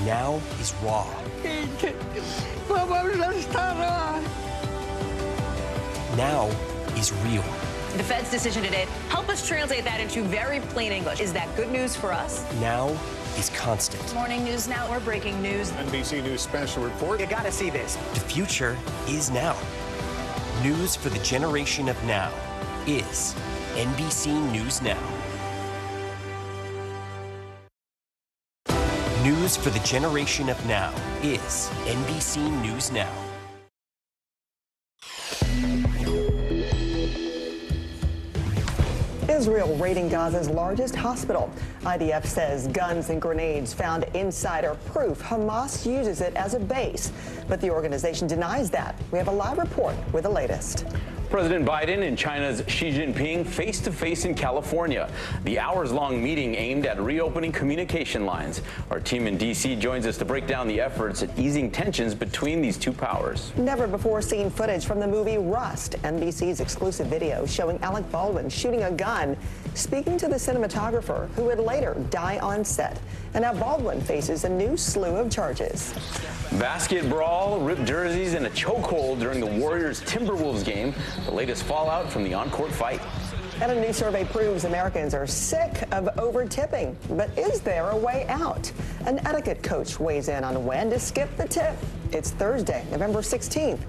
now is raw. Now is real. The Fed's decision today, help us translate that into very plain English. Is that good news for us? Now is constant. Morning News Now, we're breaking news. NBC News special report. You gotta see this. The future is now. News for the generation of now is NBC News Now. News for the generation of now is NBC News Now. Israel raiding Gaza's largest hospital. IDF says guns and grenades found inside are proof Hamas uses it as a base. But the organization denies that. We have a live report with the latest. President Biden and China's Xi Jinping face-to-face in California. The hours-long meeting aimed at reopening communication lines. Our team in D.C. joins us to break down the efforts at easing tensions between these two powers. Never before seen footage from the movie Rust, NBC's exclusive video showing Alec Baldwin shooting a gun, speaking to the cinematographer who would later die on set. And now Baldwin faces a new slew of charges. Basket brawl, ripped jerseys, and a chokehold during the Warriors-Timberwolves game. The latest fallout from the on-court fight. And a new survey proves Americans are sick of over-tipping. But is there a way out? An etiquette coach weighs in on when to skip the tip. It's Thursday, November 16th.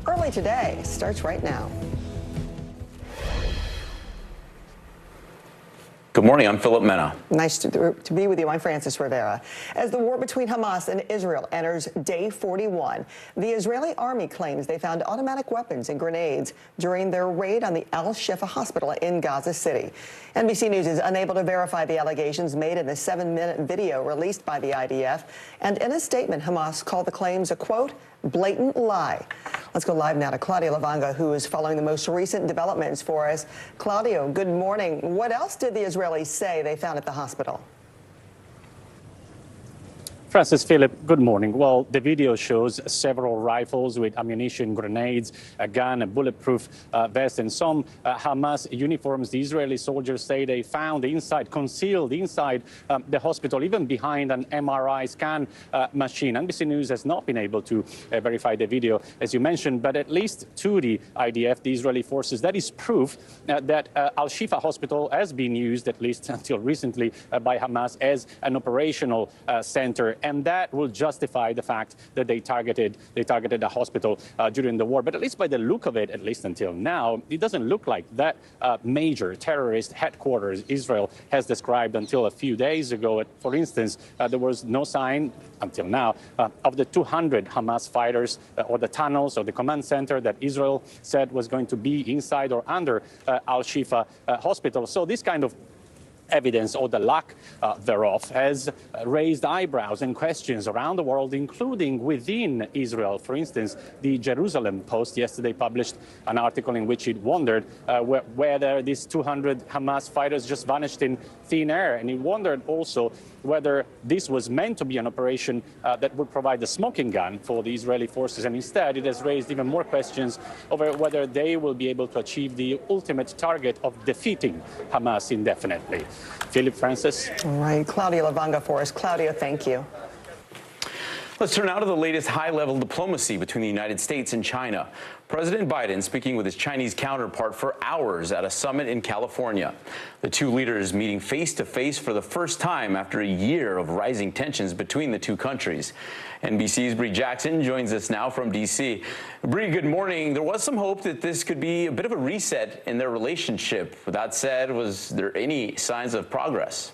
Early Today starts right now. Good morning, I'm Philip Mena. Nice to be with you. I'm Francis Rivera. As the war between Hamas and Israel enters day 41, the Israeli army claims they found automatic weapons and grenades during their raid on the Al-Shifa hospital in Gaza City. NBC News is unable to verify the allegations made in the 7-minute video released by the IDF. And in a statement, Hamas called the claims a, quote, blatant lie. Let's go live now to Claudia Lavanga, who is following the most recent developments for us. Claudio, good morning. What else did the Israelis say they found at the hospital? Francis, Philip, good morning. Well, the video shows several rifles with ammunition, grenades, a gun, a bulletproof vest, and some Hamas uniforms. The Israeli soldiers say they found inside, concealed inside the hospital, even behind an MRI scan machine. NBC News has not been able to verify the video, as you mentioned, but at least to the IDF, the Israeli forces, that is proof that Al-Shifa hospital has been used, at least until recently, by Hamas as an operational center. And that will justify the fact that they targeted a hospital during the war. But at least by the look of it, at least until now, it doesn't look like that major terrorist headquarters Israel has described until a few days ago. For instance, there was no sign until now of the 200 Hamas fighters or the tunnels or the command center that Israel said was going to be inside or under Al-Shifa hospital. So this kind of evidence, or the lack thereof, has raised eyebrows and questions around the world, including within Israel. For instance, the Jerusalem Post yesterday published an article in which it wondered whether these 200 Hamas fighters just vanished in thin air. And it wondered also whether this was meant to be an operation that would provide a smoking gun for the Israeli forces. And instead, it has raised even more questions over whether they will be able to achieve the ultimate target of defeating Hamas indefinitely. Philip, Francis. All right, Claudia Lavanga for us. Claudia, thank you. Let's turn now to the latest high-level diplomacy between the United States and China. President Biden speaking with his Chinese counterpart for hours at a summit in California. The two leaders meeting face-to-face for the first time after a year of rising tensions between the two countries. NBC's Bree Jackson joins us now from D.C. Bree, good morning. There was some hope that this could be a bit of a reset in their relationship. With that said, was there any signs of progress?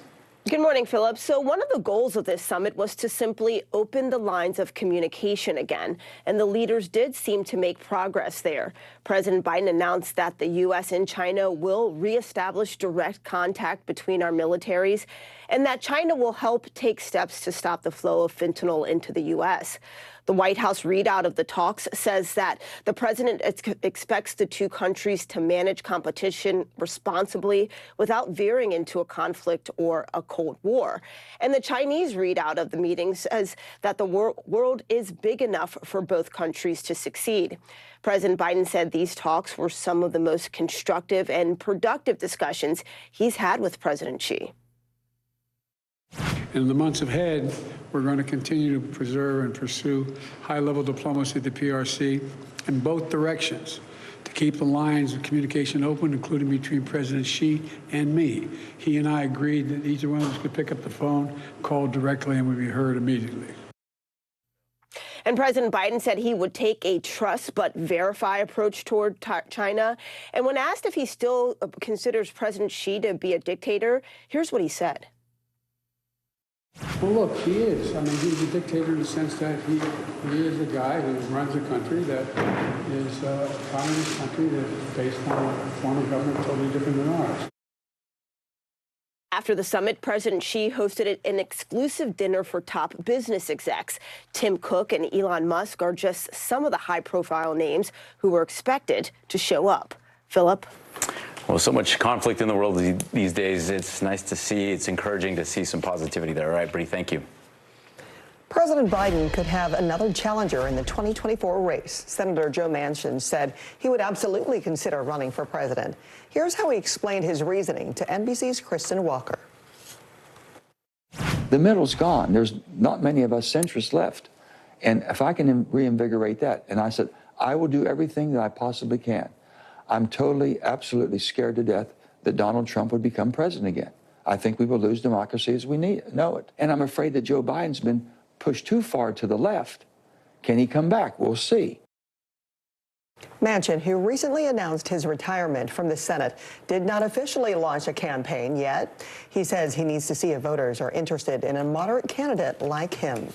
Good morning, Philip. So one of the goals of this summit was to simply open the lines of communication again, and the leaders did seem to make progress there. President Biden announced that the U.S. and China will reestablish direct contact between our militaries, and that China will help take steps to stop the flow of fentanyl into the U.S. The White House readout of the talks says that the president expects the two countries to manage competition responsibly without veering into a conflict or a Cold War. And the Chinese readout of the meeting says that the world is big enough for both countries to succeed. President Biden said these talks were some of the most constructive and productive discussions he's had with President Xi. In the months ahead, we're going to continue to preserve and pursue high-level diplomacy at the PRC in both directions to keep the lines of communication open, including between President Xi and me. He and I agreed that each one of us could pick up the phone, call directly, and would be heard immediately. And President Biden said he would take a trust but verify approach toward China. And when asked if he still considers President Xi to be a dictator, here's what he said. Well, look, he is. I mean, he's a dictator in the sense that he is a guy who runs a country that is a communist country that is based on a form of government totally different than ours. After the summit, President Xi hosted an exclusive dinner for top business execs. Tim Cook and Elon Musk are just some of the high-profile names who were expected to show up. Philip? Well, so much conflict in the world these days. It's nice to see. It's encouraging to see some positivity there. All right, Bree, thank you. President Biden could have another challenger in the 2024 race. Senator Joe Manchin said he would absolutely consider running for president. Here's how he explained his reasoning to NBC's Kristen Walker. The middle's gone. There's not many of us centrists left. And if I can reinvigorate that, and I said, I will do everything that I possibly can. I'm totally, absolutely scared to death that Donald Trump would become president again. I think we will lose democracy as we know it. And I'm afraid that Joe Biden's been pushed too far to the left. Can he come back? We'll see. Manchin, who recently announced his retirement from the Senate, did not officially launch a campaign yet. He says he needs to see if voters are interested in a moderate candidate like him.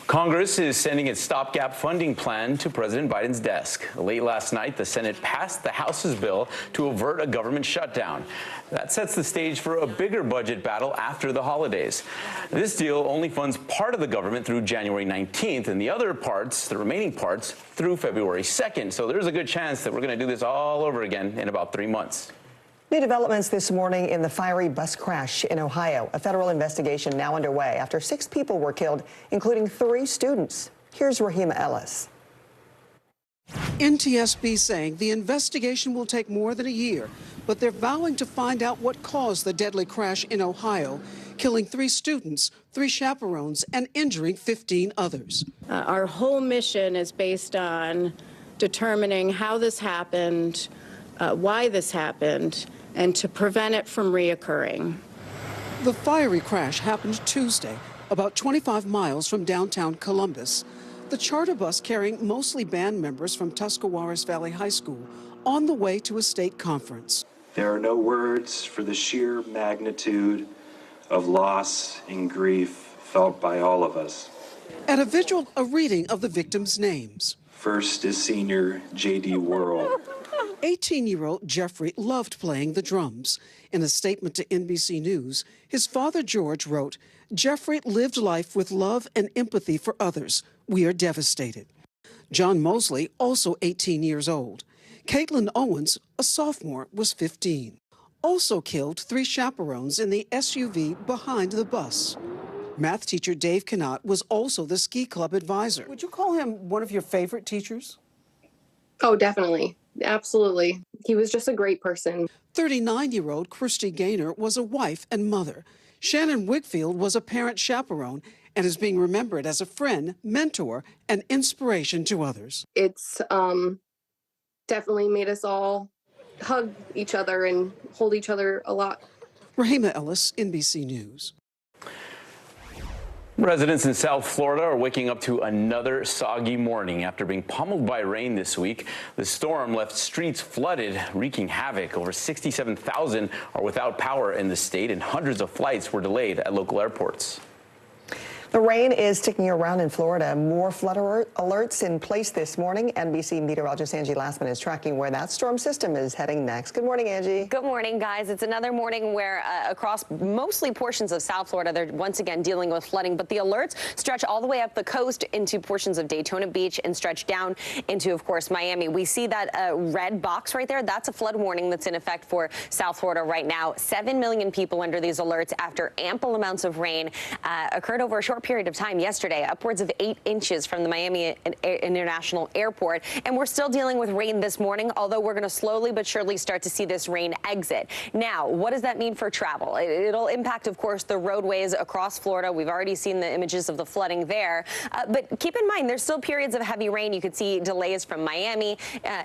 Congress is sending its stopgap funding plan to President Biden's desk. Late last night, the Senate passed the House's bill to avert a government shutdown. That sets the stage for a bigger budget battle after the holidays. This deal only funds part of the government through January 19th and the other parts, the remaining parts, through February 2nd. So there's a good chance that we're going to do this all over again in about 3 months. New developments this morning in the fiery bus crash in Ohio. A federal investigation now underway after 6 people were killed, including 3 students. Here's Rahima Ellis. NTSB saying the investigation will take more than a year, but they're vowing to find out what caused the deadly crash in Ohio, killing 3 students, 3 chaperones, and injuring 15 others. Our whole mission is based on determining how this happened, why this happened, and to prevent it from reoccurring. The fiery crash happened Tuesday, about 25 miles from downtown Columbus. The charter bus carrying mostly band members from Tuscarawas Valley High School on the way to a state conference. There are no words for the sheer magnitude of loss and grief felt by all of us. At a vigil, a reading of the victims' names. First is senior J.D. Worrell. 18-year-old Jeffrey loved playing the drums. In a statement to NBC News, his father George wrote, "Jeffrey lived life with love and empathy for others. We are devastated." John Mosley, also 18 years old. Caitlin Owens, a sophomore, was 15. Also killed 3 chaperones in the SUV behind the bus. Math teacher Dave Cannot was also the ski club advisor. Would you call him one of your favorite teachers? Oh, definitely. Absolutely. He was just a great person. 39-year-old Christy Gaynor was a wife and mother. Shannon Wigfield was a parent chaperone and is being remembered as a friend, mentor, and inspiration to others. It's definitely made us all hug each other and hold each other a lot. Rahima Ellis, NBC News. Residents in South Florida are waking up to another soggy morning after being pummeled by rain this week. The storm left streets flooded, wreaking havoc. Over 67,000 are without power in the state, and hundreds of flights were delayed at local airports. The rain is sticking around in Florida. More flood alerts in place this morning. NBC meteorologist Angie Lassman is tracking where that storm system is heading next. Good morning, Angie. Good morning, guys. It's another morning where across mostly portions of South Florida, they're once again dealing with flooding, but the alerts stretch all the way up the coast into portions of Daytona Beach and stretch down into, of course, Miami. We see that red box right there. That's a flood warning that's in effect for South Florida right now. 7 million people under these alerts after ample amounts of rain occurred over a short period of time yesterday, upwards of 8 inches from the Miami International Airport. And we're still dealing with rain this morning, although we're going to slowly but surely start to see this rain exit. Now, what does that mean for travel? It'll impact, of course, the roadways across Florida. We've already seen the images of the flooding there. But keep in mind, there's still periods of heavy rain. You could see delays from Miami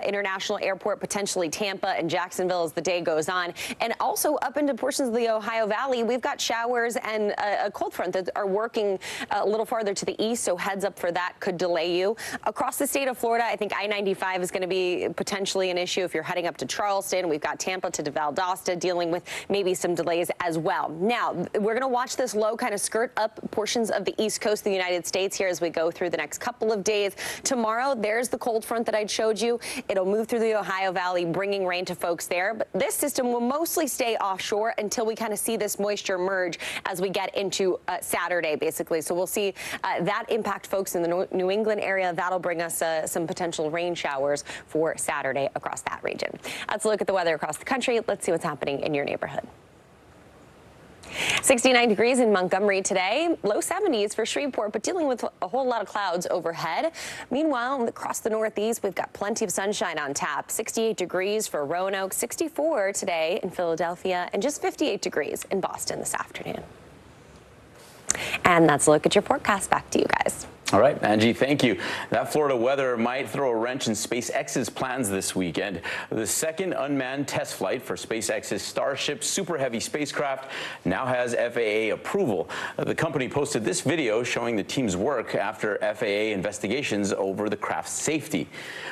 International Airport, potentially Tampa and Jacksonville as the day goes on. And also up into portions of the Ohio Valley, we've got showers and a cold front that are working a little farther to the east, so heads up for that, could delay you. Across the state of Florida, I think I-95 is going to be potentially an issue if you're heading up to Charleston. We've got Tampa to Valdosta dealing with maybe some delays as well. Now, we're going to watch this low kind of skirt up portions of the east coast of the United States here as we go through the next couple of days. Tomorrow, there's the cold front that I showed you. It'll move through the Ohio Valley, bringing rain to folks there. But this system will mostly stay offshore until we kind of see this moisture merge as we get into Saturday, basically. So we'll see that impact folks in the New England area. That'll bring us some potential rain showers for Saturday across that region. Let's look at the weather across the country. Let's see what's happening in your neighborhood. 69 degrees in Montgomery today, low 70s for Shreveport, but dealing with a whole lot of clouds overhead. Meanwhile, across the Northeast, we've got plenty of sunshine on tap. 68 degrees for Roanoke, 64 today in Philadelphia, and just 58 degrees in Boston this afternoon. And that's a look at your forecast. Back to you guys. All right, Angie, thank you. That Florida weather might throw a wrench in SpaceX's plans this weekend. The second unmanned test flight for SpaceX's Starship Super Heavy spacecraft now has FAA approval. The company posted this video showing the team's work after FAA investigations over the craft's safety.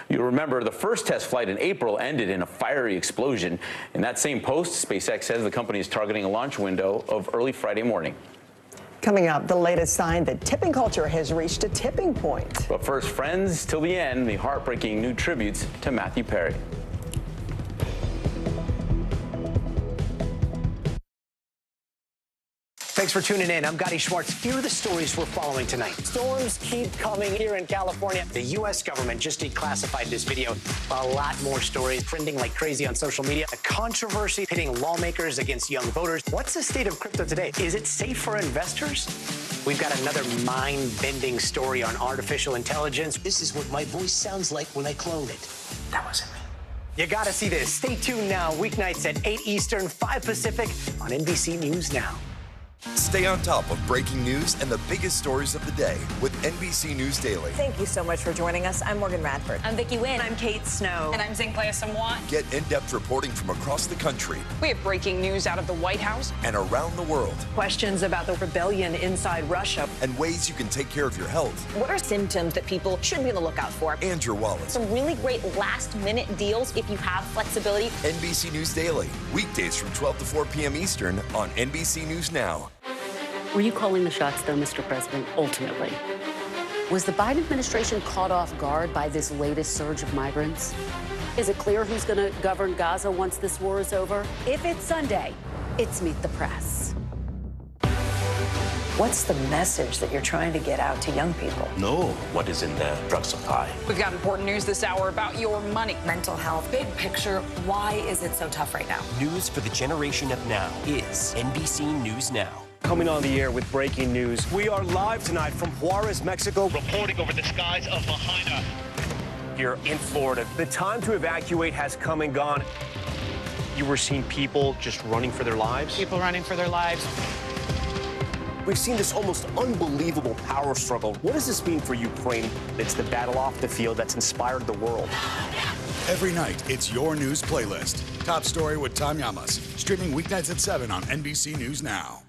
You'll remember the first test flight in April ended in a fiery explosion. In that same post, SpaceX says the company is targeting a launch window of early Friday morning. Coming up, the latest sign that tipping culture has reached a tipping point. But first, friends, till the end, the heartbreaking new tributes to Matthew Perry. Thanks for tuning in. I'm Gotti Schwartz. Here are the stories we're following tonight. Storms keep coming here in California. The U.S. government just declassified this video. A lot more stories trending like crazy on social media. A controversy pitting lawmakers against young voters. What's the state of crypto today? Is it safe for investors? We've got another mind-bending story on artificial intelligence. This is what my voice sounds like when I clone it. That wasn't me. You gotta see this. Stay tuned now. Weeknights at 8 Eastern, 5 Pacific on NBC News Now. Stay on top of breaking news and the biggest stories of the day with NBC News Daily. Thank you so much for joining us. I'm Morgan Radford. I'm Vicki Wynn. I'm Kate Snow. And I'm Zinklaya Samwat. Get in-depth reporting from across the country. We have breaking news out of the White House and around the world. Questions about the rebellion inside Russia. And ways you can take care of your health. What are symptoms that people should be on the lookout for? And your wallet. Some really great last-minute deals if you have flexibility. NBC News Daily. Weekdays from 12 to 4 p.m. Eastern on NBC News Now. Were you calling the shots, though, Mr. President, ultimately? Was the Biden administration caught off guard by this latest surge of migrants? Is it clear who's going to govern Gaza once this war is over? If it's Sunday, it's Meet the Press. What's the message that you're trying to get out to young people? Know what is in the drug supply. We've got important news this hour about your money. Mental health, big picture. Why is it so tough right now? News for the generation of now is NBC News Now. Coming on the air with breaking news. We are live tonight from Juarez, Mexico. Reporting over the skies of Lahaina. Here in Florida. The time to evacuate has come and gone. You were seeing people just running for their lives. People running for their lives. We've seen this almost unbelievable power struggle. What does this mean for Ukraine? It's the battle off the field that's inspired the world. Every night, it's your news playlist. Top Story with Tom Llamas. Streaming weeknights at 7 on NBC News Now.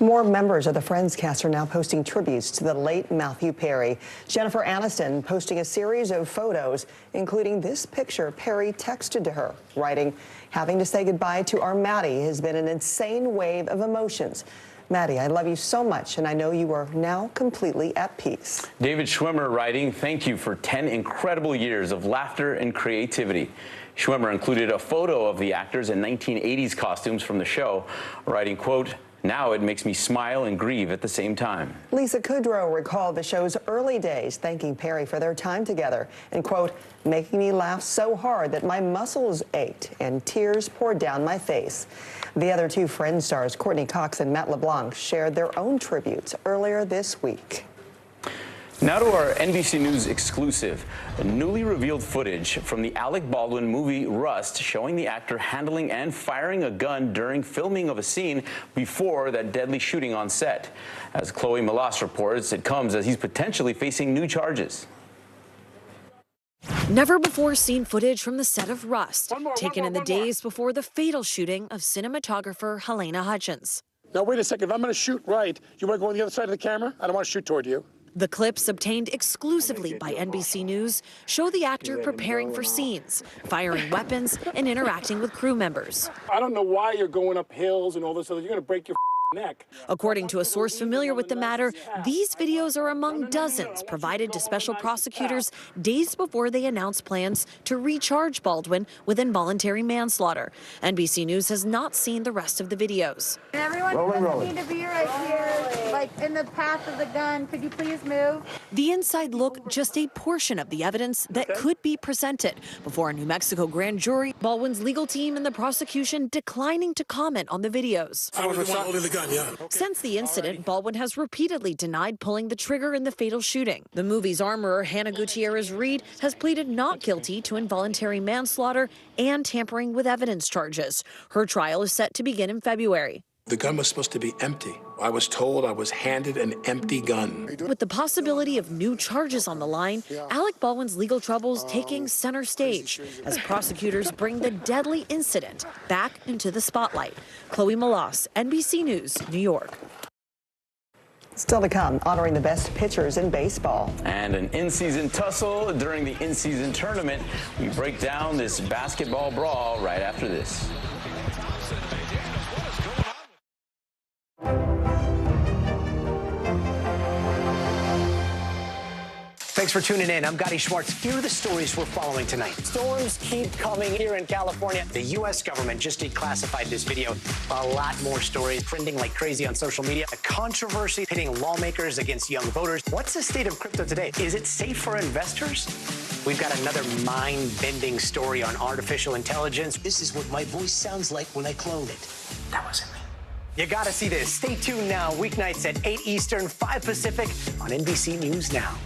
More members of the Friends cast are now posting tributes to the late Matthew Perry. Jennifer Aniston posting a series of photos, including this picture Perry texted to her, writing, "Having to say goodbye to our Maddie has been an insane wave of emotions. Maddie, I love you so much, and I know you are now completely at peace." David Schwimmer writing, "Thank you for 10 incredible years of laughter and creativity." Schwimmer included a photo of the actors in 1980s costumes from the show, writing, quote, Now it makes me smile and grieve at the same time. Lisa Kudrow recalled the show's early days, thanking Perry for their time together and, quote, making me laugh so hard that my muscles ached and tears poured down my face. The other two Friends stars, Courtney Cox and Matt LeBlanc, shared their own tributes earlier this week. Now to our NBC News exclusive, newly revealed footage from the Alec Baldwin movie Rust, showing the actor handling and firing a gun during filming of a scene before that deadly shooting on set. As Chloe Melas reports, it comes as he's potentially facing new charges. Never before seen footage from the set of Rust, taken in the days before the fatal shooting of cinematographer Helena Hutchins. Now, wait a second. If I'm going to shoot right, you want to go on the other side of the camera? I don't want to shoot toward you. The clips obtained exclusively by NBC News show the actor preparing for scenes, firing weapons, and interacting with crew members. I don't know why you're going up hills and all this other. You're going to break your neck. According to a source familiar with the matter, these videos are among dozens provided to special prosecutors days before they announced plans to recharge Baldwin with involuntary manslaughter. NBC News has not seen the rest of the videos. Everyone doesn't need to be right here, like in the path of the gun. Could you please move? The inside look, just a portion of the evidence that could be presented before a New Mexico grand jury. Baldwin's legal team and the prosecution declining to comment on the videos. I was holding the gun. Yeah. Since the incident, Baldwin has repeatedly denied pulling the trigger in the fatal shooting. The movie's armorer, Hannah Gutierrez-Reed, has pleaded not guilty to involuntary manslaughter and tampering with evidence charges. Her trial is set to begin in February. The gun was supposed to be empty. I was told I was handed an empty gun. With the possibility of new charges on the line, Alec Baldwin's legal troubles taking center stage as prosecutors bring the deadly incident back into the spotlight. Chloe Melas, NBC News, New York. Still to come, honoring the best pitchers in baseball. And an in-season tussle during the in-season tournament. We break down this basketball brawl right after this. Thanks for tuning in. I'm Gotti Schwartz. Here are the stories we're following tonight. Storms keep coming here in California. The U.S. government just declassified this video. A lot more stories trending like crazy on social media. A controversy pitting lawmakers against young voters. What's the state of crypto today? Is it safe for investors? We've got another mind-bending story on artificial intelligence. This is what my voice sounds like when I clone it. That wasn't me. You gotta see this. Stay tuned now. Weeknights at 8 Eastern, 5 Pacific on NBC News Now.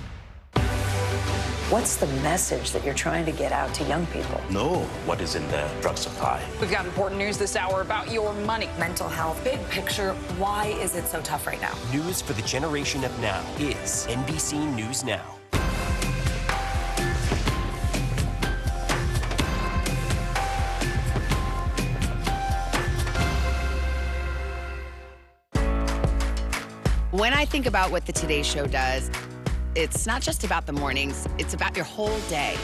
What's the message that you're trying to get out to young people? Know what is in the drug supply. We've got important news this hour about your money. Mental health, big picture, why is it so tough right now? News for the generation of now is NBC News Now. When I think about what the Today Show does, it's not just about the mornings, it's about your whole day.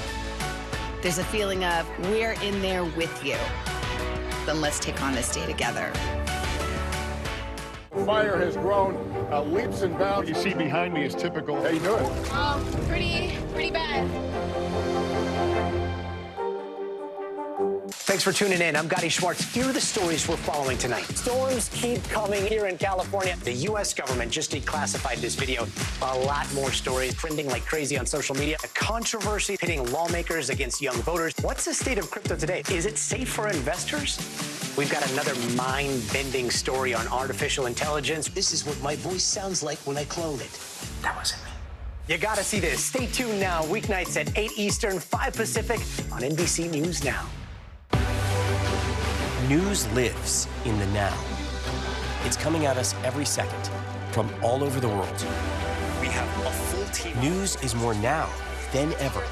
There's a feeling of we're in there with you. Then let's take on this day together. Fire has grown leaps and bounds. What you see behind me is typical. How you doing? Pretty bad. Thanks for tuning in. I'm Gotti Schwartz. Here are the stories we're following tonight. Storms keep coming here in California. The U.S. government just declassified this video. A lot more stories trending like crazy on social media. A controversy pitting lawmakers against young voters. What's the state of crypto today? Is it safe for investors? We've got another mind-bending story on artificial intelligence. This is what my voice sounds like when I clone it. That wasn't me. You gotta see this. Stay tuned now. Weeknights at 8 Eastern, 5 Pacific on NBC News Now. News lives in the now. It's coming at us every second from all over the world. We have a full team. News is more now than ever.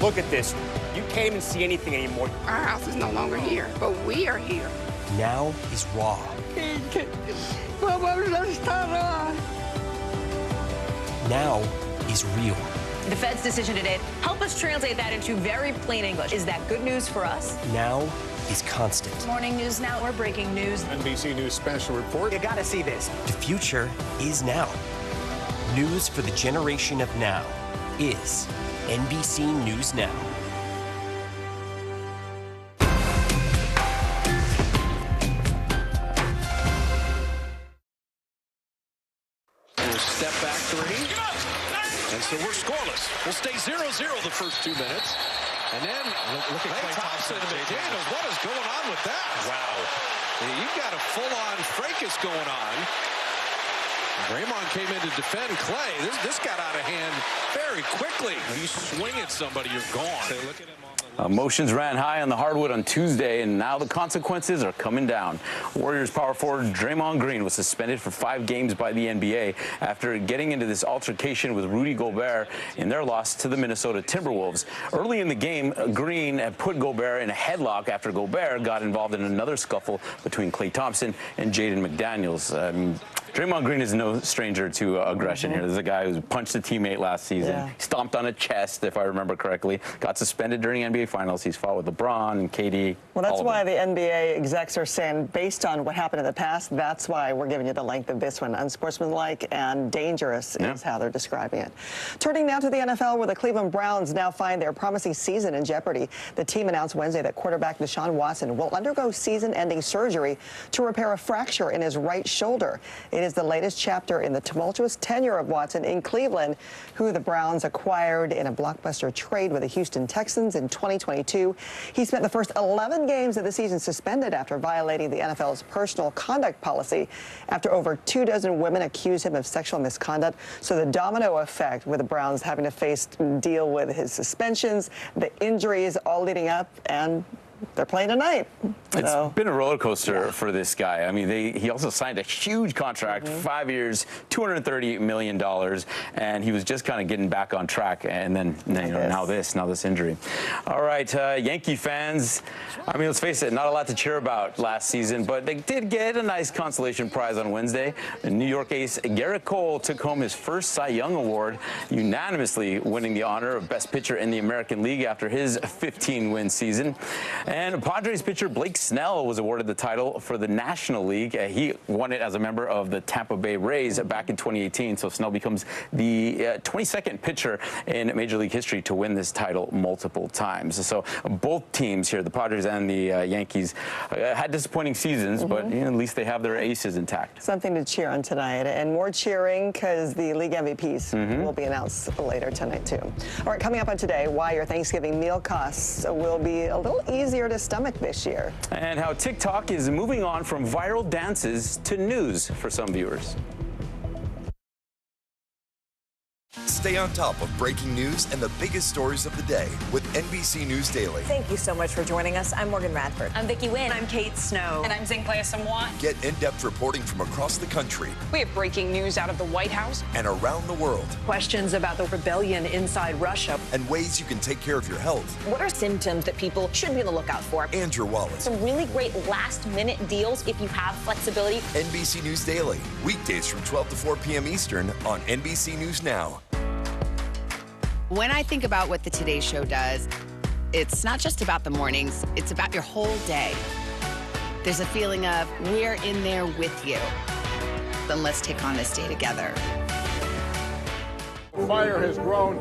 Look at this. You can't even see anything anymore. Our house is no longer here, but we are here. Now is raw. Now is real. The Fed's decision today, help us translate that into very plain English. Is that good news for us? Now is constant. Morning News Now, or breaking news. NBC News special report. You gotta see this. The future is now. News for the generation of now is NBC News Now. Little step back three. And so we're scoreless. We'll stay 0-0 the first 2 minutes. And then look at Klay Thompson and McDaniels. What is going on with that? Wow. You've got a full-on fracas going on. Draymond came in to defend Klay. This got out of hand very quickly. When you swing at somebody, you're gone. They look at him. Emotions ran high on the hardwood on Tuesday, and now the consequences are coming down. Warriors power forward Draymond Green was suspended for 5 games by the NBA after getting into this altercation with Rudy Gobert in their loss to the Minnesota Timberwolves. Early in the game, Green had put Gobert in a headlock after Gobert got involved in another scuffle between Klay Thompson and Jaden McDaniels. Draymond Green is no stranger to aggression here. This is a guy who punched a teammate last season, stomped on a chest, if I remember correctly, got suspended during NBA Finals. He's fought with LeBron and KD. Well, that's why the NBA execs are saying, based on what happened in the past, that's why we're giving you the length of this one. Unsportsmanlike and dangerous is how they're describing it. Turning now to the NFL, where the Cleveland Browns now find their promising season in jeopardy. The team announced Wednesday that quarterback Deshaun Watson will undergo season-ending surgery to repair a fracture in his right shoulder. It is the latest chapter in the tumultuous tenure of Watson in Cleveland, who the Browns acquired in a blockbuster trade with the Houston Texans in 2022. He spent the first 11 games of the season suspended after violating the NFL's personal conduct policy after over 24 women accused him of sexual misconduct. So the domino effect, with the Browns having to deal with his suspensions, the injuries all leading up, and they're playing tonight. It's been a roller coaster for this guy. I mean, he also signed a huge contract, 5 years, $230 million, and he was just kind of getting back on track. And then now this injury. All right, Yankee fans. I mean, let's face it, not a lot to cheer about last season, but they did get a nice consolation prize on Wednesday. New York ace Garrett Cole took home his first Cy Young Award, unanimously winning the honor of Best Pitcher in the American League after his 15-win season. And Padres pitcher Blake Snell was awarded the title for the National League. He won it as a member of the Tampa Bay Rays back in 2018. So Snell becomes the 22nd pitcher in Major League history to win this title multiple times. So both teams here, the Padres and the Yankees, had disappointing seasons, but at least they have their aces intact. Something to cheer on tonight, and more cheering because the league MVPs will be announced later tonight too. All right, coming up on Today, why your Thanksgiving meal costs will be a little easier to stomach this year. And how TikTok is moving on from viral dances to news for some viewers. Stay on top of breaking news and the biggest stories of the day with NBC News Daily. Thank you so much for joining us. I'm Morgan Radford. I'm Vicki Wynn. I'm Kate Snow. And I'm Zinklea Samwa. Get in-depth reporting from across the country. We have breaking news out of the White House and around the world. Questions about the rebellion inside Russia. And ways you can take care of your health. What are symptoms that people should be on the lookout for? And your wallet. Some really great last-minute deals if you have flexibility. NBC News Daily, weekdays from 12 to 4 p.m. Eastern on NBC News Now. When I think about what the Today Show does, it's not just about the mornings, it's about your whole day. There's a feeling of we're in there with you. Then let's take on this day together. Fire has grown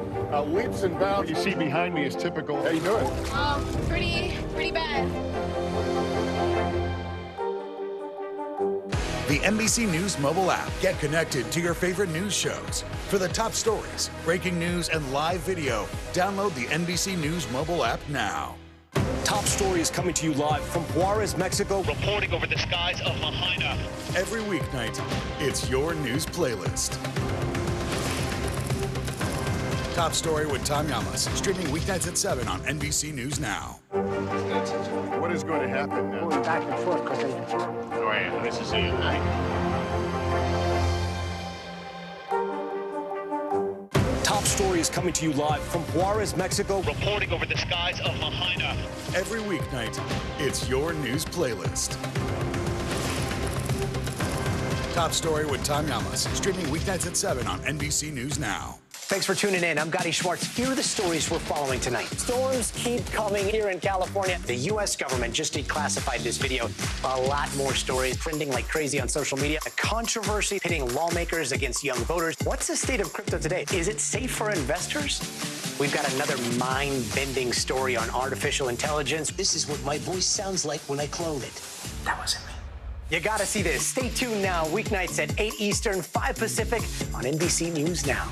leaps and bounds. You see behind me is typical. How you doing? Pretty bad. The NBC News mobile app. Get connected to your favorite news shows. For the top stories, breaking news, and live video, download the NBC News mobile app now. Top stories coming to you live from Juarez, Mexico. Reporting over the skies of Lahaina. Every weeknight, it's your news playlist. Top Story with Tom Llamas, streaming weeknights at 7 on NBC News Now. What is going to happen now? Going back and forth because This is it, right? Top stories coming to you live from Juarez, Mexico. Reporting over the skies of Lahaina. Every weeknight, it's your news playlist. Top Story with Tom Llamas, streaming weeknights at 7 on NBC News Now. Thanks for tuning in. I'm Gotti Schwartz. Here are the stories we're following tonight. Storms keep coming here in California. The U.S. government just declassified this video. A lot more stories trending like crazy on social media. A controversy pitting lawmakers against young voters. What's the state of crypto today? Is it safe for investors? We've got another mind-bending story on artificial intelligence. This is what my voice sounds like when I clone it. That wasn't me. You gotta see this. Stay tuned now, weeknights at 8 Eastern, 5 Pacific on NBC News Now.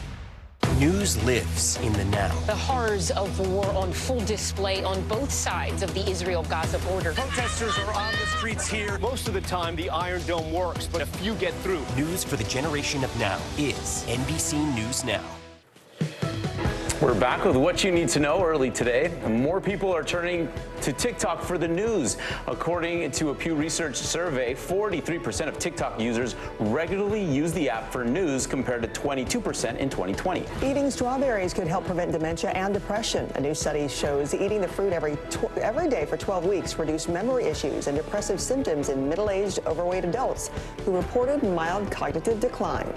News lives in the now. The horrors of war on full display on both sides of the Israel-Gaza border. Protesters are on the streets here. Most of the time, the Iron Dome works, but a few get through. News for the generation of now is NBC News Now. We're back with what you need to know early today. More people are turning to TikTok for the news. According to a Pew Research survey, 43% of TikTok users regularly use the app for news compared to 22% in 2020. Eating strawberries could help prevent dementia and depression. A new study shows eating the fruit every day for 12 weeks reduced memory issues and depressive symptoms in middle-aged overweight adults who reported mild cognitive decline.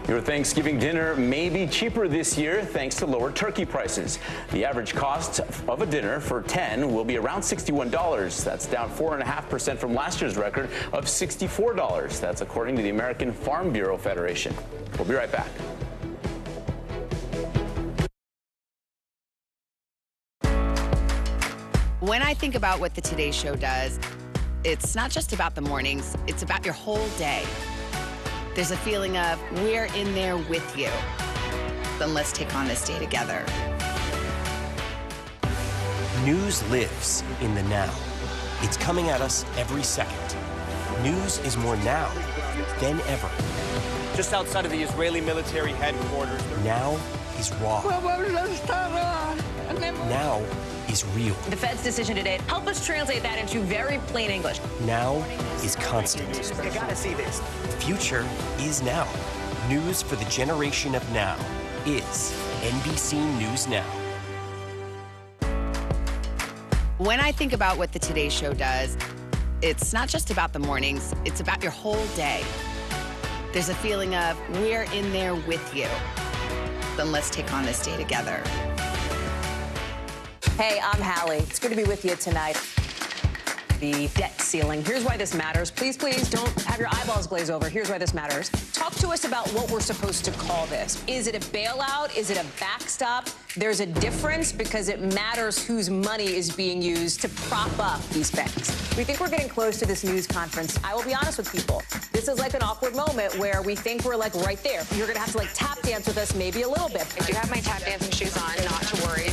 Your Thanksgiving dinner may be cheaper this year thanks to lower turkey prices. The average cost of a dinner for 10 will be around $61. That's down 4.5% from last year's record of $64. That's according to the American Farm Bureau Federation. We'll be right back. When I think about what the Today Show does, it's not just about the mornings, it's about your whole day. There's a feeling of we're in there with you. Then let's take on this day together. News lives in the now. It's coming at us every second. News is more now than ever. Just outside of the Israeli military headquarters. Now is raw. Now is real. The Fed's decision today, help us translate that into very plain English. Now is constant. You gotta see this. The future is now. News for the generation of now is NBC News Now. When I think about what the Today Show does, it's not just about the mornings, it's about your whole day. There's a feeling of we're in there with you. Then let's take on this day together. Hey, I'm Hallie. It's good to be with you tonight. The debt ceiling. Here's why this matters. Please, please don't have your eyeballs glaze over. Here's why this matters. Talk to us about what we're supposed to call this. Is it a bailout? Is it a backstop? There's a difference because it matters whose money is being used to prop up these banks. We think we're getting close to this news conference. I will be honest with people. This is like an awkward moment where we think we're like right there. You're going to have to like tap dance with us maybe a little bit. I do have my tap dancing shoes on, not to worry.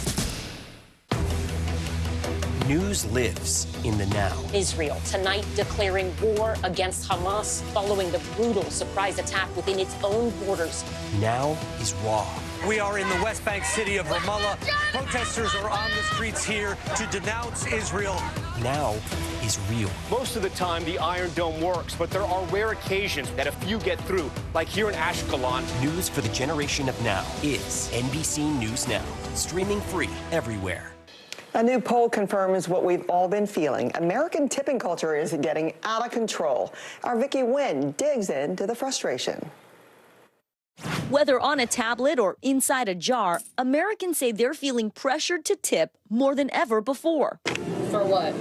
News lives in the now. Israel tonight declaring war against Hamas following the brutal surprise attack within its own borders. Now is raw. We are in the West Bank city of Ramallah. Protesters are on the streets here to denounce Israel. Now is real. Most of the time, the Iron Dome works, but there are rare occasions that a few get through, like here in Ashkelon. News for the generation of now is NBC News Now. Streaming free everywhere. A new poll confirms what we've all been feeling. American tipping culture is getting out of control. Our Vicki Nguyen digs into the frustration. Whether on a tablet or inside a jar, Americans say they're feeling pressured to tip more than ever before. For what?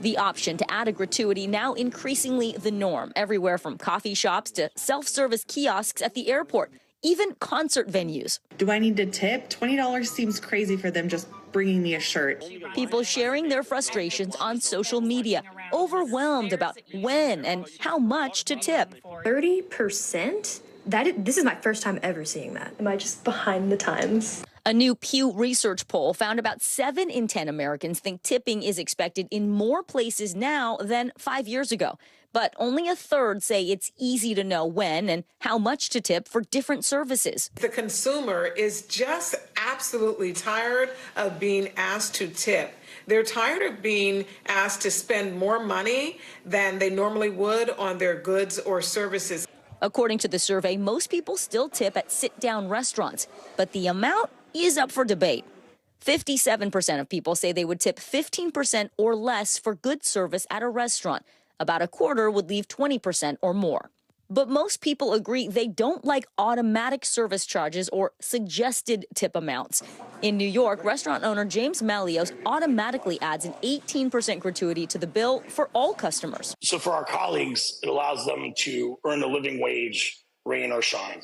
The option to add a gratuity now increasingly the norm, everywhere from coffee shops to self-service kiosks at the airport, even concert venues. Do I need to tip? $20 seems crazy for them just bringing me a shirt. People sharing their frustrations on social media, overwhelmed about when and how much to tip. 30%? This is my first time ever seeing that. Am I just behind the times? A new Pew Research poll found about 7 in 10 Americans think tipping is expected in more places now than 5 years ago. But only a third say it's easy to know when and how much to tip for different services. The consumer is just absolutely tired of being asked to tip. They're tired of being asked to spend more money than they normally would on their goods or services. According to the survey, most people still tip at sit-down restaurants, but the amount is up for debate. 57% of people say they would tip 15% or less for good service at a restaurant. About a quarter would leave 20% or more. But most people agree they don't like automatic service charges or suggested tip amounts. In New York, restaurant owner James Malios automatically adds an 18% gratuity to the bill for all customers. So for our colleagues, it allows them to earn a living wage, rain or shine.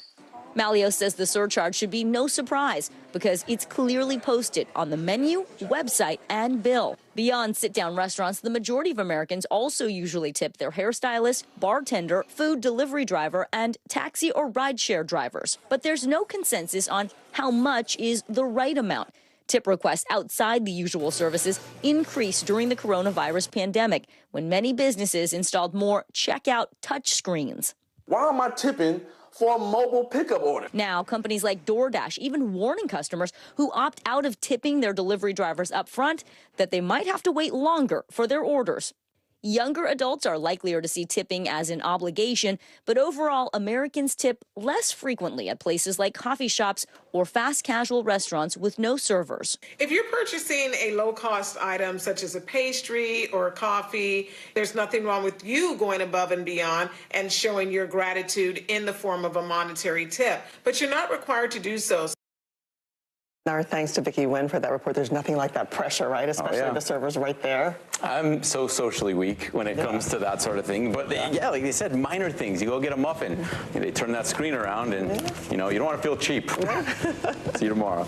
Malio says the surcharge should be no surprise because it's clearly posted on the menu, website, and bill. Beyond sit-down restaurants, the majority of Americans also usually tip their hairstylist, bartender, food delivery driver, and taxi or rideshare drivers. But there's no consensus on how much is the right amount. Tip requests outside the usual services increased during the coronavirus pandemic when many businesses installed more checkout touch screens. Why am I tipping for a mobile pickup order? Now, companies like DoorDash even warning customers who opt out of tipping their delivery drivers up front that they might have to wait longer for their orders. Younger adults are likelier to see tipping as an obligation, but overall, Americans tip less frequently at places like coffee shops or fast casual restaurants with no servers. If you're purchasing a low-cost item such as a pastry or a coffee, there's nothing wrong with you going above and beyond and showing your gratitude in the form of a monetary tip, but you're not required to do so. Our thanks to Vicki Nguyen for that report. There's nothing like that pressure, right? Especially the servers right there. I'm so socially weak when it comes to that sort of thing. But yeah, like they said, minor things. You go get a muffin, they turn that screen around, and you know you don't want to feel cheap. See you tomorrow.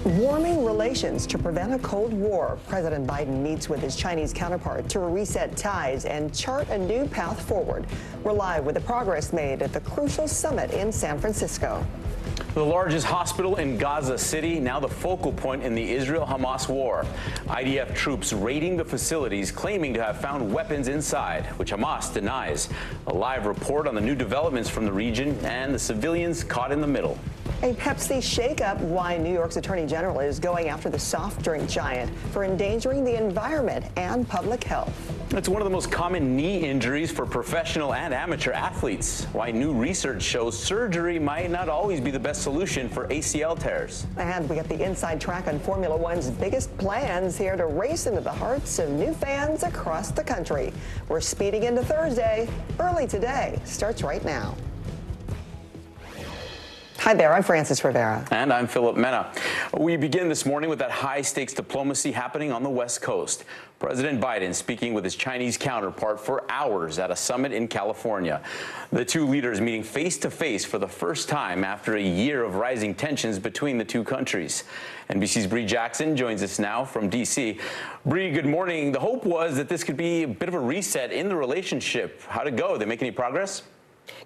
Warming relations to prevent a Cold War. President Biden meets with his Chinese counterpart to reset ties and chart a new path forward. We're live with the progress made at the crucial summit in San Francisco. The largest hospital in Gaza City, now the focal point in the Israel-Hamas war. IDF troops raiding the facilities, claiming to have found weapons inside, which Hamas denies. A live report on the new developments from the region and the civilians caught in the middle. A Pepsi shakeup, why New York's Attorney General is going after the soft drink giant for endangering the environment and public health. It's one of the most common knee injuries for professional and amateur athletes. Why new research shows surgery might not always be the best solution for ACL tears. And we get the inside track on Formula One's biggest plans here to race into the hearts of new fans across the country. We're speeding into Thursday. Early today starts right now. Hi there, I'm Frances Rivera. And I'm Philip Mena. We begin this morning with that high-stakes diplomacy happening on the West Coast. President Biden speaking with his Chinese counterpart for hours at a summit in California. The two leaders meeting face-to-face for the first time after a year of rising tensions between the two countries. NBC's Bree Jackson joins us now from D.C. Bree, good morning. The hope was that this could be a bit of a reset in the relationship. How'd it go? Did they make any progress?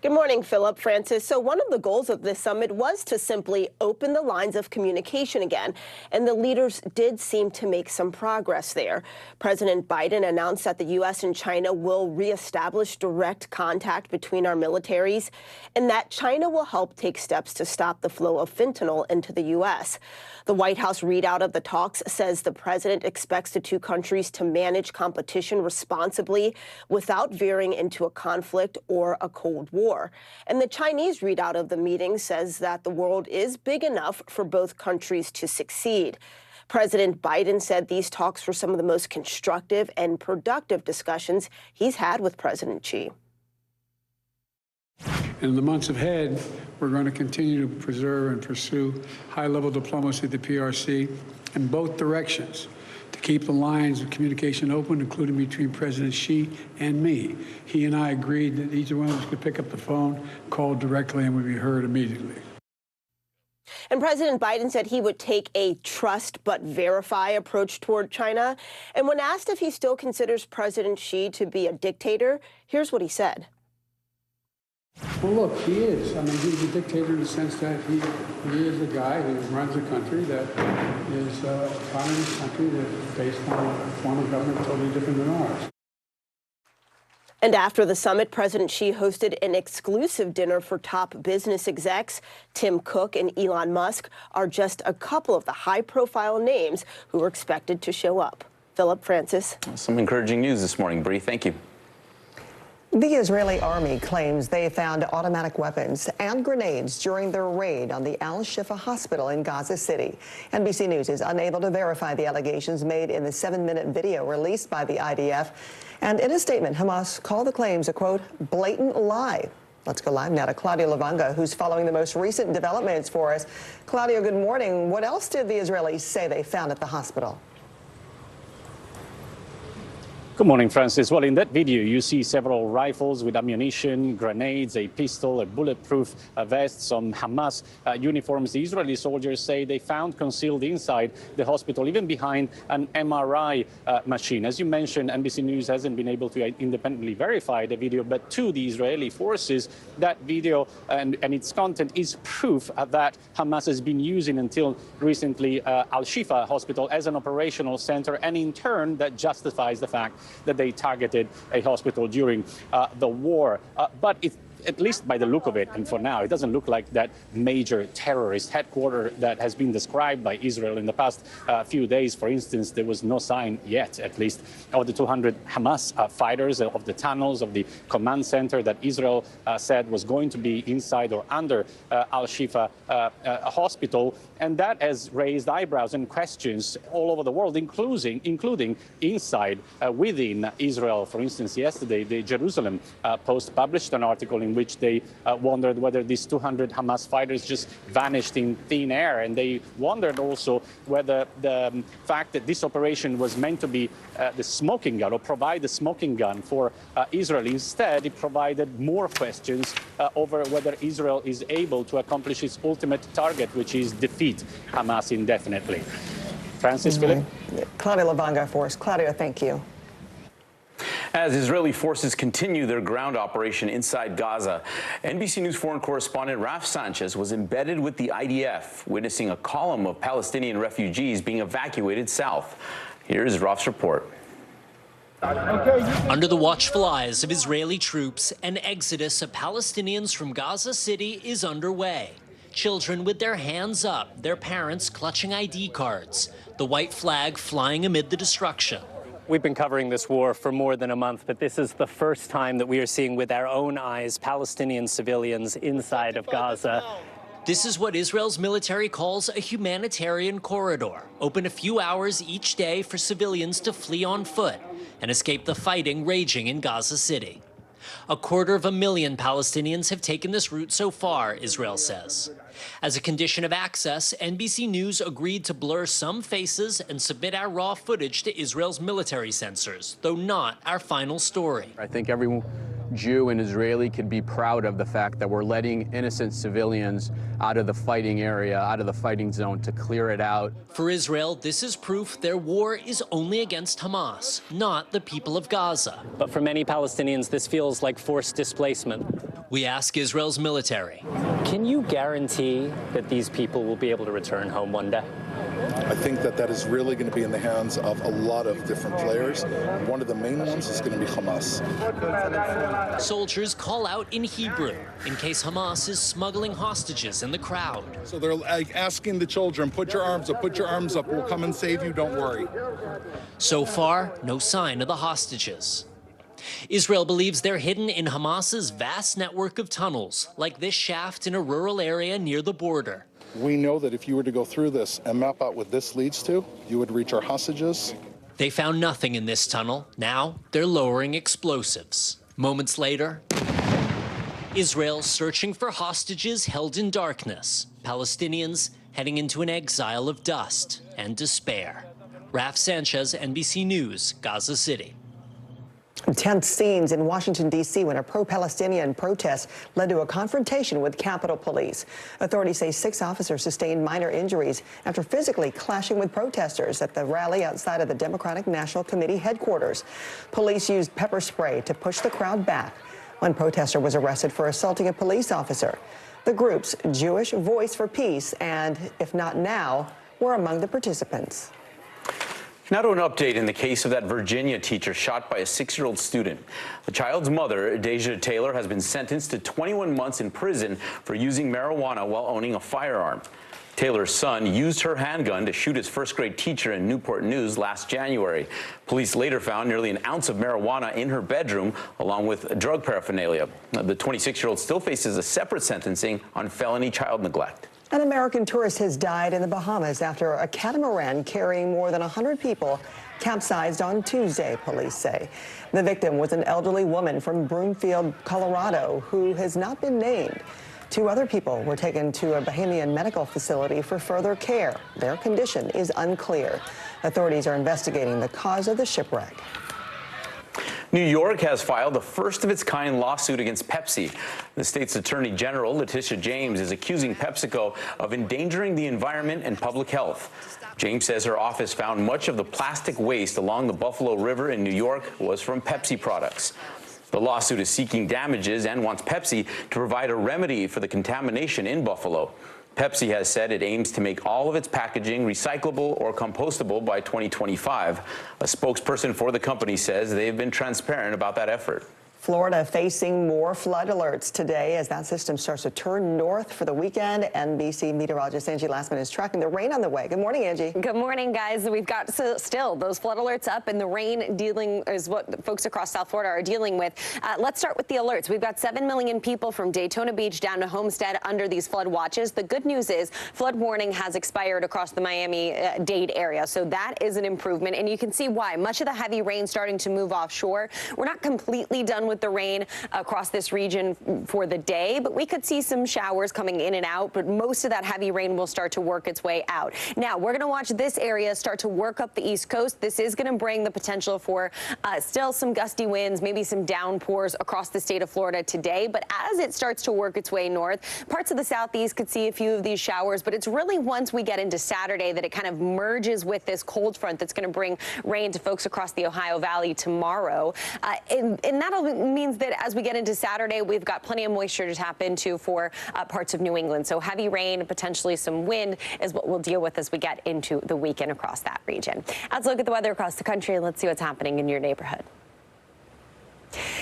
Good morning, Philip, Francis. So one of the goals of this summit was to simply open the lines of communication again, and the leaders did seem to make some progress there. President Biden announced that the U.S. and China will reestablish direct contact between our militaries, and that China will help take steps to stop the flow of fentanyl into the U.S. The White House readout of the talks says the president expects the two countries to manage competition responsibly without veering into a conflict or a Cold War. And the Chinese readout of the meeting says that the world is big enough for both countries to succeed. President Biden said these talks were some of the most constructive and productive discussions he's had with President Xi. In the months ahead, we're going to continue to preserve and pursue high-level diplomacy at the PRC in both directions to keep the lines of communication open, including between President Xi and me. He and I agreed that each one of us could pick up the phone, call directly, and would be heard immediately. And President Biden said he would take a trust but verify approach toward China. And when asked if he still considers President Xi to be a dictator, here's what he said. Well, look, he is. I mean, he's a dictator in the sense that he is a guy who runs a country that is a communist country that's based on a form of government totally different than ours. And after the summit, President Xi hosted an exclusive dinner for top business execs. Tim Cook and Elon Musk are just a couple of the high-profile names who are expected to show up. Philip, Francis. Some encouraging news this morning, Bree. Thank you. The Israeli army claims they found automatic weapons and grenades during their raid on the Al-Shifa hospital in Gaza City. NBC News is unable to verify the allegations made in the 7-minute video released by the IDF. And in a statement, Hamas called the claims a, quote, blatant lie. Let's go live now to Claudio Lavanga, who's following the most recent developments for us. Claudio, good morning. What else did the Israelis say they found at the hospital? Good morning, Francis. Well, in that video, you see several rifles with ammunition, grenades, a pistol, a bulletproof vest, some Hamas uniforms. The Israeli soldiers say they found concealed inside the hospital, even behind an MRI machine. As you mentioned, NBC News hasn't been able to independently verify the video, but to the Israeli forces, that video and its content is proof that Hamas has been using until recently Al-Shifa hospital as an operational center, and in turn, that justifies the fact that they targeted a hospital during the war. But at least by the look of it, and for now, it doesn't look like that major terrorist headquarters that has been described by Israel in the past few days. For instance, there was no sign yet, at least, of the 200 Hamas fighters, of the tunnels, of the command center that Israel said was going to be inside or under Al-Shifa hospital. And that has raised eyebrows and questions all over the world, including inside, within Israel. For instance, yesterday, the Jerusalem Post published an article in which they wondered whether these 200 Hamas fighters just vanished in thin air. And they wondered also whether the fact that this operation was meant to be the smoking gun or provide the smoking gun for Israel. Instead, it provided more questions over whether Israel is able to accomplish its ultimate target, which is defeat Hamas indefinitely. Francis, Philip? Claudia Lavanga for us. Claudia, thank you. As Israeli forces continue their ground operation inside Gaza, NBC News foreign correspondent Raf Sanchez was embedded with the IDF, witnessing a column of Palestinian refugees being evacuated south. Here's Raf's report. Under the watchful eyes of Israeli troops, an exodus of Palestinians from Gaza City is underway. Children with their hands up, their parents clutching ID cards, the white flag flying amid the destruction. We've been covering this war for more than a month, but this is the first time that we are seeing with our own eyes Palestinian civilians inside of Gaza. This is what Israel's military calls a humanitarian corridor, open a few hours each day for civilians to flee on foot and escape the fighting raging in Gaza City. 250,000 Palestinians have taken this route so far, Israel says. As a condition of access, NBC News agreed to blur some faces and submit our raw footage to Israel's military censors, though not our final story. I think every Jew and Israeli can be proud of the fact that we're letting innocent civilians out of the fighting area, out of the fighting zone, to clear it out. For Israel, this is proof their war is only against Hamas, not the people of Gaza. But for many Palestinians, this feels like forced displacement. We ask Israel's military. Can you guarantee that these people will be able to return home one day? I think that is really going to be in the hands of a lot of different players. One of the main ones is going to be Hamas. Soldiers call out in Hebrew in case Hamas is smuggling hostages in the crowd. So they're asking the children, put your arms up, we'll come and save you, don't worry. So far, no sign of the hostages. Israel believes they're hidden in Hamas's vast network of tunnels, like this shaft in a rural area near the border. We know that if you were to go through this and map out what this leads to, you would reach our hostages. They found nothing in this tunnel. Now they're lowering explosives. Moments later, Israel searching for hostages held in darkness. Palestinians heading into an exile of dust and despair. Raf Sanchez, NBC News, Gaza City. Tense scenes in Washington, D.C. when a pro-Palestinian protest led to a confrontation with Capitol Police. Authorities say 6 officers sustained minor injuries after physically clashing with protesters at the rally outside of the Democratic National Committee headquarters. Police used pepper spray to push the crowd back. One protester was arrested for assaulting a police officer. The groups Jewish Voice for Peace and If Not Now were among the participants. Now to an update in the case of that Virginia teacher shot by a 6-year-old student. The child's mother, Deja Taylor, has been sentenced to 21 months in prison for using marijuana while owning a firearm. Taylor's son used her handgun to shoot his first-grade teacher in Newport News last January. Police later found nearly an ounce of marijuana in her bedroom, along with drug paraphernalia. The 26-year-old still faces a separate sentencing on felony child neglect. An American tourist has died in the Bahamas after a catamaran carrying more than 100 people capsized on Tuesday, police say. The victim was an elderly woman from Broomfield, Colorado, who has not been named. 2 other people were taken to a Bahamian medical facility for further care. Their condition is unclear. Authorities are investigating the cause of the shipwreck. New York has filed the first of its kind lawsuit against Pepsi. The state's Attorney General, Letitia James, is accusing PepsiCo of endangering the environment and public health. James says her office found much of the plastic waste along the Buffalo River in New York was from Pepsi products. The lawsuit is seeking damages and wants Pepsi to provide a remedy for the contamination in Buffalo. Pepsi has said it aims to make all of its packaging recyclable or compostable by 2025. A spokesperson for the company says they've been transparent about that effort. Florida facing more flood alerts today as that system starts to turn north for the weekend. NBC meteorologist Angie Lastman is tracking the rain on the way. Good morning, Angie. Good morning, guys. We've got still those flood alerts up, and the rain dealing is what folks across South Florida are dealing with. Let's start with the alerts. We've got 7 million people from Daytona Beach down to Homestead under these flood watches. The good news is flood warning has expired across the Miami-Dade area, so that is an improvement, and you can see why. Much of the heavy rain starting to move offshore. We're not completely done with the rain across this region for the day, but we could see some showers coming in and out, but most of that heavy rain will start to work its way out. Now, we're going to watch this area start to work up the East Coast. This is going to bring the potential for still some gusty winds, maybe some downpours across the state of Florida today, but as it starts to work its way north, parts of the southeast could see a few of these showers, but it's really once we get into Saturday that it kind of merges with this cold front that's going to bring rain to folks across the Ohio Valley tomorrow, and that'll means that as we get into Saturday, we've got plenty of moisture to tap into for parts of New England. So heavy rain, potentially some wind is what we'll deal with as we get into the weekend across that region. Let's look at the weather across the country and let's see what's happening in your neighborhood.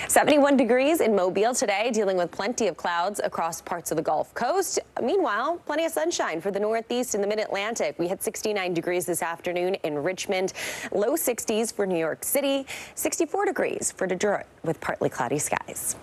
71 degrees in Mobile today, dealing with plenty of clouds across parts of the Gulf Coast. Meanwhile, plenty of sunshine for the Northeast and the Mid-Atlantic. We hit 69 degrees this afternoon in Richmond, low 60s for New York City, 64 degrees for Detroit with partly cloudy skies.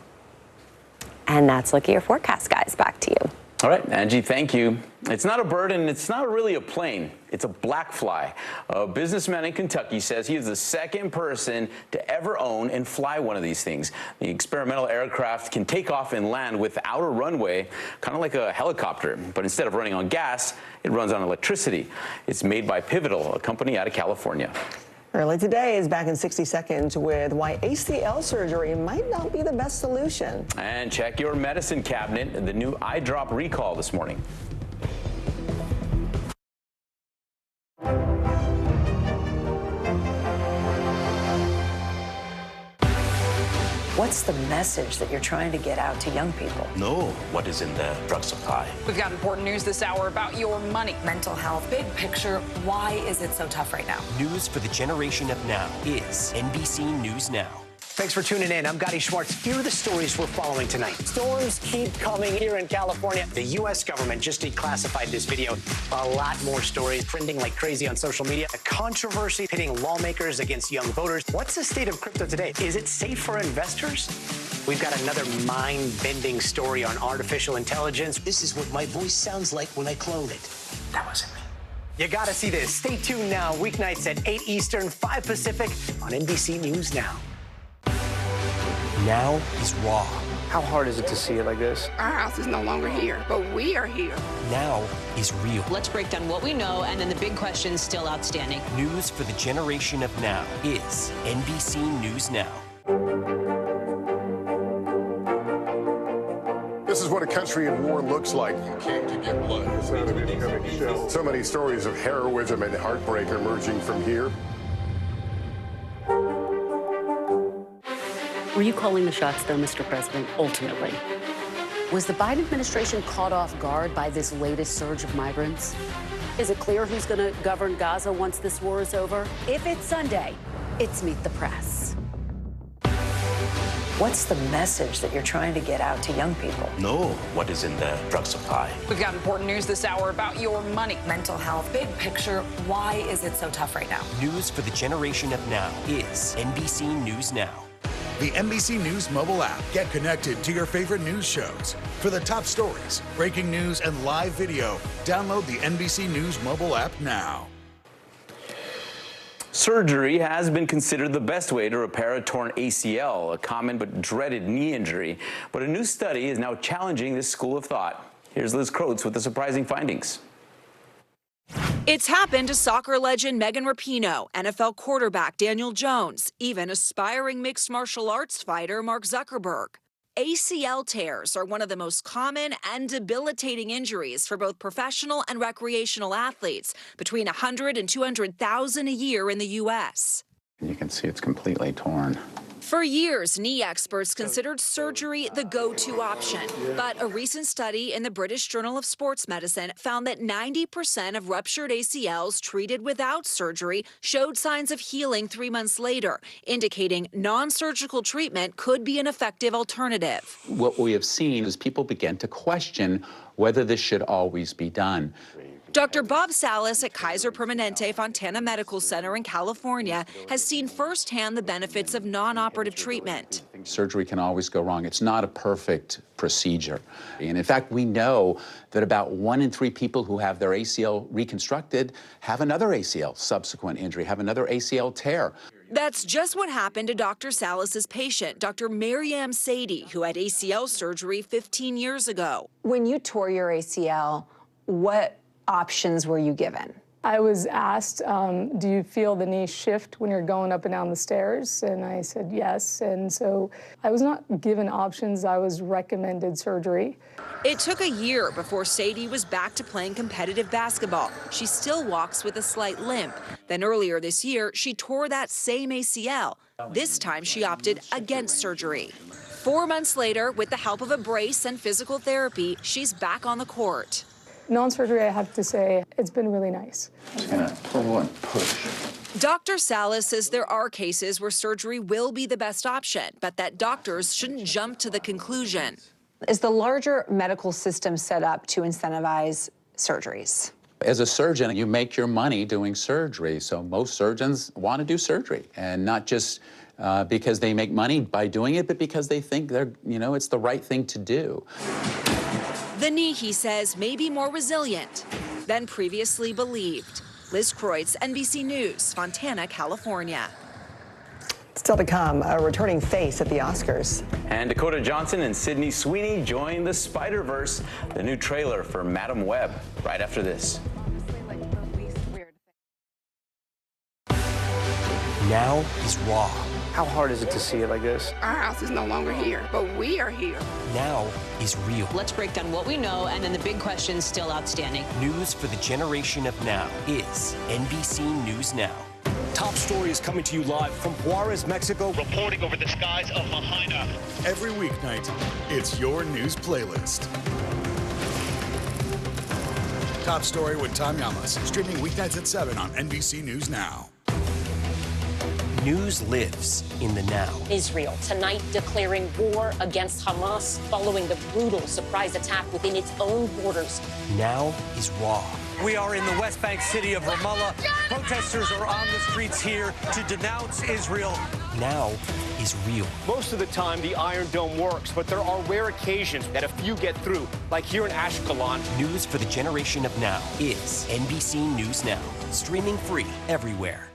And that's a look at your forecast, guys. Back to you. All right, Angie, thank you. It's not a bird and it's not really a plane. It's a black fly. A businessman in Kentucky says he is the second person to ever own and fly one of these things. The experimental aircraft can take off and land without a runway, kind of like a helicopter. But instead of running on gas, it runs on electricity. It's made by Pivotal, a company out of California. Early today is back in 60 seconds with why ACL surgery might not be the best solution. And check your medicine cabinet, the new eye drop recall this morning. What's the message that you're trying to get out to young people? Know what is in the drug supply. We've got important news this hour about your money. Mental health, big picture, why is it so tough right now? News for the generation of now is NBC News Now. Thanks for tuning in. I'm Gotti Schwartz. Here are the stories we're following tonight. Storms keep coming here in California. The U.S. government just declassified this video. A lot more stories trending like crazy on social media. A controversy pitting lawmakers against young voters. What's the state of crypto today? Is it safe for investors? We've got another mind-bending story on artificial intelligence. This is what my voice sounds like when I clone it. That wasn't me. You gotta see this. Stay tuned now, weeknights at 8 Eastern, 5 Pacific on NBC News Now. Now is raw. How hard is it to see it like this? Our house is no longer here, but we are here. Now is real. Let's break down what we know and then the big questions still outstanding. News for the generation of now is NBC News Now. This is what a country in war looks like. You came to get blood. It's not an incoming show. So many stories of heroism and heartbreak emerging from here. Were you calling the shots, though, Mr. President, ultimately? Was the Biden administration caught off guard by this latest surge of migrants? Is it clear who's going to govern Gaza once this war is over? If it's Sunday, it's Meet the Press. What's the message that you're trying to get out to young people? Know what is in the drug supply. We've got important news this hour about your money. Mental health, big picture, why is it so tough right now? News for the generation of now is NBC News Now. The NBC News mobile app. Get connected to your favorite news shows. For the top stories, breaking news, and live video, download the NBC News mobile app now. Surgery has been considered the best way to repair a torn ACL, a common but dreaded knee injury. But a new study is now challenging this school of thought. Here's Liz Croats with the surprising findings. It's happened to soccer legend Megan Rapinoe, NFL quarterback Daniel Jones, even aspiring mixed martial arts fighter Mark Zuckerberg. ACL tears are one of the most common and debilitating injuries for both professional and recreational athletes, between 100 and 200,000 a year in the U.S. You can see it's completely torn. For years, knee experts considered surgery the go-to option. But a recent study in the British Journal of Sports Medicine found that 90% of ruptured ACLs treated without surgery showed signs of healing 3 months later, indicating non-surgical treatment could be an effective alternative. What we have seen is people begin to question whether this should always be done. Dr. Bob Salas at Kaiser Permanente Fontana Medical Center in California has seen firsthand the benefits of non-operative treatment. Surgery can always go wrong. It's not a perfect procedure. And in fact, we know that about 1 in 3 people who have their ACL reconstructed have another ACL subsequent injury, have another ACL tear. That's just what happened to Dr. Salas's patient, Dr. Maryam Sadie, who had ACL surgery 15 years ago. When you tore your ACL, what options were you given? I was asked, do you feel the knee shift when you're going up and down the stairs? And I said yes. And so I was not given options. I was recommended surgery. It took a year before Sadie was back to playing competitive basketball. She still walks with a slight limp. Then earlier this year, she tore that same ACL. This time she opted against surgery. 4 months later, with the help of a brace and physical therapy, she's back on the court. Non-surgery, I have to say, it's been really nice. Just gonna pull and push. Dr. Salas says there are cases where surgery will be the best option, but that doctors shouldn't jump to the conclusion. Is the larger medical system set up to incentivize surgeries? As a surgeon, you make your money doing surgery, so most surgeons want to do surgery, and not just because they make money by doing it, but because they think it's the right thing to do. The knee, he says, may be more resilient than previously believed. Liz Kreutz, NBC News, Fontana, California. Still to come, a returning face at the Oscars. And Dakota Johnson and Sydney Sweeney join the Spider-Verse, the new trailer for Madam Web, right after this. Now is Raw. How hard is it to see it like this? Our house is no longer here, but we are here. Now is real. Let's break down what we know and then the big questions still outstanding. News for the generation of now is NBC News Now. Top story is coming to you live from Juarez, Mexico. Reporting over the skies of Lahaina. Every weeknight, it's your news playlist. Top story with Tom Yamas, streaming weeknights at 7 on NBC News Now. News lives in the now. Israel tonight declaring war against Hamas following the brutal surprise attack within its own borders. Now is Raw. We are in the West Bank city of Ramallah. Protesters are on the streets here to denounce Israel. Now is real. Most of the time, the Iron Dome works, but there are rare occasions that a few get through, like here in Ashkelon. News for the generation of now is NBC News Now. Streaming free everywhere.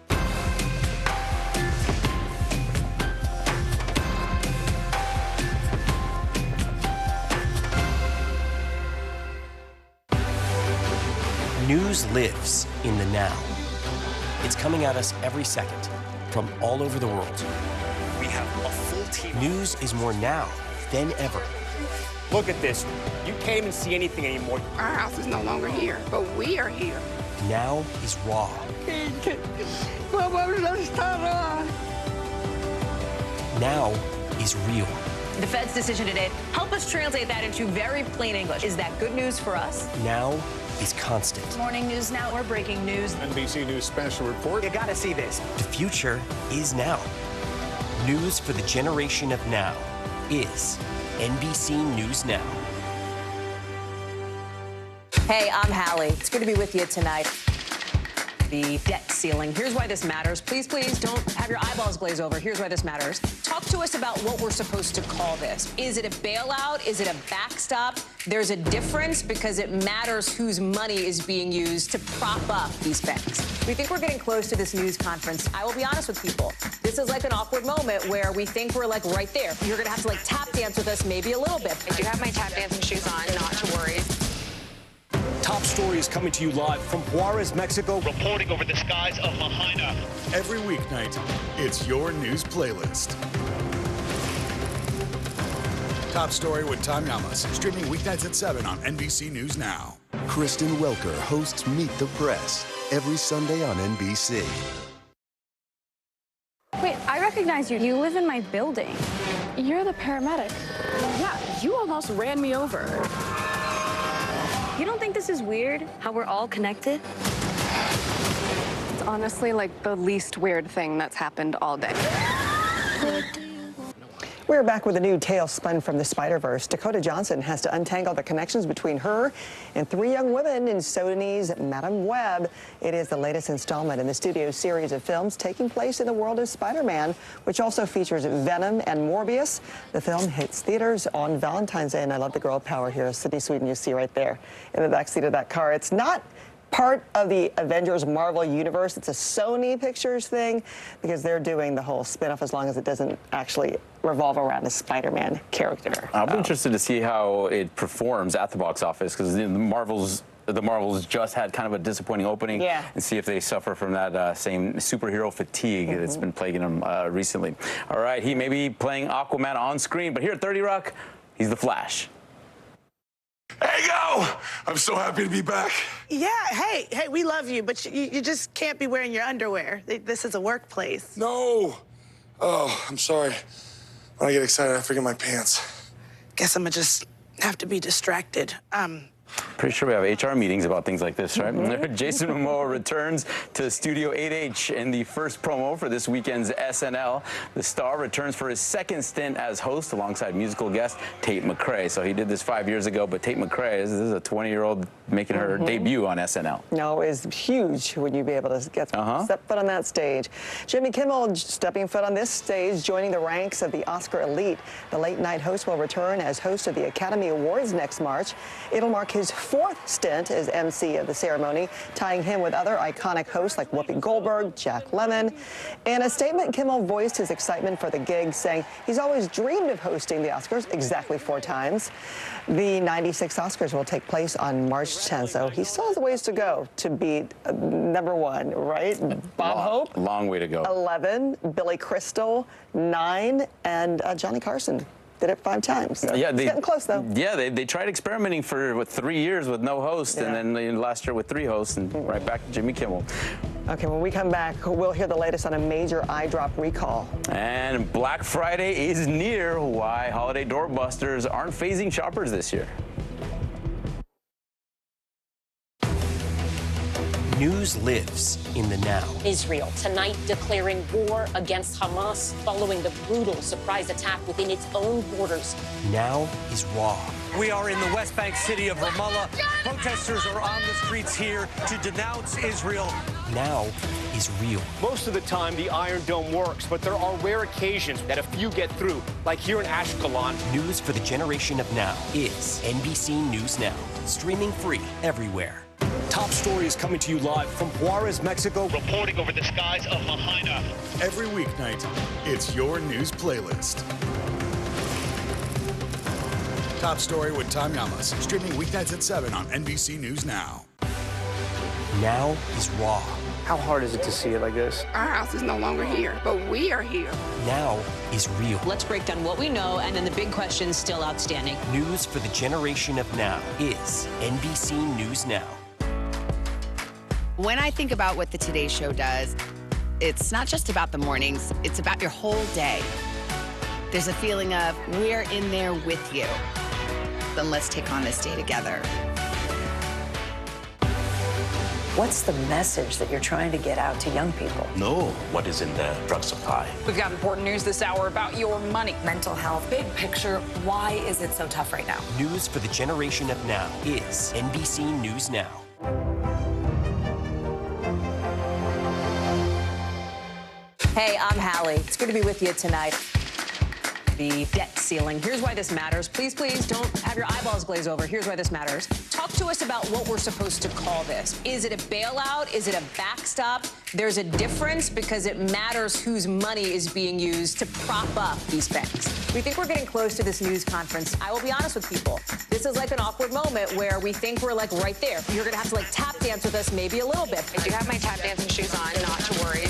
News lives in the now. It's coming at us every second from all over the world. We have a full team. News is more now than ever. Look at this. You can't even see anything anymore. Our house is no longer here, but we are here. Now is Raw. Now is real. The Fed's decision today, help us translate that into very plain English. Is that good news for us? Now is constant. Morning News Now, or breaking news. NBC News special report. You gotta see this. The future is now. News for the generation of now is NBC News Now. Hey, I'm Hallie. It's good to be with you tonight. The debt ceiling. Here's why this matters. Please, please don't have your eyeballs glaze over. Here's why this matters. Talk to us about what we're supposed to call this. Is it a bailout? Is it a backstop? There's a difference because it matters whose money is being used to prop up these banks. We think we're getting close to this news conference. I will be honest with people. This is like an awkward moment where we think we're like right there. You're going to have to like tap dance with us maybe a little bit. I do have my tap dancing shoes on, not to worry. Top stories coming to you live from Juarez, Mexico. Reporting over the skies of Lahaina. Every weeknight, it's your news playlist. Top Story with Tom Yamas, streaming weeknights at 7 on NBC News Now. Kristen Welker hosts Meet the Press every Sunday on NBC. Wait, I recognize you. You live in my building. You're the paramedic. Yeah, you almost ran me over. You don't think this is weird, how we're all connected? It's honestly like the least weird thing that's happened all day. We're back with a new tale spun from the Spider-Verse. Dakota Johnson has to untangle the connections between her and 3 young women in Sony's Madame Web. It is the latest installment in the studio's series of films taking place in the world of Spider-Man, which also features Venom and Morbius. The film hits theaters on Valentine's Day, and I love the girl power here. Sydney Sweden, you see right there in the backseat of that car. It's not part of the Avengers Marvel universe. It's a Sony Pictures thing because they're doing the whole spin-off as long as it doesn't actually revolve around the Spider-Man character. I'll be interested to see how it performs at the box office because the Marvels just had kind of a disappointing opening, and see if they suffer from that same superhero fatigue that's been plaguing them recently. All right, he may be playing Aquaman on screen, but here at 30 Rock, he's the Flash. Hey, yo! I'm so happy to be back. Yeah, hey, we love you, but you just can't be wearing your underwear. This is a workplace. No! Oh, I'm sorry. When I get excited, I forget my pants. Guess I'm gonna just have to be distracted. Pretty sure we have HR meetings about things like this, right? Jason Momoa returns to Studio 8H in the first promo for this weekend's SNL. The star returns for his second stint as host alongside musical guest Tate McRae. So he did this 5 years ago, but Tate McRae this is a 20-year-old making her debut on SNL. No, it's huge when you be able to get step foot on that stage. Jimmy Kimmel stepping foot on this stage, joining the ranks of the Oscar elite. The late-night host will return as host of the Academy Awards next March. It'll mark his 4th stint as MC of the ceremony, tying him with other iconic hosts like Whoopi Goldberg, Jack Lemmon. In a statement, Kimmel voiced his excitement for the gig, saying he's always dreamed of hosting the Oscars exactly 4 times. The 96 Oscars will take place on March 10th, so he still has a ways to go to beat #1, right? Bob Hope? Long way to go. 11, Billy Crystal, 9, and Johnny Carson. Did it 5 times. So yeah, it's getting close, though. Yeah, they tried experimenting for 3 years with no host, and then last year with 3 hosts, and right back to Jimmy Kimmel. Okay, when we come back, we'll hear the latest on a major eye drop recall. And Black Friday is near. Why holiday doorbusters aren't phasing shoppers this year. News lives in the now. Israel tonight declaring war against Hamas following the brutal surprise attack within its own borders. Now is raw. We are in the West Bank city of Ramallah. Protesters are on the streets here to denounce Israel. Now is real. Most of the time, the Iron Dome works, but there are rare occasions that a few get through, like here in Ashkelon. News for the generation of now is NBC News Now, streaming free everywhere. Top stories coming to you live from Juarez, Mexico. Reporting over the skies of Lahaina. Every weeknight, it's your news playlist. Top Story with Tom Yamas, streaming weeknights at 7 on NBC News Now. Now is raw. How hard is it to see it like this? Our house is no longer here, but we are here. Now is real. Let's break down what we know and then the big questions still outstanding. News for the generation of now is NBC News Now. When I think about what the Today Show does, it's not just about the mornings, it's about your whole day. There's a feeling of we're in there with you. Then let's take on this day together. What's the message that you're trying to get out to young people? Know what is in the drug supply. We've got important news this hour about your money. Mental health, big picture, why is it so tough right now? News for the generation of now is NBC News Now. Hey, I'm Hallie. It's good to be with you tonight. The debt ceiling. Here's why this matters. Please don't have your eyeballs glaze over. Here's why this matters. Talk to us about what we're supposed to call this. Is it a bailout? Is it a backstop? There's a difference because it matters whose money is being used to prop up these banks. We think we're getting close to this news conference. I will be honest with people. This is like an awkward moment where we think we're like right there. You're going to have to like tap dance with us maybe a little bit. I do have my tap dancing shoes on, not to worry.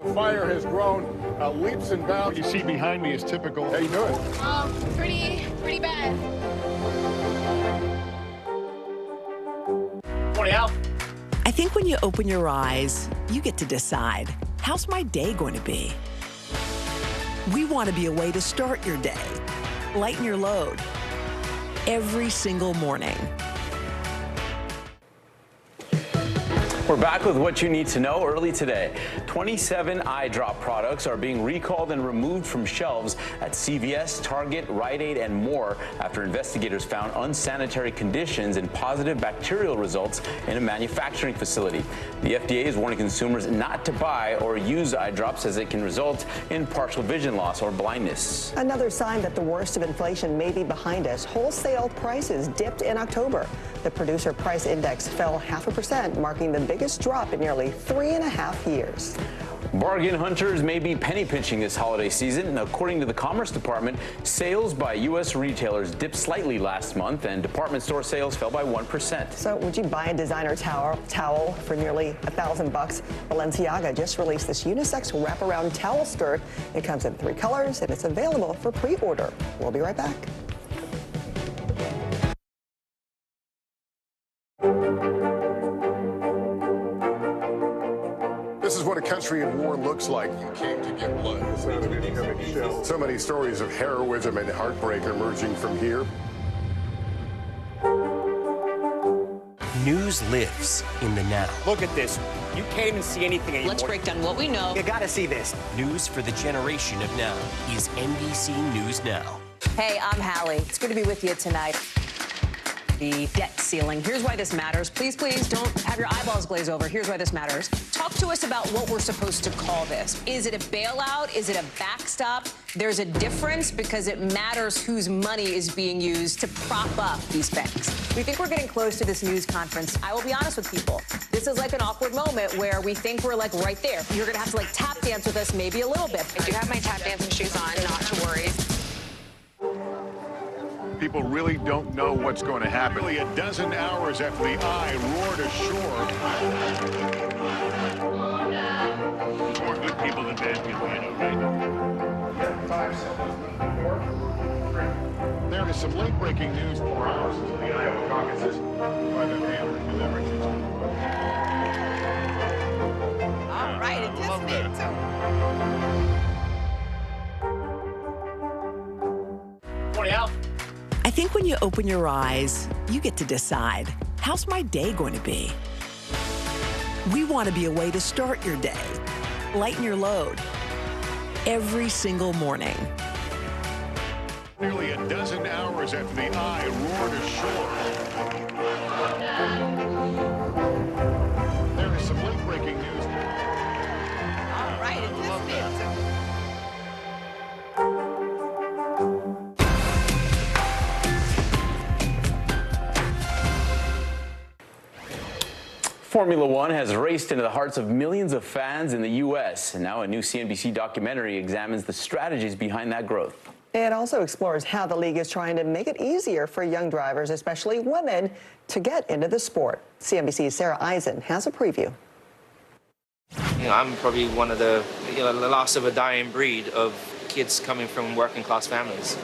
The fire has grown leaps and bounds. What you see behind me is typical. How you doing? Pretty bad. Morning, Al. I think when you open your eyes, you get to decide, how's my day going to be? We want to be a way to start your day, lighten your load, every single morning. We're back with what you need to know early today. 27 eye drop products are being recalled and removed from shelves at CVS, Target, Rite Aid, and more after investigators found unsanitary conditions and positive bacterial results in a manufacturing facility. The FDA is warning consumers not to buy or use eye drops as it can result in partial vision loss or blindness. Another sign that the worst of inflation may be behind us. Wholesale prices dipped in October. The producer price index fell 0.5%, marking the biggest drop in nearly 3.5 years. Bargain hunters may be penny pinching this holiday season. And according to the Commerce Department, sales by U.S. retailers dipped slightly last month, and department store sales fell by 1%. So would you buy a designer towel for nearly $1,000? Balenciaga just released this unisex wraparound towel skirt. It comes in 3 colors, and it's available for pre-order. We'll be right back. This is what a country in war looks like. You came to get blood. So many stories of heroism and heartbreak emerging from here. News lives in the now. Look at this. You can't even see anything anymore. Let's break down what we know. You gotta see this. News for the generation of now is NBC News Now. Hey, I'm Hallie. It's good to be with you tonight. The debt ceiling. Here's why this matters. Please don't have your eyeballs glaze over. Here's why this matters. Talk to us about what we're supposed to call this. Is it a bailout? Is it a backstop? There's a difference because it matters whose money is being used to prop up these banks. We think we're getting close to this news conference. I will be honest with people. This is like an awkward moment where we think we're like right there. You're going to have to like tap dance with us maybe a little bit. I do have my tap dancing shoes on, not to worry. People really don't know what's going to happen. Nearly a dozen hours after the eye roared ashore. More good people than bad people, you know, right? 5 seconds. 4, 3. There is some late-breaking news 4 hours until the Iowa caucuses by the hammer delivered. All right, it just meant to. Morning, Al. I think when you open your eyes, you get to decide, how's my day going to be? We want to be a way to start your day, lighten your load, every single morning. Nearly a dozen hours after the eye roared ashore. There is some late-breaking news. All right, it just meant to. Formula One has raced into the hearts of millions of fans in the U.S., and now a new CNBC documentary examines the strategies behind that growth. It also explores how the league is trying to make it easier for young drivers, especially women, to get into the sport. CNBC's Sarah Eisen has a preview. I'm probably one of the last of a dying breed of kids coming from working class families.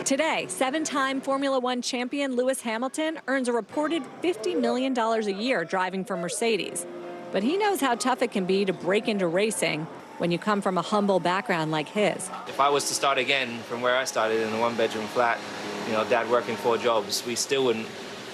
Today, 7-time Formula One champion Lewis Hamilton earns a reported $50 million a year driving for Mercedes. But he knows how tough it can be to break into racing when you come from a humble background like his. If I was to start again from where I started in a 1-bedroom flat, dad working 4 jobs, we still wouldn't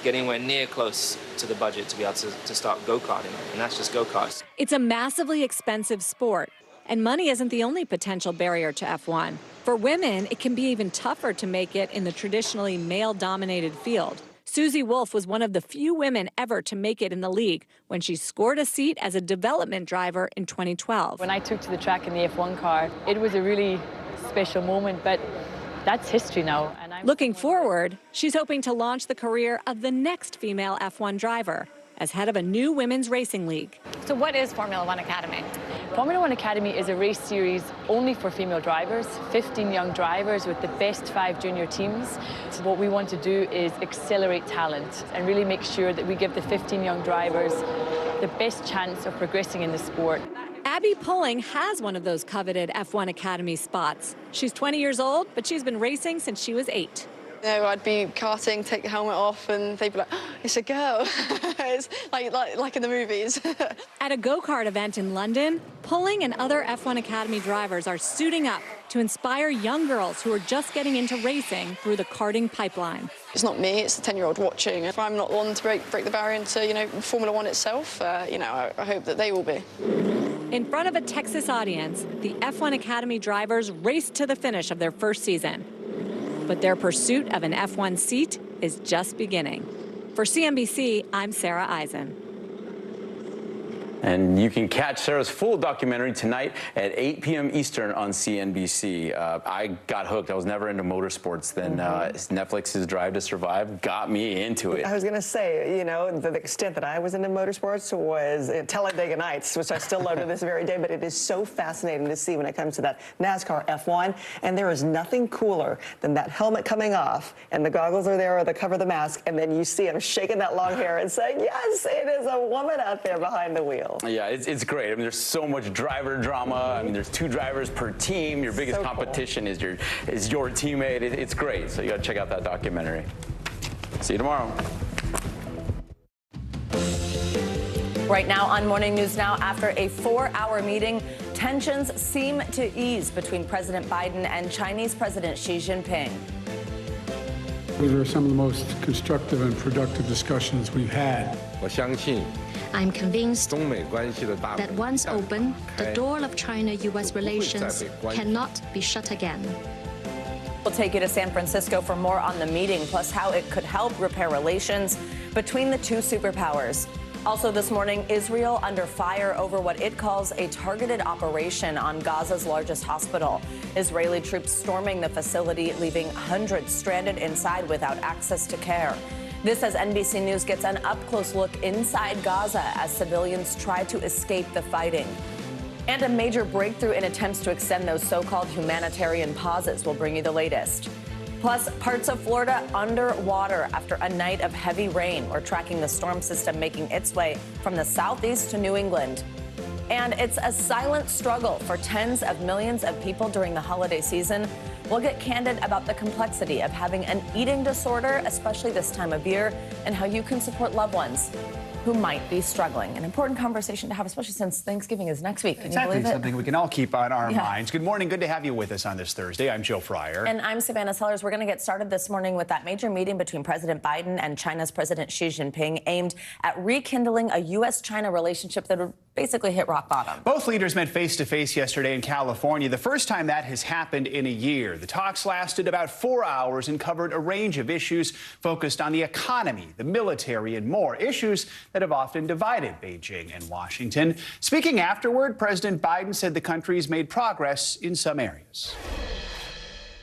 get anywhere near close to the budget to be able to start go-karting, and that's just go-karts. It's a massively expensive sport. And money isn't the only potential barrier to F1. For women, it can be even tougher to make it in the traditionally male-dominated field. Susie Wolf was one of the few women ever to make it in the league when she scored a seat as a development driver in 2012. When I took to the track in the F1 car, it was a really special moment, but that's history now. And Looking forward, she's hoping to launch the career of the next female F1 driver as head of a new women's racing league. So what is Formula One Academy? Formula One Academy is a race series only for female drivers, 15 young drivers with the best 5 junior teams. So what we want to do is accelerate talent and really make sure that we give the 15 young drivers the best chance of progressing in the sport. Abby Pulling has one of those coveted F1 Academy spots. She's 20 years old, but she's been racing since she was 8. You know, I'd be karting, take the helmet off, and they'd be like, oh, it's a girl. It's like in the movies. At a go-kart event in London, Pulling and other F1 Academy drivers are suiting up to inspire young girls who are just getting into racing through the karting pipeline. It's not me, it's the 10-year-old watching. If I'm not the one to break the barrier into, you know, Formula One itself, you know, I hope that they will be. In front of a Texas audience, the F1 Academy drivers raced to the finish of their first season. But their pursuit of an F1 seat is just beginning. For CNBC, I'm Sarah Eisen. And you can catch Sarah's full documentary tonight at 8 p.m. Eastern on CNBC. I got hooked. I was never into motorsports. Then Netflix's Drive to Survive got me into it. I was going to say, you know, the extent that I was into motorsports was Talladega Nights, which I still love to this very day, but it is so fascinating to see when it comes to that NASCAR F1. And there is nothing cooler than that helmet coming off, and the goggles are there, or the cover of the mask, and then you see him shaking that long hair and saying, yes, it is a woman out there behind the wheel. Yeah, it's great. I mean, there's so much driver drama. I mean, there's 2 drivers per team. Your biggest competition is your teammate. It's great. So you got to check out that documentary. See you tomorrow. Right now on Morning News Now, after a 4-hour meeting, tensions seem to ease between President Biden and Chinese President Xi Jinping. These are some of the most constructive and productive discussions we've had. I'm convinced that once open, the door of China-U.S. relations cannot be shut again. We'll take you to San Francisco for more on the meeting, plus how it could help repair relations between the 2 superpowers. Also this morning, Israel under fire over what it calls a targeted operation on Gaza's largest hospital. Israeli troops storming the facility, leaving hundreds stranded inside without access to care. This as NBC News gets an up-close look inside Gaza as civilians try to escape the fighting. And a major breakthrough in attempts to extend those so-called humanitarian pauses. We'll bring you the latest. Plus, parts of Florida underwater after a night of heavy rain. We're tracking the storm system making its way from the southeast to New England. And it's a silent struggle for tens of millions of people during the holiday season. We'll get candid about the complexity of having an eating disorder, especially this time of year, and how you can support loved ones who might be struggling. An important conversation to have, especially since Thanksgiving is next week. Can you believe it? Something we can all keep on our minds. Good morning. Good to have you with us on this Thursday. I'm Joe Fryer. And I'm Savannah Sellers. We're going to get started this morning with that major meeting between President Biden and China's President Xi Jinping aimed at rekindling a U.S.-China relationship that would basically hit rock bottom. Both leaders met face-to-face yesterday in California, the first time that has happened in a year. The talks lasted about 4 hours and covered a range of issues focused on the economy, the military, and more, issues that have often divided Beijing and Washington. Speaking afterward, President Biden said the country's made progress in some areas.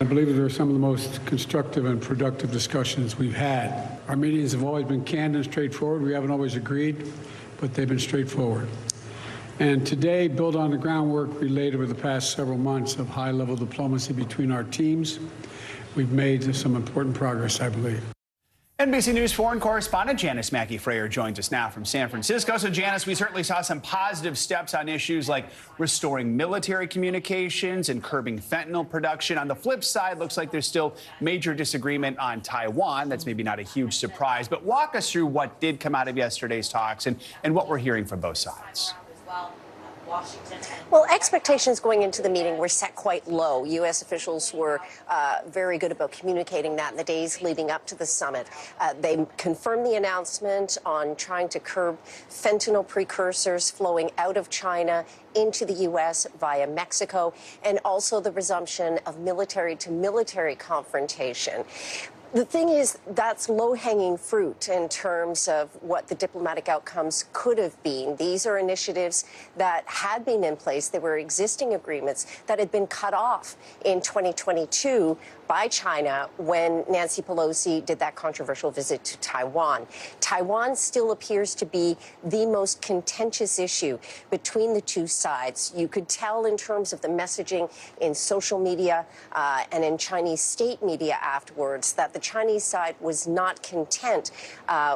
I believe that they were some of the most constructive and productive discussions we've had. Our meetings have always been candid and straightforward. We haven't always agreed, but they've been straightforward. And today, build on the groundwork we laid over the past several months of high-level diplomacy between our teams. We've made some important progress, I believe. NBC News foreign correspondent Janice Mackey-Frayer joins us now from San Francisco. So, Janice, we certainly saw some positive steps on issues like restoring military communications and curbing fentanyl production. On the flip side, looks like there's still major disagreement on Taiwan. That's maybe not a huge surprise. But walk us through what did come out of yesterday's talks and what we're hearing from both sides. Well, expectations going into the meeting were set quite low. U.S. officials were very good about communicating that in the days leading up to the summit. They confirmed the announcement on trying to curb fentanyl precursors flowing out of China into the U.S. via Mexico, and also the resumption of military-to-military confrontation. The thing is, that's low-hanging fruit in terms of what the diplomatic outcomes could have been. These are initiatives that had been in place. There were existing agreements that had been cut off in 2022 by China when Nancy Pelosi did that controversial visit to Taiwan. Taiwan still appears to be the most contentious issue between the two sides. You could tell in terms of the messaging in social media and in Chinese state media afterwards that the Chinese side was not content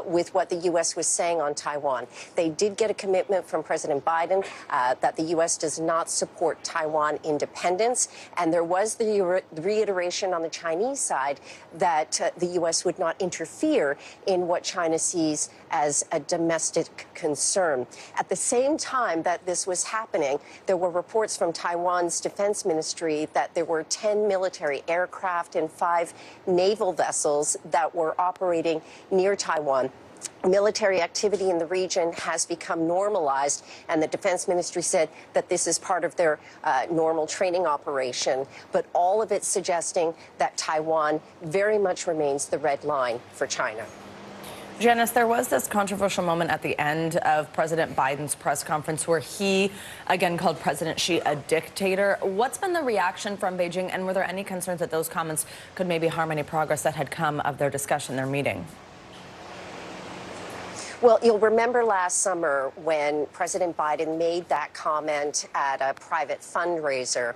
with what the U.S. was saying on Taiwan. They did get a commitment from President Biden that the U.S. does not support Taiwan independence, and there was the reiteration on the Chinese side that the U.S. would not interfere in what China sees as a domestic concern. At the same time that this was happening, there were reports from Taiwan's defense ministry that there were 10 military aircraft and 5 naval vessels that were operating near Taiwan. Military activity in the region has become normalized, and the defense ministry said that this is part of their normal training operation, but all of it suggesting that Taiwan very much remains the red line for China. Janice, there was this controversial moment at the end of President Biden's press conference where he again called President Xi a dictator. What's been the reaction from Beijing, and were there any concerns that those comments could maybe harm any progress that had come of their discussion, their meeting? Well, you'll remember last summer when President Biden made that comment at a private fundraiser,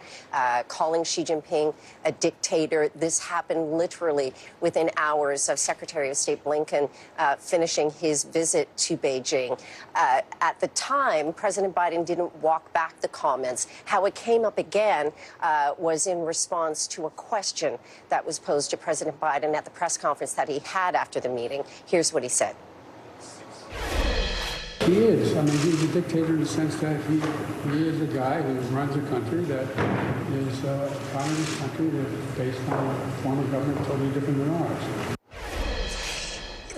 calling Xi Jinping a dictator. This happened literally within hours of Secretary of State Blinken finishing his visit to Beijing. At the time, President Biden didn't walk back the comments. How it came up again was in response to a question that was posed to President Biden at the press conference that he had after the meeting. Here's what he said. He is. I mean, he's a dictator in the sense that he is a guy who runs a country that is a communist country that's based on a form of government totally different than ours.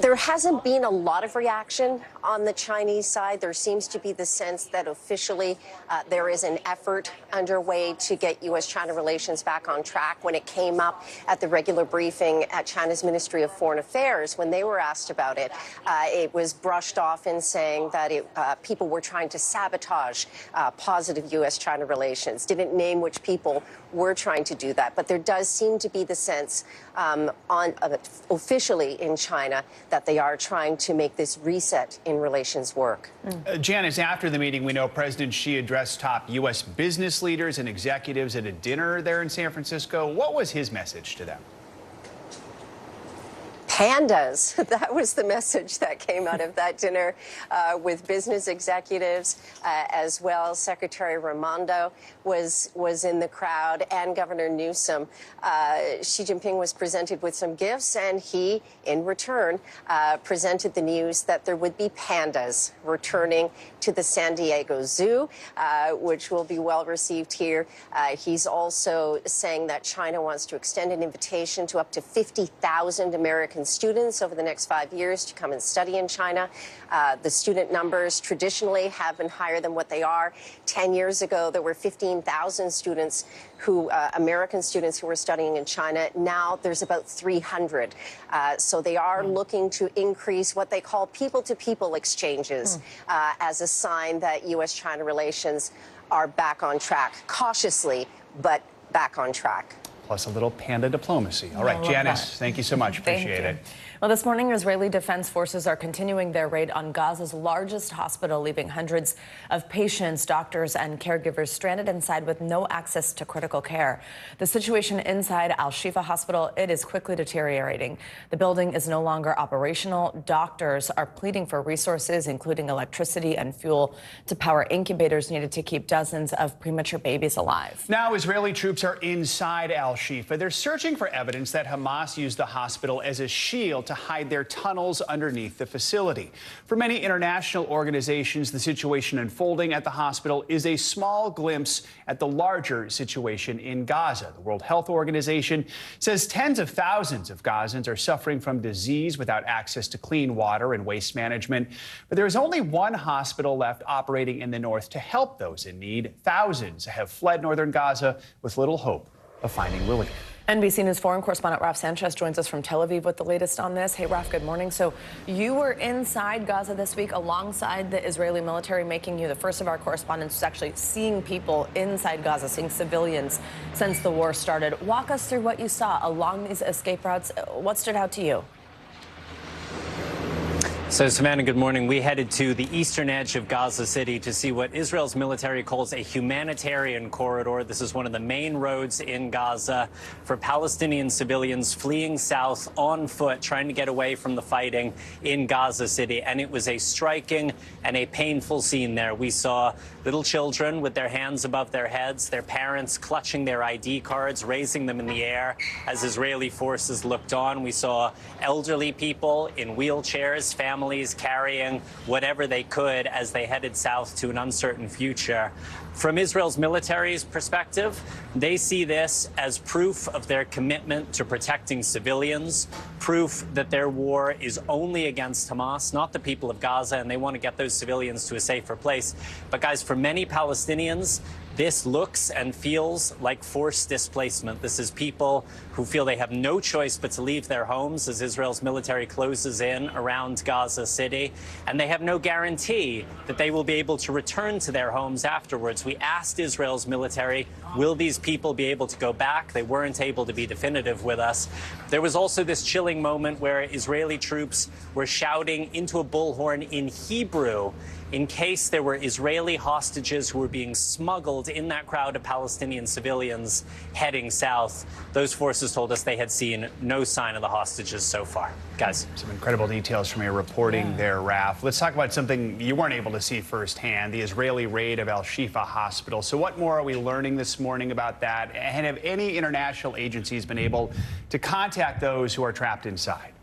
There hasn't been a lot of reaction on the Chinese side. There seems to be the sense that officially there is an effort underway to get U.S.-China relations back on track. When it came up at the regular briefing at China's Ministry of Foreign Affairs, when they were asked about it, it was brushed off in saying that people were trying to sabotage positive U.S.-China relations. Didn't name which people were trying to do that. But there does seem to be the sense officially in China that they are trying to make this reset in relations work. Janice, after the meeting, we know President Xi addressed top U.S. business leaders and executives at a dinner there in San Francisco. What was his message to them? Pandas. That was the message that came out of that dinner with business executives as well. Secretary Raimondo was in the crowd, and Governor Newsom. Xi Jinping was presented with some gifts, and he, in return, presented the news that there would be pandas returning to the San Diego Zoo, which will be well received here. He's also saying that China wants to extend an invitation to up to 50,000 American students over the next 5 years to come and study in China. The student numbers traditionally have been higher than what they are. 10 years ago, there were 15,000 students American students who were studying in China. Now there's about 300. So they are looking to increase what they call people-to-people exchanges as a sign that U.S.-China relations are back on track, cautiously, but back on track. Plus a little panda diplomacy. All right, Janice, thank you so much. Appreciate it. Well, this morning, Israeli Defense Forces are continuing their raid on Gaza's largest hospital, leaving hundreds of patients, doctors, and caregivers stranded inside with no access to critical care. The situation inside Al-Shifa Hospital, it is quickly deteriorating. The building is no longer operational. Doctors are pleading for resources, including electricity and fuel, to power incubators needed to keep dozens of premature babies alive. Now, Israeli troops are inside Al-Shifa. They're searching for evidence that Hamas used the hospital as a shield to hide their tunnels underneath the facility. For many international organizations, the situation unfolding at the hospital is a small glimpse at the larger situation in Gaza. The World Health Organization says tens of thousands of Gazans are suffering from disease without access to clean water and waste management. But there is only one hospital left operating in the north to help those in need. Thousands have fled northern Gaza with little hope of finding relief. NBC News foreign correspondent Raf Sanchez joins us from Tel Aviv with the latest on this. Hey, Raf, good morning. So you were inside Gaza this week alongside the Israeli military, making you the first of our correspondents who's actually seeing people inside Gaza, seeing civilians since the war started. Walk us through what you saw along these escape routes. What stood out to you? So, Savannah, good morning. We headed to the eastern edge of Gaza City to see what Israel's military calls a humanitarian corridor. This is one of the main roads in Gaza for Palestinian civilians fleeing south on foot, trying to get away from the fighting in Gaza City. And it was a striking and a painful scene there. We saw little children with their hands above their heads, their parents clutching their ID cards, raising them in the air as Israeli forces looked on. We saw elderly people in wheelchairs, families carrying whatever they could as they headed south to an uncertain future. From Israel's military's perspective, they see this as proof of their commitment to protecting civilians, proof that their war is only against Hamas, not the people of Gaza, and they want to get those civilians to a safer place. But guys, for many Palestinians, this looks and feels like forced displacement. This is people who feel they have no choice but to leave their homes as Israel's military closes in around Gaza City, and they have no guarantee that they will be able to return to their homes afterwards. We asked Israel's military, will these people be able to go back? They weren't able to be definitive with us. There was also this chilling moment where Israeli troops were shouting into a bullhorn in Hebrew in case there were Israeli hostages who were being smuggled in that crowd of Palestinian civilians heading south. Those forces told us they had seen no sign of the hostages so far. Guys. Some incredible details from your reporting there, Raf. Let's talk about something you weren't able to see firsthand, the Israeli raid of Al-Shifa Hospital. So what more are we learning this morning about that? And have any international agencies been able to contact those who are trapped inside?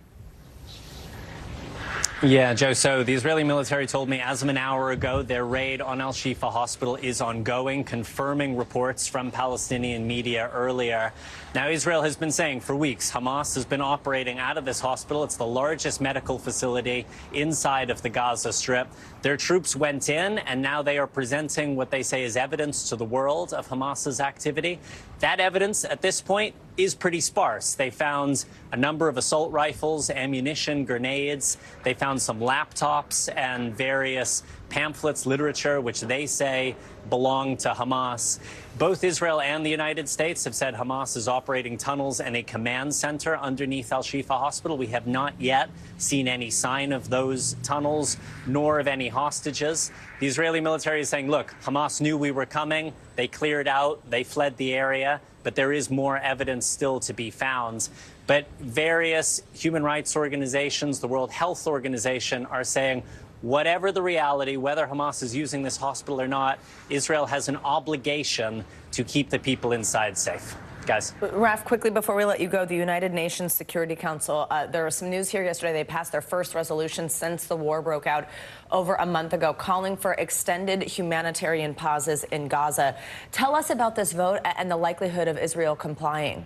Yeah, Joe, so the Israeli military told me as of an hour ago their raid on Al-Shifa Hospital is ongoing, confirming reports from Palestinian media earlier. Now, Israel has been saying for weeks Hamas has been operating out of this hospital. It's the largest medical facility inside of the Gaza Strip. Their troops went in, and now they are presenting what they say is evidence to the world of Hamas's activity. That evidence at this point is pretty sparse. They found a number of assault rifles, ammunition, grenades. They found some laptops and various pamphlets, literature, which they say belong to Hamas. Both Israel and the United States have said Hamas is operating tunnels and a command center underneath Al-Shifa Hospital. We have not yet seen any sign of those tunnels, nor of any hostages. The Israeli military is saying, look, Hamas knew we were coming. They cleared out. They fled the area. But there is more evidence still to be found. But various human rights organizations, the World Health Organization, are saying, whatever the reality, whether Hamas is using this hospital or not, Israel has an obligation to keep the people inside safe. Guys. Raf, quickly before we let you go, the United Nations Security Council, there was some news here yesterday. They passed their first resolution since the war broke out over a month ago, calling for extended humanitarian pauses in Gaza. Tell us about this vote and the likelihood of Israel complying.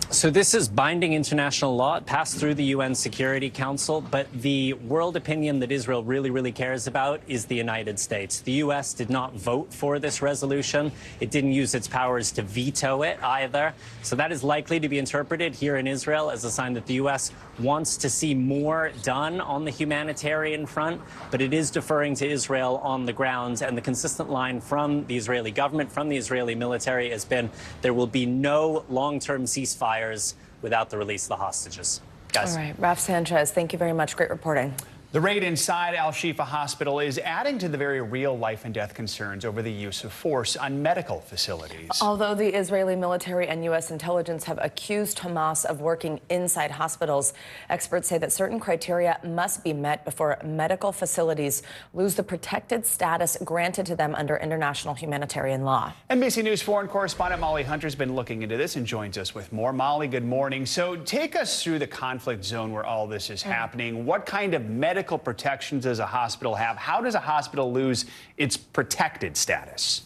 So this is binding international law. It passed through the UN Security Council, but the world opinion that Israel really cares about is the United States. The U.S. did not vote for this resolution. It didn't use its powers to veto it either. So that is likely to be interpreted here in Israel as a sign that the U.S. wants to see more done on the humanitarian front, but it is deferring to Israel on the ground. And the consistent line from the Israeli government, from the Israeli military, has been there will be no long-term ceasefire without the release of the hostages. Guys. All right, Raf Sanchez, thank you very much. Great reporting. The raid inside Al-Shifa Hospital is adding to the very real life and death concerns over the use of force on medical facilities. Although the Israeli military and U.S. intelligence have accused Hamas of working inside hospitals, experts say that certain criteria must be met before medical facilities lose the protected status granted to them under international humanitarian law. NBC News foreign correspondent Molly Hunter's been looking into this and joins us with more. Molly, good morning. So take us through the conflict zone where all this is happening. What kind of medical protections does a hospital have? How does a hospital lose its protected status?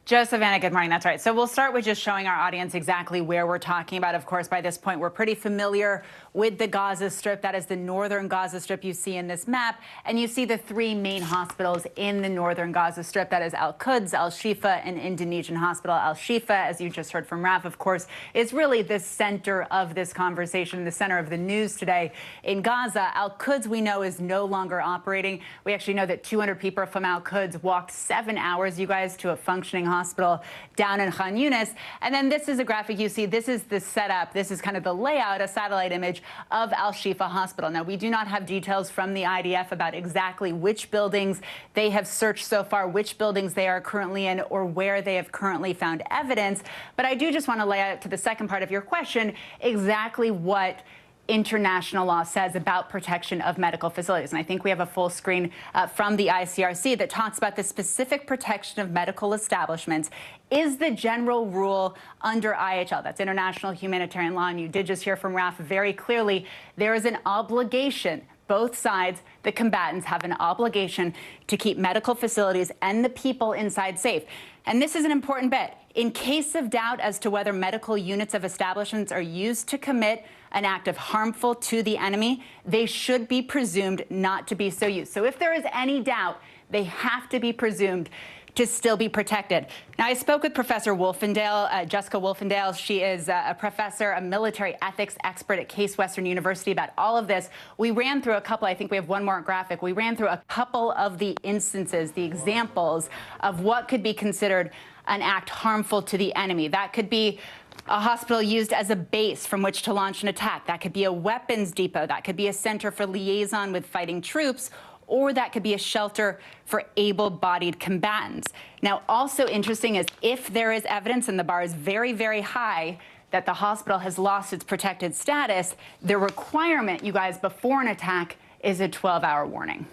Joe Savannah, good morning. That's right. So we'll start with just showing our audience exactly where we're talking about. Of course, by this point, we're pretty familiar with the Gaza Strip. That is the northern Gaza Strip you see in this map. And you see the three main hospitals in the northern Gaza Strip. That is Al-Quds, Al-Shifa, and Indonesian Hospital. Al-Shifa, as you just heard from Raf, of course, is really the center of this conversation, the center of the news today in Gaza. Al-Quds, we know, is no longer operating. We actually know that 200 people from Al-Quds walked 7 hours, you guys, to a functioning hospital down in Khan Yunis. And then this is a graphic you see. This is the setup. This is kind of the layout, a satellite image of Al-Shifa Hospital. Now, we do not have details from the IDF about exactly which buildings they have searched so far, which buildings they are currently in, or where they have currently found evidence. But I do just want to lay out to the second part of your question exactly what international law says about protection of medical facilities. And I think we have a full screen from the ICRC that talks about the specific protection of medical establishments is the general rule under IHL. That's international humanitarian law. And you did just hear from Raf very clearly. There is an obligation. Both sides, the combatants, have an obligation to keep medical facilities and the people inside safe. And this is an important bit. In case of doubt as to whether medical units of establishments are used to commit an act of harmful to the enemy, they should be presumed not to be so used. So if there is any doubt, they have to be presumed to still be protected. Now, I spoke with Professor Wolfendale, Jessica Wolfendale. She is a professor, a military ethics expert at Case Western University about all of this. We ran through a couple, I think we have one more graphic. We ran through a couple of the instances, the examples of what could be considered an act harmful to the enemy. That could be a hospital used as a base from which to launch an attack. That could be a weapons depot. That could be a center for liaison with fighting troops, or that could be a shelter for able-bodied combatants. Now, also interesting is if there is evidence, and the bar is very, very high, that the hospital has lost its protected status, the requirement, you guys, before an attack is a 12-hour warning.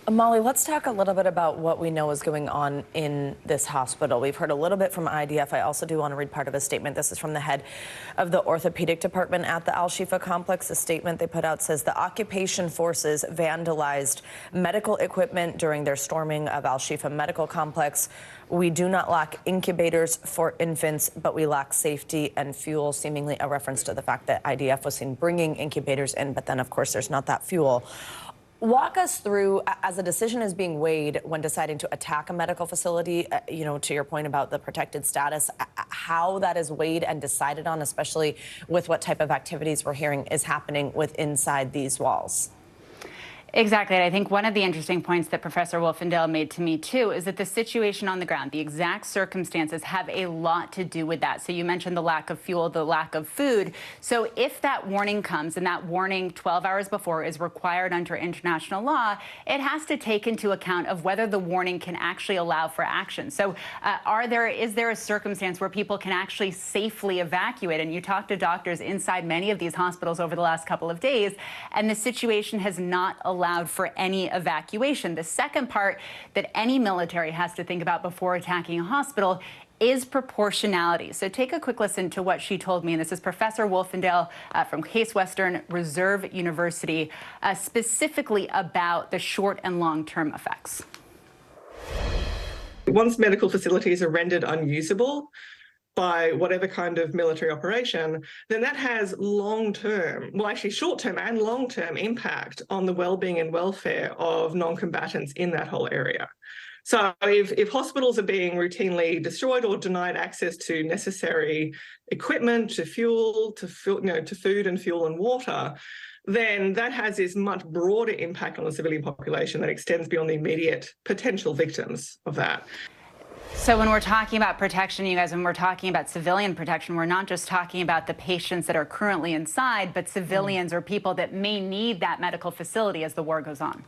Molly, let's talk a little bit about what we know is going on in this hospital. We've heard a little bit from IDF. I also do want to read part of a statement. This is from the head of the orthopedic department at the Al-Shifa complex. A statement they put out says the occupation forces vandalized medical equipment during their storming of Al-Shifa medical complex. We do not lack incubators for infants, but we lack safety and fuel, seemingly a reference to the fact that IDF was seen bringing incubators in, but then, of course, there's not that fuel. Walk us through, as a decision is being weighed when deciding to attack a medical facility, you know, to your point about the protected status, how that is weighed and decided on, especially with what type of activities we're hearing is happening with inside these walls. Exactly. And I think one of the interesting points that Professor Wolfendale made to me, too, is that the situation on the ground, the exact circumstances have a lot to do with that. So you mentioned the lack of fuel, the lack of food. So if that warning comes, and that warning 12 hours before is required under international law, it has to take into account of whether the warning can actually allow for action. So is there a circumstance where people can actually safely evacuate? And you talk to doctors inside many of these hospitals over the last couple of days, and the situation has not allowed for any evacuation. The second part that any military has to think about before attacking a hospital is proportionality. So take a quick listen to what she told me. And this is Professor Wolfendale from Case Western Reserve University, specifically about the short and long-term effects. Once medical facilities are rendered unusable by whatever kind of military operation, then that has long-term, well, actually short-term and long-term impact on the well-being and welfare of non-combatants in that whole area. So if hospitals are being routinely destroyed or denied access to necessary equipment, to fuel, to food and fuel and water, then that has this much broader impact on the civilian population that extends beyond the immediate potential victims of that. So when we're talking about protection, you guys, when we're talking about civilian protection, we're not just talking about the patients that are currently inside, but civilians or people that may need that medical facility as the war goes on.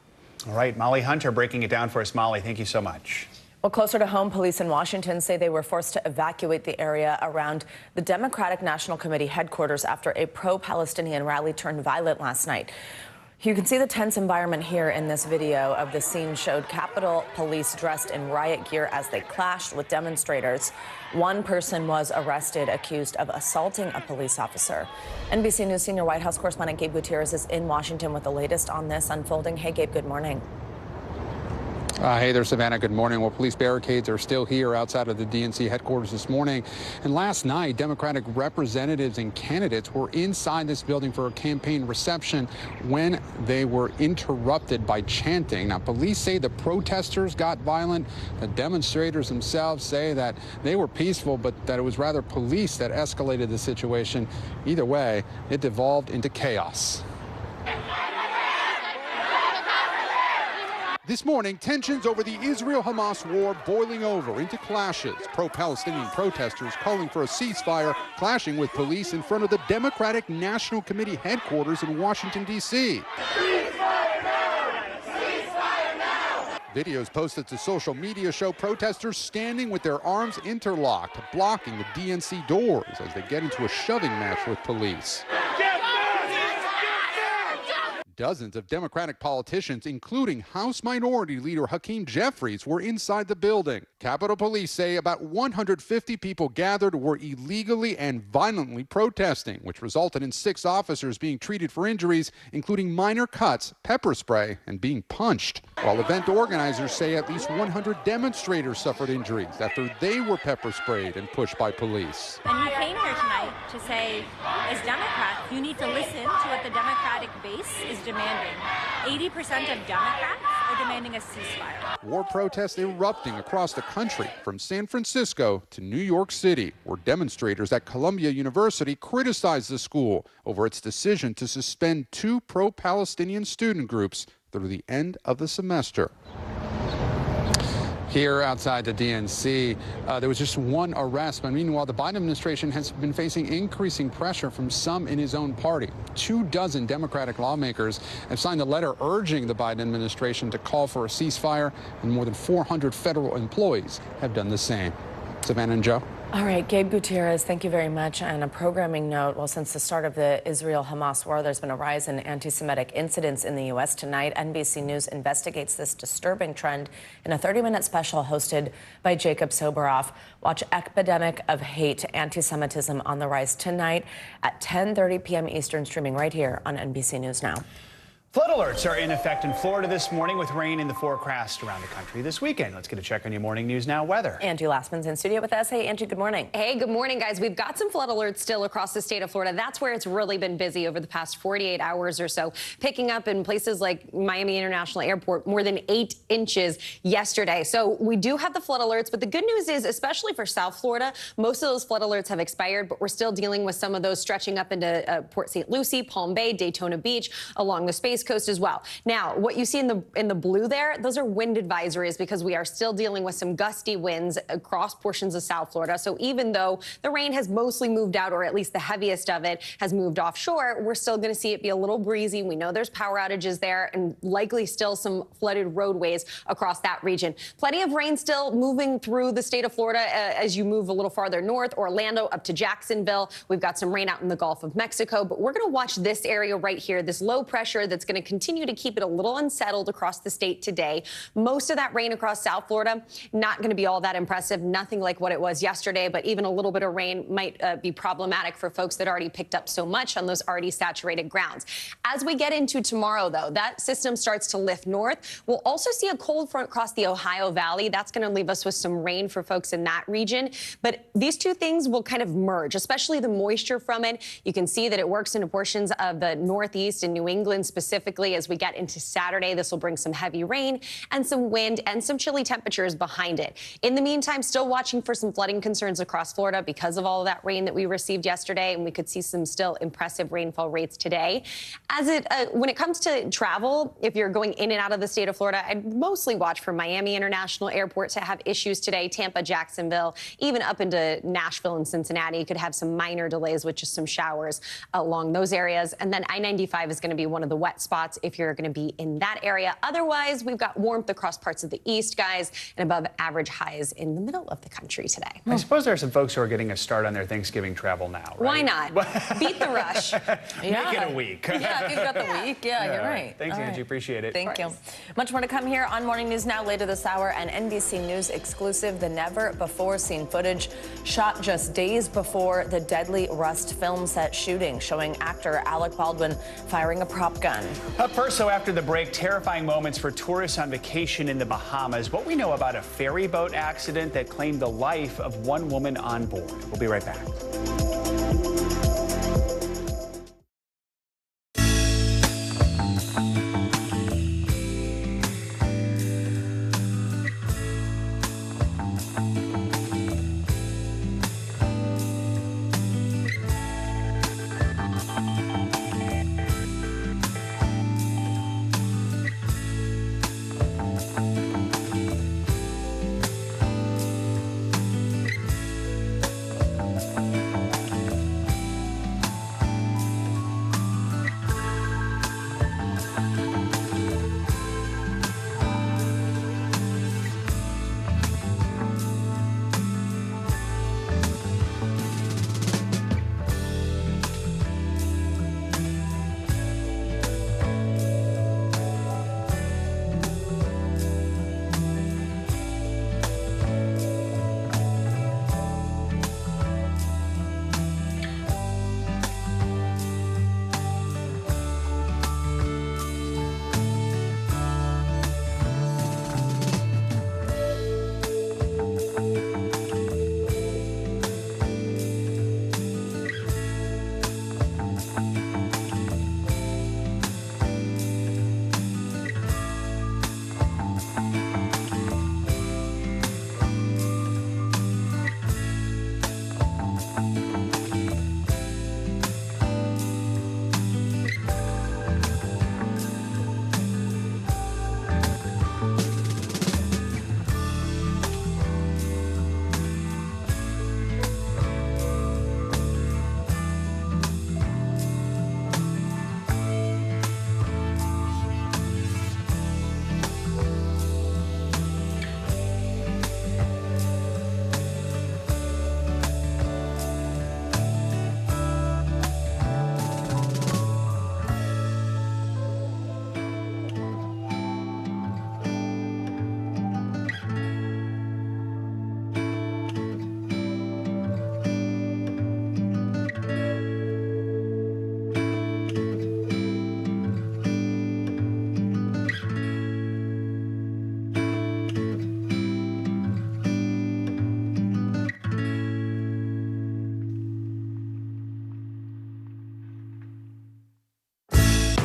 All right, Molly Hunter breaking it down for us. Molly, thank you so much. Well, closer to home, police in Washington say they were forced to evacuate the area around the Democratic National Committee headquarters after a pro-Palestinian rally turned violent last night. You can see the tense environment here in this video of the scene showed Capitol Police dressed in riot gear as they clashed with demonstrators. One person was arrested, accused of assaulting a police officer. NBC News senior White House correspondent Gabe Gutierrez is in Washington with the latest on this unfolding. Hey, Gabe, good morning. Hey there, Savannah. Good morning. Well, police barricades are still here outside of the DNC headquarters this morning. And last night, Democratic representatives and candidates were inside this building for a campaign reception when they were interrupted by chanting. Now, police say the protesters got violent. The demonstrators themselves say that they were peaceful, but that it was rather police that escalated the situation. Either way, it devolved into chaos. This morning, tensions over the Israel-Hamas war boiling over into clashes. Pro-Palestinian protesters calling for a ceasefire, clashing with police in front of the Democratic National Committee headquarters in Washington, D.C. Videos posted to social media show protesters standing with their arms interlocked, blocking the DNC doors as they get into a shoving match with police. Dozens of Democratic politicians, including House Minority Leader Hakeem Jeffries, were inside the building. Capitol Police say about 150 people gathered were illegally and violently protesting, which resulted in 6 officers being treated for injuries, including minor cuts, pepper spray, and being punched. While event organizers say at least 100 demonstrators suffered injuries after they were pepper sprayed and pushed by police. And we came here tonight to say, as Democrats, you need to listen to what the Democratic base is demanding. 80% of Democrats are demanding a ceasefire. War protests erupting across the country, from San Francisco to New York City, where demonstrators at Columbia University criticized the school over its decision to suspend 2 pro-Palestinian student groups through the end of the semester. Here outside the DNC, there was just one arrest. But meanwhile, the Biden administration has been facing increasing pressure from some in his own party. 24 Democratic lawmakers have signed a letter urging the Biden administration to call for a ceasefire, and more than 400 federal employees have done the same. Savannah and Joe. All right, Gabe Gutierrez, thank you very much. And a programming note, well, since the start of the Israel-Hamas war, there's been a rise in anti-Semitic incidents in the U.S. Tonight, NBC News investigates this disturbing trend in a 30-minute special hosted by Jacob Soboroff. Watch Epidemic of Hate, Anti-Semitism on the Rise tonight at 10:30 p.m. Eastern, streaming right here on NBC News Now. Flood alerts are in effect in Florida this morning, with rain in the forecast around the country this weekend. Let's get a check on your Morning News Now weather. Angie Lastman's in studio with us. Hey, Angie, good morning. Hey, good morning, guys. We've got some flood alerts still across the state of Florida. That's where it's really been busy over the past 48 hours or so, picking up in places like Miami International Airport, more than 8 inches yesterday. So we do have the flood alerts, but the good news is, especially for South Florida, most of those flood alerts have expired, but we're still dealing with some of those stretching up into Port St. Lucie, Palm Bay, Daytona Beach, along the Space Coast as well. Now, what you see in the blue there, those are wind advisories, because we are still dealing with some gusty winds across portions of South Florida. So even though the rain has mostly moved out, or at least the heaviest of it has moved offshore, we're still going to see it be a little breezy. We know there's power outages there, and likely still some flooded roadways across that region. Plenty of rain still moving through the state of Florida as you move a little farther north, Orlando up to Jacksonville. We've got some rain out in the Gulf of Mexico, but we're going to watch this area right here, this low pressure that's going to continue to keep it a little unsettled across the state today. Most of that rain across South Florida, not going to be all that impressive. Nothing like what it was yesterday, but even a little bit of rain might be problematic for folks that already picked up so much on those already saturated grounds. As we get into tomorrow, though, that system starts to lift north. We'll also see a cold front cross the Ohio Valley. That's going to leave us with some rain for folks in that region. But these two things will kind of merge, especially the moisture from it. You can see that it works into portions of the Northeast and New England specifically as we get into Saturday. This will bring some heavy rain and some wind and some chilly temperatures behind it. In the meantime, still watching for some flooding concerns across Florida because of all of that rain that we received yesterday, and we could see some still impressive rainfall rates today. When it comes to travel, if you're going in and out of the state of Florida, I'd mostly watch for Miami International Airport to have issues today. Tampa, Jacksonville, even up into Nashville and Cincinnati, you could have some minor delays with just some showers along those areas. And then I-95 is going to be one of the wet spots if you're going to be in that area. Otherwise, we've got warmth across parts of the east, guys, and above average highs in the middle of the country today. I suppose there are some folks who are getting a start on their Thanksgiving travel now, right? Why not? Beat the rush. Make it a week. Yeah, if you've got the week. Yeah, you're right. Thanks, All Angie. right. Appreciate it. Thank you. Much more to come here on Morning News Now later this hour. An NBC News exclusive, the never-before-seen footage shot just days before the deadly Rust film set shooting, showing actor Alec Baldwin firing a prop gun. Up first, so after the break, terrifying moments for tourists on vacation in the Bahamas. What we know about a ferry boat accident that claimed the life of one woman on board. We'll be right back.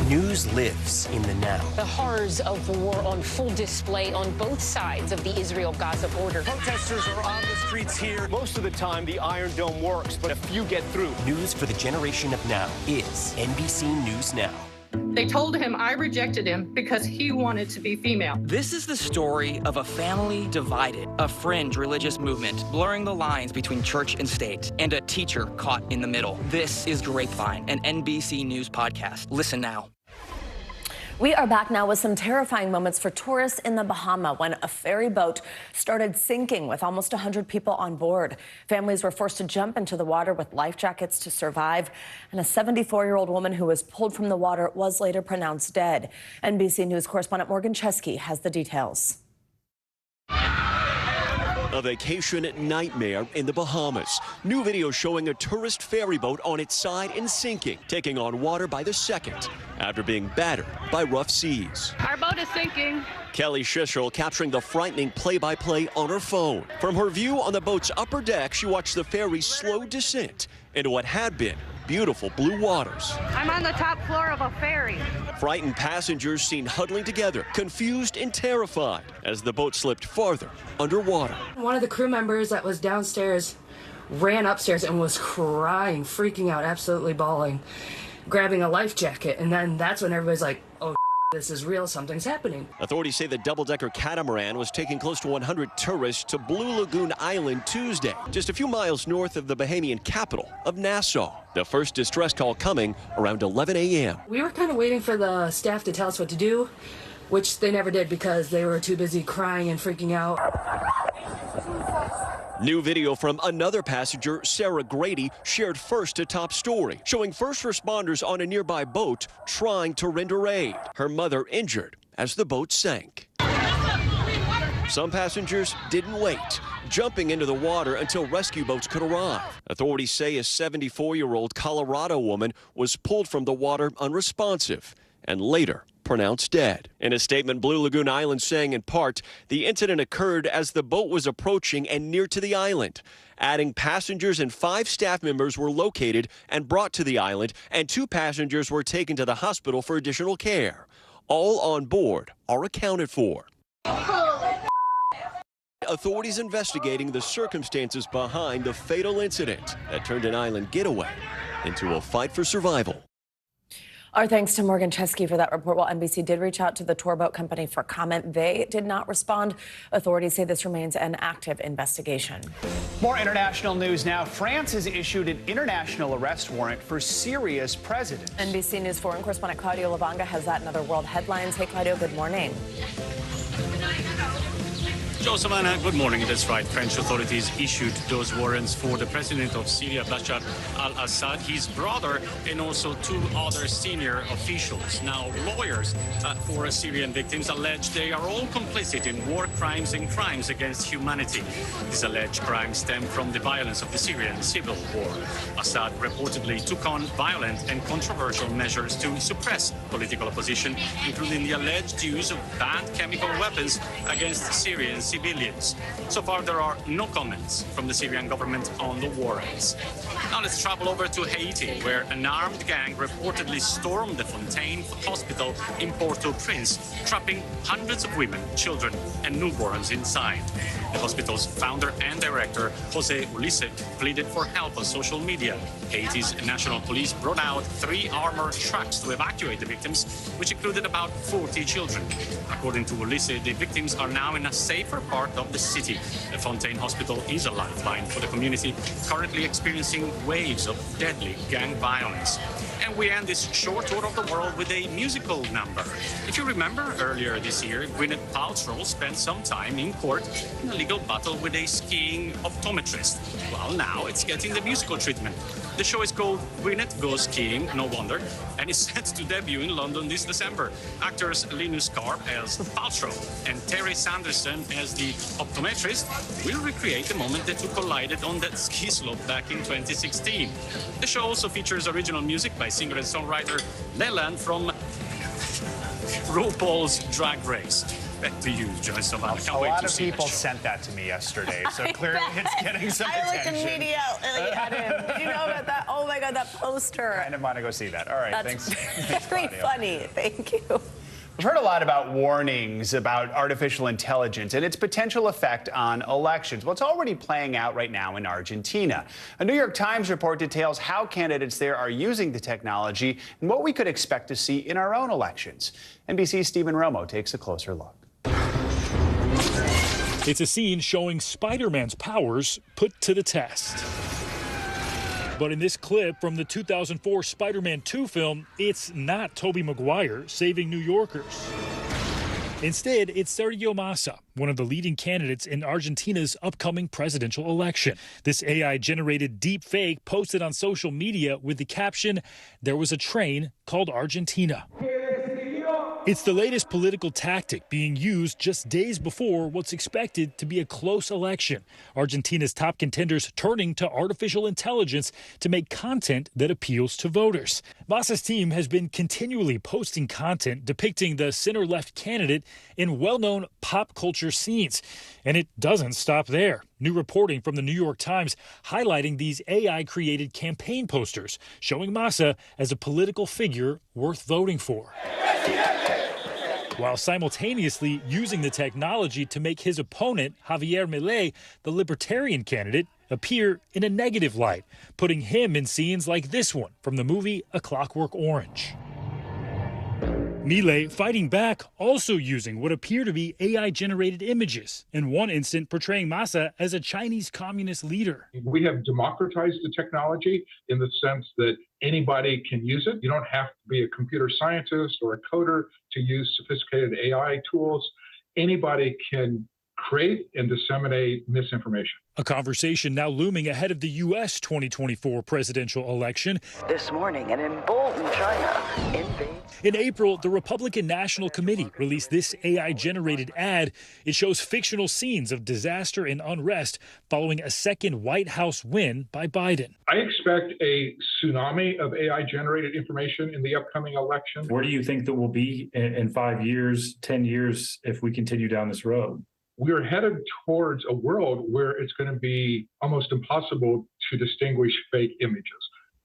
News lives in the now. The horrors of the war on full display on both sides of the Israel-Gaza border. Protesters are on the streets here. Most of the time, the Iron Dome works, but a few get through. News for the generation of now is NBC News Now. They told him I rejected him because he wanted to be female. This is the story of a family divided, a fringe religious movement blurring the lines between church and state, and a teacher caught in the middle. This is Grapevine, an NBC News podcast. Listen now. We are back now with some terrifying moments for tourists in the Bahamas when a ferry boat started sinking with almost 100 people on board. Families were forced to jump into the water with life jackets to survive, and a 74-year-old woman who was pulled from the water was later pronounced dead. NBC News correspondent Morgan Chesky has the details. A vacation nightmare in the Bahamas. New video showing a tourist ferry boat on its side and sinking, taking on water by the second after being battered by rough seas. Our boat is sinking. Kelly Shishel capturing the frightening play-by-play on her phone. From her view on the boat's upper deck, she watched the ferry's slow descent into what had been beautiful blue waters. I'm on the top floor of a ferry. Frightened passengers seen huddling together, confused and terrified as the boat slipped farther underwater. One of the crew members that was downstairs ran upstairs and was crying, freaking out, absolutely bawling, grabbing a life jacket. And then that's when everybody's like, oh, this is real, something's happening. Authorities say the double-decker catamaran was taking close to 100 tourists to Blue Lagoon Island Tuesday, just a few miles north of the Bahamian capital of Nassau. The first distress call coming around 11 a.m. We were kind of waiting for the staff to tell us what to do, which they never did because they were too busy crying and freaking out. New video from another passenger, Sarah Grady, shared first to Top Story, showing first responders on a nearby boat trying to render aid. Her mother injured as the boat sank. Some passengers didn't wait, jumping into the water until rescue boats could arrive. Authorities say a 74-year-old Colorado woman was pulled from the water unresponsive and later pronounced dead. In a statement, Blue Lagoon Island saying in part, the incident occurred as the boat was approaching and near to the island. Adding passengers and 5 staff members were located and brought to the island, and 2 passengers were taken to the hospital for additional care. All on board are accounted for. Authorities investigating the circumstances behind the fatal incident that turned an island getaway into a fight for survival. Our thanks to Morgan Chesky for that report. While NBC did reach out to the tour boat company for comment, they did not respond. Authorities say this remains an active investigation. More international news now. France has issued an international arrest warrant for Syria's president. NBC News foreign correspondent Claudio Lavanga has that in other world headlines. Hey, Claudio, good morning. Joe Savannah, good morning. That's right. French authorities issued those warrants for the president of Syria, Bashar al-Assad, his brother, and also 2 other senior officials. Now, lawyers for Syrian victims allege they are all complicit in war crimes and crimes against humanity. These alleged crimes stem from the violence of the Syrian civil war. Assad reportedly took on violent and controversial measures to suppress political opposition, including the alleged use of banned chemical weapons against Syrian civilians. So far, there are no comments from the Syrian government on the warrants. Now let's travel over to Haiti, where an armed gang reportedly stormed the Fontaine Hospital in Port-au-Prince, trapping hundreds of women, children, and newborns inside. The hospital's founder and director, Jose Ulisse, pleaded for help on social media. Haiti's national police brought out 3 armored trucks to evacuate the victims, which included about 40 children. According to Ulisse, the victims are now in a safer part of the city. The Fontaine Hospital is a lifeline for the community, currently experiencing waves of deadly gang violence. And we end this short tour of the world with a musical number. If you remember, earlier this year, Gwyneth Paltrow spent some time in court in a legal battle with a skiing optometrist. Well, now it's getting the musical treatment. The show is called Gwyneth Goes Skiing, no wonder, and is set to debut in London this December. Actors Linus Karp as Paltrow and Terry Sanderson as the optometrist will recreate the moment the 2 collided on that ski slope back in 2016. The show also features original music by singer and songwriter Leland from RuPaul's Drag Race. Back to you, Joy Savannah. A lot of people sent that to me yesterday, so clearly it's getting some attention. I looked immediately at him. Did you know about that? Oh my God, that poster. I kind of want to go see that. All right, That's thanks. very funny. Thank you. We've heard a lot about warnings about artificial intelligence and its potential effect on elections. Well, it's already playing out right now in Argentina. A New York Times report details how candidates there are using the technology and what we could expect to see in our own elections. NBC's Stephen Romo takes a closer look. It's a scene showing Spider-Man's powers put to the test. But in this clip from the 2004 Spider-Man 2 film, it's not Tobey Maguire saving New Yorkers. Instead, it's Sergio Massa, one of the leading candidates in Argentina's upcoming presidential election. This AI-generated deep fake posted on social media with the caption, "There was a train called Argentina." It's the latest political tactic being used just days before what's expected to be a close election. Argentina's top contenders turning to artificial intelligence to make content that appeals to voters. Massa's team has been continually posting content depicting the center-left candidate in well-known pop culture scenes. And it doesn't stop there. New reporting from the New York Times highlighting these AI-created campaign posters, showing Massa as a political figure worth voting for, while simultaneously using the technology to make his opponent, Javier Milei, the libertarian candidate, appear in a negative light, putting him in scenes like this one from the movie A Clockwork Orange. Milei fighting back, also using what appear to be AI-generated images, in one instant portraying Massa as a Chinese communist leader. We have democratized the technology in the sense that anybody can use it. You don't have to be a computer scientist or a coder to use sophisticated AI tools. Anybody can create and disseminate misinformation. A conversation now looming ahead of the U.S. 2024 presidential election. This morning, an emboldened China invades. In April, the Republican National Committee released this AI-generated ad. It shows fictional scenes of disaster and unrest following a second White House win by Biden. I expect a tsunami of AI-generated information in the upcoming election. Where do you think that we'll be in 5 years, 10 years if we continue down this road? We're headed towards a world where it's going to be almost impossible to distinguish fake images.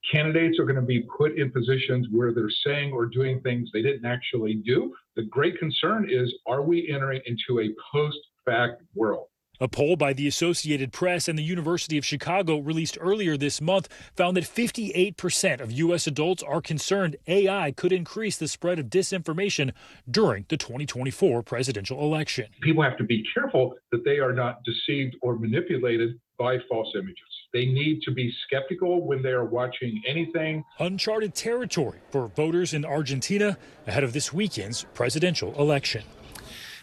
Candidates are going to be put in positions where they're saying or doing things they didn't actually do. The great concern is, are we entering into a post-fact world? A poll by the Associated Press and the University of Chicago released earlier this month found that 58% of U.S. adults are concerned AI could increase the spread of disinformation during the 2024 presidential election. People have to be careful that they are not deceived or manipulated by false images. They need to be skeptical when they are watching anything. Uncharted territory for voters in Argentina ahead of this weekend's presidential election.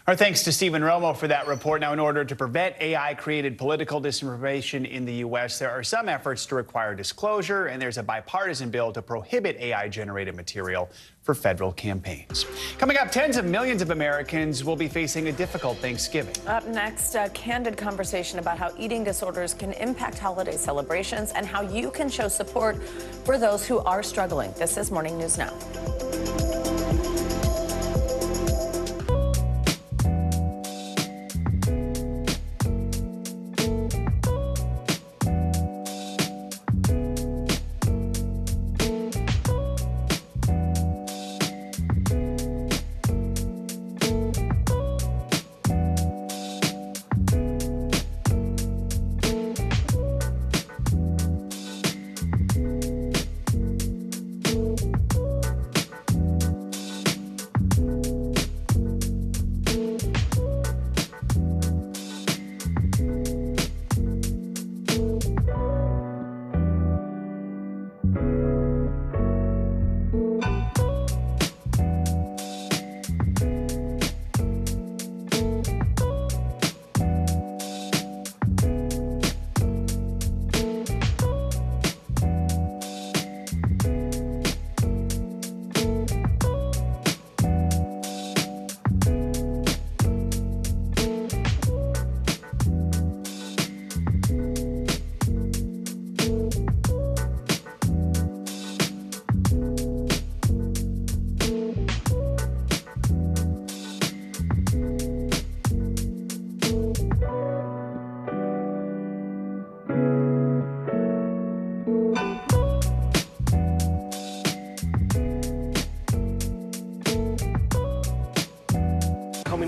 Our thanks to Stephen Romo for that report. Now, in order to prevent AI-created political disinformation in the U.S., there are some efforts to require disclosure, and there's a bipartisan bill to prohibit AI-generated material for federal campaigns. Coming up, tens of millions of Americans will be facing a difficult Thanksgiving. Up next, a candid conversation about how eating disorders can impact holiday celebrations and how you can show support for those who are struggling. This is Morning News Now.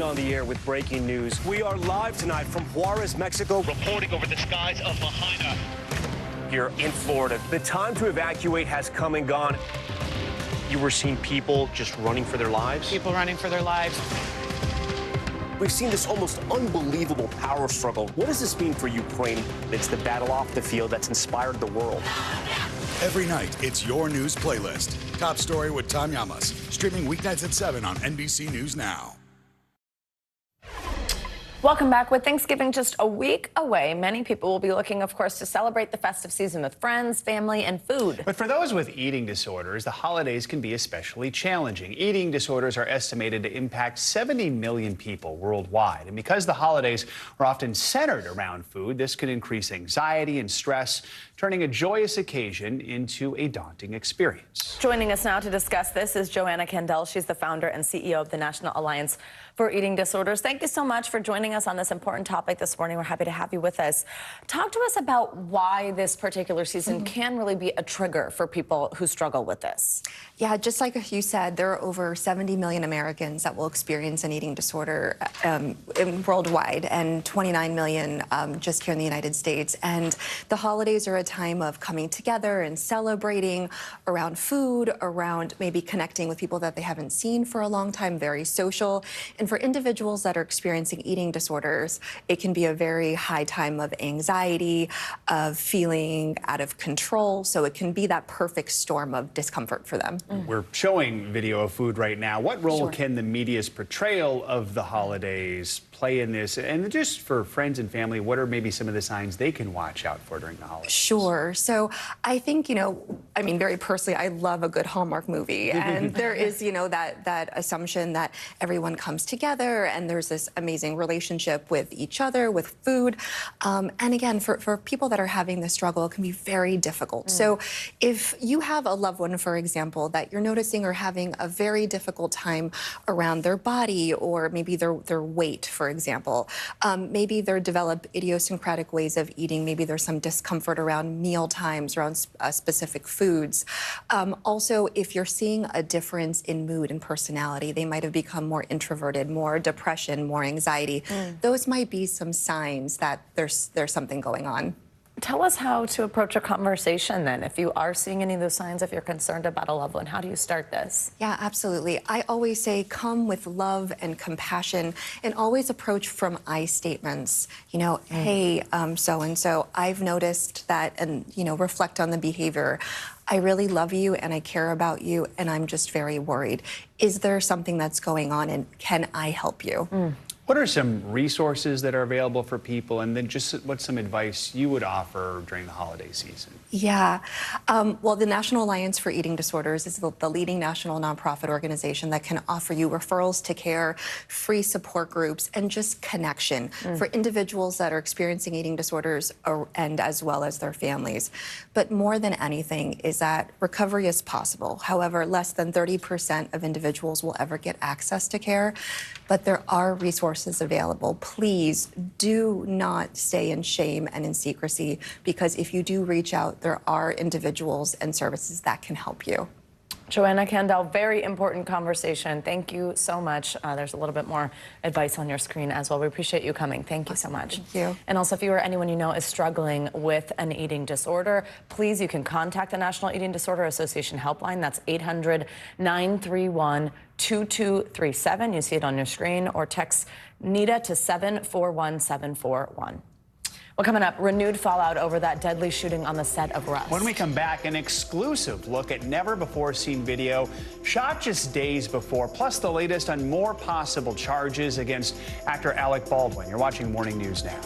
On the air with breaking news. We are live tonight from Juarez, Mexico, reporting over the skies of Lahaina here in Florida. The time to evacuate has come and gone. You were seeing people just running for their lives? People running for their lives. We've seen this almost unbelievable power struggle. What does this mean for Ukraine? It's the battle off the field that's inspired the world. Every night, it's your news playlist. Top Story with Tom Llamas, streaming weeknights at 7 on NBC News Now. Welcome back. With Thanksgiving just a week away, many people will be looking, of course, to celebrate the festive season with friends, family, and food. But for those with eating disorders, the holidays can be especially challenging. Eating disorders are estimated to impact 70 million people worldwide. And because the holidays are often centered around food, this can increase anxiety and stress, turning a joyous occasion into a daunting experience. Joining us now to discuss this is Joanna Kendall. She's the founder and CEO of the National Alliance for Eating Disorders. Thank you so much for joining us on this important topic this morning. We're happy to have you with us. Talk to us about why this particular season can really be a trigger for people who struggle with this. Yeah, just like you said, there are over 70 million Americans that will experience an eating disorder worldwide, and 29 million just here in the United States. And the holidays are a time of coming together and celebrating around food, around maybe connecting with people that they haven't seen for a long time, very social. And for individuals that are experiencing eating disorders, it can be a very high time of anxiety, of feeling out of control. So it can be that perfect storm of discomfort for them. We're showing video of food right now. What role Sure. can the media's portrayal of the holidays play in this? And just for friends and family, what are maybe some of the signs they can watch out for during the holidays? Sure. So I think, I mean, very personally, I love a good Hallmark movie. And there is, that assumption that everyone comes together and there's this amazing relationship with each other, with food. And again, for people that are having this struggle, it can be very difficult. So if you have a loved one, for example, that you're noticing are having a very difficult time around their body, or maybe their weight, for example, maybe they're developed idiosyncratic ways of eating, maybe there's some discomfort around meal times, around specific foods. Also, if you're seeing a difference in mood and personality, they might have become more introverted, more depression, more anxiety. Those might be some signs that there's something going on. Tell us how to approach a conversation then. If you are seeing any of those signs, if you're concerned about a loved one, how do you start this? Yeah, absolutely. I always say come with love and compassion, and always approach from I statements. Hey, so-and-so, I've noticed that, and, reflect on the behavior. I really love you and I care about you, and I'm just very worried. Is there something that's going on, and can I help you? What are some resources that are available for people, and then just what's some advice you would offer during the holiday season? Yeah. Well, the National Alliance for Eating Disorders is the leading national nonprofit organization that can offer you referrals to care, free support groups, and just connection for individuals that are experiencing eating disorders and as well as their families. But more than anything is that recovery is possible. However, less than 30% of individuals will ever get access to care, but there are resources available. Please do not stay in shame and in secrecy, because if you do reach out, there are individuals and services that can help you. Joanna Kandel, very important conversation. Thank you so much. There's a little bit more advice on your screen as well. We appreciate you coming. Thank you so much. Thank you. And also, if you or anyone you know is struggling with an eating disorder, please, you can contact the National Eating Disorder Association helpline. That's 800-931-2237. You see it on your screen, or text NEDA to 741741. Well, coming up, renewed fallout over that deadly shooting on the set of Rust. When we come back, an exclusive look at never-before-seen video shot just days before, plus the latest on more possible charges against actor Alec Baldwin. You're watching Morning News Now.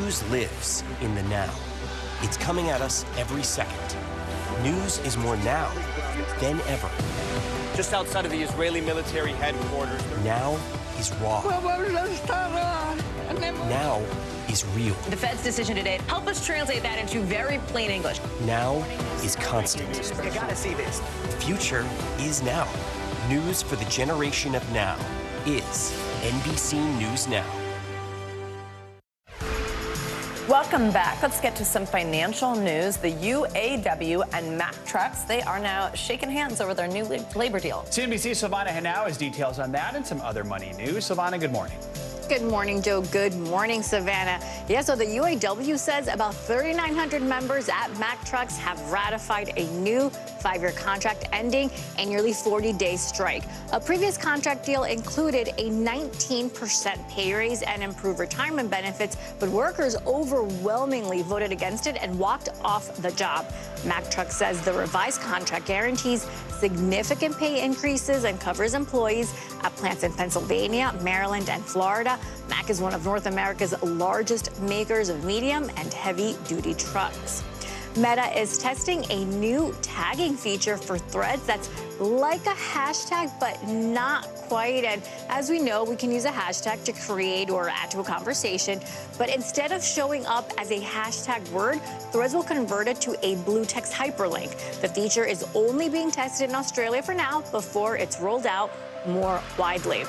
News lives in the now. It's coming at us every second. News is more now than ever. Just outside of the Israeli military headquarters. Now is raw. Now is real. The Fed's decision today, help us translate that into very plain English. Now is constant. You gotta see this. The future is now. News for the generation of now is NBC News Now. Welcome back. Let's get to some financial news. The UAW and Mack Trucks, they are now shaking hands over their new labor deal. CNBC's Silvana Henao has details on that and some other money news. Silvana, good morning. Good morning, Joe. Good morning, Savannah. Yeah, so the UAW says about 3,900 members at Mack Trucks have ratified a new 5-year contract ending a nearly 40-day strike. A previous contract deal included a 19% pay raise and improved retirement benefits, but workers overwhelmingly voted against it and walked off the job. Mack Trucks says the revised contract guarantees significant pay increases and covers employees at plants in Pennsylvania, Maryland, and Florida. Mack is one of North America's largest makers of medium and heavy-duty trucks. Meta is testing a new tagging feature for Threads that's like a hashtag, but not quite. And as we know, we can use a hashtag to create or add to a conversation. But instead of showing up as a hashtag word, Threads will convert it to a blue text hyperlink. The feature is only being tested in Australia for now before it's rolled out more widely.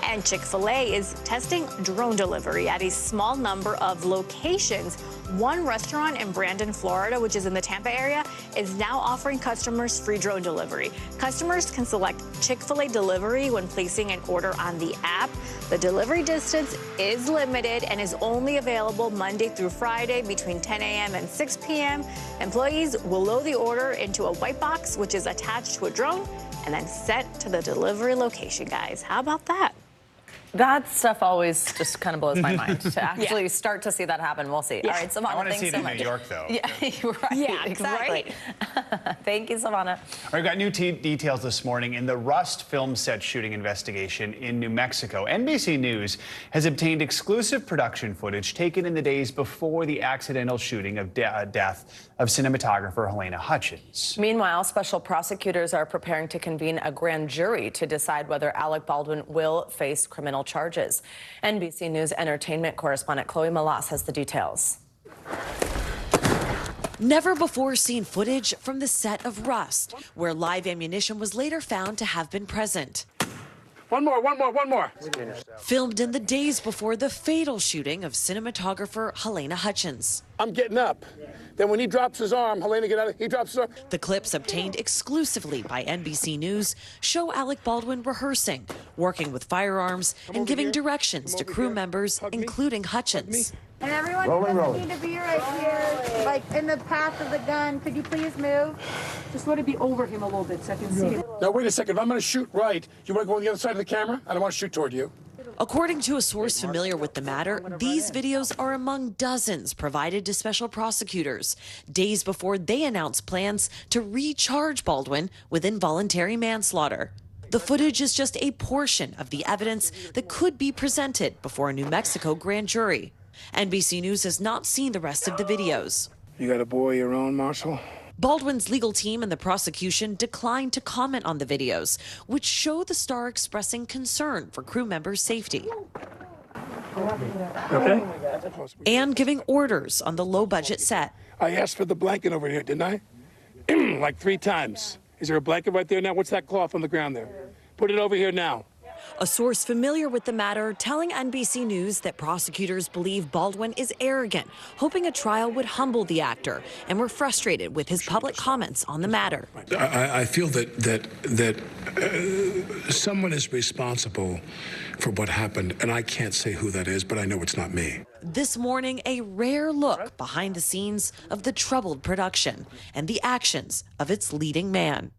And Chick-fil-A is testing drone delivery at a small number of locations. One restaurant in Brandon, Florida, which is in the Tampa area, is now offering customers free drone delivery. Customers can select Chick-fil-A delivery when placing an order on the app. The delivery distance is limited and is only available Monday through Friday between 10 a.m. and 6 p.m. Employees will load the order into a white box, which is attached to a drone, and then sent to the delivery location, guys. How about that? That stuff always just kind of blows my mind. To actually start to see that happen, we'll see. Yeah. All right, Silvana, I want to see thanks it so in much. New York, though. Yeah, right. Yeah, exactly. Thank you, Silvana. All right, we've got new details this morning in the Rust film set shooting investigation in New Mexico. NBC News has obtained exclusive production footage taken in the days before the accidental shooting of death of cinematographer Helena Hutchins. Meanwhile, special prosecutors are preparing to convene a grand jury to decide whether Alec Baldwin will face criminal charges. NBC News entertainment correspondent Chloe Malas has the details. Never before seen footage from the set of Rust, where live ammunition was later found to have been present. One more. Filmed in the days before the fatal shooting of cinematographer Helena Hutchins. I'm getting up. Then when he drops his arm, Helena get out of, he drops his arm. The clips obtained exclusively by NBC News show Alec Baldwin rehearsing, working with firearms, and giving directions to crew members, including Hutchins. And everyone doesn't need to be right here, like in the path of the gun. Could you please move? Just let it be over him a little bit so I can see it. Now, wait a second. If I'm going to shoot right, you want to go on the other side of the camera? I don't want to shoot toward you. According to a source familiar with the matter, these videos are among dozens provided to special prosecutors days before they announced plans to recharge Baldwin with involuntary manslaughter. The footage is just a portion of the evidence that could be presented before a New Mexico grand jury. NBC News has not seen the rest of the videos. You got a boy of your own, Marshall? Baldwin's legal team and the prosecution declined to comment on the videos, which show the star expressing concern for crew members' safety. Okay. And giving orders on the low-budget set. I asked for the blanket over here, didn't I? Like 3 times. Is there a blanket right there now? What's that cloth on the ground there? Put it over here now. A source familiar with the matter telling NBC News that prosecutors believe Baldwin is arrogant, hoping a trial would humble the actor, and were frustrated with his public comments on the matter. I feel that someone is responsible for what happened, and I can't say who that is, but I know it's not me. This morning, a rare look behind the scenes of the troubled production and the actions of its leading man.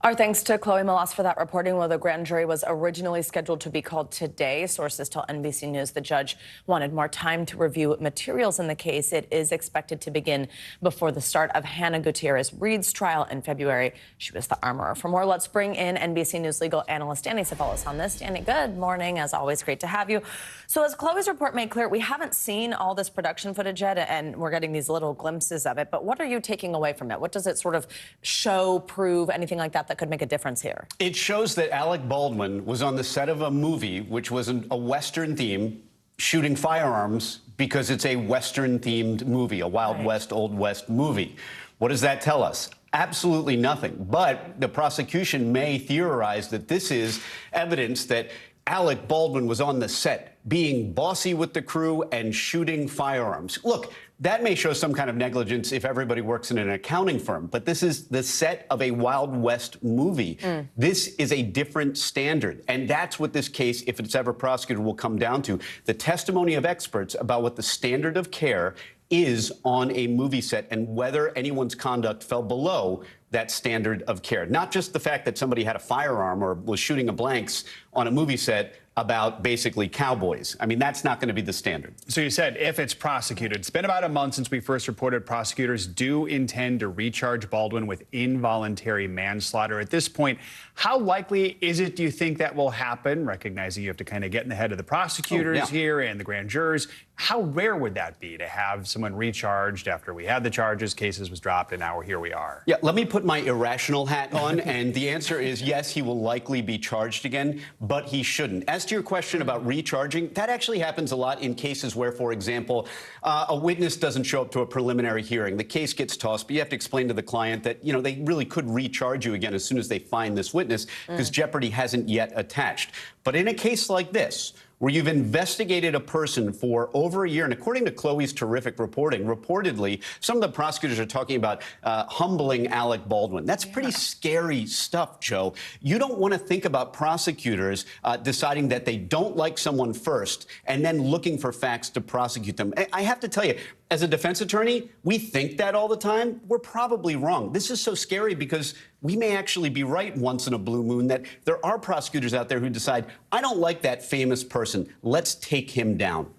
Our thanks to Chloe Melas for that reporting. Well, the grand jury was originally scheduled to be called today. Sources tell NBC News the judge wanted more time to review materials in the case. It is expected to begin before the start of Hannah Gutierrez-Reed's trial in February. She was the armorer. For more, let's bring in NBC News legal analyst Danny Savalas on this. Danny, good morning. As always, great to have you. So as Chloe's report made clear, we haven't seen all this production footage yet, and we're getting these little glimpses of it. But what are you taking away from it? What does it sort of show, prove, anything like that could make a difference here? It shows that Alec Baldwin was on the set of a movie which was a Western theme, shooting firearms because it's a Western-themed movie, a Wild West, Old West movie. What does that tell us? Absolutely nothing. But the prosecution may theorize that this is evidence that Alec Baldwin was on the set, being bossy with the crew and shooting firearms. Look, that may show some kind of negligence if everybody works in an accounting firm, but this is the set of a Wild West movie. This is a different standard, and that's what this case, if it's ever prosecuted, will come down to. The testimony of experts about what the standard of care is on a movie set and whether anyone's conduct fell below that standard of care. Not just the fact that somebody had a firearm or was shooting a blanks on a movie set about basically cowboys. I mean, that's not going to be the standard. So you said if it's prosecuted. It's been about a month since we first reported prosecutors do intend to recharge Baldwin with involuntary manslaughter. At this point, how likely is it, do you think, that will happen? Recognizing you have to kind of get in the head of the prosecutors here and the grand jurors. How rare would that be to have someone recharged after we had the charges, cases was dropped, and now here we are? Yeah, let me put my irrational hat on, and the answer is yes, he will likely be charged again, but he shouldn't. As to your question about recharging, that actually happens a lot in cases where, for example, a witness doesn't show up to a preliminary hearing. The case gets tossed, but you have to explain to the client that, you know, they really could recharge you again as soon as they find this witness because jeopardy hasn't yet attached. But in a case like this, where you've investigated a person for over a year, and according to Chloe's terrific reporting, reportedly, some of the prosecutors are talking about humbling Alec Baldwin. That's pretty scary stuff, Joe. You don't want to think about prosecutors deciding that they don't like someone first and then looking for facts to prosecute them. I have to tell you, as a defense attorney, we think that all the time. We're probably wrong. This is so scary because we may actually be right once in a blue moon that there are prosecutors out there who decide, I don't like that famous person. Let's take him down.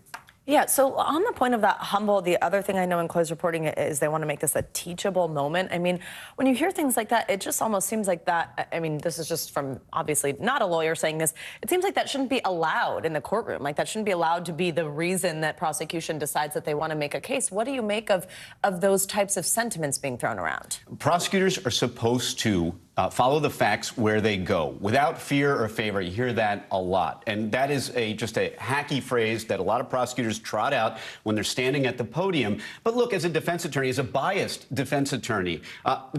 Yeah, so on the point of that humble, the other thing I know in Chloe's reporting is they want to make this a teachable moment. I mean, when you hear things like that, it just almost seems like that, I mean, this is just from obviously not a lawyer saying this, it seems like that shouldn't be allowed in the courtroom. Like that shouldn't be allowed to be the reason that prosecution decides that they want to make a case. What do you make of those types of sentiments being thrown around? Prosecutors are supposed to follow the facts where they go, without fear or favor. You hear that a lot. And that is just a hacky phrase that a lot of prosecutors trot out when they're standing at the podium. But look, as a defense attorney, as a biased defense attorney,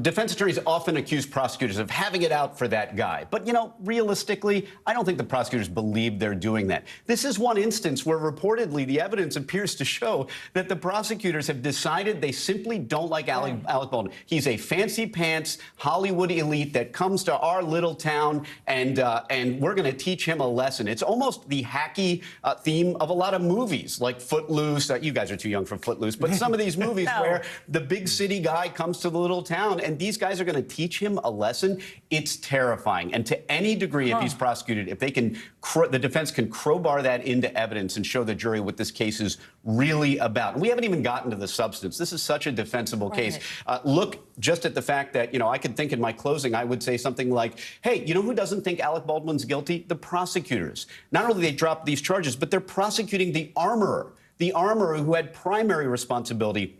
defense attorneys often accuse prosecutors of having it out for that guy. But, you know, realistically, I don't think the prosecutors believe they're doing that. This is one instance where reportedly the evidence appears to show that the prosecutors have decided they simply don't like Alec Baldwin. He's a fancy pants Hollywood elite that comes to our little town, and we're going to teach him a lesson. It's almost the hacky theme of a lot of movies, like Footloose. You guys are too young for Footloose, but some of these movies where the big city guy comes to the little town, and these guys are going to teach him a lesson. It's terrifying. And to any degree, if he's prosecuted, if they can, the defense can crowbar that into evidence and show the jury what this case is really about. And we haven't even gotten to the substance. This is such a defensible case. Look just at the fact that, you know, I could think in my closing, I would say something like, hey, you know who doesn't think Alec Baldwin's guilty? The prosecutors. Not only they dropped these charges, but they're prosecuting the armorer who had primary responsibility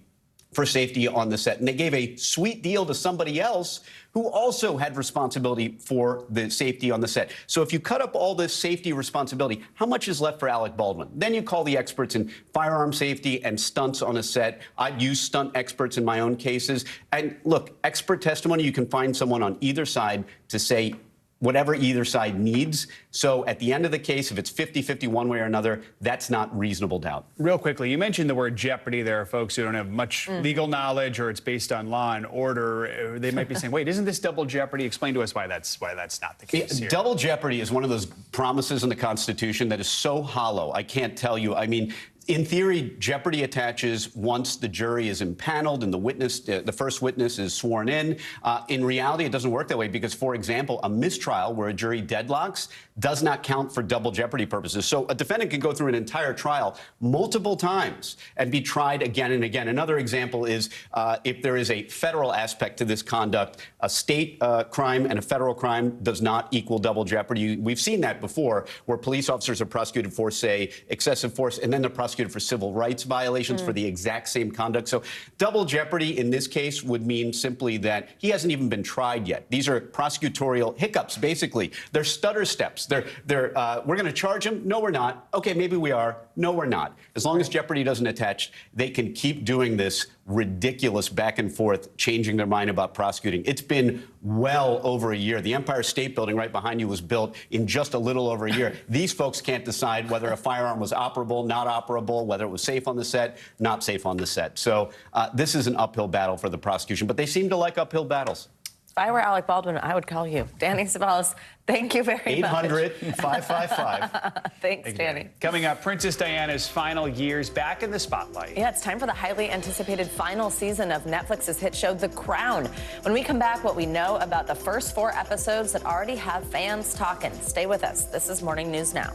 for safety on the set. And they gave a sweet deal to somebody else who also had responsibility for the safety on the set. So if you cut up all this safety responsibility, how much is left for Alec Baldwin? Then you call the experts in firearm safety and stunts on a set. I'd use stunt experts in my own cases. And look, expert testimony, you can find someone on either side to say whatever either side needs. So at the end of the case, if it's 50-50 one way or another, that's not reasonable doubt. Real quickly, you mentioned the word jeopardy. There are folks who don't have much legal knowledge, or it's based on law and order. They might be saying, wait, isn't this double jeopardy? Explain to us why that's not the case here. Double jeopardy is one of those promises in the Constitution that is so hollow. I can't tell you. I mean, In theory, jeopardy attaches once the jury is impaneled and the first witness is sworn in. In reality, it doesn't work that way because, for example, a mistrial where a jury deadlocks does not count for double jeopardy purposes. So a defendant can go through an entire trial multiple times and be tried again and again. Another example is if there is a federal aspect to this conduct, a state crime and a federal crime does not equal double jeopardy. We've seen that before, where police officers are prosecuted for, say, excessive force, and then they're prosecuted for civil rights violations for the exact same conduct. So double jeopardy in this case would mean simply that he hasn't even been tried yet. These are prosecutorial hiccups, basically. They're stutter steps. We're going to charge him. No, we're not. Okay, maybe we are. No, we're not. As long as jeopardy doesn't attach, they can keep doing this ridiculous back and forth, changing their mind about prosecuting. It's been well over a year. The Empire State Building right behind you was built in just a little over a year. These folks can't decide whether a firearm was operable, not operable, whether it was safe on the set, not safe on the set. So this is an uphill battle for the prosecution, but they seem to like uphill battles. If I were Alec Baldwin, I would call you. Danny Ceballos, thank you very much. 800-555. Thanks, Danny. Coming up, Princess Diana's final years back in the spotlight. Yeah, it's time for the highly anticipated final season of Netflix's hit show, The Crown. When we come back, what we know about the first 4 episodes that already have fans talking. Stay with us. This is Morning News Now.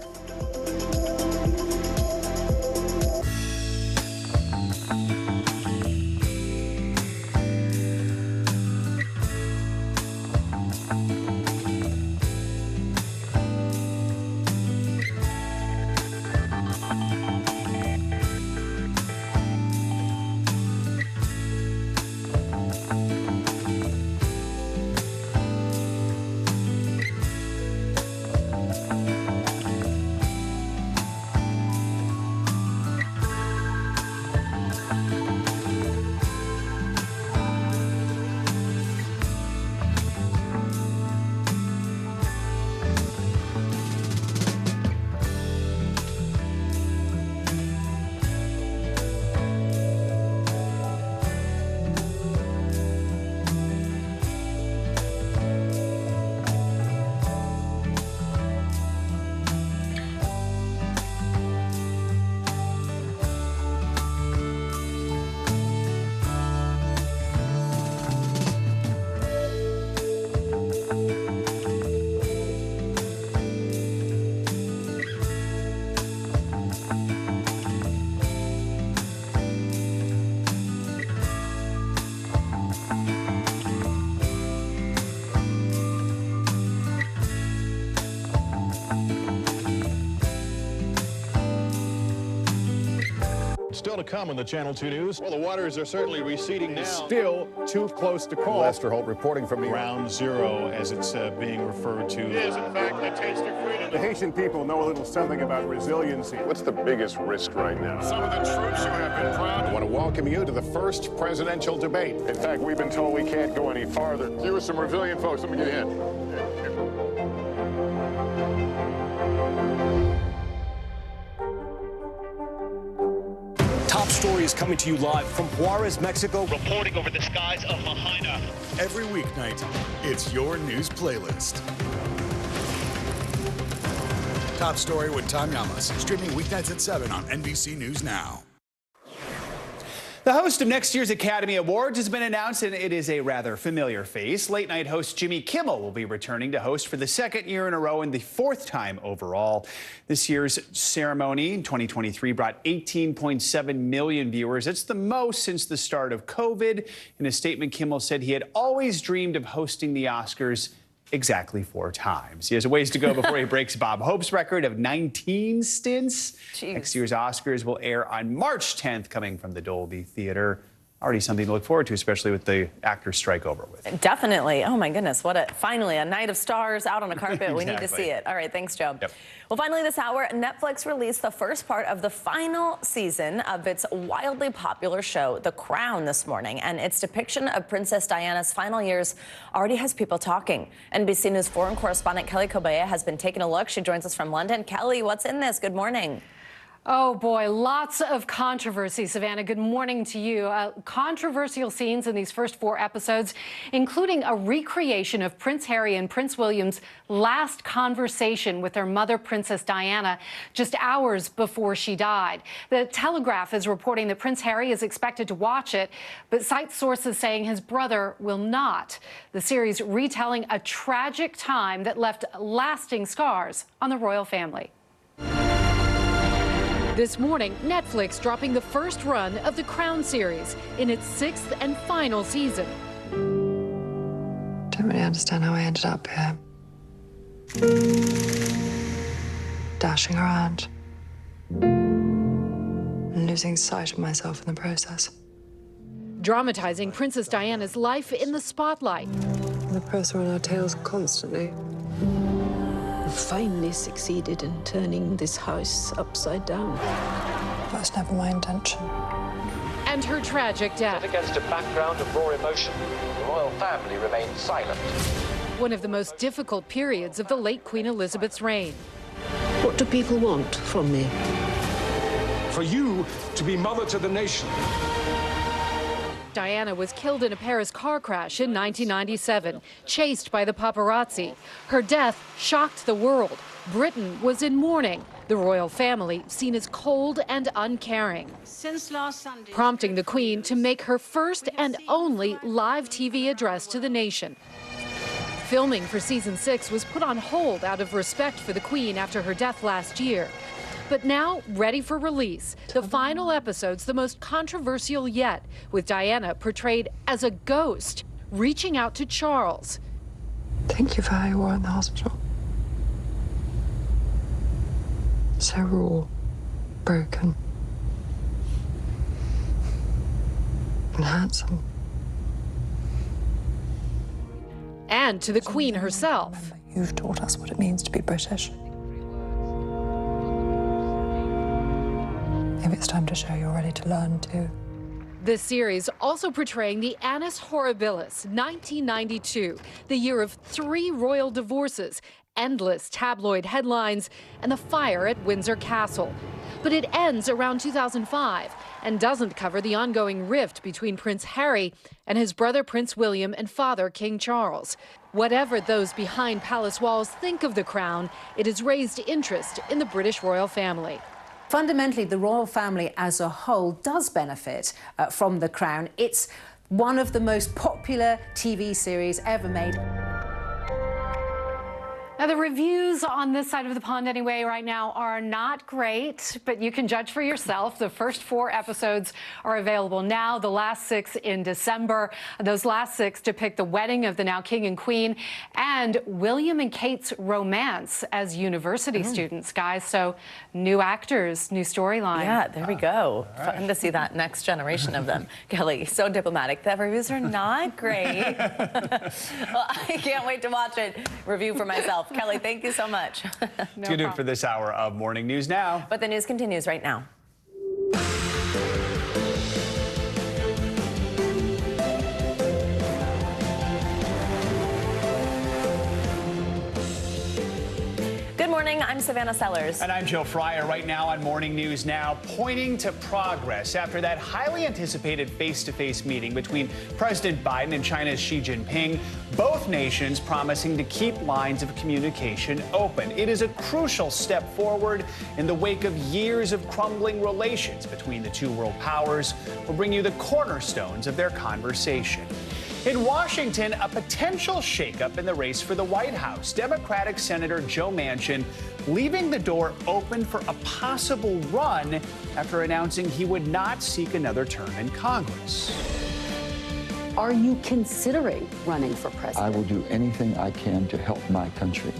Still to come on the Channel 2 News. Well, the waters are certainly receding now. Still too close to call. Lester Holt reporting from Ground Zero, as it's being referred to. It is, in fact, the taste of freedom. The Haitian people know a little something about resiliency. What's the biggest risk right now? Some of the troops who have been proud. I want to welcome you to the first presidential debate. In fact, we've been told we can't go any farther. You with some resilient folks. Let me get in. Top Story is coming to you live from Juarez, Mexico. Reporting over the skies of Lahaina. Every weeknight, it's your news playlist. Top Story with Tom Llamas, streaming weeknights at 7 on NBC News Now. The host of next year's Academy Awards has been announced, and it is a rather familiar face. Late-night host Jimmy Kimmel will be returning to host for the 2nd year in a row and the 4th time overall. This year's ceremony in 2023 brought 18.7 million viewers. It's the most since the start of COVID. In a statement, Kimmel said he had always dreamed of hosting the Oscars exactly 4 times. He has a ways to go before he breaks Bob Hope's record of 19 stints. Jeez. Next year's Oscars will air on March 10th, coming from the Dolby Theater. Already something to look forward to, especially with the actors' strike over with. Definitely. Oh, my goodness. Finally, a night of stars out on a carpet. Exactly. We need to see it. All right. Thanks, Joe. Yep. Well, finally this hour, Netflix released the first part of the final season of its wildly popular show, The Crown, this morning. And its depiction of Princess Diana's final years already has people talking. NBC News foreign correspondent Kelly Kobaya has been taking a look. She joins us from London. Kelly, what's in this? Good morning. Oh, boy, lots of controversy, Savannah. Good morning to you. Controversial scenes in these first 4 episodes, including a recreation of Prince Harry and Prince William's last conversation with their mother, Princess Diana, just hours before she died. The Telegraph is reporting that Prince Harry is expected to watch it, but cites sources saying his brother will not. The series retelling a tragic time that left lasting scars on the royal family. This morning, Netflix dropping the first run of the Crown series in its 6th and final season. Don't really understand how I ended up here. Dashing around. And losing sight of myself in the process. Dramatizing Princess Diana's life in the spotlight. The press are on our tails constantly. We finally succeeded in turning this house upside down. That's never my intention. And her tragic death. Against a background of raw emotion, the royal family remained silent. One of the most difficult periods of the late Queen Elizabeth's reign. What do people want from me? For you to be mother to the nation. Diana was killed in a Paris car crash in 1997, chased by the paparazzi. Her death shocked the world. Britain was in mourning. The royal family seen as cold and uncaring. Since last Sunday, prompting the Queen to make her first and only live TV address to the nation. Filming for season 6 was put on hold out of respect for the Queen after her death last year. But now, ready for release, the final episode's the most controversial yet, with Diana portrayed as a ghost, reaching out to Charles. Thank you for how you were in the hospital. So raw, broken, and handsome. And to the Queen herself. You've taught us what it means to be British. Maybe it's time to show you're ready to learn too. This series also portraying the Annus Horribilis, 1992, the year of 3 royal divorces, endless tabloid headlines, and the fire at Windsor Castle. But it ends around 2005 and doesn't cover the ongoing rift between Prince Harry and his brother Prince William and father King Charles. Whatever those behind palace walls think of the Crown, it has raised interest in the British royal family. Fundamentally, the royal family as a whole does benefit from The Crown. It's one of the most popular TV series ever made. Now, the reviews on this side of the pond anyway right now are not great, but you can judge for yourself. The first 4 episodes are available now, the last 6 in December. Those last 6 depict the wedding of the now king and queen and William and Kate's romance as university students, guys. So new actors, new storyline. Yeah, there we go. Right. Fun to see that next generation of them. Kelly, so diplomatic. The reviews are not great. Well, I can't wait to watch it. Review for myself. Kelly, thank you so much. That's going to do it for this hour of Morning News Now. But the news continues right now. Good morning, I'm Savannah Sellers. And I'm Joe Fryer. Right now on Morning News Now, pointing to progress after that highly anticipated face-to-face meeting between President Biden and China's Xi Jinping, both nations promising to keep lines of communication open. It is a crucial step forward in the wake of years of crumbling relations between the two world powers. We'll bring you the cornerstones of their conversation. In Washington, a potential shakeup in the race for the White House. Democratic Senator Joe Manchin leaving the door open for a possible run after announcing he would not seek another term in Congress. Are you considering running for president? I will do anything I can to help my country.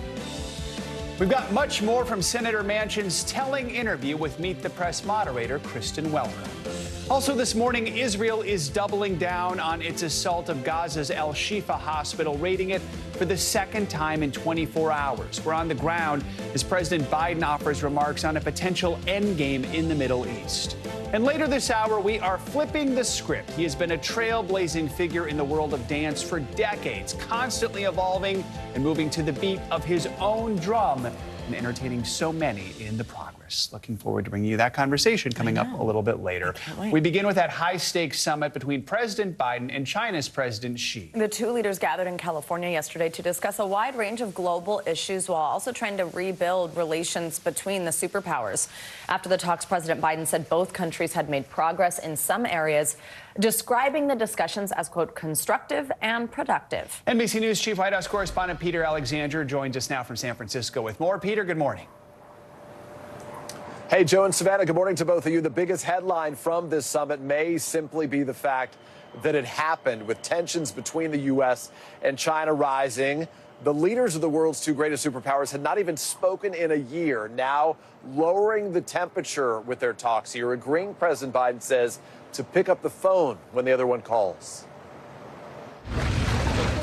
We've got much more from Senator Manchin's telling interview with Meet the Press moderator Kristen Welker. Also this morning, Israel is doubling down on its assault of Gaza's El Shifa hospital, raiding it for the 2nd time in 24 hours. We're on the ground as President Biden offers remarks on a potential endgame in the Middle East. And later this hour, we are flipping the script. He has been a trailblazing figure in the world of dance for decades, constantly evolving and moving to the beat of his own drum. and entertaining so many in the progress. Looking forward to bringing you that conversation coming up a little bit later. We begin with that high-stakes summit between President Biden and China's President Xi. The two leaders gathered in California yesterday to discuss a wide range of global issues while also trying to rebuild relations between the superpowers. After the talks, President Biden said both countries had made progress in some areas, describing the discussions as, quote, constructive and productive. NBC News Chief White House correspondent Peter Alexander joins us now from San Francisco with more. Peter, good morning. Hey, Joe and Savannah, good morning to both of you. The biggest headline from this summit may simply be the fact that it happened, with tensions between the U.S. and China rising. The leaders of the world's two greatest superpowers had not even spoken in a year, now lowering the temperature with their talks here, agreeing, President Biden says, to pick up the phone when the other one calls.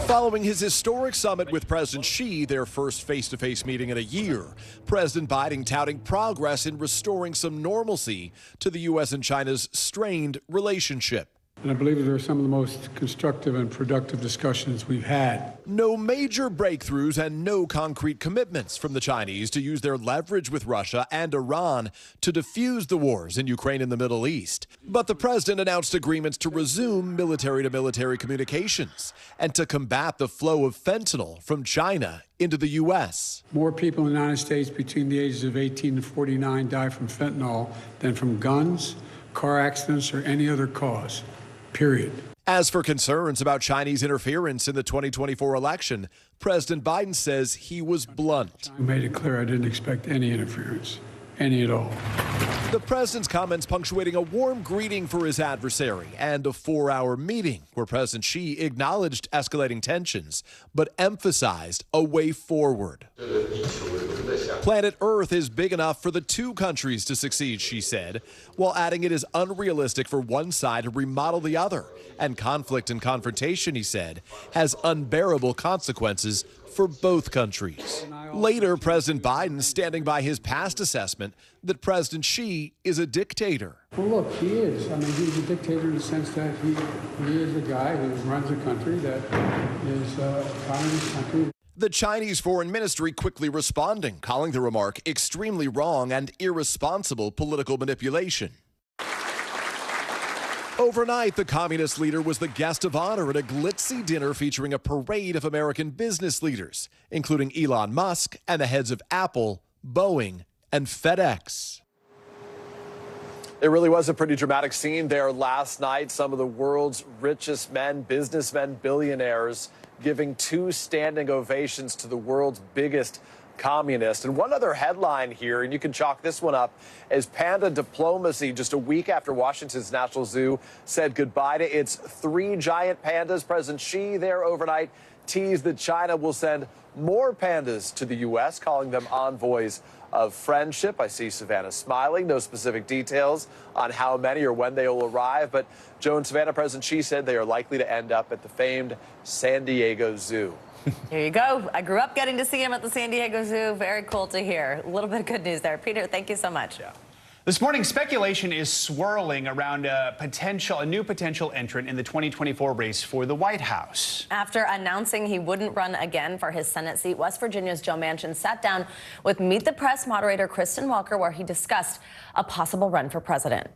Following his historic summit with President Xi, their first face-to-face meeting in a year, President Biden touting progress in restoring some normalcy to the U.S. and China's strained relationship. And I believe they're some of the most constructive and productive discussions we've had. No major breakthroughs and no concrete commitments from the Chinese to use their leverage with Russia and Iran to defuse the wars in Ukraine and the Middle East. But the president announced agreements to resume military-to-military communications and to combat the flow of fentanyl from China into the U.S. More people in the United States between the ages of 18 and 49 die from fentanyl than from guns, car accidents, or any other cause. Period. As for concerns about Chinese interference in the 2024 election, President Biden says he was blunt. I made it clear I didn't expect any interference, any at all. The president's comments punctuating a warm greeting for his adversary and a 4-hour meeting where President Xi acknowledged escalating tensions, but emphasized a way forward. Planet Earth is big enough for the two countries to succeed, she said, while adding it is unrealistic for one side to remodel the other. And conflict and confrontation, he said, has unbearable consequences for both countries. Later, President Biden standing by his past assessment that President Xi is a dictator. Well, look, he is. I mean, he's a dictator in the sense that he is a guy who runs a country that is a communist country. The Chinese Foreign Ministry quickly responding, calling the remark extremely wrong and irresponsible political manipulation. Overnight, the communist leader was the guest of honor at a glitzy dinner featuring a parade of American business leaders, including Elon Musk and the heads of Apple, Boeing, and FedEx. It really was a pretty dramatic scene there last night. Some of the world's richest men, businessmen, billionaires, giving two standing ovations to the world's biggest communist. And one other headline here, and you can chalk this one up, is panda diplomacy. Just a week after Washington's National Zoo said goodbye to its 3 giant pandas, President Xi there overnight teased that China will send more pandas to the U.S., calling them envoys of friendship. I see Savannah smiling. No specific details on how many or when they will arrive. But Joe and Savannah, President Xi said they are likely to end up at the famed San Diego Zoo. Here you go. I grew up getting to see him at the San Diego Zoo. Very cool to hear. A little bit of good news there. Peter, thank you so much. Yeah. This morning, speculation is swirling around a new potential entrant in the 2024 race for the White House. After announcing he wouldn't run again for his Senate seat, West Virginia's Joe Manchin sat down with Meet the Press moderator Kristen Welker, where he discussed a possible run for president.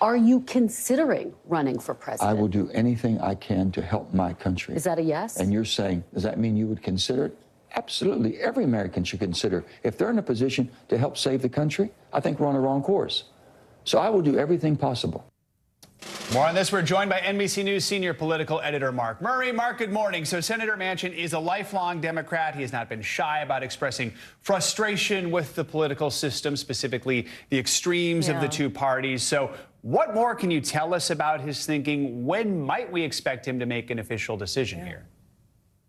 Are you considering running for president? I will do anything I can to help my country. Is that a yes? And you're saying, does that mean you would consider it? Absolutely. Every American should consider. If they're in a position to help save the country, I think we're on the wrong course. So I will do everything possible. More on this. We're joined by NBC News senior political editor Mark Murray. Mark, good morning. So Senator Manchin is a lifelong Democrat. He has not been shy about expressing frustration with the political system, specifically the extremes of the two parties. So what more can you tell us about his thinking? When might we expect him to make an official decision here?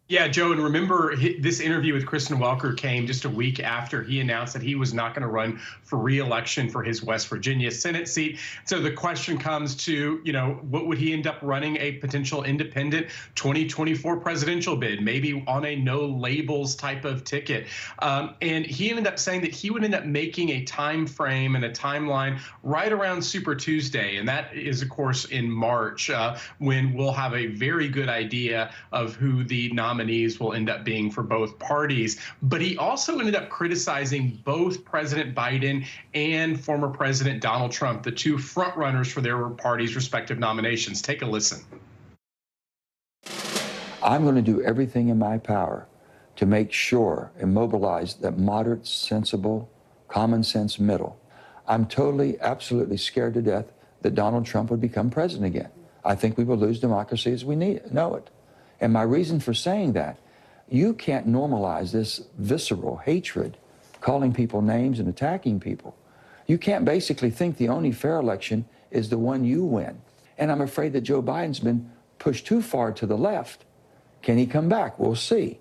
Yeah, Joe, and remember this interview with Kristen Welker came just a week after he announced that he was not going to run for re-election for his West Virginia Senate seat. So the question comes to, what would he end up running a potential independent 2024 presidential bid, maybe on a no labels type of ticket. And he ended up saying that he would end up making a time frame and a timeline right around Super Tuesday. And that is, of course, in March, when we'll have a very good idea of who the nominee nominees will end up being for both parties. But he also ended up criticizing both President Biden and former President Donald Trump, the two frontrunners for their parties' respective nominations. Take a listen. I'm going to do everything in my power to make sure and mobilize that moderate, sensible, common sense middle. I'm totally, absolutely scared to death that Donald Trump would become president again. I think we will lose democracy as we know it. And my reason for saying that, you can't normalize this visceral hatred, calling people names and attacking people. You can't basically think the only fair election is the one you win. And I'm afraid that Joe Biden's been pushed too far to the left. Can he come back? We'll see.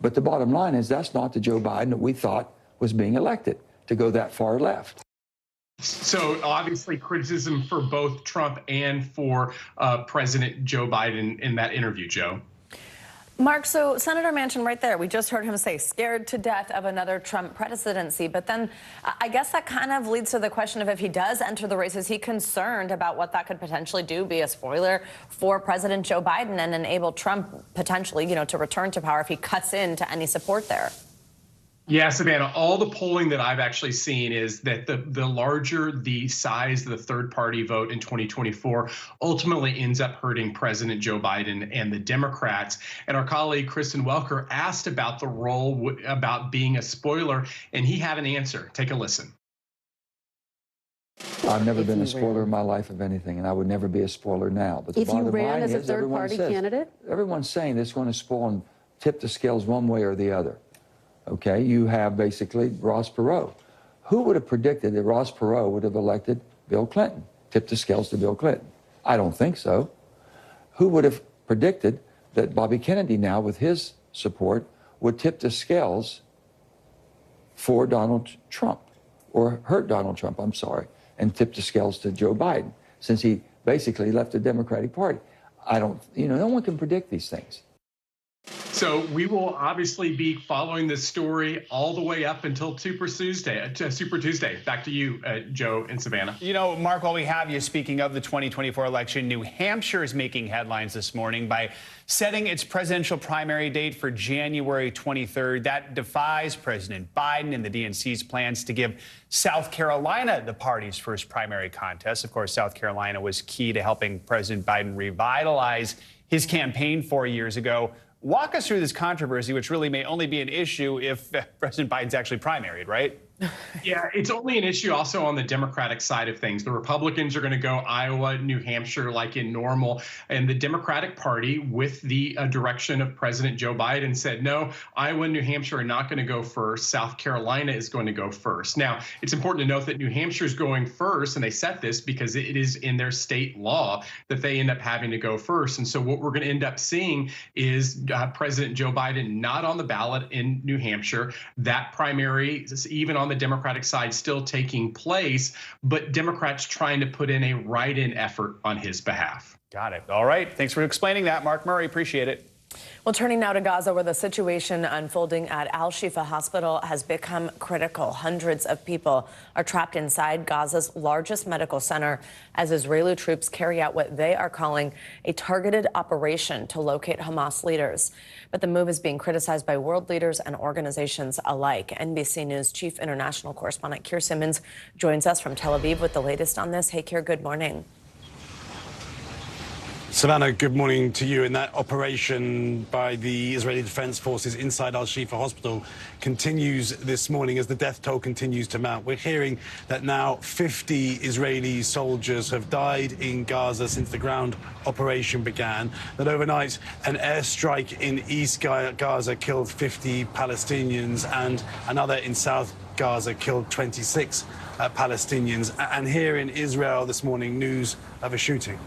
But the bottom line is that's not the Joe Biden that we thought was being elected, to go that far left. So obviously criticism for both Trump and for President Joe Biden in that interview, Joe. Mark, so Senator Manchin right there, we just heard him say scared to death of another Trump presidency. But then I guess that kind of leads to the question of if he does enter the race, is he concerned about what that could potentially do, be a spoiler for President Joe Biden and enable Trump potentially, to return to power if he cuts into any support there? Yeah, Savannah, all the polling that I've actually seen is that the larger the size of the third party vote in 2024 ultimately ends up hurting President Joe Biden and the Democrats. And our colleague Kristen Welker asked about the role about being a spoiler, and he had an answer. Take a listen. I've never been a spoiler in my life of anything, and I would never be a spoiler now. But if you ran as a third-party candidate? Everyone's saying this is going to spoil and tip the scales one way or the other. Okay, you have basically Ross Perot. Who would have predicted that Ross Perot would have elected Bill Clinton, tipped the scales to Bill Clinton? I don't think so. Who would have predicted that Bobby Kennedy now, with his support, would tip the scales for Donald Trump, or hurt Donald Trump, I'm sorry, and tip the scales to Joe Biden, since he basically left the Democratic Party? No one can predict these things. So we will obviously be following this story all the way up until Super Tuesday. Back to you, Joe and Savannah. Mark, while we have you, speaking of the 2024 election, New Hampshire is making headlines this morning by setting its presidential primary date for January 23rd. That defies President Biden and the DNC's plans to give South Carolina the party's first primary contest. Of course, South Carolina was key to helping President Biden revitalize his campaign 4 years ago. Walk us through this controversy, which really may only be an issue if President Biden's actually primaried, right? Yeah, it's only an issue also on the Democratic side of things. The Republicans are going to go Iowa, New Hampshire like in normal. And the Democratic Party, with the direction of President Joe Biden, said, no, Iowa and New Hampshire are not going to go first. South Carolina is going to go first. Now, it's important to note that New Hampshire is going first, and they set this because it is in their state law that they end up having to go first. And so what we're going to end up seeing is President Joe Biden not on the ballot in New Hampshire. That primary, even on the Democratic side, still taking place, but Democrats trying to put in a write-in effort on his behalf. Got it. All right. Thanks for explaining that, Mark Murray. Appreciate it. Well, turning now to Gaza, where the situation unfolding at Al-Shifa Hospital has become critical. Hundreds of people are trapped inside Gaza's largest medical center as Israeli troops carry out what they are calling a targeted operation to locate Hamas leaders. But the move is being criticized by world leaders and organizations alike. NBC News chief international correspondent Keir Simmons joins us from Tel Aviv with the latest on this. Hey, Keir, good morning. Savannah, good morning to you. And that operation by the Israeli Defense Forces inside Al-Shifa Hospital continues this morning as the death toll continues to mount. We're hearing that now 50 Israeli soldiers have died in Gaza since the ground operation began, that overnight an airstrike in East Gaza killed 50 Palestinians and another in South Gaza killed 26 Palestinians. And here in Israel this morning, news of a shooting.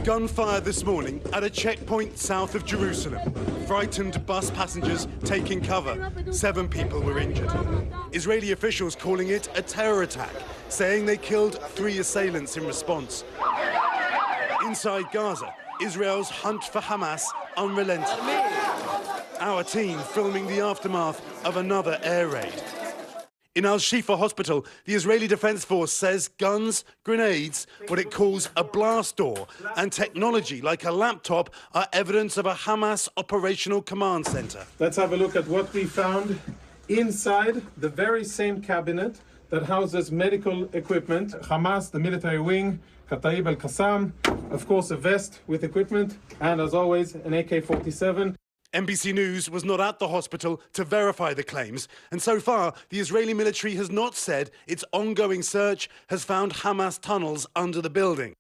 Gunfire this morning at a checkpoint south of Jerusalem. Frightened bus passengers taking cover. 7 people were injured. Israeli officials calling it a terror attack, saying they killed 3 assailants in response. Inside Gaza, Israel's hunt for Hamas unrelenting. Our team filming the aftermath of another air raid. In Al-Shifa Hospital, the Israeli Defense Force says guns, grenades, what it calls a blast door, and technology like a laptop are evidence of a Hamas operational command center. Let's have a look at what we found inside the very same cabinet that houses medical equipment. Hamas, the military wing, Kataib al-Qassam, of course a vest with equipment, and as always, an AK-47. NBC News was not at the hospital to verify the claims, and so far, the Israeli military has not said its ongoing search has found Hamas tunnels under the building.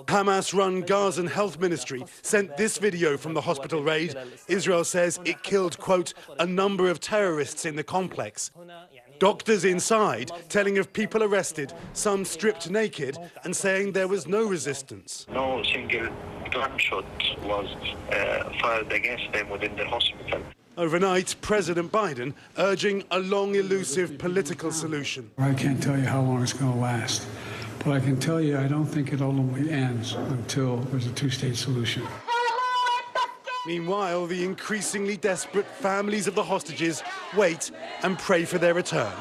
Hamas-run Gazan Health Ministry sent this video from the hospital raid. Israel says it killed, quote, a number of terrorists in the complex. Doctors inside telling of people arrested, some stripped naked, and saying there was no resistance. No single gunshot was fired against them within the hospital. Overnight, President Biden urging a long, elusive political solution. I can't tell you how long it's going to last, but I can tell you I don't think it ultimately ends until there's a two-state solution. Meanwhile, the increasingly desperate families of the hostages wait and pray for their return.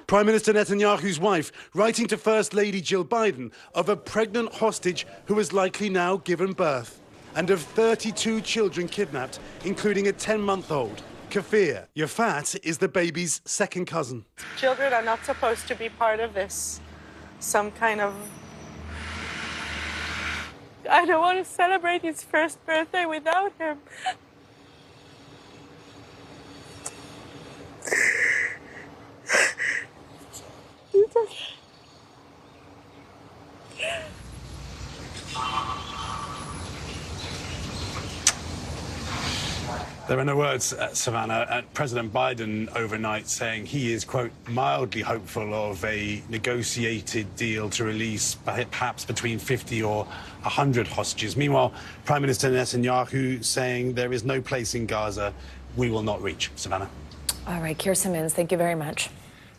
Prime Minister Netanyahu's wife writing to First Lady Jill Biden of a pregnant hostage who has likely now given birth, and of 32 children kidnapped, including a 10-month-old. Kafir Yafat is the baby's second cousin. Children are not supposed to be part of this. Some kind of... I don't want to celebrate his first birthday without him. There are no words, Savannah. President Biden overnight saying he is, quote, mildly hopeful of a negotiated deal to release perhaps between 50 or 100 hostages. Meanwhile, Prime Minister Netanyahu saying there is no place in Gaza we will not reach. Savannah. All right, Kirsten Mins, thank you very much.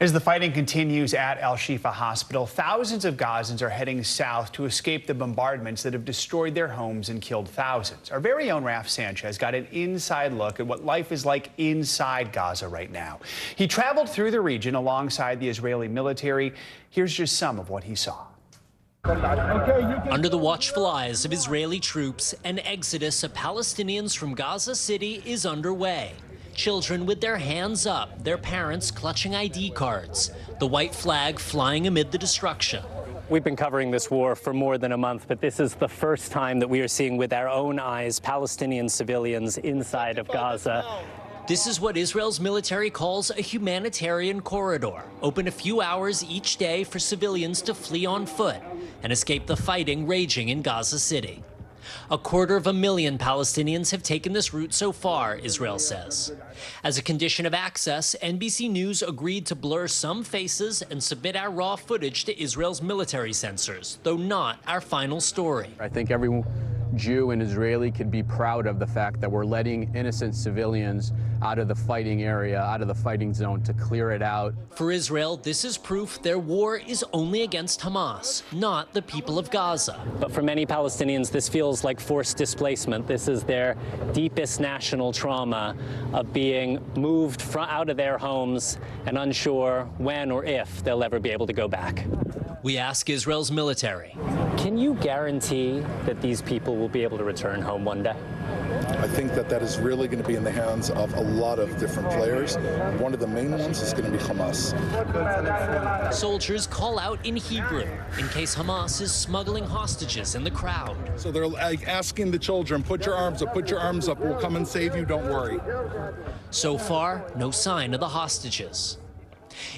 As the fighting continues at Al-Shifa Hospital, thousands of Gazans are heading south to escape the bombardments that have destroyed their homes and killed thousands. Our very own Raf Sanchez got an inside look at what life is like inside Gaza right now. He traveled through the region alongside the Israeli military. Here's just some of what he saw. Under the watchful eyes of Israeli troops, an exodus of Palestinians from Gaza City is underway. Children with their hands up, their parents clutching ID cards, the white flag flying amid the destruction. We've been covering this war for more than a month, but this is the first time that we are seeing with our own eyes Palestinian civilians inside of Gaza. This is what Israel's military calls a humanitarian corridor, open a few hours each day for civilians to flee on foot and escape the fighting raging in Gaza City. 250,000 Palestinians have taken this route so far, Israel says. As a condition of access, NBC News agreed to blur some faces and submit our raw footage to Israel's military censors, though not our final story. I think every Jew and Israeli can be proud of the fact that we're letting innocent civilians out of the fighting area, out of the fighting zone, to clear it out. For Israel, this is proof their war is only against Hamas, not the people of Gaza. But for many Palestinians, this feels like forced displacement. This is their deepest national trauma of being moved out of their homes and unsure when or if they'll ever be able to go back. We ask Israel's military. Can you guarantee that these people will be able to return home one day? I think that is really going to be in the hands of a lot of different players. One of the main ones is going to be Hamas. Soldiers call out in Hebrew in case Hamas is smuggling hostages in the crowd. So they're like asking the children, put your arms up, we'll come and save you, don't worry. So far, no sign of the hostages.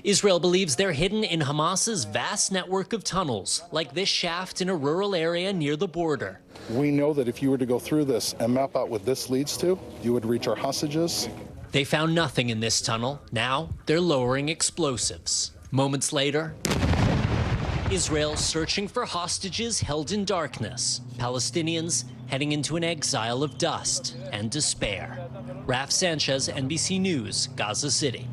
Israel believes they're hidden in Hamas's vast network of tunnels, like this shaft in a rural area near the border. We know that if you were to go through this and map out what this leads to, you would reach our hostages. They found nothing in this tunnel. Now they're lowering explosives. Moments later, Israel searching for hostages held in darkness. Palestinians heading into an exile of dust and despair. Raf Sanchez, NBC News, Gaza City.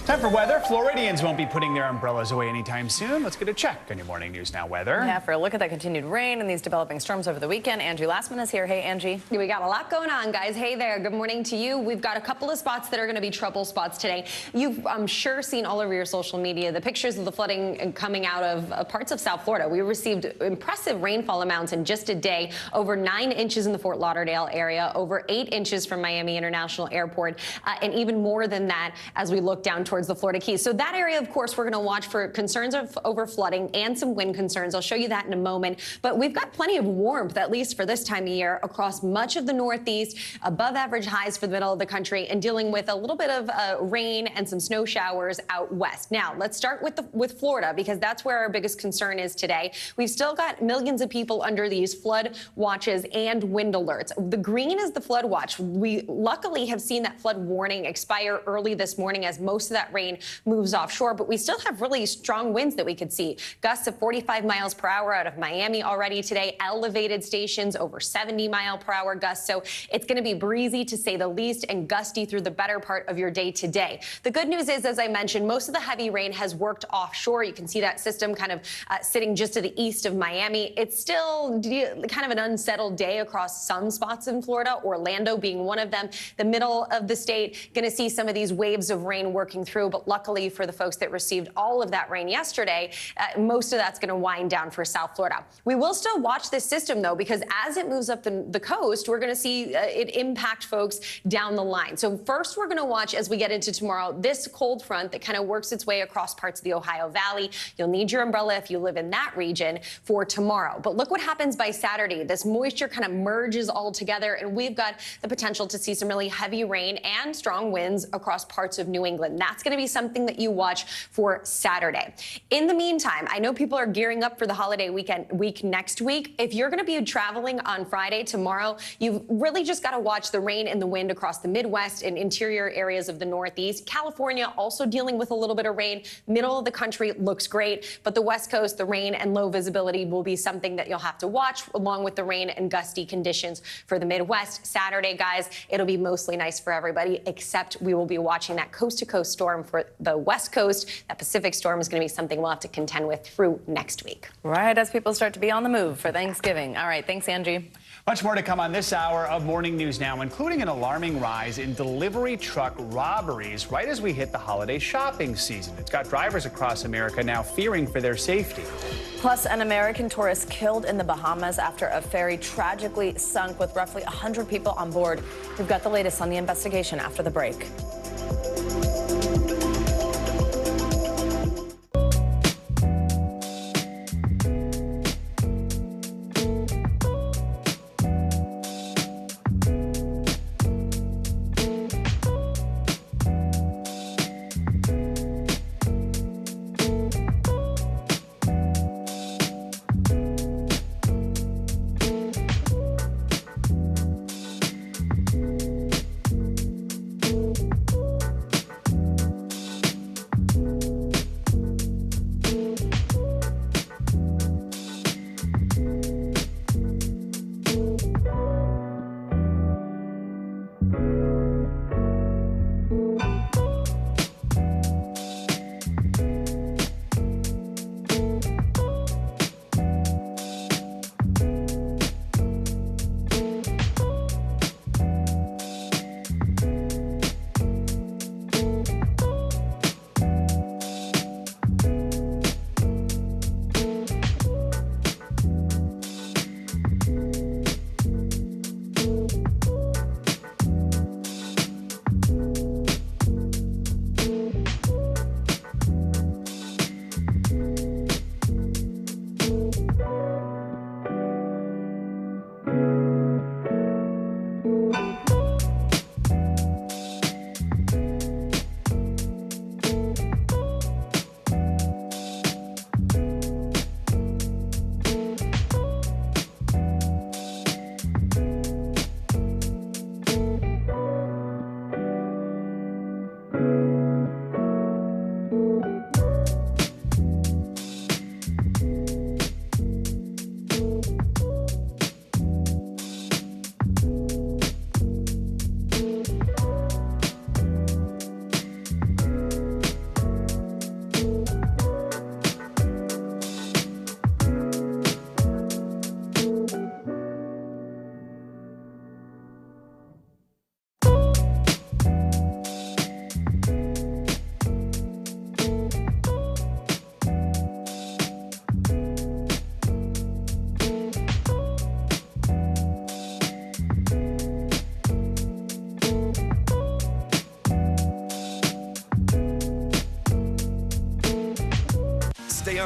Time for weather. Floridians won't be putting their umbrellas away anytime soon. Let's get a check on your Morning News Now weather. Yeah, for a look at that continued rain and these developing storms over the weekend, Angie Lastman is here. Hey, Angie. We got a lot going on, guys. Hey there. Good morning to you. We've got a couple of spots that are going to be trouble spots today. You've, I'm sure, seen all over your social media the pictures of the flooding coming out of parts of South Florida. We received impressive rainfall amounts in just a day, over 9 inches in the Fort Lauderdale area, over 8 inches from Miami International Airport, and even more than that as we look down towards the Florida Keys. So that area, of course, we're going to watch for concerns of over flooding and some wind concerns. I'll show you that in a moment. But we've got plenty of warmth, at least for this time of year, across much of the Northeast, above average highs for the middle of the country, and dealing with a little bit of rain and some snow showers out west. Now, let's start with Florida, because that's where our biggest concern is today. We've still got millions of people under these flood watches and wind alerts. The green is the flood watch. We luckily have seen that flood warning expire early this morning as most of that rain moves offshore, but we still have really strong winds that we could see. Gusts of 45 miles per hour out of Miami already today, elevated stations over 70-mile-per-hour gusts. So it's going to be breezy, to say the least, and gusty through the better part of your day today. The good news is, as I mentioned, most of the heavy rain has worked offshore. You can see that system kind of sitting just to the east of Miami. It's still kind of an unsettled day across some spots in Florida, Orlando being one of them. The middle of the state going to see some of these waves of rain working through, but luckily for the folks that received all of that rain yesterday, most of that's going to wind down for South Florida. We will still watch this system, though, because as it moves up the coast, we're going to see it impact folks down the line. So first, we're going to watch, as we get into tomorrow, this cold front that kind of works its way across parts of the Ohio Valley. You'll need your umbrella if you live in that region for tomorrow. But look what happens by Saturday. This moisture kind of merges all together, and we've got the potential to see some really heavy rain and strong winds across parts of New England. That's going to be something that you watch for Saturday. In the meantime, I know people are gearing up for the holiday week next week. If you're going to be traveling on Friday, tomorrow, you've really just got to watch the rain and the wind across the Midwest and interior areas of the Northeast. California also dealing with a little bit of rain. Middle of the country looks great, but the West Coast, the rain and low visibility will be something that you'll have to watch, along with the rain and gusty conditions for the Midwest. Saturday, guys, it'll be mostly nice for everybody, except we will be watching that coast-to-coast storm for the West Coast. That Pacific storm is going to be something we'll have to contend with through next week. Right as people start to be on the move for Thanksgiving. All right, thanks, Angie. Much more to come on this hour of Morning News Now, including an alarming rise in delivery truck robberies right as we hit the holiday shopping season. It's got drivers across America now fearing for their safety. Plus, an American tourist killed in the Bahamas after a ferry tragically sunk with roughly 100 people on board. We've got the latest on the investigation after the break.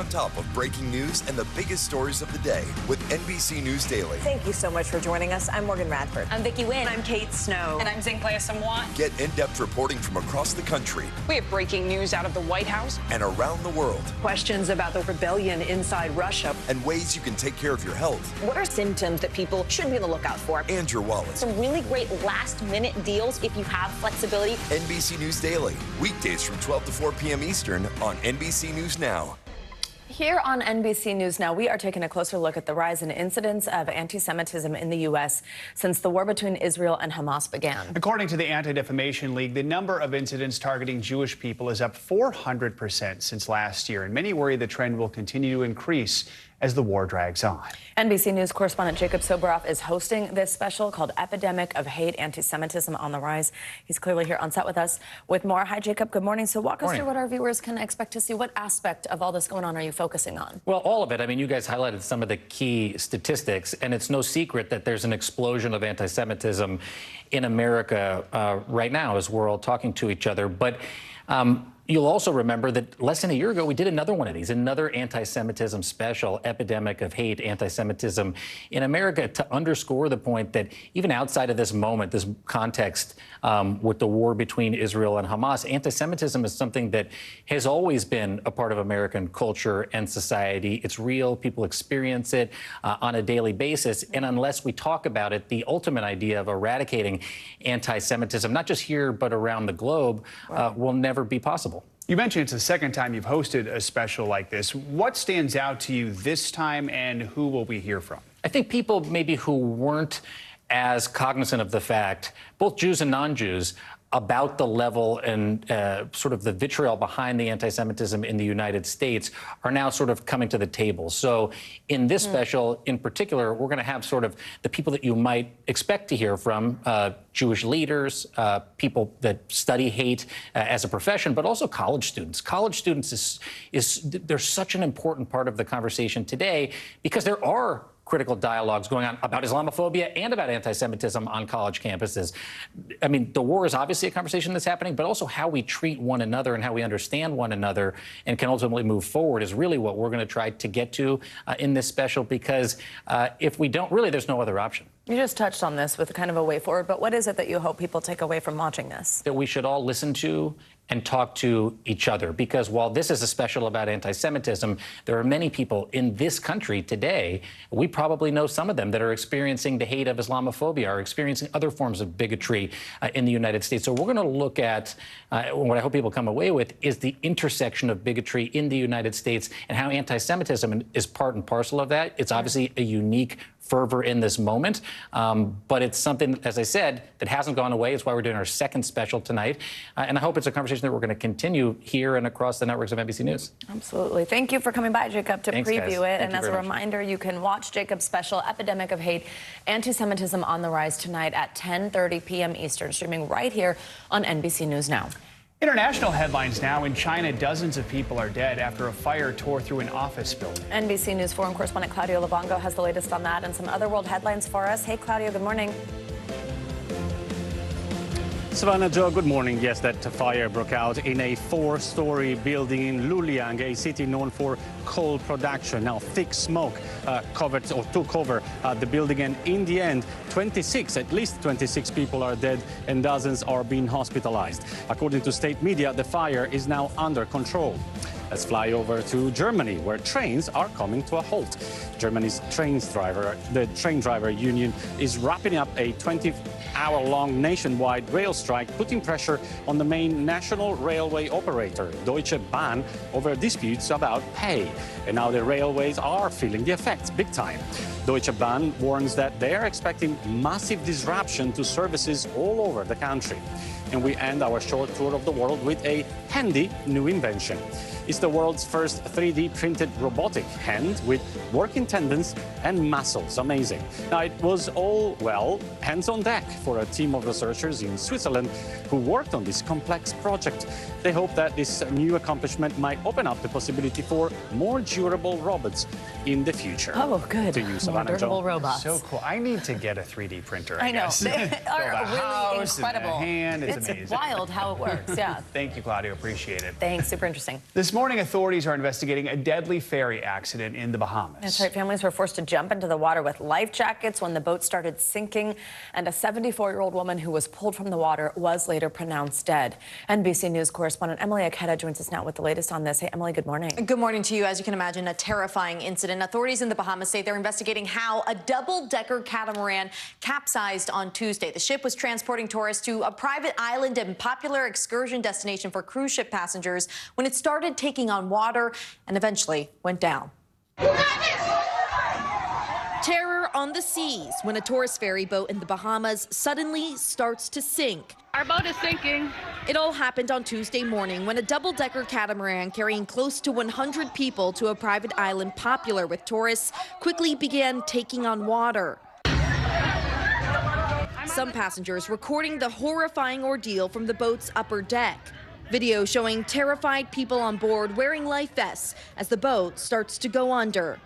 on top of breaking news and the biggest stories of the day with NBC News Daily. Thank you so much for joining us. I'm Morgan Radford. I'm Vicky Wynn. I'm Kate Snow. And I'm Zinklaya Samwa. Get in-depth reporting from across the country. We have breaking news out of the White House and around the world. Questions about the rebellion inside Russia. And ways you can take care of your health. What are symptoms that people should be on the lookout for? And your wallet. Some really great last-minute deals if you have flexibility. NBC News Daily, weekdays from 12 to 4 p.m. Eastern on NBC News Now. Here on NBC News Now, we are taking a closer look at the rise in incidents of anti-Semitism in the U.S. since the war between Israel and Hamas began. According to the Anti-Defamation League, the number of incidents targeting Jewish people is up 400% since last year, and many worry the trend will continue to increase as the war drags on. NBC News correspondent Jacob Soboroff is hosting this special called Epidemic of Hate, Anti-Semitism on the Rise. He's clearly here on set with us with more. Hi, Jacob. Good morning. So walk us through what our viewers can expect to see. What aspect of all this going on are you focusing on? Well, all of it. I mean, you guys highlighted some of the key statistics, and it's no secret that there's an explosion of anti-Semitism in America right now as we're all talking to each other. But you'll also remember that less than a year ago, we did another one of these, another anti-Semitism special, Epidemic of Hate, Anti-Semitism in America, to underscore the point that even outside of this moment, this context with the war between Israel and Hamas, anti-Semitism is something that has always been a part of American culture and society. It's real. People experience it on a daily basis. And unless we talk about it, the ultimate idea of eradicating anti-Semitism, not just here, but around the globe, will never be possible. You mentioned it's the second time you've hosted a special like this. What stands out to you this time, and who will we hear from? I think people maybe who weren't as cognizant of the fact, both Jews and non-Jews, about the level and sort of the vitriol behind the anti-Semitism in the United States are now sort of coming to the table. So in this special in particular, we're going to have sort of the people that you might expect to hear from, Jewish leaders, people that study hate as a profession, but also college students. College students they're such an important part of the conversation today because there are critical dialogues going on about Islamophobia and about anti-Semitism on college campuses. I mean, the war is obviously a conversation that's happening, but also how we treat one another and how we understand one another and can ultimately move forward is really what we're going to try to get to in this special, because if we don't, really, there's no other option. You just touched on this with kind of a way forward, but what is it that you hope people take away from watching this? That we should all listen to and talk to each other, because while this is a special about anti-Semitism, there are many people in this country today, we probably know some of them, that are experiencing the hate of Islamophobia, are experiencing other forms of bigotry in the United States. So we're going to look at what I hope people come away with is the intersection of bigotry in the United States and how anti-Semitism is part and parcel of that. It's obviously a unique fervor in this moment, but it's something, as I said, that hasn't gone away. It's why we're doing our second special tonight, and I hope it's a conversation that we're going to continue here and across the networks of NBC News. Absolutely. Thank you for coming by, Jacob, to preview it. And as a reminder, you can watch Jacob's special, Epidemic of Hate, Anti-Semitism on the Rise, tonight at 10:30 p.m. Eastern, streaming right here on NBC News Now. International headlines now. In China, dozens of people are dead after a fire tore through an office building. NBC News foreign correspondent Claudio Labongo has the latest on that and some other world headlines for us. Hey, Claudio, good morning. Savannah, Joe, good morning. Yes, that fire broke out in a 4-story building in Luliang, a city known for coal production. Now, thick smoke took over the building, and in the end, at least 26 people are dead and dozens are being hospitalized. According to state media, the fire is now under control. Let's fly over to Germany, where trains are coming to a halt. Germany's the train driver union is wrapping up a 20-hour-long nationwide rail strike, putting pressure on the main national railway operator, Deutsche Bahn, over disputes about pay. And now the railways are feeling the effects big time. Deutsche Bahn warns that they are expecting massive disruption to services all over the country. And we end our short tour of the world with a handy new invention. It's the world's first 3D printed robotic hand with working tendons and muscles. Amazing. Now, it was all, well, hands on deck for a team of researchers in Switzerland who worked on this complex project. They hope that this new accomplishment might open up the possibility for more durable robots in the future. Oh, good. To you, Savannah. Durable robots. So cool. I need to get a 3D printer, I know. guess. They are really house, incredible. And a hand. It's It's amazing. wild how it works, yeah. Thank you, Claudia. Appreciate it. Thanks, super interesting. This morning, authorities are investigating a deadly ferry accident in the Bahamas. That's right. Families were forced to jump into the water with life jackets when the boat started sinking, and a 74-year-old woman who was pulled from the water was later pronounced dead. NBC News correspondent Emily Aketa joins us now with the latest on this. Hey, Emily, good morning. Good morning to you. As you can imagine, a terrifying incident. Authorities in the Bahamas say they're investigating how a double-decker catamaran capsized on Tuesday. The ship was transporting tourists to a private island and popular excursion destination for cruise ship passengers when it started taking on water and eventually went down. Terror on the seas when a tourist ferry boat in the Bahamas suddenly starts to sink. Our boat is sinking. It all happened on Tuesday morning when a double-decker catamaran carrying close to 100 people to a private island popular with tourists quickly began taking on water. Some passengers recording the horrifying ordeal from the boat's upper deck. Video showing terrified people on board wearing life vests as the boat starts to go under.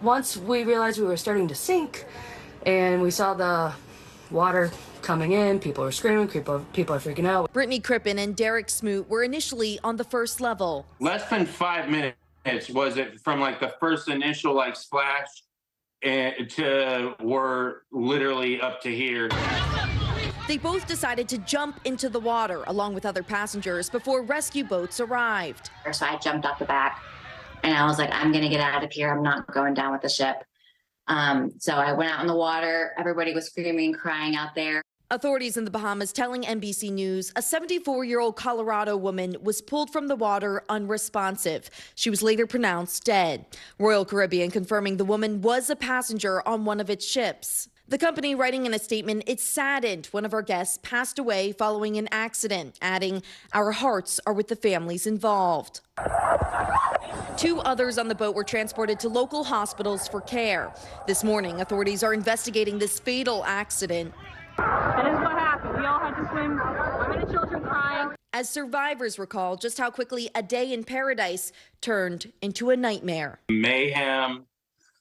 Once we realized we were starting to sink and we saw the water coming in, people are screaming, people are freaking out. Brittany Crippen and Derek Smoot were initially on the first level. Less than 5 minutes was it from like the first initial like splash to we're literally up to here. They both decided to jump into the water along with other passengers before rescue boats arrived. So I jumped off the back and I was like, I'm going to get out of here. I'm not going down with the ship. So I went out in the water. Everybody was screaming, crying out there. Authorities in the Bahamas telling NBC News a 74-year-old Colorado woman was pulled from the water unresponsive. She was later pronounced dead. Royal Caribbean confirming the woman was a passenger on one of its ships. The company writing in a statement, it's saddened one of our guests passed away following an accident, adding, our hearts are with the families involved. 2 others on the boat were transported to local hospitals for care. This morning, authorities are investigating this fatal accident. That is what happened. We all had to swim. Women and children crying. As survivors recall just how quickly a day in paradise turned into a nightmare. Mayhem,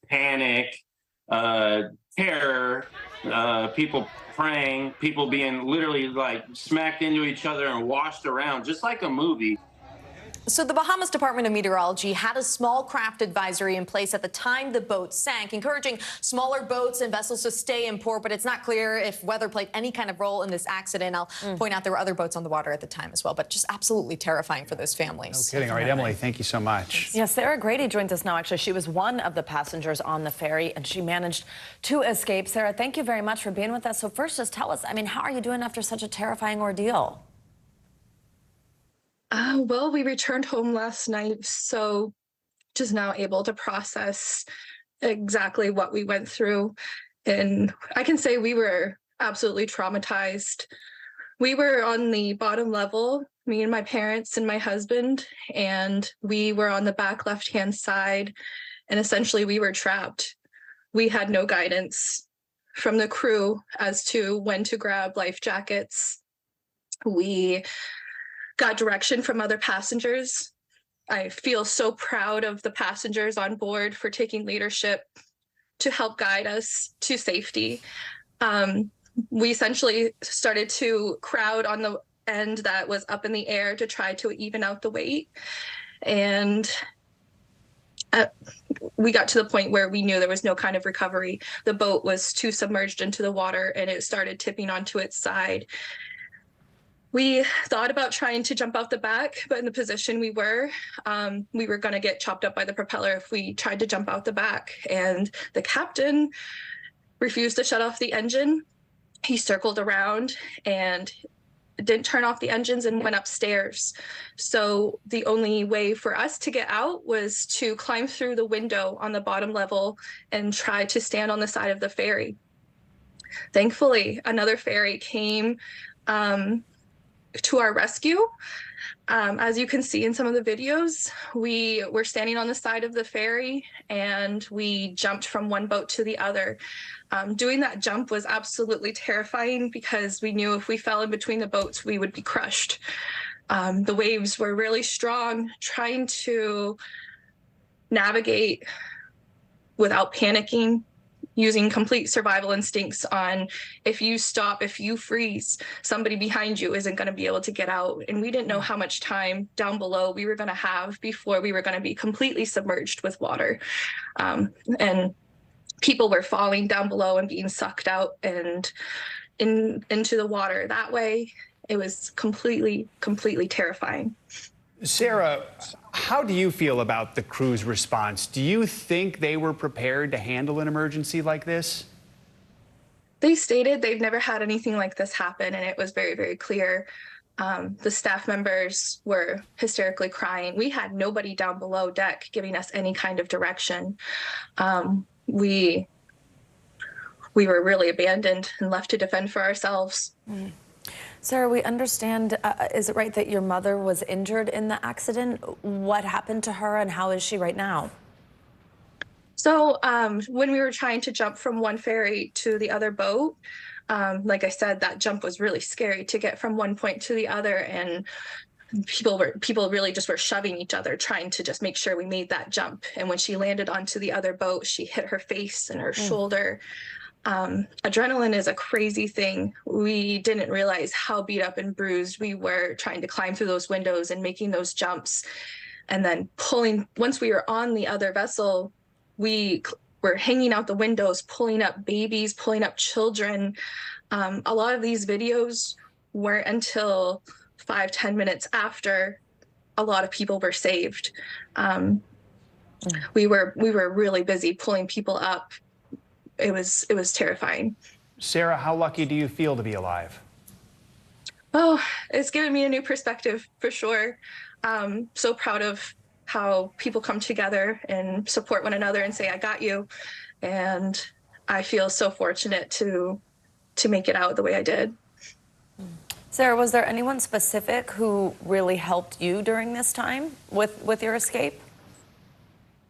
panic, terror, people praying, people being literally like smacked into each other and washed around, just like a movie. So the Bahamas Department of Meteorology had a small craft advisory in place at the time the boat sank, encouraging smaller boats and vessels to stay in port, but it's not clear if weather played any kind of role in this accident. I'll point out there were other boats on the water at the time as well, but just absolutely terrifying for those families. No kidding. All right, Emily, thank you so much. Yeah, Sarah Grady joins us now. Actually, she was one of the passengers on the ferry, and she managed to escape. Sarah, thank you very much for being with us. So first, just tell us, I mean, how are you doing after such a terrifying ordeal? Well, we returned home last night, so just now able to process exactly what we went through. And I can say we were absolutely traumatized. We were on the bottom level, me and my parents and my husband, and we were on the back left-hand side, and essentially we were trapped. We had no guidance from the crew as to when to grab life jackets. We got direction from other passengers. I feel so proud of the passengers on board for taking leadership to help guide us to safety. We essentially started to crowd on the end that was up in the air to try to even out the weight. And we got to the point where we knew there was no kind of recovery. The boat was too submerged into the water and it started tipping onto its side. We thought about trying to jump out the back, but in the position we were going to get chopped up by the propeller if we tried to jump out the back. And the captain refused to shut off the engine. He circled around and didn't turn off the engines and went upstairs. So the only way for us to get out was to climb through the window on the bottom level and try to stand on the side of the ferry. Thankfully, another ferry came to our rescue. As you can see in some of the videos, we were standing on the side of the ferry and we jumped from one boat to the other. Doing that jump was absolutely terrifying because we knew if we fell in between the boats, we would be crushed. The waves were really strong. Trying to navigate without panicking, using complete survival instincts on if you stop, if you freeze, somebody behind you isn't going to be able to get out. And we didn't know how much time down below we were going to have before we were going to be completely submerged with water. And people were falling down below and being sucked out and into the water that way. It was completely terrifying. Sarah, how do you feel about the crew's response? Do you think they were prepared to handle an emergency like this? They stated they've never had anything like this happen, and it was very clear. The staff members were hysterically crying. We had nobody down below deck giving us any kind of direction. We were really abandoned and left to defend for ourselves. Sarah, we understand, is it right that your mother was injured in the accident? What happened to her and how is she right now? So when we were trying to jump from one ferry to the other boat, like I said, that jump was really scary to get from one point to the other, and people really just were shoving each other, trying to just make sure we made that jump. And when she landed onto the other boat, she hit her face and her shoulder. Adrenaline is a crazy thing. We didn't realize how beat up and bruised we were trying to climb through those windows and making those jumps. And then once we were on the other vessel, we were hanging out the windows, pulling up babies, pulling up children. A lot of these videos weren't until 5-10 minutes after a lot of people were saved. We were really busy pulling people up. It was terrifying. Sarah, how lucky do you feel to be alive? Oh, it's given me a new perspective for sure. So proud of how people come together and support one another and say, I got you. And I feel so fortunate to make it out the way I did. Sarah, was there anyone specific who really helped you during this time with your escape?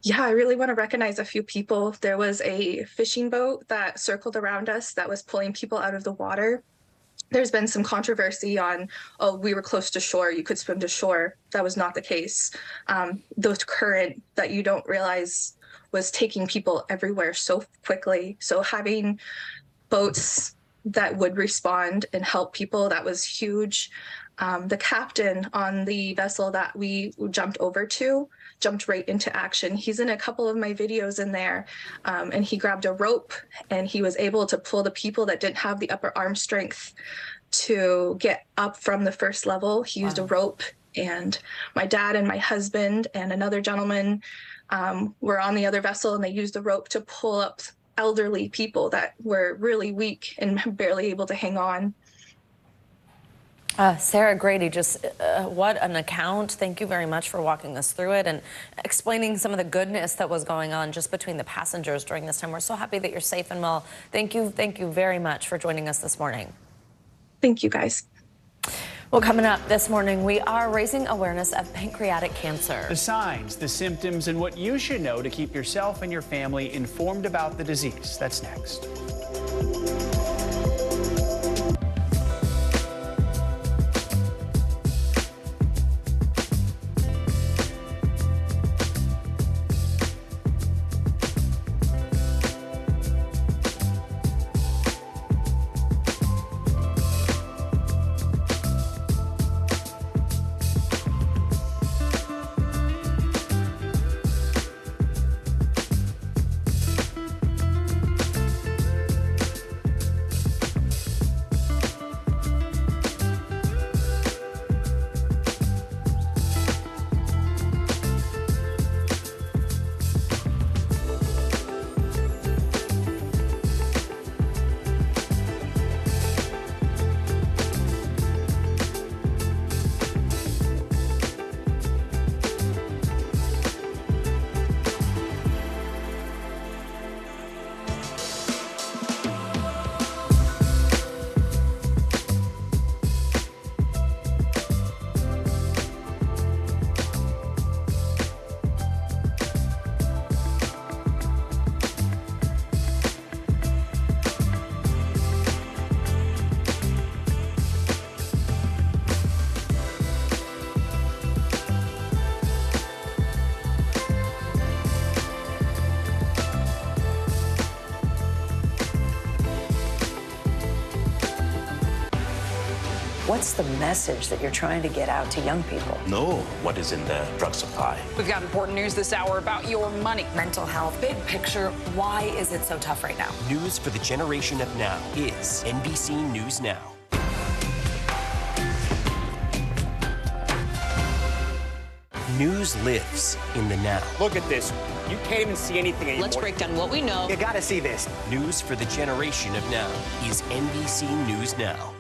Yeah, I really want to recognize a few people. There was a fishing boat that circled around us that was pulling people out of the water. There's been some controversy on, oh, we were close to shore, you could swim to shore. That was not the case. The current that you don't realize was taking people everywhere so quickly. So having boats that would respond and help people, that was huge. The captain on the vessel that we jumped over to jumped right into action. He's in a couple of my videos in there, and he grabbed a rope and he was able to pull the people that didn't have the upper arm strength to get up from the first level. He used a rope, and my dad and my husband and another gentleman were on the other vessel, and they used the rope to pull up elderly people that were really weak and barely able to hang on. Sarah Grady, just what an account. Thank you very much for walking us through it and explaining some of the goodness that was going on just between the passengers during this time. We're so happy that you're safe and well. Thank you very much for joining us this morning. Thank you, guys. Well, coming up this morning, we are raising awareness of pancreatic cancer. The signs, the symptoms, and what you should know to keep yourself and your family informed about the disease. That's next. What's the message that you're trying to get out to young people? Know what is in the drug supply. We've got important news this hour about your money. Mental health, big picture, why is it so tough right now? News for the generation of now is NBC News Now. News lives in the now. Look at this. You can't even see anything anymore. Let's break down what we know. You gotta see this. News for the generation of now is NBC News Now.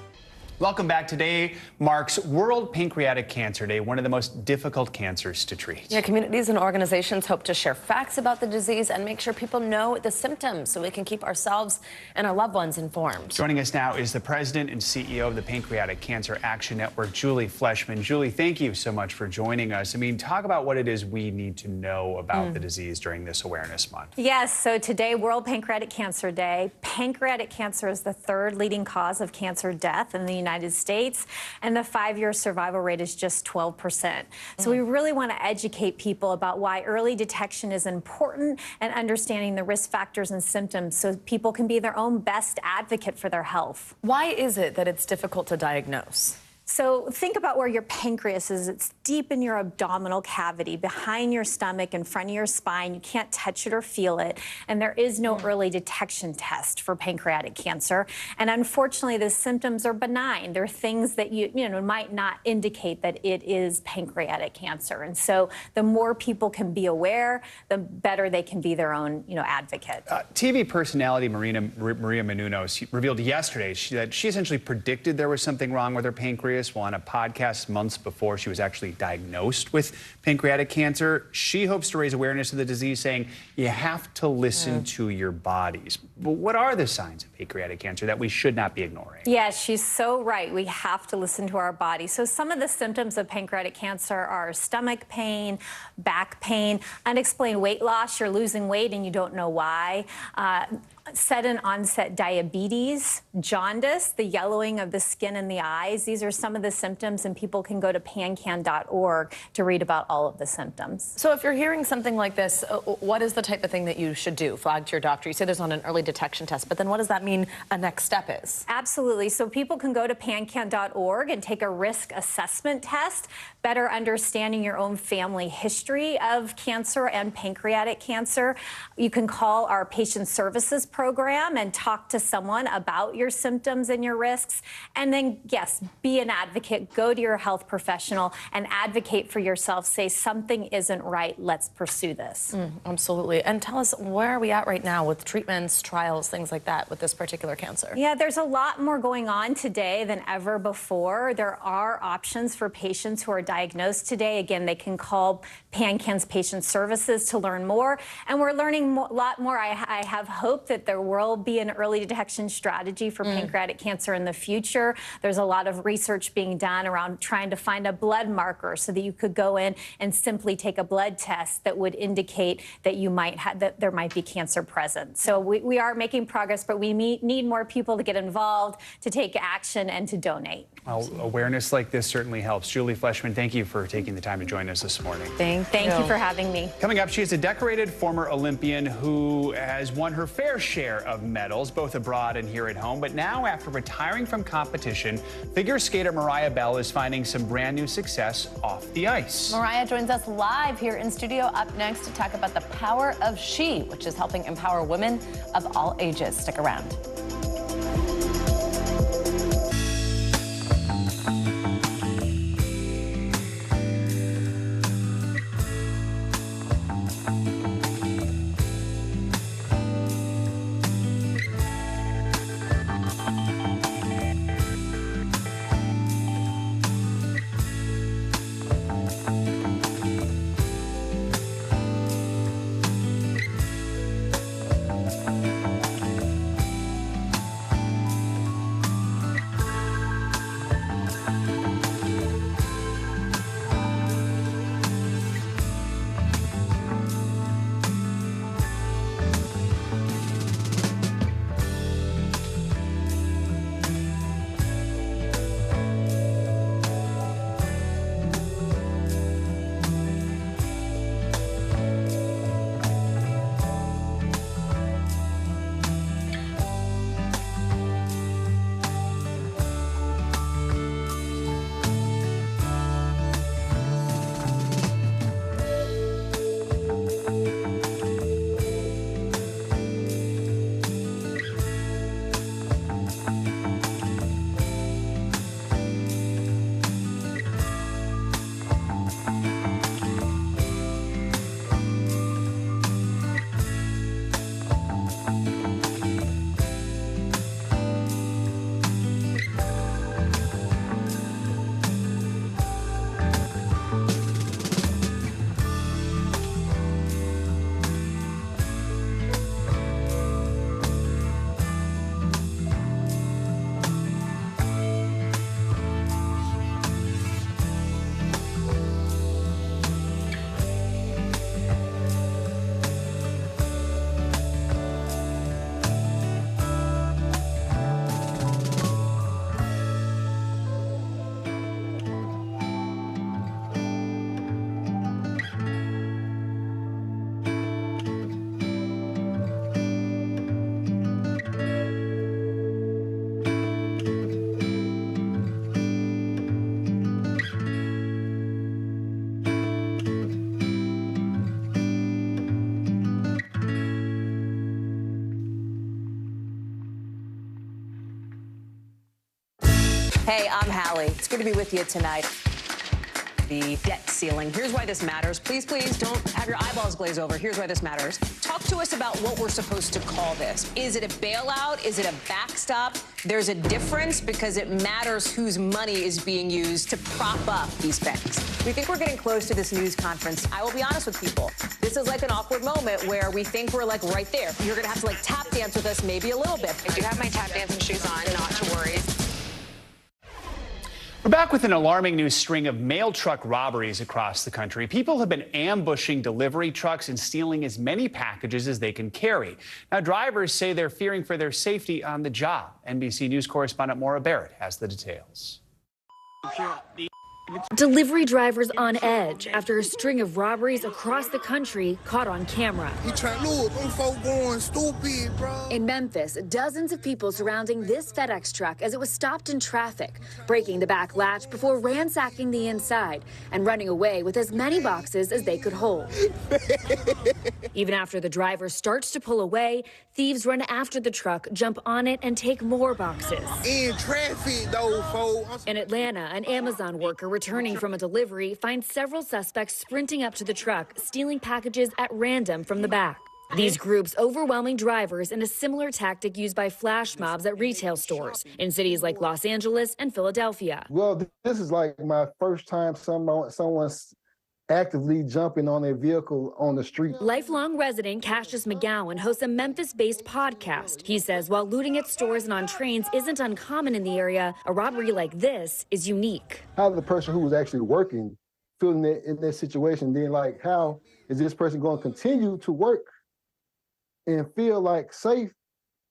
Welcome back. Today marks World Pancreatic Cancer Day, one of the most difficult cancers to treat. Yeah, communities and organizations hope to share facts about the disease and make sure people know the symptoms so we can keep ourselves and our loved ones informed. Joining us now is the president and CEO of the Pancreatic Cancer Action Network, Julie Fleshman. Julie, thank you so much for joining us. I mean, talk about what it is we need to know about the disease during this awareness month. Yes, so today, World Pancreatic Cancer Day. Pancreatic cancer is the third leading cause of cancer death in the United States, and the 5-year survival rate is just 12%. So we really want to educate people about why early detection is important and understanding the risk factors and symptoms so people can be their own best advocate for their health. Why is it that it's difficult to diagnose? So think about where your pancreas is. It's deep in your abdominal cavity, behind your stomach, in front of your spine. You can't touch it or feel it. And there is no early detection test for pancreatic cancer. And unfortunately, the symptoms are benign. They're things that you might not indicate that it is pancreatic cancer. And so the more people can be aware, the better they can be their own advocate. TV personality Maria Menounos revealed yesterday that she essentially predicted there was something wrong with her pancreas. Well, on a podcast months before she was actually diagnosed with pancreatic cancer. She hopes to raise awareness of the disease, saying you have to listen to your bodies. But what are the signs of pancreatic cancer that we should not be ignoring? Yes, she's so right. We have to listen to our body. So some of the symptoms of pancreatic cancer are stomach pain, back pain, unexplained weight loss. You're losing weight and you don't know why. Sudden onset diabetes, jaundice, the yellowing of the skin and the eyes. These are some of the symptoms, and people can go to pancan.org to read about all of the symptoms. So if you're hearing something like this, what is the type of thing that you should do? Flag to your doctor. You say there's not an early detection test, but then what does that mean a next step is? Absolutely. So people can go to pancan.org and take a risk assessment test, better understanding your own family history of cancer and pancreatic cancer. You can call our patient services program and talk to someone about your symptoms and your risks. And then, yes, be an advocate. Go to your health professional and advocate for yourself. Say something isn't right. Let's pursue this. Absolutely. And tell us, where are we at right now with treatments, trials, things like that with this particular cancer? Yeah, there's a lot more going on today than ever before. There are options for patients who are diagnosed today. Again, they can call PanCan's patient services to learn more. And we're learning a lot more. I have hope that there will be an early detection strategy for pancreatic cancer in the future. There's a lot of research being done around trying to find a blood marker so that you could go in and simply take a blood test that would indicate that you might have, that there might be cancer present. So we are making progress, but we need more people to get involved, to take action, and to donate. Well, awareness like this certainly helps. Julie Fleshman, thank you for taking the time to join us this morning. Thank you for having me. Coming up, she is a decorated former Olympian who has won her fair share of medals, both abroad and here at home. But now, after retiring from competition, figure skater Mariah Bell is finding some brand new success off the ice. Mariah joins us live here in studio up next to talk about the power of She, which is helping empower women of all ages. Stick around. Hey, I'm Hallie. It's good to be with you tonight. The debt ceiling. Here's why this matters. Please, please don't have your eyeballs glaze over. Here's why this matters. Talk to us about what we're supposed to call this. Is it a bailout? Is it a backstop? There's a difference because it matters whose money is being used to prop up these banks. We think we're getting close to this news conference. I will be honest with people. This is like an awkward moment where we think we're like right there. You're going to have to like tap dance with us maybe a little bit. I do have my tap dancing shoes on, not to worry. We're back with an alarming new string of mail truck robberies across the country. People have been ambushing delivery trucks and stealing as many packages as they can carry. Now, drivers say they're fearing for their safety on the job. NBC News correspondent Maura Barrett has the details. Delivery drivers on edge after a string of robberies across the country caught on camera. In Memphis, dozens of people surrounding this FedEx truck as it was stopped in traffic, breaking the back latch before ransacking the inside and running away with as many boxes as they could hold. Even after the driver starts to pull away, thieves run after the truck, jump on it, and take more boxes. In traffic, though, folks. In Atlanta, an Amazon worker returning from a delivery finds several suspects sprinting up to the truck, stealing packages at random from the back. These groups overwhelming drivers in a similar tactic used by flash mobs at retail stores in cities like Los Angeles and Philadelphia. Well, this is like my first time someone's actively jumping on a vehicle on the street. Lifelong resident Cassius McGowan hosts a Memphis-based podcast. He says while looting at stores and on trains isn't uncommon in the area, a robbery like this is unique. How the person who was actually working feeling in this situation, then like how is this person going to continue to work and feel like safe?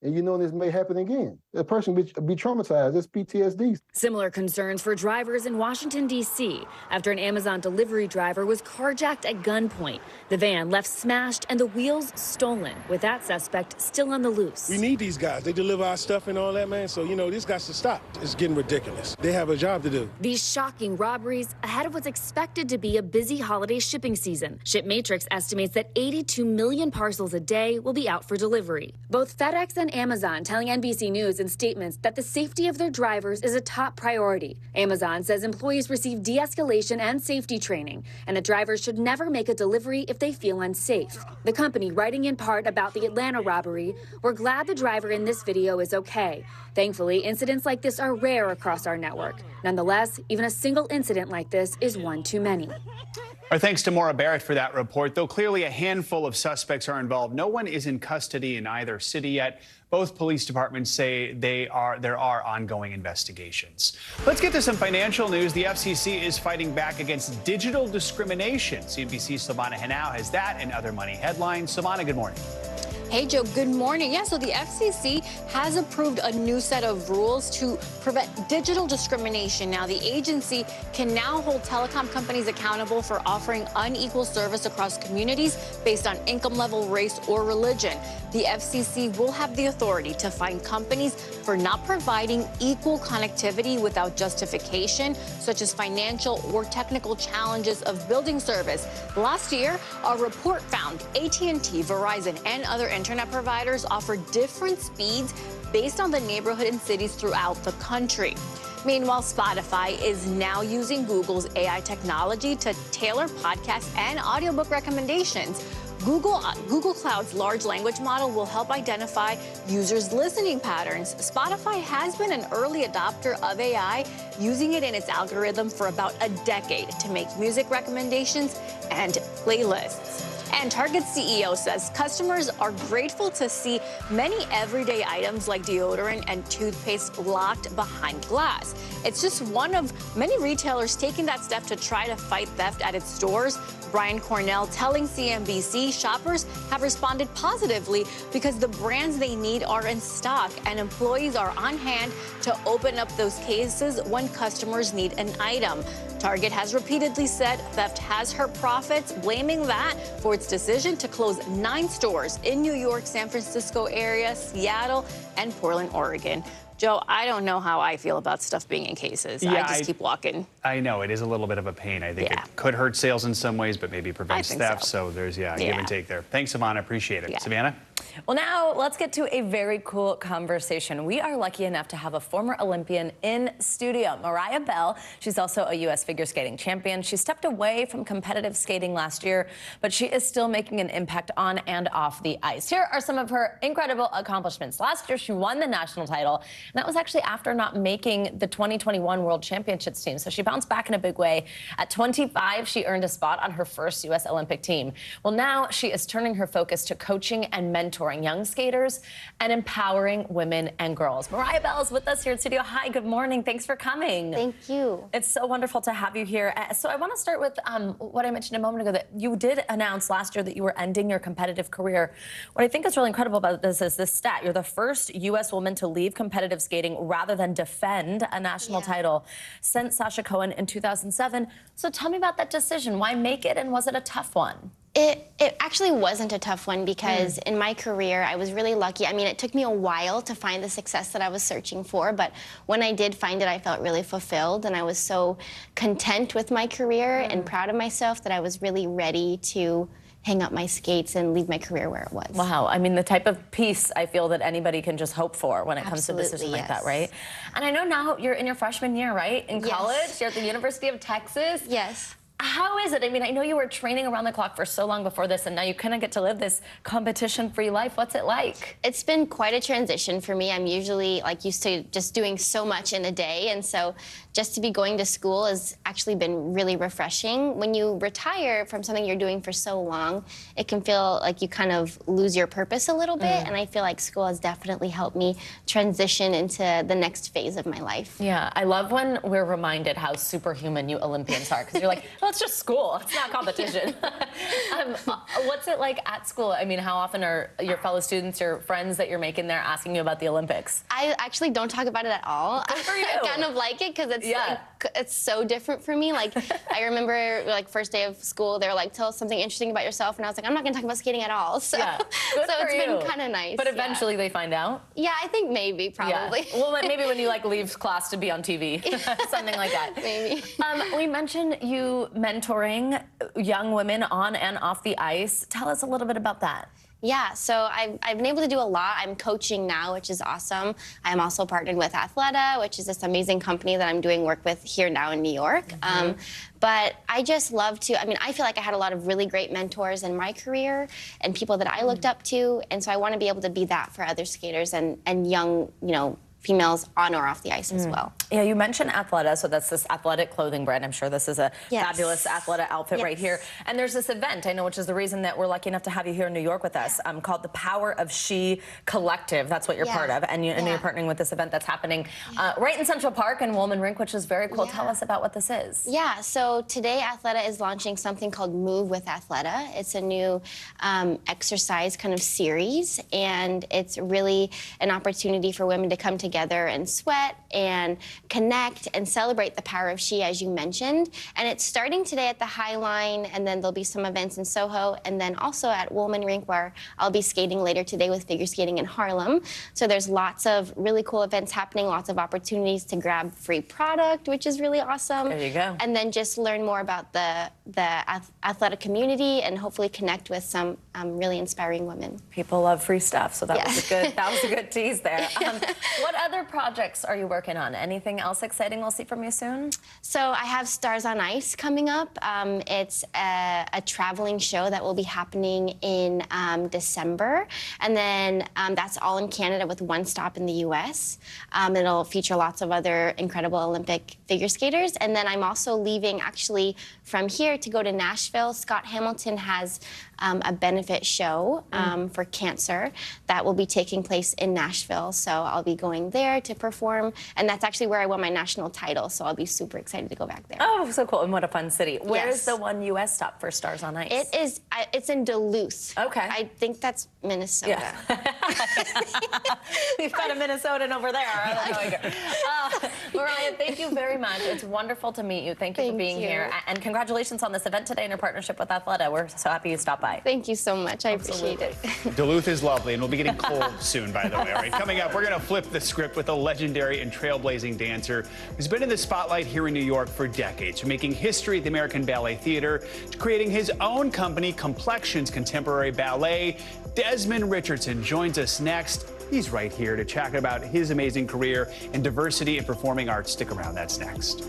And you know this may happen again. The person be traumatized. It's PTSD. Similar concerns for drivers in Washington, D.C. after an Amazon delivery driver was carjacked at gunpoint. The van left smashed and the wheels stolen, with that suspect still on the loose. We need these guys. They deliver our stuff and all that, man. So, you know, this got to stop. It's getting ridiculous. They have a job to do. These shocking robberies ahead of what's expected to be a busy holiday shipping season. ShipMatrix estimates that 82 million parcels a day will be out for delivery. Both FedEx and Amazon telling NBC News in statements that the safety of their drivers is a top priority. Amazon says employees receive de-escalation and safety training, and that drivers should never make a delivery if they feel unsafe. The company, writing in part about the Atlanta robbery, "We're glad the driver in this video is okay. Thankfully, incidents like this are rare across our network. Nonetheless, even a single incident like this is one too many." Our thanks to Maura Barrett for that report. Though clearly a handful of suspects are involved, no one is in custody in either city yet. Both police departments say there are ongoing investigations. Let's get to some financial news. The FCC is fighting back against digital discrimination. CNBC's Silvana Henao has that and other money headlines. Silvana, good morning. Hey, Joe, good morning. Yeah, so the FCC has approved a new set of rules to prevent digital discrimination. Now, the agency can now hold telecom companies accountable for offering unequal service across communities based on income level, race, or religion. The FCC will have the authority to fine companies for not providing equal connectivity without justification, such as financial or technical challenges of building service. Last year, a report found AT&T, Verizon, and other internet providers offer different speeds based on the neighborhood and cities throughout the country. Meanwhile, Spotify is now using Google's AI technology to tailor podcast and audiobook recommendations. Google Cloud's large language model will help identify users' listening patterns. Spotify has been an early adopter of AI, using it in its algorithm for about a decade to make music recommendations and playlists. And Target's CEO says customers are grateful to see many everyday items like deodorant and toothpaste locked behind glass. It's just one of many retailers taking that step to try to fight theft at its stores. Brian Cornell telling CNBC shoppers have responded positively because the brands they need are in stock and employees are on hand to open up those cases when customers need an item. Target has repeatedly said theft has hurt profits, blaming that for its decision to close 9 stores in New York, San Francisco area, Seattle, and Portland, Oregon. Joe, I don't know how I feel about stuff being in cases. Yeah, I just keep walking. I know it is a little bit of a pain. I think it could hurt sales in some ways, but maybe prevents theft. So there's, give and take there. Thanks, Savannah. Appreciate it. Savannah? Well, now let's get to a very cool conversation. We are lucky enough to have a former Olympian in studio, Mariah Bell. She's also a U.S. figure skating champion. She stepped away from competitive skating last year, but she is still making an impact on and off the ice. Here are some of her incredible accomplishments. Last year, she won the national title, and that was actually after not making the 2021 World Championships team. So she bounced back in a big way. At 25, she earned a spot on her first U.S. Olympic team. Well, now she is turning her focus to coaching and mentoring young skaters and empowering women and girls. Mariah Bell is with us here in studio. Hi, good morning. Thanks for coming. Thank you. It's so wonderful to have you here. So I want to start with what I mentioned a moment ago, that you did announce last year that you were ending your competitive career. What I think is really incredible about this is this stat. You're the first U.S. woman to leave competitive skating rather than defend a national title since Sasha Cohen in 2007. So tell me about that decision. Why make it, and was it a tough one? It actually wasn't a tough one because in my career, I was really lucky. I mean, it took me a while to find the success that I was searching for, but when I did find it, I felt really fulfilled, and I was so content with my career and proud of myself that I was really ready to hang up my skates and leave my career where it was. Wow. I mean, the type of peace I feel that anybody can just hope for when it comes to a decision like that, right? And I know now you're in your freshman year, right? In college, you're at the University of Texas. Yes. How is it? I mean, I know you were training around the clock for so long before this, and now you kind of get to live this competition-free life. What's it like? It's been quite a transition for me. I'm usually used to just doing so much in a day, and so just to be going to school has actually been really refreshing. When you retire from something you're doing for so long, it can feel like you kind of lose your purpose a little bit, and I feel like school has definitely helped me transition into the next phase of my life. Yeah, I love when we're reminded how superhuman you Olympians are, because you're like, well, it's just school. It's not competition. What's it like at school? I mean, how often are your fellow students, your friends that you're making there, asking you about the Olympics? I actually don't talk about it at all. Good for you. I kind of like it because it's so different for me. Like, I remember, first day of school, they were like, tell us something interesting about yourself, and I was like, I'm not going to talk about skating at all. So, it's been kind of nice. But eventually they find out? Yeah, I think maybe, probably. Yeah. Well, maybe when you leave class to be on TV, something like that. Maybe. We mentioned you mentoring young women on and off the ice. Tell us a little bit about that. Yeah, so I've been able to do a lot. I'm coaching now, which is awesome. I'm also partnered with Athleta, which is this amazing company that I'm doing work with here now in New York. But I just love to, I feel like I had a lot of really great mentors in my career and people that I looked up to, and so I want to be able to be that for other skaters and young, females on or off the ice as well. Yeah, you mentioned Athleta, so that's this athletic clothing brand. I'm sure this is a fabulous Athleta outfit right here. And there's this event, I know, which is the reason that we're lucky enough to have you here in New York with us, called the Power of She Collective. That's what you're part of, and you're partnering with this event that's happening right in Central Park and Woolman Rink, which is very cool. Tell us about what this is. Yeah, so today Athleta is launching something called Move with Athleta. It's a new exercise kind of series, and it's really an opportunity for women to come together and sweat and connect and celebrate the power of she, as you mentioned. And it's starting today at the High Line, and then there'll be some events in Soho, and then also at Woolman Rink, where I'll be skating later today with figure skating in Harlem. So there's lots of really cool events happening, lots of opportunities to grab free product, which is really awesome. There you go. And then just learn more about the athletic community and hopefully connect with some really inspiring women. People love free stuff, so that was a good tease there. What other projects are you working on? Anything else exciting we'll see from you soon? So I have Stars on Ice coming up. It's a traveling show that will be happening in December, and then that's all in Canada with one stop in the U.S. It'll feature lots of other incredible Olympic figure skaters, and then I'm also leaving actually from here to go to Nashville. Scott Hamilton has a benefit show for cancer that will be taking place in Nashville. So I'll be going there to perform, and that's actually where I won my national title. So I'll be super excited to go back there. Oh, so cool. And what a fun city. Where's the one U.S. stop for Stars on Ice? It is, it's in Duluth. Okay. I think that's Minnesota. Yeah. We've got a Minnesotan over there. I don't know. Mariah, thank you very much. It's wonderful to meet you. Thank you for being here. And congratulations on this event today and your partnership with Athleta. We're so happy you stopped by. Thank you so much. I appreciate it. Duluth is lovely, and we'll be getting cold soon, by the way. All right, coming up, we're going to flip the script with a legendary and trailblazing dancer who's been in the spotlight here in New York for decades, from making history at the American Ballet Theater to creating his own company, Complexions Contemporary Ballet. Desmond Richardson joins us next. He's right here to chat about his amazing career in diversity and performing arts. Stick around, that's next.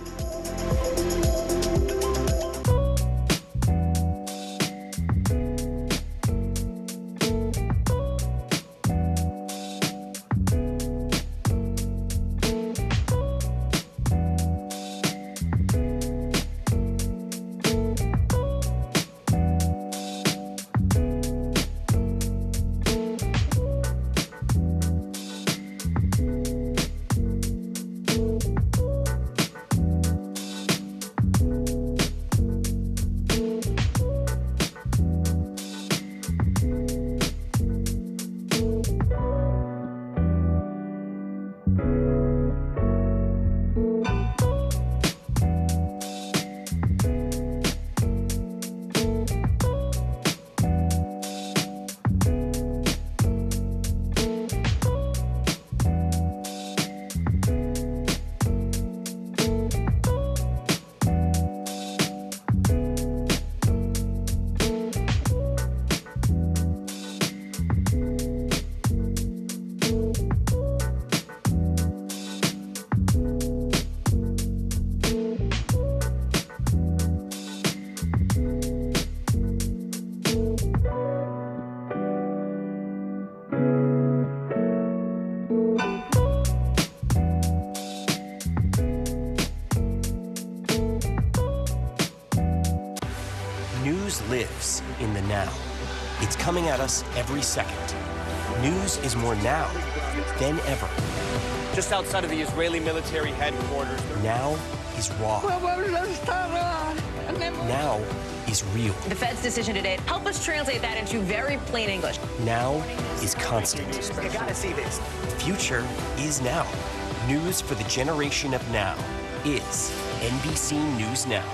News lives in the now. It's coming at us every second. News is more now than ever. Just outside of the Israeli military headquarters. Now is raw. Now is real. The Fed's decision today, help us translate that into very plain English. Now is constant. You gotta see this. Future is now. News for the generation of now is NBC News Now.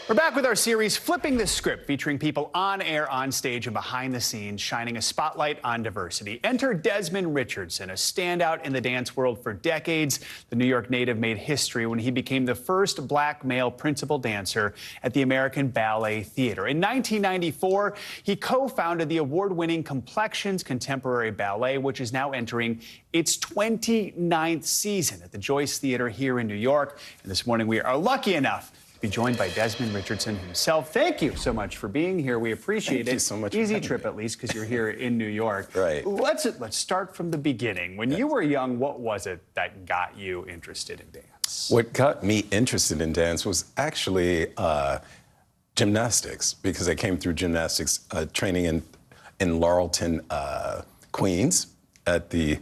We're back with our series, Flipping the Script, featuring people on air, on stage, and behind the scenes, shining a spotlight on diversity. Enter Desmond Richardson, a standout in the dance world for decades. The New York native made history when he became the first black male principal dancer at the American Ballet Theater. In 1994, he co-founded the award-winning Complexions Contemporary Ballet, which is now entering its 29th season at the Joyce Theater here in New York. And this morning, we are lucky enough be joined by Desmond Richardson himself. Thank you so much for being here. We appreciate it. Thank you so much. Easy trip, at least, because you're here in New York. Right. Let's start from the beginning. When you were young, what was it that got you interested in dance? What got me interested in dance was actually gymnastics, because I came through gymnastics training in Laurelton, Queens, at the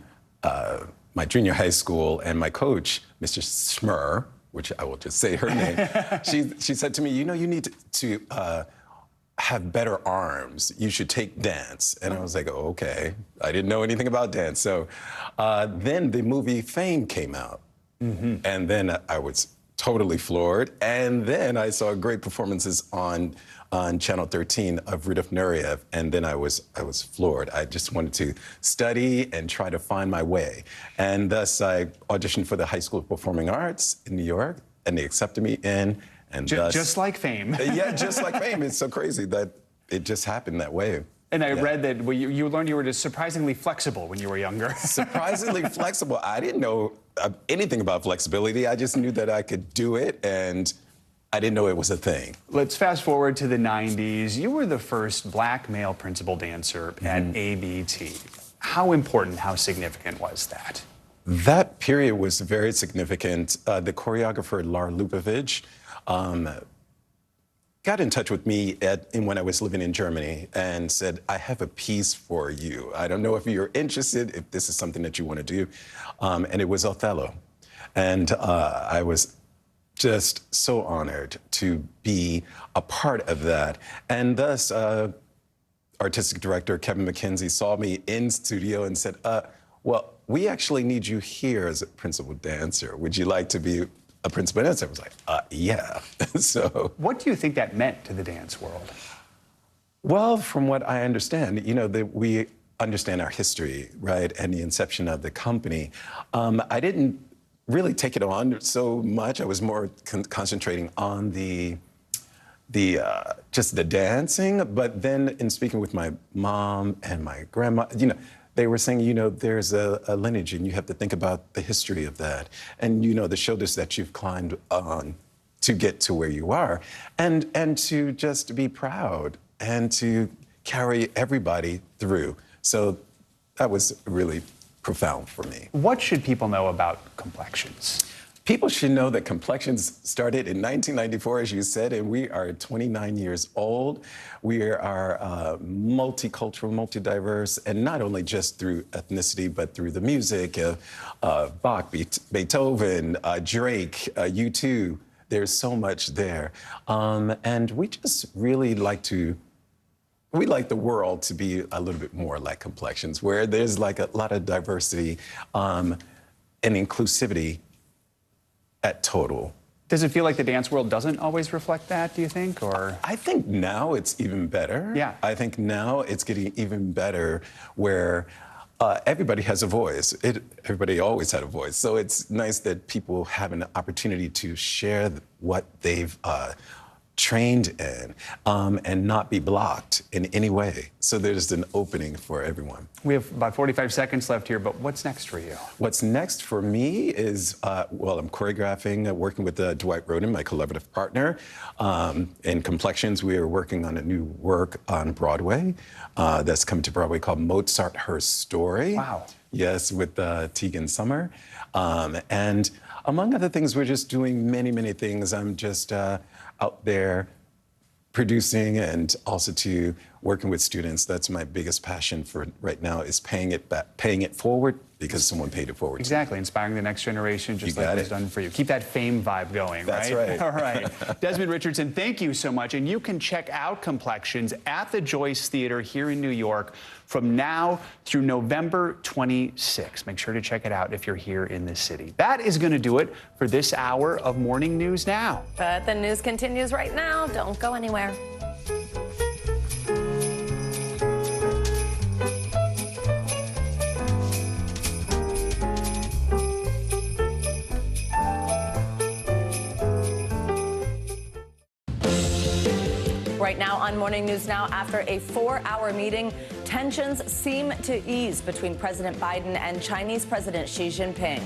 my junior high school, and my coach, Mr. Smur, which I will just say her name, she said to me, you know, you need to have better arms. You should take dance. And I was like, oh, okay. I didn't know anything about dance. So then the movie Fame came out. Mm-hmm. And then I was totally floored. And then I saw great performances on Channel 13 of Rudolf Nureyev, and then I was floored. I just wanted to study and try to find my way. And thus I auditioned for the High School of Performing Arts in New York, and they accepted me in. And just like Fame. Yeah, just like Fame. It's so crazy that it just happened that way. And I read that you learned you were just surprisingly flexible when you were younger. Surprisingly flexible. I didn't know anything about flexibility. I just knew that I could do it, and I didn't know it was a thing. Let's fast forward to the 90s. You were the first black male principal dancer at ABT. How important, how significant was that? That period was very significant. The choreographer, Lar Lupovich, got in touch with me when I was living in Germany and said, I have a piece for you. I don't know if you're interested, if this is something that you want to do. And it was Othello. And I was just so honored to be a part of that. And thus, artistic director Kevin McKenzie saw me in studio and said, well, we actually need you here as a principal dancer. Would you like to be a principal dancer? I was like, yeah. So, what do you think that meant to the dance world? Well, from what I understand, you know, we understand our history, right, and the inception of the company. I didn't really take it on so much. I was more concentrating on the just the dancing. But then in speaking with my mom and my grandma, they were saying, there's a lineage and you have to think about the history of that. And, the shoulders that you've climbed on to get to where you are. And to just be proud and to carry everybody through. So that was really profound for me. What should people know about complexions? People should know that Complexions started in 1994, as you said, and we are 29 years old. We are multicultural, multidiverse, and not only just through ethnicity, but through the music of Bach, Beethoven, Drake, U2. There's so much there. And we just really like the world to be a little bit more like Complexions, where there's like a lot of diversity and inclusivity at total. Does it feel like the dance world doesn't always reflect that, do you think, or? I think now it's even better. Yeah. I think now it's getting even better where everybody has a voice. Everybody always had a voice. So it's nice that people have an opportunity to share what they've trained in and not be blocked in any way. So there's an opening for everyone. We have about 45 seconds left here, but what's next for you? What's next for me is, I'm choreographing, working with Dwight Roden, my collaborative partner. In Complexions, we are working on a new work on Broadway that's coming to Broadway called Mozart, Her Story. Wow. Yes, with Tegan Summer. And among other things, we're just doing many, many things. I'm just out there producing and also to working with students. That's my biggest passion for right now, is paying it forward because someone paid it forward. Exactly, inspiring the next generation, just like it's done for you. Keep that fame vibe going, That's right? right. All right. Desmond Richardson, thank you so much. And you can check out Complexions at the Joyce Theater here in New York from now through November 26th. Make sure to check it out if you're here in this city. That is going to do it for this hour of Morning News Now. But the news continues right now. Don't go anywhere. Right now on Morning News Now, after a 4-hour meeting, tensions seem to ease between President Biden and Chinese President Xi Jinping.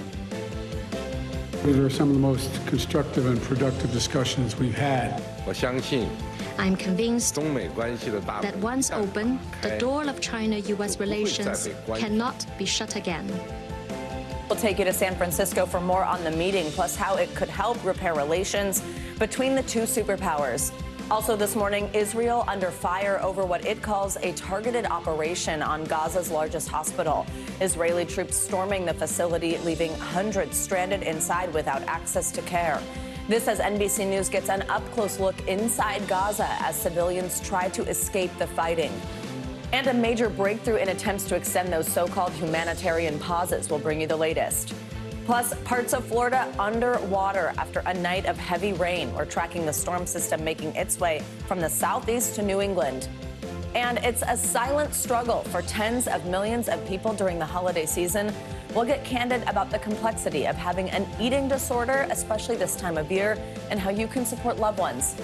These are some of the most constructive and productive discussions we've had. I'm convinced that once open, the door of China-U.S. relations cannot be shut again. We'll take you to San Francisco for more on the meeting, plus how it could help repair relations between the two superpowers. Also this morning, Israel under fire over what it calls a targeted operation on Gaza's largest hospital. Israeli troops storming the facility, leaving hundreds stranded inside without access to care. This as NBC News gets an up-close look inside Gaza as civilians try to escape the fighting. And a major breakthrough in attempts to extend those so-called humanitarian pauses. We'll bring you the latest. Plus, parts of Florida underwater after a night of heavy rain. We're tracking the storm system making its way from the southeast to New England. And it's a silent struggle for tens of millions of people during the holiday season. We'll get candid about the complexity of having an eating disorder, especially this time of year, and how you can support loved ones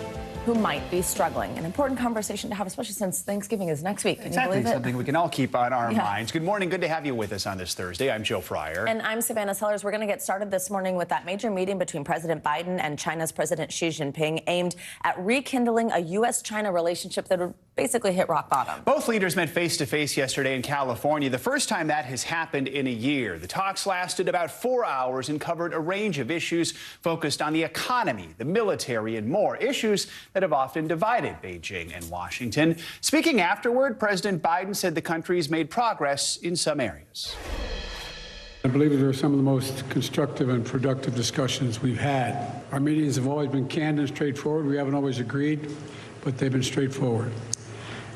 who might be struggling. An important conversation to have, especially since Thanksgiving is next week. Can you believe it? Something we can all keep on our minds. Good morning. Good to have you with us on this Thursday. I'm Joe Fryer. And I'm Savannah Sellers. We're going to get started this morning with that major meeting between President Biden and China's President Xi Jinping, aimed at rekindling a U.S.-China relationship that would basically hit rock bottom. Both leaders met face-to-face yesterday in California, the first time that has happened in a year. The talks lasted about 4 hours and covered a range of issues focused on the economy, the military, and more, issues that have often divided Beijing and Washington. Speaking afterward, President Biden said the countries made progress in some areas. I believe these are some of the most constructive and productive discussions we've had. Our meetings have always been candid and straightforward. We haven't always agreed, but they've been straightforward.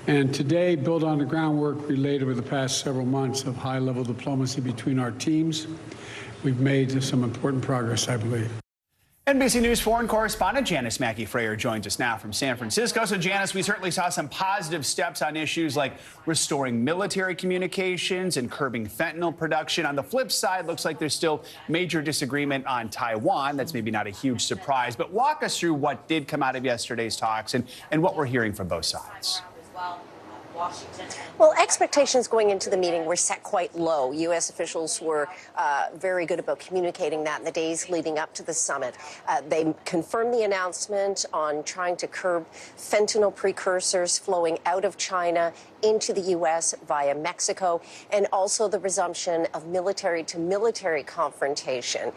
And today, build on the groundwork we laid over the past several months of high-level diplomacy between our teams. We've made some important progress, I believe. NBC News foreign correspondent Janice Mackey-Frayer joins us now from San Francisco. So, Janice, we certainly saw some positive steps on issues like restoring military communications and curbing fentanyl production. On the flip side, looks like there's still major disagreement on Taiwan. That's maybe not a huge surprise, but walk us through what did come out of yesterday's talks and what we're hearing from both sides. Well, expectations going into the meeting were set quite low. U.S. officials were very good about communicating that in the days leading up to the summit. They confirmed the announcement on trying to curb fentanyl precursors flowing out of China into the U.S. via Mexico, and also the resumption of military-to-military confrontation.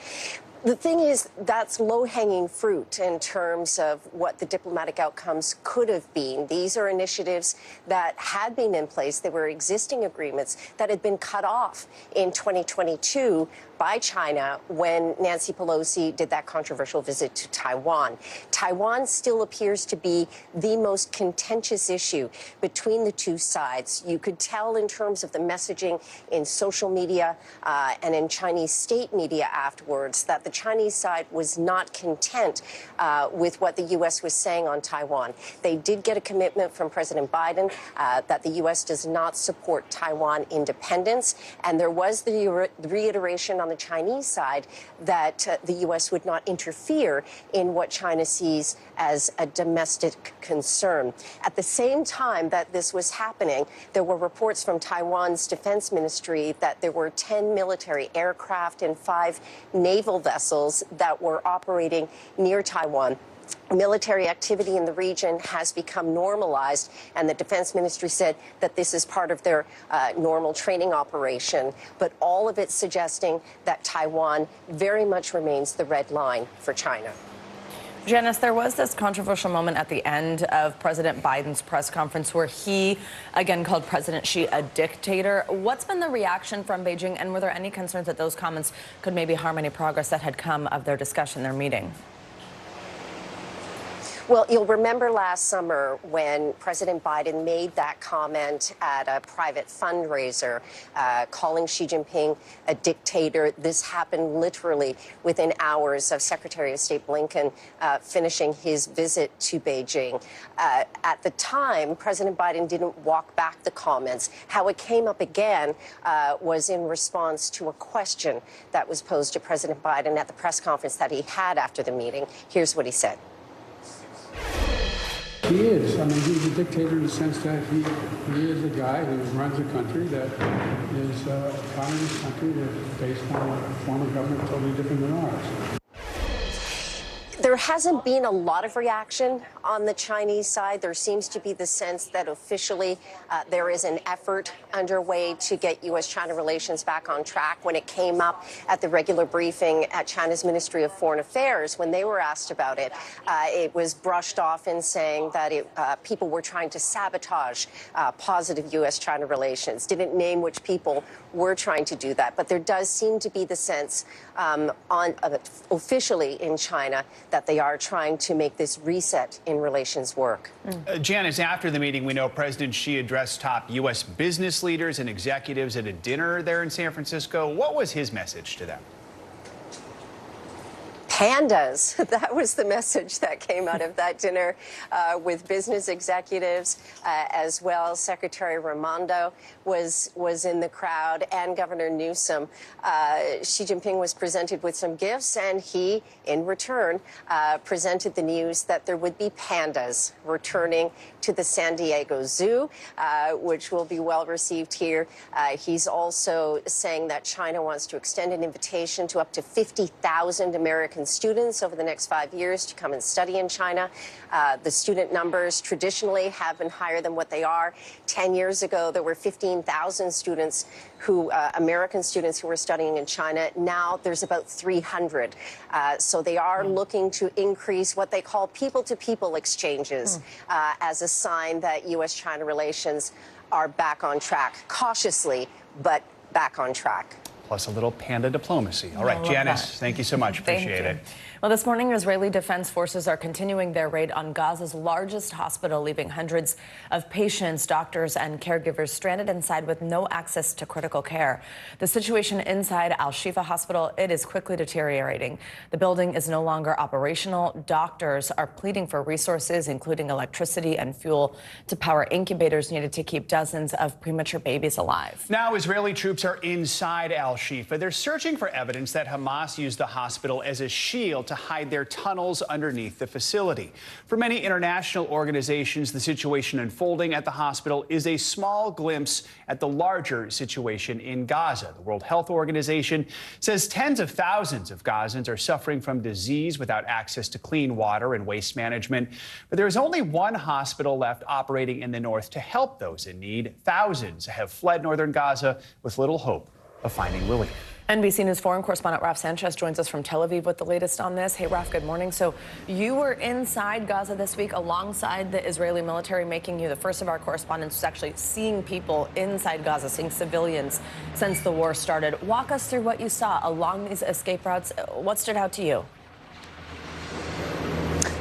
The thing is, that's low-hanging fruit in terms of what the diplomatic outcomes could have been. These are initiatives that had been in place. They were existing agreements that had been cut off in 2022 by China when Nancy Pelosi did that controversial visit to Taiwan. Taiwan still appears to be the most contentious issue between the two sides. You could tell in terms of the messaging in social media and in Chinese state media afterwards that the Chinese side was not content with what the U.S. was saying on Taiwan. They did get a commitment from President Biden that the U.S. does not support Taiwan independence, and there was the reiteration on the Chinese side that the U.S. would not interfere in what China sees as a domestic concern. At the same time that this was happening, there were reports from Taiwan's defense ministry that there were 10 military aircraft and 5 naval vessels that were operating near Taiwan. Military activity in the region has become normalized, and the Defense Ministry said that this is part of their normal training operation. But all of it suggesting that Taiwan very much remains the red line for China. Janice, there was this controversial moment at the end of President Biden's press conference where he again called President Xi a dictator. What's been the reaction from Beijing, and were there any concerns that those comments could maybe harm any progress that had come of their discussion, their meeting? Well, you'll remember last summer when President Biden made that comment at a private fundraiser, calling Xi Jinping a dictator. This happened literally within hours of Secretary of State Blinken finishing his visit to Beijing. At the time, President Biden didn't walk back the comments. How it came up again was in response to a question that was posed to President Biden at the press conference that he had after the meeting. Here's what he said. He is. I mean, he's a dictator in the sense that he is a guy who runs a country that is a communist country that's based on a form of government totally different than ours. There hasn't been a lot of reaction on the Chinese side. There seems to be the sense that officially there is an effort underway to get U.S.-China relations back on track. When it came up at the regular briefing at China's Ministry of Foreign Affairs, when they were asked about it, it was brushed off in saying that people were trying to sabotage positive U.S.-China relations. Didn't name which people were trying to do that. But there does seem to be the sense officially in China that they are trying to make this reset in relations work. Janice, after the meeting, we know President Xi addressed top U.S. business leaders and executives at a dinner there in San Francisco. What was his message to them? Pandas. That was the message that came out of that dinner with business executives as well. Secretary Raimondo was in the crowd, and Governor Newsom. Xi Jinping was presented with some gifts, and he, in return, presented the news that there would be pandas returning to the San Diego Zoo, which will be well received here. He's also saying that China wants to extend an invitation to up to 50,000 American students over the next 5 years to come and study in China. The student numbers traditionally have been higher than what they are. 10 years ago, there were 15,000 students American students who were studying in China. Now there's about 300. So they are looking to increase what they call people-to-people exchanges as a sign that U.S.-China relations are back on track, cautiously, but back on track. plus a little panda diplomacy. All right, Janice, thank you so much. Appreciate it. Well, this morning, Israeli Defense Forces are continuing their raid on Gaza's largest hospital, leaving hundreds of patients, doctors, and caregivers stranded inside with no access to critical care. The situation inside Al-Shifa Hospital, it is quickly deteriorating. The building is no longer operational. Doctors are pleading for resources, including electricity and fuel, to power incubators needed to keep dozens of premature babies alive. Now, Israeli troops are inside Al-Shifa. They're searching for evidence that Hamas used the hospital as a shield to hide their tunnels underneath the facility. For many international organizations, the situation unfolding at the hospital is a small glimpse at the larger situation in Gaza. The World Health Organization says tens of thousands of Gazans are suffering from disease without access to clean water and waste management. But there is only one hospital left operating in the north to help those in need. Thousands have fled northern Gaza with little hope of finding relief. NBC News foreign correspondent Raf Sanchez joins us from Tel Aviv with the latest on this. Hey, Raf, good morning. So you were inside Gaza this week alongside the Israeli military, making you the first of our correspondents who's actually seeing people inside Gaza, seeing civilians since the war started. Walk us through what you saw along these escape routes. What stood out to you?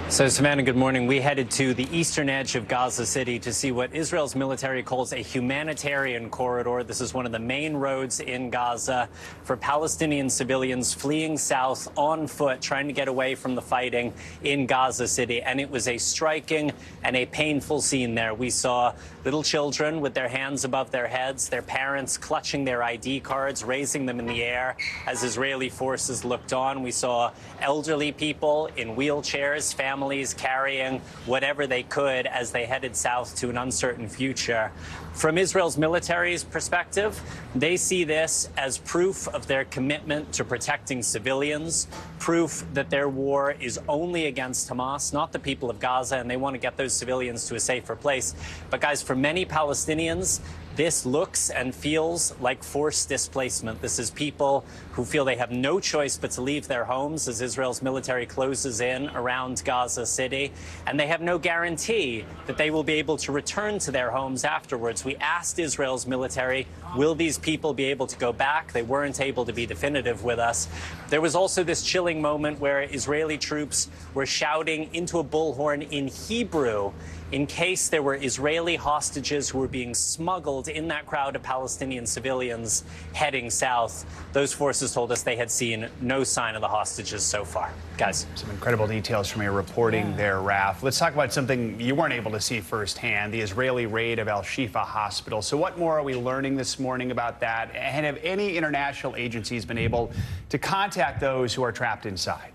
So, Savannah, good morning. We headed to the eastern edge of Gaza City to see what Israel's military calls a humanitarian corridor. This is one of the main roads in Gaza for Palestinian civilians fleeing south on foot, trying to get away from the fighting in Gaza City. And it was a striking and a painful scene there. We saw little children with their hands above their heads, their parents clutching their ID cards, raising them in the air as Israeli forces looked on. We saw elderly people in wheelchairs, families carrying whatever they could as they headed south to an uncertain future. From Israel's military's perspective, they see this as proof of their commitment to protecting civilians, proof that their war is only against Hamas, not the people of Gaza, and they want to get those civilians to a safer place. But guys, for many Palestinians, this looks and feels like forced displacement. This is people who feel they have no choice but to leave their homes as Israel's military closes in around Gaza City, and they have no guarantee that they will be able to return to their homes afterwards. We asked Israel's military, will these people be able to go back? They weren't able to be definitive with us. There was also this chilling moment where Israeli troops were shouting into a bullhorn in Hebrew in case there were Israeli hostages who were being smuggled in that crowd of Palestinian civilians heading south. Those forces told us they had seen no sign of the hostages so far. Guys. Some incredible details from your reporting there, Raf. Let's talk about something you weren't able to see firsthand, the Israeli raid of Al-Shifa Hospital. So what more are we learning this morning about that? And have any international agencies been able to contact those who are trapped inside?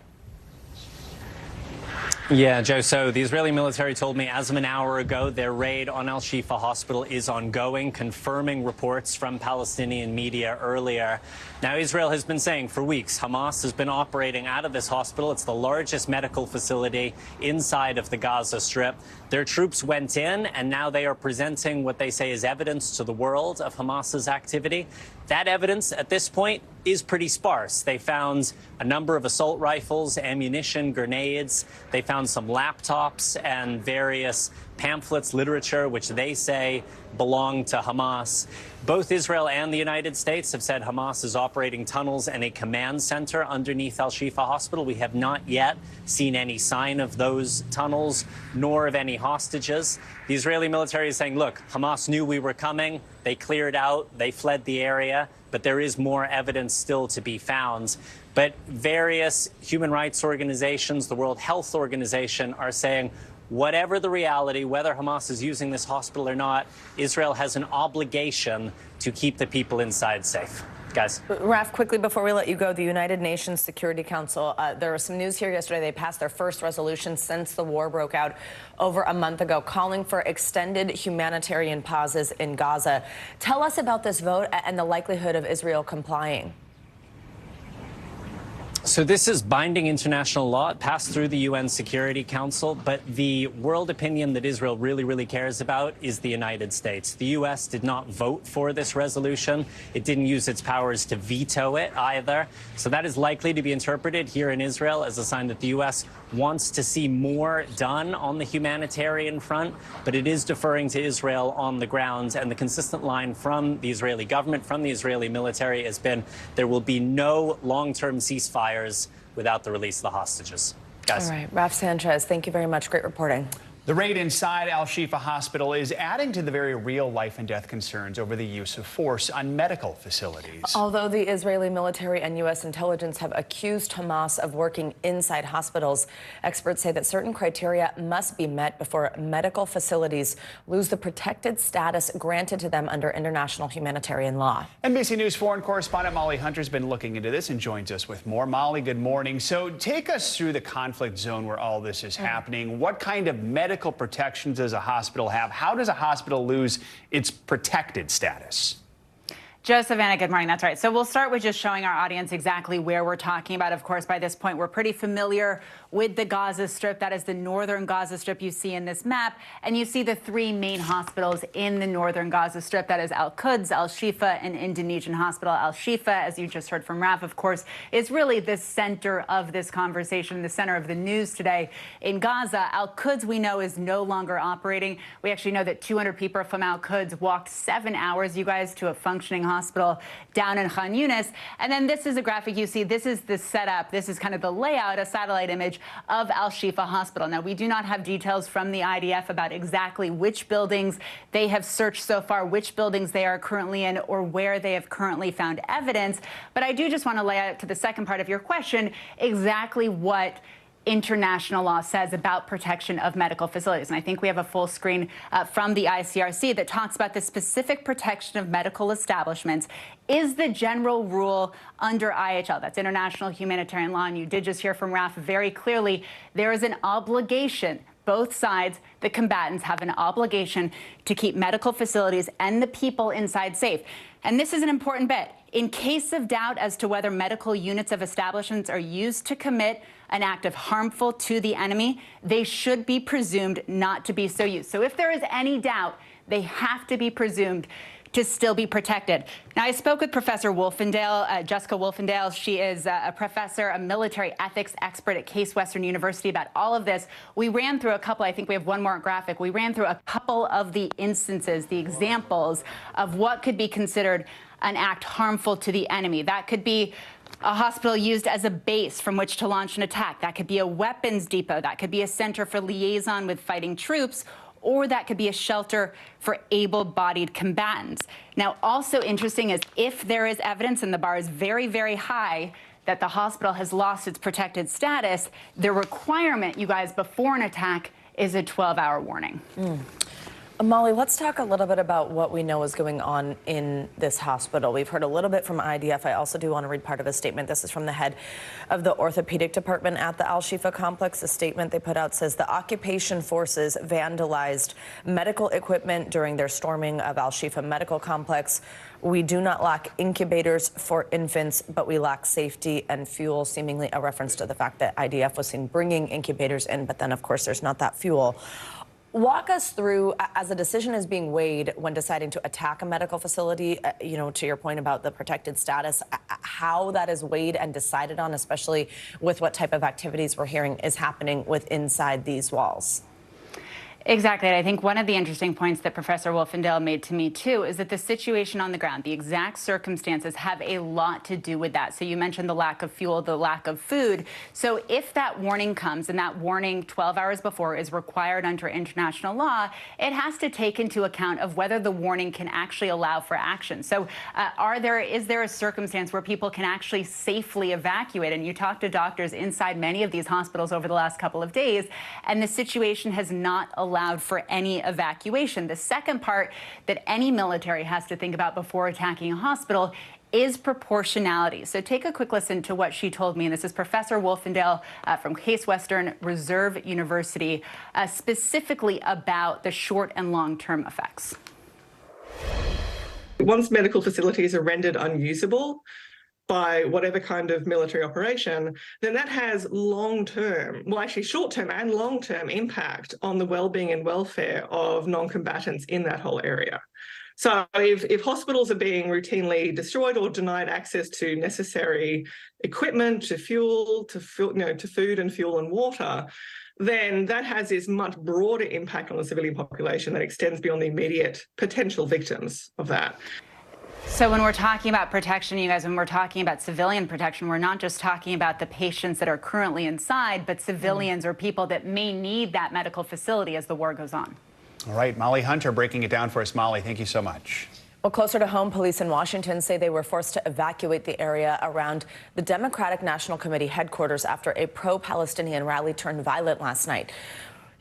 Yeah, Joe, so the Israeli military told me as of an hour ago their raid on Al-Shifa Hospital is ongoing, confirming reports from Palestinian media earlier. Now, Israel has been saying for weeks Hamas has been operating out of this hospital. It's the largest medical facility inside of the Gaza Strip. Their troops went in, and now they are presenting what they say is evidence to the world of Hamas's activity. That evidence at this point is pretty sparse. They found a number of assault rifles, ammunition, grenades. They found some laptops and various pamphlets, literature, which they say belong to Hamas. Both Israel and the United States have said Hamas is operating tunnels and a command center underneath Al-Shifa Hospital. We have not yet seen any sign of those tunnels, nor of any hostages. The Israeli military is saying, look, Hamas knew we were coming. They cleared out. They fled the area. But there is more evidence still to be found. But various human rights organizations, the World Health Organization, are saying, whatever the reality, whether Hamas is using this hospital or not, Israel has an obligation to keep the people inside safe. Guys. Raf, quickly before we let you go, the United Nations Security Council, there was some news here yesterday. They passed their first resolution since the war broke out over a month ago, calling for extended humanitarian pauses in Gaza. Tell us about this vote and the likelihood of Israel complying. So this is binding international law. It passed through the UN Security Council, but the world opinion that Israel really cares about is the United States. The U.S. did not vote for this resolution. It didn't use its powers to veto it either. So that is likely to be interpreted here in Israel as a sign that the U.S. wants to see more done on the humanitarian front, but it is deferring to Israel on the ground. And the consistent line from the Israeli government, from the Israeli military, has been there will be no long-term ceasefires without the release of the hostages. Guys. All right, Raf Sanchez, thank you very much. Great reporting. The raid inside Al-Shifa Hospital is adding to the very real life and death concerns over the use of force on medical facilities. Although the Israeli military and U.S. intelligence have accused Hamas of working inside hospitals, experts say that certain criteria must be met before medical facilities lose the protected status granted to them under international humanitarian law. NBC News foreign correspondent Molly Hunter's been looking into this and joins us with more. Molly, good morning. So take us through the conflict zone where all this is happening. What kind of medical protections does a hospital have? How does a hospital lose its protected status? Joe Savannah, good morning. That's right. So we'll start with just showing our audience exactly where we're talking about. Of course, by this point, we're pretty familiar with the Gaza Strip. That is the northern Gaza Strip you see in this map. And you see the three main hospitals in the northern Gaza Strip. That is Al-Quds, Al-Shifa, and Indonesian Hospital. Al-Shifa, as you just heard from Raf, of course, is really the center of this conversation, the center of the news today in Gaza. Al-Quds, we know, is no longer operating. We actually know that 200 people from Al-Quds walked 7 hours, you guys, to a functioning hospital down in Khan Yunis. And then this is a graphic you see. This is the setup. This is kind of the layout, a satellite image of Al-Shifa Hospital. Now, we do not have details from the IDF about exactly which buildings they have searched so far, which buildings they are currently in, or where they have currently found evidence. But I do just want to lay out to the second part of your question exactly what international law says about protection of medical facilities. And I think we have a full screen from the ICRC that talks about the specific protection of medical establishments is the general rule under IHL. That's international humanitarian law. And you did just hear from Raf very clearly. There is an obligation. Both sides, the combatants, have an obligation to keep medical facilities and the people inside safe. And this is an important bit. In case of doubt as to whether medical units of establishments are used to commit an act of harmful to the enemy, they should be presumed not to be so used. So if there is any doubt, they have to be presumed to still be protected. Now, I spoke with Professor Wolfendale, Jessica Wolfendale. She is a professor, a military ethics expert at Case Western University about all of this. We ran through a couple, I think we have one more graphic. We ran through a couple of the instances, the examples of what could be considered an act harmful to the enemy. That could be a hospital used as a base from which to launch an attack. That could be a weapons depot. That could be a center for liaison with fighting troops, or that could be a shelter for able-bodied combatants. Now, also interesting is if there is evidence, and the bar is very high, that the hospital has lost its protected status, the requirement, you guys, before an attack is a 12-hour warning. Molly, let's talk a little bit about what we know is going on in this hospital. We've heard a little bit from IDF. I also do want to read part of a statement. This is from the head of the orthopedic department at the Al-Shifa complex. The statement they put out says the occupation forces vandalized medical equipment during their storming of Al-Shifa medical complex. We do not lack incubators for infants, but we lack safety and fuel, seemingly a reference to the fact that IDF was seen bringing incubators in, but then, of course, there's not that fuel. Walk us through, as a decision is being weighed when deciding to attack a medical facility, you know, to your point about the protected status, how that is weighed and decided on, especially with what type of activities we're hearing is happening with inside these walls. Exactly. And I think one of the interesting points that Professor Wolfendale made to me, too, is that the situation on the ground, the exact circumstances have a lot to do with that. So you mentioned the lack of fuel, the lack of food. So if that warning comes, and that warning 12 hours before is required under international law, it has to take into account of whether the warning can actually allow for action. So is there a circumstance where people can actually safely evacuate? And you talk to doctors inside many of these hospitals over the last couple of days, and the situation has not allowed for any evacuation. The second part that any military has to think about before attacking a hospital is proportionality. So take a quick listen to what she told me. And this is Professor Wolfendale from Case Western Reserve University, specifically about the short and long-term effects. Once medical facilities are rendered unusable, by whatever kind of military operation, then that has long-term, well, actually short-term and long-term impact on the well-being and welfare of non-combatants in that whole area. So if hospitals are being routinely destroyed or denied access to necessary equipment, to fuel, to food and fuel and water, then that has this much broader impact on the civilian population that extends beyond the immediate potential victims of that. So when we're talking about protection, you guys, when we're talking about civilian protection, we're not just talking about the patients that are currently inside, but civilians or people that may need that medical facility as the war goes on. All right, Molly Hunter breaking it down for us. Molly, thank you so much. Well, closer to home, police in Washington say they were forced to evacuate the area around the Democratic National Committee headquarters after a pro-Palestinian rally turned violent last night.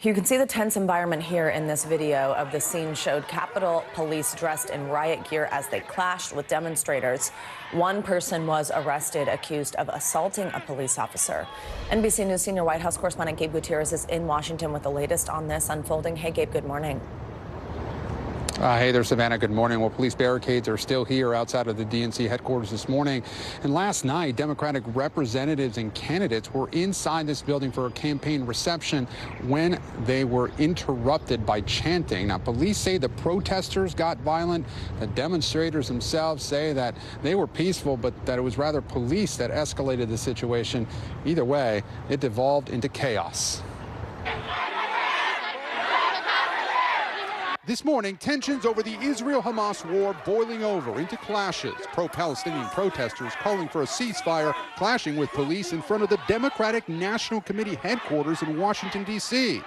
You can see the tense environment here in this video of the scene showed Capitol Police dressed in riot gear as they clashed with demonstrators. One person was arrested, accused of assaulting a police officer. NBC News senior White House correspondent Gabe Gutierrez is in Washington with the latest on this unfolding. Hey, Gabe, good morning. Hey there, Savannah. Good morning. Well, police barricades are still here outside of the DNC headquarters this morning. And last night, Democratic representatives and candidates were inside this building for a campaign reception when they were interrupted by chanting. Now, police say the protesters got violent. The demonstrators themselves say that they were peaceful, but that it was rather police that escalated the situation. Either way, it devolved into chaos. This morning, tensions over the Israel-Hamas war boiling over into clashes. Pro-Palestinian protesters calling for a ceasefire, clashing with police in front of the Democratic National Committee headquarters in Washington, D.C.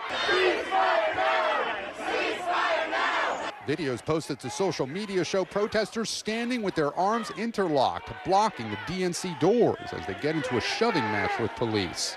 Videos posted to social media show protesters standing with their arms interlocked, blocking the DNC doors as they get into a shoving match with police.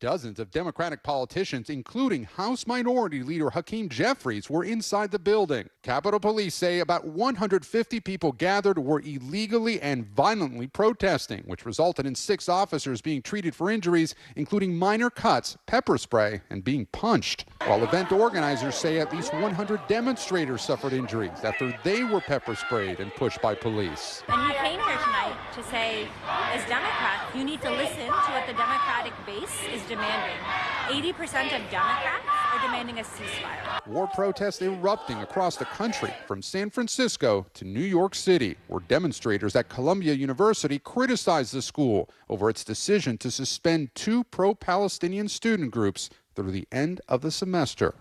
Dozens of Democratic politicians, including House Minority Leader Hakeem Jeffries, were inside the building. Capitol Police say about 150 people gathered were illegally and violently protesting, which resulted in 6 officers being treated for injuries, including minor cuts, pepper spray, and being punched. While event organizers say at least 100 demonstrators suffered injuries after they were pepper sprayed and pushed by police. And you came here tonight to say, as Democrats, you need to listen to what the Democratic base is demanding. 80% of Democrats are demanding a ceasefire. War protests erupting across the country, from San Francisco to New York City, where demonstrators at Columbia University criticized the school over its decision to suspend 2 pro-Palestinian student groups through the end of the semester.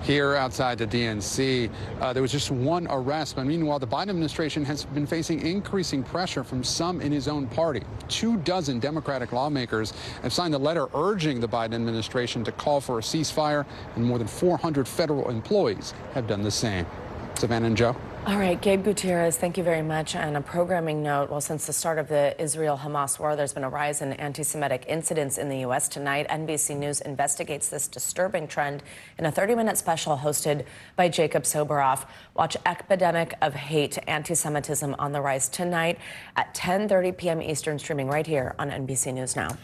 Here outside the DNC, there was just one arrest. But meanwhile, the Biden administration has been facing increasing pressure from some in his own party. 24 Democratic lawmakers have signed a letter urging the Biden administration to call for a ceasefire, and more than 400 federal employees have done the same. Savannah and Joe. All right, Gabe Gutierrez, thank you very much. And a programming note, well, since the start of the Israel-Hamas war, there's been a rise in anti-Semitic incidents in the U.S. Tonight, NBC News investigates this disturbing trend in a 30-minute special hosted by Jacob Soboroff. Watch Epidemic of Hate, Anti-Semitism on the Rise tonight at 10:30 p.m. Eastern, streaming right here on NBC News Now.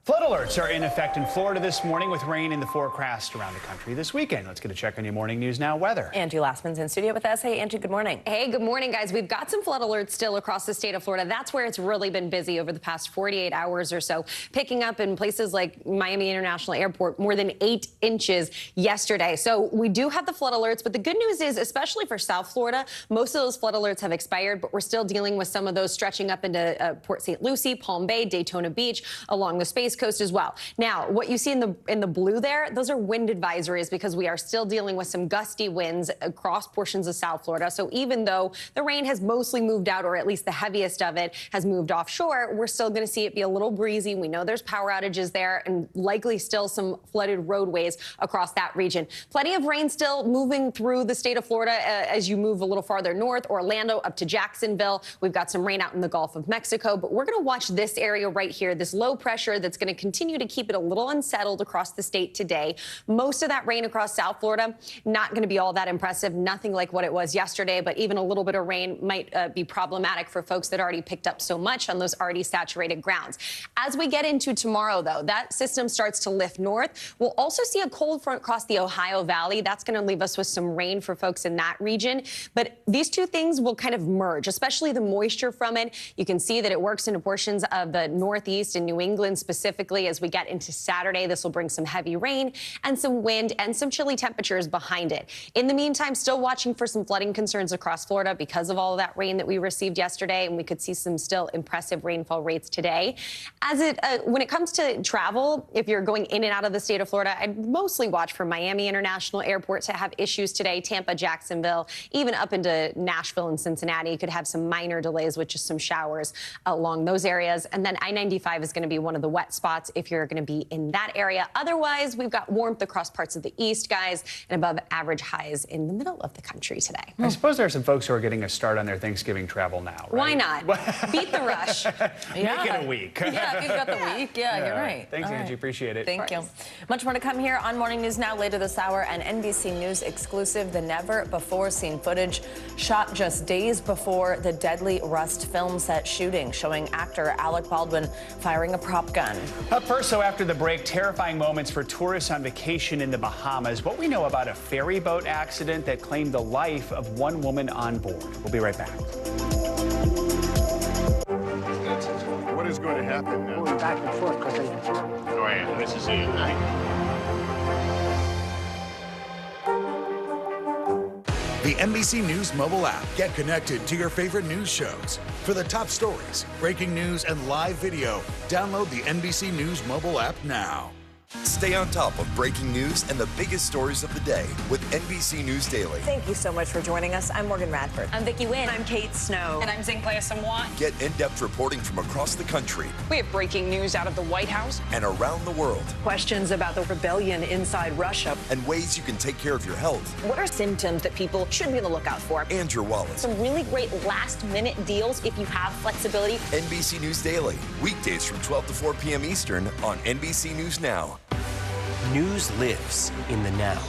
Flood alerts are in effect in Florida this morning, with rain in the forecast around the country this weekend. Let's get a check on your Morning News Now weather. Angie Lastman's in studio with us. Hey, Angie, good morning. Hey, good morning, guys. We've got some flood alerts still across the state of Florida. That's where it's really been busy over the past 48 hours or so, picking up in places like Miami International Airport, more than 8 inches yesterday. So we do have the flood alerts, but the good news is, especially for South Florida, most of those flood alerts have expired, but we're still dealing with some of those stretching up into Port St. Lucie, Palm Bay, Daytona Beach, along the Space Coast as well. Now, what you see in the blue there, those are wind advisories, because we are still dealing with some gusty winds across portions of South Florida. So even though the rain has mostly moved out, or at least the heaviest of it has moved offshore, we're still going to see it be a little breezy. We know there's power outages there, and likely still some flooded roadways across that region. Plenty of rain still moving through the state of Florida as you move a little farther north, Orlando up to Jacksonville. We've got some rain out in the Gulf of Mexico, but we're going to watch this area right here, this low pressure that's going going to continue to keep it a little unsettled across the state today. Most of that rain across South Florida, not going to be all that impressive. Nothing like what it was yesterday, but even a little bit of rain might be problematic for folks that already picked up so much on those already saturated grounds. As we get into tomorrow, though, that system starts to lift north. We'll also see a cold front cross the Ohio Valley. That's going to leave us with some rain for folks in that region. But these two things will kind of merge, especially the moisture from it. You can see that it works into portions of the Northeast and New England specifically. As we get into Saturday, this will bring some heavy rain and some wind and some chilly temperatures behind it. In the meantime, still watching for some flooding concerns across Florida because of all of that rain that we received yesterday, and we could see some still impressive rainfall rates today. When it comes to travel, if you're going in and out of the state of Florida, I'd mostly watch for Miami International Airport to have issues today. Tampa, Jacksonville, even up into Nashville and Cincinnati could have some minor delays with just some showers along those areas. And then I-95 is going to be one of the wet spots if you're going to be in that area. Otherwise, we've got warmth across parts of the east, guys, and above average highs in the middle of the country today. I suppose there are some folks who are getting a start on their Thanksgiving travel now, right? Why not? Beat the rush. Make it a week. Yeah, if you've got the week. Yeah, you're right. Thanks, All Angie. right. Appreciate it. Thank you. Much more to come here on Morning News Now later this hour. An NBC News exclusive, the never-before-seen footage shot just days before the deadly Rust film set shooting, showing actor Alec Baldwin firing a prop gun. Up first, so after the break, terrifying moments for tourists on vacation in the Bahamas. What we know about a ferry boat accident that claimed the life of one woman on board. We'll be right back. What is going to happen now? Going back and forth because Oh, yeah, this is it, right? The NBC News mobile app. Get connected to your favorite news shows. For the top stories, breaking news, and live video, download the NBC News mobile app now. Stay on top of breaking news and the biggest stories of the day with NBC News Daily. Thank you so much for joining us. I'm Morgan Radford. I'm Vicki Wynn. I'm Kate Snow. And I'm Zinklaya Samwa. Get in-depth reporting from across the country. We have breaking news out of the White House and around the world. Questions about the rebellion inside Russia. And ways you can take care of your health. What are symptoms that people should be on the lookout for? And your wallet. Some really great last-minute deals if you have flexibility. NBC News Daily. Weekdays from 12 to 4 p.m. Eastern on NBC News Now. News lives in the now.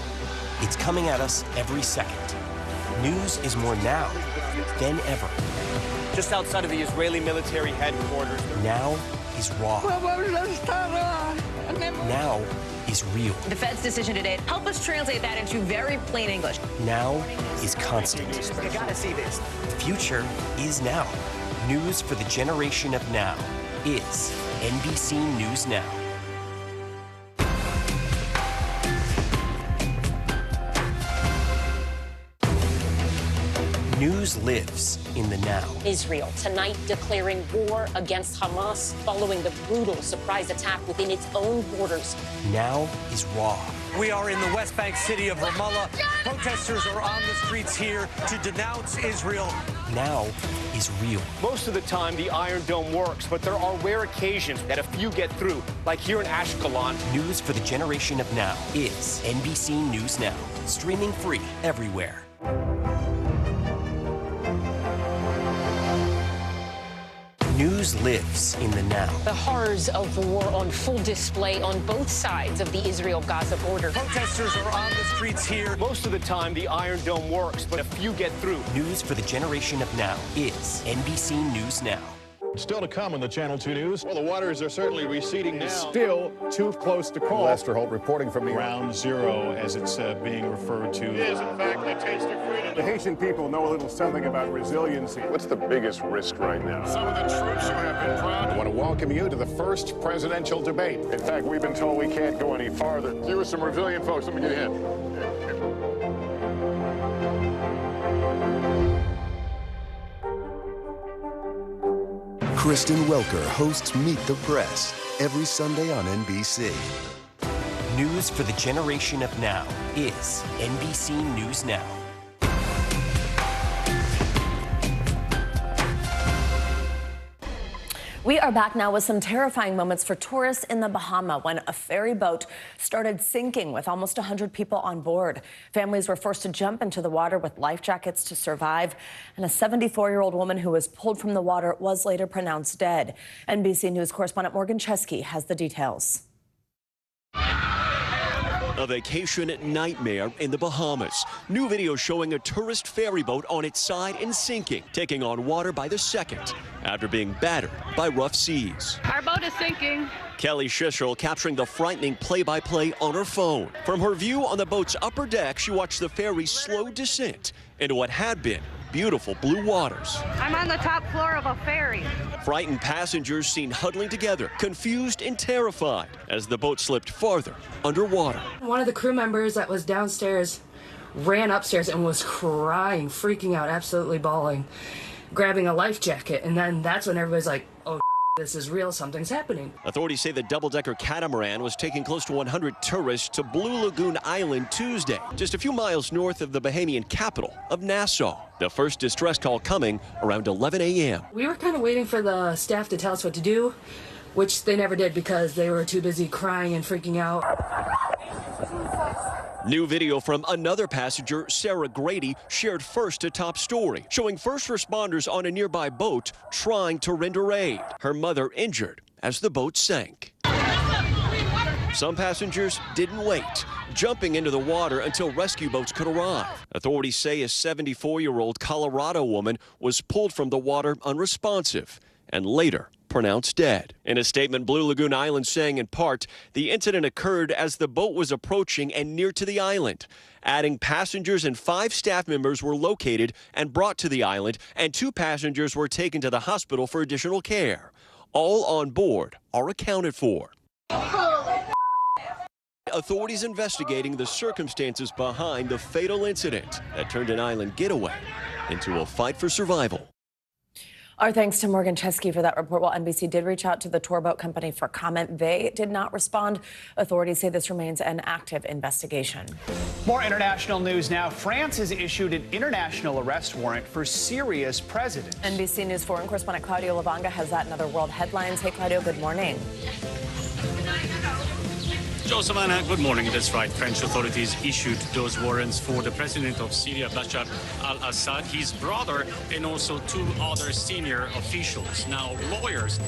It's coming at us every second. News is more now than ever. Just outside of the Israeli military headquarters. Now is raw. Now is real. The Fed's decision today, help us translate that into very plain English. Now is constant. You gotta see this. The future is now. News for the generation of now is NBC News Now. News lives in the now. Israel tonight declaring war against Hamas following the brutal surprise attack within its own borders. Now is raw. We are in the West Bank city of Ramallah. Protesters are on the streets here to denounce Israel. Now is real. Most of the time, the Iron Dome works, but there are rare occasions that a few get through, like here in Ashkelon. News for the generation of now is NBC News Now. Streaming free everywhere. News lives in the now. The horrors of the war on full display on both sides of the Israel-Gaza border. Protesters are on the streets here. Most of the time, the Iron Dome works, but a few get through. News for the generation of now is NBC News Now. Still to come on the Channel 2 News. Well, the waters are certainly receding now. Still too close to call. Lester Holt reporting from Ground Zero, as it's being referred to. It is, in fact, a taste of freedom. The Haitian people know a little something about resiliency. What's the biggest risk right now? Some of the troops who have been proud. I want to welcome you to the first presidential debate. In fact, we've been told we can't go any farther. You with some resilient folks. Let me get a hint. Kristen Welker hosts Meet the Press every Sunday on NBC. News for the generation of now is NBC News Now. We are back now with some terrifying moments for tourists in the Bahamas when a ferry boat started sinking with almost 100 people on board. Families were forced to jump into the water with life jackets to survive, and a 74-year-old woman who was pulled from the water was later pronounced dead. NBC News correspondent Morgan Chesky has the details. A vacation nightmare in the Bahamas. New video showing a tourist ferry boat on its side and sinking, taking on water by the second after being battered by rough seas. Our boat is sinking. Kelly Shishel capturing the frightening play-by-play on her phone. From her view on the boat's upper deck, she watched the ferry's slow descent into what had been beautiful blue waters. I'm on the top floor of a ferry. Frightened passengers seen huddling together, confused and terrified as the boat slipped farther underwater. One of the crew members that was downstairs ran upstairs and was crying, freaking out, absolutely bawling, grabbing a life jacket. And then that's when everybody's like, oh, this is real, something's happening. Authorities say the double-decker catamaran was taking close to 100 tourists to Blue Lagoon Island Tuesday, just a few miles north of the Bahamian capital of Nassau. The first distress call coming around 11 a.m. We were kind of waiting for the staff to tell us what to do, which they never did because they were too busy crying and freaking out. New video from another passenger, Sarah Grady, shared first to Top Story, showing first responders on a nearby boat trying to render aid. Her mother injured as the boat sank. Some passengers didn't wait, jumping into the water until rescue boats could arrive. Authorities say a 74-year-old Colorado woman was pulled from the water unresponsive and later pronounced dead. In a statement, Blue Lagoon Island saying in part, the incident occurred as the boat was approaching and near to the island. Adding passengers and 5 staff members were located and brought to the island, and 2 passengers were taken to the hospital for additional care. All on board are accounted for. Authorities investigating the circumstances behind the fatal incident that turned an island getaway into a fight for survival. Our thanks to Morgan Chesky for that report. While NBC did reach out to the tour boat company for comment, they did not respond. Authorities say this remains an active investigation. More international news now. France has issued an international arrest warrant for Syria's president. NBC News foreign correspondent Claudio Lavanga has that and other world headlines. Hey, Claudio, good morning. Joe Savannah, good morning. That's right. French authorities issued those warrants for the president of Syria, Bashar al-Assad, his brother, and also 2 other senior officials. Now, lawyers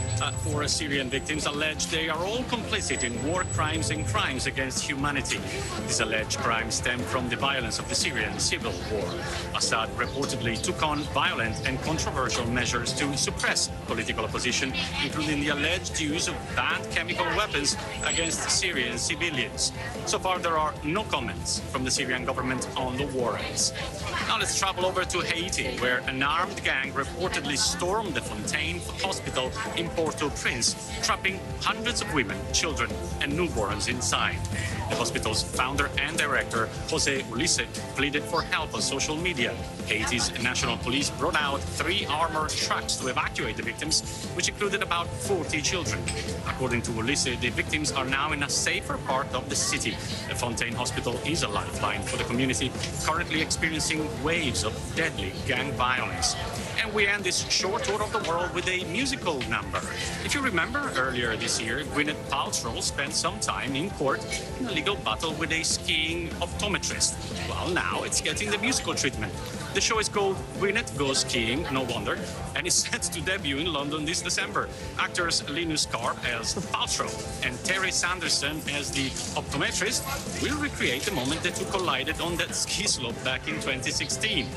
for Syrian victims allege they are all complicit in war crimes and crimes against humanity. These alleged crimes stem from the violence of the Syrian civil war. Assad reportedly took on violent and controversial measures to suppress political opposition, including the alleged use of banned chemical weapons against Syrian civilians. So far, there are no comments from the Syrian government on the warrants. Now let's travel over to Haiti, where an armed gang reportedly stormed the Fontaine Hospital in Port-au-Prince, trapping hundreds of women, children, and newborns inside. The hospital's founder and director, Jose Ulisse, pleaded for help on social media. Haiti's national police brought out 3 armored trucks to evacuate the victims, which included about 40 children. According to Ulisse, the victims are now in a safer part of the city. The Fontaine Hospital is a lifeline for the community, currently experiencing waves of deadly gang violence. And we end this short tour of the world with a musical number. If you remember, earlier this year, Gwyneth Paltrow spent some time in court in a legal battle with a skiing optometrist. Well, now it's getting the musical treatment. The show is called Gwyneth Goes Skiing, no wonder, and is set to debut in London this December. Actors Linus Karp as Paltrow and Terry Sanderson as the optometrist will recreate the moment the 2 collided on that ski slope back in 2016.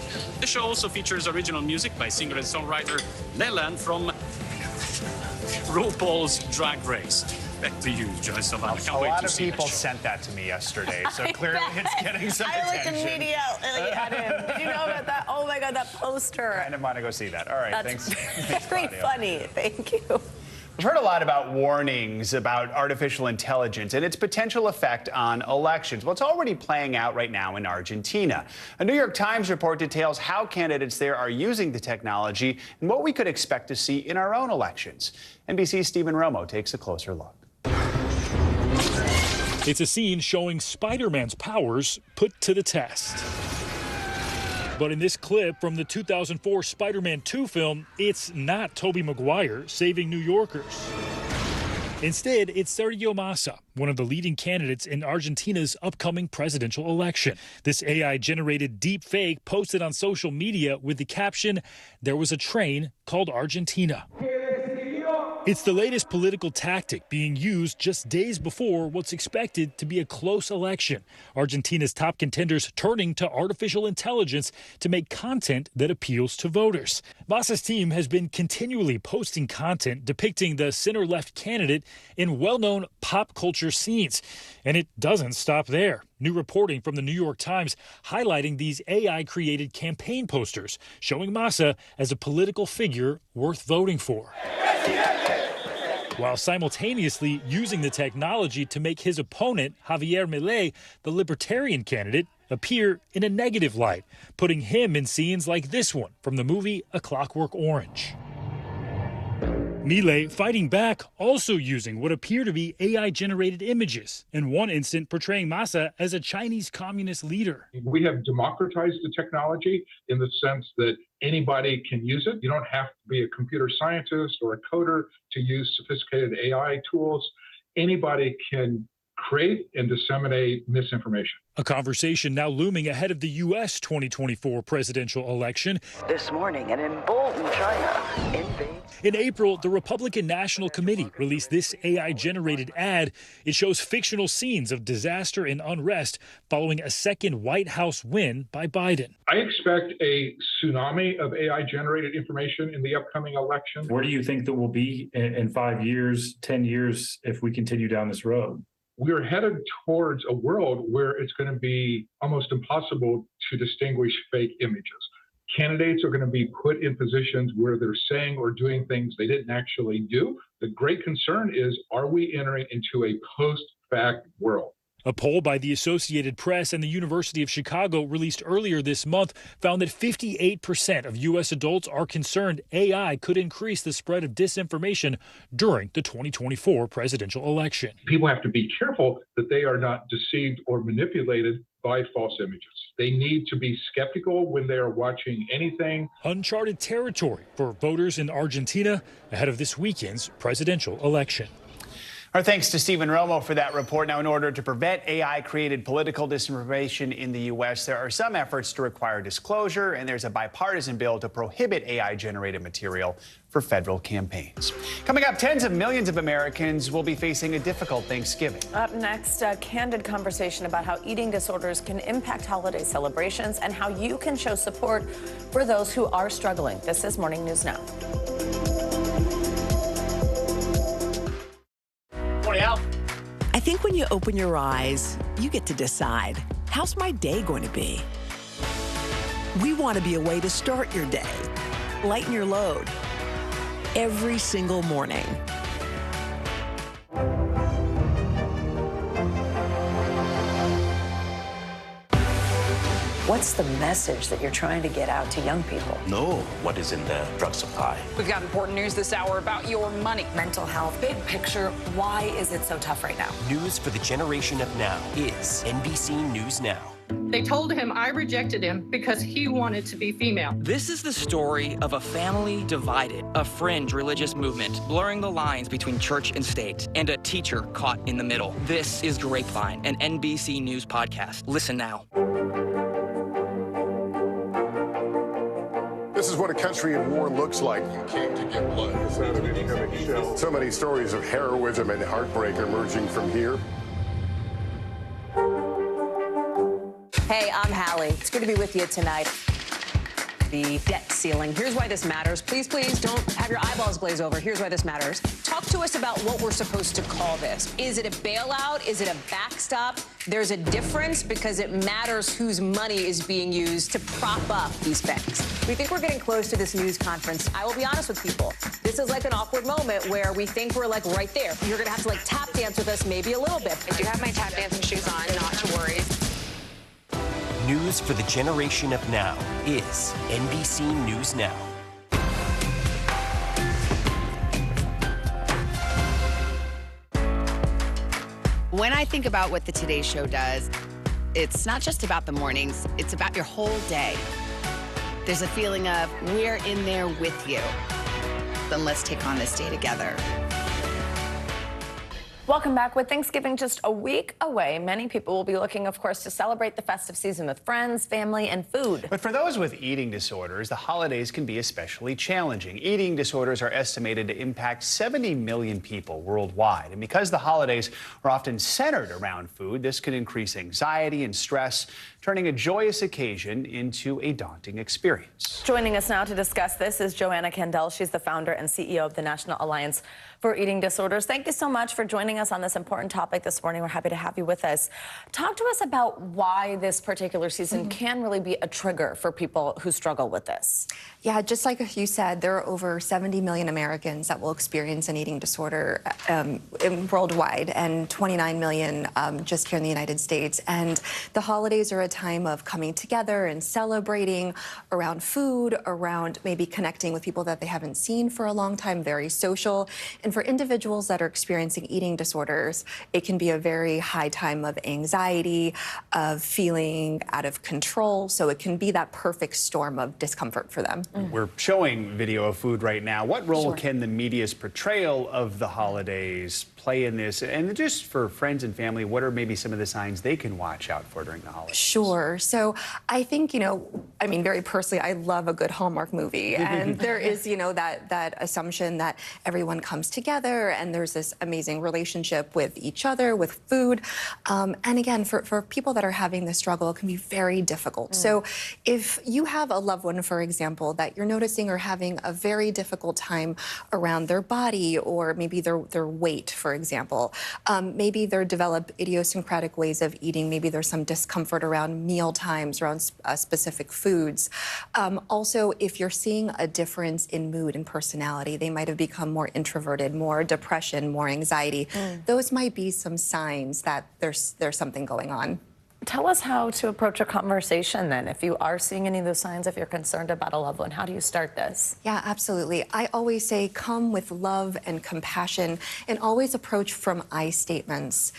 The show also features original music by singer and songwriter Leland from RuPaul's Drag Race. Back to you, Joy Savannah. A lot of people sent that to me yesterday, so clearly it's getting some attention. I immediately had him. Did you know about that? Oh my God, that poster. I kind of want to go see that. All right, That's thanks. very funny. Thank you. We've heard a lot about warnings about artificial intelligence and its potential effect on elections. Well, it's already playing out right now in Argentina. A New York Times report details how candidates there are using the technology and what we could expect to see in our own elections. NBC's Stephen Romo takes a closer look. It's a scene showing Spider-Man's powers put to the test. But in this clip from the 2004 Spider-Man 2 film, it's not Tobey Maguire saving New Yorkers. Instead, it's Sergio Massa, one of the leading candidates in Argentina's upcoming presidential election. This AI-generated deep fake posted on social media with the caption, "There was a train called Argentina." It's the latest political tactic being used just days before what's expected to be a close election. Argentina's top contenders turning to artificial intelligence to make content that appeals to voters. Massa's team has been continually posting content depicting the center-left candidate in well-known pop culture scenes. And it doesn't stop there. New reporting from the New York Times highlighting these AI-created campaign posters, showing Massa as a political figure worth voting for, while simultaneously using the technology to make his opponent, Javier Milei, the libertarian candidate, appear in a negative light, putting him in scenes like this one from the movie A Clockwork Orange. Milei fighting back, also using what appear to be AI-generated images, in one instant portraying Massa as a Chinese communist leader. We have democratized the technology in the sense that anybody can use it. You don't have to be a computer scientist or a coder to use sophisticated AI tools. Anybody can create and disseminate misinformation. A conversation now looming ahead of the U.S. 2024 presidential election. This morning, an emboldened China invades. In April, the Republican National Committee released this AI-generated ad. It shows fictional scenes of disaster and unrest following a second White House win by Biden. I expect a tsunami of AI-generated information in the upcoming election. Where do you think that we'll be in 5 years, 10 years if we continue down this road? We're headed towards a world where it's going to be almost impossible to distinguish fake images. Candidates are going to be put in positions where they're saying or doing things they didn't actually do. The great concern is, are we entering into a post-fact world? A poll by the Associated Press and the University of Chicago released earlier this month found that 58% of U.S. adults are concerned AI could increase the spread of disinformation during the 2024 presidential election. People have to be careful that they are not deceived or manipulated by false images. They need to be skeptical when they are watching anything. Uncharted territory for voters in Argentina ahead of this weekend's presidential election. Our thanks to Stephen Romo for that report. Now, in order to prevent AI-created political disinformation in the U.S., there are some efforts to require disclosure, and there's a bipartisan bill to prohibit AI-generated material for federal campaigns. Coming up, tens of millions of Americans will be facing a difficult Thanksgiving. Up next, a candid conversation about how eating disorders can impact holiday celebrations and how you can show support for those who are struggling. This is Morning News Now. I think when you open your eyes, you get to decide, how's my day going to be? We want to be a way to start your day, lighten your load, every single morning. What's the message that you're trying to get out to young people? Know what is in the drug supply. We've got important news this hour about your money. Mental health, big picture, why is it so tough right now? News for the generation of now is NBC News Now. They told him I rejected him because he wanted to be female. This is the story of a family divided, a fringe religious movement blurring the lines between church and state, and a teacher caught in the middle. This is Grapevine, an NBC News podcast. Listen now. This is what a country in war looks like. You came to get blood. So many stories of heroism and heartbreak emerging from here. Hey, I'm Hallie. It's good to be with you tonight. The debt ceiling. Here's why this matters. Please, please don't have your eyeballs glaze over. Here's why this matters. Talk to us about what we're supposed to call this. Is it a bailout? Is it a backstop? There's a difference because it matters whose money is being used to prop up these banks. We think we're getting close to this news conference. I will be honest with people. This is like an awkward moment where we think we're like right there. You're going to have to like tap dance with us maybe a little bit. I do have my tap dancing shoes on, not to worry. News for the generation of now is NBC News Now. When I think about what the Today Show does, it's not just about the mornings, it's about your whole day. There's a feeling of we're in there with you. Then let's take on this day together. Welcome back. With Thanksgiving just a week away, many people will be looking, of course, to celebrate the festive season with friends, family, and food. But for those with eating disorders, the holidays can be especially challenging. Eating disorders are estimated to impact 70 million people worldwide. And because the holidays are often centered around food, this can increase anxiety and stress, turning a joyous occasion into a daunting experience. Joining us now to discuss this is Joanna Kandel. She's the founder and CEO of the National Alliance for Eating Disorders. Thank you so much for joining us on this important topic this morning. We're happy to have you with us. Talk to us about why this particular season can really be a trigger for people who struggle with this. Yeah, just like you said, there are over 70 million Americans that will experience an eating disorder worldwide, and 29 million just here in the United States. And the holidays are a time of coming together and celebrating around food, around maybe connecting with people that they haven't seen for a long time, very social. And for individuals that are experiencing eating disorders, it can be a very high time of anxiety, of feeling out of control. So it can be that perfect storm of discomfort for them. We're showing video of food right now. What role can the media's portrayal of the holidays play in this? And just for friends and family, what are maybe some of the signs they can watch out for during the holidays? Sure. So I think, I mean, very personally, I love a good Hallmark movie. And there is, that assumption that everyone comes together and there's this amazing relationship with each other, with food. And again, for people that are having this struggle, it can be very difficult. So if you have a loved one, for example, that you're noticing are having a very difficult time around their body, or maybe their weight, for example, maybe they're developed idiosyncratic ways of eating, maybe there's some discomfort around meal times, around specific foods. Also, if you're seeing a difference in mood and personality, they might have become more introverted, more depression, more anxiety. Those might be some signs that there's something going on. Tell us how to approach a conversation then. If you are seeing any of those signs, if you're concerned about a loved one, how do you start this? Yeah, absolutely. I always say come with love and compassion, and always approach from I statements.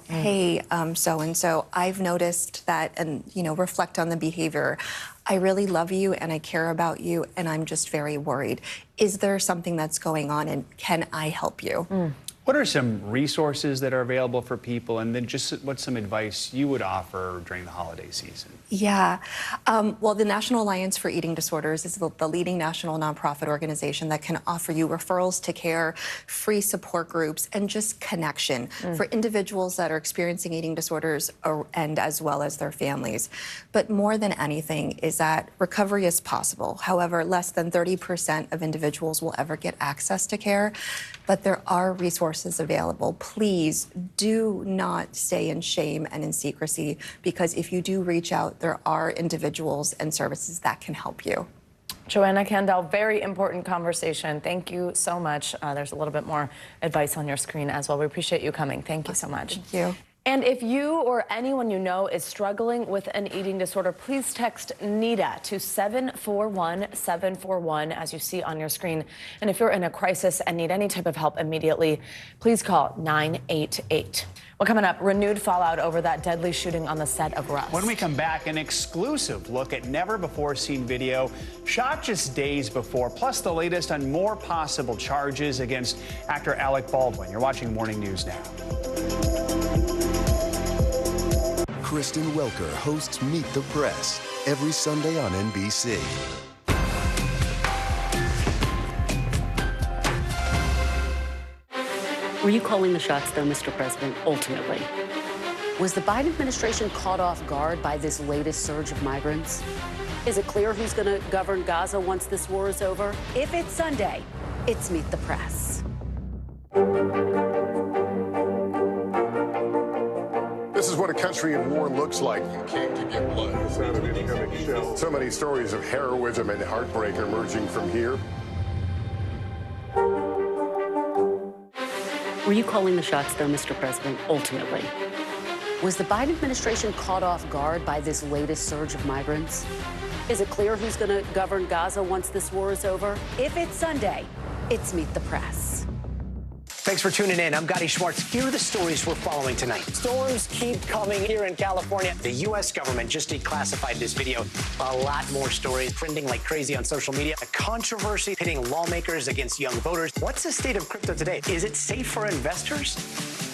Hey, so-and-so, I've noticed that, and, reflect on the behavior. I really love you and I care about you, and I'm just very worried. Is there something that's going on, and can I help you? What are some resources that are available for people, and then just what's some advice you would offer during the holiday season? Yeah. Well, the National Alliance for Eating Disorders is the leading national nonprofit organization that can offer you referrals to care, free support groups, and just connection for individuals that are experiencing eating disorders and as well as their families. But more than anything is that recovery is possible. However, less than 30% of individuals will ever get access to care, but there are resources available. Please do not stay in shame and in secrecy, because if you do reach out, there are individuals and services that can help you. Joanna Kandel, very important conversation. Thank you so much. There's a little bit more advice on your screen as well. We appreciate you coming. Thank you so much. Thank you. And if you or anyone you know is struggling with an eating disorder, please text NEDA to 741-741, as you see on your screen. And if you're in a crisis and need any type of help immediately, please call 988. Well, coming up, renewed fallout over that deadly shooting on the set of Rust. When we come back, an exclusive look at never-before-seen video shot just days before, plus the latest on more possible charges against actor Alec Baldwin. You're watching Morning News Now. Kristen Welker hosts Meet the Press every Sunday on NBC. Were you calling the shots, though, Mr. President, ultimately? Was the Biden administration caught off guard by this latest surge of migrants? Is it clear who's going to govern Gaza once this war is over? If it's Sunday, it's Meet the Press. This is what a country in war looks like. You came to get blood. The sound of incoming shells. So many stories of heroism and heartbreak emerging from here. Were you calling the shots, though, Mr. President, ultimately? Was the Biden administration caught off guard by this latest surge of migrants? Is it clear who's going to govern Gaza once this war is over? If it's Sunday, it's Meet the Press. Thanks for tuning in. I'm Gotti Schwartz. Here are the stories we're following tonight. Storms keep coming here in California. The U.S. government just declassified this video. A lot more stories trending like crazy on social media. A controversy pitting lawmakers against young voters. What's the state of crypto today? Is it safe for investors?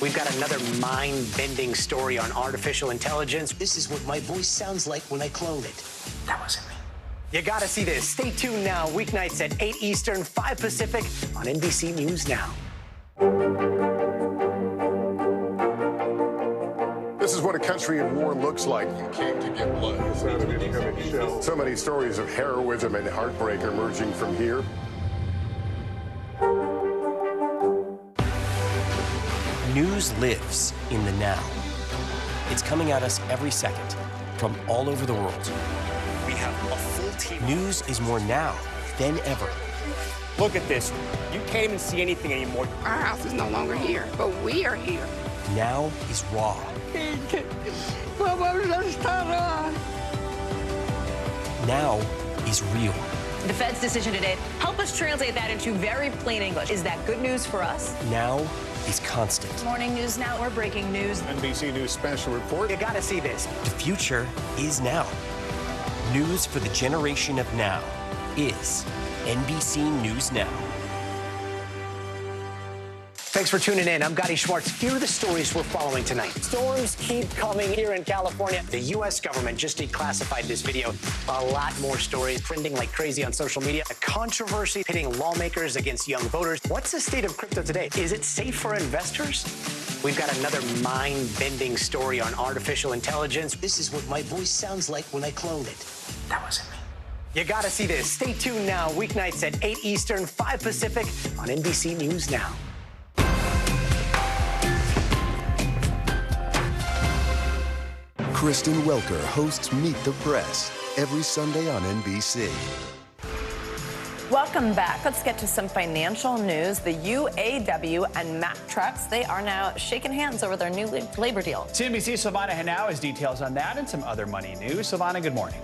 We've got another mind-bending story on artificial intelligence. This is what my voice sounds like when I clone it. That wasn't me. You gotta see this. Stay tuned now, weeknights at 8 Eastern, 5 Pacific on NBC News Now. This is what a country in war looks like. You came to get blood. The sound of incoming shells. So many stories of heroism and heartbreak emerging from here. News lives in the now. It's coming at us every second from all over the world. We have a full team. News is more now than ever. Look at this. You can't even see anything anymore. Our house is no longer here, but we are here. Now is raw. Now is real. The Fed's decision today, help us translate that into very plain English. Is that good news for us? Now is constant. Morning News Now, or breaking news. NBC News special report. You gotta see this. The future is now. News for the generation of now is NBC News Now. Thanks for tuning in. I'm Gotti Schwartz. Here are the stories we're following tonight. Storms keep coming here in California. The U.S. government just declassified this video. A lot more stories trending like crazy on social media. A controversy pitting lawmakers against young voters. What's the state of crypto today? Is it safe for investors? We've got another mind-bending story on artificial intelligence. This is what my voice sounds like when I clone it. That wasn't me. You gotta see this. Stay tuned now, weeknights at 8 Eastern, 5 Pacific on NBC News Now. Kristen Welker hosts Meet the Press every Sunday on NBC. Welcome back. Let's get to some financial news. The UAW and Mack Trucks, they are now shaking hands over their new labor deal. CNBC's Silvana Henao has details on that and some other money news. Silvana, good morning.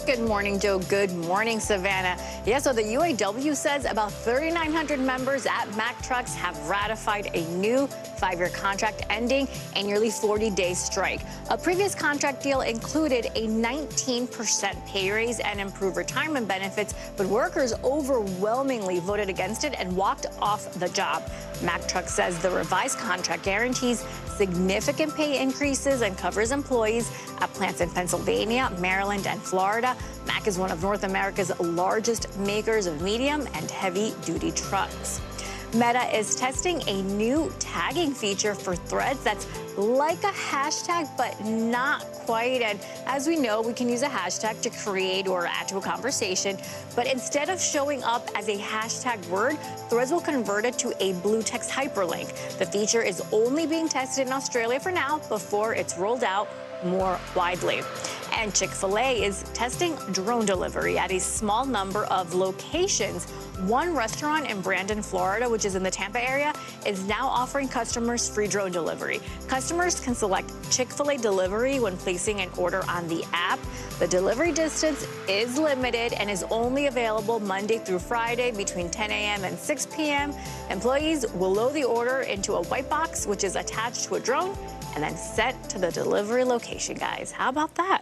Good morning, Joe. Good morning, Savannah. Yeah, so the UAW says about 3,900 members at Mack Trucks have ratified a new 5-year contract ending a nearly 40-day strike. A previous contract deal included a 19% pay raise and improved retirement benefits, but workers overwhelmingly voted against it and walked off the job. Mack Trucks says the revised contract guarantees significant pay increases and covers employees at plants in Pennsylvania, Maryland, and Florida. Mack is one of North America's largest makers of medium and heavy-duty trucks. Meta is testing a new tagging feature for Threads that's like a hashtag, but not quite. And as we know, we can use a hashtag to create or add to a conversation. But instead of showing up as a hashtag word, Threads will convert it to a blue text hyperlink. The feature is only being tested in Australia for now before it's rolled out more widely. And Chick-fil-A is testing drone delivery at a small number of locations. One restaurant in Brandon, Florida, which is in the Tampa area, is now offering customers free drone delivery. Customers can select Chick-fil-A delivery when placing an order on the app. The delivery distance is limited and is only available Monday through Friday between 10 a.m. and 6 p.m. Employees will load the order into a white box, which is attached to a drone, and then sent to the delivery location, guys. How about that?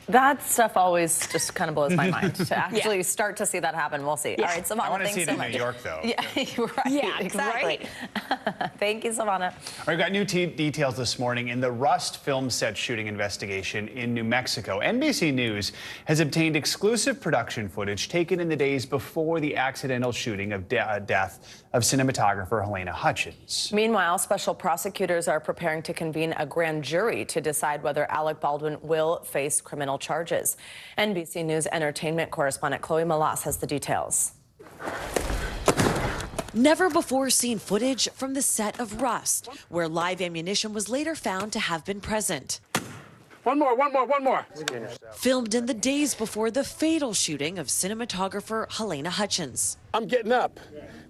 That stuff always just kind of blows my mind. To actually start to see that happen, we'll see. Yeah. All right, Savannah, I want to thanks see it so in much. New York, though. Yeah, right. Yeah, exactly. Thank you, Savannah. All right, we've got new details this morning in the Rust film set shooting investigation in New Mexico. NBC News has obtained exclusive production footage taken in the days before the accidental shooting of death of cinematographer Halyna Hutchins. Meanwhile, special prosecutors are preparing to convene a grand jury to decide whether Alec Baldwin will face criminal charges. NBC News entertainment correspondent Chloe Malas has the details. Never-before-seen footage from the set of Rust, where live ammunition was later found to have been present. One more. Filmed in the days before the fatal shooting of cinematographer Halyna Hutchins. I'm getting up.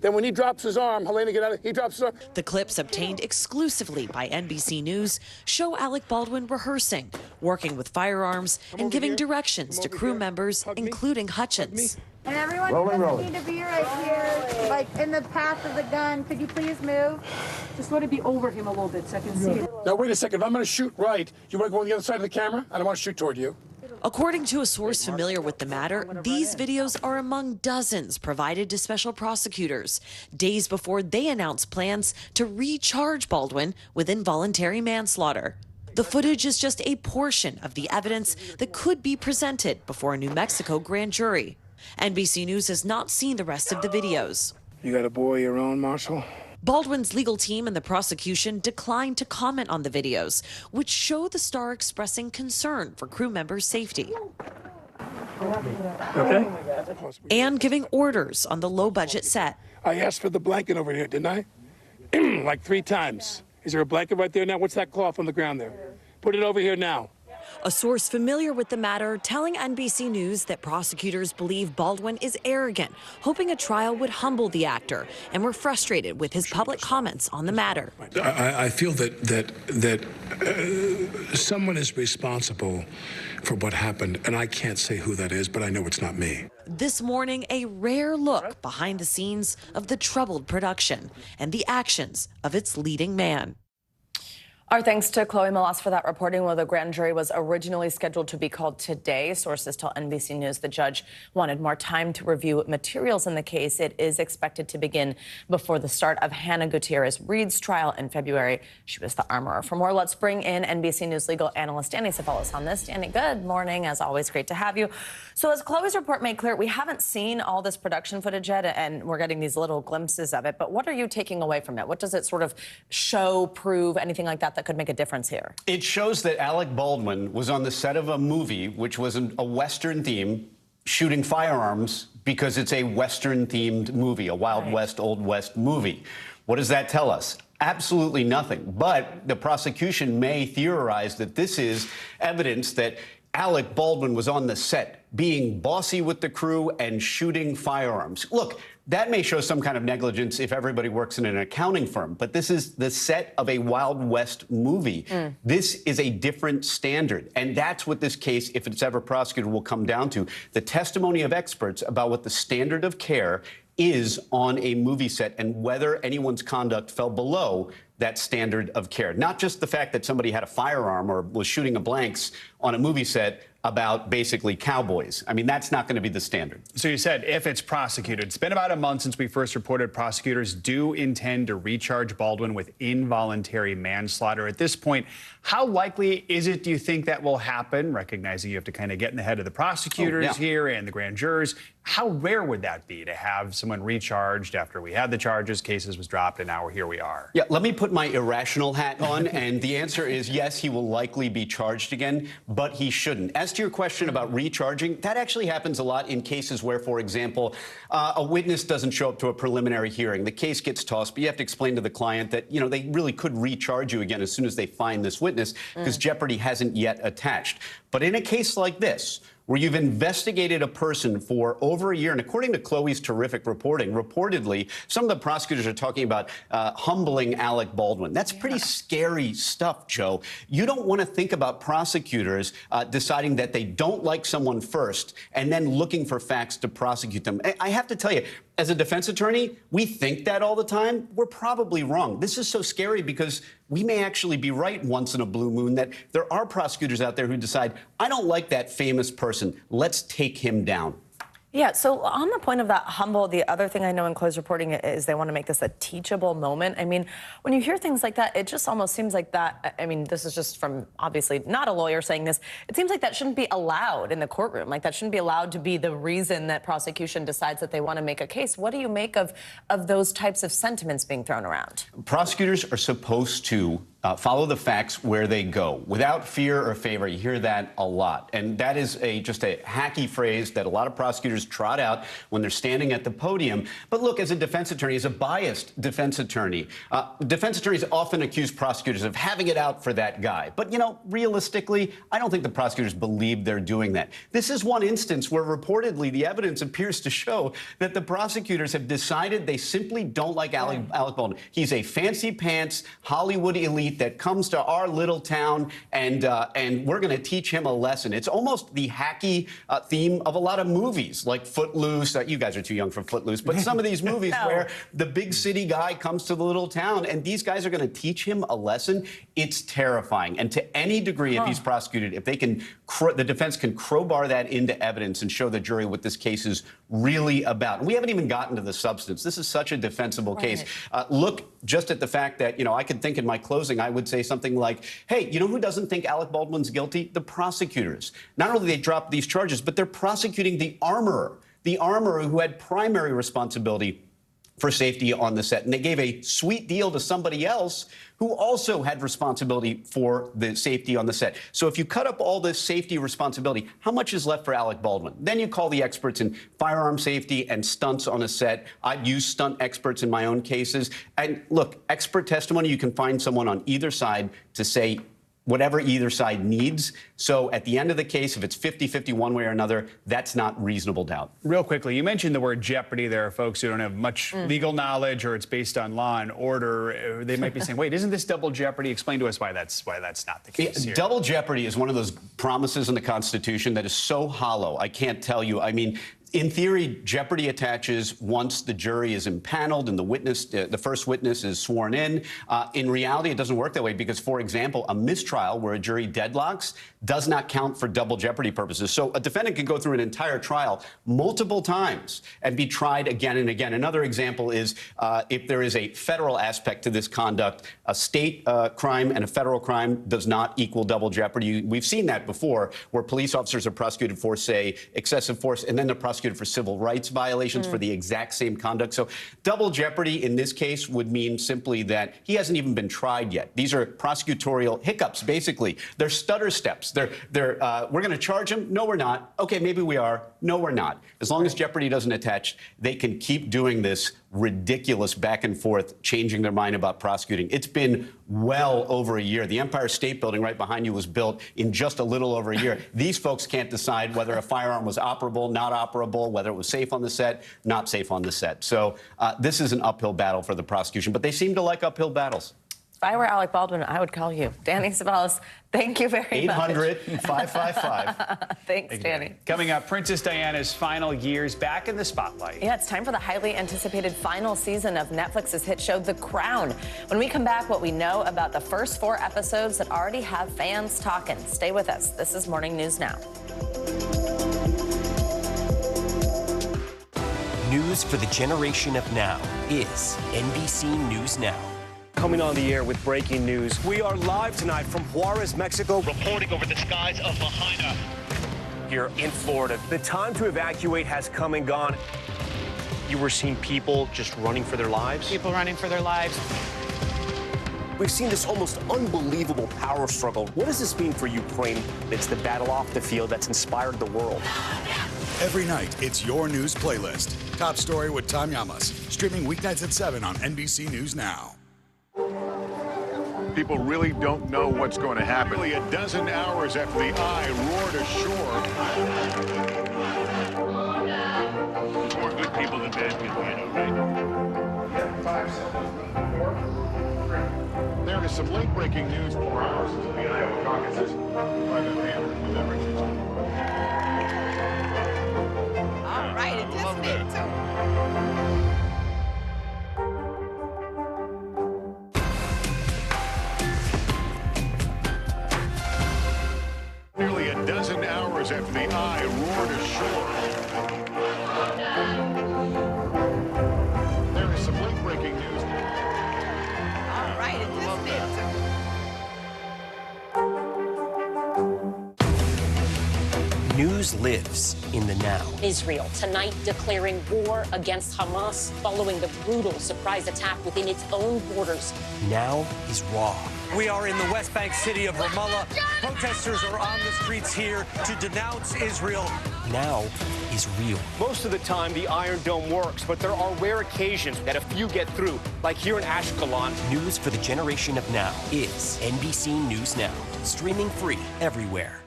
Then when he drops his arm, Helena, get out of, he drops his arm. The clips obtained exclusively by NBC News show Alec Baldwin rehearsing, working with firearms, and giving directions to crew members, including Hutchins. And everyone doesn't need to be right here, like in the path of the gun. Could you please move? Just let it be over him a little bit so I can see it. Now, wait a second. If I'm going to shoot right, you want to go on the other side of the camera? I don't want to shoot toward you. According to a source familiar with the matter, these videos are among dozens provided to special prosecutors days before they announced plans to recharge Baldwin with involuntary manslaughter. The footage is just a portion of the evidence that could be presented before a New Mexico grand jury. NBC News has not seen the rest of the videos. You got a boy of your own, Marshall? Baldwin's legal team and the prosecution declined to comment on the videos, which show the star expressing concern for crew members' safety. Okay. And giving orders on the low-budget set. I asked for the blanket over here, didn't I? Like 3 times. Is there a blanket right there now? What's that cloth on the ground there? Put it over here now. A source familiar with the matter telling NBC News that prosecutors believe Baldwin is arrogant, hoping a trial would humble the actor, and were frustrated with his public comments on the matter. I feel that someone is responsible for what happened, and I can't say who that is, but I know it's not me. This morning, a rare look behind the scenes of the troubled production and the actions of its leading man. Our thanks to Chloe Melas for that reporting. While the grand jury was originally scheduled to be called today, sources tell NBC News the judge wanted more time to review materials in the case. It is expected to begin before the start of Hannah Gutierrez-Reed's trial in February. She was the armorer. For more, let's bring in NBC News legal analyst Danny Cevallos on this. Danny, good morning. As always, great to have you. So as Chloe's report made clear, we haven't seen all this production footage yet, and we're getting these little glimpses of it. But what are you taking away from it? What does it sort of show, prove, anything like that could make a difference here? It shows that Alec Baldwin was on the set of a movie which was a Western theme, shooting firearms because it's a Western-themed movie, a Wild West, Old West movie. What does that tell us? Absolutely nothing. But the prosecution may theorize that this is evidence that Alec Baldwin was on the set, being bossy with the crew and shooting firearms. Look, that may show some kind of negligence if everybody works in an accounting firm, but this is the set of a Wild West movie. This is a different standard, and that's what this case, if it's ever prosecuted, will come down to. The testimony of experts about what the standard of care is on a movie set and whether anyone's conduct fell below that standard of care. Not just the fact that somebody had a firearm or was shooting a blanks on a movie set about basically cowboys. I mean, that's not going to be the standard. So you said if it's prosecuted. It's been about a month since we first reported prosecutors do intend to recharge Baldwin with involuntary manslaughter. At this point, how likely is it, do you think, that will happen? Recognizing you have to kind of get in the head of the prosecutors here and the grand jurors. How rare would that be to have someone recharged after we had the charges, cases was dropped, and now here we are? Yeah, let me put my irrational hat on, and the answer is yes, he will likely be charged again, but he shouldn't. As to your question about recharging, that actually happens a lot in cases where, for example, a witness doesn't show up to a preliminary hearing. The case gets tossed, but you have to explain to the client that, you know, they really could recharge you again as soon as they find this witness because jeopardy hasn't yet attached. But in a case like this, where you've investigated a person for over a year, and according to Chloe's terrific reporting, reportedly, some of the prosecutors are talking about humbling Alec Baldwin. That's pretty scary stuff, Joe. You don't want to think about prosecutors deciding that they don't like someone first and then looking for facts to prosecute them. I have to tell you, as a defense attorney, we think that all the time. We're probably wrong. This is so scary because we may actually be right once in a blue moon that there are prosecutors out there who decide, I don't like that famous person. Let's take him down. Yeah, so on the point of that humble, the other thing I know in Chloe's reporting is they want to make this a teachable moment. I mean, when you hear things like that, it just almost seems like that, I mean, this is just from obviously not a lawyer saying this, it seems like that shouldn't be allowed in the courtroom. Like that shouldn't be allowed to be the reason that prosecution decides that they want to make a case. What do you make of those types of sentiments being thrown around? Prosecutors are supposed to Follow the facts where they go, without fear or favor. You hear that a lot. And that is just a hacky phrase that a lot of prosecutors trot out when they're standing at the podium. But look, as a defense attorney, as a biased defense attorney often accuse prosecutors of having it out for that guy. But, you know, realistically, I don't think the prosecutors believe they're doing that. This is one instance where reportedly the evidence appears to show that the prosecutors have decided they simply don't like Alec Baldwin. He's a fancy pants Hollywood elite that comes to our little town, and we're going to teach him a lesson. It's almost the hacky theme of a lot of movies, like Footloose. You guys are too young for Footloose, but some of these movies where the big city guy comes to the little town, and these guys are going to teach him a lesson. It's terrifying. And to any degree, if he's prosecuted, if they can, the defense can crowbar that into evidence and show the jury what this case is really about. And we haven't even gotten to the substance. This is such a defensible case. Look just at the fact that, you know, I could think in my closing, I would say something like, hey, you know who doesn't think Alec Baldwin's guilty? The prosecutors. Not only they dropped these charges, but they're prosecuting the armorer who had primary responsibility for safety on the set. And they gave a sweet deal to somebody else who also had responsibility for the safety on the set. So if you cut up all this safety responsibility, how much is left for Alec Baldwin? Then you call the experts in firearm safety and stunts on a set. I've used stunt experts in my own cases. And look, expert testimony, you can find someone on either side to say whatever either side needs. So at the end of the case, if it's 50-50 one way or another, that's not reasonable doubt. Real quickly, you mentioned the word jeopardy. There are folks who don't have much legal knowledge, or it's based on law and order. They might be saying, wait, isn't this double jeopardy? Explain to us why that's not the case here. Double jeopardy is one of those promises in the Constitution that is so hollow. I can't tell you. I mean, in theory, jeopardy attaches once the jury is impaneled and the first witness is sworn in. In reality, it doesn't work that way because, for example, a mistrial where a jury deadlocks does not count for double jeopardy purposes. So a defendant can go through an entire trial multiple times and be tried again and again. Another example is if there is a federal aspect to this conduct, a state crime and a federal crime does not equal double jeopardy. We've seen that before, where police officers are prosecuted for, say, excessive force, and then they're prosecuted for civil rights violations for the exact same conduct. So double jeopardy in this case would mean simply that he hasn't even been tried yet. These are prosecutorial hiccups, basically. They're stutter steps. We're going to charge him. No, we're not. Okay, maybe we are. No, we're not. As long as jeopardy doesn't attach, they can keep doing this ridiculous back and forth, changing their mind about prosecuting. It's been well over a year. The Empire State Building right behind you was built in just a little over a year. These folks can't decide whether a firearm was operable, not operable, whether it was safe on the set, not safe on the set. So this is an uphill battle for the prosecution, but they seem to like uphill battles. If I were Alec Baldwin, I would call you. Danny Sabalas, thank you very much. 800-555. Thanks, Danny. Coming up, Princess Diana's final years back in the spotlight. Yeah, it's time for the highly anticipated final season of Netflix's hit show, The Crown. When we come back, what we know about the first 4 episodes that already have fans talking. Stay with us. This is Morning News Now. News for the generation of now is NBC News Now. Coming on the air with breaking news. We are live tonight from Juarez, Mexico, reporting over the skies of Lahaina here in Florida. The time to evacuate has come and gone. You were seeing people just running for their lives? People running for their lives. We've seen this almost unbelievable power struggle. What does this mean for Ukraine? It's the battle off the field that's inspired the world. Every night, it's your news playlist. Top Story with Tom Llamas. Streaming weeknights at 7 on NBC News Now. People really don't know what's going to happen. Nearly a dozen hours after the Eye roared ashore. There's more good people than bad people, you know, right? 5 seconds. There is some late-breaking news 4 hours into the Iowa caucuses. All right, it just did too. Nearly a dozen hours after the Eye roared ashore. There is some late-breaking news. All right, it just did too. News News lives in the now. Israel tonight declaring war against Hamas following the brutal surprise attack within its own borders. Now is raw. We are in the West Bank city of Ramallah. Protesters are on the streets here to denounce Israel. Now is real. Most of the time, the Iron Dome works, but there are rare occasions that a few get through, like here in Ashkelon. News for the generation of now is NBC News Now, streaming free everywhere.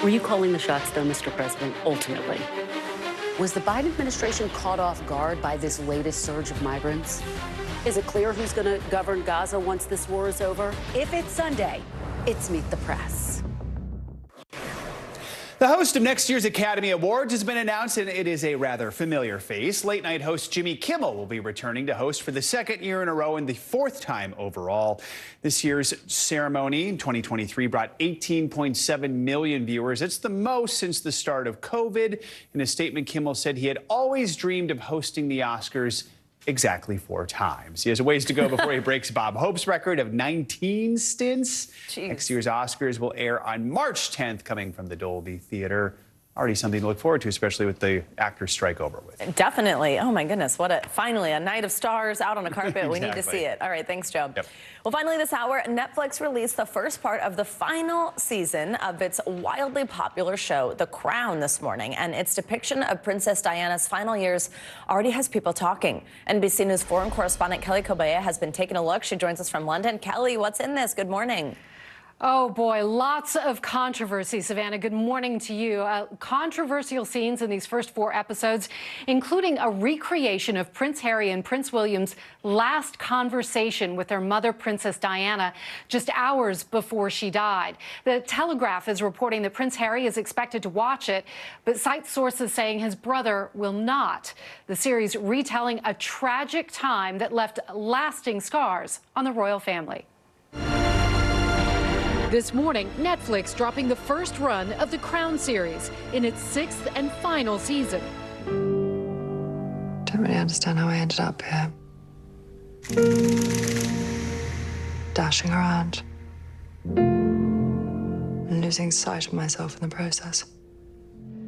Were you calling the shots, though, Mr. President, ultimately? Was the Biden administration caught off guard by this latest surge of migrants? Is it clear who's going to govern Gaza once this war is over? If it's Sunday, it's Meet the Press. The host of next year's Academy Awards has been announced, and it is a rather familiar face. Late-night host Jimmy Kimmel will be returning to host for the second year in a row and the fourth time overall. This year's ceremony in 2023 brought 18.7 million viewers. It's the most since the start of COVID. In a statement, Kimmel said he had always dreamed of hosting the Oscars exactly 4 times. He has a ways to go before he breaks Bob Hope's record of 19 stints. Jeez. Next year's Oscars will air on March 10th, coming from the Dolby Theater. Already something to look forward to, especially with the actors' strike over with. Definitely. Oh, my goodness. Finally, a night of stars out on a carpet. We need to see it. All right. Thanks, Joe. Yep. Well, finally this hour, Netflix released the first part of the final season of its wildly popular show, The Crown, this morning. And its depiction of Princess Diana's final years already has people talking. NBC News foreign correspondent Kelly Kobaya has been taking a look. She joins us from London. Kelly, what's in this? Good morning. Oh, boy, lots of controversy, Savannah. Good morning to you. Controversial scenes in these first 4 episodes, including a recreation of Prince Harry and Prince William's last conversation with their mother, Princess Diana, just hours before she died. The Telegraph is reporting that Prince Harry is expected to watch it, but cite sources saying his brother will not. The series retelling a tragic time that left lasting scars on the royal family. This morning, Netflix dropping the first run of the Crown series in its 6th and final season. Don't really understand how I ended up here. Dashing around. And losing sight of myself in the process.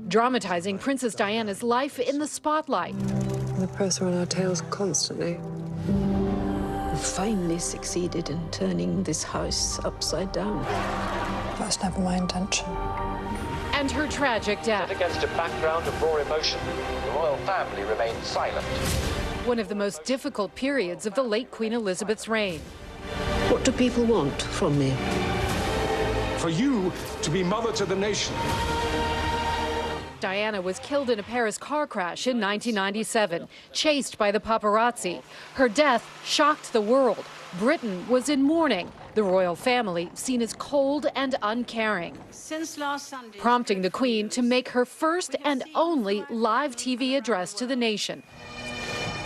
Dramatizing Princess Diana's life in the spotlight. The press are on our tails constantly. We finally succeeded in turning this house upside down. That was never my intention. And her tragic death. Set against a background of raw emotion, the royal family remained silent. One of the most difficult periods of the late Queen Elizabeth's reign. What do people want from me? For you to be mother to the nation. Diana was killed in a Paris car crash in 1997, chased by the paparazzi. Her death shocked the world. Britain was in mourning. The royal family seen as cold and uncaring. Since last Sunday, prompting the Queen to make her first and only live TV address to the nation.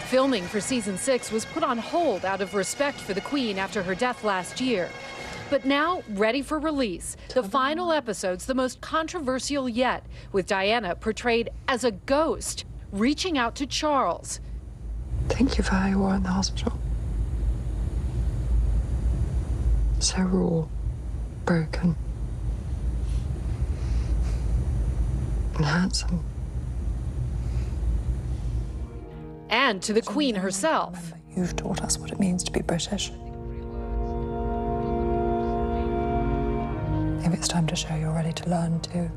Filming for season 6 was put on hold out of respect for the Queen after her death last year. But now, ready for release, the final episode's the most controversial yet, with Diana portrayed as a ghost, reaching out to Charles. Thank you for how you were in the hospital. So raw, broken, and handsome. And to the Queen herself. You've taught us what it means to be British. Maybe it's time to show you're ready to learn too.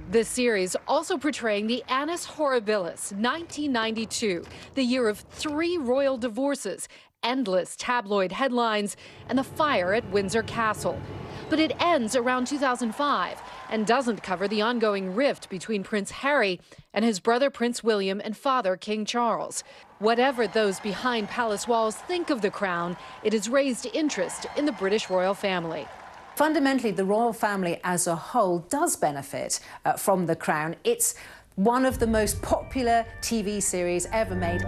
This series also portraying the Annus Horribilis, 1992, the year of 3 royal divorces, endless tabloid headlines, and the fire at Windsor Castle. But it ends around 2005 and doesn't cover the ongoing rift between Prince Harry and his brother Prince William and father King Charles. Whatever those behind palace walls think of the Crown, it has raised interest in the British royal family. Fundamentally, the royal family as a whole does benefit from The Crown. It's one of the most popular TV series ever made.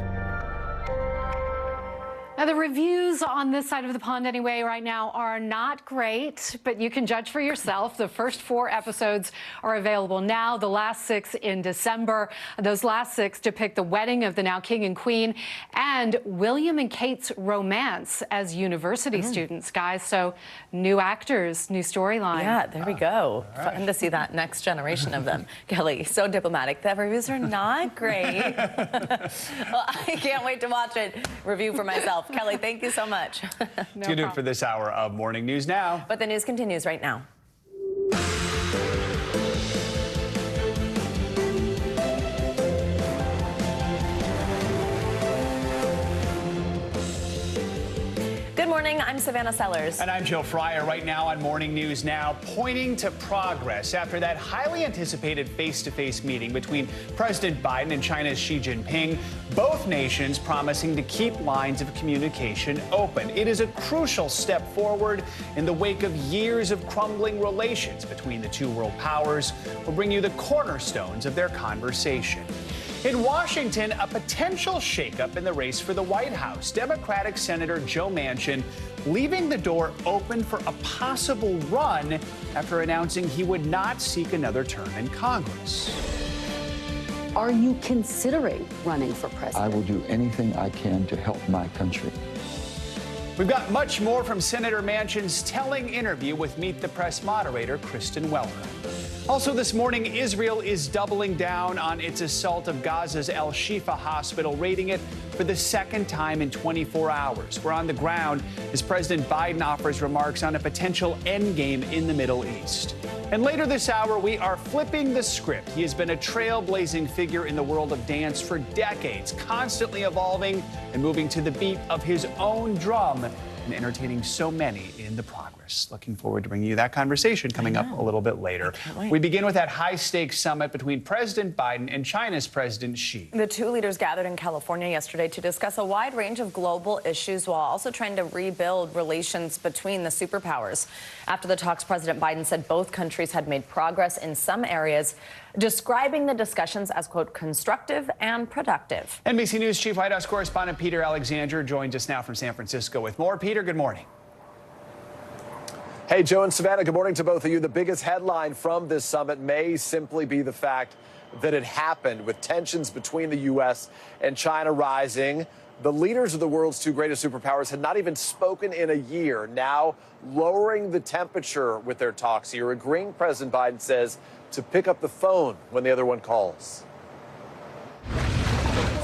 Now, the reviews on this side of the pond anyway right now are not great, but you can judge for yourself. The first 4 episodes are available now, the last 6 in December. Those last 6 depict the wedding of the now king and queen and William and Kate's romance as university students, guys. So new actors, new storyline. Yeah, there we go. Right. Fun to see that next generation of them. Kelly, so diplomatic. The reviews are not great. Well, I can't wait to watch it. Review for myself. Kelly, thank you so much. Tune in for this hour of Morning News Now. But the news continues right now. Good morning, I'm Savannah Sellers. And I'm Joe Fryer. Right now on Morning News Now, pointing to progress after that highly anticipated face-to-face meeting between President Biden and China's Xi Jinping, both nations promising to keep lines of communication open. It is a crucial step forward in the wake of years of crumbling relations between the two world powers. We'll bring you the cornerstones of their conversation. In Washington, a potential shakeup in the race for the White House. Democratic Senator Joe Manchin leaving the door open for a possible run after announcing he would not seek another term in Congress. Are you considering running for president? I will do anything I can to help my country. We've got much more from Senator Manchin's telling interview with Meet the Press moderator Kristen Welker. Also this morning, Israel is doubling down on its assault of Gaza's El Shifa hospital, raiding it for the second time in 24 hours. We're on the ground as President Biden offers remarks on a potential endgame in the Middle East. And later this hour, we are flipping the script. He has been a trailblazing figure in the world of dance for decades, constantly evolving and moving to the beat of his own drum and entertaining so many in the progress. Looking forward to bringing you that conversation coming up a little bit later. We begin with that high-stakes summit between President Biden and China's President Xi. The two leaders gathered in California yesterday to discuss a wide range of global issues while also trying to rebuild relations between the superpowers. After the talks, President Biden said both countries had made progress in some areas, describing the discussions as, quote, constructive and productive. NBC News Chief White House correspondent Peter Alexander joins us now from San Francisco with more. Peter, good morning. Hey, Joe and Savannah, good morning to both of you. The biggest headline from this summit may simply be the fact that it happened, with tensions between the U.S. and China rising. The leaders of the world's two greatest superpowers had not even spoken in a year, now lowering the temperature with their talks here, agreeing, President Biden says, to pick up the phone when the other one calls.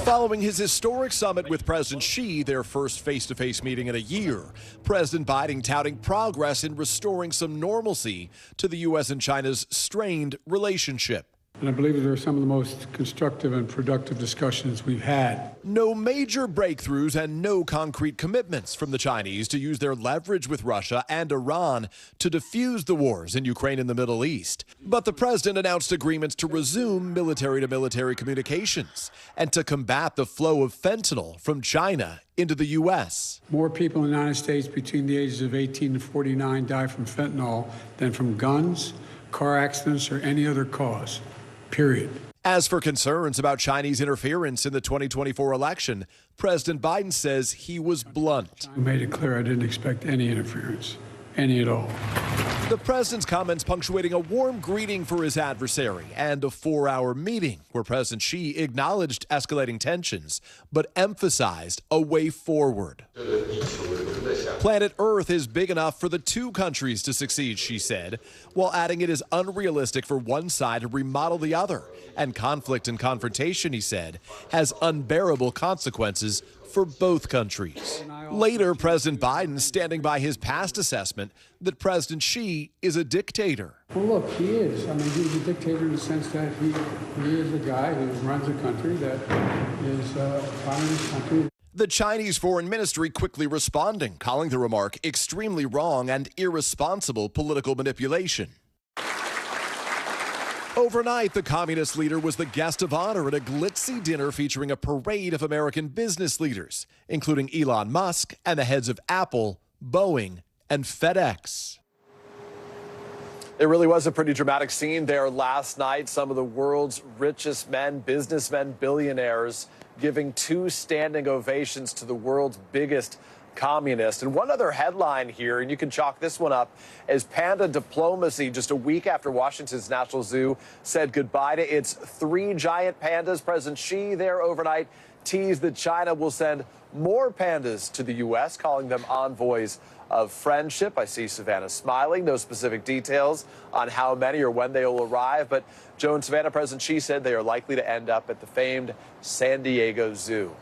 Following his historic summit with President Xi, their first face-to-face meeting in a year, President Biden touting progress in restoring some normalcy to the U.S. and China's strained relationship. And I believe they're some of the most constructive and productive discussions we've had. No major breakthroughs and no concrete commitments from the Chinese to use their leverage with Russia and Iran to defuse the wars in Ukraine and the Middle East. But the president announced agreements to resume military-to-military communications and to combat the flow of fentanyl from China into the U.S. More people in the United States between the ages of 18 and 49 die from fentanyl than from guns, car accidents, or any other cause. Period. As for concerns about Chinese interference in the 2024 election, President Biden says he was blunt. I made it clear I didn't expect any interference, any at all. The president's comments punctuating a warm greeting for his adversary and a 4-hour meeting where President Xi acknowledged escalating tensions, but emphasized a way forward. Planet Earth is big enough for the two countries to succeed, Xi said, while adding it is unrealistic for one side to remodel the other. And conflict and confrontation, he said, has unbearable consequences for both countries. Later, President Biden standing by his past assessment that President Xi is a dictator. Well, look, he is. I mean, he's a dictator in the sense that he is a guy who runs a country that is a communist country. The Chinese Foreign Ministry quickly responding, calling the remark extremely wrong and irresponsible political manipulation. Overnight, the communist leader was the guest of honor at a glitzy dinner featuring a parade of American business leaders, including Elon Musk and the heads of Apple, Boeing, and FedEx. It really was a pretty dramatic scene there last night. Some of the world's richest men, businessmen, billionaires giving 2 standing ovations to the world's biggest communist. And one other headline here, and you can chalk this one up as panda diplomacy, just a week after Washington's National Zoo said goodbye to its 3 giant pandas. President Xi there overnight teased that China will send more pandas to the U.S., calling them envoys of friendship. I see Savannah smiling. No specific details on how many or when they will arrive. But Joe and Savannah, President Xi said they are likely to end up at the famed San Diego Zoo.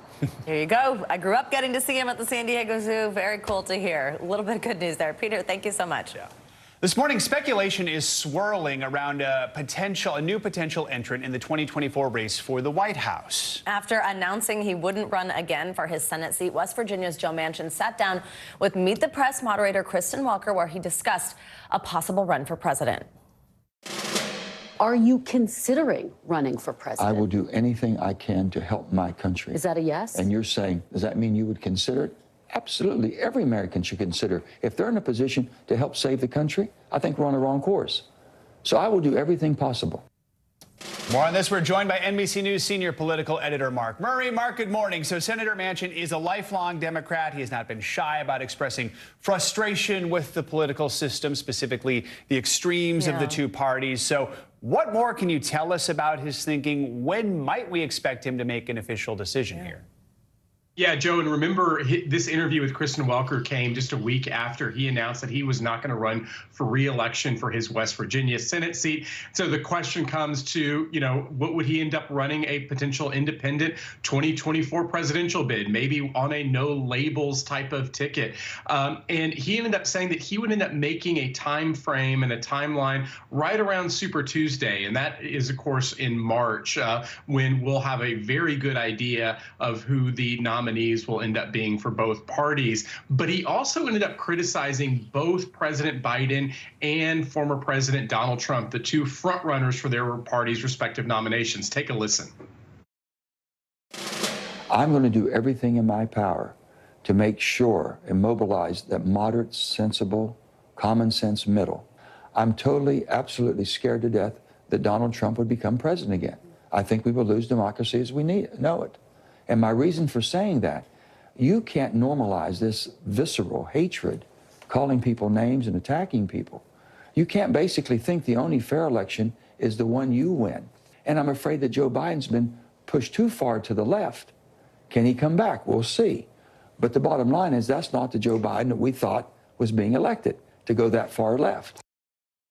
There you go. I grew up getting to see him at the San Diego Zoo. Very cool to hear. A little bit of good news there. Peter, thank you so much. Yeah. This morning, speculation is swirling around a new potential entrant in the 2024 race for the White House. After announcing he wouldn't run again for his Senate seat, West Virginia's Joe Manchin sat down with Meet the Press moderator Kristen Welker, where he discussed a possible run for president. Are you considering running for president? I will do anything I can to help my country. Is that a yes? And you're saying, does that mean you would consider it? Absolutely. Every American should consider. If they're in a position to help save the country, I think we're on the wrong course. So I will do everything possible. More on this. We're joined by NBC News senior political editor Mark Murray. Mark, good morning. So Senator Manchin is a lifelong Democrat. He has not been shy about expressing frustration with the political system, specifically the extremes of the 2 parties. So what more can you tell us about his thinking? When might we expect him to make an official decision here? Yeah, Joe, and remember, this interview with Kristen Welker came just a week after he announced that he was not going to run for re-election for his West Virginia Senate seat. So the question comes to, what would he end up running a potential independent 2024 presidential bid, maybe on a no labels type of ticket. And he ended up saying that he would end up making a time frame and a timeline right around Super Tuesday. And that is, of course, in March, when we'll have a very good idea of who the nominees will end up being for both parties. But he also ended up criticizing both President Biden and former President Donald Trump, the 2 frontrunners for their parties' respective nominations. Take a listen. I'm going to do everything in my power to make sure and mobilize that moderate, sensible, common sense middle. I'm totally, absolutely scared to death that Donald Trump would become president again. I think we will lose democracy as we know it. And my reason for saying that, you can't normalize this visceral hatred, calling people names and attacking people. You can't basically think the only fair election is the one you win. And I'm afraid that Joe Biden's been pushed too far to the left. Can he come back? We'll see. But the bottom line is that's not the Joe Biden that we thought was being elected, to go that far left.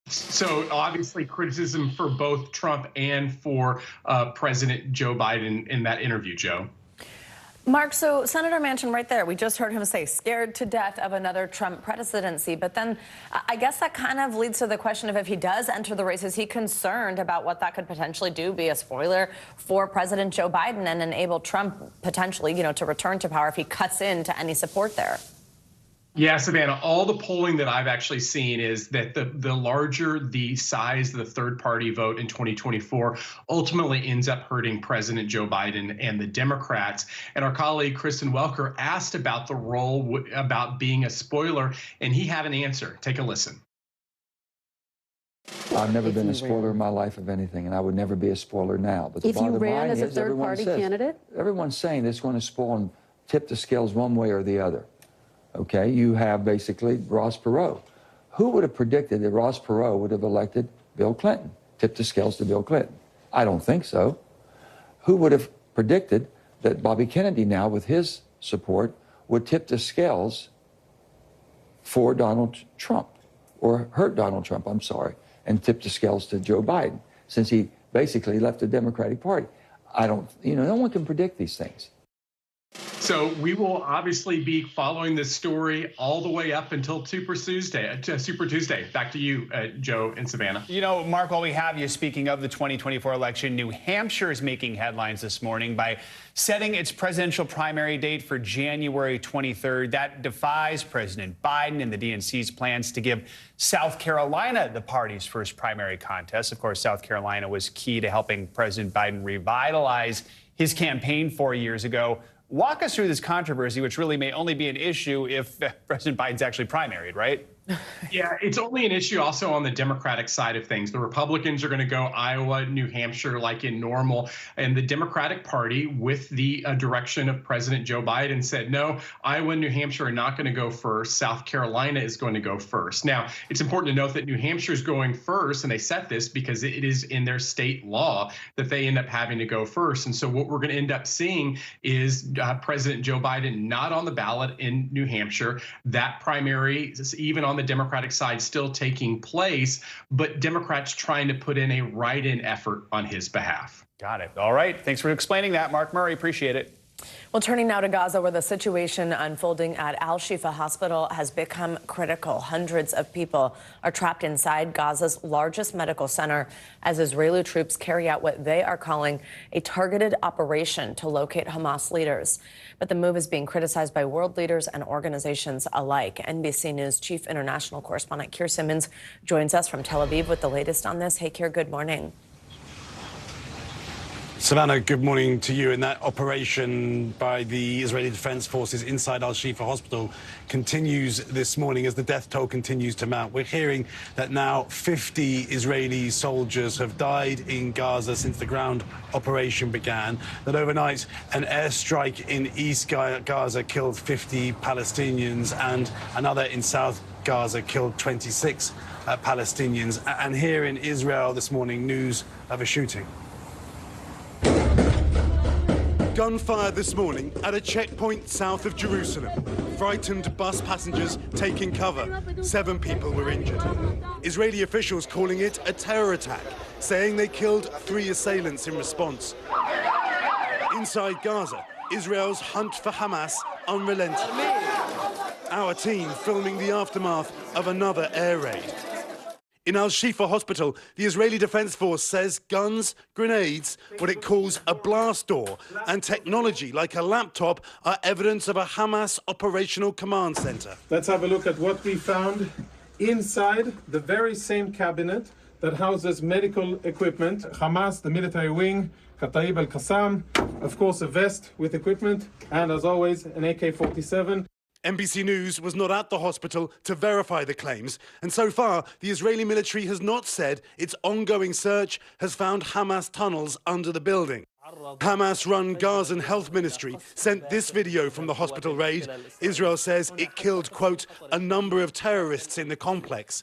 So obviously criticism for both Trump and for President Joe Biden in that interview, Joe. Mark, so Senator Manchin right there, we just heard him say scared to death of another Trump presidency. But then I guess that kind of leads to the question of if he does enter the race, is he concerned about what that could potentially do, be a spoiler for President Joe Biden and enable Trump potentially, to return to power if he cuts into any support there? Yeah, Savannah, all the polling that I've actually seen is that the larger the size of the third party vote in 2024 ultimately ends up hurting President Joe Biden and the Democrats. And our colleague Kristen Welker asked about the role about being a spoiler, and he had an answer. Take a listen. I've never been a spoiler in my life of anything, and I would never be a spoiler now. But the if you bottom ran line as a is, third-party candidate? Everyone's saying it's going to spoil and tip the scales one way or the other. Okay, you have basically Ross Perot. Who would have predicted that Ross Perot would have elected Bill Clinton, tipped the scales to Bill Clinton? I don't think so. Who would have predicted that Bobby Kennedy now, with his support, would tip the scales for Donald Trump, or hurt Donald Trump, I'm sorry, and tip the scales to Joe Biden, since he basically left the Democratic Party? No one can predict these things. So we will obviously be following this story all the way up until Super Tuesday. Back to you, Joe and Savannah. Mark, while we have you, speaking of the 2024 election, New Hampshire is making headlines this morning by setting its presidential primary date for January 23rd. That defies President Biden and the DNC's plans to give South Carolina the party's first primary contest. Of course, South Carolina was key to helping President Biden revitalize his campaign 4 years ago. Walk us through this controversy, which really may only be an issue if President Biden's actually primaried, right? Yeah, it's only an issue also on the Democratic side of things. The Republicans are going to go Iowa, New Hampshire, like in normal. And the Democratic Party, with the direction of President Joe Biden, said, no, Iowa and New Hampshire are not going to go first. South Carolina is going to go first. Now, it's important to note that New Hampshire is going first, and they set this because it is in their state law that they end up having to go first. And so what we're going to end up seeing is President Joe Biden not on the ballot in New Hampshire. That primary, even on the Democratic side, still taking place, but Democrats trying to put in a write-in effort on his behalf. Got it. All right. Thanks for explaining that, Mark Murray. Appreciate it. Well, turning now to Gaza, where the situation unfolding at Al-Shifa Hospital has become critical. Hundreds of people are trapped inside Gaza's largest medical center as Israeli troops carry out what they are calling a targeted operation to locate Hamas leaders. But the move is being criticized by world leaders and organizations alike. NBC News chief international correspondent Keir Simmons joins us from Tel Aviv with the latest on this. Hey, Keir, good morning. Savannah, good morning to you. And that operation by the Israeli Defense Forces inside Al-Shifa Hospital continues this morning as the death toll continues to mount. We're hearing that now 50 Israeli soldiers have died in Gaza since the ground operation began, that overnight an airstrike in East Gaza killed 50 Palestinians and another in South Gaza killed 26 Palestinians. And here in Israel this morning, news of a shooting. Gunfire this morning at a checkpoint south of Jerusalem. Frightened bus passengers taking cover. 7 people were injured. Israeli officials calling it a terror attack, saying they killed 3 assailants in response. Inside Gaza, Israel's hunt for Hamas unrelenting. Our team filming the aftermath of another air raid. In Al-Shifa Hospital, the Israeli Defense Force says guns, grenades, what it calls a blast door, and technology like a laptop are evidence of a Hamas operational command center. Let's have a look at what we found inside the very same cabinet that houses medical equipment. Hamas, the military wing, Kataib al-Qassam, of course a vest with equipment, and as always, an AK-47. NBC News was not at the hospital to verify the claims, and so far, the Israeli military has not said its ongoing search has found Hamas tunnels under the building. Hamas-run Gazan Health Ministry sent this video from the hospital raid. Israel says it killed, quote, a number of terrorists in the complex.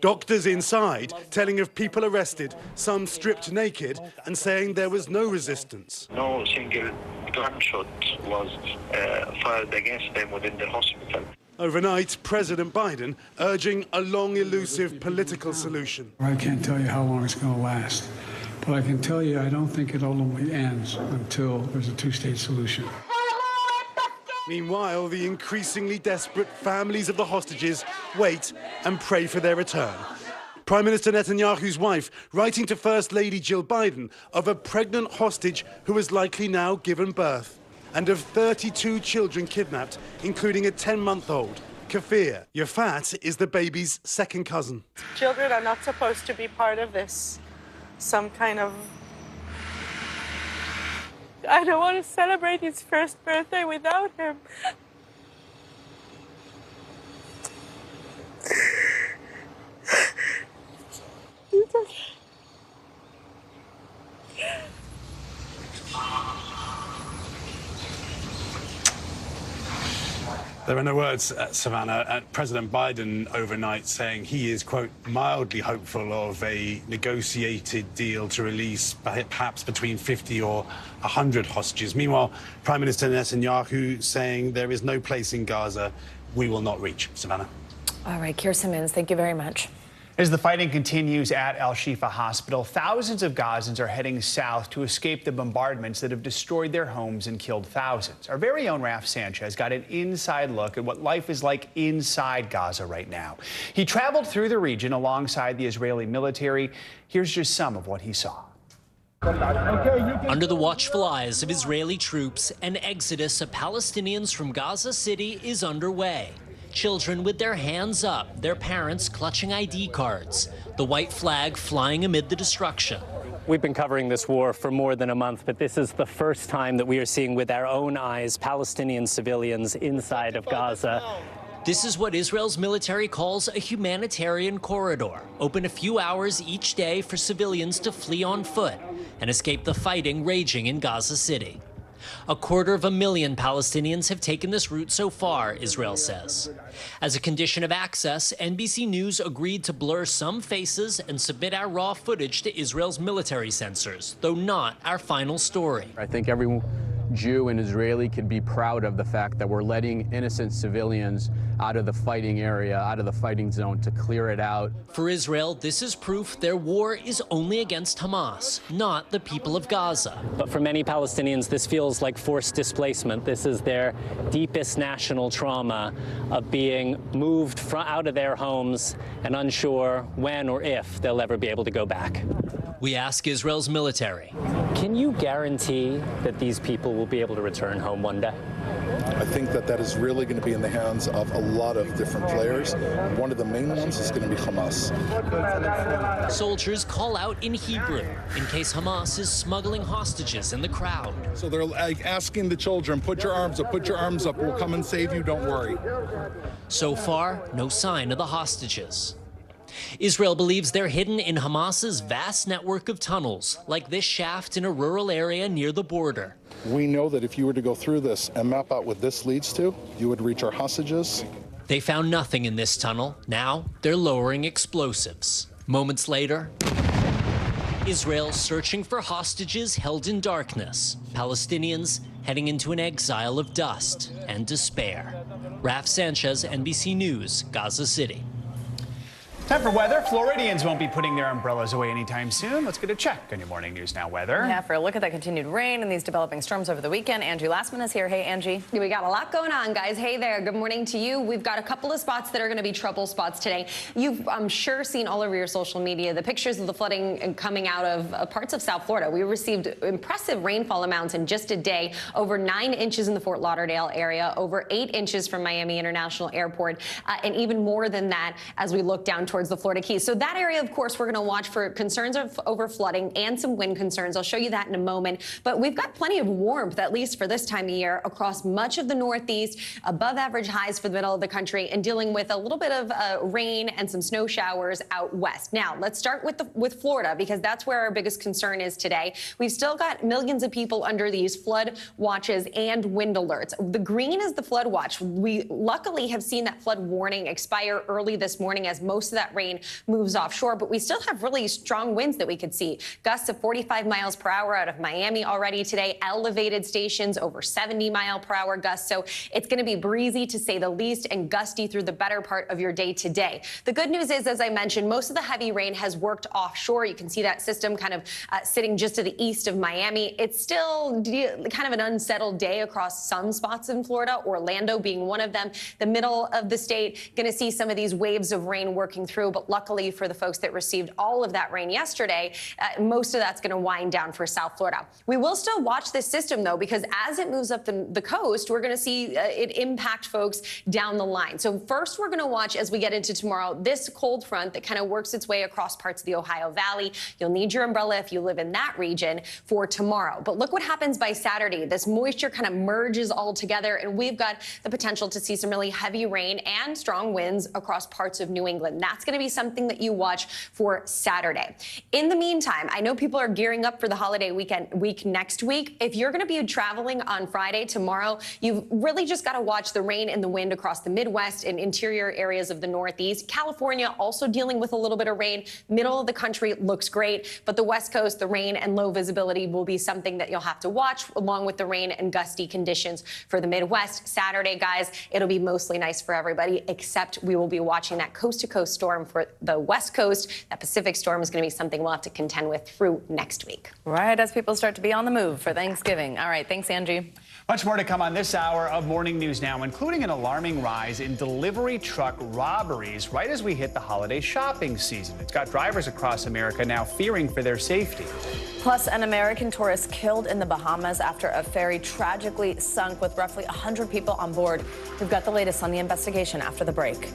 Doctors inside telling of people arrested, some stripped naked, and saying there was no resistance. No single gunshot was fired against them within the hospital. Overnight, President Biden urging a long, elusive political solution. I can't tell you how long it's going to last, but I can tell you I don't think it ultimately ends until there's a 2-state solution. Meanwhile, the increasingly desperate families of the hostages wait and pray for their return. Prime Minister Netanyahu's wife writing to First Lady Jill Biden of a pregnant hostage who has likely now given birth, and of 32 children kidnapped, including a 10-month-old. Kafir Yafat is the baby's second cousin. Children are not supposed to be part of this. Some kind of... I don't want to celebrate his first birthday without him. It's okay. There are no words, Savannah. President Biden overnight saying he is, quote, mildly hopeful of a negotiated deal to release perhaps between 50 or 100 hostages. Meanwhile, Prime Minister Netanyahu saying there is no place in Gaza we will not reach. Savannah. All right, Keir Simmons, thank you very much. As the fighting continues at Al-Shifa Hospital, thousands of Gazans are heading south to escape the bombardments that have destroyed their homes and killed thousands. Our very own Raf Sanchez got an inside look at what life is like inside Gaza right now. He traveled through the region alongside the Israeli military. Here's just some of what he saw. Under the watchful eyes of Israeli troops, an exodus of Palestinians from Gaza City is underway. Children with their hands up, their parents clutching ID cards, the white flag flying amid the destruction. We've been covering this war for more than a month, but this is the first time that we are seeing with our own eyes Palestinian civilians inside of Gaza. This is what Israel's military calls a humanitarian corridor, open a few hours each day for civilians to flee on foot and escape the fighting raging in Gaza City. 250,000 Palestinians have taken this route so far, Israel says. As a condition of access, NBC News agreed to blur some faces and submit our raw footage to Israel's military censors, though not our final story. I think every Jew and Israeli can be proud of the fact that we're letting innocent civilians out of the fighting area, out of the fighting zone, to clear it out. For Israel, this is proof their war is only against Hamas, not the people of Gaza. But for many Palestinians, this feels like forced displacement. This is their deepest national trauma of being moved out of their homes and unsure when or if they'll ever be able to go back. We ask Israel's military. Can you guarantee that these people will be able to return home one day? I think that is really going to be in the hands of a lot of different players. One of the main ones is going to be Hamas. Soldiers call out in Hebrew in case Hamas is smuggling hostages in the crowd. So they're like asking the children, put your arms up, we'll come and save you, don't worry. So far, no sign of the hostages. Israel believes they're hidden in Hamas's vast network of tunnels, like this shaft in a rural area near the border. We know that if you were to go through this and map out what this leads to, you would reach our hostages. They found nothing in this tunnel. Now they're lowering explosives. Moments later, Israel searching for hostages held in darkness. Palestinians heading into an exile of dust and despair. Raf Sanchez, NBC News, Gaza City. Time for weather. Floridians won't be putting their umbrellas away anytime soon. Let's get a check on your Morning News Now weather. Yeah, for a look at that continued rain and these developing storms over the weekend, Angie Lastman is here. Hey, Angie. We got a lot going on, guys. Hey there. Good morning to you. We've got a couple of spots that are going to be trouble spots today. You've, I'm sure, seen all over your social media the pictures of the flooding coming out of parts of South Florida. We received impressive rainfall amounts in just a day, over 9 inches in the Fort Lauderdale area, over 8 inches from Miami International Airport, and even more than that as we look down towards the Florida Keys. So that area, of course, we're going to watch for concerns over flooding and some wind concerns. I'll show you that in a moment. But we've got plenty of warmth, at least for this time of year, across much of the Northeast, above average highs for the middle of the country, and dealing with a little bit of rain and some snow showers out west. Now, let's start with Florida, because that's where our biggest concern is today. We've still got millions of people under these flood watches and wind alerts. The green is the flood watch. We luckily have seen that flood warning expire early this morning as most of that rain moves offshore, but we still have really strong winds that we could see. Gusts of 45 miles per hour out of Miami already today, elevated stations over 70-mile-per-hour gusts. So it's going to be breezy, to say the least, and gusty through the better part of your day today. The good news is, as I mentioned, most of the heavy rain has worked offshore. You can see that system kind of sitting just to the east of Miami. It's still kind of an unsettled day across some spots in Florida, Orlando being one of them. The middle of the state going to see some of these waves of rain working through, but luckily for the folks that received all of that rain yesterday, most of that's going to wind down for South Florida. We will still watch this system, though, because as it moves up the coast, we're going to see it impact folks down the line. So first, we're going to watch, as we get into tomorrow, this cold front that kind of works its way across parts of the Ohio Valley. You'll need your umbrella if you live in that region for tomorrow. But look what happens by Saturday. This moisture kind of merges all together, and we've got the potential to see some really heavy rain and strong winds across parts of New England. That's going to be something that you watch for Saturday. In the meantime, I know people are gearing up for the holiday week next week. If you're going to be traveling on Friday, tomorrow, you've really just got to watch the rain and the wind across the Midwest and interior areas of the Northeast. California also dealing with a little bit of rain. Middle of the country looks great, but the West Coast, the rain and low visibility will be something that you'll have to watch, along with the rain and gusty conditions for the Midwest. Saturday, guys, it'll be mostly nice for everybody, except we will be watching that coast-to-coast storm for the West Coast. That Pacific storm is going to be something we'll have to contend with through next week. Right as people start to be on the move for Thanksgiving. All right, thanks, Angie. Much more to come on this hour of Morning News Now, including an alarming rise in delivery truck robberies right as we hit the holiday shopping season. It's got drivers across America now fearing for their safety. Plus, an American tourist killed in the Bahamas after a ferry tragically sunk with roughly 100 people on board. We've got the latest on the investigation after the break.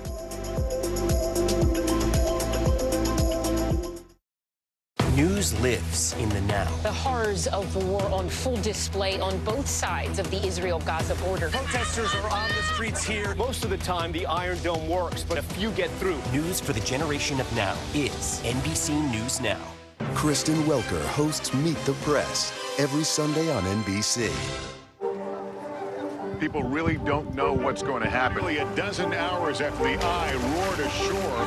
News lives in the now. The horrors of the war on full display on both sides of the Israel-Gaza border. Protesters are on the streets here. Most of the time, the Iron Dome works, but a few get through. News for the generation of now is NBC News Now. Kristen Welker hosts Meet the Press every Sunday on NBC. People really don't know what's going to happen. Nearly a dozen hours after the eye roared ashore.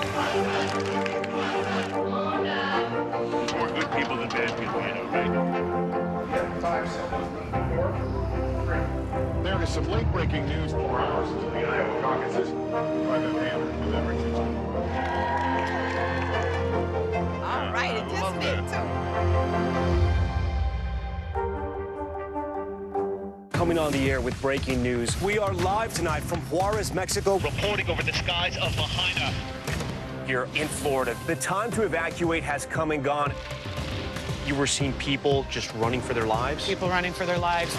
More good people than bad people, you know, right? 5, 7, 4, 3. There is some late-breaking news 4 hours into the Iowa caucuses by the hammer delivered. All right, it just made too. Coming on the air with breaking news. We are live tonight from Juarez, Mexico. Reporting over the skies of Lahaina. Here in Florida. The time to evacuate has come and gone. You were seeing people just running for their lives? People running for their lives.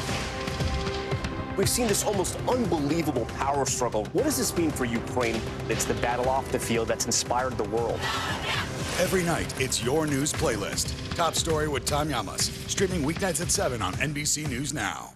We've seen this almost unbelievable power struggle. What does this mean for Ukraine? It's the battle off the field that's inspired the world. Every night, it's your news playlist. Top Story with Tom Llamas. Streaming weeknights at 7 on NBC News Now.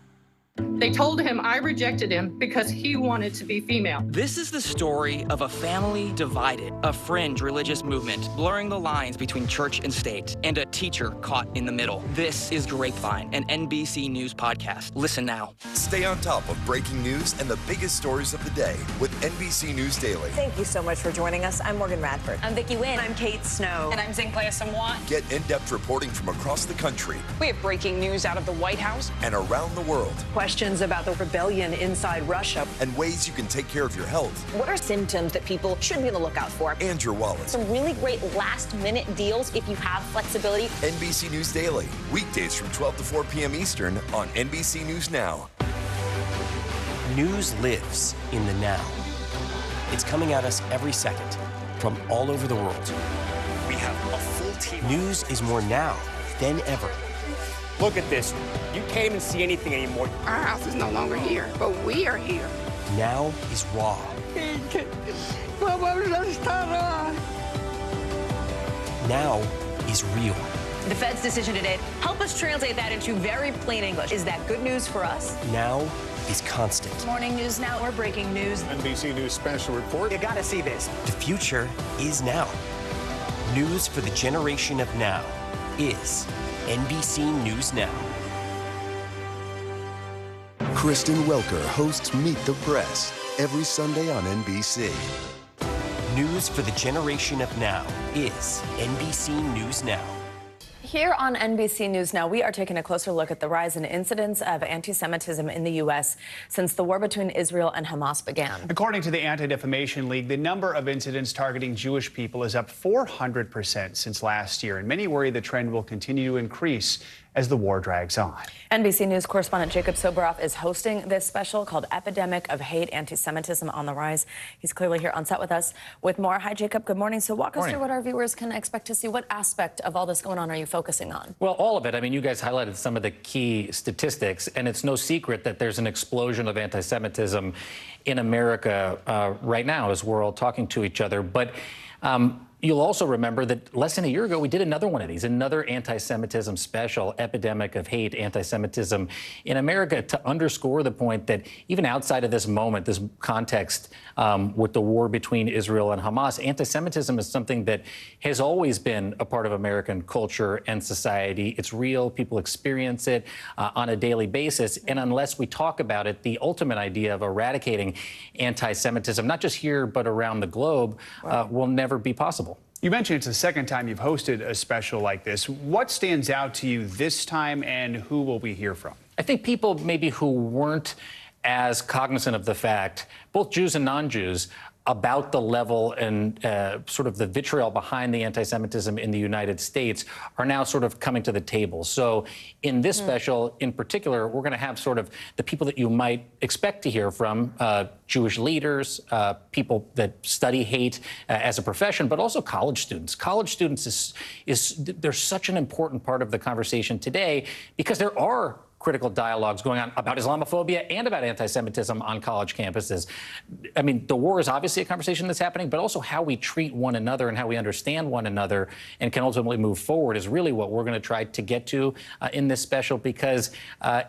They told him I rejected him because he wanted to be female. This is the story of a family divided, a fringe religious movement blurring the lines between church and state, and a teacher caught in the middle. This is Grapevine, an NBC News podcast. Listen now. Stay on top of breaking news and the biggest stories of the day with NBC News Daily. Thank you so much for joining us. I'm Morgan Radford. I'm Vicki Wynn. I'm Kate Snow. And I'm Zinklaya Samwa. Get in-depth reporting from across the country We have breaking news out of the White House. and around the world, Questions about the rebellion inside Russia. and ways you can take care of your health What are symptoms that people should be on the lookout for? and your wallet. Some really great last-minute deals if you have flexibility. NBC News Daily, weekdays from 12 to 4 p.m. Eastern on NBC News Now. News lives in the now. It's coming at us every second from all over the world. We have a full team. News is more now than ever. Look at this. You can't even see anything anymore. Our house is no longer here, but we are here. Now is raw. Now is real. The Fed's decision today, help us translate that into very plain English. Is that good news for us? Now is constant. Morning News Now or breaking news. NBC News special report. You gotta see this. The future is now. News for the generation of now is NBC News Now. Kristen Welker hosts Meet the Press every Sunday on NBC. News for the generation of now is NBC News Now. Here on NBC News Now, we are taking a closer look at the rise in incidents of anti-Semitism in the U.S. since the war between Israel and Hamas began. According to the Anti-Defamation League, the number of incidents targeting Jewish people is up 400% since last year, and many worry the trend will continue to increase as the war drags on. NBC News correspondent Jacob Soboroff is hosting this special called Epidemic of Hate, Anti-Semitism on the Rise. He's clearly here on set with us with more. Hi, Jacob. Good morning. So walk us through what our viewers can expect to see. What aspect of all this going on are you focusing on? Well, all of it. I mean, you guys highlighted some of the key statistics, and it's no secret that there's an explosion of anti-Semitism in America right now as we're all talking to each other. But you'll also remember that less than a year ago, we did another one of these, another anti-Semitism special, Epidemic of Hate, Anti-Semitism in America, to underscore the point that even outside of this moment, this context with the war between Israel and Hamas, anti-Semitism is something that has always been a part of American culture and society. It's real. People experience it on a daily basis. And unless we talk about it, the ultimate idea of eradicating anti-Semitism, not just here, but around the globe, will never be possible. You mentioned it's the second time you've hosted a special like this. What stands out to you this time, and who will we hear from? I think people maybe who weren't as cognizant of the fact, both Jews and non-Jews, about the level and sort of the vitriol behind the anti-Semitism in the United States are now sort of coming to the table. So in this special in particular, we're going to have sort of the people that you might expect to hear from, Jewish leaders, people that study hate as a profession, but also college students. College students they're such an important part of the conversation today because there are critical dialogues going on about Islamophobia and about anti-Semitism on college campuses. I mean, the war is obviously a conversation that's happening, but also how we treat one another and how we understand one another and can ultimately move forward is really what we're going to try to get to in this special, because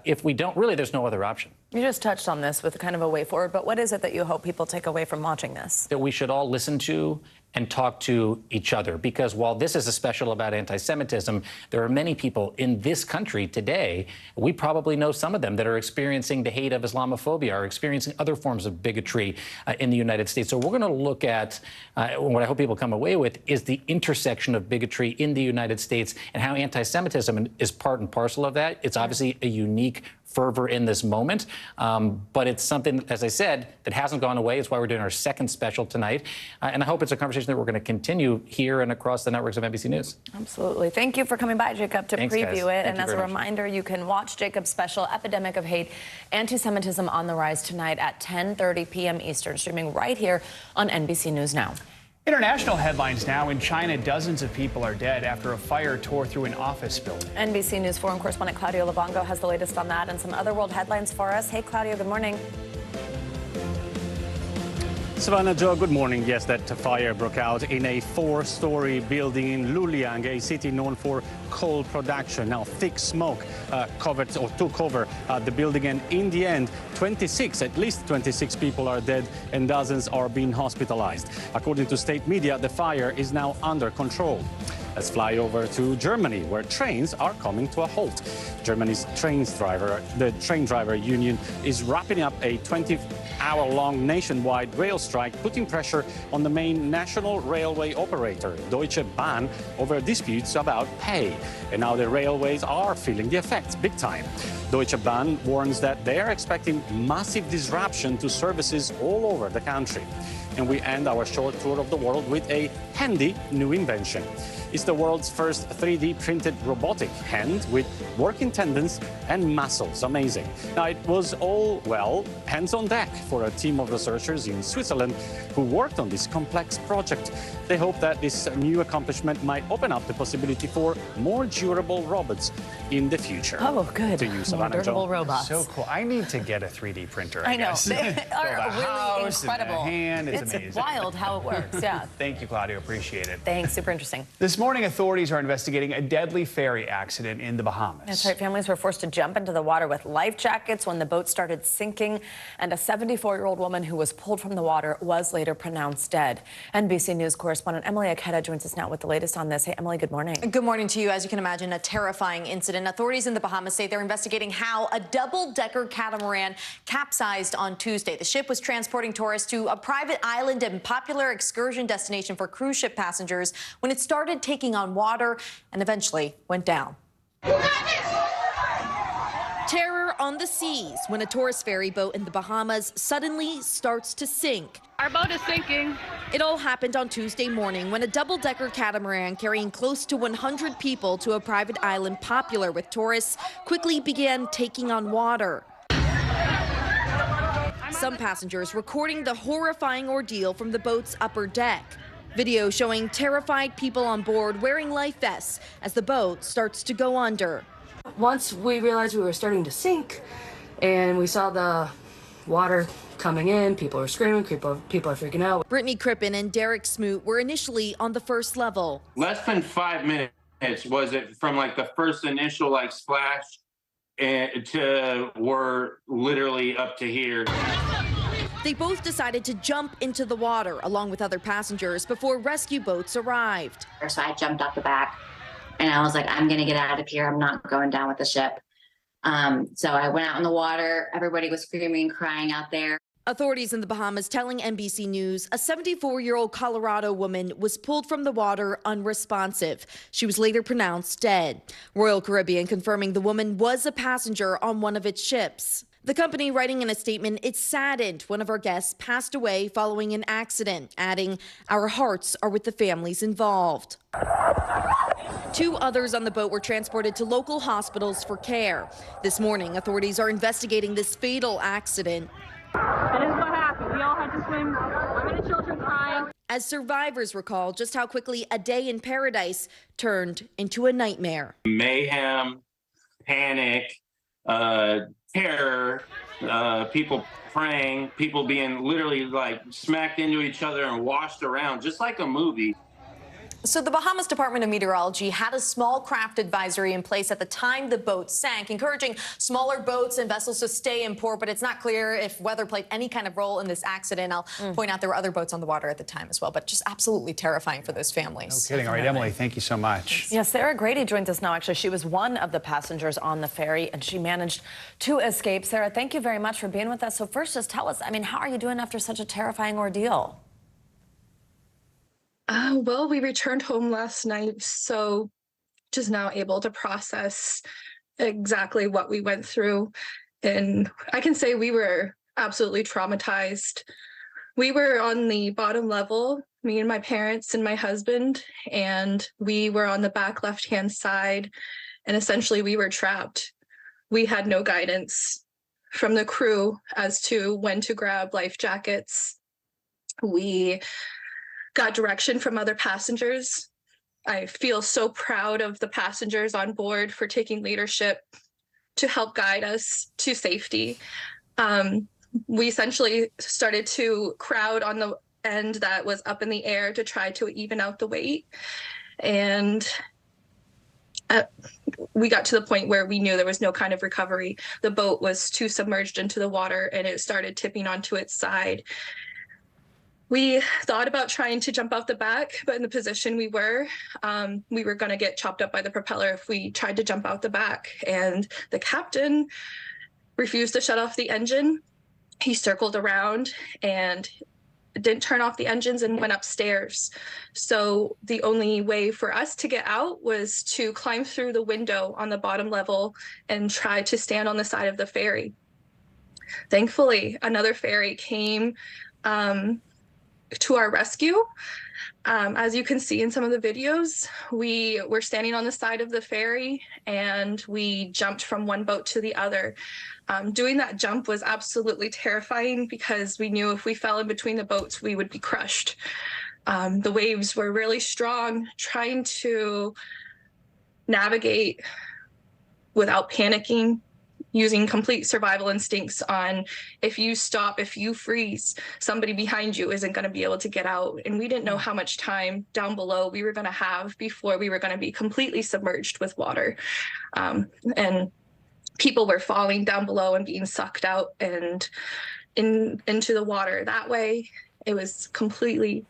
if we don't, really, there's no other option. You just touched on this with kind of a way forward, but what is it that you hope people take away from watching this? That we should all listen to and talk to each other, because while this is a special about anti-Semitism, there are many people in this country today, we probably know some of them, that are experiencing the hate of Islamophobia, are experiencing other forms of bigotry in the United States. So we're going to look at what I hope people come away with is the intersection of bigotry in the United States and how anti-Semitism is part and parcel of that. It's obviously a unique fervor in this moment, but it's something, as I said, that hasn't gone away. It's why we're doing our second special tonight, and I hope it's a conversation that we're going to continue here and across the networks of NBC News. Absolutely. Thank you for coming by, Jacob, to Thanks, preview guys. it. And as a reminder, you can watch Jacob's special, Epidemic of Hate, Anti-Semitism on the Rise, tonight at 10:30 p.m. Eastern, streaming right here on NBC News Now. International headlines now. In China, dozens of people are dead after a fire tore through an office building. NBC News foreign correspondent Claudio Livongo has the latest on that and some other world headlines for us. Hey, Claudio, good morning. Savannah, Joe, good morning. Yes, that fire broke out in a 4-story building in Luliang, a city known for coal production. Now, thick smoke took over the building, and in the end, at least 26 people are dead and dozens are being hospitalized. According to state media, the fire is now under control. Let's fly over to Germany, where trains are coming to a halt. Germany's the train driver union is wrapping up a 20-hour-long nationwide rail strike, putting pressure on the main national railway operator, Deutsche Bahn, over disputes about pay. And now the railways are feeling the effects big time. Deutsche Bahn warns that they are expecting massive disruption to services all over the country. And we end our short tour of the world with a handy new invention. It's the world's first 3D printed robotic hand with working tendons and muscles. Amazing. Now, it was all, well, hands on deck for a team of researchers in Switzerland who worked on this complex project. They hope that this new accomplishment might open up the possibility for more durable robots in the future. Oh, good. To you, Savannah. More durable robots. So cool. I need to get a 3D printer, I guess. They are really house, incredible. Hand. It's amazing. It's wild how it works, yeah. Thank you, Claudio. Appreciate it. Thanks. Super interesting. This morning, authorities are investigating a deadly ferry accident in the Bahamas. That's right. Families were forced to jump into the water with life jackets when the boat started sinking, and a 74-year-old woman who was pulled from the water was later pronounced dead. NBC News correspondent Emily Aketa joins us now with the latest on this. Hey, Emily, good morning. Good morning to you. As you can imagine, a terrifying incident. Authorities in the Bahamas say they're investigating how a double-decker catamaran capsized on Tuesday. The ship was transporting tourists to a private island and popular excursion destination for cruise ship passengers when it started taking on water and eventually went down. Terror on the seas when a tourist ferry boat in the Bahamas suddenly starts to sink. Our boat is sinking. It all happened on Tuesday morning when a double-decker catamaran carrying close to 100 people to a private island popular with tourists quickly began taking on water. Some passengers recording the horrifying ordeal from the boat's upper deck. Video showing terrified people on board wearing life vests as the boat starts to go under. Once we realized we were starting to sink and we saw the water coming in, people are screaming, people are freaking out. Brittany Crippen and Derek Smoot were initially on the first level. Less than 5 minutes was it from like the first initial like splash to we're literally up to here. They both decided to jump into the water along with other passengers before rescue boats arrived. So I jumped off the back and I was like, I'm going to get out of here. I'm not going down with the ship. So I went out in the water. Everybody was screaming and crying out there. Authorities in the Bahamas telling NBC News a 74-year-old Colorado woman was pulled from the water unresponsive. She was later pronounced dead. Royal Caribbean confirming the woman was a passenger on one of its ships. The company writing in a statement, it's saddened one of our guests passed away following an accident, adding, our hearts are with the families involved. 2 others on the boat were transported to local hospitals for care. This morning, authorities are investigating this fatal accident. That is what happened. We all had to swim. Women and children crying. As survivors recall just how quickly a day in paradise turned into a nightmare. Mayhem, panic, terror, people praying, people being literally like smacked into each other and washed around, just like a movie. So the Bahamas Department of Meteorology had a small craft advisory in place at the time the boat sank, encouraging smaller boats and vessels to stay in port, but it's not clear if weather played any kind of role in this accident. I'll point out there were other boats on the water at the time as well, but just absolutely terrifying for those families. No kidding. All right, Emily, thank you so much. Yeah, Sarah Grady joins us now. Actually, she was one of the passengers on the ferry, and she managed to escape. Sarah, thank you very much for being with us. So first, just tell us, I mean, how are you doing after such a terrifying ordeal? Well, we returned home last night, so just now able to process exactly what we went through. And I can say we were absolutely traumatized. We were on the bottom level, me and my parents and my husband, and we were on the back left-hand side, and essentially we were trapped. We had no guidance from the crew as to when to grab life jackets. We got direction from other passengers. I feel so proud of the passengers on board for taking leadership to help guide us to safety. We essentially started to crowd on the end that was up in the air to try to even out the weight. And we got to the point where we knew there was no kind of recovery. The boat was too submerged into the water and it started tipping onto its side. We thought about trying to jump out the back, but in the position we were going to get chopped up by the propeller if we tried to jump out the back. And the captain refused to shut off the engine. He circled around and didn't turn off the engines and went upstairs. So the only way for us to get out was to climb through the window on the bottom level and try to stand on the side of the ferry. Thankfully, another ferry came to our rescue. As you can see in some of the videos, we were standing on the side of the ferry and we jumped from one boat to the other. Doing that jump was absolutely terrifying because we knew if we fell in between the boats, we would be crushed. The waves were really strong, trying to navigate without panicking, using complete survival instincts on if you stop, if you freeze, somebody behind you isn't going to be able to get out. And we didn't know how much time down below we were going to have before we were going to be completely submerged with water. And people were falling down below and being sucked out and into the water that way. It was completely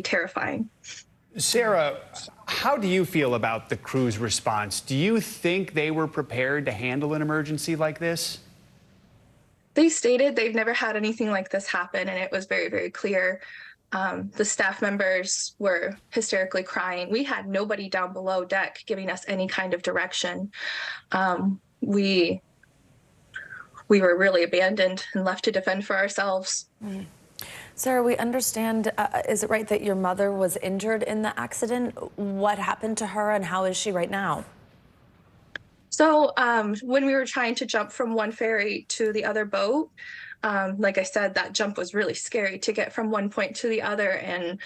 terrifying. Sarah, how do you feel about the crew's response? Do you think they were prepared to handle an emergency like this? They stated they've never had anything like this happen, and it was very clear. The staff members were hysterically crying. We had nobody down below deck giving us any kind of direction. We were really abandoned and left to defend for ourselves. Sarah, we understand, is it right that your mother was injured in the accident? What happened to her and how is she right now? So when we were trying to jump from one ferry to the other boat, like I said, that jump was really scary to get from one point to the other, and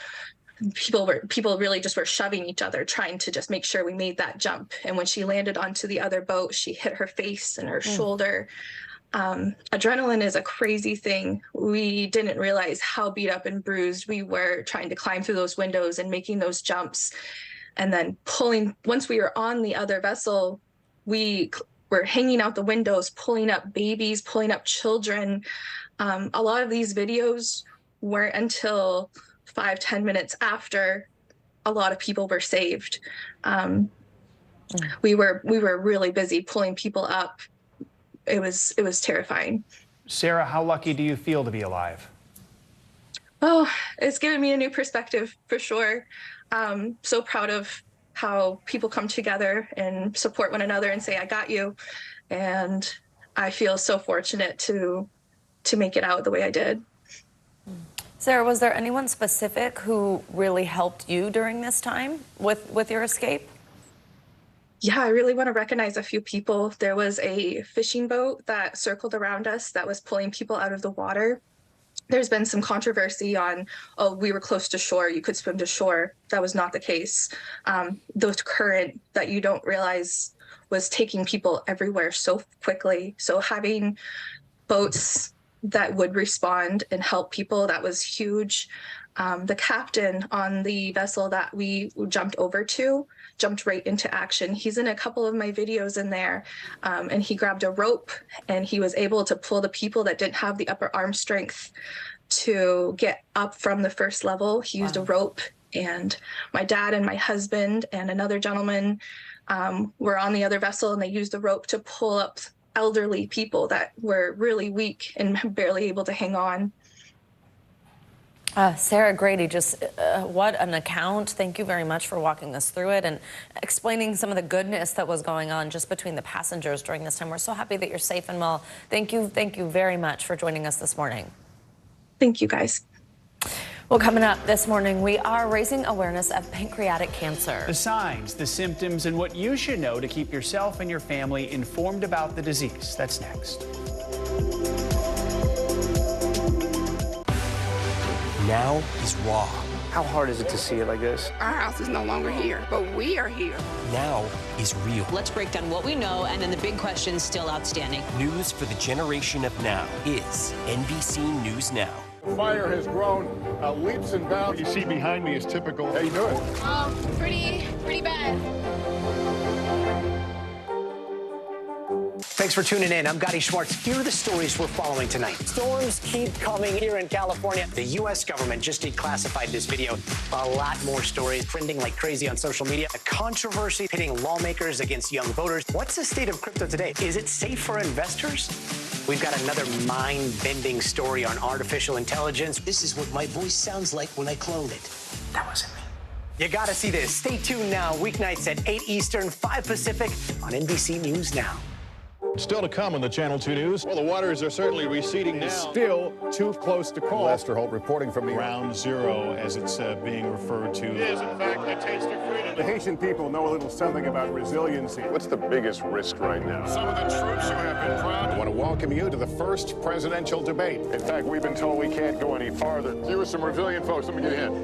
people really just were shoving each other, trying to just make sure we made that jump. And when she landed onto the other boat, she hit her face and her shoulder. Adrenaline is a crazy thing. We didn't realize how beat up and bruised we were trying to climb through those windows and making those jumps. And then once we were on the other vessel, we were hanging out the windows, pulling up babies, pulling up children. A lot of these videos weren't until 5-10 minutes after a lot of people were saved. We were really busy pulling people up. It was terrifying. Sarah, how lucky do you feel to be alive? Oh, it's given me a new perspective for sure. So proud of how people come together and support one another and say, I got you. And I feel so fortunate to make it out the way I did. Sarah, was there anyone specific who really helped you during this time with your escape? Yeah, I really want to recognize a few people. There was a fishing boat that circled around us that was pulling people out of the water. There's been some controversy on, oh, we were close to shore, you could swim to shore. That was not the case. The current that you don't realize was taking people everywhere so quickly. So having boats that would respond and help people, that was huge. The captain on the vessel that we jumped over to jumped right into action. He's in a couple of my videos in there, and he grabbed a rope and he was able to pull the people that didn't have the upper arm strength to get up from the first level. He used a rope, and my dad and my husband and another gentleman were on the other vessel, and they used the rope to pull up elderly people that were really weak and barely able to hang on. Sarah Grady, just what an account. Thank you very much for walking us through it and explaining some of the goodness that was going on just between the passengers during this time. We're so happy that you're safe and well. Thank you very much for joining us this morning. Thank you, guys. Well, coming up this morning, we are raising awareness of pancreatic cancer. The signs, the symptoms, and what you should know to keep yourself and your family informed about the disease. That's next. Now is raw. How hard is it to see it like this? Our house is no longer here, but we are here. Now is real. Let's break down what we know and then the big questions still outstanding. News for the generation of now is NBC News Now. The fire has grown leaps and bounds. What you see behind me is typical. How you doing? Pretty bad. Thanks for tuning in. I'm Gotti Schwartz. Here are the stories we're following tonight. Storms keep coming here in California. The U.S. government just declassified this video. A lot more stories trending like crazy on social media. A controversy pitting lawmakers against young voters. What's the state of crypto today? Is it safe for investors? We've got another mind-bending story on artificial intelligence. This is what my voice sounds like when I clone it. That wasn't me. You gotta see this. Stay tuned now, weeknights at 8 Eastern, 5 Pacific on NBC News Now. Still to come on the Channel 2 News. Well, the waters are certainly receding now. Still too close to call. Lester Holt reporting from the Ground Zero, as it's being referred to. It is, in fact, a taste of freedom. The Haitian people know a little something about resiliency. What's the biggest risk right now? Some of the troops who have been proud. I want to welcome you to the first presidential debate. In fact, we've been told we can't go any farther. You are some resilient folks. Let me get a hint.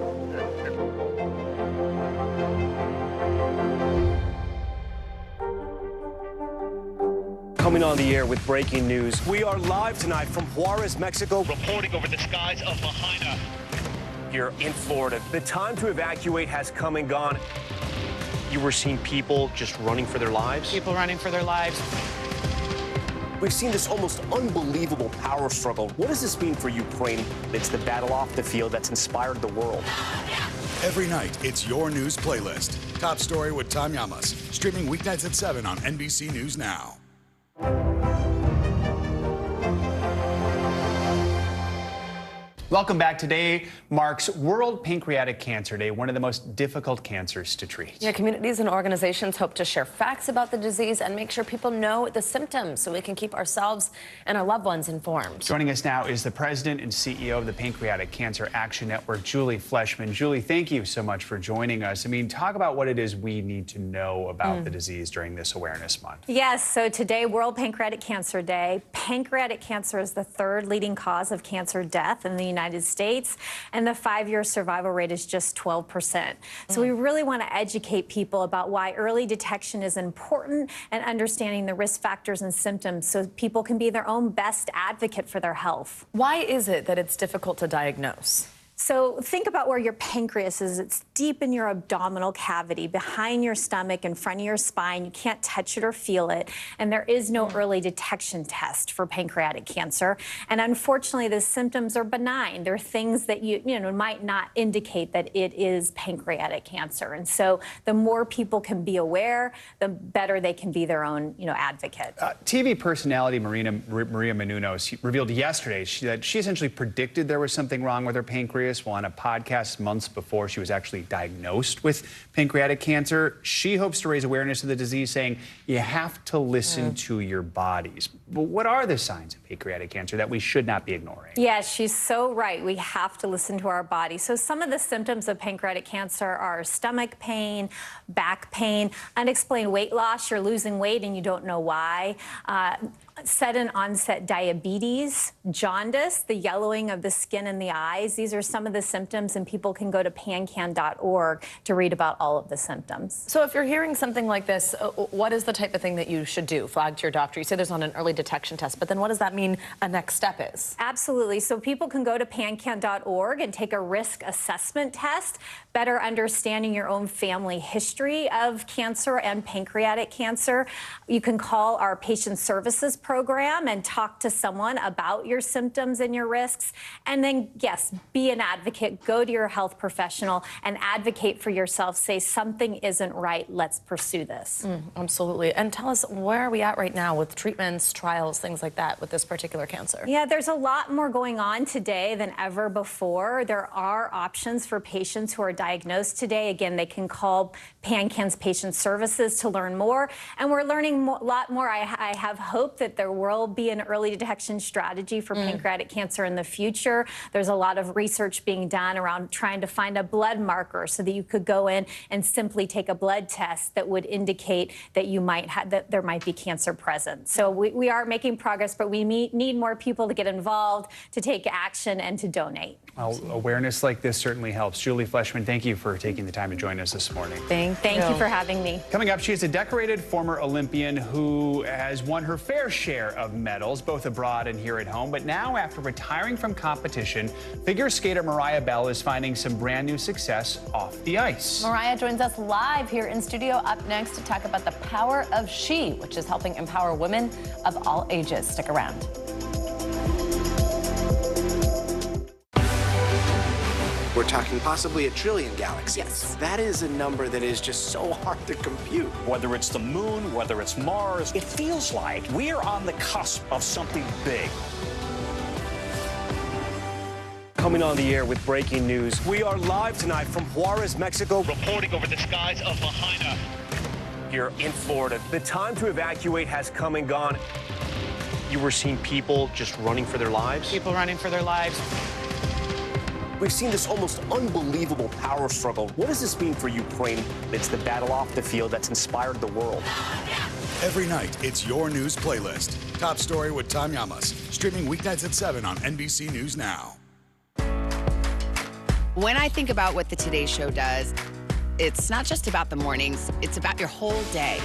Coming on the air with breaking news. We are live tonight from Juarez, Mexico. Reporting over the skies of Lahaina. Here in Florida. The time to evacuate has come and gone. You were seeing people just running for their lives? People running for their lives. We've seen this almost unbelievable power struggle. What does this mean for Ukraine? It's the battle off the field that's inspired the world. Every night, it's your news playlist. Top Story with Tom Llamas. Streaming weeknights at 7 on NBC News Now. Welcome back. Today marks World Pancreatic Cancer Day, one of the most difficult cancers to treat. Yeah, communities and organizations hope to share facts about the disease and make sure people know the symptoms so we can keep ourselves and our loved ones informed. Joining us now is the president and CEO of the Pancreatic Cancer Action Network, Julie Fleshman. Julie, thank you so much for joining us. I mean, talk about what it is we need to know about the disease during this awareness month. Yes, so today, World Pancreatic Cancer Day. Pancreatic cancer is the third leading cause of cancer death in the United States, and the 5-year survival rate is just 12%. So we really want to educate people about why early detection is important and understanding the risk factors and symptoms so people can be their own best advocate for their health. Why is it that it's difficult to diagnose? So think about where your pancreas is. It's deep in your abdominal cavity, behind your stomach, in front of your spine. You can't touch it or feel it. And there is no early detection test for pancreatic cancer. And unfortunately, the symptoms are benign. They're things that you might not indicate that it is pancreatic cancer. And so the more people can be aware, the better they can be their own advocate. TV personality Maria Menounos revealed yesterday that she essentially predicted there was something wrong with her pancreas. Well, on a podcast months before she was actually diagnosed with pancreatic cancer. She hopes to raise awareness of the disease, saying you have to listen to your bodies. But what are the signs of pancreatic cancer that we should not be ignoring? Yeah, she's so right. We have to listen to our body. So some of the symptoms of pancreatic cancer are stomach pain, back pain, unexplained weight loss. You're losing weight and you don't know why. sudden onset diabetes, jaundice, the yellowing of the skin and the eyes. These are some of the symptoms, and people can go to pancan.org to read about all of the symptoms. So if you're hearing something like this, what is the type of thing that you should do? Flag to your doctor. You say there's not an early detection test, but then what does that mean a next step is? Absolutely. So people can go to pancan.org and take a risk assessment test, better understanding your own family history of cancer and pancreatic cancer. You can call our patient services program and talk to someone about your symptoms and your risks. And then, yes, be an advocate. Go to your health professional and advocate for yourself. Say something isn't right. Let's pursue this. Absolutely. And tell us, where are we at right now with treatments, trials, things like that with this particular cancer? Yeah, there's a lot more going on today than ever before. There are options for patients who are diagnosed today. Again, they can call PanCan's Patient Services to learn more. And we're learning a lot more. I have hope that there will be an early detection strategy for pancreatic cancer in the future. There's a lot of research being done around trying to find a blood marker so that you could go in and simply take a blood test that would indicate that you might have, that there might be cancer present. So we are making progress, but we need more people to get involved, to take action, and to donate. Well, awareness like this certainly helps. Julie Fleshman, thank you for taking the time to join us this morning. Thank you for having me. Coming up, she is a decorated former Olympian who has won her fair share of medals, both abroad and here at home. But now, after retiring from competition, figure skater Mariah Bell is finding some brand new success off the ice. Mariah joins us live here in studio up next to talk about the power of she, which is helping empower women of all ages. Stick around. We're talking possibly 1 trillion galaxies. Yes. That is a number that is just so hard to compute. Whether it's the moon, whether it's Mars, it feels like we're on the cusp of something big. Coming on the air with breaking news. We are live tonight from Juarez, Mexico. Reporting over the skies of Lahaina. Here in Florida. The time to evacuate has come and gone. You were seeing people just running for their lives? People running for their lives. We've seen this almost unbelievable power struggle. What does this mean for Ukraine? It's the battle off the field that's inspired the world. Every night, it's your news playlist. Top Story with Tom Llamas. Streaming weeknights at 7 on NBC News Now. When I think about what the Today Show does, it's not just about the mornings, it's about your whole day.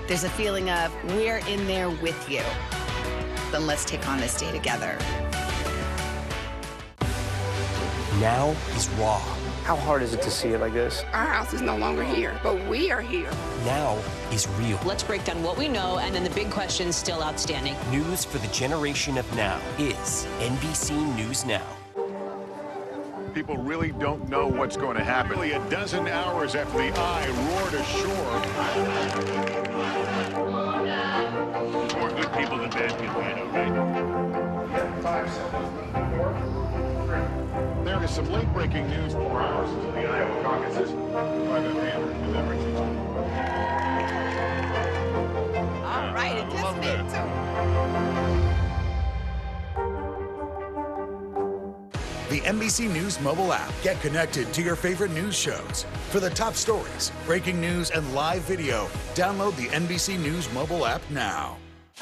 There's a feeling of we're in there with you. Then let's take on this day together. Now is raw. How hard is it to see it like this? Our house is no longer here, but we are here. Now is real. Let's break down what we know and then the big questions still outstanding. News for the generation of now is NBC News Now. People really don't know what's going to happen. Nearly a dozen hours after the eye roared ashore. More good people than bad people, I know, right? 5 seconds. 4, 3. There is some late-breaking news 4 hours into the Iowa caucuses. All right, it just made so. The NBC News mobile app. Get connected to your favorite news shows. For the top stories, breaking news, and live video, download the NBC News mobile app now.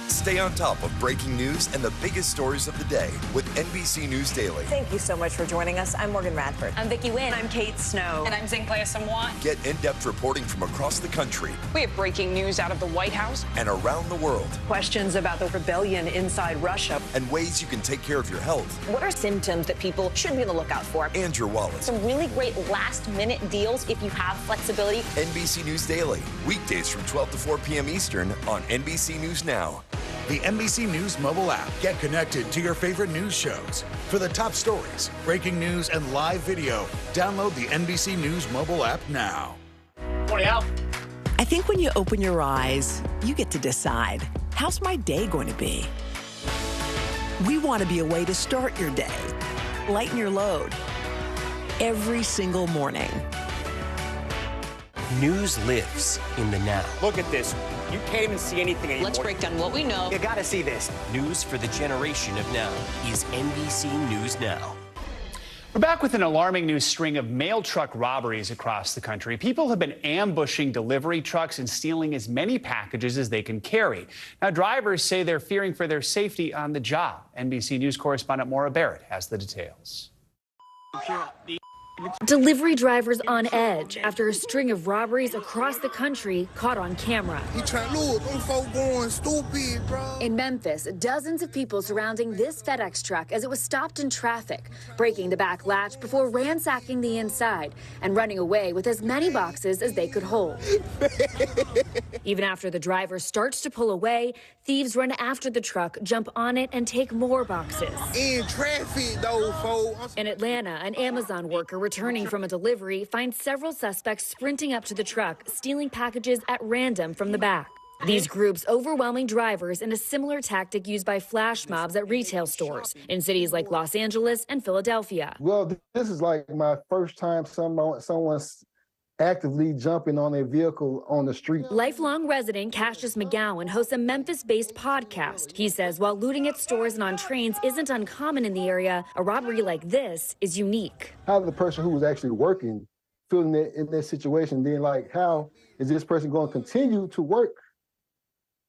Stay on top of breaking news and the biggest stories of the day with NBC News Daily. Thank you so much for joining us. I'm Morgan Radford. I'm Vicki Wynn. I'm Kate Snow. And I'm Zinklaya Samwat. Get in-depth reporting from across the country. We have breaking news out of the White House and around the world. Questions about the rebellion inside Russia. And ways you can take care of your health. What are symptoms that people should be on the lookout for? And your wallet. Some really great last-minute deals if you have flexibility. NBC News Daily. Weekdays from 12 to 4 p.m. Eastern on NBC News Now. The NBC News mobile app. Get connected to your favorite news shows. For the top stories, breaking news, and live video, download the NBC News mobile app now. Morning, Al. I think when you open your eyes, you get to decide, how's my day going to be? We want to be a way to start your day, lighten your load, every single morning. News lives in the now. Look at this. You can't even see anything anymore. Let's break down what we know. You gotta see this. News for the generation of now is NBC News Now. We're back with an alarming new string of mail truck robberies across the country. People have been ambushing delivery trucks and stealing as many packages as they can carry. Now, drivers say they're fearing for their safety on the job. NBC News correspondent Maura Barrett has the details. Delivery drivers on edge after a string of robberies across the country caught on camera. In Memphis, dozens of people surrounding this FedEx truck as it was stopped in traffic, breaking the back latch before ransacking the inside and running away with as many boxes as they could hold. Even after the driver starts to pull away, thieves run after the truck, jump on it, and take more boxes. In traffic, though, folks. In Atlanta, an Amazon worker returning from a delivery finds several suspects sprinting up to the truck, stealing packages at random from the back. These groups overwhelming drivers in a similar tactic used by flash mobs at retail stores in cities like Los Angeles and Philadelphia. Well, this is like my first time someone's actively jumping on a vehicle on the street. Lifelong resident Cassius McGowan hosts a Memphis-based podcast. He says while looting at stores and on trains isn't uncommon in the area, a robbery like this is unique. How the person who was actually working feeling in that situation, then like how is this person going to continue to work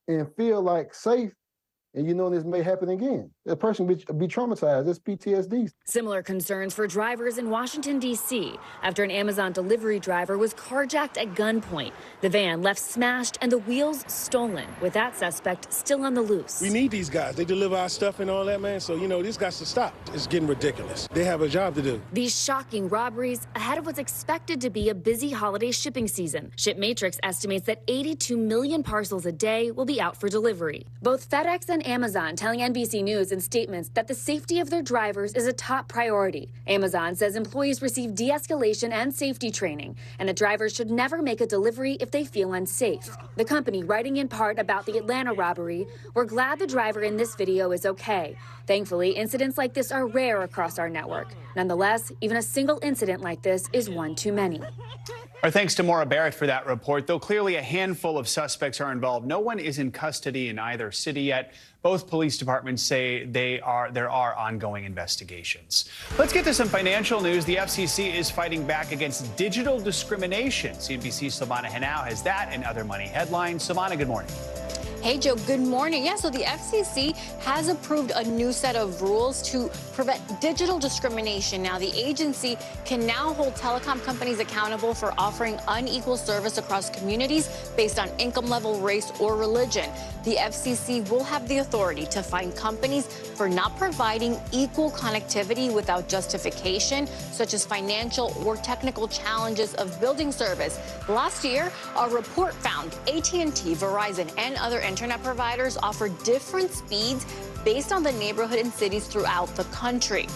and feel like safe? And you know this may happen again. The person be traumatized. It's PTSD. Similar concerns for drivers in Washington, D.C. after an Amazon delivery driver was carjacked at gunpoint. The van left smashed and the wheels stolen, with that suspect still on the loose. We need these guys. They deliver our stuff and all that, man. So, you know, this got to stop. It's getting ridiculous. They have a job to do. These shocking robberies ahead of what's expected to be a busy holiday shipping season. ShipMatrix estimates that 82 million parcels a day will be out for delivery. Both FedEx and Amazon telling NBC News in statements that the safety of their drivers is a top priority. Amazon says employees receive de-escalation and safety training, and that drivers should never make a delivery if they feel unsafe. The company, writing in part about the Atlanta robbery, "We're glad the driver in this video is okay. Thankfully, incidents like this are rare across our network. Nonetheless, even a single incident like this is one too many." Our thanks to Maura Barrett for that report. Though clearly a handful of suspects are involved, no one is in custody in either city yet. Both police departments say there are ongoing investigations. Let's get to some financial news. The FCC is fighting back against digital discrimination. CNBC's Silvana Henao has that and other money headlines. Silvana, good morning. Hey, Joe, good morning. Yeah, so the FCC has approved a new set of rules to prevent digital discrimination. Now, the agency can now hold telecom companies accountable for offering unequal service across communities based on income level, race, or religion. The FCC will have the authority to fine companies for not providing equal connectivity without justification, such as financial or technical challenges of building service. Last year, a report found AT&T, Verizon, and other internet providers offer different speeds based on the neighborhood and cities throughout the country.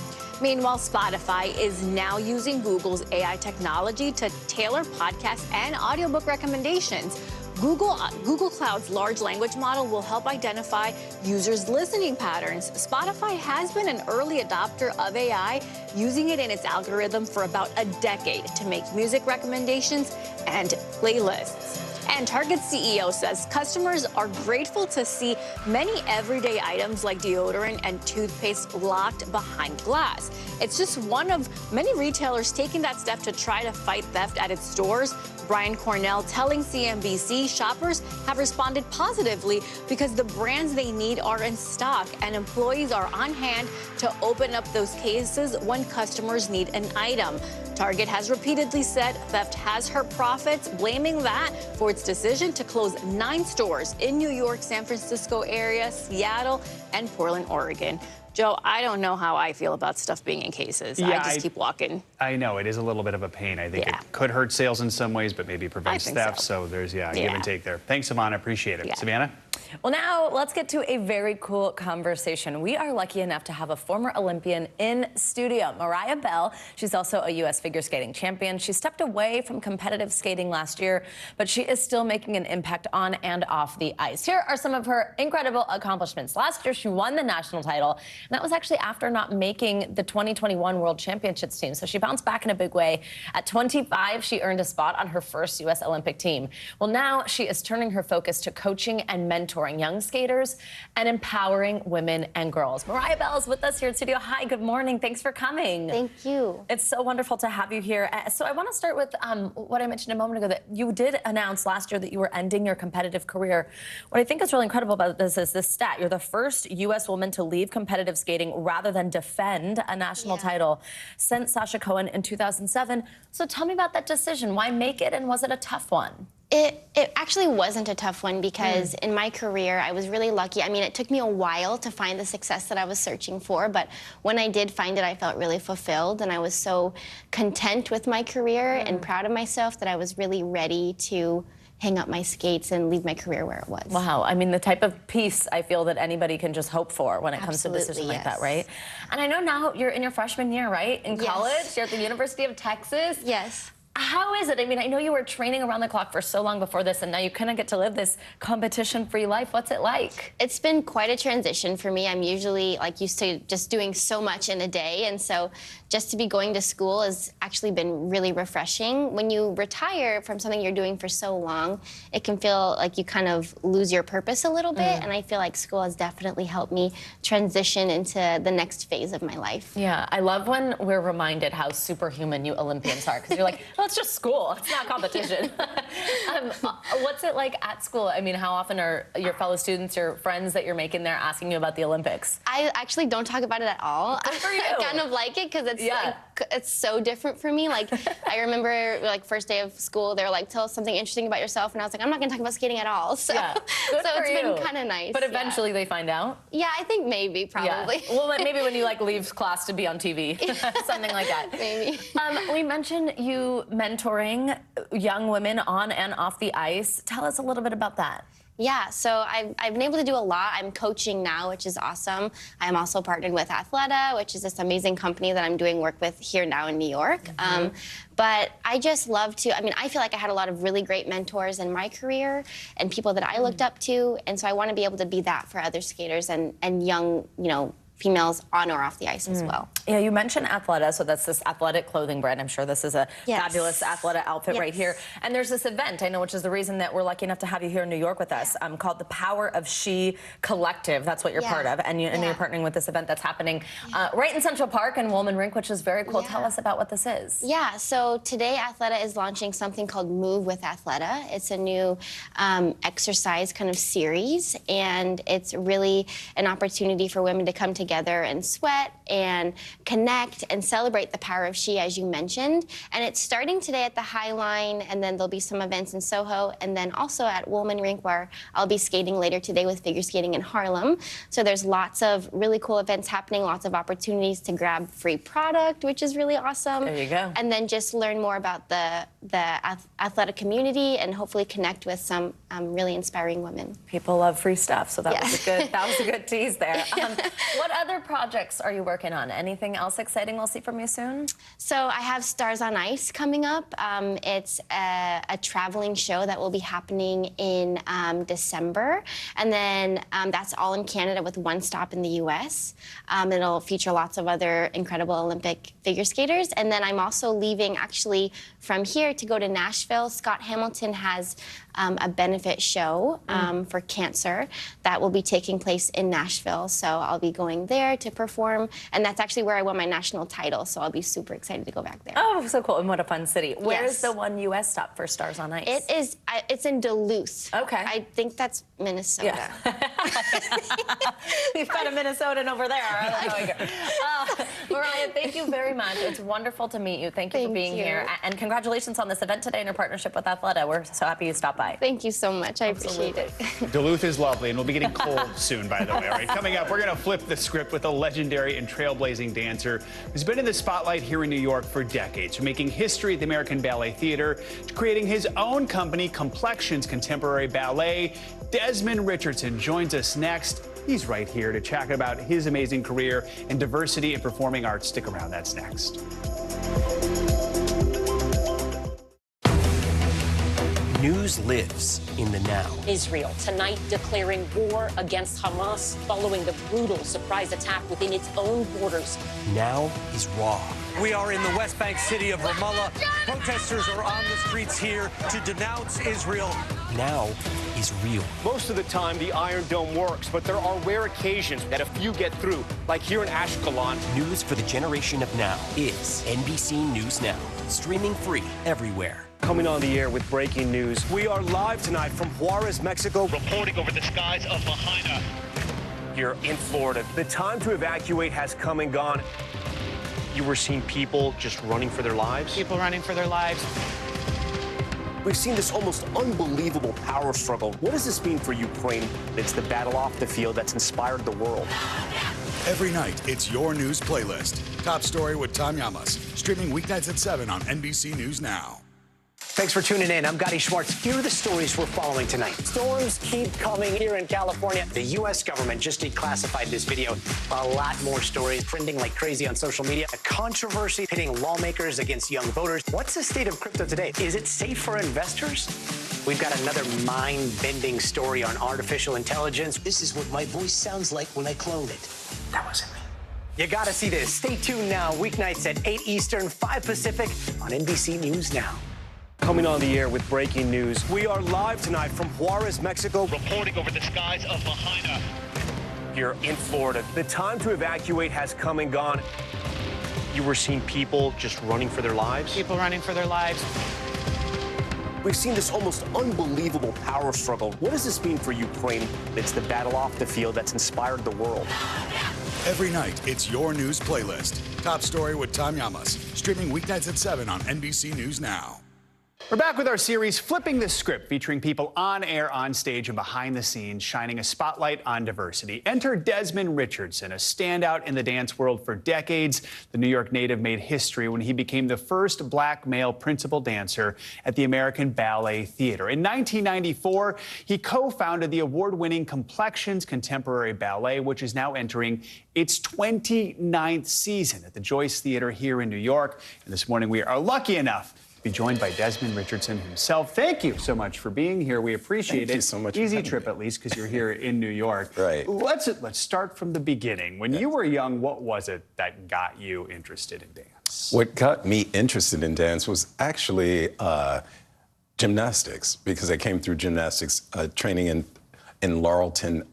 Meanwhile, Spotify is now using Google's AI technology to tailor podcast and audiobook recommendations. Google Cloud's large language model will help identify users' listening patterns. Spotify has been an early adopter of AI, using it in its algorithm for about a decade to make music recommendations and playlists. And Target's CEO says customers are grateful to see many everyday items like deodorant and toothpaste locked behind glass. It's just one of many retailers taking that step to try to fight theft at its stores. Brian Cornell telling CNBC shoppers have responded positively because the brands they need are in stock and employees are on hand to open up those cases when customers need an item. Target has repeatedly said theft has hurt profits, blaming that for its decision to close 9 stores in New York, San Francisco area, Seattle, and Portland, Oregon. Joe, I don't know how I feel about stuff being in cases. Yeah, I just keep walking. I know it is a little bit of a pain. I think it could hurt sales in some ways, but maybe prevents theft. So there's, give and take there. Thanks, Savannah. Appreciate it. Savannah? Well, now let's get to a very cool conversation. We are lucky enough to have a former Olympian in studio, Mariah Bell. She's also a U.S. figure skating champion. She stepped away from competitive skating last year, but she is still making an impact on and off the ice. Here are some of her incredible accomplishments. Last year, she won the national title, and that was actually after not making the 2021 World Championships team. So she bounced back in a big way. At 25, she earned a spot on her first U.S. Olympic team. Well, now she is turning her focus to coaching and mentoring mentoring young skaters and empowering women and girls. Mariah Bell is with us here in studio. Hi, good morning. Thanks for coming. Thank you. It's so wonderful to have you here. So I want to start with what I mentioned a moment ago, that you did announce last year that you were ending your competitive career. What I think is really incredible about this is this stat. You're the first U.S. woman to leave competitive skating rather than defend a national title since Sasha Cohen in 2007. So tell me about that decision. Why make it, and was it a tough one? It actually wasn't a tough one because in my career, I was really lucky. I mean, it took me a while to find the success that I was searching for, but when I did find it, I felt really fulfilled, and I was so content with my career and proud of myself that I was really ready to hang up my skates and leave my career where it was. Wow. I mean, the type of peace I feel that anybody can just hope for when it comes to a decision like that, right? And I know now you're in your freshman year, right? In college, you're at the University of Texas. Yes. How is it? I mean, I know you were training around the clock for so long before this, and now you kind of get to live this competition-free life. What's it like? It's been quite a transition for me. I'm usually used to just doing so much in a day, and so just to be going to school has actually been really refreshing. When you retire from something you're doing for so long, it can feel like you kind of lose your purpose a little bit, and I feel like school has definitely helped me transition into the next phase of my life. Yeah, I love when we're reminded how superhuman you Olympians are, because you're like, well, it's just school. It's not competition. What's it like at school? I mean, how often are your fellow students, your friends that you're making there, asking you about the Olympics? I actually don't talk about it at all. Good for you. I kind of like it because it's so different for me. Like, I remember, first day of school, they were like, tell us something interesting about yourself, and I was like, I'm not going to talk about skating at all. So, it's been kind of nice. But eventually they find out? Yeah, I think maybe, probably. Yeah. Well, maybe when you leave class to be on TV, something like that. Maybe. We mentioned you mentoring young women on and off the ice. Tell us a little bit about that. Yeah, so I've been able to do a lot. I'm coaching now, which is awesome. I'm also partnered with Athleta, which is this amazing company that I'm doing work with here now in New York. But I just love to, I feel like I had a lot of really great mentors in my career and people that I looked up to, and so I want to be able to be that for other skaters and young, females on or off the ice as well. Yeah, you mentioned Athleta, so that's this athletic clothing brand. I'm sure this is a fabulous Athleta outfit right here. And there's this event, I know, which is the reason that we're lucky enough to have you here in New York with us, called the Power of She Collective. That's what you're part of, and you're partnering with this event that's happening right in Central Park in Woolman Rink, which is very cool. Tell us about what this is. Yeah, so today Athleta is launching something called Move with Athleta. It's a new exercise kind of series, and it's really an opportunity for women to come together and sweat and connect and celebrate the power of she, as you mentioned. And it's starting today at the High Line, and then there'll be some events in Soho, and then also at Woolman Rink, where I'll be skating later today with figure skating in Harlem. So there's lots of really cool events happening, lots of opportunities to grab free product, which is really awesome. There you go. And then just learn more about the athletic community and hopefully connect with some really inspiring women. People love free stuff, so that was a good tease there. What other projects are you working on? Anything else exciting we'll see from you soon? So I have Stars on Ice coming up. It's a traveling show that will be happening in December, and then that's all in Canada with one stop in the U.S. It'll feature lots of other incredible Olympic figure skaters, and then I'm also leaving actually from here to go to Nashville. Scott Hamilton has a benefit show for cancer that will be taking place in Nashville. So I'll be going there to perform, and that's actually where I won my national title, so I'll be super excited to go back there. Oh, so cool, and what a fun city. Where's the one U.S. stop for Stars on Ice? It's in Duluth. Okay. I think that's Minnesota. Yeah. You've got a Minnesotan over there. Mariah, thank you very much. It's wonderful to meet you. Thank you for being here, and congratulations on this event today and your partnership with Athleta. We're so happy you stopped by. Thank you so much. I appreciate it. Duluth is lovely, and we'll be getting cold soon, by the way. All right, coming up, we're going to flip the script with a legendary and trailblazing dancer who's been in the spotlight here in New York for decades, from making history at the American Ballet Theater to creating his own company, Complexions Contemporary Ballet. Desmond Richardson joins us next. He's right here to chat about his amazing career and diversity in performing arts. Stick around, that's next. News lives in the now. Israel tonight declaring war against Hamas following the brutal surprise attack within its own borders. Now is raw. We are in the West Bank city of Ramallah. Protesters are on the streets here to denounce Israel now is real. Most of the time, the Iron Dome works, but there are rare occasions that a few get through, like here in Ashkelon. News for the generation of now is NBC News Now, streaming free everywhere. Coming on the air with breaking news. We are live tonight from Juarez, Mexico, reporting over the skies of Lahaina. Here in Florida, the time to evacuate has come and gone. You were seeing people just running for their lives? People running for their lives. We've seen this almost unbelievable power struggle. What does this mean for Ukraine? It's the battle off the field that's inspired the world. Every night, it's your news playlist. Top Story with Tom Llamas, streaming weeknights at 7 on NBC News Now. Thanks for tuning in. I'm Gotti Schwartz. Here are the stories we're following tonight. Storms keep coming here in California. The U.S. government just declassified this video. A lot more stories trending like crazy on social media. A controversy pitting lawmakers against young voters. What's the state of crypto today? Is it safe for investors? We've got another mind-bending story on artificial intelligence. This is what my voice sounds like when I clone it. That wasn't me. You gotta see this. Stay tuned now. Weeknights at 8 Eastern, 5 Pacific on NBC News Now. Coming on the air with breaking news. We are live tonight from Juarez, Mexico, reporting over the skies of Lahaina. Here in Florida, the time to evacuate has come and gone. You were seeing people just running for their lives? People running for their lives. We've seen this almost unbelievable power struggle. What does this mean for Ukraine? It's the battle off the field that's inspired the world. Every night, it's your news playlist. Top Story with Tom Llamas, streaming weeknights at 7 on NBC News Now. We're back with our series, Flipping the Script, featuring people on air, on stage, and behind the scenes, shining a spotlight on diversity. Enter Desmond Richardson, a standout in the dance world for decades. The New York native made history when he became the first black male principal dancer at the American Ballet Theater. In 1994, he co-founded the award-winning Complexions Contemporary Ballet, which is now entering its 29th season at the Joyce Theater here in New York. And this morning, we are lucky enough to be joined by Desmond Richardson himself. Thank you so much for being here. We appreciate it. Thank you so much. Easy trip, at least, because you're here in New York. Right. Let's start from the beginning. When you were young, what was it that got you interested in dance? What got me interested in dance was actually gymnastics, because I came through gymnastics training in Laurelton,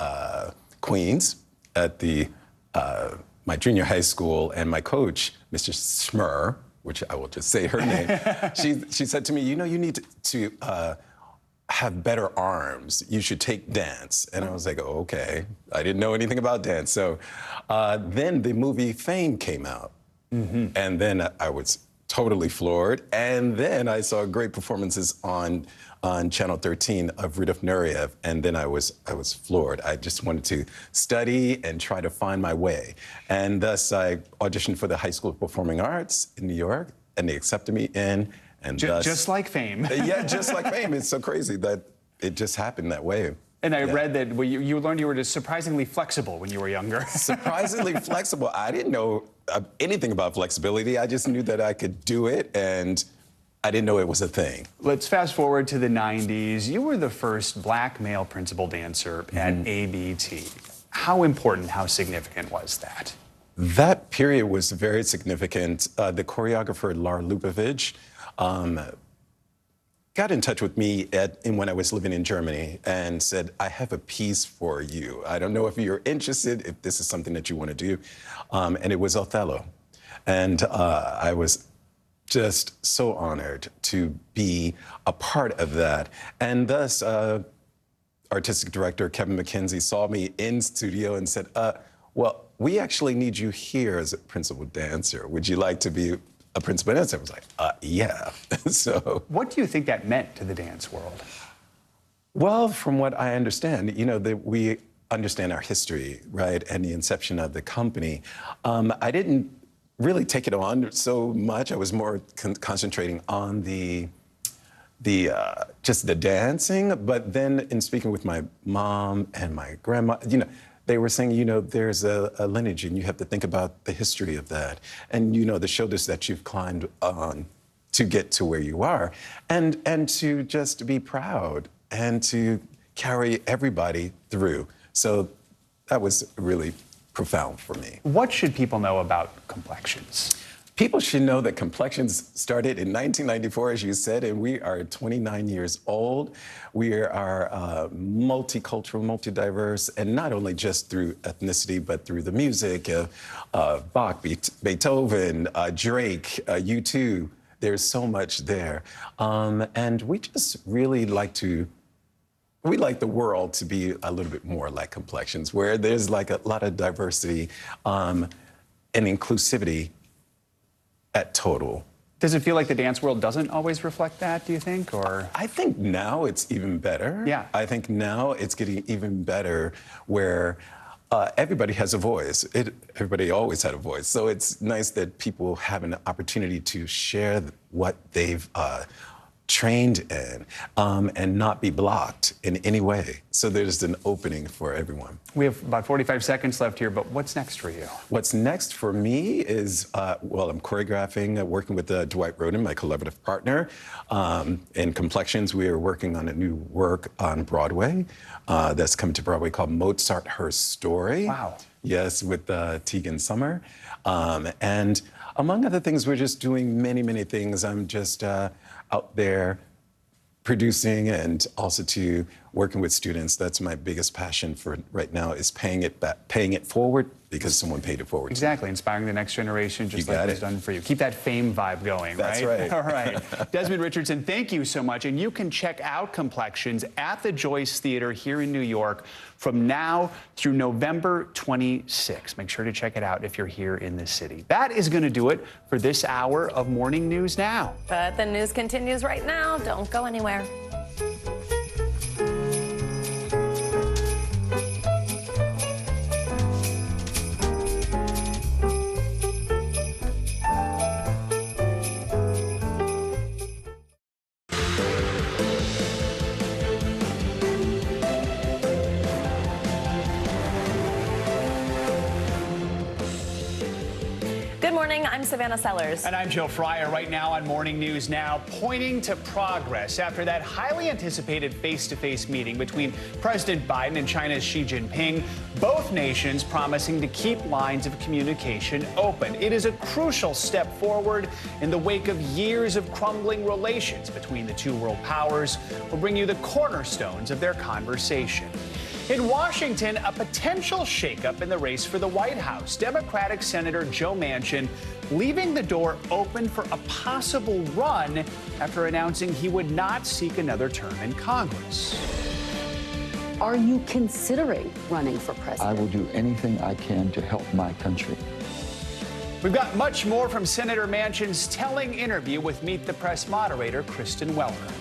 Queens, at my junior high school, and my coach, Mr. Smur, which I will just say her name, she said to me, you know, you need to have better arms. You should take dance. And I was like, oh, okay. I didn't know anything about dance. So then the movie Fame came out. Mm-hmm. And then I was totally floored. And then I saw great performances on Channel 13 of Rudolf Nureyev, and then I was floored. I just wanted to study and try to find my way. And thus I auditioned for the High School of Performing Arts in New York, and they accepted me in. And just like Fame. Yeah, just like Fame. It's so crazy that it just happened that way. And I read that you learned you were just surprisingly flexible when you were younger. Surprisingly flexible. I didn't know anything about flexibility. I just knew that I could do it, and I didn't know it was a thing. Let's fast forward to the 90s. You were the first black male principal dancer at ABT. How important, how significant was that? That period was very significant. The choreographer, Lar Lubavitch, got in touch with me when I was living in Germany and said, I have a piece for you. I don't know if you're interested, if this is something that you want to do. And it was Othello. And I was just so honored to be a part of that. And thus, artistic director Kevin McKenzie saw me in studio and said, well, we actually need you here as a principal dancer. Would you like to be a principal dancer? I was like, yeah. So, what do you think that meant to the dance world? Well, from what I understand, you know, we understand our history, right, and the inception of the company. I didn't really take it on so much. I was more concentrating on just the dancing. But then in speaking with my mom and my grandma, you know, they were saying, you know, there's a lineage and you have to think about the history of that. And, you know, the shoulders that you've climbed on to get to where you are. And to just be proud and to carry everybody through. So that was really profound for me. What should people know about Complexions? People should know that Complexions started in 1994, as you said, and we are 29 years old. We are multicultural, multidiverse, and not only just through ethnicity, but through the music of Bach, Beethoven, Drake, U2. There's so much there. And we just really we like the world to be a little bit more like Complexions, where there's like a lot of diversity and inclusivity at total. Does it feel like the dance world doesn't always reflect that, do you think, or? I think now it's even better. Yeah. I think now it's getting even better where everybody has a voice. Everybody always had a voice. So it's nice that people have an opportunity to share what they've trained in and not be blocked in any way. So there's an opening for everyone. We have about 45 seconds left here, but what's next for you? What's next for me is, well, I'm choreographing, working with Dwight Roden, my collaborative partner. In Complexions, we are working on a new work on Broadway that's coming to Broadway called Mozart, Her Story. Wow. Yes, with Tegan Summer. And among other things, we're just doing many, many things. I'm just out there producing and also to working with students. That's my biggest passion for right now, is paying it back, paying it forward because someone paid it forward. Exactly, inspiring the next generation, just like it's done for you. Keep that fame vibe going, That's right? right. All right. Desmond Richardson, thank you so much. And you can check out Complexions at the Joyce Theater here in New York from now through November 26. Make sure to check it out if you're here in the city. That is going to do it for this hour of Morning News Now. But the news continues right now. Don't go anywhere. Good morning, I'm Savannah Sellers. And I'm Joe Fryer. Right now on Morning News Now, pointing to progress after that highly anticipated face-to-face meeting between President Biden and China's Xi Jinping, both nations promising to keep lines of communication open. It is a crucial step forward in the wake of years of crumbling relations between the two world powers. We'll bring you the cornerstones of their conversation. In Washington, a potential shakeup in the race for the White House. Democratic Senator Joe Manchin leaving the door open for a possible run after announcing he would not seek another term in Congress. Are you considering running for president? I will do anything I can to help my country. We've got much more from Senator Manchin's telling interview with Meet the Press moderator Kristen Welker.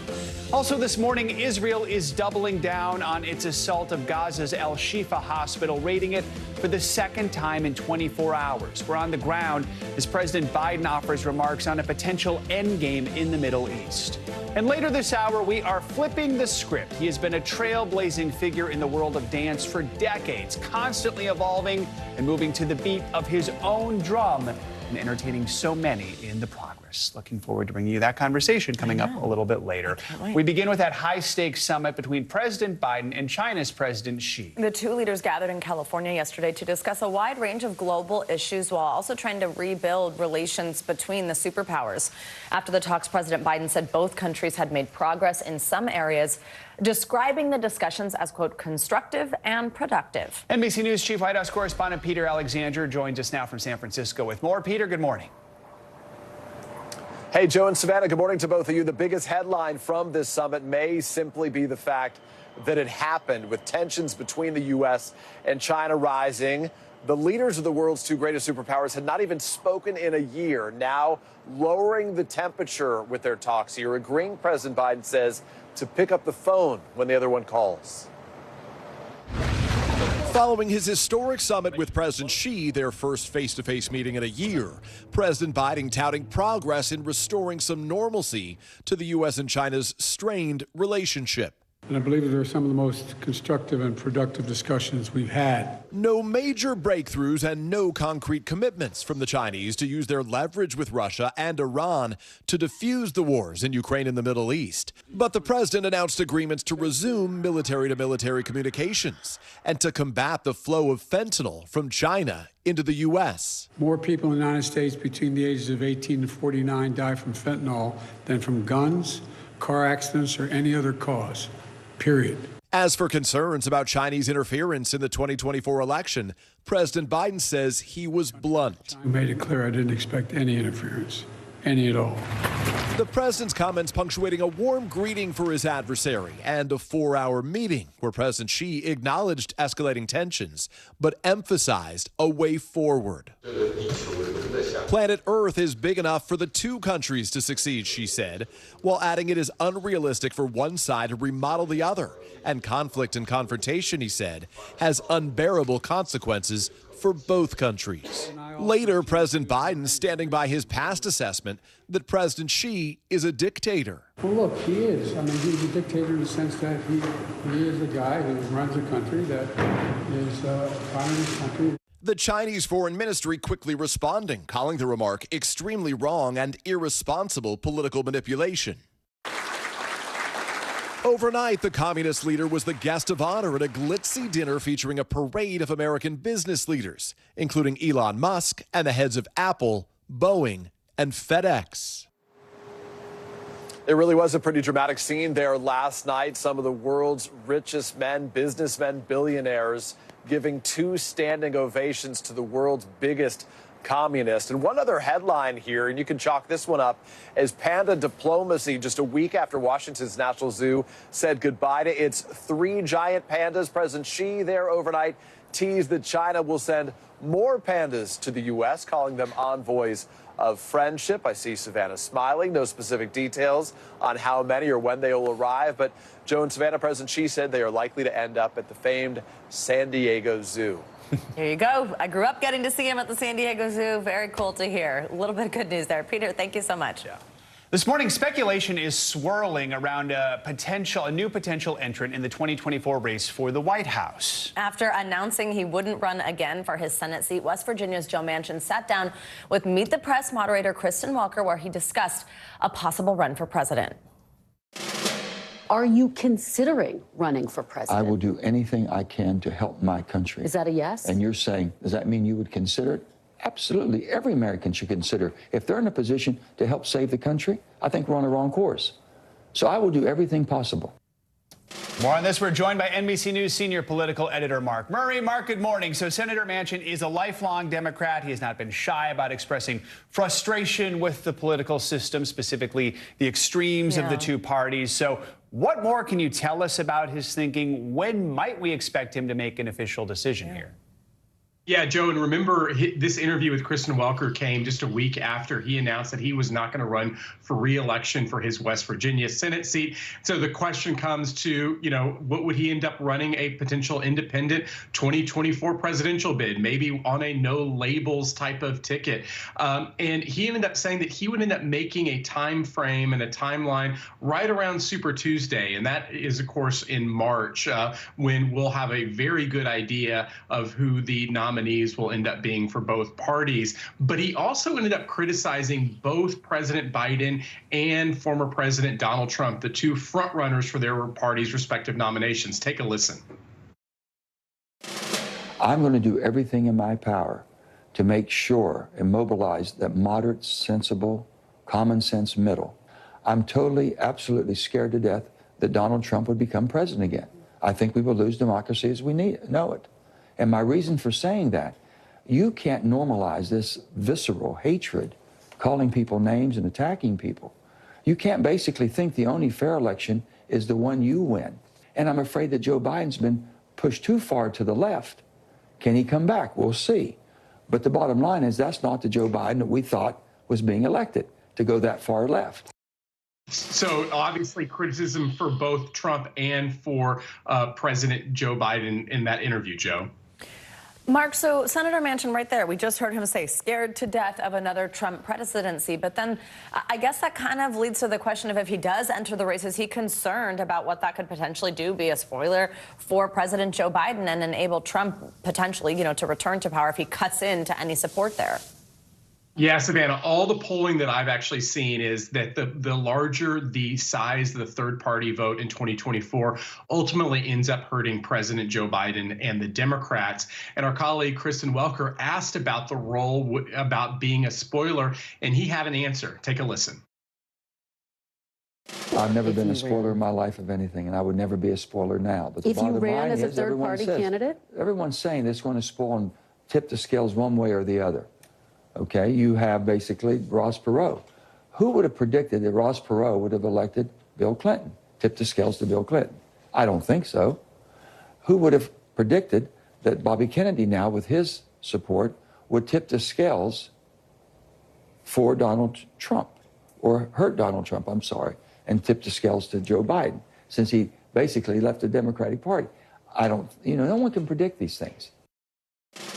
Also this morning, Israel is doubling down on its assault of Gaza's El Shifa hospital, raiding it for the second time in 24 hours. We're on the ground as President Biden offers remarks on a potential endgame in the Middle East. And later this hour, we are flipping the script. He has been a trailblazing figure in the world of dance for decades, constantly evolving and moving to the beat of his own drum and entertaining so many in the progress. Looking forward to bringing you that conversation coming up a little bit later. We begin with that high-stakes summit between President Biden and China's President Xi. The two leaders gathered in California yesterday to discuss a wide range of global issues while also trying to rebuild relations between the superpowers. After the talks, President Biden said both countries had made progress in some areas, describing the discussions as, quote, constructive and productive. NBC News Chief White House correspondent Peter Alexander joins us now from San Francisco with more. Peter, good morning. Hey, Joe and Savannah, good morning to both of you. The biggest headline from this summit may simply be the fact that it happened, with tensions between the U.S. and China rising. The leaders of the world's two greatest superpowers had not even spoken in a year, now lowering the temperature with their talks here, agreeing, President Biden says, to pick up the phone when the other one calls. Following his historic summit with President Xi, their first face-to-face meeting in a year, President Biden touting progress in restoring some normalcy to the U.S. and China's strained relationship. And I believe they're some of the most constructive and productive discussions we've had. No major breakthroughs and no concrete commitments from the Chinese to use their leverage with Russia and Iran to defuse the wars in Ukraine and the Middle East. But the president announced agreements to resume military-to-military communications and to combat the flow of fentanyl from China into the U.S. More people in the United States between the ages of 18 and 49 die from fentanyl than from guns, car accidents, or any other cause, period. As for concerns about Chinese interference in the 2024 election, President Biden says he was blunt. I made it clear I didn't expect any interference, any at all. The president's comments punctuating a warm greeting for his adversary and a 4-hour meeting where President Xi acknowledged escalating tensions but emphasized a way forward. Planet Earth is big enough for the two countries to succeed, she said, while adding it is unrealistic for one side to remodel the other. And conflict and confrontation, he said, has unbearable consequences for both countries. Later, President Biden standing by his past assessment that President Xi is a dictator. Well, look, he is. I mean, he's a dictator in the sense that he is a guy who runs a country that is a communist country. The Chinese Foreign Ministry quickly responding, calling the remark extremely wrong and irresponsible political manipulation. Overnight, the communist leader was the guest of honor at a glitzy dinner featuring a parade of American business leaders, including Elon Musk and the heads of Apple, Boeing, and FedEx. It really was a pretty dramatic scene there last night. Some of the world's richest men, businessmen, billionaires, giving 2 standing ovations to the world's biggest communist. And one other headline here, and you can chalk this one up, is panda diplomacy. Just a week after Washington's National Zoo said goodbye to its 3 giant pandas, President Xi there overnight teased that China will send more pandas to the U.S., calling them envoys of friendship. I see Savannah smiling. No specific details on how many or when they will arrive. But Joe and Savannah, President Xi said they are likely to end up at the famed San Diego Zoo. There you go. I grew up getting to see him at the San Diego Zoo. Very cool to hear. A little bit of good news there. Peter, thank you so much. Yeah. This morning, speculation is swirling around a new potential entrant in the 2024 race for the White House. After announcing he wouldn't run again for his Senate seat, West Virginia's Joe Manchin sat down with Meet the Press moderator Kristen Welker, where he discussed a possible run for president. Are you considering running for president? I will do anything I can to help my country. Is that a yes? And you're saying, does that mean you would consider it? Absolutely. Every American should consider. If they're in a position to help save the country, I think we're on the wrong course. So I will do everything possible. More on this. We're joined by NBC News senior political editor Mark Murray. Mark, good morning. So Senator Manchin is a lifelong Democrat. He has not been shy about expressing frustration with the political system, specifically the extremes of the two parties. So what more can you tell us about his thinking? When might we expect him to make an official decision here? Yeah, Joe, and remember this interview with Kristen Welker came just a week after he announced that he was not going to run for re-election for his West Virginia Senate seat. So the question comes to, what would he end up running a potential independent 2024 presidential bid, maybe on a no labels type of ticket. And he ended up saying that he would end up making a time frame and a timeline right around Super Tuesday. And that is, of course, in March, when we'll have a very good idea of who the nominees will end up being for both parties. But he also ended up criticizing both President Biden and former President Donald Trump, the two frontrunners for their parties' respective nominations. Take a listen. I'm going to do everything in my power to make sure and mobilize that moderate, sensible, common sense middle. I'm totally, absolutely scared to death that Donald Trump would become president again. I think we will lose democracy as we know it. And my reason for saying that, you can't normalize this visceral hatred, calling people names and attacking people. You can't basically think the only fair election is the one you win. And I'm afraid that Joe Biden's been pushed too far to the left. Can he come back? We'll see. But the bottom line is that's not the Joe Biden that we thought was being elected, to go that far left. So obviously criticism for both Trump and for President Joe Biden in that interview, Joe. Mark, so Senator Manchin right there, we just heard him say scared to death of another Trump presidency. But then I guess that kind of leads to the question of if he does enter the race, is he concerned about what that could potentially do, be a spoiler for President Joe Biden and enable Trump potentially, to return to power if he cuts into any support there? Yeah, Savannah, all the polling that I've actually seen is that the larger the size of the third party vote in 2024 ultimately ends up hurting President Joe Biden and the Democrats. And our colleague Kristen Welker asked about the role about being a spoiler, and he had an answer. Take a listen. I've never been a spoiler in my life of anything, and I would never be a spoiler now. But if you ran as a third party candidate? Everyone's saying it's going to spoil and tip the scales one way or the other. Okay, you have basically Ross Perot. Who would have predicted that Ross Perot would have elected Bill Clinton, tipped the scales to Bill Clinton? I don't think so. Who would have predicted that Bobby Kennedy now, with his support, would tip the scales for Donald Trump, or hurt Donald Trump, I'm sorry, and tip the scales to Joe Biden, since he basically left the Democratic Party? No one can predict these things.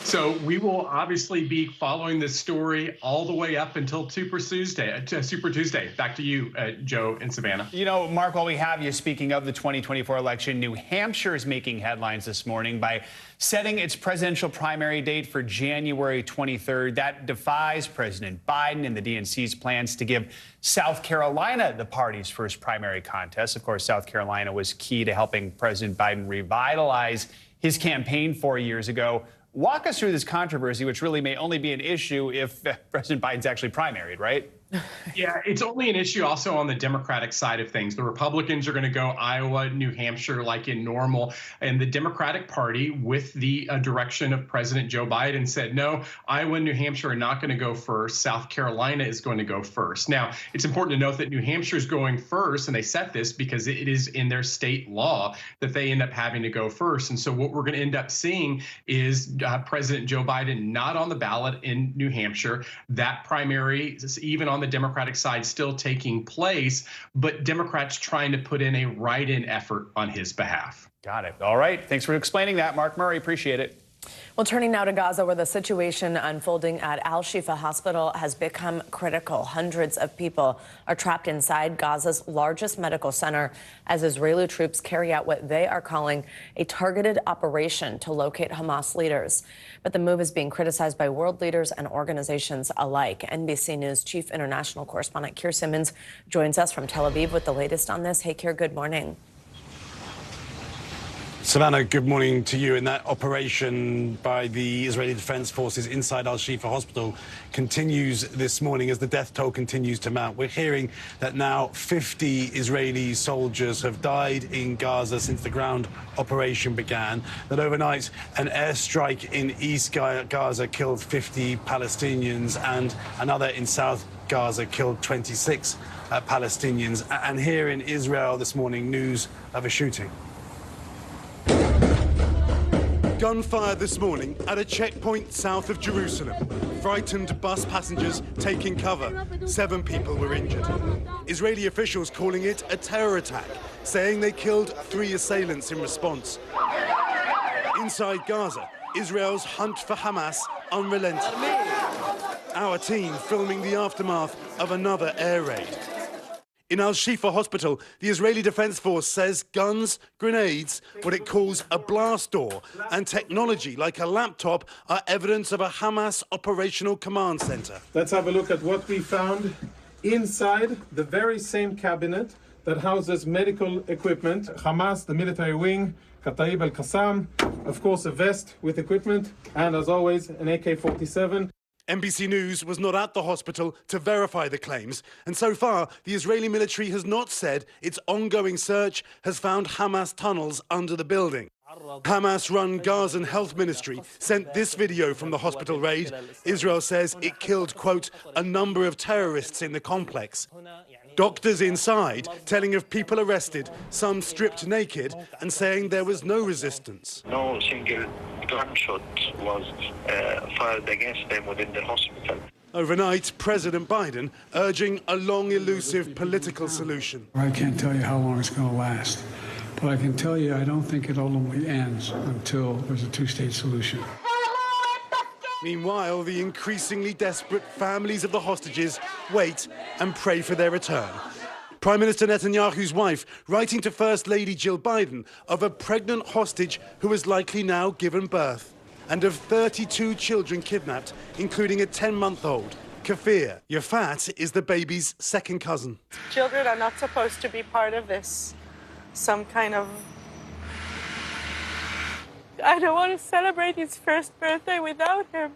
So we will obviously be following this story all the way up until Super Tuesday. Back to you, Joe and Savannah. Mark, while we have you, speaking of the 2024 election, New Hampshire is making headlines this morning by setting its presidential primary date for January 23rd. That defies President Biden and the DNC's plans to give South Carolina the party's first primary contest. Of course, South Carolina was key to helping President Biden revitalize his campaign 4 years ago. Walk us through this controversy, which really may only be an issue if President Biden's actually primaried, right? Yeah, it's only an issue also on the Democratic side of things. The Republicans are going to go Iowa, New Hampshire like in normal. And the Democratic Party, with the direction of President Joe Biden, said, no, Iowa and New Hampshire are not going to go first. South Carolina is going to go first. Now, it's important to note that New Hampshire is going first, and they set this because it is in their state law that they end up having to go first. And so what we're going to end up seeing is President Joe Biden not on the ballot in New Hampshire. That primary, even on the Democratic side, still taking place, but Democrats trying to put in a write-in effort on his behalf. Got it. All right. Thanks for explaining that, Mark Murray. Appreciate it. Well, turning now to Gaza, where the situation unfolding at Al-Shifa Hospital has become critical. Hundreds of people are trapped inside Gaza's largest medical center as Israeli troops carry out what they are calling a targeted operation to locate Hamas leaders. But the move is being criticized by world leaders and organizations alike. NBC News chief international correspondent Keir Simmons joins us from Tel Aviv with the latest on this. Hey, Keir, good morning. Savannah, good morning to you. In that operation by the Israeli Defense Forces inside Al-Shifa Hospital continues this morning as the death toll continues to mount. We're hearing that now 50 Israeli soldiers have died in Gaza since the ground operation began, that overnight an airstrike in East Gaza killed 50 Palestinians and another in South Gaza killed 26 Palestinians. And here in Israel this morning, news of a shooting. Gunfire this morning at a checkpoint south of Jerusalem. Frightened bus passengers taking cover. 7 people were injured. Israeli officials calling it a terror attack, saying they killed 3 assailants in response. Inside Gaza, Israel's hunt for Hamas unrelenting. Our team filming the aftermath of another air raid. In Al-Shifa Hospital, the Israeli Defense Force says guns, grenades, what it calls a blast door, and technology like a laptop are evidence of a Hamas operational command center. Let's have a look at what we found inside the very same cabinet that houses medical equipment. Hamas, the military wing, Kataib al-Qassam, of course a vest with equipment, and as always, an AK-47. NBC News was not at the hospital to verify the claims, and so far, the Israeli military has not said its ongoing search has found Hamas tunnels under the building. Hamas-run Gazan Health Ministry sent this video from the hospital raid. Israel says it killed, quote, a number of terrorists in the complex. Doctors inside telling of people arrested, some stripped naked, and saying there was no resistance. No single gunshot was fired against them within the hospital. Overnight, President Biden urging a long, elusive political solution. I can't tell you how long it's going to last, but I can tell you I don't think it ultimately ends until there's a 2-state solution. Meanwhile, the increasingly desperate families of the hostages wait and pray for their return. Prime Minister Netanyahu's wife writing to First Lady Jill Biden of a pregnant hostage who has likely now given birth, and of 32 children kidnapped, including a 10-month-old. Kafir Yafat is the baby's second cousin. Children are not supposed to be part of this. Some kind of... I don't want to celebrate his first birthday without him.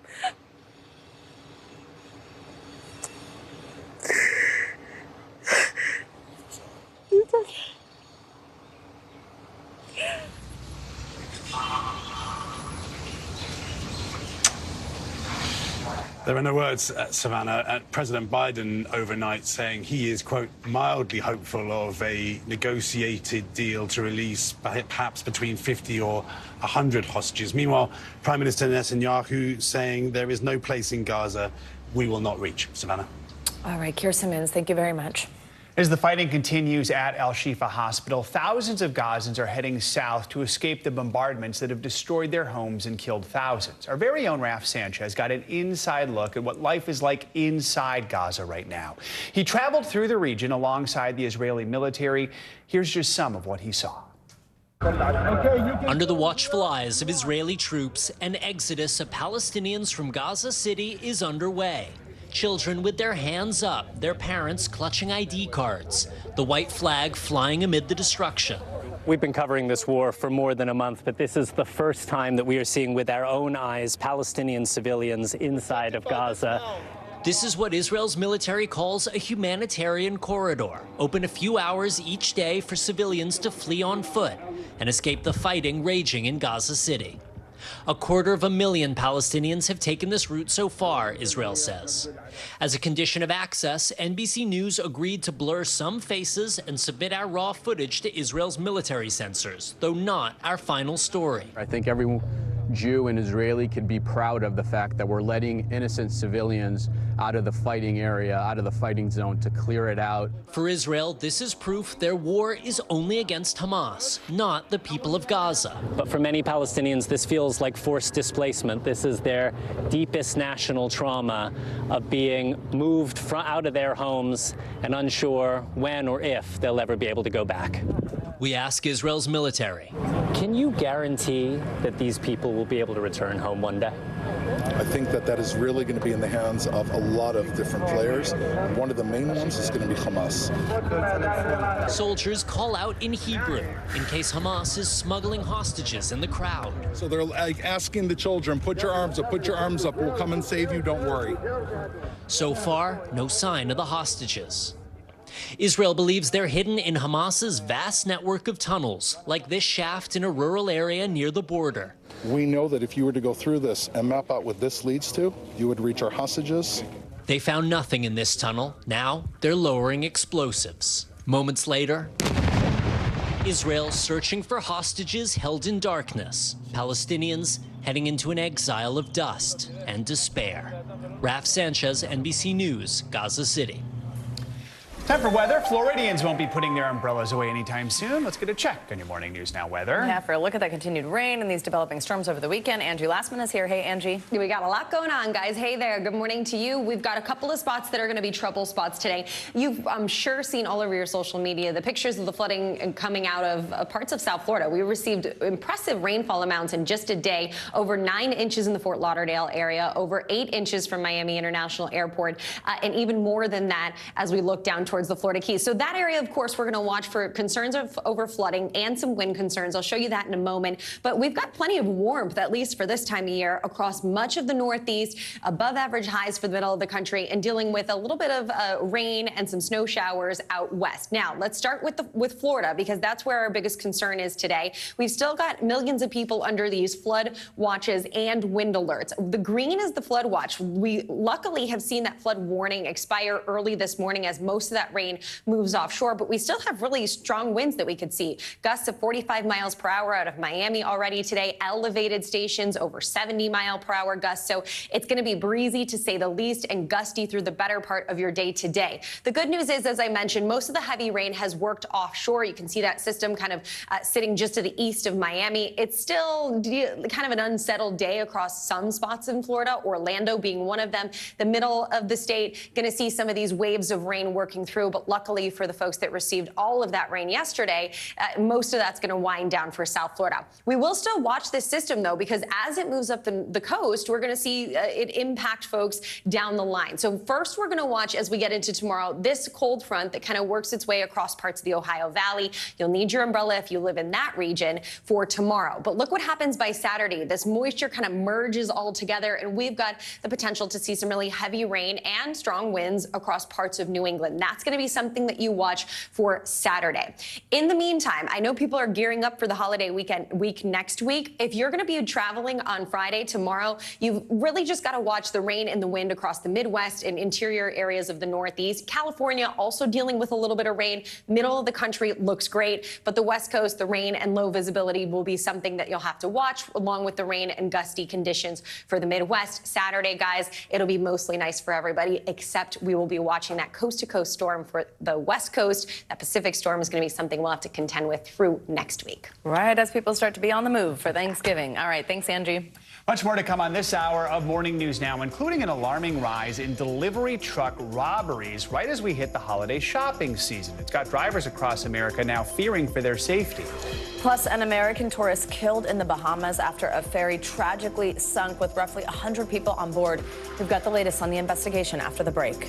It's okay. There are no words, Savannah. President Biden overnight saying he is, quote, mildly hopeful of a negotiated deal to release perhaps between 50 or 100 hostages. Meanwhile, Prime Minister Netanyahu saying there is no place in Gaza we will not reach. Savannah. All right, Kirsten Mins, thank you very much. As the fighting continues at Al-Shifa Hospital, thousands of Gazans are heading south to escape the bombardments that have destroyed their homes and killed thousands. Our very own Raf Sanchez got an inside look at what life is like inside Gaza right now. He traveled through the region alongside the Israeli military. Here's just some of what he saw. Under the watchful eyes of Israeli troops, an exodus of Palestinians from Gaza City is underway. Children with their hands up, their parents clutching ID cards, the white flag flying amid the destruction. We've been covering this war for more than a month, but this is the first time that we are seeing with our own eyes Palestinian civilians inside of Gaza. This is what Israel's military calls a humanitarian corridor, open a few hours each day for civilians to flee on foot and escape the fighting raging in Gaza City. 250,000 Palestinians have taken this route so far, Israel says. As a condition of access, NBC News agreed to blur some faces and submit our raw footage to Israel's military censors, though not our final story. I think every Jew and Israeli can be proud of the fact that we're letting innocent civilians out of the fighting area, out of the fighting zone, to clear it out. For Israel, this is proof their war is only against Hamas, not the people of Gaza. But for many Palestinians, this feels like forced displacement. This is their deepest national trauma of being moved out of their homes and unsure when or if they'll ever be able to go back. We ask Israel's military. Can you guarantee that these people will be able to return home one day? I think that is really going to be in the hands of a lot of different players. One of the main ones is going to be Hamas. Soldiers call out in Hebrew in case Hamas is smuggling hostages in the crowd. So they're like asking the children, put your arms up, we'll come and save you, don't worry. So far, no sign of the hostages. Israel believes they're hidden in Hamas's vast network of tunnels, like this shaft in a rural area near the border. We know that if you were to go through this and map out what this leads to, you would reach our hostages. They found nothing in this tunnel. Now they're lowering explosives. Moments later, Israel searching for hostages held in darkness. Palestinians heading into an exile of dust and despair. Raf Sanchez, NBC News, Gaza City. Time for weather. Floridians won't be putting their umbrellas away anytime soon. Let's get a check on your Morning News Now weather. Yeah, for a look at that continued rain and these developing storms over the weekend, Angie Lastman is here. Hey, Angie. We got a lot going on, guys. Hey there. Good morning to you. We've got a couple of spots that are going to be trouble spots today. You've, I'm sure, seen all over your social media the pictures of the flooding coming out of parts of South Florida. We received impressive rainfall amounts in just a day, over 9 inches in the Fort Lauderdale area, over 8 inches from Miami International Airport, and even more than that as we look down towards the Florida Keys. So that area, of course, we're going to watch for concerns of over flooding and some wind concerns. I'll show you that in a moment. But we've got plenty of warmth, at least for this time of year, across much of the Northeast, above average highs for the middle of the country, and dealing with a little bit of rain and some snow showers out west. Now, let's start with Florida, because that's where our biggest concern is today. We've still got millions of people under these flood watches and wind alerts. The green is the flood watch. We luckily have seen that flood warning expire early this morning, as most of that that rain moves offshore, but we still have really strong winds that we could see. Gusts of 45 miles per hour out of Miami already today. Elevated stations over 70-mile-per-hour gusts. So it's going to be breezy to say the least and gusty through the better part of your day today. The good news is, as I mentioned, most of the heavy rain has worked offshore. You can see that system kind of sitting just to the east of Miami. It's still kind of an unsettled day across some spots in Florida, Orlando being one of them. The middle of the state going to see some of these waves of rain working through, but luckily for the folks that received all of that rain yesterday, most of that's going to wind down for South Florida. We will still watch this system, though, because as it moves up the coast, we're going to see it impact folks down the line. So first, we're going to watch as we get into tomorrow this cold front that kind of works its way across parts of the Ohio Valley. You'll need your umbrella if you live in that region for tomorrow. But look what happens by Saturday. This moisture kind of merges all together, and we've got the potential to see some really heavy rain and strong winds across parts of New England. That's going to be something that you watch for Saturday. In the meantime, I know people are gearing up for the holiday week next week. If you're going to be traveling on Friday, tomorrow, you've really just got to watch the rain and the wind across the Midwest and interior areas of the Northeast. California also dealing with a little bit of rain. Middle of the country looks great, but the West Coast, the rain and low visibility will be something that you'll have to watch, along with the rain and gusty conditions for the Midwest. Saturday, guys, it'll be mostly nice for everybody, except we will be watching that coast-to-coast storm for the West Coast. That Pacific storm is going to be something we'll have to contend with through next week. Right as people start to be on the move for Thanksgiving. All right, thanks, Angie. Much more to come on this hour of Morning News Now, including an alarming rise in delivery truck robberies right as we hit the holiday shopping season. It's got drivers across America now fearing for their safety. Plus, an American tourist killed in the Bahamas after a ferry tragically sunk with roughly 100 people on board. We've got the latest on the investigation after the break.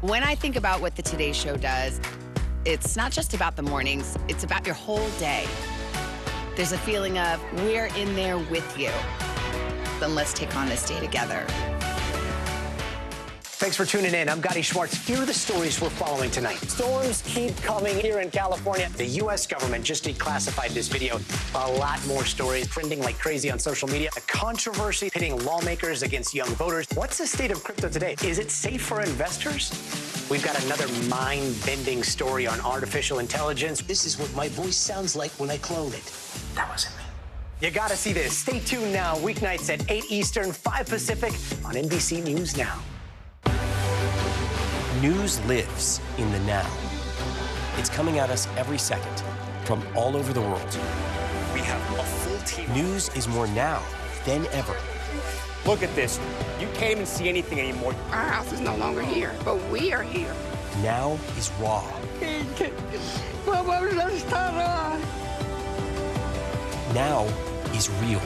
When I think about what the Today Show does, it's not just about the mornings, it's about your whole day. There's a feeling of we're in there with you. Then let's take on this day together. Thanks for tuning in. I'm Gotti Schwartz. Here are the stories we're following tonight. Storms keep coming here in California. The U.S. government just declassified this video. A lot more stories trending like crazy on social media. The controversy pitting lawmakers against young voters. What's the state of crypto today? Is it safe for investors? We've got another mind-bending story on artificial intelligence. This is what my voice sounds like when I clone it. That wasn't me. You gotta see this. Stay tuned now, weeknights at 8 Eastern, 5 Pacific on NBC News Now. News lives in the now. It's coming at us every second from all over the world. We have a full team. News is more now than ever. Look at this. You can't even see anything anymore. Our house is no longer here, but we are here. Now is raw. Now is real.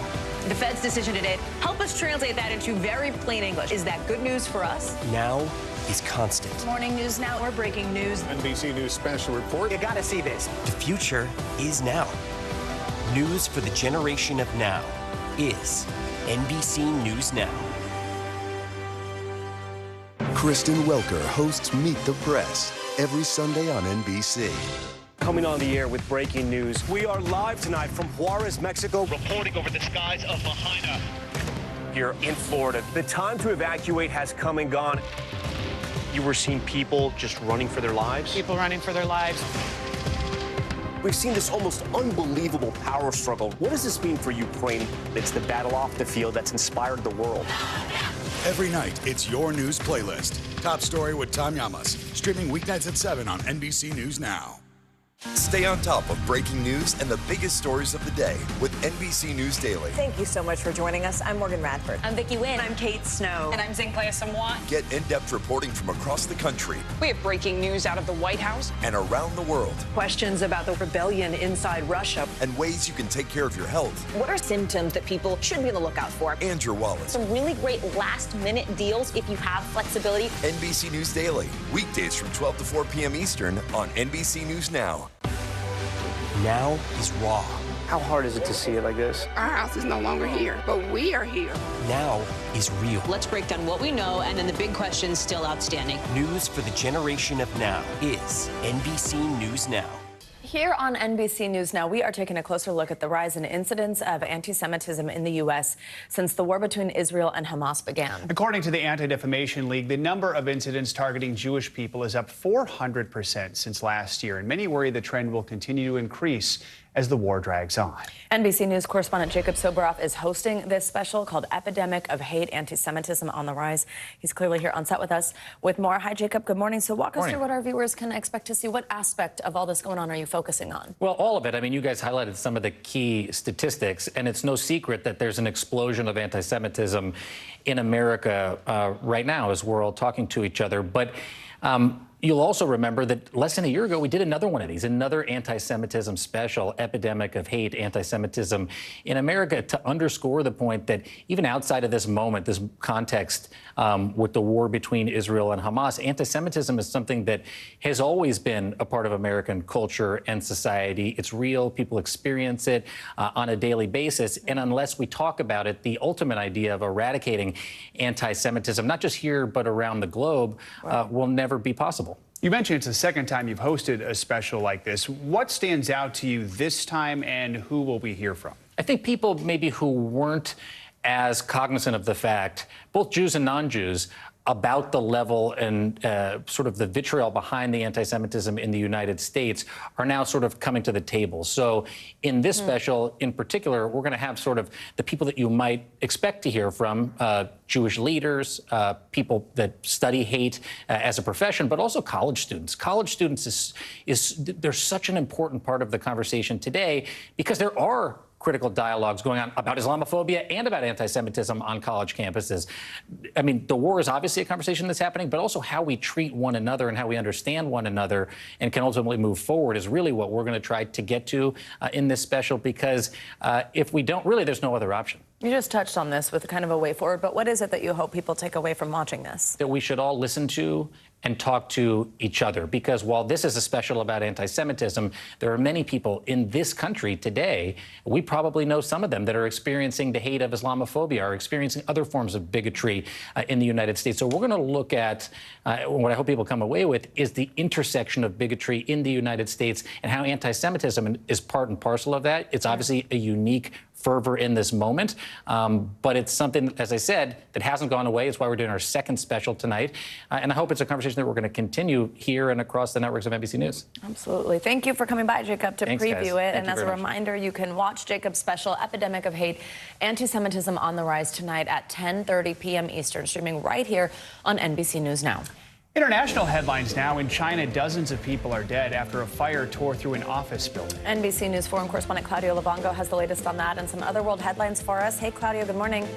The Fed's decision today, help us translate that into very plain English. Is that good news for us? Now is constant. Morning News Now, or breaking news. NBC News special report. You gotta see this. The future is now. News for the generation of now is NBC News Now. Kristen Welker hosts Meet the Press every Sunday on NBC. Coming on the air with breaking news. We are live tonight from Juarez, Mexico. Reporting over the skies of Lahaina. Here in Florida. The time to evacuate has come and gone. You were seeing people just running for their lives? People running for their lives. We've seen this almost unbelievable power struggle. What does this mean for Ukraine? It's the battle off the field that's inspired the world. Every night, it's your news playlist. Top Story with Tom Llamas. Streaming weeknights at 7 on NBC News Now. Stay on top of breaking news and the biggest stories of the day with NBC News Daily. Thank you so much for joining us. I'm Morgan Radford. I'm Vicki Wynn. I'm Kate Snow. And I'm Zinclair Samwat. Get in-depth reporting from across the country. We have breaking news out of the White House and around the world. Questions about the rebellion inside Russia. And ways you can take care of your health. What are symptoms that people should be on the lookout for? And your wallet. Some really great last-minute deals if you have flexibility. NBC News Daily. Weekdays from 12 to 4 p.m. Eastern on NBC News Now. Now is raw. How hard is it to see it like this? Our house is no longer here, but we are here. Now is real. Let's break down what we know and then the big questions still outstanding. News for the generation of now is NBC News Now. Here on NBC News Now, we are taking a closer look at the rise in incidents of anti-Semitism in the U.S. since the war between Israel and Hamas began. According to the Anti-Defamation League, the number of incidents targeting Jewish people is up 400% since last year, and many worry the trend will continue to increase as the war drags on. NBC News correspondent Jacob Soboroff is hosting this special called Epidemic of Hate, Anti-Semitism on the Rise. He's clearly here on set with us with more. Hi, Jacob. Good morning. So walk us through what our viewers can expect to see. What aspect of all this going on are you focusing on? Well, all of it. I mean, you guys highlighted some of the key statistics, and it's no secret that there's an explosion of anti-Semitism in America right now as we're all talking to each other. But you'll also remember that less than a year ago, we did another one of these, another anti-Semitism special, Epidemic of Hate, Anti-Semitism in America, to underscore the point that even outside of this moment, this context with the war between Israel and Hamas, anti-Semitism is something that has always been a part of American culture and society. It's real. People experience it on a daily basis. And unless we talk about it, the ultimate idea of eradicating anti-Semitism, not just here, but around the globe, will never be possible. You mentioned it's the second time you've hosted a special like this. What stands out to you this time, and who will we hear from? I think people maybe who weren't as cognizant of the fact, both Jews and non-Jews, about the level and sort of the vitriol behind the anti-Semitism in the United States are now sort of coming to the table. So in this special in particular, we're going to have sort of the people that you might expect to hear from, Jewish leaders, people that study hate as a profession, but also college students. College students they're such an important part of the conversation today because there are critical dialogues going on about Islamophobia and about anti-Semitism on college campuses. I mean, the war is obviously a conversation that's happening, but also how we treat one another and how we understand one another and can ultimately move forward is really what we're going to try to get to in this special, because if we don't, really, there's no other option. You just touched on this with kind of a way forward, but what is it that you hope people take away from watching this? That we should all listen to and talk to each other, because while this is a special about anti-Semitism, there are many people in this country today, we probably know some of them, that are experiencing the hate of Islamophobia, are experiencing other forms of bigotry in the United States. So we're going to look at what I hope people come away with is the intersection of bigotry in the United States and how anti-Semitism is part and parcel of that. It's obviously a unique fervor in this moment, but it's something, as I said, that hasn't gone away. It's why we're doing our second special tonight, and I hope it's a conversation that we're going to continue here and across the networks of NBC News. Absolutely. Thank you for coming by, Jacob, to preview it. And as a reminder, you can watch Jacob's special, Epidemic of Hate, Anti-Semitism on the Rise, tonight at 10:30 p.m. Eastern, streaming right here on NBC News Now. International headlines now. In China, dozens of people are dead after a fire tore through an office building. NBC News foreign correspondent Claudio Labongo has the latest on that and some other world headlines for us. Hey, Claudio, good morning.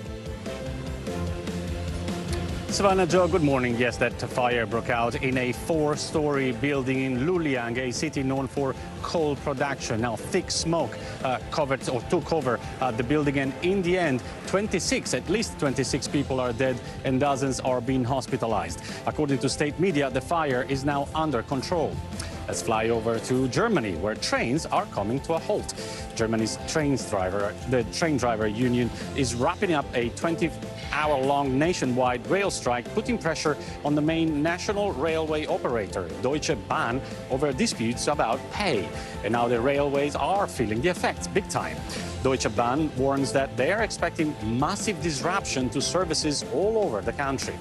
Savannah, Joe, good morning. Yes, that fire broke out in a 4-story building in Luliang, a city known for coal production. Now, thick smoke took over the building, and in the end, at least 26 people are dead and dozens are being hospitalized. According to state media, the fire is now under control. Let's fly over to Germany, where trains are coming to a halt. Germany's the train driver union is wrapping up a 20-hour-long nationwide rail strike, putting pressure on the main national railway operator, Deutsche Bahn, over disputes about pay. And now the railways are feeling the effects big time. Deutsche Bahn warns that they are expecting massive disruption to services all over the country.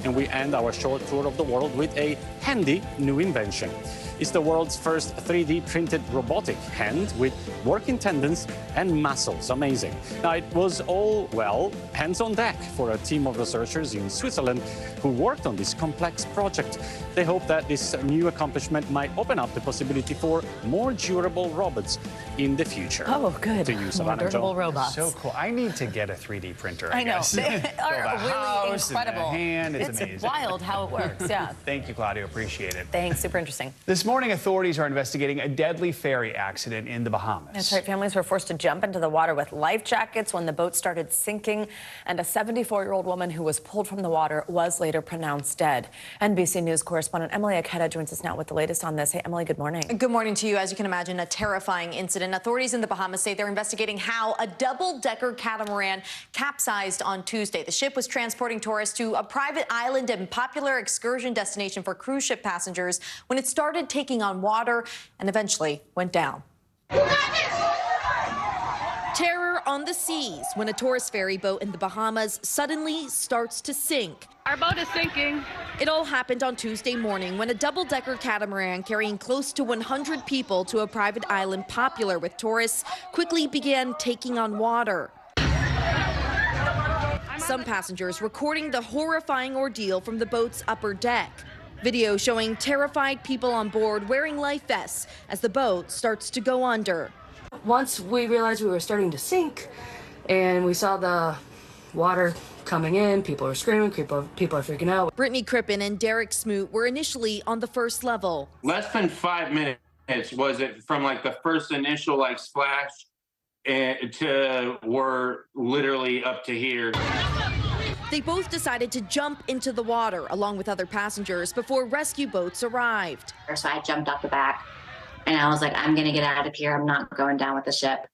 And we end our short tour of the world with a handy new invention. It's the world's first 3D printed robotic hand with working tendons and muscles. Amazing. Now, it was all, well, hands on deck for a team of researchers in Switzerland who worked on this complex project. They hope that this new accomplishment might open up the possibility for more durable robots in the future. Oh, good. To you, Savannah. More durable robots. So cool. I need to get a 3D printer, I know. guess. They are really incredible. It's amazing. Wild how it works, yeah. Thank you, Claudio. Appreciate it. Thanks. Super interesting. This morning, authorities are investigating a deadly ferry accident in the Bahamas. That's right. Families were forced to jump into the water with life jackets when the boat started sinking, and a 74-year-old woman who was pulled from the water was later pronounced dead. NBC News correspondent Emily Aketa joins us now with the latest on this. Hey, Emily, good morning. Good morning to you. As you can imagine, a terrifying incident. Authorities in the Bahamas say they're investigating how a double-decker catamaran capsized on Tuesday. The ship was transporting tourists to a private island and popular excursion destination for cruise ship passengers when it started taking on water and eventually went down. Terror on the seas when a tourist ferry boat in the Bahamas suddenly starts to sink. Our boat is sinking. It all happened on Tuesday morning when a double-decker catamaran carrying close to 100 people to a private island popular with tourists quickly began taking on water. Some passengers recording the horrifying ordeal from the boat's upper deck. Video showing terrified people on board wearing life vests as the boat starts to go under. Once we realized we were starting to sink and we saw the water coming in, people are screaming, people are freaking out. Brittany Crippen and Derek Smoot were initially on the first level. Less than 5 minutes was it from like the first initial like splash to we're literally up to here. They both decided to jump into the water along with other passengers before rescue boats arrived. So I jumped off the back and I was like, I'm going to get out of here. I'm not going down with the ship.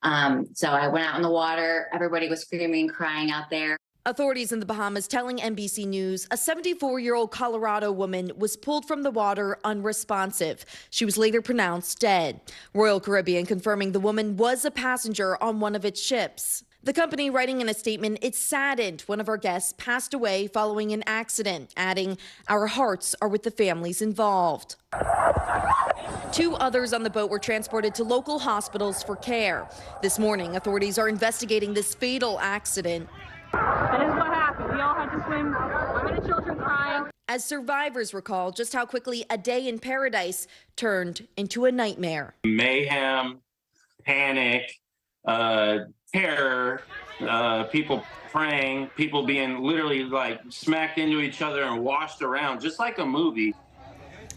So I went out in the water. Everybody was screaming, crying out there. Authorities in the Bahamas telling NBC News a 74-year-old Colorado woman was pulled from the water unresponsive. She was later pronounced dead. Royal Caribbean confirming the woman was a passenger on one of its ships. The company writing in a statement, it's saddened one of our guests passed away following an accident, adding, our hearts are with the families involved. 2 others on the boat were transported to local hospitals for care. This morning, authorities are investigating this fatal accident. That is what happened. We all had to swim, women and children crying. As survivors recall just how quickly a day in paradise turned into a nightmare. Mayhem, panic, terror, people praying, people being literally like smacked into each other and washed around, just like a movie.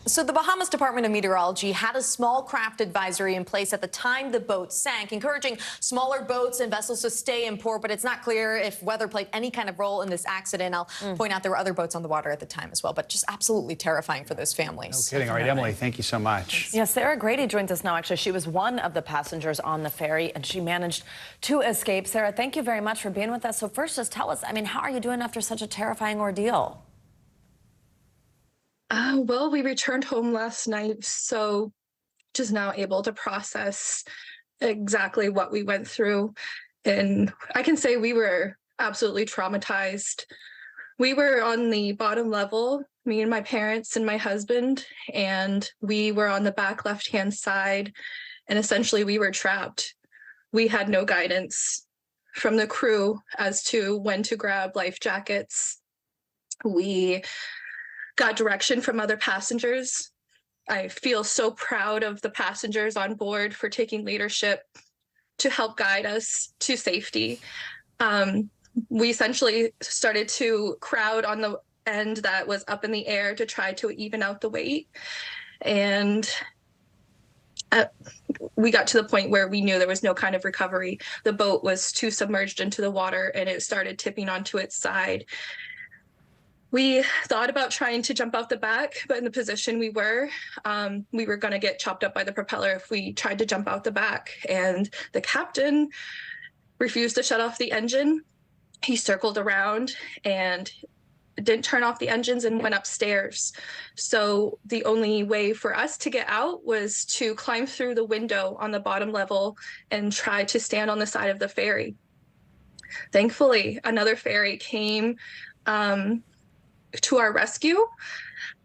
So the Bahamas Department of Meteorology had a small craft advisory in place at the time the boat sank, encouraging smaller boats and vessels to stay in port, but it's not clear if weather played any kind of role in this accident. I'll point out there were other boats on the water at the time as well, but just absolutely terrifying for those families. No kidding. All right, Emily, thank you so much. Yeah, Sarah Grady joins us now. Actually, she was one of the passengers on the ferry, and she managed to escape. Sarah, thank you very much for being with us. So first, just tell us, I mean, how are you doing after such a terrifying ordeal? Well, we returned home last night, so just now able to process exactly what we went through. And I can say we were absolutely traumatized. We were on the bottom level, me and my parents and my husband, and we were on the back left-hand side, and essentially we were trapped. We had no guidance from the crew as to when to grab life jackets. We got direction from other passengers. I feel so proud of the passengers on board for taking leadership to help guide us to safety. We essentially started to crowd on the end that was up in the air to try to even out the weight. And we got to the point where we knew there was no kind of recovery. The boat was too submerged into the water and it started tipping onto its side. We thought about trying to jump out the back, but in the position we were going to get chopped up by the propeller if we tried to jump out the back. And the captain refused to shut off the engine. He circled around and didn't turn off the engines and went upstairs. So the only way for us to get out was to climb through the window on the bottom level and try to stand on the side of the ferry. Thankfully, another ferry came to our rescue.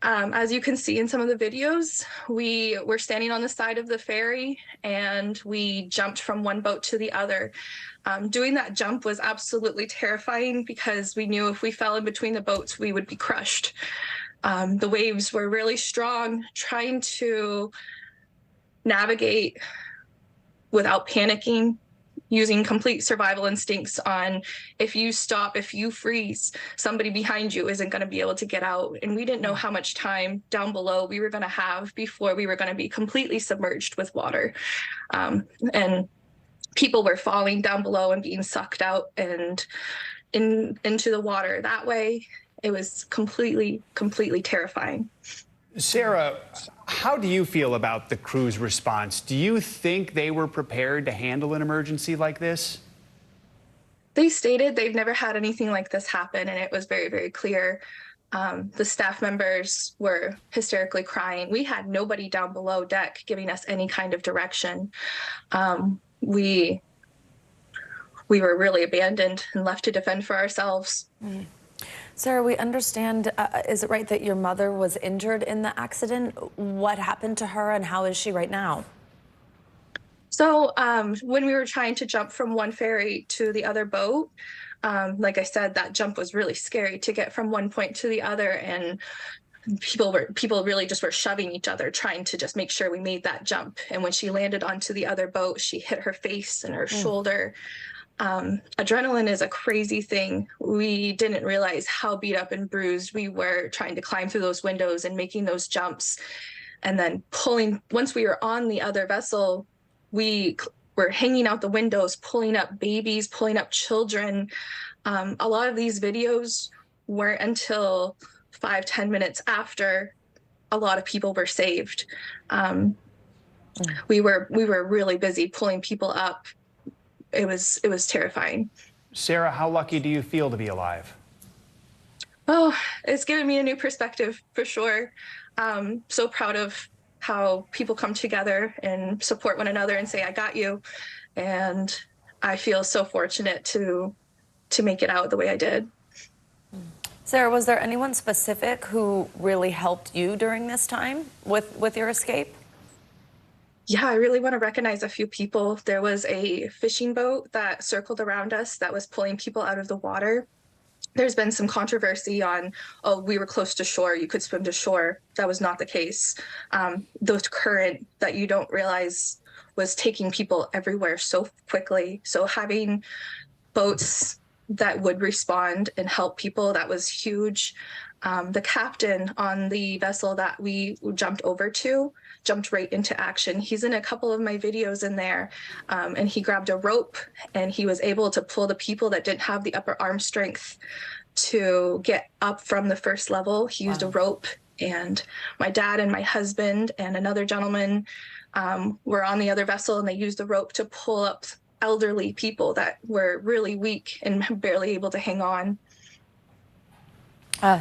As you can see in some of the videos, we were standing on the side of the ferry and we jumped from one boat to the other. Doing that jump was absolutely terrifying because we knew if we fell in between the boats, we would be crushed. The waves were really strong, trying to navigate without panicking, using complete survival instincts on if you stop, if you freeze, somebody behind you isn't going to be able to get out. And we didn't know how much time down below we were going to have before we were going to be completely submerged with water. And people were falling down below and being sucked out and into the water that way. It was completely terrifying. Sarah, how do you feel about the crew's response? Do you think they were prepared to handle an emergency like this? They stated they've never had anything like this happen, and it was very, very clear. The staff members were hysterically crying. We had nobody down below deck giving us any kind of direction. We were really abandoned and left to defend for ourselves. Sarah, we understand, is it right that your mother was injured in the accident? What happened to her and how is she right now? So when we were trying to jump from one ferry to the other boat, like I said, that jump was really scary to get from one point to the other, and people really just were shoving each other, trying to just make sure we made that jump. And when she landed onto the other boat, she hit her face and her shoulder. Adrenaline is a crazy thing. We didn't realize how beat up and bruised we were trying to climb through those windows and making those jumps. And then once we were on the other vessel, we were hanging out the windows, pulling up babies, pulling up children. A lot of these videos weren't until 5-10 minutes after a lot of people were saved. We were really busy pulling people up. It was terrifying. Sarah, how lucky do you feel to be alive? Oh, it's given me a new perspective for sure. So proud of how people come together and support one another and say, I got you. And I feel so fortunate to make it out the way I did. Sarah, was there anyone specific who really helped you during this time with your escape? Yeah, I really want to recognize a few people. There was a fishing boat that circled around us that was pulling people out of the water. There's been some controversy on, oh, we were close to shore, you could swim to shore. That was not the case. The current that you don't realize was taking people everywhere so quickly. So having boats that would respond and help people, that was huge. The captain on the vessel that we jumped over to jumped right into action. He's in a couple of my videos in there, and he grabbed a rope and he was able to pull the people that didn't have the upper arm strength to get up from the first level. He used a rope, and my dad and my husband and another gentleman were on the other vessel, and they used the rope to pull up elderly people that were really weak and barely able to hang on.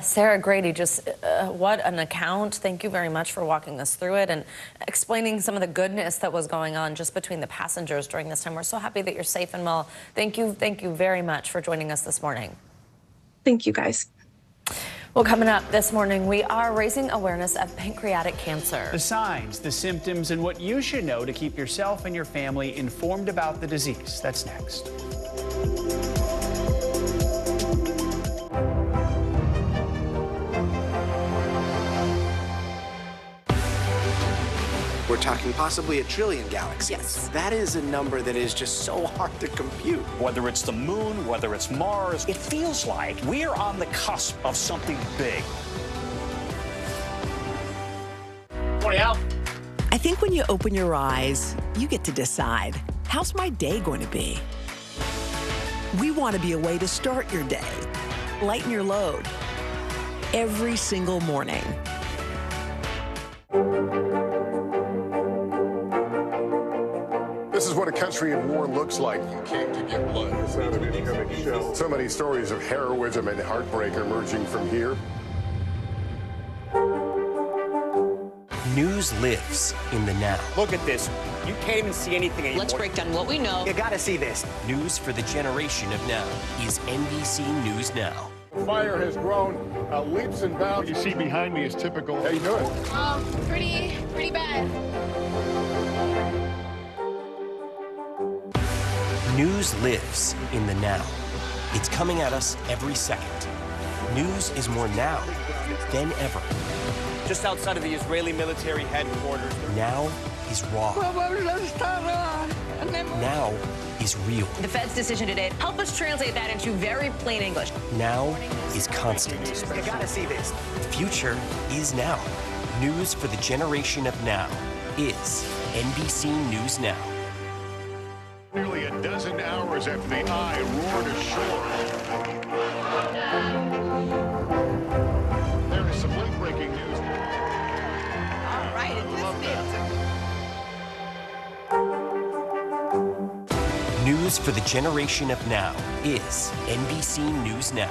Sarah Grady, just what an account. Thank you very much for walking us through it and explaining some of the goodness that was going on just between the passengers during this time. We're so happy that you're safe and well. Thank you very much for joining us this morning. Thank you, guys. Well, coming up this morning, we are raising awareness of pancreatic cancer. The signs, the symptoms, and what you should know to keep yourself and your family informed about the disease. That's next. We're talking possibly 1 trillion galaxies. Yes. That is a number that is just so hard to compute. Whether it's the moon, whether it's Mars, it feels like we're on the cusp of something big. 20 out. I think when you open your eyes, you get to decide, how's my day going to be? We want to be a way to start your day, lighten your load, every single morning. This is what a country in war looks like. You came to get blood. It's not an incoming shell. So many stories of heroism and heartbreak emerging from here. News lives in the now. Look at this. You can't even see anything anymore. Let's break down what we know. You gotta see this. News for the generation of now is NBC News Now. The fire has grown leaps and bounds. What you see behind me is typical. How you doing? Pretty bad. News lives in the now. It's coming at us every second. News is more now than ever. Just outside of the Israeli military headquarters. Now is raw. Now is real. The Fed's decision today, help us translate that into very plain English. Now is constant. You gotta see this. The future is now. News for the generation of now is NBC News Now. Nearly a dozen hours after the eye roared ashore. There is some late-breaking news. All right, News for the generation of now is NBC News Now.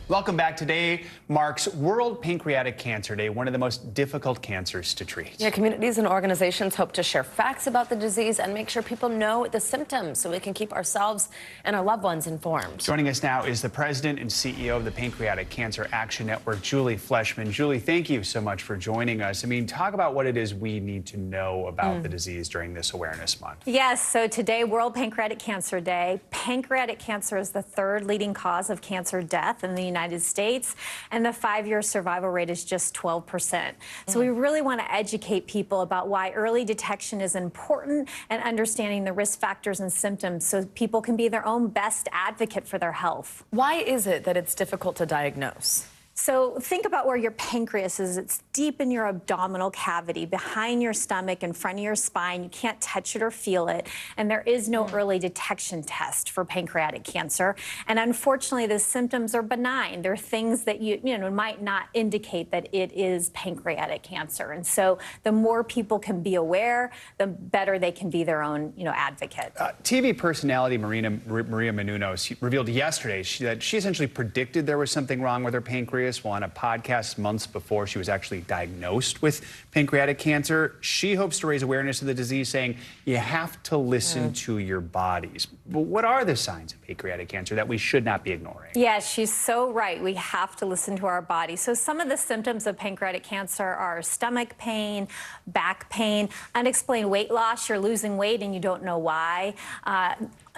Welcome back. Today marks World Pancreatic Cancer Day, one of the most difficult cancers to treat. Yeah, communities and organizations hope to share facts about the disease and make sure people know the symptoms so we can keep ourselves and our loved ones informed. Joining us now is the president and CEO of the Pancreatic Cancer Action Network, Julie Fleshman. Julie, thank you so much for joining us. I mean, talk about what it is we need to know about the disease during this awareness month. Yes, so today, World Pancreatic Cancer Day. Pancreatic cancer is the third leading cause of cancer death in the United States, and the 5-year survival rate is just 12%. So we really want to educate people about why early detection is important and understanding the risk factors and symptoms so people can be their own best advocate for their health. Why is it that it's difficult to diagnose? So think about where your pancreas is. It's deep in your abdominal cavity, behind your stomach, in front of your spine. You can't touch it or feel it. And there is no early detection test for pancreatic cancer. And unfortunately, the symptoms are benign. They're things that you might not indicate that it is pancreatic cancer. And so the more people can be aware, the better they can be their own advocate. TV personality Maria Menounos revealed yesterday that she essentially predicted there was something wrong with her pancreas. Well, on a podcast months before she was actually diagnosed with pancreatic cancer. She hopes to raise awareness of the disease, saying you have to listen to your bodies. But what are the signs of pancreatic cancer that we should not be ignoring? Yeah, she's so right. We have to listen to our body. So some of the symptoms of pancreatic cancer are stomach pain, back pain, unexplained weight loss. You're losing weight and you don't know why.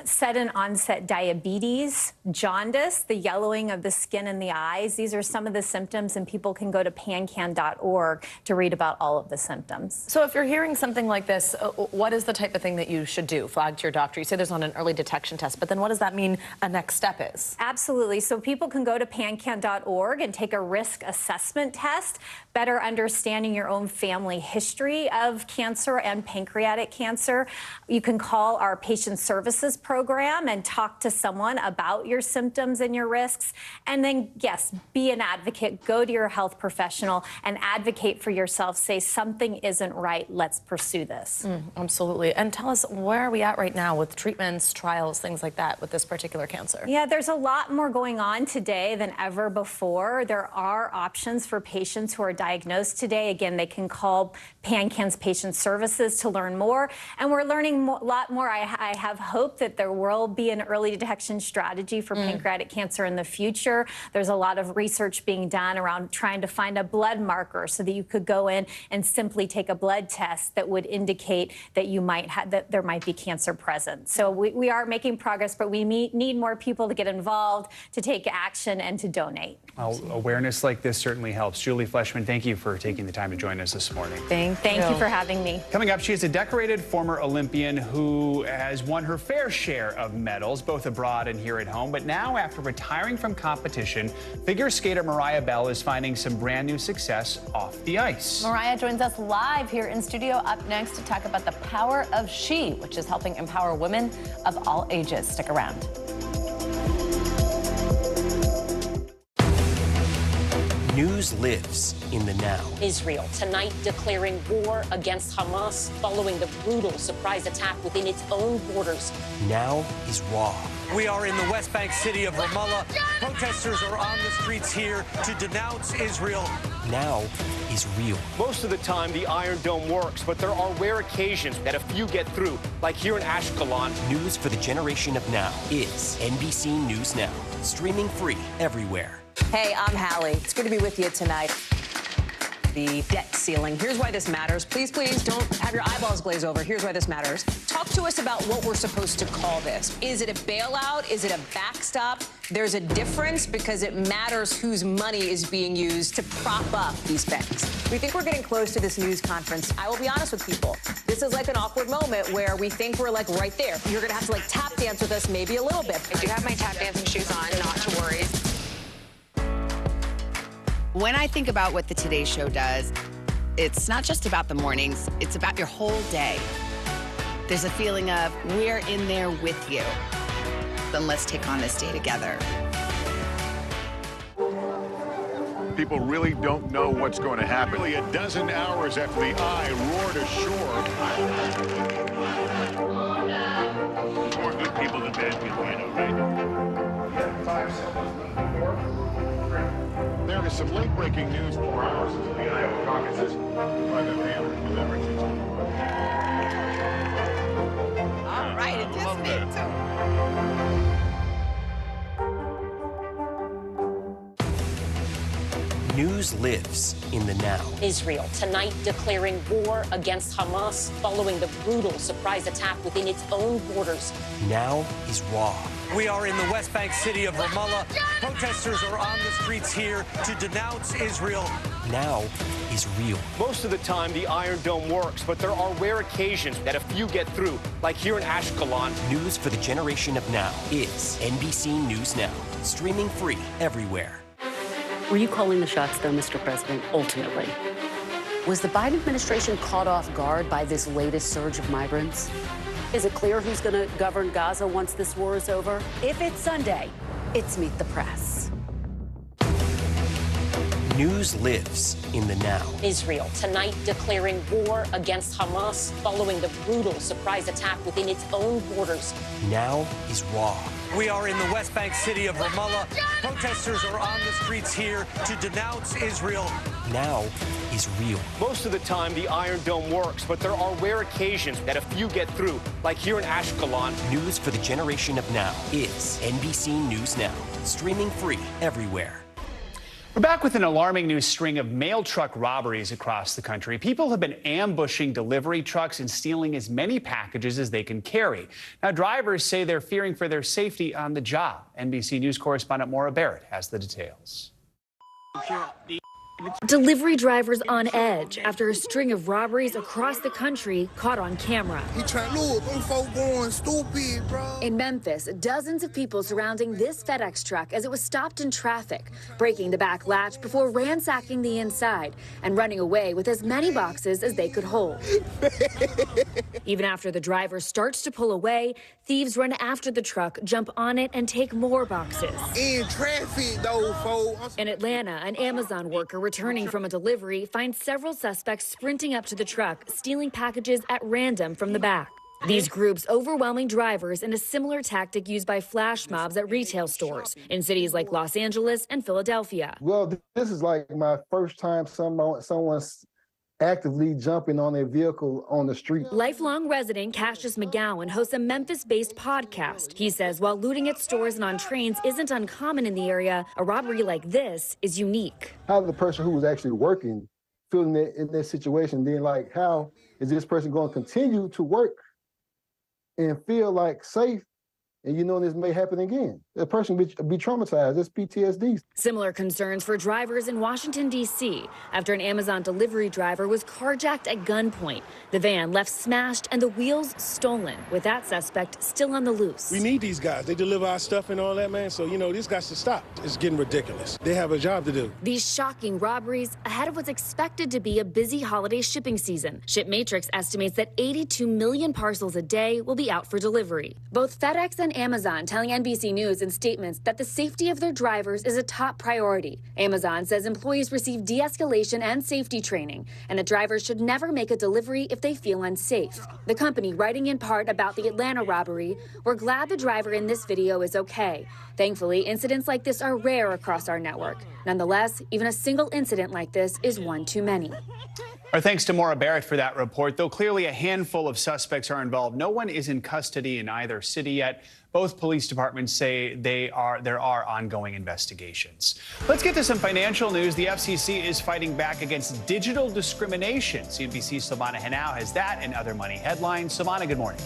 Sudden onset diabetes, jaundice, the yellowing of the skin and the eyes. These are some of the symptoms, and people can go to pancan.org to read about all of the symptoms. So if you're hearing something like this, what is the type of thing that you should do? Flag to your doctor. You say there's not an early detection test, but then what does that mean a next step is? Absolutely. So people can go to pancan.org and take a risk assessment test, better understanding your own family history of cancer and pancreatic cancer. You can call our patient services program and talk to someone about your symptoms and your risks. And then, yes, be an advocate. Go to your health professional and advocate for yourself. Say something isn't right. Let's pursue this. Absolutely. And tell us, where are we at right now with treatments, trials, things like that with this particular cancer? Yeah, there's a lot more going on today than ever before. There are options for patients who are diagnosed today. Again, they can call PanCan's patient services to learn more. And we're learning a lot more. I have hope that there will be an early detection strategy for pancreatic cancer in the future. There's a lot of research being done around trying to find a blood marker so that you could go in and simply take a blood test that would indicate that you might have, that there might be cancer present. So we are making progress, but we need more people to get involved, to take action, and to donate. Well, awareness like this certainly helps. Julie Fleshman, thank you for taking the time to join us this morning. Thank you for having me. Coming up, she is a decorated former Olympian who has won her fair share of medals, both abroad and here at home. But now, after retiring from competition, figure skater Mariah Bell is finding some brand new success off the ice. Mariah joins us live here in studio up next to talk about the power of She, which is helping empower women of all ages. Stick around. News lives in the now. Israel tonight declaring war against Hamas following the brutal surprise attack within its own borders. Now is raw. We are in the West Bank city of Ramallah. Protesters are on the streets here to denounce Israel. Now is real. Most of the time, the Iron Dome works, but there are rare occasions that a few get through, like here in Ashkelon. News for the generation of now is NBC News Now. Streaming free everywhere. Hey, I'm Hallie. It's good to be with you tonight. The debt ceiling. Here's why this matters. Please, please don't have your eyeballs glaze over. Here's why this matters. Talk to us about what we're supposed to call this. Is it a bailout? Is it a backstop? There's a difference because it matters whose money is being used to prop up these banks. We think we're getting close to this news conference. I will be honest with people. This is like an awkward moment where we think we're like right there. You're going to have to like tap dance with us maybe a little bit. I do have my tap dancing shoes on, not to worry. When I think about what the Today Show does, it's not just about the mornings, it's about your whole day. There's a feeling of we're in there with you. Then let's take on this day together. People really don't know what's going to happen. Nearly a dozen hours after the Eye roared ashore. More good people some late-breaking news 4 hours into the Iowa caucuses. By the hammer with everything. All right, it just midterm. News lives in the now. Israel tonight declaring war against Hamas following the brutal surprise attack within its own borders. Now is raw. We are in the West Bank city of Ramallah. Protesters are on the streets here to denounce Israel. Now is real. Most of the time, the Iron Dome works, but there are rare occasions that a few get through, like here in Ashkelon. News for the generation of now is NBC News Now, streaming free everywhere. Were you calling the shots, though, Mr. President, ultimately? Was the Biden administration caught off guard by this latest surge of migrants? Is it clear who's going to govern Gaza once this war is over? If it's Sunday, it's Meet the Press. News lives in the now. Israel tonight declaring war against Hamas following the brutal surprise attack within its own borders. Now is raw. We are in the West Bank city of Ramallah. Protesters are on the streets here to denounce Israel. Now is real. Most of the time, the Iron Dome works, but there are rare occasions that a few get through, like here in Ashkelon. News for the generation of now is NBC News Now, streaming free everywhere. We're back with an alarming new string of mail truck robberies across the country. People have been ambushing delivery trucks and stealing as many packages as they can carry. Now, drivers say they're fearing for their safety on the job. NBC News correspondent Maura Barrett has the details. Delivery drivers on edge after a string of robberies across the country caught on camera. He trying to look, them folk going stupid, bro. In Memphis, dozens of people surrounding this FedEx truck as it was stopped in traffic, breaking the back latch before ransacking the inside and running away with as many boxes as they could hold. Even after the driver starts to pull away, thieves run after the truck, jump on it, and take more boxes. In traffic, though, folks. In Atlanta, an Amazon worker returning from a delivery finds several suspects sprinting up to the truck, stealing packages at random from the back. These groups overwhelming drivers in a similar tactic used by flash mobs at retail stores in cities like Los Angeles and Philadelphia. Well, this is like my first time someone's actively jumping on a vehicle on the street. Lifelong resident Cassius McGowan hosts a Memphis-based podcast. He says while looting at stores and on trains isn't uncommon in the area, a robbery like this is unique. How the person who was actually working feeling in this situation, then like how is this person going to continue to work and feel like safe? And you know this may happen again. The person be traumatized. It's PTSD. Similar concerns for drivers in Washington, D.C. after an Amazon delivery driver was carjacked at gunpoint. The van left smashed and the wheels stolen, with that suspect still on the loose. We need these guys. They deliver our stuff and all that, man. So, you know, this got to stop. It's getting ridiculous. They have a job to do. These shocking robberies ahead of what's expected to be a busy holiday shipping season. ShipMatrix estimates that 82 million parcels a day will be out for delivery. Both FedEx and Amazon telling NBC News in statements that the safety of their drivers is a top priority. Amazon says employees receive de-escalation and safety training, and that drivers should never make a delivery if they feel unsafe. The company, writing in part about the Atlanta robbery, "We're glad the driver in this video is okay. Thankfully, incidents like this are rare across our network. Nonetheless, even a single incident like this is one too many." Our thanks to Maura Barrett for that report. Though clearly a handful of suspects are involved, no one is in custody in either city yet. Both police departments say there are ongoing investigations. Let's get to some financial news. The FCC is fighting back against digital discrimination. CNBC's Silvana Henao has that and other money headlines. Silvana, good morning.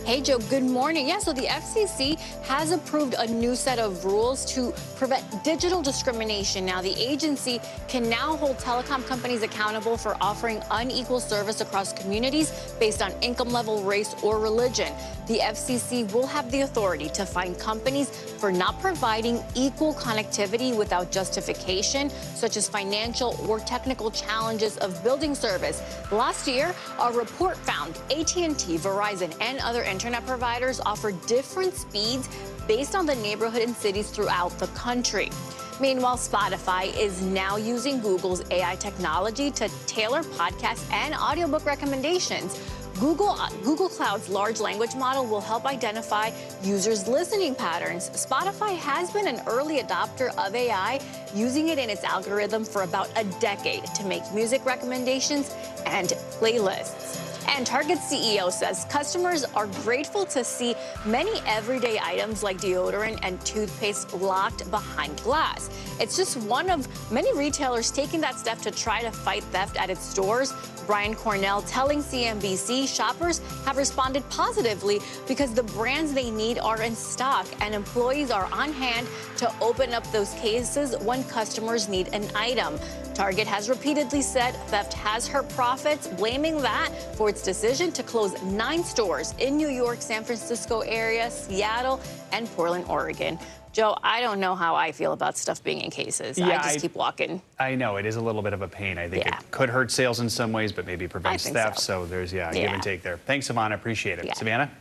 Hey, Joe, good morning. Yeah, so the FCC has approved a new set of rules to prevent digital discrimination. Now, the agency can now hold telecom companies accountable for offering unequal service across communities based on income level, race, or religion. The FCC will have the authority to fine companies for not providing equal connectivity without justification, such as financial or technical challenges of building service. Last year, a report found AT&T, Verizon, and other internet providers offer different speeds based on the neighborhood and cities throughout the country. Meanwhile, Spotify is now using Google's AI technology to tailor podcast and audiobook recommendations. Google Cloud's large language model will help identify users' listening patterns. Spotify has been an early adopter of AI, using it in its algorithm for about a decade to make music recommendations and playlists. And Target's CEO says customers are grateful to see many everyday items like deodorant and toothpaste locked behind glass. It's just one of many retailers taking that step to try to fight theft at its stores. Brian Cornell telling CNBC shoppers have responded positively because the brands they need are in stock and employees are on hand to open up those cases when customers need an item. Target has repeatedly said theft has hurt profits, blaming that for its decision to close 9 stores in New York, San Francisco area, Seattle, and Portland, Oregon. Joe, I don't know how I feel about stuff being in cases. Yeah, I just keep walking. I know, it is a little bit of a pain. I think it could hurt sales in some ways, but maybe prevents theft. So there's, give and take there. Thanks, Savannah. Appreciate it. Savannah?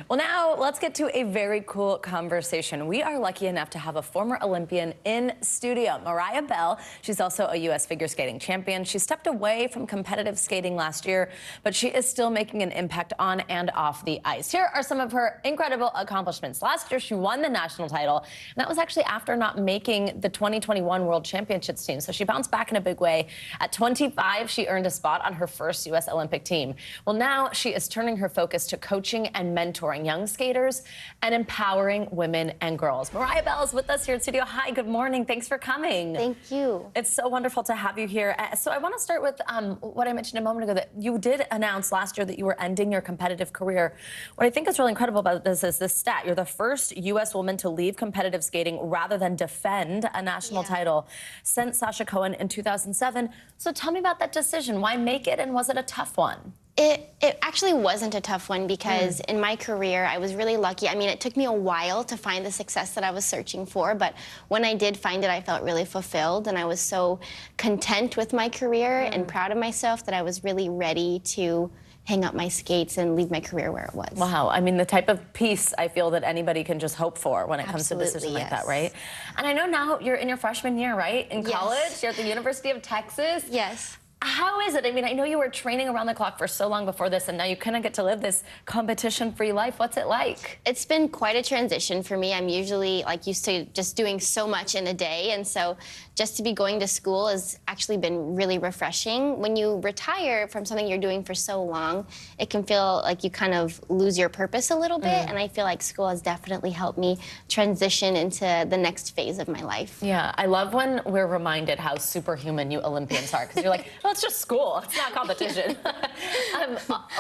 Well, now let's get to a very cool conversation. We are lucky enough to have a former Olympian in studio, Mariah Bell. She's also a U.S. figure skating champion. She stepped away from competitive skating last year, but she is still making an impact on and off the ice. Here are some of her incredible accomplishments. Last year, she won the national title, and that was actually after not making the 2021 World Championships team. So she bounced back in a big way. At 25, she earned a spot on her first U.S. Olympic team. Well, now she is turning her focus to coaching and mentoring young skaters and empowering women and girls. Mariah Bell is with us here in studio. Hi, good morning. Thanks for coming. Thank you. It's so wonderful to have you here. So I want to start with what I mentioned a moment ago, that you did announce last year that you were ending your competitive career. What I think is really incredible about this is this stat. You're the first U.S. woman to leave competitive skating rather than defend a national title since Sasha Cohen in 2007. So tell me about that decision. Why make it, and was it a tough one? It actually wasn't a tough one because in my career, I was really lucky. I mean, it took me a while to find the success that I was searching for, but when I did find it, I felt really fulfilled, and I was so content with my career and proud of myself that I was really ready to hang up my skates and leave my career where it was. Wow. I mean, the type of peace I feel that anybody can just hope for when it comes to a decision like that, right? And I know now you're in your freshman year, right? In college, you're at the University of Texas. Yes. How is it? I mean, I know you were training around the clock for so long before this, and now you kind of get to live this competition-free life. What's it like? It's been quite a transition for me. I'm usually used to just doing so much in a day, and so just to be going to school has actually been really refreshing. When you retire from something you're doing for so long, it can feel like you kind of lose your purpose a little bit, and I feel like school has definitely helped me transition into the next phase of my life. Yeah, I love when we're reminded how superhuman you Olympians are, because you're like, oh, it's just school. It's not competition.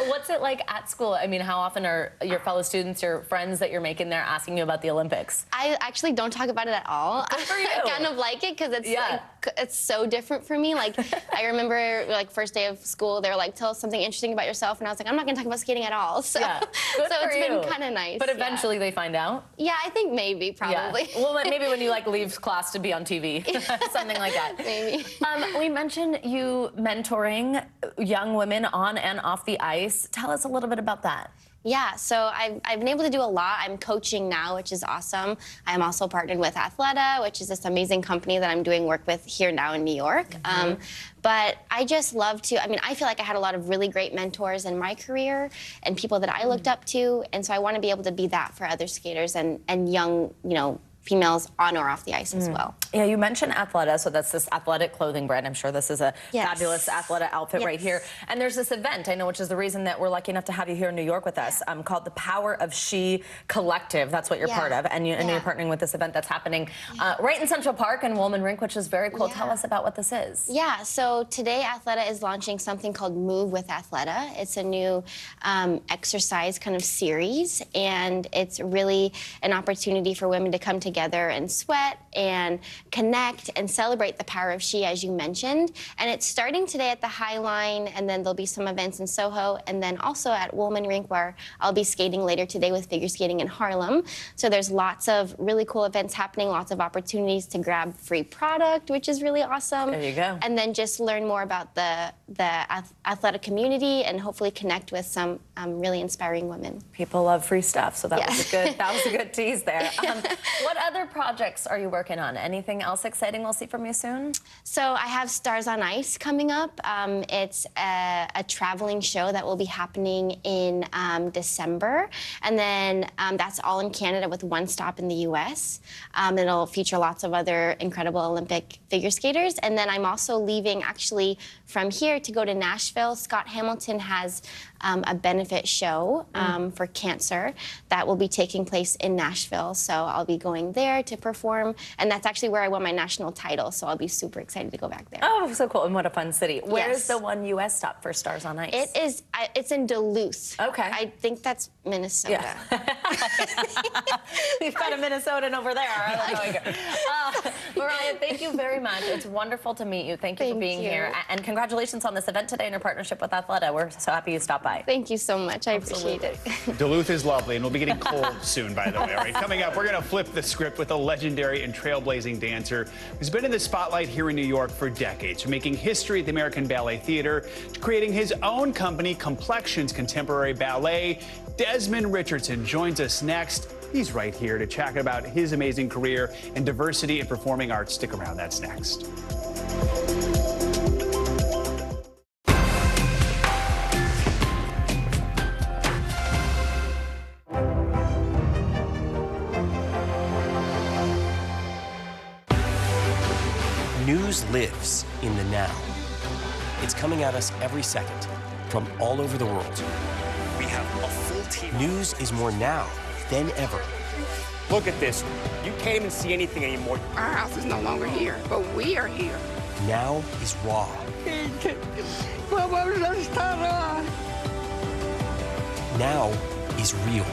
What's it like at school? I mean, how often are your fellow students, your friends that you're making there, asking you about the Olympics? I actually don't talk about it at all. Good for you. I kind of like it because it's so different for me. Like, I remember first day of school, they were like, tell us something interesting about yourself, and I was like, I'm not gonna talk about skating at all. So, it's been kind of nice. But eventually they find out? Yeah, I think maybe, probably. Yeah. Well, maybe when you leave class to be on TV, something like that. Maybe. We mentioned you mentoring young women on and off the ice. Tell us a little bit about that. Yeah, so I've been able to do a lot. I'm coaching now, which is awesome. I'm also partnered with Athleta, which is this amazing company that I'm doing work with here now in New York. But I just love to, I feel like I had a lot of really great mentors in my career and people that I looked up to, and so I want to be able to be that for other skaters and young, females on or off the ice as well. Yeah, you mentioned Athleta, so that's this athletic clothing brand. I'm sure this is a fabulous Athleta outfit right here. And there's this event, I know, which is the reason that we're lucky enough to have you here in New York with us, called the Power of She Collective. That's what you're part of, and you're partnering with this event that's happening right in Central Park and Woolman Rink, which is very cool. Tell us about what this is. Yeah, so today Athleta is launching something called Move with Athleta. It's a new exercise kind of series, and it's really an opportunity for women to come together and sweat and connect and celebrate the power of she, as you mentioned. And it's starting today at the High Line, and then there'll be some events in Soho, and then also at Woolman Rink, where I'll be skating later today with figure skating in Harlem. So there's lots of really cool events happening, lots of opportunities to grab free product, which is really awesome. There you go. And then just learn more about the athletic community and hopefully connect with some really inspiring women. People love free stuff, so that was a good tease there. What other projects are you working on? Anything else exciting we'll see from you soon? So I have Stars on Ice coming up. It's a traveling show that will be happening in December, and then that's all in Canada with one stop in the U.S. It'll feature lots of other incredible Olympic figure skaters, and then I'm also leaving actually from here to go to Nashville. Scott Hamilton has a benefit show for cancer that will be taking place in Nashville. So I'll be going there to perform, and that's actually where I won my national title. So I'll be super excited to go back there. Oh, so cool! And what a fun city. Where's the one U.S. stop for Stars on Ice? It is. It's in Duluth. Okay. I think that's Minnesota. Yeah. We've got a Minnesotan over there. Mariah, thank you very much. It's wonderful to meet you. Thank you for being here, and congratulations on this event today and your partnership with Athleta. We're so happy you stopped by. Thank you so much. I appreciate it. Duluth is lovely, and we'll be getting cold soon, by the way. All right, coming up, we're going to flip the script with a legendary and trailblazing dancer who's been in the spotlight here in New York for decades, from making history at the American Ballet Theater to creating his own company, Complexions Contemporary Ballet. Desmond Richardson joins us next. He's right here to chat about his amazing career and diversity in performing arts. Stick around. That's next. News lives in the now. It's coming at us every second from all over the world. We have a full team. News is more now than ever. Look at this. You can't even see anything anymore. Our house is no longer here, but we are here. Now is raw. Now is real.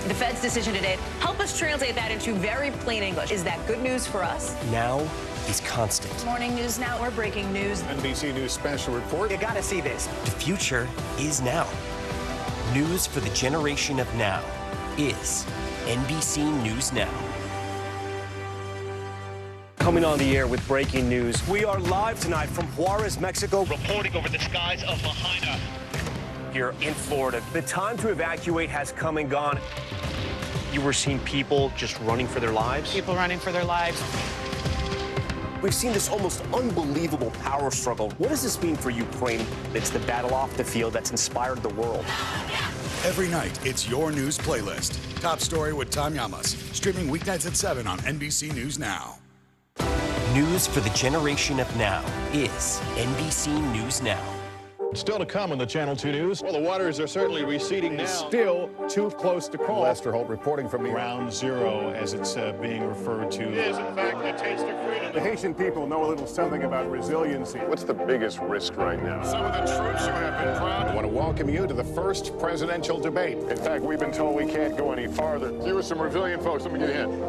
The Fed's decision today, help us translate that into very plain English. Is that good news for us? Now is constant. Morning News Now, we're breaking news. NBC News special report. You gotta see this. The future is now. News for the generation of now is NBC News Now. Coming on the air with breaking news. We are live tonight from Juarez, Mexico, reporting over the skies of Lahaina here in Florida. The time to evacuate has come and gone. You were seeing people just running for their lives? People running for their lives. We've seen this almost unbelievable power struggle. What does this mean for Ukraine? It's the battle off the field that's inspired the world. Every night, it's your news playlist. Top Story with Tom Llamas. Streaming weeknights at 7 on NBC News Now. News for the generation of now is NBC News Now. Still to come on the Channel 2 News. Well, the waters are certainly receding now. Still too close to call. Lester Holt reporting from Ground Zero, as it's being referred to. It is, in fact, a taste of freedom. The Haitian people know a little something about resiliency. What's the biggest risk right now? Some of the troops who have been proud. I want to welcome you to the first presidential debate. In fact, we've been told we can't go any farther. Here are some resilient folks. Let me get in.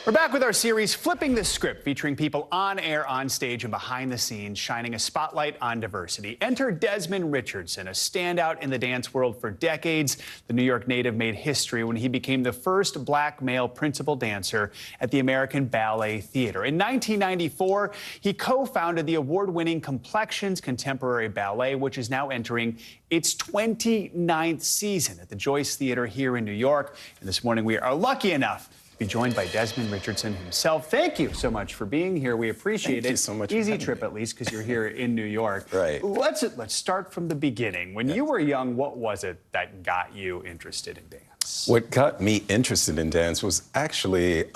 We're back with our series, Flipping the Script, featuring people on air, on stage, and behind the scenes, shining a spotlight on diversity. Enter Desmond Richardson, a standout in the dance world for decades. The New York native made history when he became the first black male principal dancer at the American Ballet Theater. In 1994, he co-founded the award-winning Complexions Contemporary Ballet, which is now entering its 29th season at the Joyce Theater here in New York. And this morning, we are lucky enough be joined by Desmond Richardson himself. Thank you so much for being here. We appreciate it. Thank you so much. Easy trip, at least, because you're here in New York. Right. Let's start from the beginning. When you were young, what was it that got you interested in dance? What got me interested in dance was actually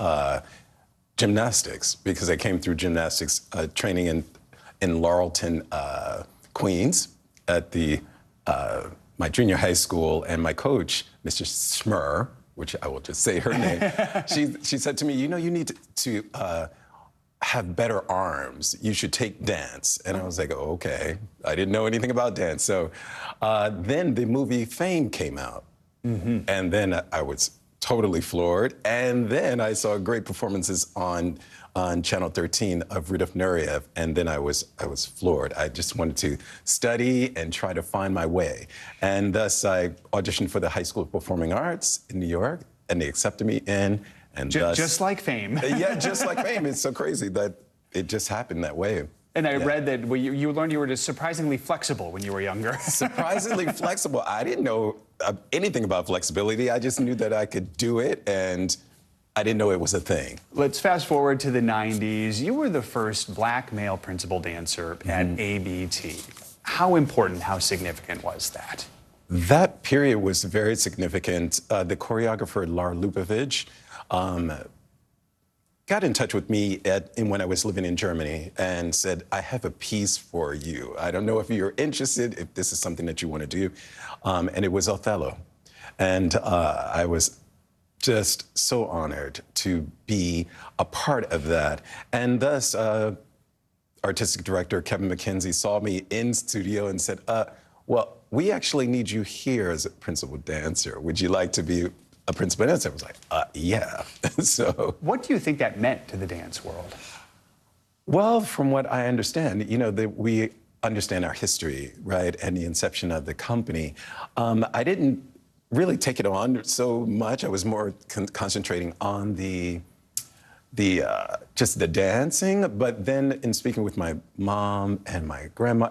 gymnastics, because I came through gymnastics training in Laurelton, Queens, at the my junior high school, and my coach, Mr. Smur, which I will just say her name, she said to me, you know, you need to have better arms. You should take dance. And I was like, oh, okay. I didn't know anything about dance. So then the movie Fame came out. Mm-hmm. And then I was totally floored. And then I saw great performances on Channel 13 of Rudolf Nureyev, and then I was floored. I just wanted to study and try to find my way. And thus I auditioned for the High School of Performing Arts in New York, and they accepted me in. And just like Fame. Yeah, just like Fame. It's so crazy that it just happened that way. And I read that you learned you were just surprisingly flexible when you were younger. Surprisingly flexible. I didn't know anything about flexibility. I just knew that I could do it, and I didn't know it was a thing. Let's fast forward to the 90s. You were the first black male principal dancer at ABT. How important, how significant was that? That period was very significant. The choreographer, Lar Lubavitch, got in touch with me when I was living in Germany and said, I have a piece for you. I don't know if you're interested, if this is something that you want to do. And it was Othello. And I was just so honored to be a part of that. And thus, artistic director Kevin McKenzie saw me in studio and said, well, we actually need you here as a principal dancer. Would you like to be a principal dancer? I was like, yeah. So, what do you think that meant to the dance world? Well, from what I understand, we understand our history, right, and the inception of the company. I didn't really take it on so much. I was more concentrating on just the dancing. But then, in speaking with my mom and my grandma,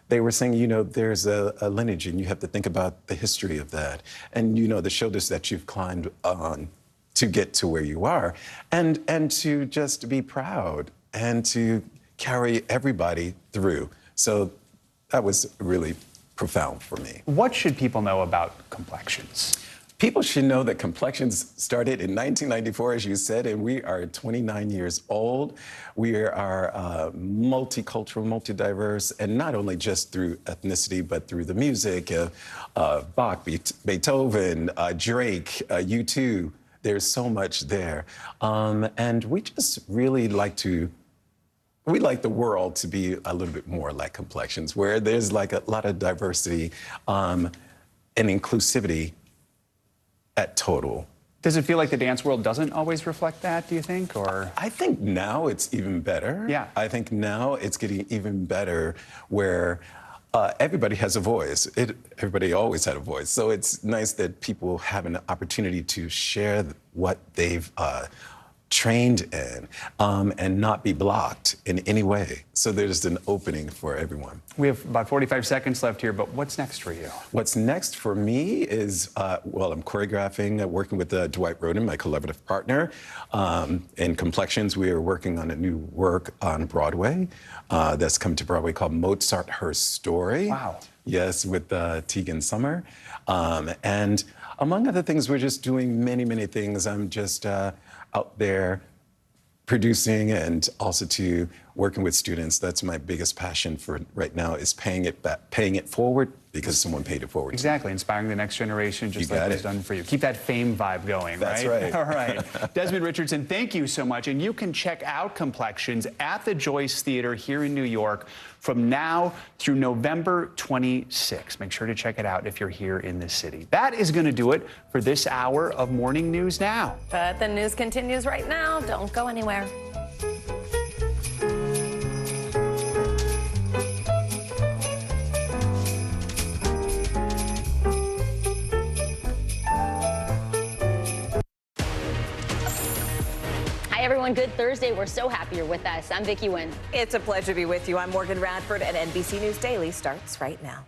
they were saying, there's a lineage, and you have to think about the history of that, and the shoulders that you've climbed on to get to where you are, and to just be proud and to carry everybody through. So that was really profound for me. What should people know about Complexions? People should know that Complexions started in 1994, as you said, and we are 29 years old. We are multicultural, multidiverse, and not only just through ethnicity, but through the music, Bach, Beethoven, Drake, U2. There's so much there. And we just really we like the world to be a little bit more like Complexions, where there's like a lot of diversity and inclusivity at total. Does it feel like the dance world doesn't always reflect that, do you think, or? I think now it's even better. Yeah. I think now it's getting even better where everybody has a voice. Everybody always had a voice. So it's nice that people have an opportunity to share what they've trained in and not be blocked in any way. So there's an opening for everyone. We have about 45 seconds left here, but what's next for you? What's next for me is, I'm choreographing, working with Dwight Roden, my collaborative partner. In Complexions, we are working on a new work on Broadway that's coming to Broadway called Mozart, Her Story. Wow. Yes, with Tegan Summer. And among other things, we're just doing many, many things. I'm just out there producing and also to working with students. That's my biggest passion for right now, is paying it forward because someone paid it forward. Exactly, inspiring the next generation, just like it's done for you. Keep that fame vibe going, That's right? right. All right. Desmond Richardson, thank you so much. And you can check out Complexions at the Joyce Theater here in New York from now through November 26th. Make sure to check it out if you're here in the city. That is going to do it for this hour of Morning News Now. But the news continues right now. Don't go anywhere. Hi, everyone. Good Thursday. We're so happy you're with us. I'm Vicki Nguyen. It's a pleasure to be with you. I'm Morgan Radford, and NBC News Daily starts right now.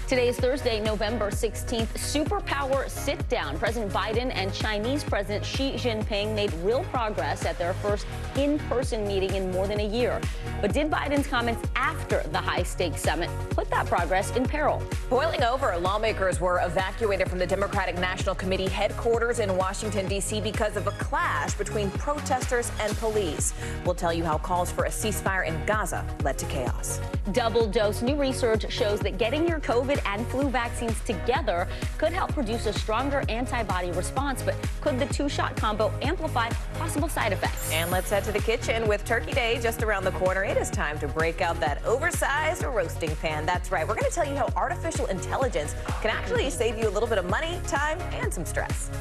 Today is Thursday, November 16th. Superpower sit-down. President Biden and Chinese President Xi Jinping made real progress at their first in-person meeting in more than a year. But did Biden's comments after the high-stakes summit put that progress in peril? Boiling over, lawmakers were evacuated from the Democratic National Committee headquarters in Washington, D.C. because of a clash between protesters and police. We'll tell you how calls for a ceasefire in Gaza led to chaos. Double dose. New research shows that getting your COVID and flu vaccines together could help produce a stronger antibody response. But could the two-shot combo amplify possible side effects? And let's head to the kitchen. With Turkey Day just around the corner, it is time to break out that oversized roasting pan. That's right. We're going to tell you how artificial intelligence can actually save you a little bit of money, time, and some stress.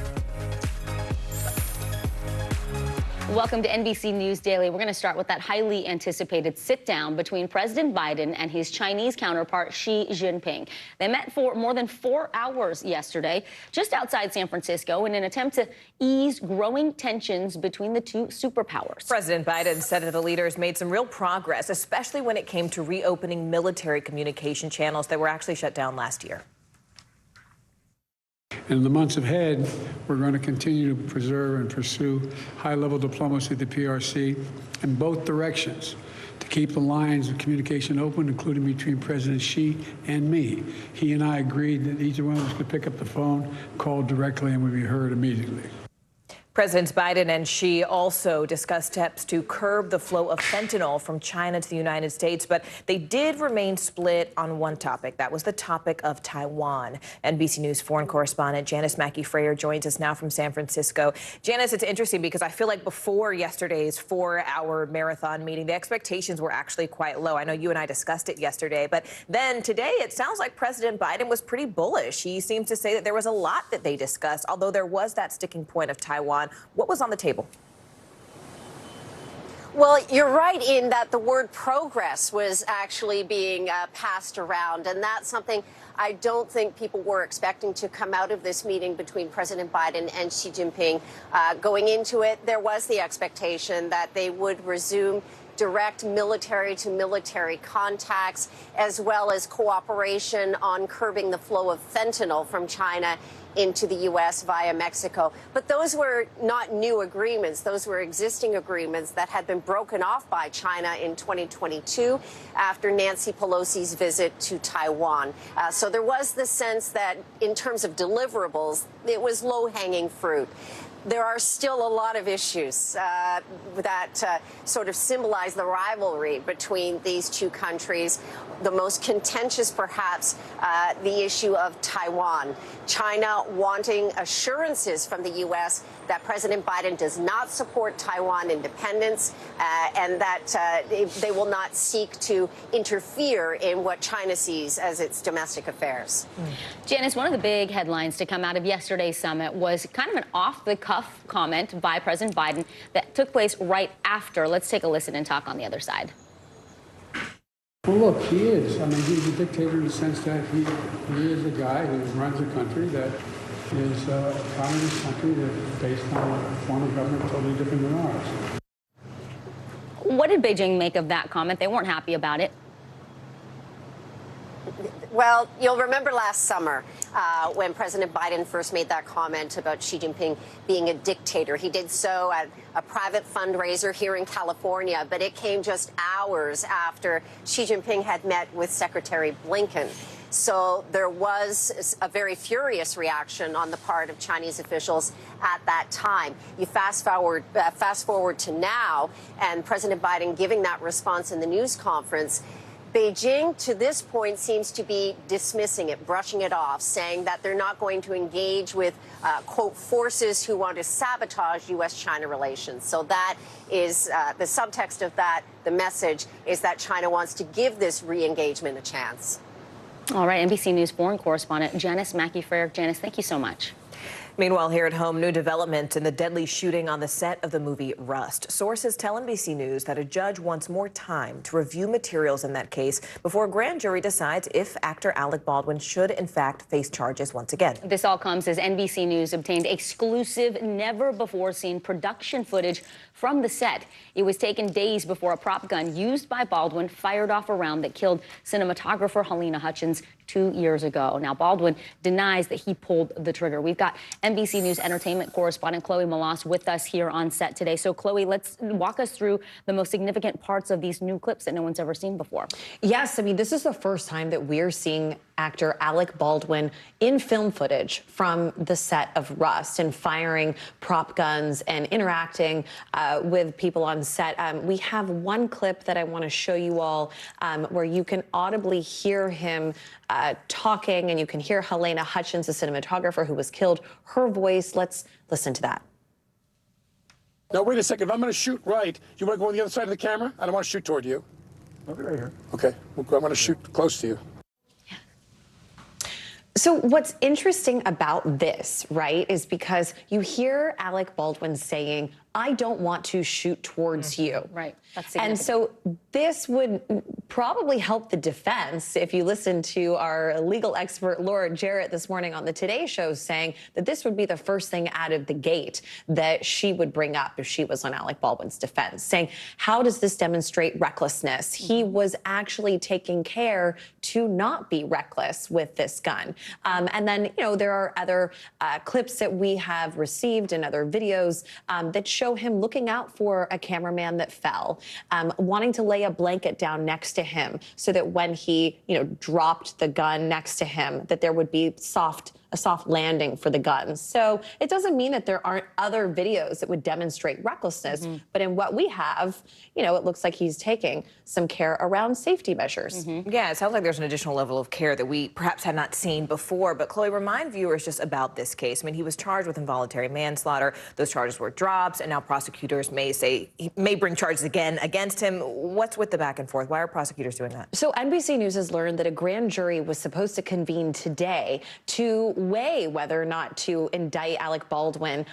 Welcome to NBC News Daily. We're going to start with that highly anticipated sit-down between President Biden and his Chinese counterpart, Xi Jinping. They met for more than 4 hours yesterday, just outside San Francisco, in an attempt to ease growing tensions between the two superpowers. President Biden said that the leaders made some real progress, especially when it came to reopening military communication channels that were actually shut down last year. In the months ahead, we're going to continue to preserve and pursue high-level diplomacy at the PRC in both directions to keep the lines of communication open, including between President Xi and me. He and I agreed that each one of us could pick up the phone, call directly, and would be heard immediately. Presidents Biden and Xi also discussed steps to curb the flow of fentanyl from China to the United States, but they did remain split on one topic. That was the topic of Taiwan. NBC News foreign correspondent Janice Mackey-Frayer joins us now from San Francisco. Janice, it's interesting because I feel like before yesterday's 4-hour marathon meeting, the expectations were actually quite low. I know you and I discussed it yesterday, but then today it sounds like President Biden was pretty bullish. He seems to say that there was a lot that they discussed, although there was that sticking point of Taiwan. What was on the table? Well, you're right in that the word progress was actually being passed around, and that's something I don't think people were expecting to come out of this meeting between President Biden and Xi Jinping. Going into it, there was the expectation that they would resume direct military-to-military contacts, as well as cooperation on curbing the flow of fentanyl from China into the U.S. via Mexico. But those were not new agreements. Those were existing agreements that had been broken off by China in 2022 after Nancy Pelosi's visit to Taiwan. So there was the sense that in terms of deliverables, it was low-hanging fruit. There are still a lot of issues that sort of symbolize the rivalry between these two countries. The most contentious, perhaps, the issue of Taiwan. China wanting assurances from the U.S. that President Biden does not support Taiwan independence and that they will not seek to interfere in what China sees as its domestic affairs. Janice, one of the big headlines to come out of yesterday's summit was kind of an off-the-cuff comment by President Biden that took place right after. Let's take a listen and talk on the other side. Well, look, he is. I mean, he's a dictator in the sense that he is a guy who runs a country that is a communist country that's based on a form of government totally different than ours. What did Beijing make of that comment? They weren't happy about it. Well, you'll remember last summer when President Biden first made that comment about Xi Jinping being a dictator. He did so at a private fundraiser here in California, but it came just hours after Xi Jinping had met with Secretary Blinken. So there was a very furious reaction on the part of Chinese officials at that time. You fast forward to now, and President Biden giving that response in the news conference. Beijing, to this point, seems to be dismissing it, brushing it off, saying that they're not going to engage with, quote, forces who want to sabotage U.S.-China relations. So that is the subtext of that. The message is that China wants to give this re-engagement a chance. All right, NBC News foreign correspondent Janice Mackey-Frayer. Janice, thank you so much. Meanwhile, here at home, new development in the deadly shooting on the set of the movie Rust. Sources tell NBC News that a judge wants more time to review materials in that case before a grand jury decides if actor Alec Baldwin should, in fact, face charges once again. This all comes as NBC News obtained exclusive, never-before-seen production footage from the set. It was taken days before a prop gun used by Baldwin fired off a round that killed cinematographer Halyna Hutchins 2 years ago. Now, Baldwin denies that he pulled the trigger. We've got NBC News entertainment correspondent Chloe Malas with us here on set today. So, Chloe, let's walk us through the most significant parts of these new clips that no one's ever seen before. Yes, I mean, this is the first time that we're seeing actor Alec Baldwin in film footage from the set of Rust and firing prop guns and interacting with people on set. We have one clip that I want to show you all where you can audibly hear him talking, and you can hear Halyna Hutchins, the cinematographer who was killed, her voice. Let's listen to that. Now, wait a second. If I'm going to shoot right, you want to go on the other side of the camera? I don't want to shoot toward you. Okay, right here. Okay. I'm going to shoot close to you. So what's interesting about this, right, is because you hear Alec Baldwin saying I don't want to shoot towards you. Right. That's and so this would probably help the defense if you listen to our legal expert, Laura Jarrett, this morning on the Today Show saying that this would be the first thing out of the gate that she would bring up if she was on Alec Baldwin's defense, saying, how does this demonstrate recklessness? He was actually taking care to not be reckless with this gun. And then, you know, there are other clips that we have received and other videos that show him looking out for a cameraman that fell, wanting to lay a blanket down next to him so that when he, you know, dropped the gun next to him, that there would be a soft landing for the gun. So it doesn't mean that there aren't other videos that would demonstrate recklessness, but in what we have, you know, it looks like he's taking some care around safety measures. Yeah, it sounds like there's an additional level of care that we perhaps had not seen before. But Chloe, remind viewers just about this case. I mean, he was charged with involuntary manslaughter. Those charges were dropped, and now prosecutors may bring charges again against him. What's with the back and forth? Why are prosecutors doing that? So NBC News has learned that a grand jury was supposed to convene today to weigh whether or not to indict Alec Baldwin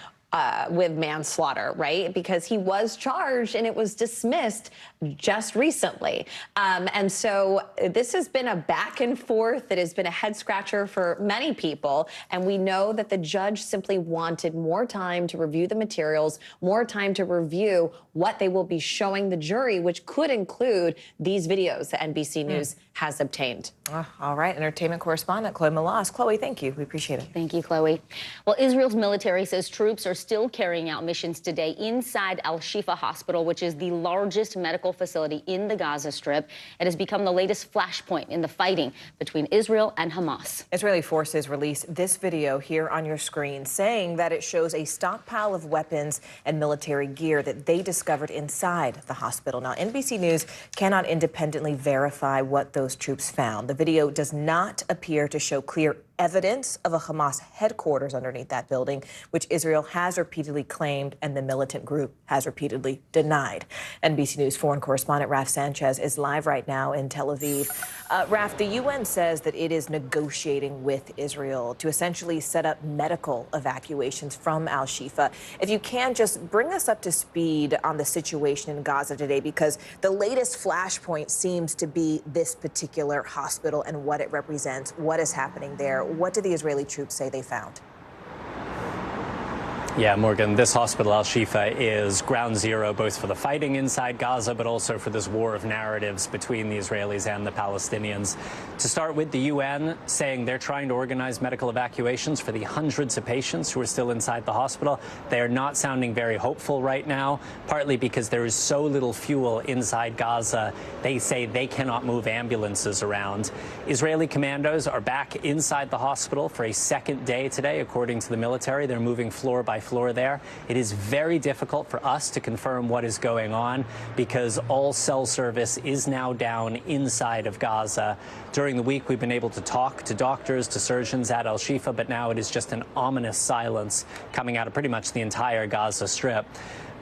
with manslaughter, right? Because he was charged and it was dismissed just recently. And so this has been a back and forth that has been a head scratcher for many people. And we know that the judge simply wanted more time to review the materials, more time to review what they will be showing the jury, which could include these videos that NBC News has obtained. All right, entertainment correspondent Chloe Malas. Chloe, thank you. We appreciate it. Thank you, Chloe. Well, Israel's military says troops are still carrying out missions today inside Al-Shifa Hospital, which is the largest medical facility in the Gaza Strip. It has become the latest flashpoint in the fighting between Israel and Hamas. Israeli forces released this video here on your screen saying that it shows a stockpile of weapons and military gear that they discovered inside the hospital. Now, NBC News cannot independently verify what those troops found. The video does not appear to show clear evidence of a Hamas headquarters underneath that building, which Israel has repeatedly claimed and the militant group has repeatedly denied. NBC News foreign correspondent Raf Sanchez is live right now in Tel Aviv. Raf, the UN says that it is negotiating with Israel to essentially set up medical evacuations from Al-Shifa. If you can, just bring us up to speed on the situation in Gaza today, because the latest flashpoint seems to be this particular hospital and what it represents, what is happening there. What do the Israeli troops say they found? Yeah, Morgan, this hospital, Al-Shifa, is ground zero both for the fighting inside Gaza, but also for this war of narratives between the Israelis and the Palestinians. To start with, the UN saying they're trying to organize medical evacuations for the hundreds of patients who are still inside the hospital. They are not sounding very hopeful right now, partly because there is so little fuel inside Gaza. They say they cannot move ambulances around. Israeli commandos are back inside the hospital for a second day today, according to the military. They're moving floor by floor there. It is very difficult for us to confirm what is going on because all cell service is now down inside of Gaza. During the week, we've been able to talk to doctors, to surgeons at Al-Shifa, but now it is just an ominous silence coming out of pretty much the entire Gaza Strip.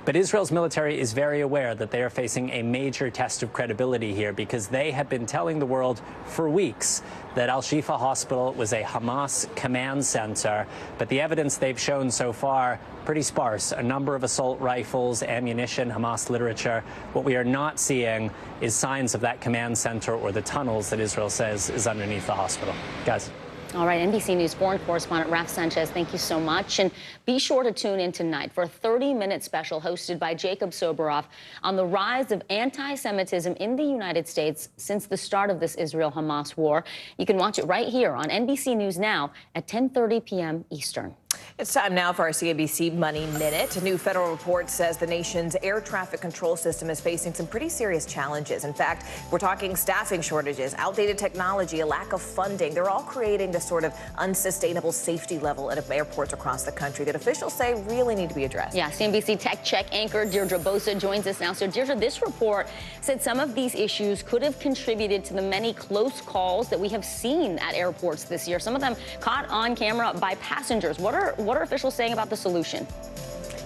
But Israel's military is very aware that they are facing a major test of credibility here because they have been telling the world for weeks that Al-Shifa Hospital was a Hamas command center. But the evidence they've shown so far, pretty sparse. A number of assault rifles, ammunition, Hamas literature. What we are not seeing is signs of that command center or the tunnels that Israel says is underneath the hospital. Guys. All right, NBC News foreign correspondent Raf Sanchez, thank you so much. And be sure to tune in tonight for a 30-minute special hosted by Jacob Soboroff on the rise of anti-Semitism in the United States since the start of this Israel-Hamas war. You can watch it right here on NBC News Now at 10:30 p.m. Eastern. It's time now for our CNBC Money Minute. A new federal report says the nation's air traffic control system is facing some pretty serious challenges. In fact, we're talking staffing shortages, outdated technology, a lack of funding. They're all creating this sort of unsustainable safety level at airports across the country that officials say really need to be addressed. Yeah, CNBC Tech Check anchor Deirdre Bosa joins us now. So, Deirdre, this report said some of these issues could have contributed to the many close calls that we have seen at airports this year, some of them caught on camera by passengers. What are officials saying about the solution?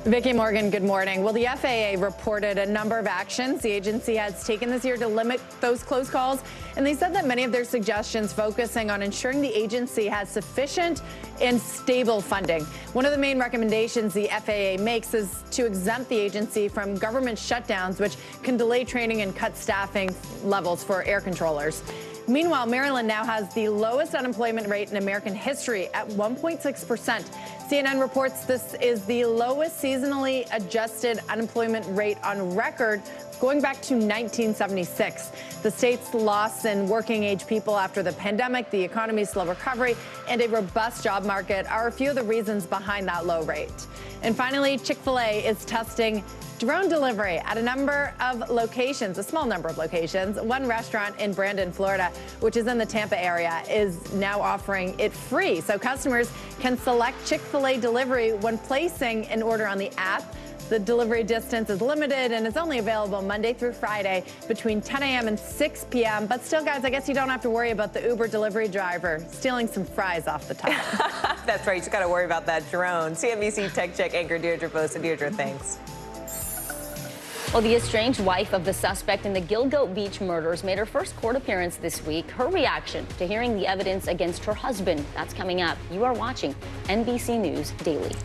Vicki Morgan, good morning. Well, the FAA reported a number of actions the agency has taken this year to limit those close calls, and they said that many of their suggestions focusing on ensuring the agency has sufficient and stable funding. One of the main recommendations the FAA makes is to exempt the agency from government shutdowns, which can delay training and cut staffing levels for air controllers. Meanwhile, Maryland now has the lowest unemployment rate in American history at 1.6%. CNN reports this is the lowest seasonally adjusted unemployment rate on record going back to 1976. The state's loss in working age people after the pandemic, the economy's slow recovery, and a robust job market are a few of the reasons behind that low rate. And finally, Chick-fil-A is testing drone delivery at a number of locations, a small number of locations. One restaurant in Brandon, Florida, which is in the Tampa area, is now offering it free. So customers can select Chick-fil-A delivery when placing an order on the app. The delivery distance is limited and is only available Monday through Friday between 10 a.m. and 6 p.m. But still, guys, I guess you don't have to worry about the Uber delivery driver stealing some fries off the top. That's right. You just got to worry about that drone. CNBC Tech Check anchor Deirdre Bosa. Deirdre, thanks. Well, the estranged wife of the suspect in the Gilgo Beach murders made her first court appearance this week. Her reaction to hearing the evidence against her husband. That's coming up. You are watching NBC News Daily.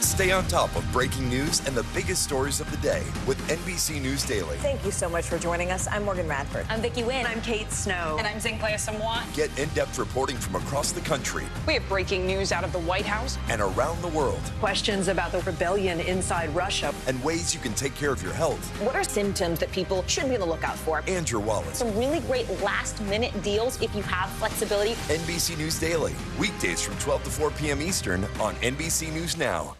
Stay on top of breaking news and the biggest stories of the day with NBC News Daily. Thank you so much for joining us. I'm Morgan Radford. I'm Vicki Wynn. I'm Kate Snow. And I'm Zinklea Samwat. Get in-depth reporting from across the country. We have breaking news out of the White House and around the world. Questions about the rebellion inside Russia. And ways you can take care of your health. What are symptoms that people should be on the lookout for? And your wallet. Some really great last-minute deals if you have flexibility. NBC News Daily. Weekdays from 12 to 4 p.m. Eastern on NBC News Now.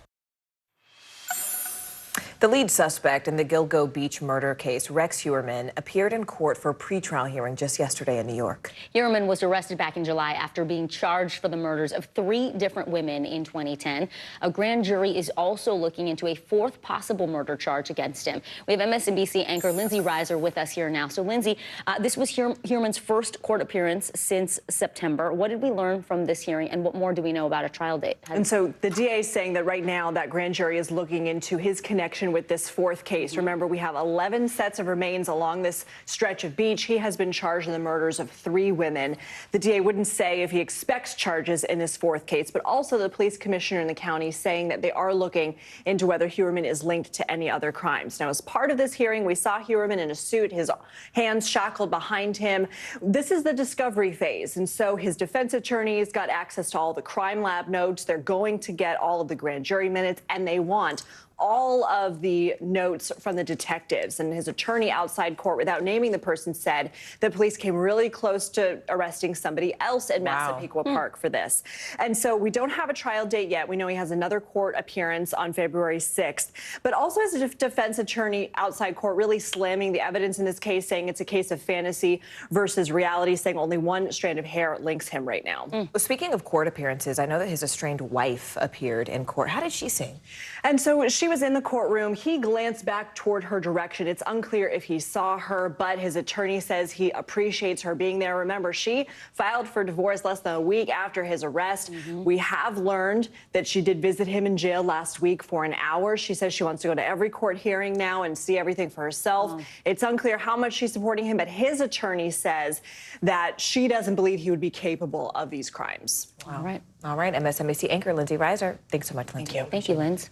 The lead suspect in the Gilgo Beach murder case, Rex Heuermann, appeared in court for a pretrial hearing just yesterday in New York. Heuermann was arrested back in July after being charged for the murders of 3 different women in 2010. A grand jury is also looking into a 4th possible murder charge against him. We have MSNBC anchor Lindsay Reiser with us here now. So, Lindsay, this was Heuermann's first court appearance since September. What did we learn from this hearing, and what more do we know about a trial date? And so the DA is saying that right now that grand jury is looking into his connection with this fourth case. Remember, we have 11 sets of remains along this stretch of beach. He has been charged in the murders of 3 women. The DA wouldn't say if he expects charges in this fourth case, but also the police commissioner in the county saying that they are looking into whether Huerman is linked to any other crimes. Now, as part of this hearing, we saw Huerman in a suit, his hands shackled behind him. This is the discovery phase, and so his defense attorneys got access to all the crime lab notes. They're going to get all of the grand jury minutes, and they want all of the notes from the detectives. And his attorney outside court, without naming the person, said the police came really close to arresting somebody else in Massapequa Park for this. And so we don't have a trial date yet. We know he has another court appearance on February 6th, but also as a defense attorney outside court, really slamming the evidence in this case, saying it's a case of fantasy versus reality, saying only one strand of hair links him right now. Well, speaking of court appearances, I know that his estranged wife appeared in court. How did she sing? And so she was in the courtroom. He glanced back toward her direction. It's unclear if he saw her, but his attorney says he appreciates her being there. Remember, she filed for divorce less than a week after his arrest. We have learned that she did visit him in jail last week for an hour. She says she wants to go to every court hearing now and see everything for herself. It's unclear how much she's supporting him, but his attorney says that she doesn't believe he would be capable of these crimes. All right. All right. MSNBC anchor Lindsay Reiser. Thanks so much, Lindsay. Thank you, Linz.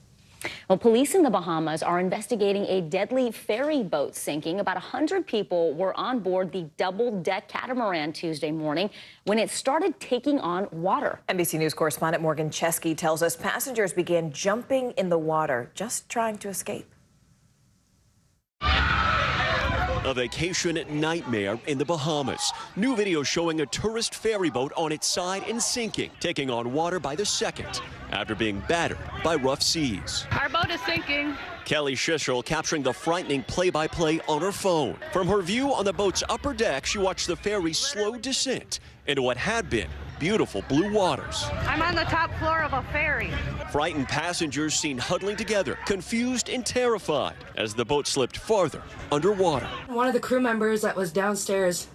Well, police in the Bahamas are investigating a deadly ferry boat sinking. About 100 people were on board the double-deck catamaran Tuesday morning when it started taking on water. NBC News correspondent Morgan Chesky tells us passengers began jumping in the water, just trying to escape. A vacation nightmare in the Bahamas. New video showing a tourist ferry boat on its side and sinking, taking on water by the second after being battered by rough seas. Our boat is sinking. Kelly Shishel capturing the frightening play-by-play on her phone. From her view on the boat's upper deck, she watched the ferry's slow descent into what had been beautiful blue waters. I'm on the top floor of a ferry. Frightened passengers seen huddling together, confused and terrified as the boat slipped farther underwater. One of the crew members that was downstairs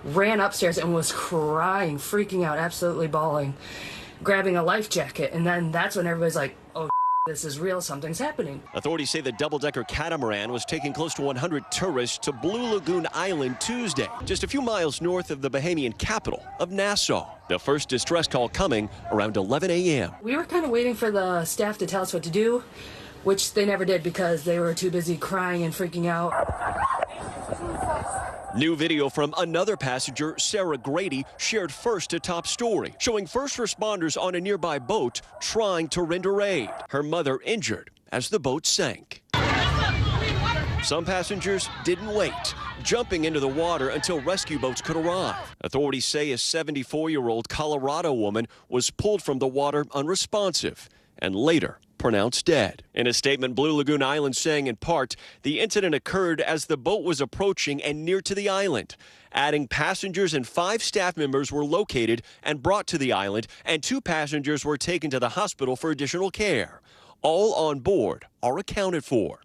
ran upstairs and was crying, freaking out, absolutely bawling, grabbing a life jacket. And then that's when everybody's like, oh, this is real, something's happening. Authorities say the double-decker catamaran was taking close to 100 tourists to Blue Lagoon Island Tuesday, just a few miles north of the Bahamian capital of Nassau. The first distress call coming around 11 a.m. We were kind of waiting for the staff to tell us what to do, which they never did because they were too busy crying and freaking out. New video from another passenger, Sarah Grady, shared first to Top Story, showing first responders on a nearby boat trying to render aid. Her mother injured as the boat sank. Some passengers didn't wait, jumping into the water until rescue boats could arrive. Authorities say a 74-year-old Colorado woman was pulled from the water unresponsive and later pronounced dead. In a statement, Blue Lagoon Island saying in part, the incident occurred as the boat was approaching and near to the island. Adding passengers and 5 staff members were located and brought to the island, and 2 passengers were taken to the hospital for additional care. All on board are accounted for.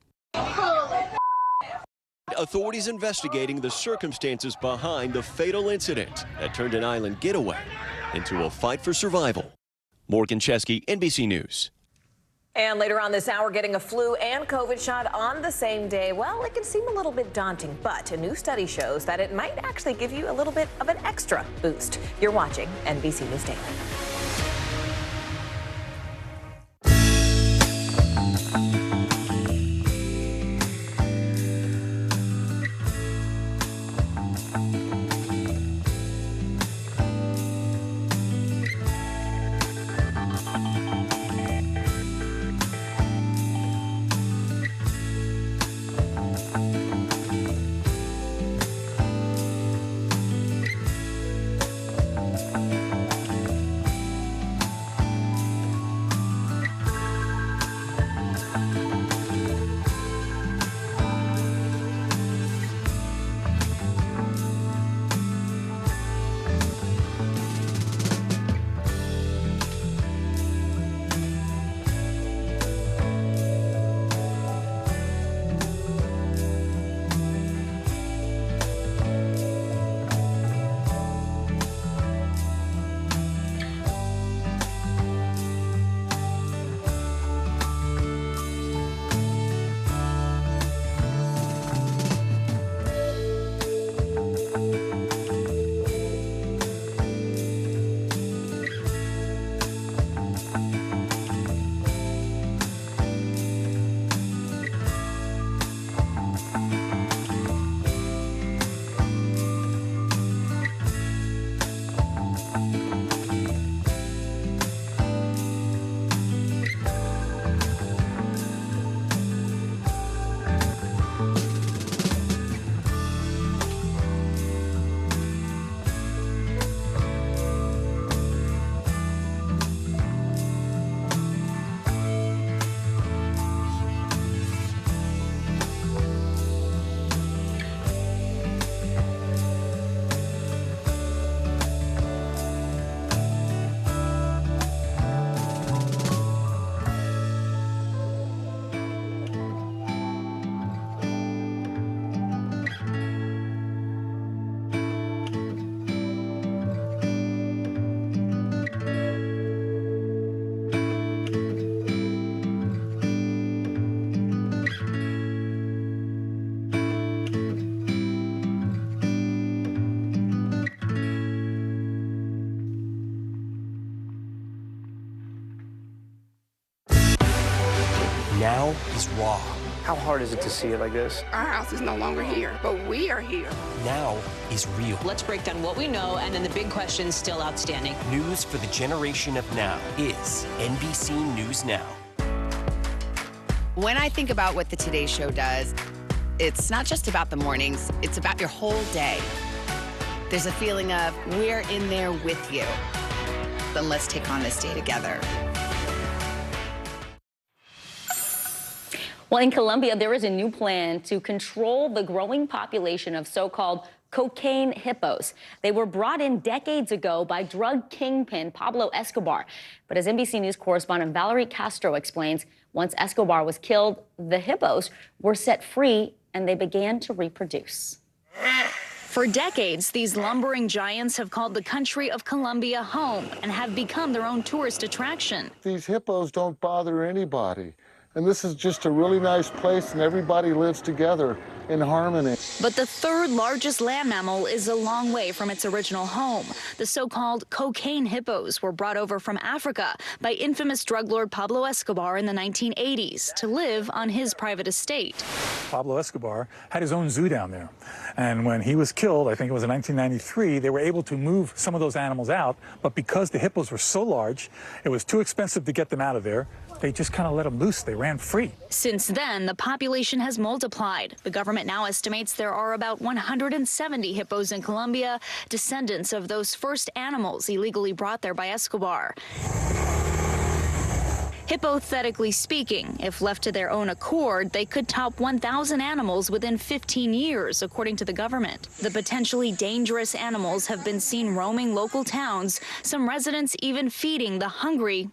Authorities investigating the circumstances behind the fatal incident that turned an island getaway into a fight for survival. Morgan Chesky, NBC News. And later on this hour, getting a flu and COVID shot on the same day. Well, it can seem a little bit daunting, but a new study shows that it might actually give you a little bit of an extra boost. You're watching NBC News Daily. now is raw. How hard is it to see it like this? Our house is no longer here, but we are here. Now is real. Let's break down what we know and then the big questions still outstanding. News for the generation of now is NBC News Now. When I think about what the Today Show does, it's not just about the mornings, it's about your whole day. There's a feeling of we're in there with you. Then let's take on this day together. Well, in Colombia, there is a new plan to control the growing population of so-called cocaine hippos. They were brought in decades ago by drug kingpin Pablo Escobar. But as NBC News correspondent Valerie Castro explains, once Escobar was killed, the hippos were set free and they began to reproduce. For decades, these lumbering giants have called the country of Colombia home and have become their own tourist attraction. These hippos don't bother anybody. And this is just a really nice place, and everybody lives together in harmony. But the third largest land mammal is a long way from its original home. The so-called cocaine hippos were brought over from Africa by infamous drug lord Pablo Escobar in the 1980s to live on his private estate. Pablo Escobar had his own zoo down there. And when he was killed, I think it was in 1993, they were able to move some of those animals out. But because the hippos were so large, it was too expensive to get them out of there. They just kind of let them loose. They ran free. Since then, the population has multiplied. The government now estimates there are about 170 hippos in Colombia, descendants of those first animals illegally brought there by Escobar. Hypothetically speaking, if left to their own accord, they could top 1,000 animals within 15 years, according to the government. The potentially dangerous animals have been seen roaming local towns, some residents even feeding the hungry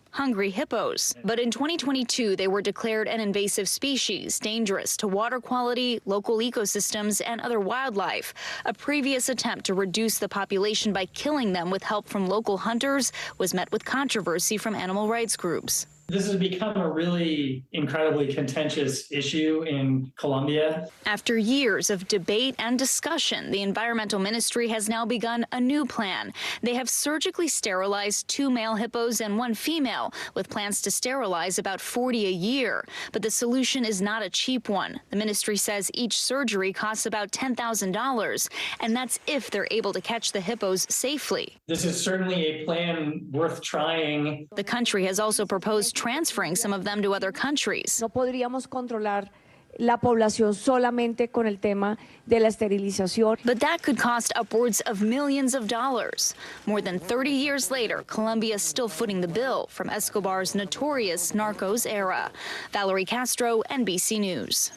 hippos. But in 2022, they were declared an invasive species, dangerous to water quality, local ecosystems, and other wildlife. A previous attempt to reduce the population by killing them with help from local hunters was met with controversy from animal rights groups. This has become a really incredibly contentious issue in Colombia. After years of debate and discussion, the Environmental Ministry has now begun a new plan. They have surgically sterilized 2 male hippos and 1 female, with plans to sterilize about 40 a year. But the solution is not a cheap one. The ministry says each surgery costs about $10,000, and that's if they're able to catch the hippos safely. This is certainly a plan worth trying. The country has also proposed transferring some of them to other countries. No podríamos controlar la población solamente con el tema de la esterilización. But that could cost upwards of millions of dollars. More than 30 years later, Colombia is still footing the bill from Escobar's notorious narcos era. Valerie Castro, NBC News.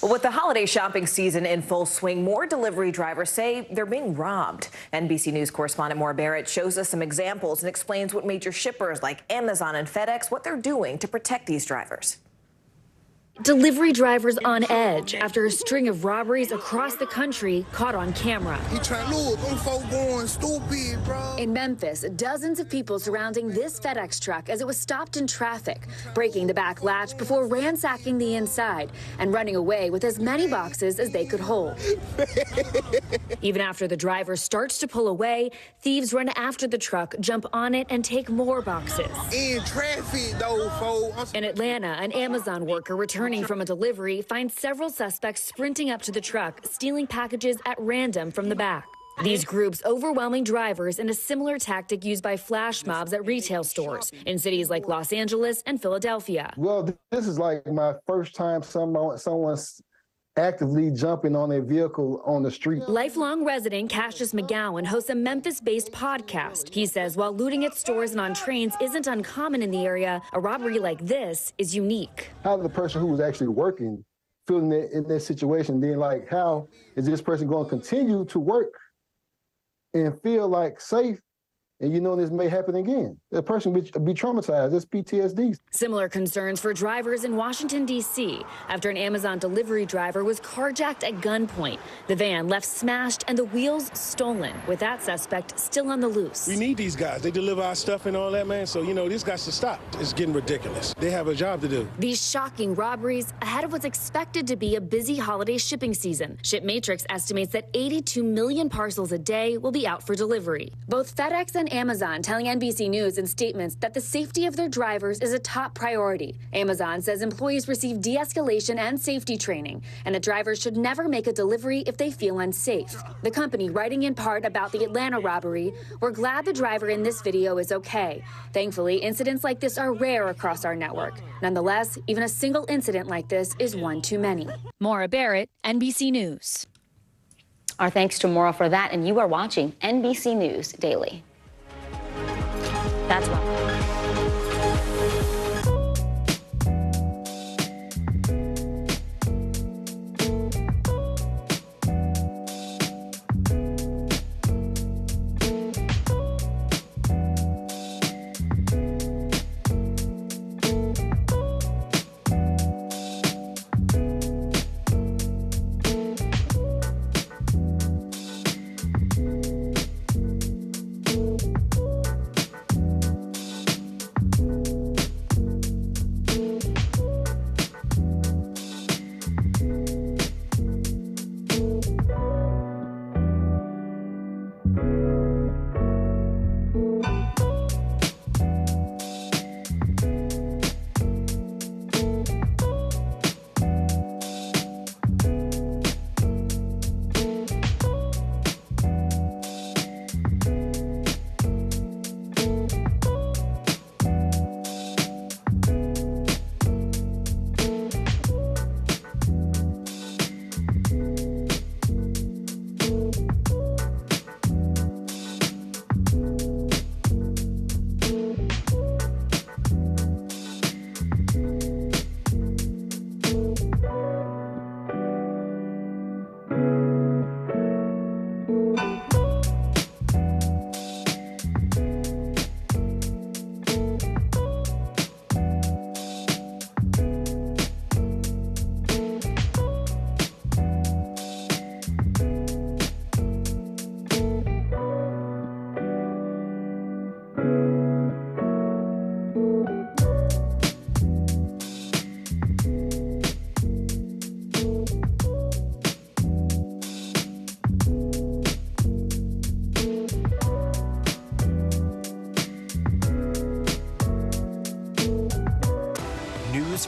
Well, with the holiday shopping season in full swing, more delivery drivers say they're being robbed. NBC News correspondent Maura Barrett shows us some examples and explains what major shippers like Amazon and FedEx, what they're doing to protect these drivers. Delivery drivers on edge after a string of robberies across the country caught on camera. You trying to look, them folk going stupid, bro. In Memphis, dozens of people surrounding this FedEx truck as it was stopped in traffic, breaking the back latch before ransacking the inside and running away with as many boxes as they could hold. Even after the driver starts to pull away, thieves run after the truck, jump on it, and take more boxes. In traffic, though, folks. In Atlanta, an Amazon worker returning from a delivery finds several suspects sprinting up to the truck, stealing packages at random from the back. These groups overwhelming drivers in a similar tactic used by flash mobs at retail stores in cities like Los Angeles and Philadelphia. Well, this is like my first time someone's actively jumping on a vehicle on the street. Lifelong resident Cassius McGowan hosts a Memphis-based podcast. He says while looting at stores and on trains isn't uncommon in the area, a robbery like this is unique. How the person who was actually working feeling in this situation, being like, how is this person going to continue to work and feel like safe? And you know this may happen again. The person be traumatized. It's PTSD. Similar concerns for drivers in Washington, D.C. after an Amazon delivery driver was carjacked at gunpoint. The van left smashed and the wheels stolen, with that suspect still on the loose. We need these guys. They deliver our stuff and all that, man. So, you know, this got to stop. It's getting ridiculous. They have a job to do. These shocking robberies ahead of what's expected to be a busy holiday shipping season. ShipMatrix estimates that 82 million parcels a day will be out for delivery. Both FedEx and and Amazon telling NBC News in statements that the safety of their drivers is a top priority. Amazon says employees receive de-escalation and safety training, and that drivers should never make a delivery if they feel unsafe. The company, writing in part about the Atlanta robbery, "We're glad the driver in this video is okay. Thankfully, incidents like this are rare across our network. Nonetheless, even a single incident like this is one too many." Maura Barrett, NBC News. Our thanks to Maura for that, and you are watching NBC News Daily. That's well.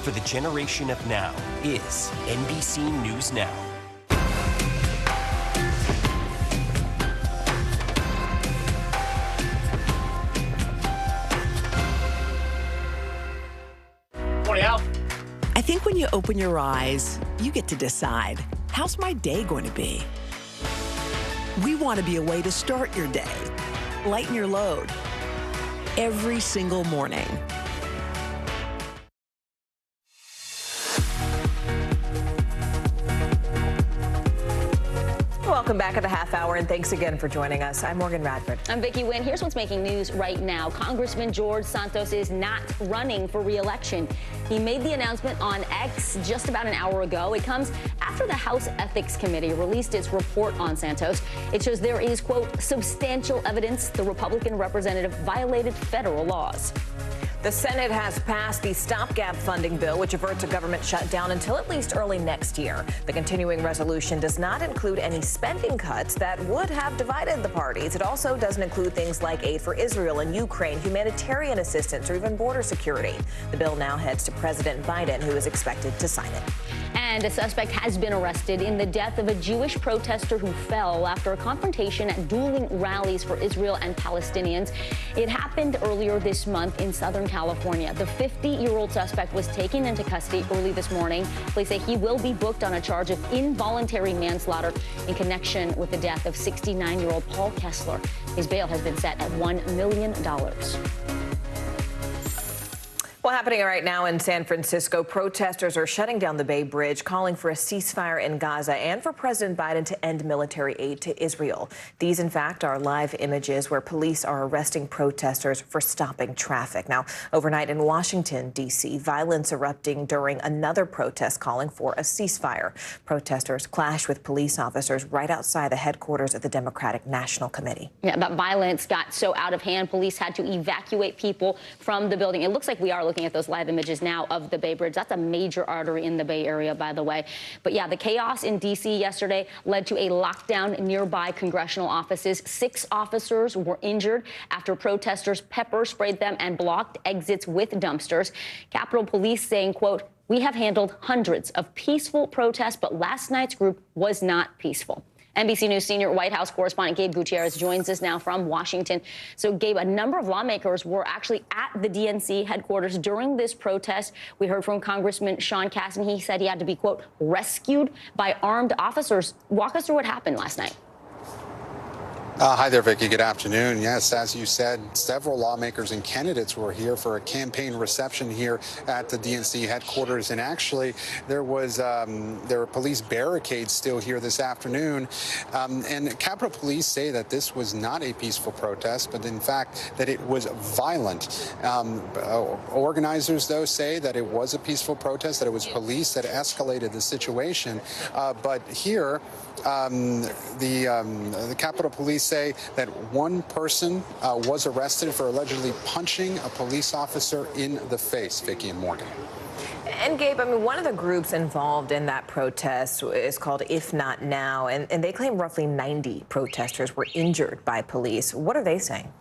For the generation of now is NBC News Now. I think when you open your eyes, you get to decide, how's my day going to be? We want to be a way to start your day, lighten your load, every single morning. Welcome back at the half hour, and thanks again for joining us. I'm Morgan Radford. I'm Vicki Wynn. Here's what's making news right now. Congressman George Santos is not running for re-election. He made the announcement on X just about an hour ago. It comes after the House Ethics Committee released its report on Santos. It shows there is, quote, substantial evidence the Republican representative violated federal laws. The Senate has passed the stopgap funding bill, which averts a government shutdown until at least early next year. The continuing resolution does not include any spending cuts that would have divided the parties. It also doesn't include things like aid for Israel and Ukraine, humanitarian assistance, or even border security. The bill now heads to President Biden, who is expected to sign it. And a suspect has been arrested in the death of a Jewish protester who fell after a confrontation at dueling rallies for Israel and Palestinians. It happened earlier this month in Southern California. The 50-year-old suspect was taken into custody early this morning. Police say he will be booked on a charge of involuntary manslaughter in connection with the death of 69-year-old Paul Kessler. His bail has been set at $1 million. Well, happening right now in San Francisco, protesters are shutting down the Bay Bridge, calling for a ceasefire in Gaza and for President Biden to end military aid to Israel. These, in fact, are live images where police are arresting protesters for stopping traffic. Now, overnight in Washington, D.C., violence erupting during another protest calling for a ceasefire. Protesters clashed with police officers right outside the headquarters of the Democratic National Committee. Yeah, that violence got so out of hand, police had to evacuate people from the building. It looks like we are looking at those live images now of the Bay Bridge. That's a major artery in the Bay Area, by the way. But yeah, the chaos in D.C. yesterday led to a lockdown nearby congressional offices. 6 officers were injured after protesters pepper sprayed them and blocked exits with dumpsters. Capitol Police saying, quote, "We have handled hundreds of peaceful protests, but last night's group was not peaceful." NBC News senior White House correspondent Gabe Gutierrez joins us now from Washington. So, Gabe, a number of lawmakers were actually at the DNC headquarters during this protest. We heard from Congressman Sean Cassidy. He said he had to be, quote, rescued by armed officers. Walk us through what happened last night. Hi there, Vicki. Good afternoon. Yes, as you said, several lawmakers and candidates were here for a campaign reception here at the DNC headquarters. And actually, there were police barricades still here this afternoon. And Capitol Police say that this was not a peaceful protest, but in fact that it was violent. Organizers, though, say that it was a peaceful protest, that it was police that escalated the situation. But here, the Capitol Police say that one person was arrested for allegedly punching a police officer in the face. Vicki and Morgan. And Gabe, I mean, one of the groups involved in that protest is called If Not Now, and they claim roughly 90 protesters were injured by police. What are they saying?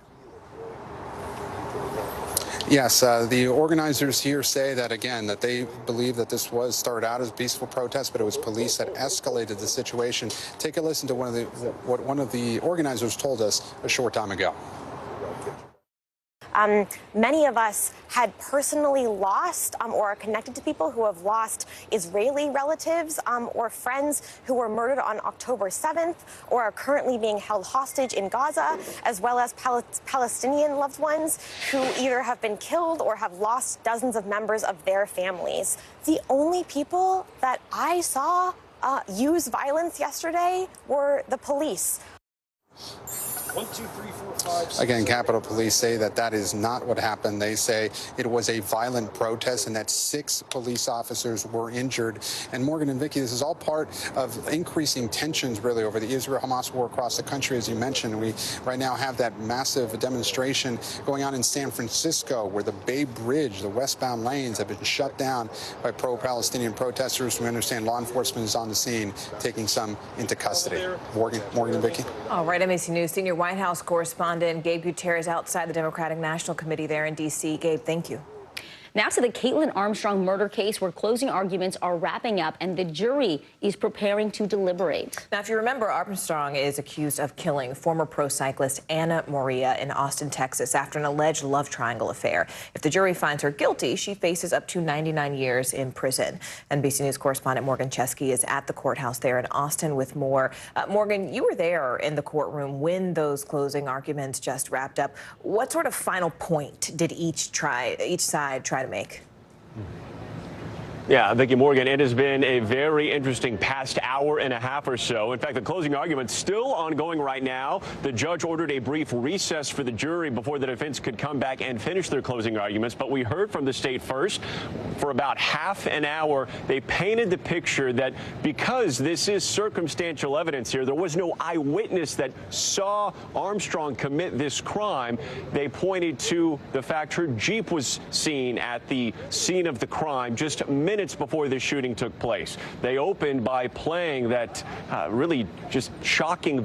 Yes, the organizers here say that, again, that they believe that this started out as a peaceful protest, but it was police that escalated the situation. Take a listen to what one of the organizers told us a short time ago. Many of us had personally lost or are connected to people who have lost Israeli relatives or friends who were murdered on October 7th or are currently being held hostage in Gaza, as well as Palestinian loved ones who either have been killed or have lost dozens of members of their families. The only people that I saw use violence yesterday were the police. 1, 2, 3, 4, 5, 6, Again, Capitol Police say that that is not what happened. They say it was a violent protest and that 6 police officers were injured. And Morgan and Vicki, this is all part of increasing tensions, really, over the Israel-Hamas war across the country. As you mentioned, we right now have that massive demonstration going on in San Francisco, where the Bay Bridge, the westbound lanes, have been shut down by pro-Palestinian protesters. We understand law enforcement is on the scene, taking some into custody. Morgan and Vicki. All right, NBC News senior White House correspondent Gabe Gutierrez outside the Democratic National Committee there in D.C. Gabe, thank you. Now to the Caitlin Armstrong murder case, where closing arguments are wrapping up and the jury is preparing to deliberate. Now, if you remember, Armstrong is accused of killing former pro cyclist Anna Maria in Austin, Texas, after an alleged love triangle affair. If the jury finds her guilty, she faces up to 99 years in prison. NBC News correspondent Morgan Chesky is at the courthouse there in Austin with more. Morgan, you were there in the courtroom when those closing arguments just wrapped up. What sort of final point did each side try to make? Yeah, Vicki Morgan, it has been a very interesting past hour and a half or so. In fact, the closing argument's still ongoing right now. The judge ordered a brief recess for the jury before the defense could come back and finish their closing arguments. But we heard from the state first. For about half an hour, they painted the picture that because this is circumstantial evidence here, there was no eyewitness that saw Armstrong commit this crime. They pointed to the fact her Jeep was seen at the scene of the crime just minutes before the shooting took place. They opened by playing that really just shocking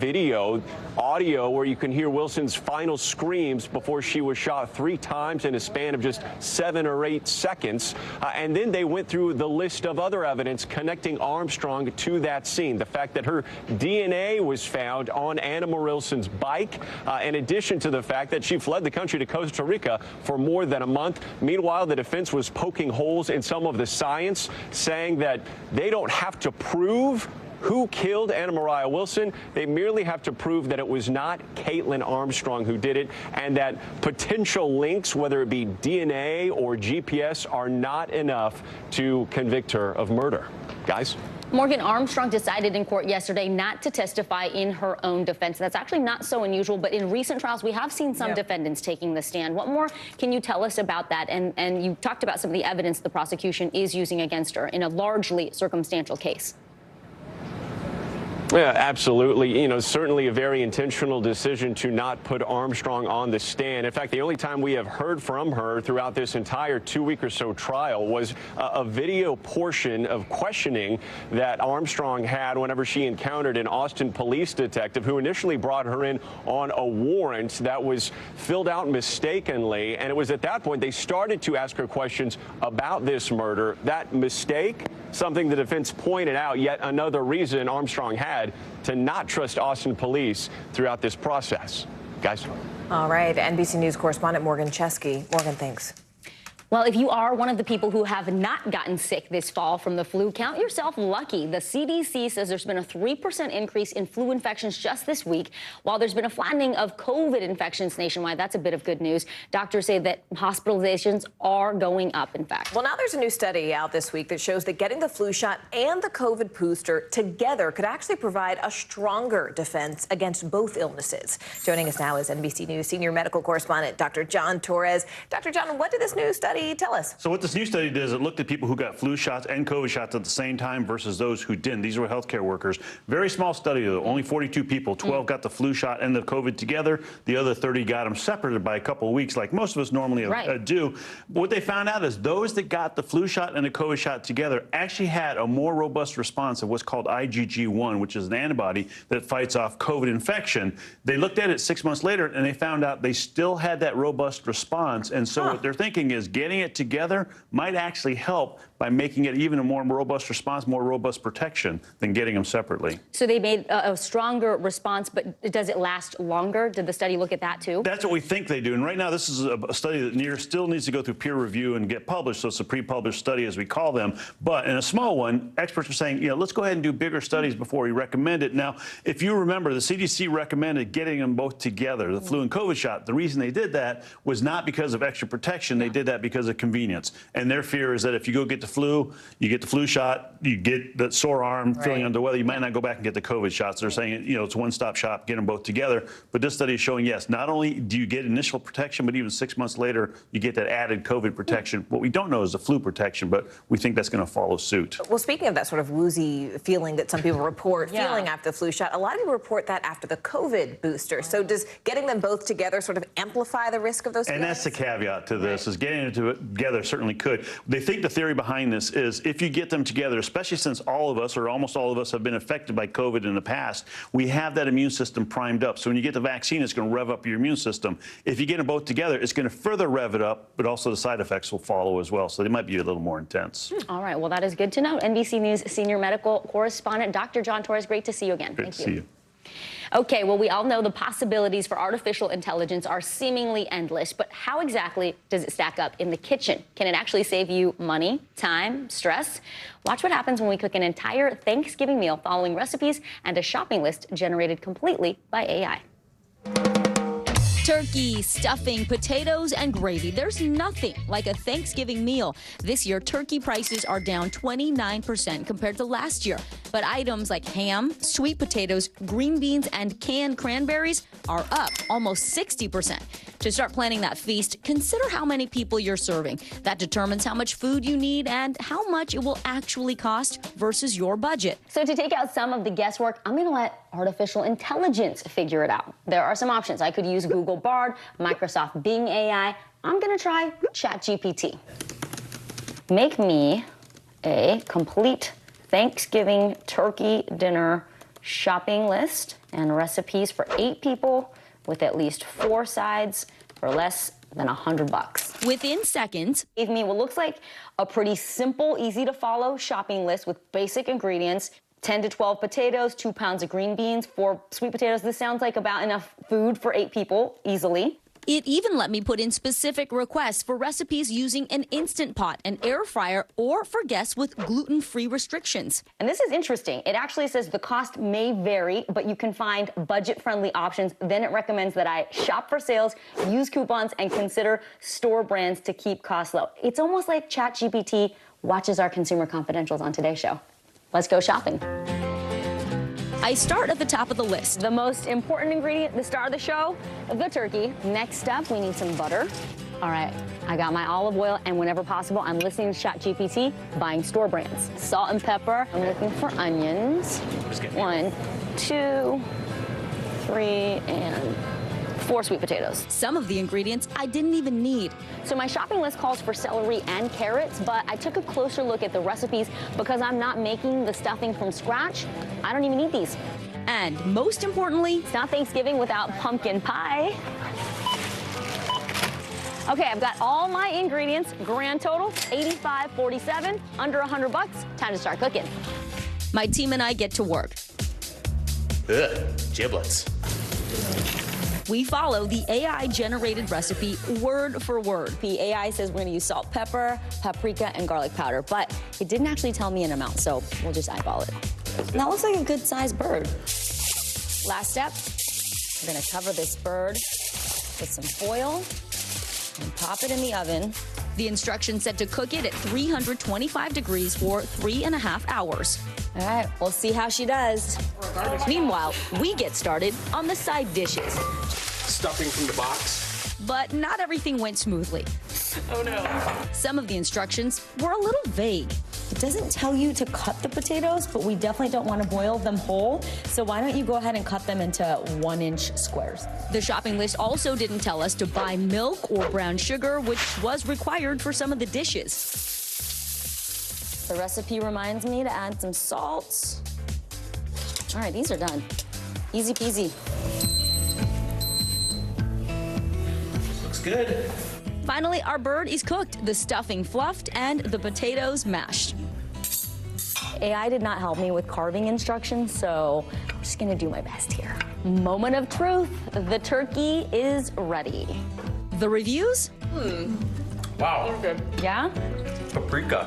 audio where you can hear Wilson's final screams before she was shot 3 times in a span of just 7 or 8 seconds. And then they went through the list of other evidence connecting Armstrong to that scene. The fact that her DNA was found on Anna Marilson's bike, in addition to the fact that she fled the country to Costa Rica for more than a month. Meanwhile, the defense was poking holes in some of the science, saying that they don't have to prove who killed Anna Maria Wilson. They merely have to prove that it was not Caitlin Armstrong who did it, and that potential links, whether it be DNA or GPS, are not enough to convict her of murder. Guys? Morgan, Armstrong decided in court yesterday not to testify in her own defense. That's actually not so unusual, but in recent trials, we have seen some defendants taking the stand. What more can you tell us about that? And you talked about some of the evidence the prosecution is using against her in a largely circumstantial case. Yeah, absolutely. You know, certainly a very intentional decision to not put Armstrong on the stand. In fact, the only time we have heard from her throughout this entire 2-week or so trial was a video portion of questioning that Armstrong had whenever she encountered an Austin police detective who initially brought her in on a warrant that was filled out mistakenly. And it was at that point they started to ask her questions about this murder. That mistake, something the defense pointed out, yet another reason Armstrong had to not trust Austin police throughout this process. Guys. All right, NBC News correspondent Morgan Chesky. Morgan, thanks. Well, if you are one of the people who have not gotten sick this fall from the flu, count yourself lucky. The CDC says there's been a 3% increase in flu infections just this week, while there's been a flattening of COVID infections nationwide. That's a bit of good news. Doctors say that hospitalizations are going up, in fact. Well, now there's a new study out this week that shows that getting the flu shot and the COVID booster together could actually provide a stronger defense against both illnesses. Joining us now is NBC News senior medical correspondent Dr. John Torres. Dr. John, what did this new study tell us? So what this new study did is it looked at people who got flu shots and COVID shots at the same time versus those who didn't. These were healthcare workers. Very small study, though. Only 42 people. 12 got the flu shot and the COVID together. The other 30 got them separated by a couple of weeks, like most of us normally do. But what they found out is those that got the flu shot and the COVID shot together actually had a more robust response of what's called IgG1, which is an antibody that fights off COVID infection. They looked at it 6 months later, and they found out they still had that robust response. And so what they're thinking is getting it together might actually help by making it even a more robust response, more robust protection than getting them separately. So they made a stronger response, but does it last longer? Did the study look at that too? That's what we think they do. And right now, this is a study that still needs to go through peer review and get published. So it's a pre-published study, as we call them. But in a small one, experts are saying, you know, let's go ahead and do bigger studies before we recommend it. Now, if you remember, the CDC recommended getting them both together, the flu and COVID shot. The reason they did that was not because of extra protection. They did that because of convenience. And their fear is that if you go get the flu, you get the flu shot, you get the sore arm, feeling under the weather, you might not go back and get the COVID shots. They're saying, you know, it's a one-stop shop, get them both together. But this study is showing, yes, not only do you get initial protection, but even 6 months later, you get that added COVID protection. What we don't know is the flu protection, but we think that's going to follow suit. Well, speaking of that sort of woozy feeling that some people report feeling after the flu shot, a lot of people report that after the COVID booster. So does getting them both together sort of amplify the risk of those feelings? And that's the caveat to this, is getting it together certainly could. They think the theory behind this is if you get them together, especially since all of us or almost all of us have been affected by COVID in the past, we have that immune system primed up. So when you get the vaccine, it's going to rev up your immune system. If you get them both together, it's going to further rev it up, but also the side effects will follow as well. So they might be a little more intense. All right. Well, that is good to know. NBC News senior medical correspondent Dr. John Torres, great to see you again. Great to see you. Okay, well, we all know the possibilities for artificial intelligence are seemingly endless, but how exactly does it stack up in the kitchen? Can it actually save you money, time, stress? Watch what happens when we cook an entire Thanksgiving meal following recipes and a shopping list generated completely by AI. Turkey, stuffing, potatoes, and gravy. There's nothing like a Thanksgiving meal. This year, turkey prices are down 29% compared to last year. But items like ham, sweet potatoes, green beans, and canned cranberries are up almost 60%. To start planning that feast, consider how many people you're serving. That determines how much food you need and how much it will actually cost versus your budget. So to take out some of the guesswork, I'm going to let artificial intelligence figure it out. There are some options. I could use Google Bard, Microsoft Bing AI. I'm going to try ChatGPT. Make me a complete Thanksgiving turkey dinner shopping list and recipes for 8 people with at least 4 sides for less than $100. Within seconds, gave me what looks like a pretty simple, easy to follow shopping list with basic ingredients. 10 to 12 potatoes, 2 pounds of green beans, 4 sweet potatoes. This sounds like about enough food for 8 people easily. It even let me put in specific requests for recipes using an Instant Pot, an air fryer, or for guests with gluten-free restrictions. And this is interesting. It actually says the cost may vary, but you can find budget-friendly options. Then it recommends that I shop for sales, use coupons, and consider store brands to keep costs low. It's almost like ChatGPT watches our consumer confidentials on today's show. Let's go shopping. I start at the top of the list. The most important ingredient, the star of the show, the turkey. Next up, we need some butter. All right, I got my olive oil, and whenever possible, I'm listening to ChatGPT, buying store brands. Salt and pepper. I'm looking for onions. 1, 2, 3, and 4 sweet potatoes. Some of the ingredients I didn't even need. So my shopping list calls for celery and carrots, but I took a closer look at the recipes because I'm not making the stuffing from scratch. I don't even need these. And most importantly, it's not Thanksgiving without pumpkin pie. Okay, I've got all my ingredients. Grand total, $85.47, under $100 bucks. Time to start cooking. My team and I get to work. Ugh, giblets. We follow the AI-generated recipe word for word. The AI says we're gonna use salt, pepper, paprika, and garlic powder, but it didn't actually tell me an amount, so we'll just eyeball it. That looks like a good-sized bird. Last step, we're gonna cover this bird with some foil and pop it in the oven. The instructions said to cook it at 325 degrees for 3.5 hours. All right, we'll see how she does. Meanwhile, we get started on the side dishes. Stuffing from the box. But not everything went smoothly. Oh no. Some of the instructions were a little vague. It doesn't tell you to cut the potatoes, but we definitely don't want to boil them whole. So why don't you go ahead and cut them into 1-inch squares? The shopping list also didn't tell us to buy milk or brown sugar, which was required for some of the dishes. The recipe reminds me to add some salt. All right, these are done. Easy peasy. Looks good. Finally, our bird is cooked, the stuffing fluffed, and the potatoes mashed. AI did not help me with carving instructions, so I'm just gonna do my best here. Moment of truth, the turkey is ready. The reviews? Wow. Yeah? Paprika.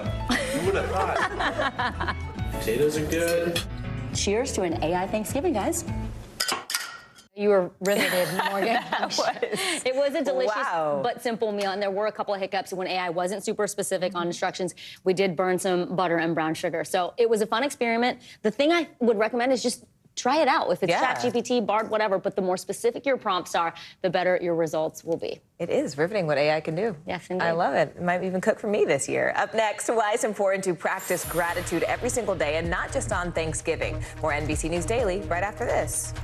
Who would have thought? Potatoes are good. Cheers to an AI Thanksgiving, guys. You were riveted, Morgan. It was a delicious but simple meal, and there were a couple of hiccups when AI wasn't super specific on instructions. We did burn some butter and brown sugar, so it was a fun experiment. The thing I would recommend is just try it out. If it's ChatGPT, Bard, whatever, but the more specific your prompts are, the better your results will be. It is riveting what AI can do. Yes, indeed. I love it. It might even cook for me this year. Up next, why it's important to practice gratitude every single day and not just on Thanksgiving. More NBC News Daily right after this.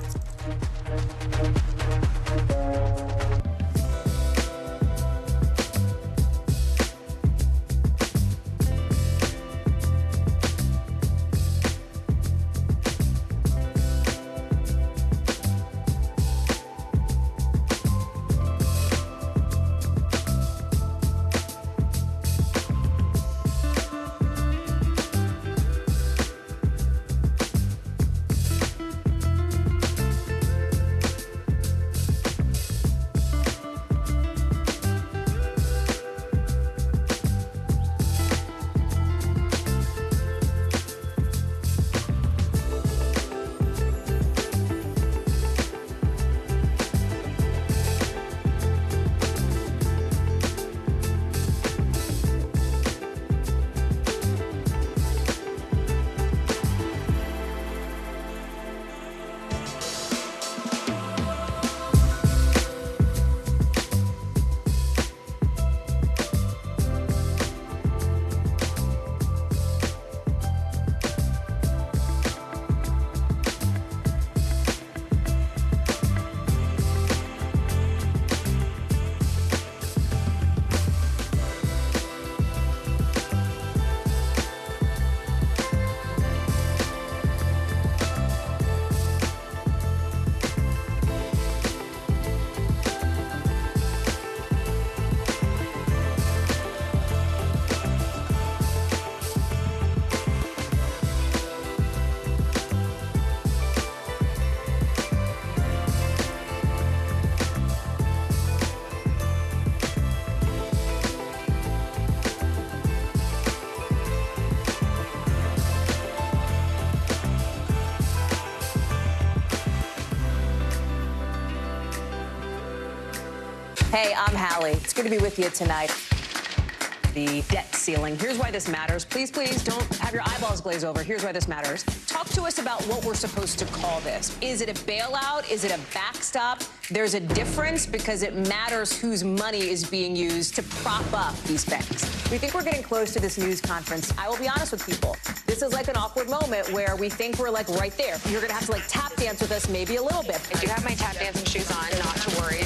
Hey, I'm Hallie. It's good to be with you tonight. The debt ceiling. Here's why this matters. Please, please don't have your eyeballs glaze over. Here's why this matters. Talk to us about what we're supposed to call this. Is it a bailout? Is it a backstop? there's a difference because it matters whose money is being used to prop up these banks. We think we're getting close to this news conference. I will be honest with people. This is like an awkward moment where we think we're like right there. You're going to have to like tap dance with us maybe a little bit. I do have my tap dancing shoes on, not to worry.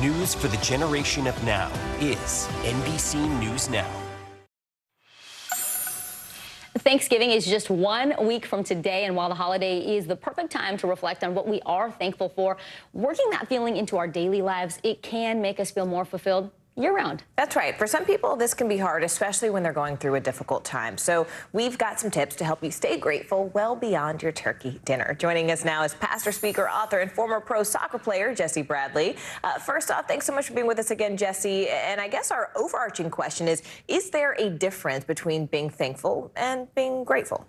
News for the generation of now is NBC News Now. Thanksgiving is just 1 week from today, and while the holiday is the perfect time to reflect on what we are thankful for, working that feeling into our daily lives, it can make us feel more fulfilled year-round. That's right. For some people, this can be hard, especially when they're going through a difficult time. So we've got some tips to help you stay grateful well beyond your turkey dinner. Joining us now is pastor, speaker, author, and former pro soccer player, Jesse Bradley. First off, thanks so much for being with us again, Jesse. And I guess our overarching question is there a difference between being thankful and being grateful?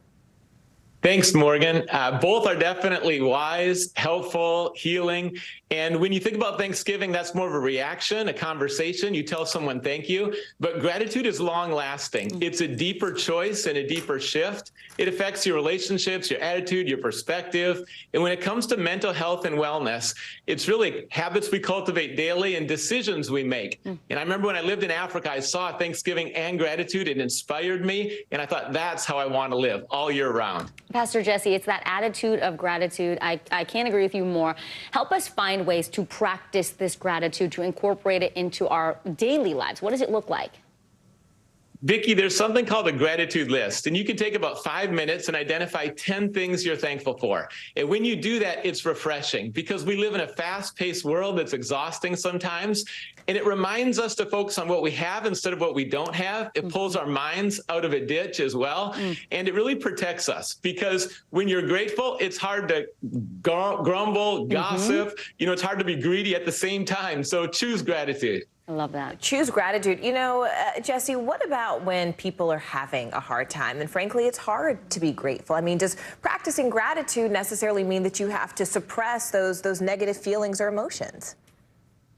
Thanks, Morgan. Both are definitely wise, helpful, healing. And when you think about Thanksgiving, that's more of a reaction, a conversation. You tell someone thank you. But gratitude is long lasting. It's a deeper choice and a deeper shift. It affects your relationships, your attitude, your perspective. And when it comes to mental health and wellness, it's really habits we cultivate daily and decisions we make. And I remember when I lived in Africa, I saw Thanksgiving and gratitude. It inspired me. And I thought, that's how I want to live all year round. Pastor Jesse, it's that attitude of gratitude. I can't agree with you more. Help us find ways to practice this gratitude, to incorporate it into our daily lives. What does it look like? Vicki, there's something called a gratitude list, and you can take about 5 minutes and identify 10 things you're thankful for. And when you do that, it's refreshing because we live in a fast-paced world that's exhausting sometimes, and it reminds us to focus on what we have instead of what we don't have. It pulls our minds out of a ditch as well, and it really protects us because when you're grateful, it's hard to grumble, gossip. You know, it's hard to be greedy at the same time, so choose gratitude. I love that. Choose gratitude. You know, Jesse, what about when people are having a hard time? And frankly, it's hard to be grateful. I mean, does practicing gratitude necessarily mean that you have to suppress those negative feelings or emotions?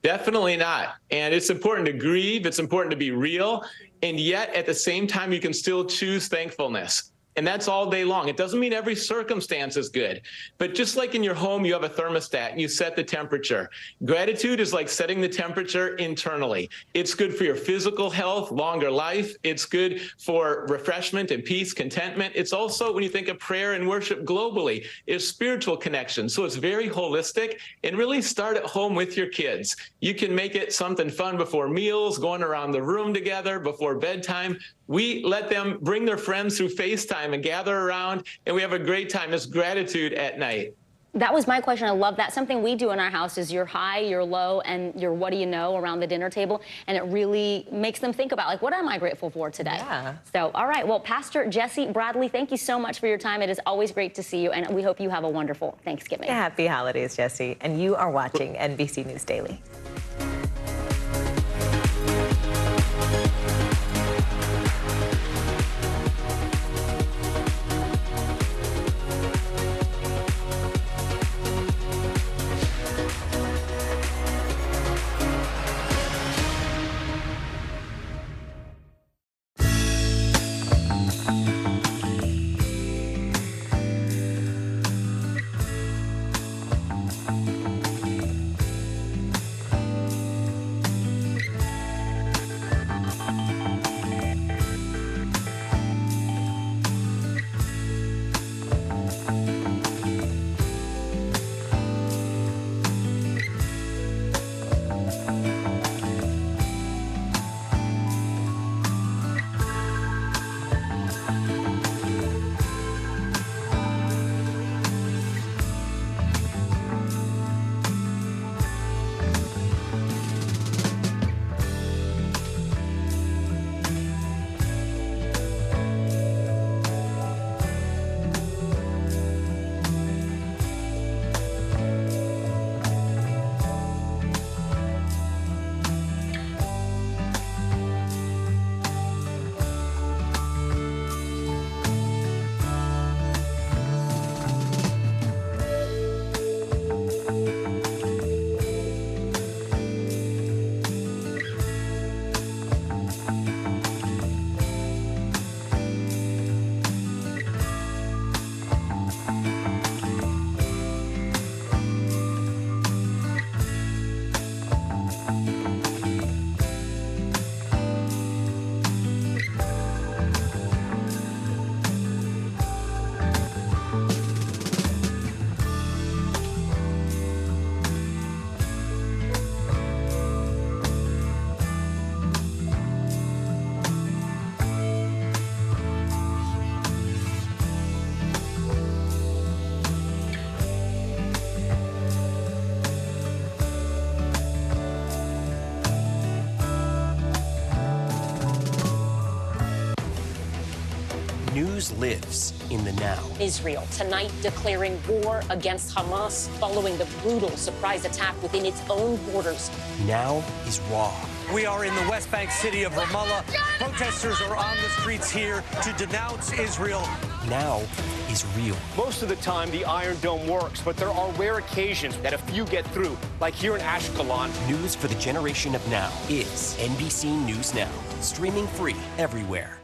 Definitely not. And it's important to grieve. It's important to be real. And yet, at the same time, you can still choose thankfulness. And that's all day long. It doesn't mean every circumstance is good. But just like in your home, you have a thermostat and you set the temperature. Gratitude is like setting the temperature internally. It's good for your physical health, longer life. It's good for refreshment and peace, contentment. It's also, when you think of prayer and worship globally, it's spiritual connection. So it's very holistic. And really start at home with your kids. You can make it something fun before meals, going around the room together, before bedtime. We let them bring their friends through FaceTime and gather around, and we have a great time. It's gratitude at night. That was my question. I love that. Something we do in our house is your high, your low, and your what do you know around the dinner table, and it really makes them think about, like, what am I grateful for today? Yeah. So, all right. Well, Pastor Jesse Bradley, thank you so much for your time. It is always great to see you, and we hope you have a wonderful Thanksgiving. Happy holidays, Jesse. And you are watching NBC News Daily. news lives in the now. Israel tonight declaring war against Hamas following the brutal surprise attack within its own borders. Now is raw. We are in the West Bank city of Ramallah. Protesters are on the streets here to denounce Israel. Now is real. Most of the time, the Iron Dome works, but there are rare occasions that a few get through, like here in Ashkelon. News for the generation of now is NBC News Now, streaming free everywhere.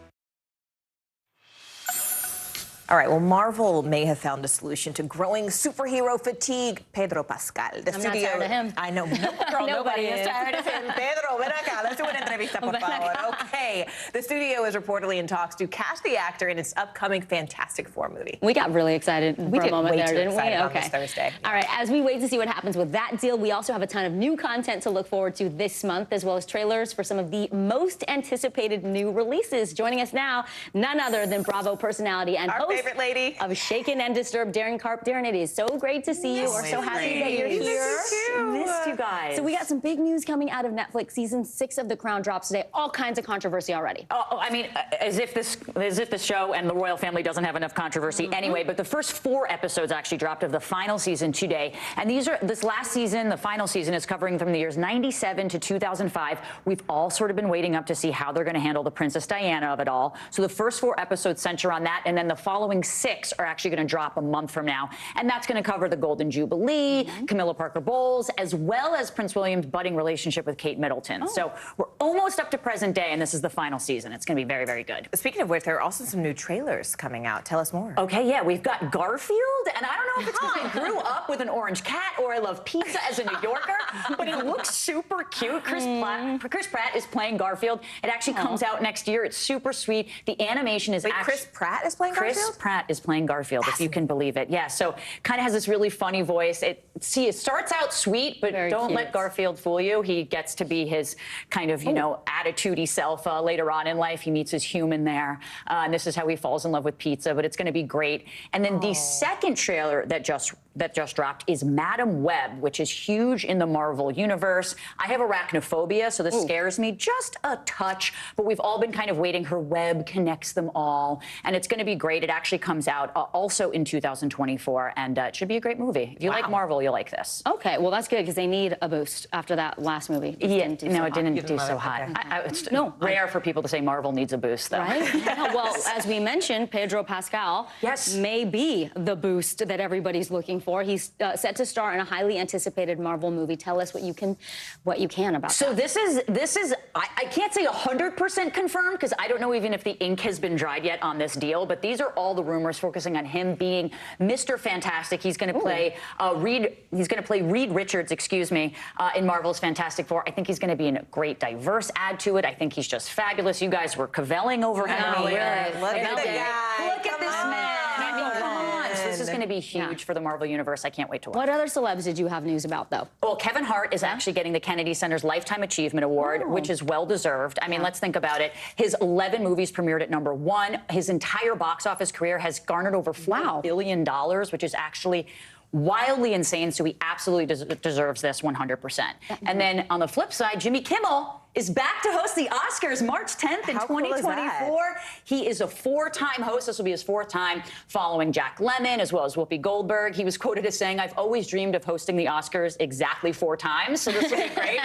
All right, well, Marvel may have found a solution to growing superhero fatigue. Pedro Pascal. I'm not tired of him. I know. Girl, nobody is tired of him. Pedro, ven acá. Let's do una entrevista, por favor. Okay. The studio is reportedly in talks to cast the actor in its upcoming Fantastic Four movie. We got really excited for a moment there, didn't we? Okay. This Thursday. All right, as we wait to see what happens with that deal, we also have a ton of new content to look forward to this month, as well as trailers for some of the most anticipated new releases. Joining us now, none other than Bravo personality and host favorite lady of Shaken and Disturbed, Darren Karp. Darren, it is so great to see you. We're so happy that you're here. Missed you guys. So we got some big news coming out of Netflix. Season 6 of The Crown drops today. All kinds of controversy already. Oh, I mean, as if the show and the royal family doesn't have enough controversy anyway. But the first 4 episodes actually dropped of the final season today, and this last season, the final season, is covering from the years 97 to 2005. We've all sort of been waiting up to see how they're going to handle the Princess Diana of it all. So the first 4 episodes center on that, and then the following 6 are actually going to drop a month from now, and that's going to cover the Golden Jubilee, Camilla Parker Bowles, as well as Prince William's budding relationship with Kate Middleton. So we're almost up to present day, and this is the final season. It's going to be very, very good. Speaking of which, there are also some new trailers coming out. Tell us more. Okay, yeah, we've got Garfield, and I don't know if it's because I grew up with an orange cat or I love pizza as a New Yorker, but it looks super cute. Chris Pratt is playing Garfield. It actually comes out next year. It's super sweet. The animation is actually... Chris Pratt is playing Garfield? Chris Pratt is playing Garfield, if you can believe it. Yeah, so kind of has this really funny voice. It starts out sweet, but don't let Garfield fool you. He gets to be his kind of, attitude-y self later on in life. He meets his human there, and this is how he falls in love with pizza, but it's going to be great. And then the second trailer that just dropped is Madam Web, which is huge in the Marvel universe. I have arachnophobia, so this scares me just a touch, but we've all been kind of waiting. Her web connects them all, and it's going to be great. It actually comes out also in 2024, and it should be a great movie. If you like Marvel, you'll like this. Okay, well, that's good, because they need a boost after that last movie. It didn't do so hot. Okay. It's rare for people to say Marvel needs a boost, though. Right? Well, as we mentioned, Pedro Pascal may be the boost that everybody's looking for. He's set to star in a highly anticipated Marvel movie. Tell us what you can about that. So this is I can't say 100% confirmed, because I don't know even if the ink has been dried yet on this deal, but these are all the rumors focusing on him being Mr. Fantastic. He's going to play Reed Richards, in Marvel's Fantastic Four. I think he's going to be a great diverse add to it. I think he's just fabulous. You guys were cavelling over him earlier. Look at the guy. Look at this man. I mean, come on. So this is going to be huge for the Marvel Universe. I can't wait to watch. What other celebs did you have news about, though? Well, Kevin Hart is actually getting the Kennedy Center's Lifetime Achievement Award, which is well-deserved. I mean, let's think about it. His 11 movies premiered at #1. His entire box office career has garnered over $4 billion, which is actually wildly insane. So he absolutely deserves this 100%. And then on the flip side, Jimmy Kimmel is back to host the Oscars March 10th in 2024. He is a 4-time host. This will be his 4th time, following Jack Lemmon as well as Whoopi Goldberg. He was quoted as saying, "I've always dreamed of hosting the Oscars exactly 4 times." So this will be great.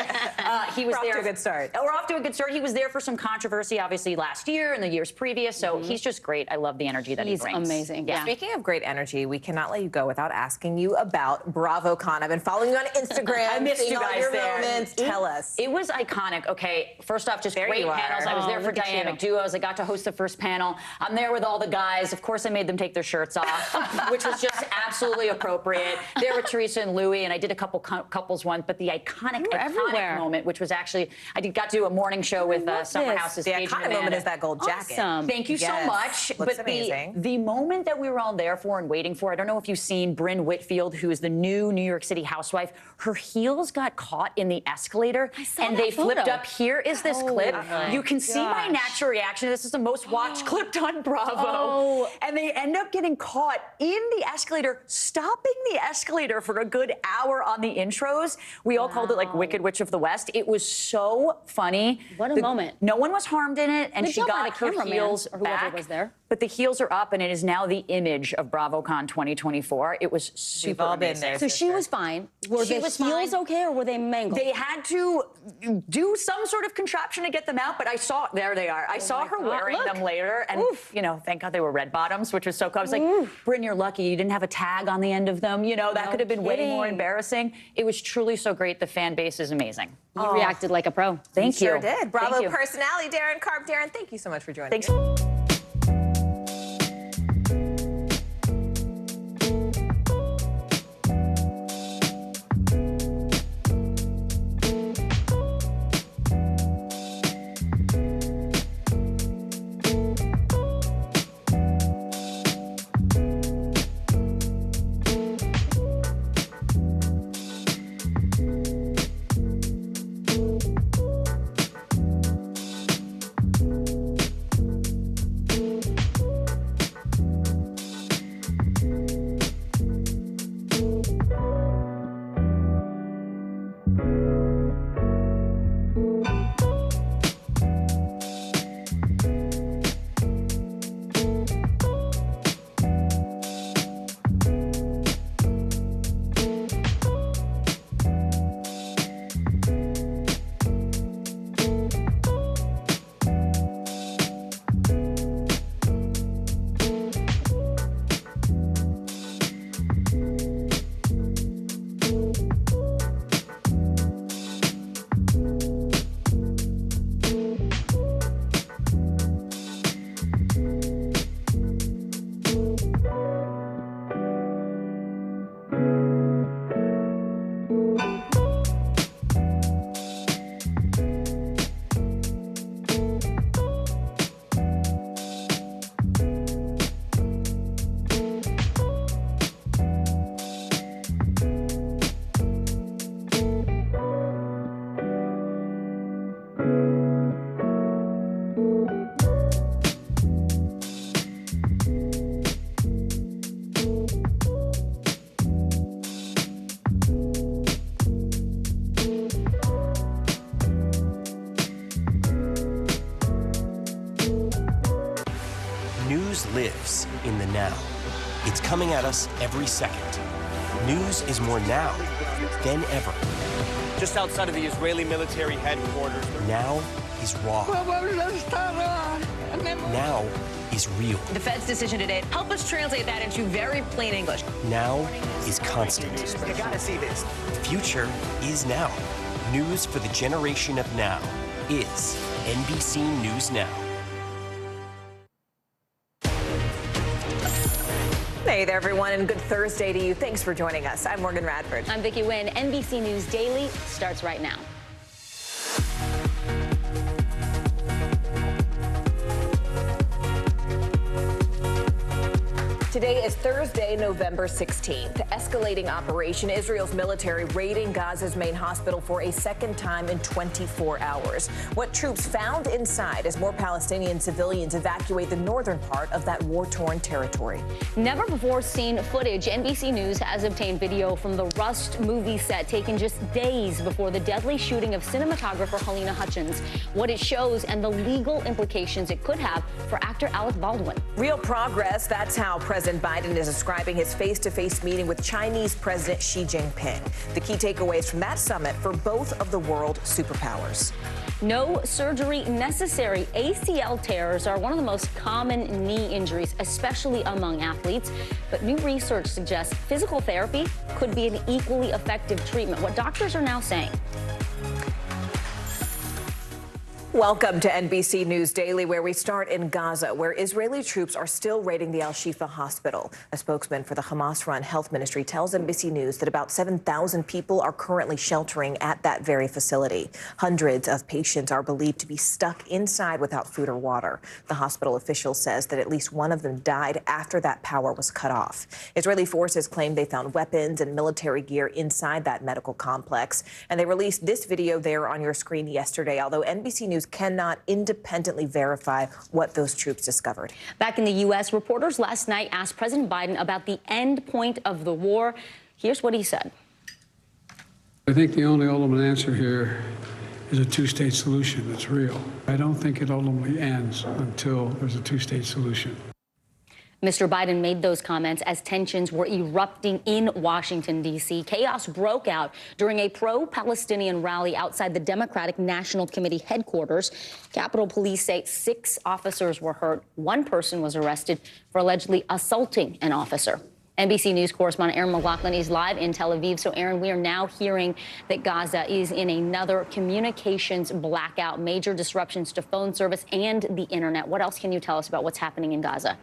He was there. We're off to a good start. We're off to a good start. He was there for some controversy, obviously, last year and the years previous. So he's just great. I love the energy that he brings. He's amazing. Yeah. Speaking of great energy, we cannot let you go without asking you about BravoCon. I've been following you on Instagram. I missed you guys there. Moments. Tell us. It was iconic. Okay, first off, just great panels. I was there for Dynamic Duos. I got to host the first panel. I'm there with all the guys. Of course, I made them take their shirts off, which was just absolutely appropriate. There were Teresa and Louis, and I did a couple couples ones, but the iconic moment, which was actually, got to do a morning show with Summer House's The iconic moment is that gold jacket. Awesome. Thank you so much. Looks amazing. The moment that we were all there for and waiting for, I don't know if you've seen Brynn Whitfield, who is the new New York City housewife. Her heels got caught in the escalator, and they flipped up. Here is this clip. You can see my natural reaction. This is the most watched clip on Bravo. And they end up getting caught in the escalator, stopping the escalator for a good hour on the intros. We all called it like Wicked Witch of the West. It was so funny. What a moment. No one was harmed in it, and she got her heels or whoever back. was there. But the heels are up, and it is now the image of BravoCon 2024. It was super amazing. So she was fine. Were the heels okay, or were they mangled? They had to do some sort of contraption to get them out, but I saw, there they are. I saw her wearing them later, and, you know, thank God they were red bottoms, which was so cool. I was like, Brynn, you're lucky you didn't have a tag on the end of them. You know, that could have been way more embarrassing. It was truly so great. The fan base is amazing. You reacted like a pro. Thank you. Sure did. Bravo Thank you. personality, Darren Karp. Darren, thank you so much for joining Thanks. us. News lives in the now. It's coming at us every second. News is more now than ever. Just outside of the Israeli military headquarters. Now is raw. Now is real. The Fed's decision today, help us translate that into very plain English. Now is constant. You gotta see this. Future is now. News for the generation of now is NBC News Now. Hey there, everyone, and good Thursday to you. Thanks for joining us. I'm Morgan Radford. I'm Vicki Nguyen. NBC News Daily starts right now. Today is Thursday, November 16th. Escalating operation, Israel's military raiding Gaza's main hospital for a second time in 24 hours. What troops found inside as more Palestinian civilians evacuate the northern part of that war-torn territory. Never before seen footage. NBC News has obtained video from the Rust movie set taken just days before the deadly shooting of cinematographer Helena Hutchins. What it shows and the legal implications it could have for actor Alec Baldwin. Real progress. That's how President Biden is describing his face-to-face meeting with Chinese President Xi Jinping. The key takeaways from that summit for both of the world superpowers. No surgery necessary. ACL tears are one of the most common knee injuries, especially among athletes. But new research suggests physical therapy could be an equally effective treatment. What doctors are now saying. Welcome to NBC News Daily, where we start in Gaza, where Israeli troops are still raiding the Al-Shifa hospital. A spokesman for the Hamas-run health ministry tells NBC News that about 7,000 people are currently sheltering at that very facility. Hundreds of patients are believed to be stuck inside without food or water. The hospital official says that at least one of them died after that power was cut off. Israeli forces claim they found weapons and military gear inside that medical complex, and they released this video there on your screen yesterday, although NBC News cannot independently verify what those troops discovered. Back in the U.S., reporters last night asked President Biden about the end point of the war. Here's what he said. I think the only ultimate answer here is a two-state solution that's real. I don't think it ultimately ends until there's a two-state solution. Mr. Biden made those comments as tensions were erupting in Washington, D.C. Chaos broke out during a pro-Palestinian rally outside the Democratic National Committee headquarters. Capitol Police say 6 officers were hurt. 1 person was arrested for allegedly assaulting an officer. NBC News correspondent Aaron McLaughlin is live in Tel Aviv. So, Aaron, we are now hearing that Gaza is in another communications blackout, major disruptions to phone service and the internet. What else can you tell us about what's happening in Gaza?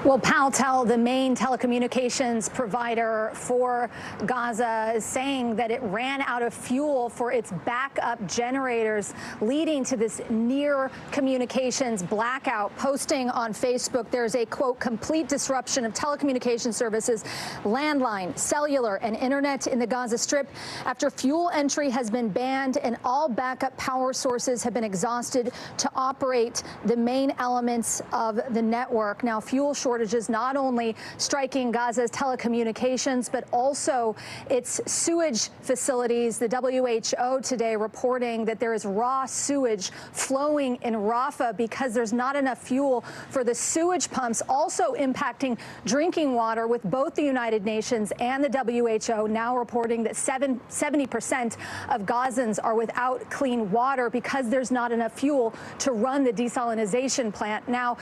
Well, Paltel, the main telecommunications provider for Gaza, is saying that it ran out of fuel for its backup generators, leading to this near communications blackout. Posting on Facebook, there's a, quote, complete disruption of telecommunication services, landline, cellular, and internet in the Gaza Strip after fuel entry has been banned and all backup power sources have been exhausted to operate the main elements of the network. Now, fuel shortages not only striking Gaza's telecommunications, but also its sewage facilities. The WHO today reporting that there is raw sewage flowing in Rafah because there's not enough fuel for the sewage pumps, also impacting drinking water, with both the United Nations and the WHO now reporting that 70% of Gazans are without clean water because there's not enough fuel to run the desalination plant. Now,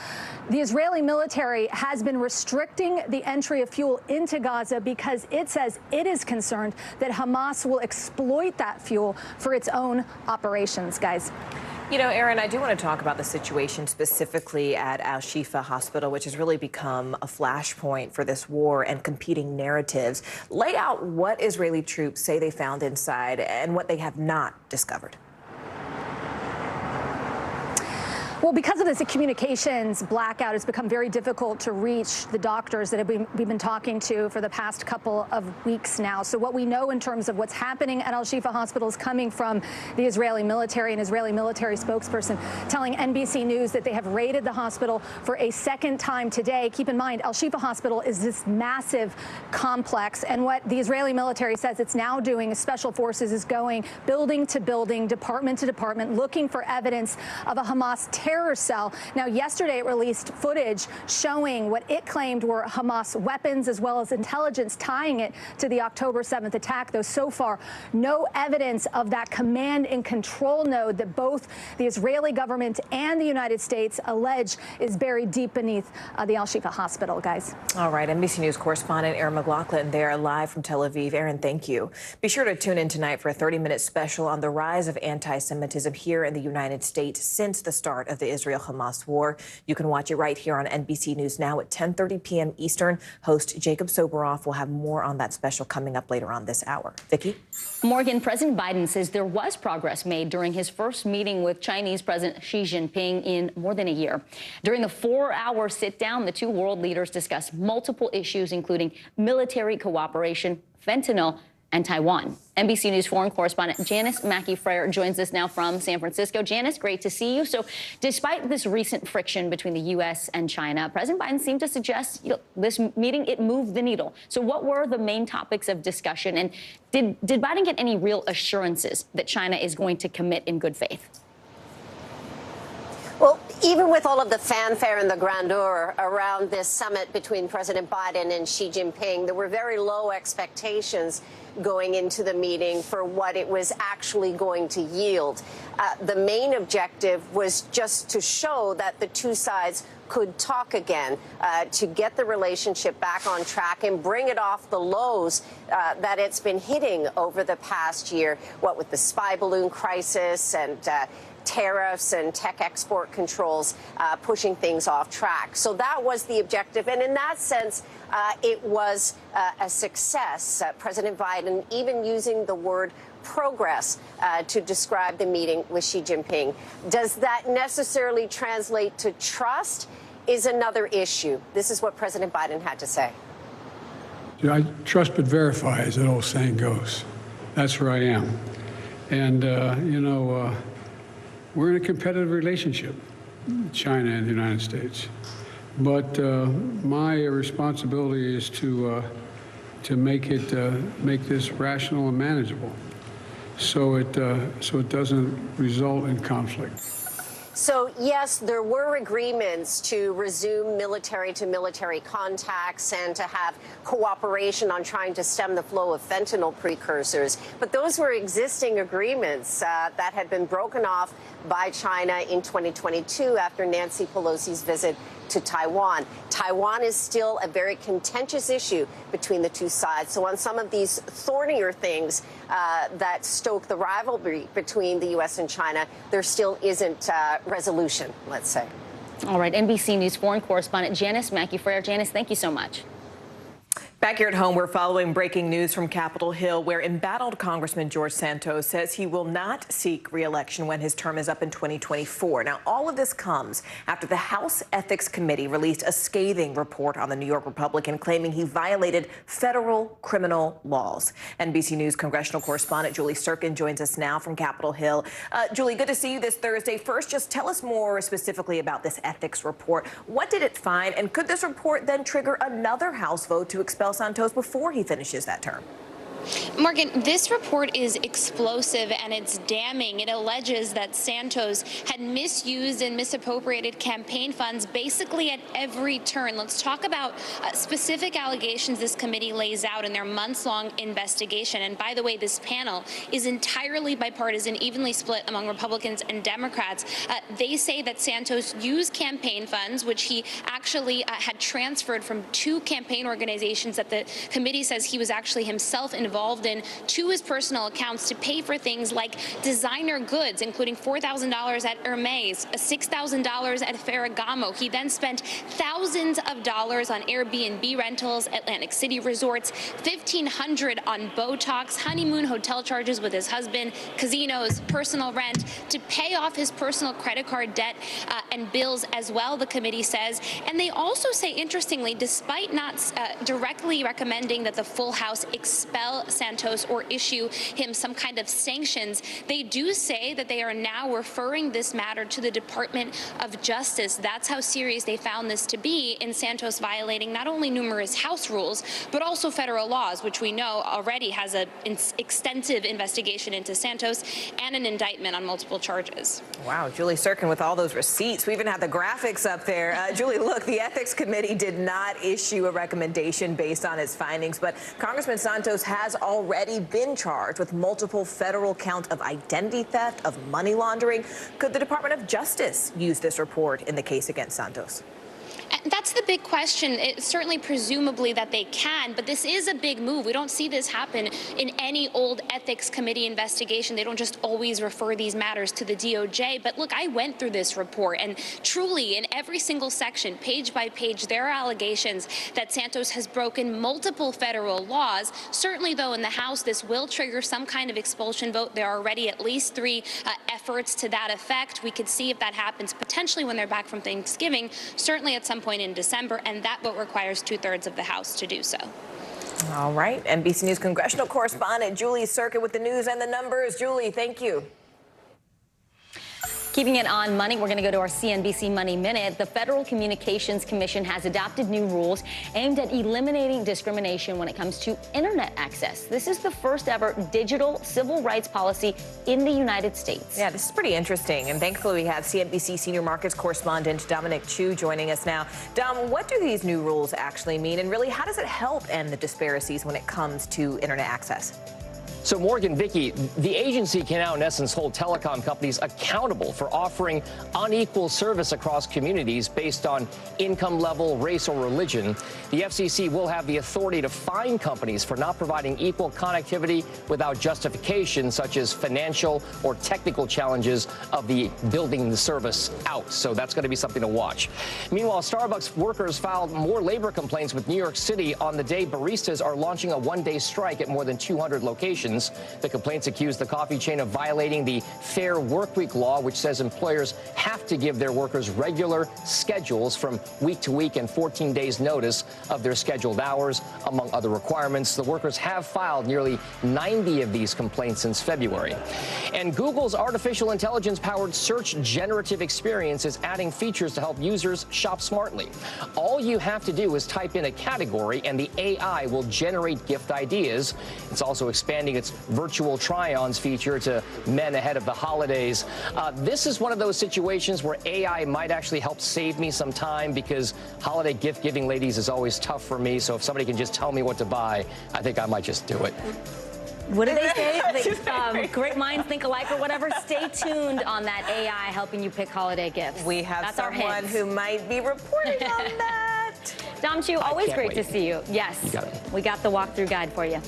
the Israeli military has been restricting the entry of fuel into Gaza because it says it is concerned that Hamas will exploit that fuel for its own operations, guys. You know, Aaron, I do want to talk about the situation specifically at Al-Shifa Hospital, which has really become a flashpoint for this war and competing narratives. Lay out what Israeli troops say they found inside and what they have not discovered. Well, because of this communications blackout, it's become very difficult to reach the doctors that we've been talking to for the past couple of weeks now. So what we know in terms of what's happening at Al-Shifa Hospital is coming from the Israeli military. An Israeli military spokesperson telling NBC News that they have raided the hospital for a second time today. Keep in mind, Al-Shifa Hospital is this massive complex. And what the Israeli military says it's now doing is special forces is going building to building, department to department, looking for evidence of a Hamas terror cell. Now, yesterday it released footage showing what it claimed were Hamas weapons as well as intelligence tying it to the October 7th attack, though so far no evidence of that command and control node that both the Israeli government and the United States allege is buried deep beneath the Al-Shifa hospital, guys. All right, NBC News correspondent Aaron McLaughlin there live from Tel Aviv. Aaron, thank you. Be sure to tune in tonight for a 30-minute special on the rise of anti-Semitism here in the United States since the start of the Israel-Hamas war. You can watch it right here on NBC News Now at 10:30 p.m. Eastern. Host Jacob Soboroff will have more on that special coming up later on this hour. Vicki? Morgan, President Biden says there was progress made during his first meeting with Chinese President Xi Jinping in more than a year. During the 4-hour sit-down, the two world leaders discussed multiple issues, including military cooperation, fentanyl, and Taiwan. NBC News foreign correspondent Janice Mackey-Freyer joins us now from San Francisco. Janice, great to see you. So despite this recent friction between the U.S. and China, President Biden seemed to suggest this meeting, it moved the needle. So what were the main topics of discussion? And did Biden get any real assurances that China is going to commit in good faith? Well, even with all of the fanfare and the grandeur around this summit between President Biden and Xi Jinping, there were very low expectations going into the meeting for what it was actually going to yield. The main objective was just to show that the two sides could talk again, to get the relationship back on track and bring it off the lows that it's been hitting over the past year, what with the spy balloon crisis and tariffs and tech export controls pushing things off track. So that was the objective. And in that sense, it was a success. President Biden even using the word progress to describe the meeting with Xi Jinping. Does that necessarily translate to trust is another issue. This is what President Biden had to say. I trust but verify, as that old saying goes. That's where I am. And, we're in a competitive relationship, China and the United States. But my responsibility is to make this rational and manageable, so it doesn't result in conflict. So, yes, there were agreements to resume military-to-military contacts and to have cooperation on trying to stem the flow of fentanyl precursors. But those were existing agreements that had been broken off by China in 2022 after Nancy Pelosi's visit to Taiwan. Taiwan is still a very contentious issue between the two sides. So on some of these thornier things that stoke the rivalry between the U.S. and China, there still isn't resolution, let's say. All right, NBC News foreign correspondent Janice Mackey-Frere. Janice, thank you so much. Back here at home, we're following breaking news from Capitol Hill, where embattled Congressman George Santos says he will not seek re-election when his term is up in 2024. Now, all of this comes after the House Ethics Committee released a scathing report on the New York Republican, claiming he violated federal criminal laws. NBC News congressional correspondent Julie Sirkin joins us now from Capitol Hill. Julie, good to see you this Thursday. First, just tell us more specifically about this ethics report. What did it find, and could this report then trigger another House vote to expel Santos before he finishes that term? Morgan, this report is explosive and it's damning. It alleges that Santos had misused and misappropriated campaign funds basically at every turn. Let's talk about specific allegations this committee lays out in their months-long investigation. And by the way, this panel is entirely bipartisan, evenly split among Republicans and Democrats. They say that Santos used campaign funds, which he actually had transferred from two campaign organizations that the committee says he was actually himself involved in, to his personal accounts to pay for things like designer goods, including $4,000 at Hermes, $6,000 at Ferragamo. He then spent thousands of dollars on Airbnb rentals, Atlantic City resorts, $1,500 on Botox, honeymoon hotel charges with his husband, casinos, personal rent, to pay off his personal credit card debt and bills as well, the committee says. And they also say, interestingly, despite not directly recommending that the full House expel Santos or issue him some kind of sanctions, they do say that they are now referring this matter to the Department of Justice. That's how serious they found this to be, in Santos violating not only numerous House rules, but also federal laws, which we know already has an extensive investigation into Santos and an indictment on multiple charges. Wow, Julie Sirkin with all those receipts. We even have the graphics up there. Julie, look, the Ethics Committee did not issue a recommendation based on its findings, but Congressman Santos has already been charged with multiple federal counts of identity theft, of money laundering. Could the Department of Justice use this report in the case against Santos? And that's the big question. It's certainly presumably that they can, but this is a big move. We don't see this happen in any old ethics committee investigation. They don't just always refer these matters to the DOJ. But look, I went through this report, and truly in every single section, page by page, there are allegations that Santos has broken multiple federal laws. Certainly, though, in the House, this will trigger some kind of expulsion vote. There are already at least 3 efforts to that effect. We could see if that happens potentially when they're back from Thanksgiving, certainly at some point in December, and that vote requires 2/3 of the House to do so. All right, NBC News congressional correspondent Julie Sirkin with the news and the numbers. Julie, thank you. Keeping it on money, we're going to go to our CNBC Money Minute. The Federal Communications Commission has adopted new rules aimed at eliminating discrimination when it comes to internet access. This is the first ever digital civil rights policy in the United States. Yeah, this is pretty interesting. And thankfully, we have CNBC senior markets correspondent Dominic Chu joining us now. Dom, what do these new rules actually mean? And really, how does it help end the disparities when it comes to internet access? So, Morgan, Vicky, the agency can now, in essence, hold telecom companies accountable for offering unequal service across communities based on income level, race, or religion. The FCC will have the authority to fine companies for not providing equal connectivity without justification, such as financial or technical challenges of the building the service out. So that's going to be something to watch. Meanwhile, Starbucks workers filed more labor complaints with New York City on the day baristas are launching a one-day strike at more than 200 locations. The complaints accuse the coffee chain of violating the Fair Workweek law, which says employers have to give their workers regular schedules from week to week and 14 days notice of their scheduled hours, among other requirements. The workers have filed nearly 90 of these complaints since February. And Google's artificial intelligence-powered search generative experience is adding features to help users shop smartly. All you have to do is type in a category, and the AI will generate gift ideas. It's also expanding its its virtual try-ons feature to men ahead of the holidays. This is one of those situations where AI might actually help save me some time, because holiday gift giving, ladies, is always tough for me. So if somebody can just tell me what to buy, I think I might just do it. What do they say? Great minds think alike or whatever. Stay tuned on that AI helping you pick holiday gifts. We have That's someone who might be reporting on that. Dom Chu, always great to see you. Yes, we got the walkthrough guide for you.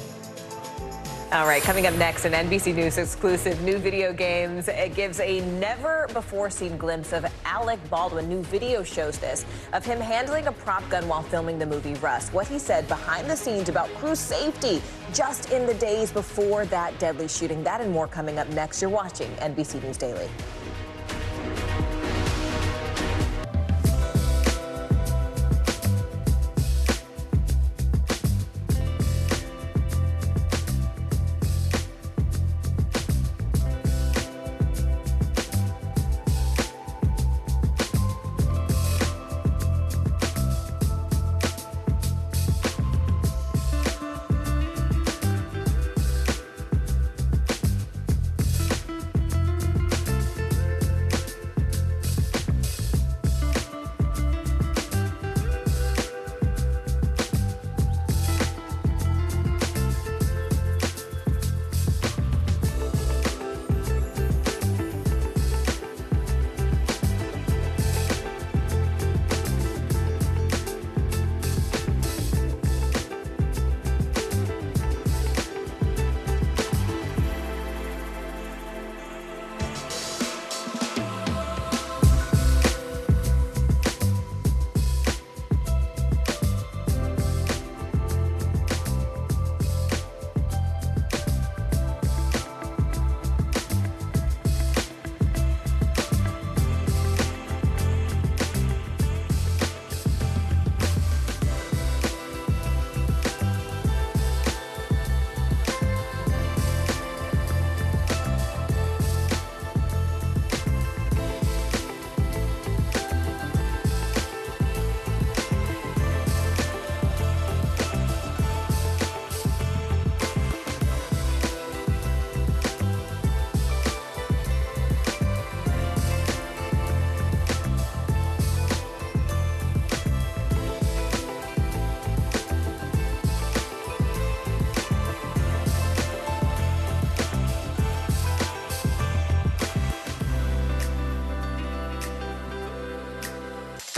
All right, coming up next, an NBC News exclusive, new video games. It gives a never-before-seen glimpse of Alec Baldwin. New video shows this, of him handling a prop gun while filming the movie Rust. What he said behind the scenes about crew safety just in the days before that deadly shooting. That and more coming up next. You're watching NBC News Daily.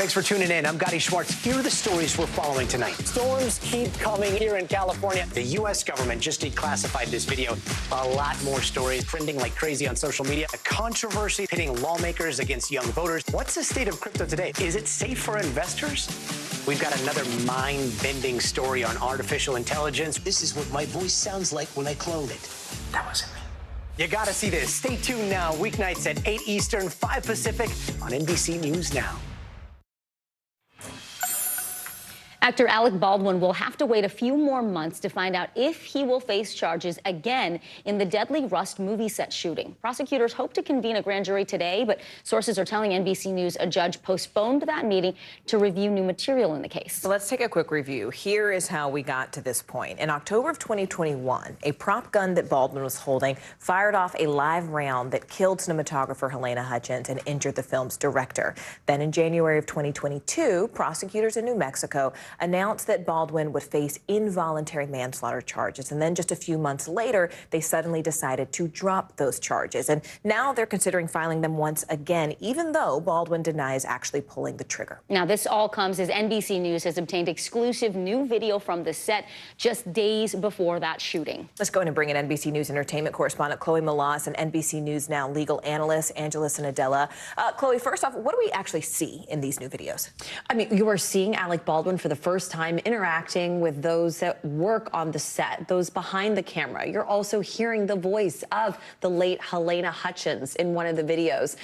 Thanks for tuning in. I'm Gotti Schwartz. Here are the stories we're following tonight. Storms keep coming here in California. The U.S. government just declassified this video. A lot more stories trending like crazy on social media. A controversy pitting lawmakers against young voters. What's the state of crypto today? Is it safe for investors? We've got another mind-bending story on artificial intelligence. This is what my voice sounds like when I clone it. That wasn't me. You gotta see this. Stay tuned now, weeknights at 8 Eastern, 5 Pacific on NBC News Now. Actor Alec Baldwin will have to wait a few more months to find out if he will face charges again in the deadly Rust movie set shooting. Prosecutors hope to convene a grand jury today, but sources are telling NBC News a judge postponed that meeting to review new material in the case. So let's take a quick review. Here is how we got to this point. In October of 2021, a prop gun that Baldwin was holding fired off a live round that killed cinematographer Helena Hutchins and injured the film's director. Then in January of 2022, prosecutors in New Mexico announced that Baldwin would face involuntary manslaughter charges. And then just a few months later, they suddenly decided to drop those charges. And now they're considering filing them once again, even though Baldwin denies actually pulling the trigger. Now, this all comes as NBC News has obtained exclusive new video from the set just days before that shooting. Let's go in and bring in NBC News entertainment correspondent Chloe Malas and NBC News Now legal analyst Angela Sinadella. Chloe, first off, what do we actually see in these new videos? I mean, you are seeing Alec Baldwin for the first time interacting with those that work on the set, those behind the camera. You're also hearing the voice of the late Helena Hutchins in one of the videos.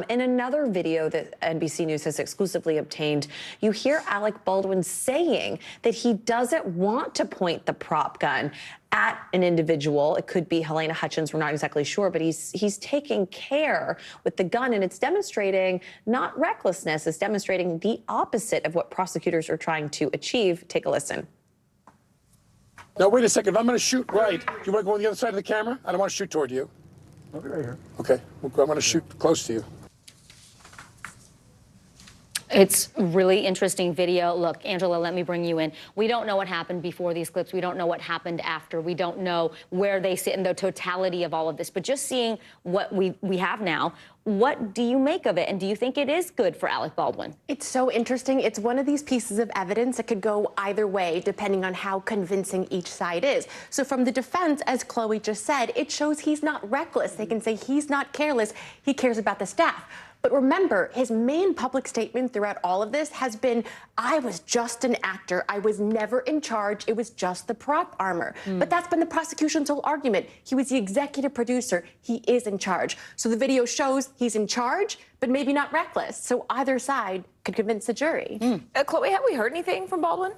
In another video that NBC News has exclusively obtained, you hear Alec Baldwin saying that he doesn't want to point the prop gun at an individual. It could be Helena Hutchins, we're not exactly sure, but he's taking care with the gun, and it's demonstrating not recklessness, it's demonstrating the opposite of what prosecutors are trying to achieve. Take a listen. Now, wait a second. If I'm going to shoot right, do you want to go on the other side of the camera? I don't want to shoot toward you. Okay, right here. Okay. I'm going to shoot close to you. It's really interesting video. Look, Angela, let me bring you in. We don't know what happened before these clips. We don't know what happened after. We don't know where they sit in the totality of all of this. But just seeing what we have now, what do you make of it? And do you think it is good for Alec Baldwin? It's so interesting. It's one of these pieces of evidence that could go either way, depending on how convincing each side is. So from the defense, as Chloe just said, it shows he's not reckless. They can say he's not careless. He cares about the staff. But remember, his main public statement throughout all of this has been, I was just an actor. I was never in charge. It was just the prop armor. But that's been the prosecution's whole argument. He was the executive producer. He is in charge. So the video shows he's in charge, but maybe not reckless. So either side could convince the jury. Chloe, have we heard anything from Baldwin?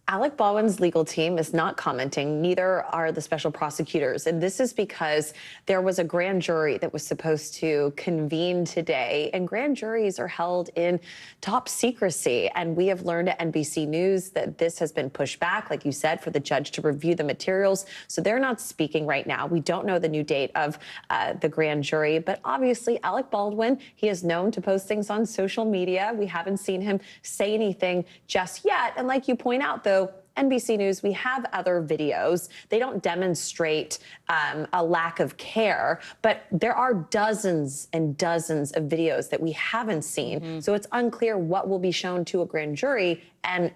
Alec Baldwin's legal team is not commenting, neither are the special prosecutors. And this is because there was a grand jury that was supposed to convene today, and grand juries are held in top secrecy. And we have learned at NBC News that this has been pushed back, like you said, for the judge to review the materials. So they're not speaking right now. We don't know the new date of the grand jury, but obviously Alec Baldwin, he is known to post things on social media. We haven't seen him say anything just yet. And like you point out, though, NBC News, we have other videos. They don't demonstrate a lack of care, but there are dozens and dozens of videos that we haven't seen. So it's unclear what will be shown to a grand jury and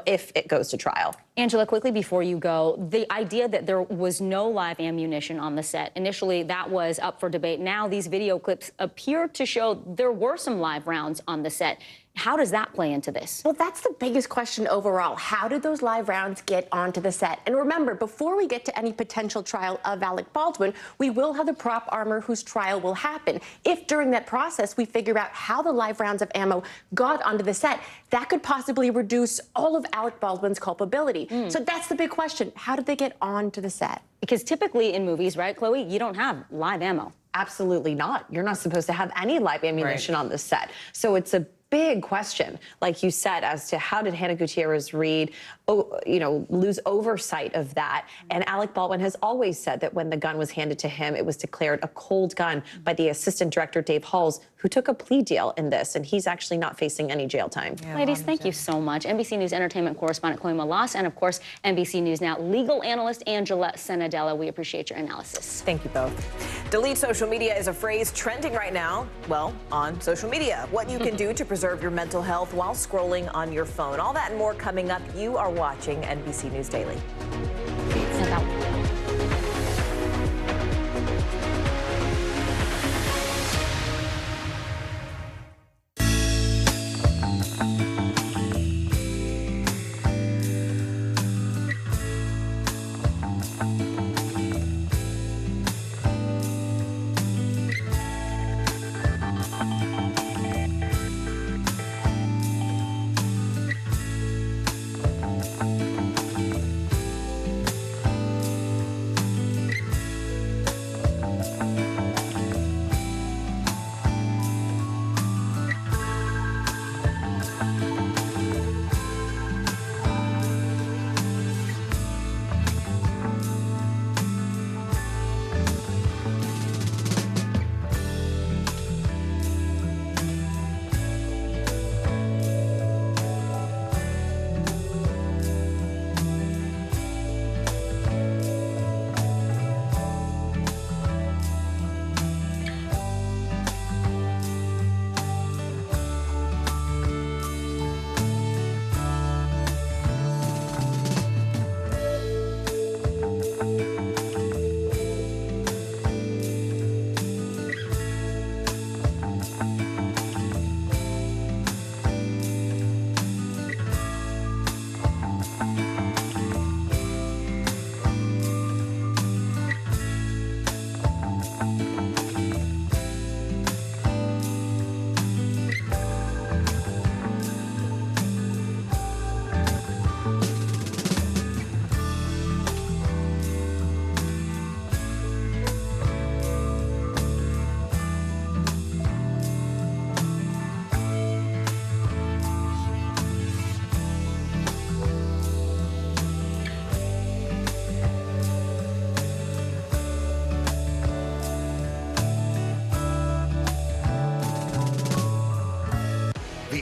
if it goes to trial. Angela, quickly before you go, the idea that there was no live ammunition on the set, initially that was up for debate. Now these video clips appear to show there were some live rounds on the set. How does that play into this? Well, that's the biggest question overall. How did those live rounds get onto the set? And remember, before we get to any potential trial of Alec Baldwin, we will have the prop armor whose trial will happen. If during that process we figure out how the live rounds of ammo got onto the set, that could possibly reduce all of Alec Baldwin's culpability. So that's the big question. How did they get onto the set? Because typically in movies, right, Chloe, you don't have live ammo. Absolutely not. You're not supposed to have any live ammunition on the set. So it's a big question, like you said, as to how did Hannah Gutierrez Reed, lose oversight of that. And Alec Baldwin has always said that when the gun was handed to him, it was declared a cold gun by the assistant director, Dave Halls, who took a plea deal in this, and he's actually not facing any jail time. Ladies, thank you so much. NBC News entertainment correspondent Chloe Malas, and of course, NBC News Now legal analyst Angela Senadella. We appreciate your analysis. Thank you both. Delete social media is a phrase trending right now, well, on social media. What you can do to preserve your mental health while scrolling on your phone. All that and more coming up. You are watching NBC News Daily.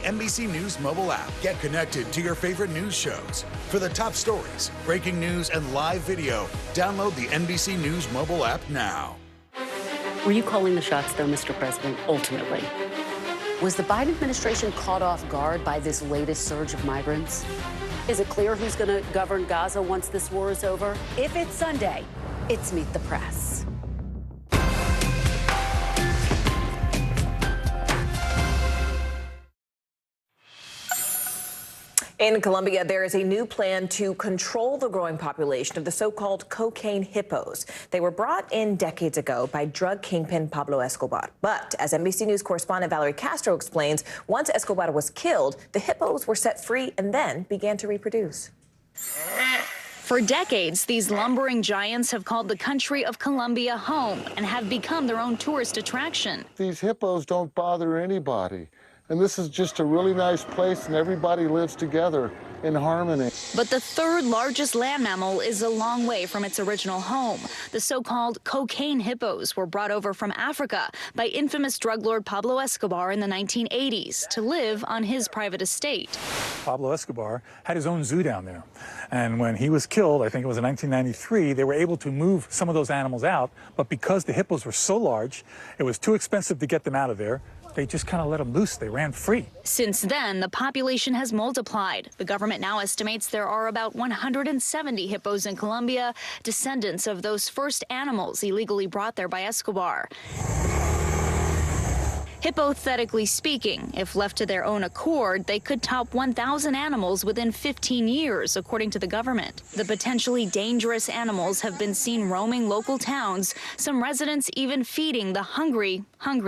NBC News mobile app. Get connected to your favorite news shows. For the top stories, breaking news, and live video, download the NBC News mobile app now. Were you calling the shots, though, Mr. President, ultimately? Was the Biden administration caught off guard by this latest surge of migrants? Is it clear who's going to govern Gaza once this war is over? If it's Sunday, it's Meet the Press. In Colombia, there is a new plan to control the growing population of the so-called cocaine hippos. They were brought in decades ago by drug kingpin Pablo Escobar. But as NBC News correspondent Valerie Castro explains, once Escobar was killed, the hippos were set free and then began to reproduce. For decades, these lumbering giants have called the country of Colombia home and have become their own tourist attraction. These hippos don't bother anybody. And this is just a really nice place, and everybody lives together in harmony. But the third largest land mammal is a long way from its original home. The so-called cocaine hippos were brought over from Africa by infamous drug lord Pablo Escobar in the 1980s to live on his private estate. Pablo Escobar had his own zoo down there. And when he was killed, I think it was in 1993, they were able to move some of those animals out. But because the hippos were so large, it was too expensive to get them out of there. They just kind of let them loose. They ran free. Since then, the population has multiplied. The government now estimates there are about 170 hippos in Colombia, descendants of those first animals illegally brought there by Escobar. Hypothetically speaking, if left to their own accord, they could top 1,000 animals within 15 years, according to the government. The potentially dangerous animals have been seen roaming local towns, some residents even feeding the hungry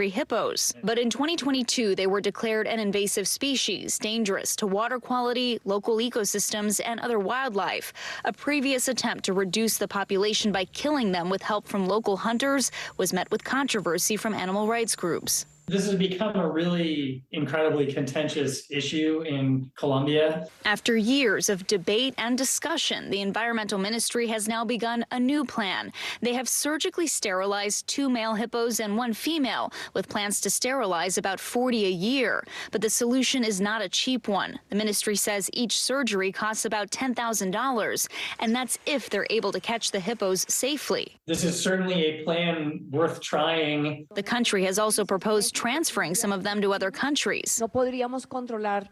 hippos. But in 2022, they were declared an invasive species, dangerous to water quality, local ecosystems, and other wildlife. A previous attempt to reduce the population by killing them with help from local hunters was met with controversy from animal rights groups. This has become a really incredibly contentious issue in Colombia. After years of debate and discussion, the environmental ministry has now begun a new plan. They have surgically sterilized 2 male hippos and 1 female, with plans to sterilize about 40 a year. But the solution is not a cheap one. The ministry says each surgery costs about $10,000, and that's if they're able to catch the hippos safely. This is certainly a plan worth trying. The country has also proposed transferring some of them to other countries. No podríamos controlar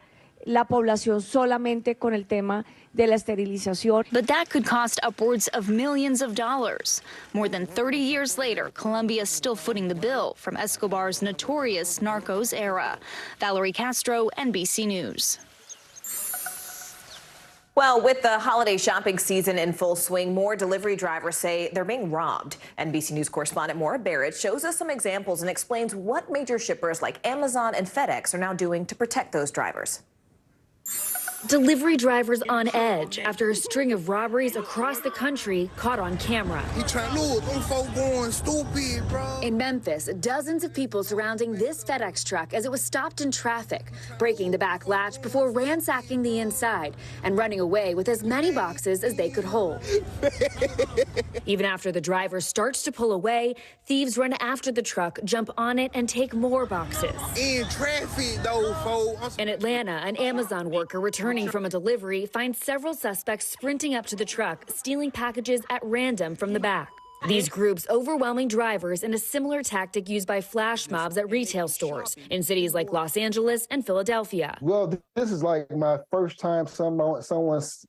la población solamente con el tema de la esterilización. But that could cost upwards of millions of dollars. More than 30 years later, Colombia is still footing the bill from Escobar's notorious narcos era. Valerie Castro, NBC News. Well, with the holiday shopping season in full swing, more delivery drivers say they're being robbed. NBC News correspondent Maura Barrett shows us some examples and explains what major shippers like Amazon and FedEx are now doing to protect those drivers. Delivery drivers on edge after a string of robberies across the country caught on camera. In Memphis, dozens of people surrounding this FedEx truck as it was stopped in traffic, breaking the back latch before ransacking the inside and running away with as many boxes as they could hold. Even after the driver starts to pull away, thieves run after the truck, jump on it, and take more boxes. In traffic, though, folks. In Atlanta, an Amazon worker returning from a delivery finds several suspects sprinting up to the truck, stealing packages at random from the back. These groups overwhelming drivers in a similar tactic used by flash mobs at retail stores in cities like Los Angeles and Philadelphia. Well, this is like my first time someone's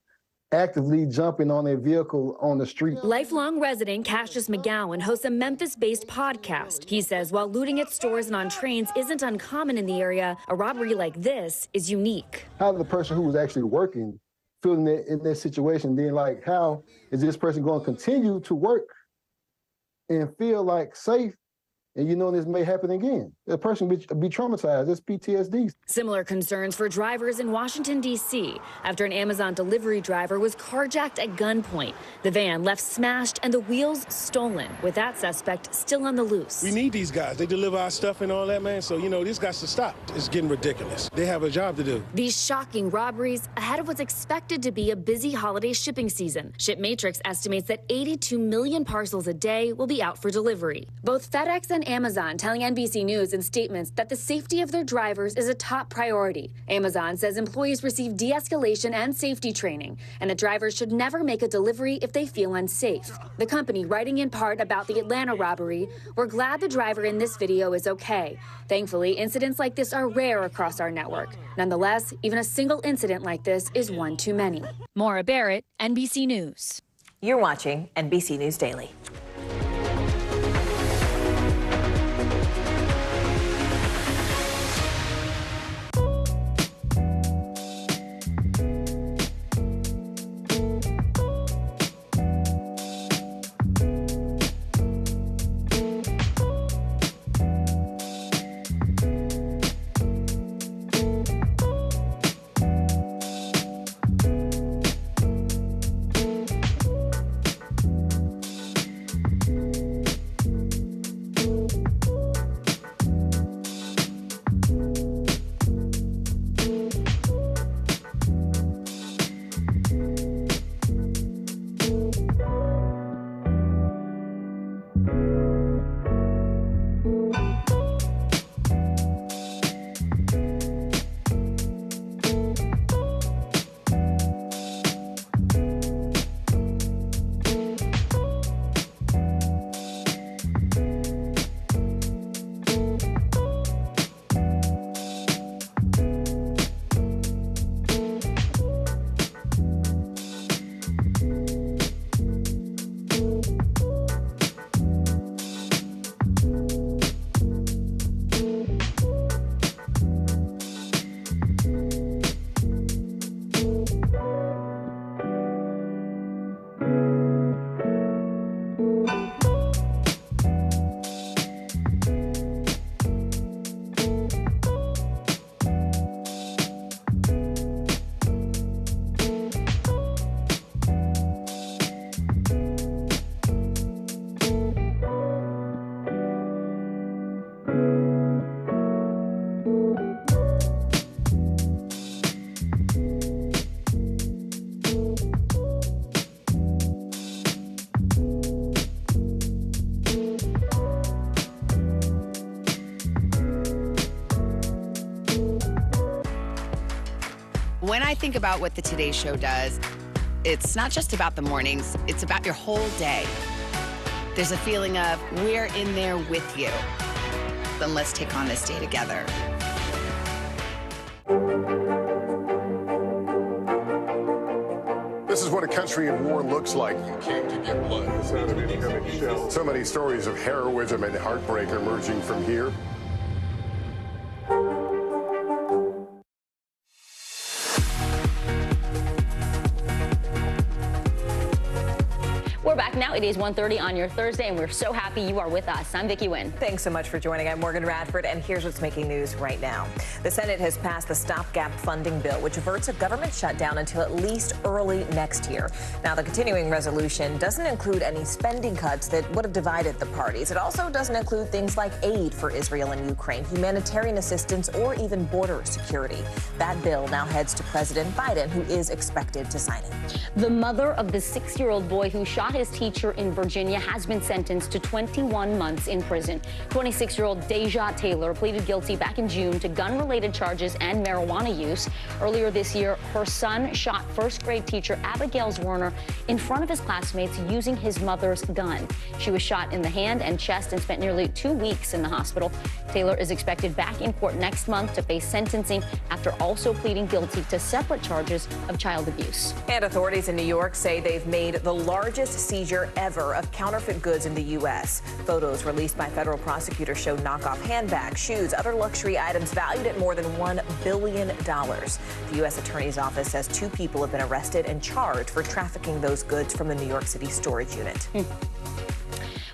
actively jumping on a vehicle on the street. Lifelong resident Cassius McGowan hosts a Memphis-based podcast. He says while looting at stores and on trains isn't uncommon in the area, a robbery like this is unique. How did the person who was actually working feel in that situation? Being like, how is this person going to continue to work and feel like safe? And you know this may happen again. The person be traumatized. It's PTSD. Similar concerns for drivers in Washington, D.C. after an Amazon delivery driver was carjacked at gunpoint. The van left smashed and the wheels stolen, with that suspect still on the loose. We need these guys. They deliver our stuff and all that, man. So, you know, this got to stop. It's getting ridiculous. They have a job to do. These shocking robberies ahead of what's expected to be a busy holiday shipping season. ShipMatrix estimates that 82 million parcels a day will be out for delivery. Both FedEx and and Amazon telling NBC News in statements that the safety of their drivers is a top priority. Amazon says employees receive de-escalation and safety training, and that drivers should never make a delivery if they feel unsafe. The company, writing in part about the Atlanta robbery, "We're glad the driver in this video is okay. Thankfully, incidents like this are rare across our network. Nonetheless, even a single incident like this is one too many." Maura Barrett, NBC News. You're watching NBC News Daily. When I think about what the Today Show does, it's not just about the mornings, it's about your whole day. There's a feeling of we're in there with you. Then let's take on this day together. This is what a country in war looks like. You came to get blood. The sound of incoming shells. So many stories of heroism and heartbreak emerging from here. We're back now. It is 1:30 on your Thursday, and we're so happy you are with us. I'm Vicki Wynn. Thanks so much for joining. I'm Morgan Radford, and here's what's making news right now. The Senate has passed the stopgap funding bill, which averts a government shutdown until at least early next year. Now, the continuing resolution doesn't include any spending cuts that would have divided the parties. It also doesn't include things like aid for Israel and Ukraine, humanitarian assistance, or even border security. That bill now heads to President Biden, who is expected to sign it. The mother of the 6-year-old boy who shot his teacher in Virginia has been sentenced to 21 months in prison. 26-year-old Deja Taylor pleaded guilty back in June to gun-related charges and marijuana use. Earlier this year, her son shot first-grade teacher Abigail Werner in front of his classmates using his mother's gun. She was shot in the hand and chest and spent nearly 2 weeks in the hospital. Taylor is expected back in court next month to face sentencing after also pleading guilty to separate charges of child abuse. And authorities in New York say they've made the largest seizure ever of counterfeit goods in the U.S. Photos released by federal prosecutors show knockoff handbags, shoes, other luxury items valued at more than $1 billion. The U.S. Attorney's Office says 2 people have been arrested and charged for trafficking those goods from the New York City storage unit.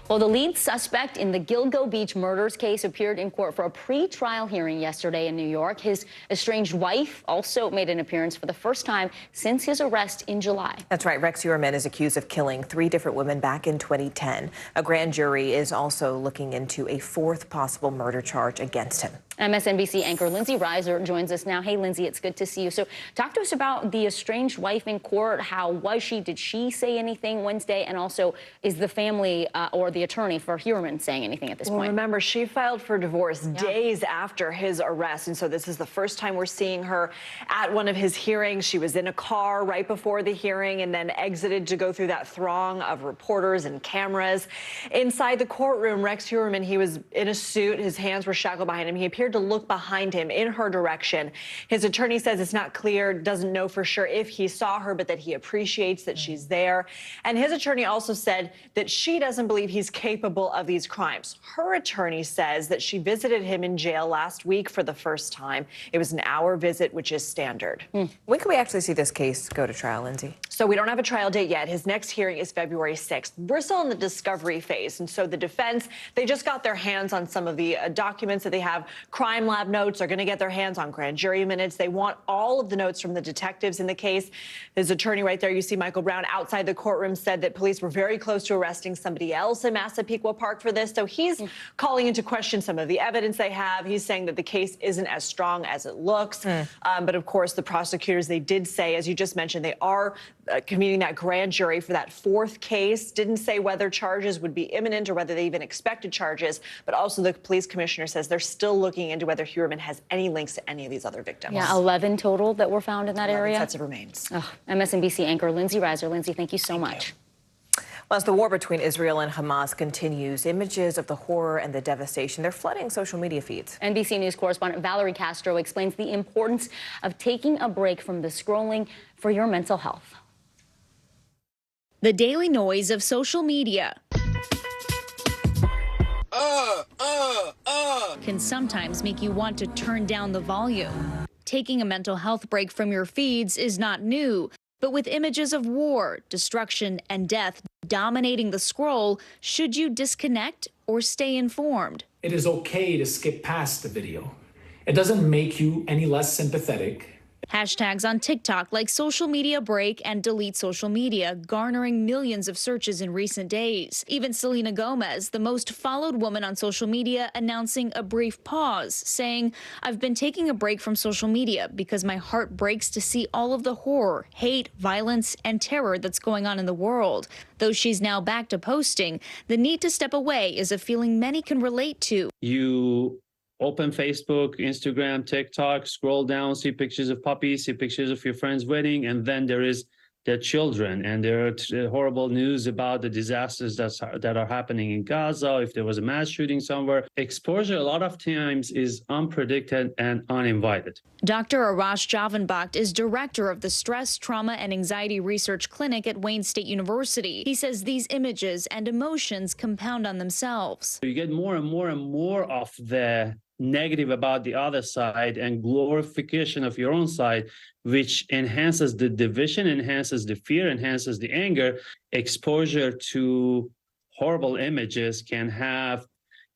Well, the lead suspect in the Gilgo Beach murders case appeared in court for a pre-trial hearing yesterday in New York. His estranged wife also made an appearance for the first time since his arrest in July. That's right. Rex Heuermann is accused of killing 3 different women back in 2010. A grand jury is also looking into a 4th possible murder charge against him. MSNBC anchor Lindsay Reiser joins us now. Hey, Lindsay, it's good to see you. So talk to us about the estranged wife in court. How was she? Did she say anything Wednesday? And also, is the family or the attorney for Heuermann saying anything at this point? Remember, she filed for divorce days after his arrest. And so this is the first time we're seeing her at one of his hearings. She was in a car right before the hearing and then exited to go through that throng of reporters and cameras. Inside the courtroom, Rex Heuermann, he was in a suit. His hands were shackled behind him. He appeared to look behind him in her direction. His attorney says it's not clear, doesn't know for sure if he saw her, but that he appreciates that she's there. And his attorney also said that she doesn't believe he's capable of these crimes. Her attorney says that she visited him in jail last week for the first time. It was an hour visit, which is standard. When can we actually see this case go to trial, Lindsay? So we don't have a trial date yet. His next hearing is February 6th. We're still in the discovery phase. And so the defense, they just got their hands on some of the documents that they have. Crime lab notes are going to get their hands on grand jury minutes. They want all of the notes from the detectives in the case. His attorney right there, you see Michael Brown outside the courtroom, said that police were very close to arresting somebody else in Massapequa Park for this. So he's calling into question some of the evidence they have. He's saying that the case isn't as strong as it looks. But of course, the prosecutors, they did say, as you just mentioned, they are convening that grand jury for that fourth case. Didn't say whether charges would be imminent or whether they even expected charges. But also the police commissioner says they're still looking into whether Heuermann has any links to any of these other victims. Yeah, 11 total that were found in that 11 area. sets of remains. MSNBC anchor Lindsay Reiser. Lindsay, thank you so much. Well, as the war between Israel and Hamas continues, images of the horror and the devastation, they're flooding social media feeds. NBC News correspondent Valerie Castro explains the importance of taking a break from the scrolling for your mental health. The daily noise of social media can sometimes make you want to turn down the volume. Taking a mental health break from your feeds is not new, but with images of war, destruction, and death dominating the scroll, should you disconnect or stay informed? It is okay to skip past the video. It doesn't make you any less sympathetic. Hashtags on TikTok like social media break and delete social media, garnering millions of searches in recent days. Even Selena Gomez, the most followed woman on social media, announcing a brief pause, saying, "I've been taking a break from social media because my heart breaks to see all of the horror, hate, violence, and terror that's going on in the world." Though she's now back to posting, the need to step away is a feeling many can relate to. You open Facebook, Instagram, TikTok, scroll down, see pictures of puppies, see pictures of your friend's wedding, and then there is their children, and there are horrible news about the disasters that are happening in Gaza, if there was a mass shooting somewhere. Exposure a lot of times is unpredicted and uninvited. Dr. Arash Javanbakht is director of the Stress, Trauma, and Anxiety Research Clinic at Wayne State University. He says these images and emotions compound on themselves. You get more and more and more of the negative about the other side and glorification of your own side, which enhances the division, enhances the fear, enhances the anger. Exposure to horrible images can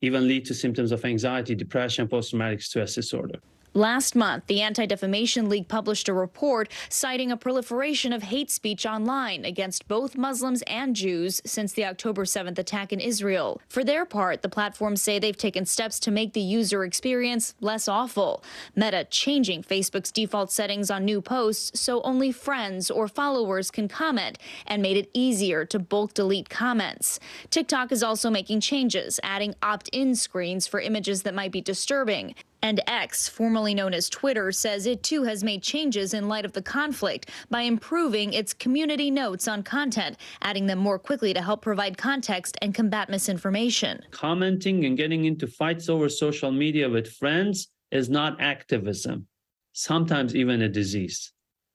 even lead to symptoms of anxiety, depression, post-traumatic stress disorder. Last month, the Anti-Defamation League published a report citing a proliferation of hate speech online against both Muslims and Jews since the October 7th attack in Israel. For their part, the platforms say they've taken steps to make the user experience less awful. Meta changing Facebook's default settings on new posts so only friends or followers can comment, and made it easier to bulk delete comments. TikTok is also making changes, adding opt-in screens for images that might be disturbing. And X, formerly known as Twitter, says it too has made changes in light of the conflict by improving its community notes on content, adding them more quickly to help provide context and combat misinformation. Commenting and getting into fights over social media with friends is not activism, sometimes even a disease.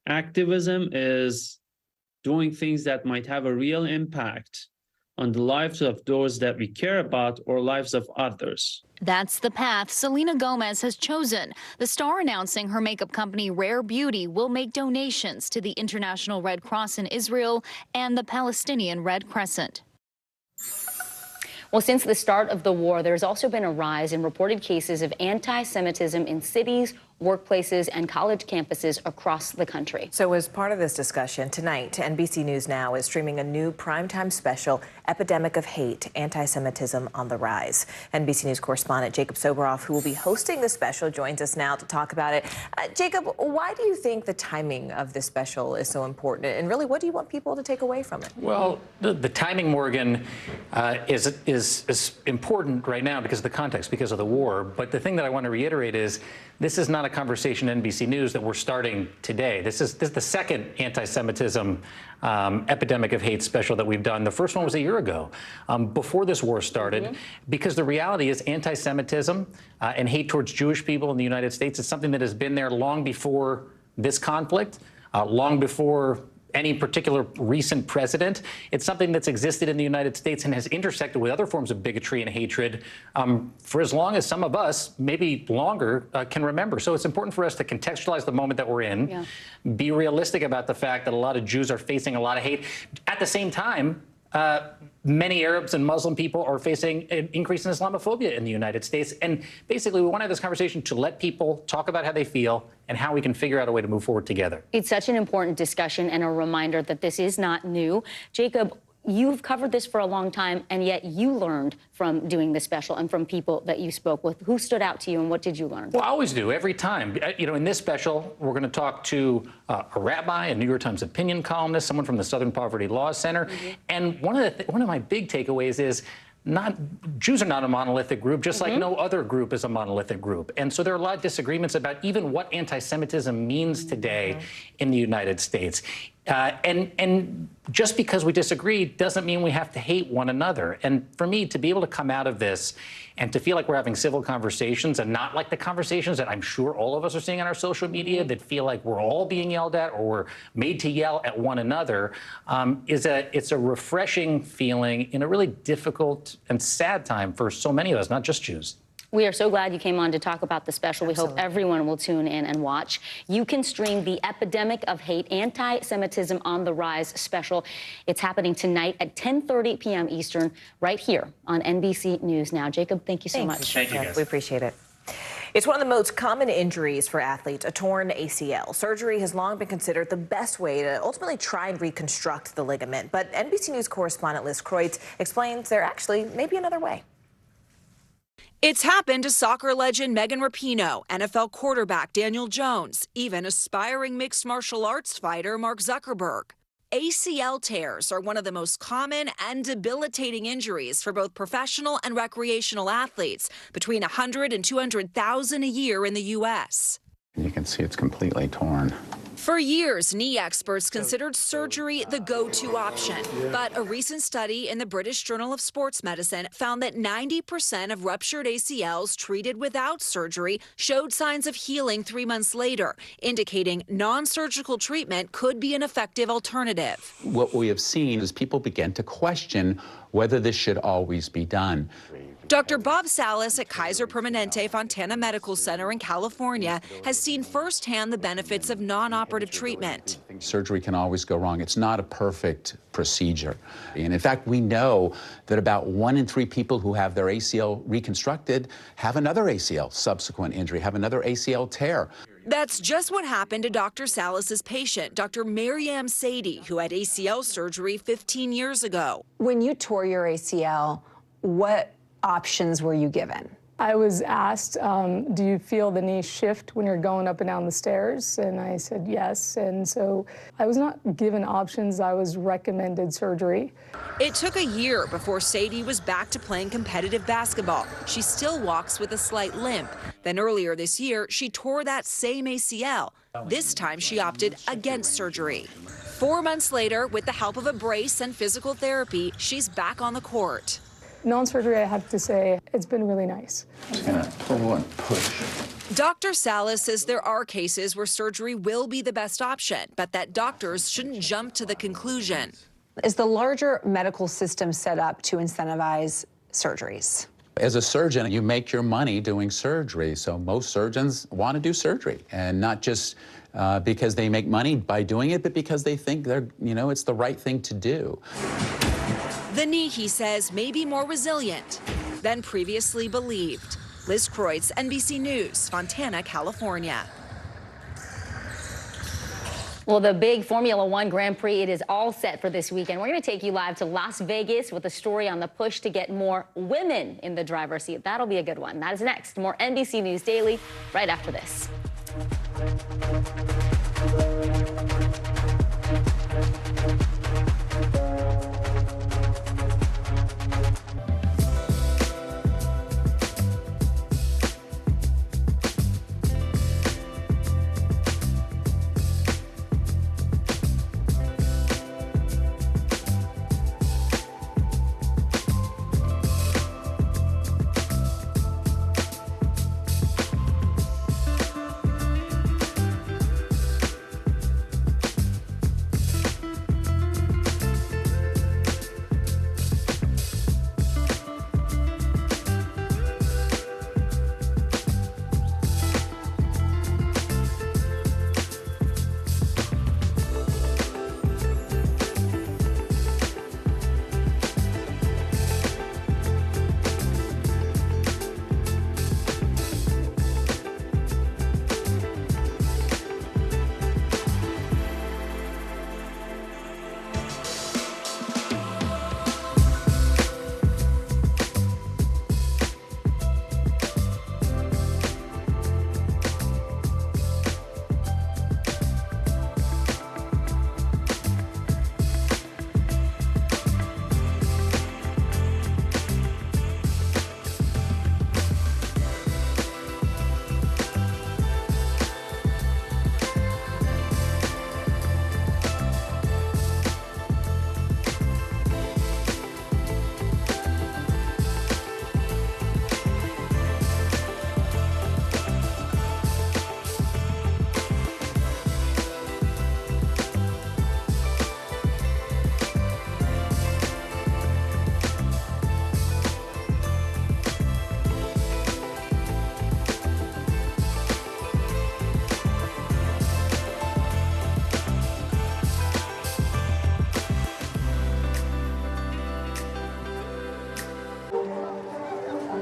Activism is doing things that might have a real impact on the lives of those that we care about or lives of others. That's the path Selena Gomez has chosen. The star announcing her makeup company Rare Beauty will make donations to the International Red Cross in Israel and the Palestinian Red Crescent. Well, since the start of the war, there's also been a rise in reported cases of anti-Semitism in cities workplaces, and college campuses across the country. So as part of this discussion tonight, NBC News Now is streaming a new primetime special, Epidemic of Hate, Anti-Semitism on the Rise. NBC News correspondent Jacob Soboroff, who will be hosting the special, joins us now to talk about it. Jacob, why do you think the timing of this special is so important? And really, what do you want people to take away from it? Well, the timing, Morgan, is important right now because of the context, because of the war. But the thing that I want to reiterate is this is not a conversation in NBC News that we're starting today. This is the second anti-Semitism epidemic of hate special that we've done. The first one was a year ago, before this war started, because the reality is anti-Semitism and hate towards Jewish people in the United States is something that has been there long before this conflict, long before any particular recent president. It's something that's existed in the United States and has intersected with other forms of bigotry and hatred for as long as some of us, maybe longer, can remember. So it's important for us to contextualize the moment that we're in, be realistic about the fact that a lot of Jews are facing a lot of hate. At the same time, many Arabs and Muslim people are facing an increase in Islamophobia in the United States. And basically, we want to have this conversation to let people talk about how they feel and how we can figure out a way to move forward together. It's such an important discussion and a reminder that this is not new. Jacob, you've covered this for a long time, and yet you learned from doing this special and from people that you spoke with. Who stood out to you, and what did you learn? Well, I always do, every time. You know, in this special, we're going to talk to a rabbi, a New York Times opinion columnist, someone from the Southern Poverty Law Center. And one of my big takeaways is Jews are not a monolithic group, just like no other group is a monolithic group. And so there are a lot of disagreements about even what anti-Semitism means today in the United States. And just because we disagree doesn't mean we have to hate one another. And for me, to be able to come out of this and to feel like we're having civil conversations and not like the conversations that I'm sure all of us are seeing on our social media that feel like we're all being yelled at or we're made to yell at one another, it's a refreshing feeling in a really difficult and sad time for so many of us, not just Jews. We are so glad you came on to talk about the special. Absolutely. We hope everyone will tune in and watch. You can stream the Epidemic of Hate, Anti-Semitism on the Rise special. It's happening tonight at 10:30 p.m. Eastern, right here on NBC News Now. Jacob, thank you so much. Thank you, guys. We appreciate it. It's one of the most common injuries for athletes, a torn ACL. Surgery has long been considered the best way to ultimately try and reconstruct the ligament. But NBC News correspondent Liz Kreutz explains there actually may be another way. It's happened to soccer legend Megan Rapinoe, NFL quarterback Daniel Jones, even aspiring mixed martial arts fighter Mark Zuckerberg. ACL tears are one of the most common and debilitating injuries for both professional and recreational athletes, between 100 and 200,000 a year in the U.S. You can see it's completely torn. For years, knee experts considered surgery the go-to option. But a recent study in the British Journal of Sports Medicine found that 90% of ruptured ACLs treated without surgery showed signs of healing 3 months later, indicating non-surgical treatment could be an effective alternative. What we have seen is people begin to question whether this should always be done. Dr. Bob Salas at Kaiser Permanente Fontana Medical Center in California has seen firsthand the benefits of non-operative treatment. Surgery can always go wrong. It's not a perfect procedure. And in fact, we know that about 1 in 3 people who have their ACL reconstructed have another ACL subsequent injury, have another ACL tear. That's just what happened to Dr. Salas's patient, Dr. Maryam Sadie, who had ACL surgery 15 years ago. When you tore your ACL, what options were you given? I was asked, do you feel the knee shift when you're going up and down the stairs? And I said yes. And so I was not given options. I was recommended surgery. It took a year before Sadie was back to playing competitive basketball. She still walks with a slight limp. Then earlier this year, she tore that same ACL. This time she opted against surgery. 4 months later, with the help of a brace and physical therapy, she's back on the court. Non-surgery, I have to say, it's been really nice. Just gonna pull and push. Dr. Salas says there are cases where surgery will be the best option, but that doctors shouldn't jump to the conclusion. Is the larger medical system set up to incentivize surgeries? As a surgeon, you make your money doing surgery. So most surgeons want to do surgery, and not just because they make money by doing it, but because they think it's the right thing to do. The knee, he says, may be more resilient than previously believed. Liz Kreutz, NBC News, Fontana, California. Well, the big Formula One Grand Prix, it is all set for this weekend. We're going to take you live to Las Vegas with a story on the push to get more women in the driver's seat. That'll be a good one. That is next. More NBC News Daily right after this.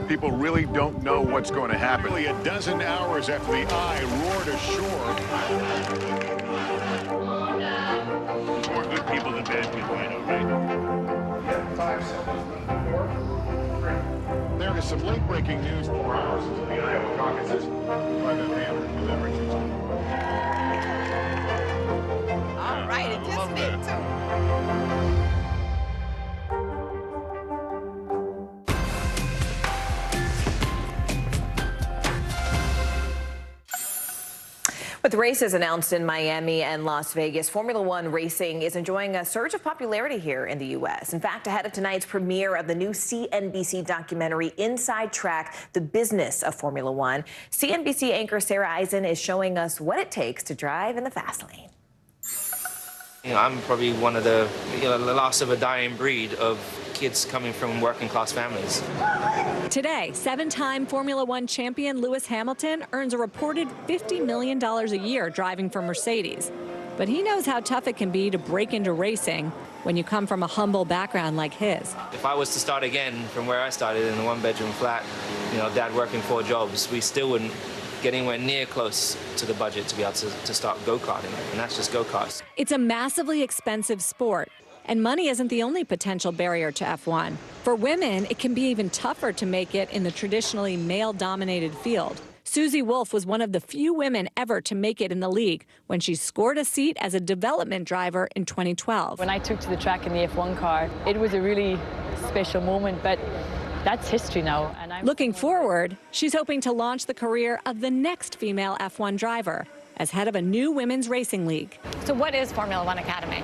People really don't know what's going to happen. Nearly a dozen hours after the eye roared ashore. More good people than bad people, I know, right? 5, 7, 4, 3. There is some late-breaking news 4 hours into the Iowa caucuses by the man who delivers it. All right, it just made too. With races announced in Miami and Las Vegas, Formula One racing is enjoying a surge of popularity here in the U.S. In fact, ahead of tonight's premiere of the new CNBC documentary Inside Track, The Business of Formula One, CNBC anchor Sarah Eisen is showing us what it takes to drive in the fast lane. You know, I'm probably one of the last of a dying breed of kids coming from working class families. Today, 7-time Formula One champion Lewis Hamilton earns a reported $50 million a year driving for Mercedes. But he knows how tough it can be to break into racing when you come from a humble background like his. If I was to start again from where I started in a one-bedroom flat, dad working 4 jobs, we still wouldn't get anywhere near close to the budget to be able to start go-karting, and that's just go-karts. It's a massively expensive sport. And money isn't the only potential barrier to F1. For women, it can be even tougher to make it in the traditionally male-dominated field. Susie Wolf was one of the few women ever to make it in the league when she scored a seat as a development driver in 2012. When I took to the track in the F1 car, it was a really special moment, but that's history now. And Looking forward, she's hoping to launch the career of the next female F1 driver as head of a new women's racing league. So what is Formula One Academy?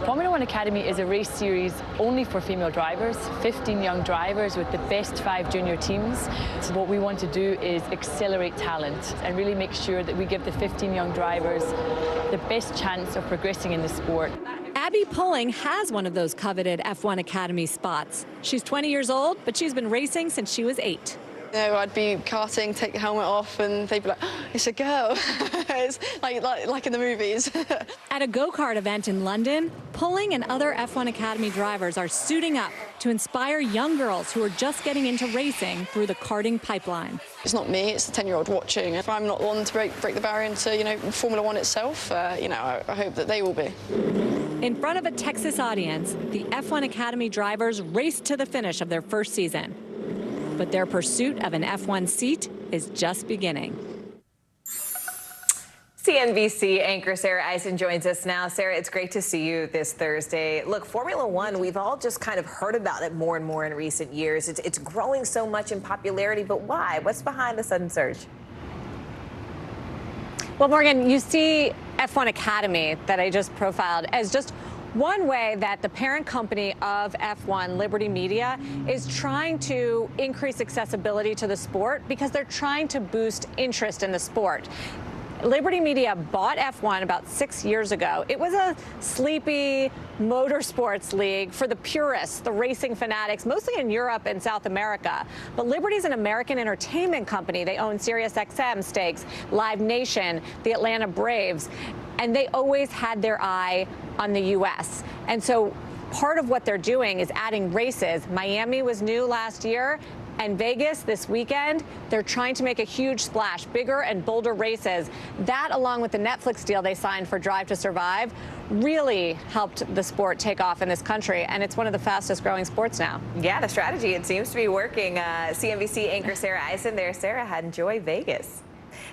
Formula One Academy is a race series only for female drivers, 15 young drivers with the best 5 junior teams. So what we want to do is accelerate talent and really make sure that we give the 15 young drivers the best chance of progressing in the sport. Abby Pulling has one of those coveted F1 Academy spots. She's 20 years old, but she's been racing since she was 8. I'd be karting, take the helmet off, and they'd be like, oh, it's a girl. It's like in the movies. At a go-kart event in London, Pulling and other F1 Academy drivers are suiting up to inspire young girls who are just getting into racing through the karting pipeline. It's not me, it's the 10-year-old watching. If I'm not the one to break the barrier into, Formula One itself, I hope that they will be. In front of a Texas audience, the F1 Academy drivers raced to the finish of their first season. But their pursuit of an F1 seat is just beginning. CNBC anchor Sarah Eisen joins us now. Sarah, it's great to see you this Thursday. Look, Formula One, we've all just kind of heard about it more and more in recent years. It's growing so much in popularity, but why? What's behind the sudden surge? Well, Morgan, you see F1 Academy that I just profiled as just one way that the parent company of F1, Liberty Media, is trying to increase accessibility to the sport because they're trying to boost interest in the sport. Liberty Media bought F1 about 6 years ago. It was a sleepy motorsports league for the purists, the racing fanatics, mostly in Europe and South America. But Liberty's an American entertainment company. They own SiriusXM stakes, Live Nation, the Atlanta Braves, and they always had their eye on the U.S. And so part of what they're doing is adding races. Miami was new last year. And Vegas this weekend, they're trying to make a huge splash, bigger and bolder races. That, along with the Netflix deal they signed for Drive to Survive, really helped the sport take off in this country. And it's one of the fastest growing sports now. Yeah, the strategy, it seems to be working. CNBC anchor Sarah Eisen there. Sarah, enjoy Vegas.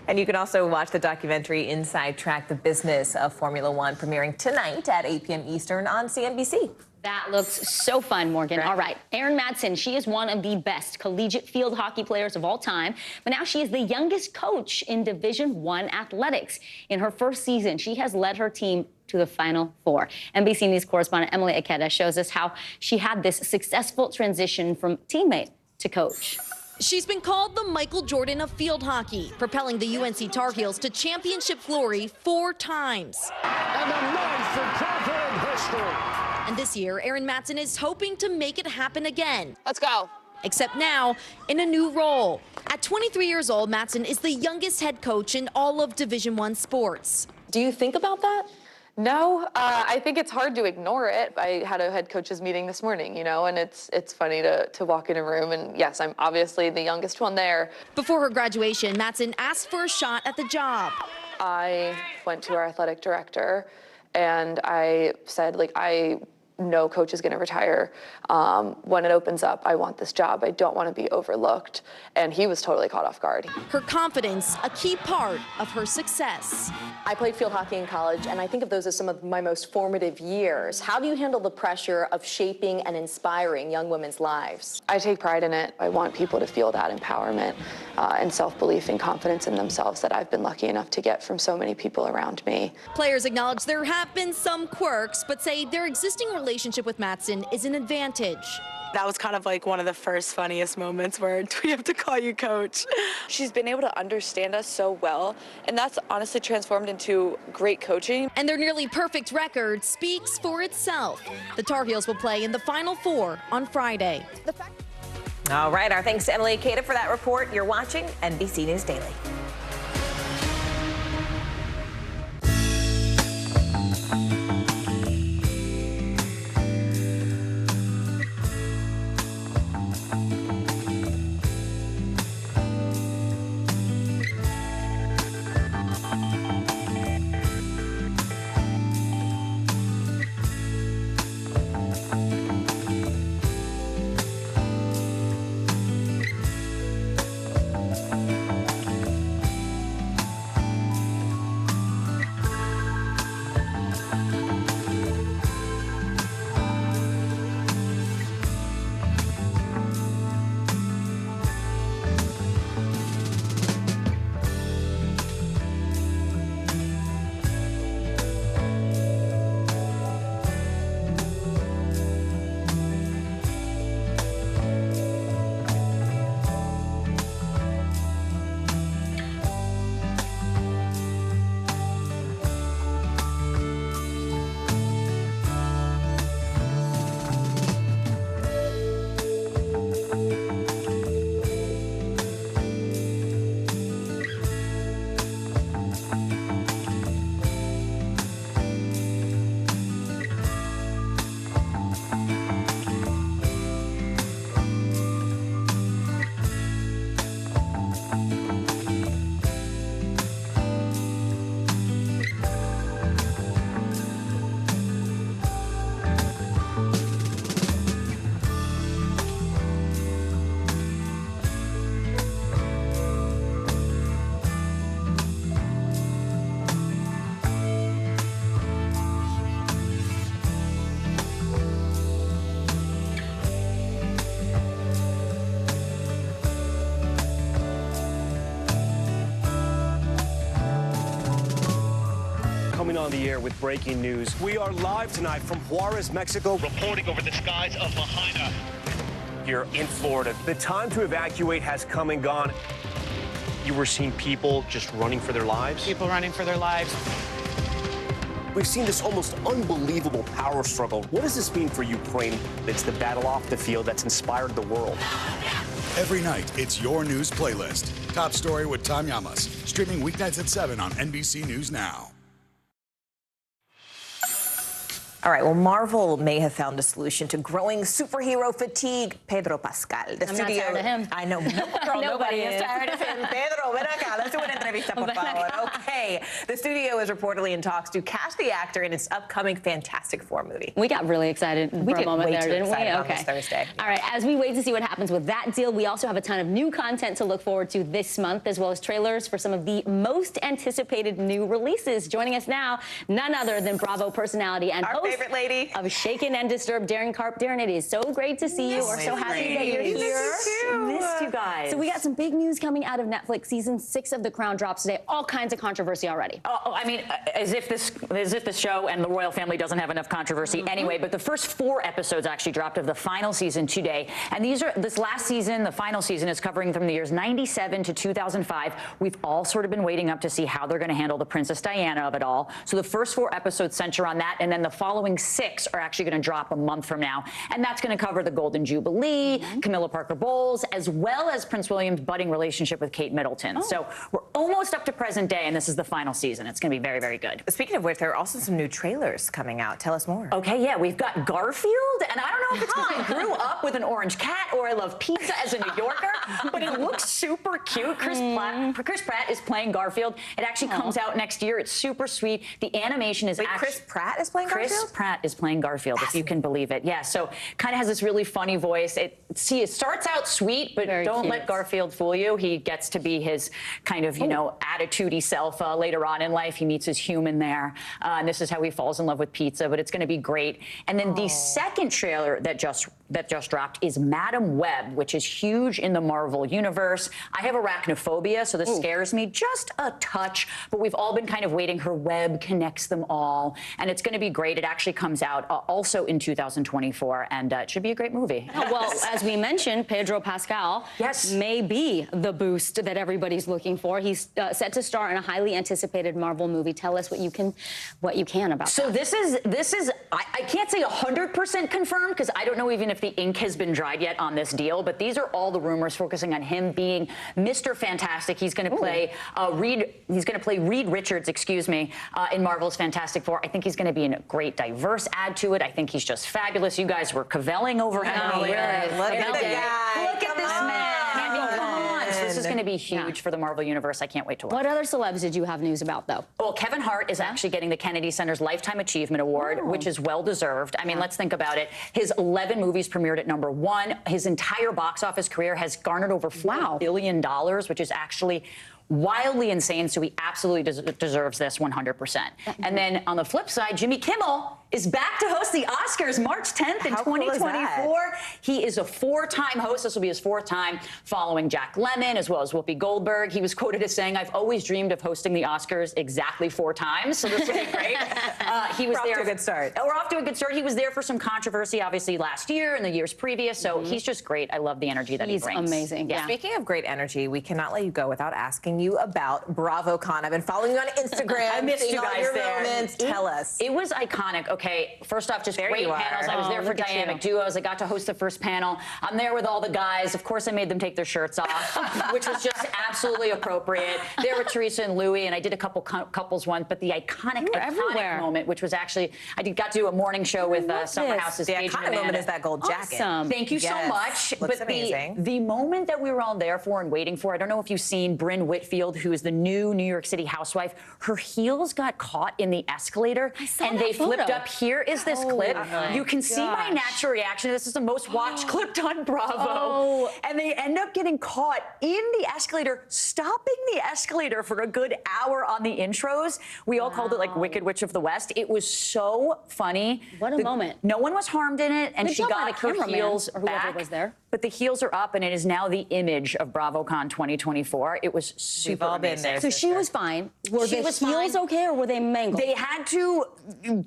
And you can also watch the documentary Inside Track, the Business of Formula One, premiering tonight at 8 p.m. Eastern on CNBC. That looks so fun, Morgan. All right, Erin Madsen, she is one of the best collegiate field hockey players of all time, but now she is the youngest coach in Division I athletics. In her first season, she has led her team to the Final Four. NBC News correspondent Emily Aketa shows us how she had this successful transition from teammate to coach. She's been called the Michael Jordan of field hockey, propelling the UNC Tar Heels to championship glory 4 times. And a night for Crawford history. And this year, Erin Madsen is hoping to make it happen again. Let's go. Except now, in a new role. At 23 years old, Madsen is the youngest head coach in all of Division I sports. Do you think about that? No, I think it's hard to ignore it. I had a head coaches meeting this morning, and it's funny to walk in a room, and yes, I'm obviously the youngest one there. Before her graduation, Madsen asked for a shot at the job. I went to our athletic director, and I said, I know coach is going to retire. When it opens up, I want this job. I don't want to be overlooked. And he was totally caught off guard. Her confidence, a key part of her success. I played field hockey in college, and I think of those as some of my most formative years. How do you handle the pressure of shaping and inspiring young women's lives? I take pride in it. I want people to feel that empowerment and self-belief and confidence in themselves that I've been lucky enough to get from so many people around me. Players acknowledge there have been some quirks, but say their existing relationship with Madsen is an advantage. That was kind of like one of the first funniest moments where, do we have to call you coach? She's been able to understand us so well, and that's honestly transformed into great coaching. And their nearly perfect record speaks for itself. The Tar Heels will play in the Final Four on Friday. All right, our thanks to Emily Aketa for that report. You're watching NBC News Daily. on the air with breaking news. We are live tonight from Juarez, Mexico, reporting over the skies of Lahaina here in Florida. The time to evacuate has come and gone. You were seeing people just running for their lives? People running for their lives. We've seen this almost unbelievable power struggle. What does this mean for Ukraine? It's the battle off the field that's inspired the world. Every night, it's your news playlist. Top Story with Tom Llamas. Streaming weeknights at 7 on NBC News Now. All right, well, Marvel may have found a solution to growing superhero fatigue. Pedro Pascal. I'm not tired of him. I know. Girl, nobody is is. tired of him. Pedro, ven acá. Let's do una entrevista, por favor. Okay. The studio is reportedly in talks to cast the actor in its upcoming Fantastic Four movie. We got really excited for a moment there, didn't we? On this Thursday. All right, as we wait to see what happens with that deal, we also have a ton of new content to look forward to this month, as well as trailers for some of the most anticipated new releases. Joining us now, none other than Bravo personality and host favorite lady of Shaken and Disturbed, Darren Karp. Darren, it is so great to see you. We're so happy that you're here. Missed you guys. So we got some big news coming out of Netflix. Season 6 of The Crown drops today. All kinds of controversy already. Oh, I mean, as if the show and the royal family doesn't have enough controversy anyway. But the first 4 episodes actually dropped of the final season today, and this last season, the final season, is covering from the years 97 to 2005. We've all sort of been waiting up to see how they're going to handle the Princess Diana of it all. So the first 4 episodes center on that, and then the following 6 are actually going to drop a month from now, and that's going to cover the Golden Jubilee, Camilla Parker Bowles, as well as Prince William's budding relationship with Kate Middleton. So we're almost up to present day, and this is the final season. It's going to be very, very good. Speaking of which, there are also some new trailers coming out. Tell us more. Okay, yeah, we've got Garfield, and I don't know if it's because I grew up with an orange cat or I love pizza as a New Yorker, but it looks super cute. Chris Pratt is playing Garfield. It actually comes out next year. It's super sweet. The animation is actually... Chris Pratt is playing Garfield? Chris Pratt is playing Garfield, if you can believe it. Yeah, so kind of has this really funny voice. It starts out sweet, but don't let Garfield fool you. He gets to be his kind of, attitude-y self later on in life. He meets his human there, and this is how he falls in love with pizza, but it's going to be great. And then the second trailer that just dropped is Madam Web, which is huge in the Marvel universe. I have arachnophobia, so this scares me just a touch, but we've all been kind of waiting. Her web connects them all, and it's going to be great. It actually comes out also in 2024, and it should be a great movie. Well, as we mentioned, Pedro Pascal may be the boost that everybody's looking for. He's set to star in a highly anticipated Marvel movie. Tell us what you can about so that. This is I can't say 100% confirmed, because I don't know even if the ink has been dried yet on this deal, but these are all the rumors focusing on him being Mr. Fantastic. He's going to play Reed Richards, in Marvel's Fantastic Four. I think he's going to be a great diverse add to it. I think he's just fabulous. You guys were cavelling over him. Look at the guy. Look at this man. This is going to be huge for the Marvel Universe. I can't wait to watch. What other celebs did you have news about, though? Well, Kevin Hart is actually getting the Kennedy Center's Lifetime Achievement Award, which is well-deserved. I mean, let's think about it. His 11 movies premiered at #1. His entire box office career has garnered over $4 billion, which is actually wildly insane, so he absolutely deserves this 100%. And then on the flip side, Jimmy Kimmel is back to host the Oscars March 10th in 2024. He is a 4-time host. This will be his 4th time, following Jack Lemmon as well as Whoopi Goldberg. He was quoted as saying, "I've always dreamed of hosting the Oscars exactly 4 times." So this will be great. He was there. We're off to a good start. We're off to a good start. He was there for some controversy, obviously, last year and the years previous. So he's just great. I love the energy that he brings. He's amazing. Yeah. Speaking of great energy, we cannot let you go without asking you about BravoCon. I've been following you on Instagram. I missed you guys there. Moments. Tell us. It was iconic. Okay, first off, just great panels. I was there for Dynamic Duos. I got to host the first panel. I'm there with all the guys. Of course, I made them take their shirts off, which was just absolutely appropriate. There were Teresa and Louis, and I did a couple couples ones, but the iconic moment, which was actually, got to do a morning show with Summer House's The Paige and iconic moment Amanda. is that gold jacket. Awesome. Thank you so much. Looks but amazing. The moment that we were all there for and waiting for, I don't know if you've seen Brynn Whitfield, who is the new New York City housewife. Her heels got caught in the escalator, and they flipped up. Here is this clip. You can see my natural reaction. This is the most watched clip on Bravo. And they end up getting caught in the escalator, stopping the escalator for a good hour on the intros. We all called it like Wicked Witch of the West. It was so funny. What a moment. No one was harmed in it, and Good she job got by the her cameraman heels or whoever back. was there. But the heels are up, and it is now the image of BravoCon 2024. It was super We've all been amazing. there. So she was fine. Were the heels okay, or were they mangled? They had to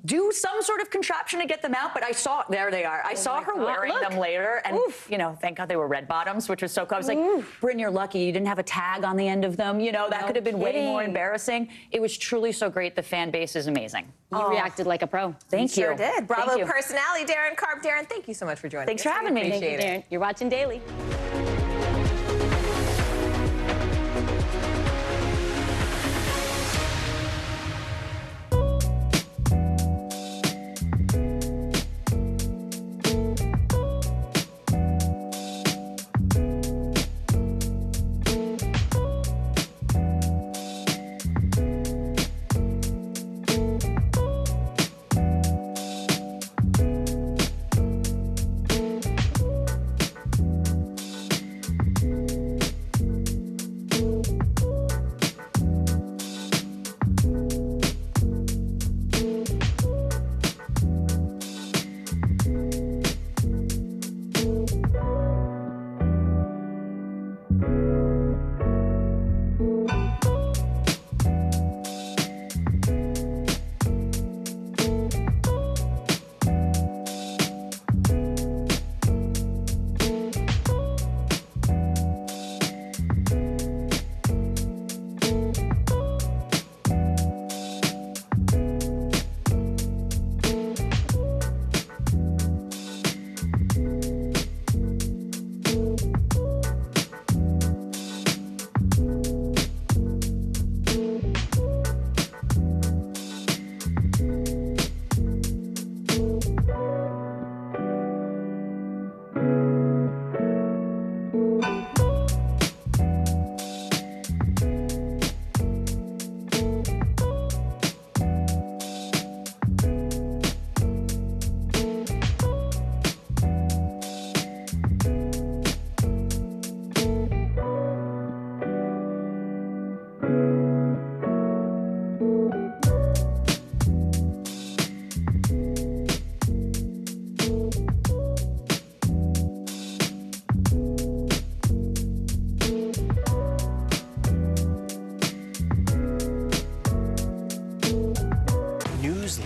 do some sort of contraption to get them out, but I saw, there they are. I saw her wearing them later, and, you know, thank God they were red bottoms, which was so cool. I was like, Brynn, you're lucky you didn't have a tag on the end of them. You know, that could have been way more embarrassing. It was truly so great. The fan base is amazing. You reacted like a pro. Thank you. Sure did. Bravo Thank you. personality, Darren Karp. Darren, thank you so much for joining us. Thanks for having me. Appreciate Thank you, Darren. You're watching Daily.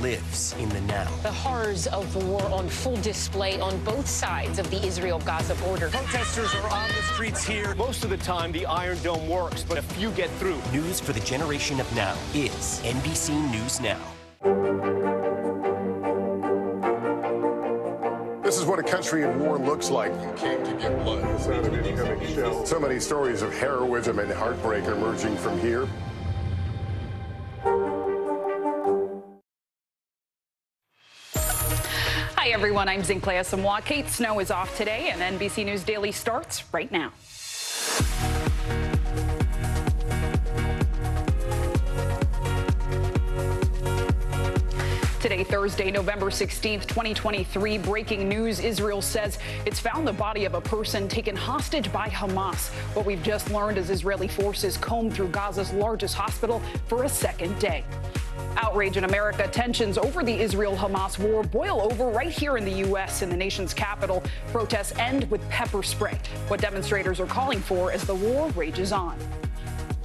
Lives in the now. The horrors of the war on full display on both sides of the Israel-Gaza border. Protesters are on the streets here. Most of the time, the Iron Dome works, but a few get through. News for the generation of now is NBC News Now. This is what a country in war looks like. You came to get blood. It's not an incoming shell. So many stories of heroism and heartbreak emerging from here. Hi, everyone. I'm Zinklea Samoa. Kate Snow is off today, and NBC News Daily starts right now. Today, Thursday, November 16th, 2023, breaking news. Israel says it's found the body of a person taken hostage by Hamas. What we've just learned is Israeli forces combed through Gaza's largest hospital for a second day. Outrage in America, tensions over the Israel-Hamas war boil over right here in the U.S. in the nation's capital. Protests end with pepper spray, what demonstrators are calling for as the war rages on.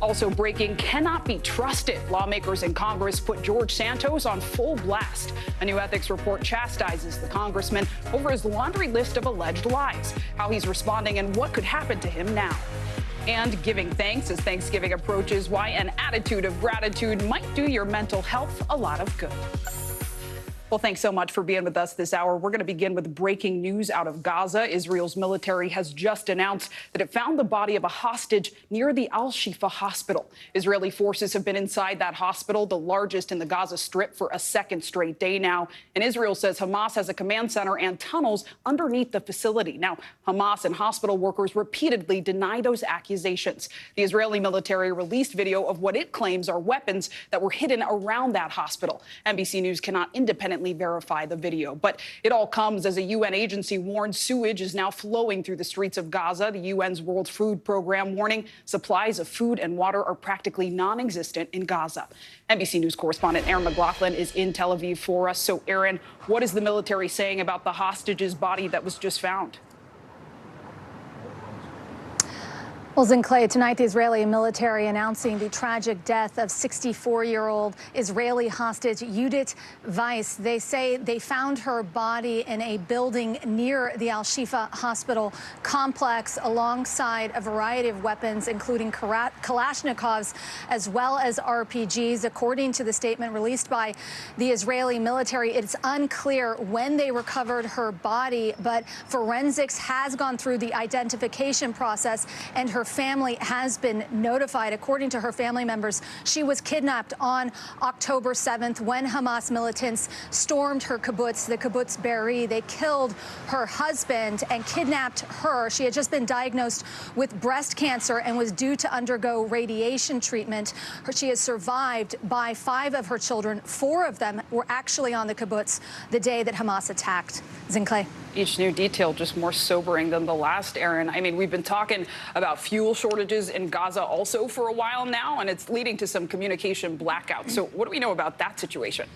Also breaking, cannot be trusted. Lawmakers in Congress put George Santos on full blast. A new ethics report chastises the congressman over his laundry list of alleged lies, how he's responding and what could happen to him now. And giving thanks as Thanksgiving approaches, why an attitude of gratitude might do your mental health a lot of good. Well, thanks so much for being with us this hour. We're going to begin with breaking news out of Gaza. Israel's military has just announced that it found the body of a hostage near the Al-Shifa hospital. Israeli forces have been inside that hospital, the largest in the Gaza Strip, for a second straight day now. And Israel says Hamas has a command center and tunnels underneath the facility. Now, Hamas and hospital workers repeatedly deny those accusations. The Israeli military released video of what it claims are weapons that were hidden around that hospital. NBC News cannot independently verify the video, but it all comes as a UN agency warns sewage is now flowing through the streets of Gaza. The UN's World Food Program warning supplies of food and water are practically non-existent in Gaza. NBC News correspondent Aaron McLaughlin is in Tel Aviv for us. So, Aaron, what is the military saying about the hostage's body that was just found? Well, Zinclay, tonight the Israeli military announcing the tragic death of 64-year-old Israeli hostage Yehudit Weiss. They say they found her body in a building near the Al-Shifa hospital complex alongside a variety of weapons, including Kalashnikovs as well as RPGs. According to the statement released by the Israeli military, it's unclear when they recovered her body, but forensics has gone through the identification process and her family has been notified. According to her family members, she was kidnapped on October 7th when Hamas militants stormed her kibbutz, the kibbutz Be'eri. They killed her husband and kidnapped her. She had just been diagnosed with breast cancer and was due to undergo radiation treatment. She has survived by 5 of her children. 4 of them were actually on the kibbutz the day that Hamas attacked. Zinclay. Each new detail just more sobering than the last, Aaron. I mean, we've been talking about fuel shortages in Gaza also for a while now, and it's leading to some communication blackouts. So what do we know about that situation?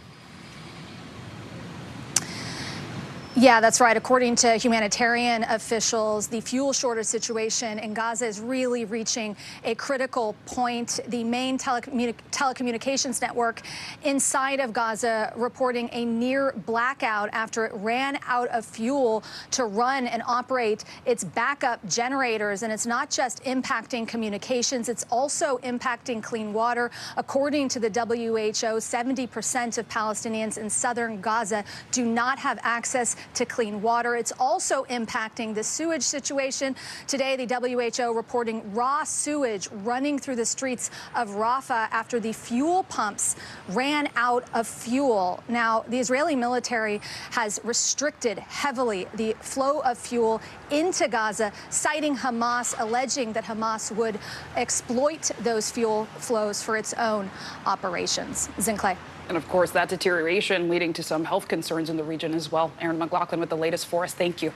Yeah, that's right. According to humanitarian officials, the fuel shortage situation in Gaza is really reaching a critical point. The main telecommunications network inside of Gaza reporting a near blackout after it ran out of fuel to run and operate its backup generators. And it's not just impacting communications, it's also impacting clean water. According to the WHO, 70% of Palestinians in southern Gaza do not have access to clean water. It's also impacting the sewage situation. Today, the WHO reporting raw sewage running through the streets of Rafah after the fuel pumps ran out of fuel. Now, the Israeli military has restricted heavily the flow of fuel into Gaza, citing Hamas, alleging that Hamas would exploit those fuel flows for its own operations. Zinclay. And of course, that deterioration leading to some health concerns in the region as well. Aaron McLaughlin with the latest for us. Thank you.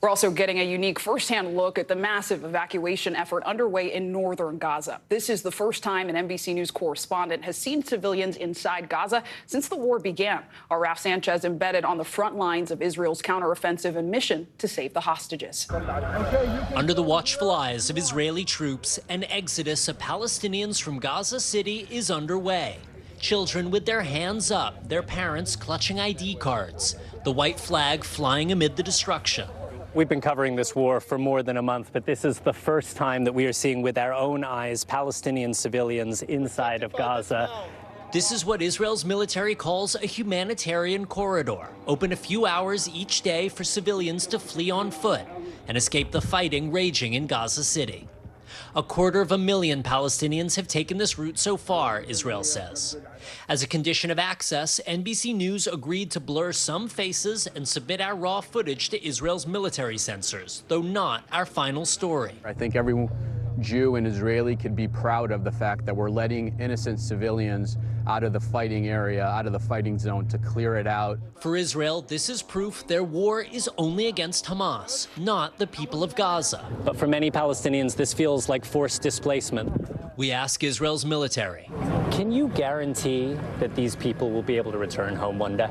We're also getting a unique firsthand look at the massive evacuation effort underway in northern Gaza. This is the first time an NBC News correspondent has seen civilians inside Gaza since the war began. Our Raf Sanchez embedded on the front lines of Israel's counteroffensive and mission to save the hostages. Under the watchful eyes of Israeli troops, an exodus of Palestinians from Gaza City is underway. Children with their hands up, their parents clutching ID cards, the white flag flying amid the destruction. We've been covering this war for more than a month, but this is the first time that we are seeing with our own eyes Palestinian civilians inside of Gaza. This is what Israel's military calls a humanitarian corridor, open a few hours each day for civilians to flee on foot and escape the fighting raging in Gaza City. 250,000 Palestinians have taken this route so far, Israel says. As a condition of access, NBC News agreed to blur some faces and submit our raw footage to Israel's military censors, though not our final story. I think every Jew and Israeli can be proud of the fact that we're letting innocent civilians out of the fighting area, out of the fighting zone, to clear it out. For Israel, this is proof their war is only against Hamas, not the people of Gaza. But for many Palestinians, this feels like forced displacement. We ask Israel's military. Can you guarantee that these people will be able to return home one day?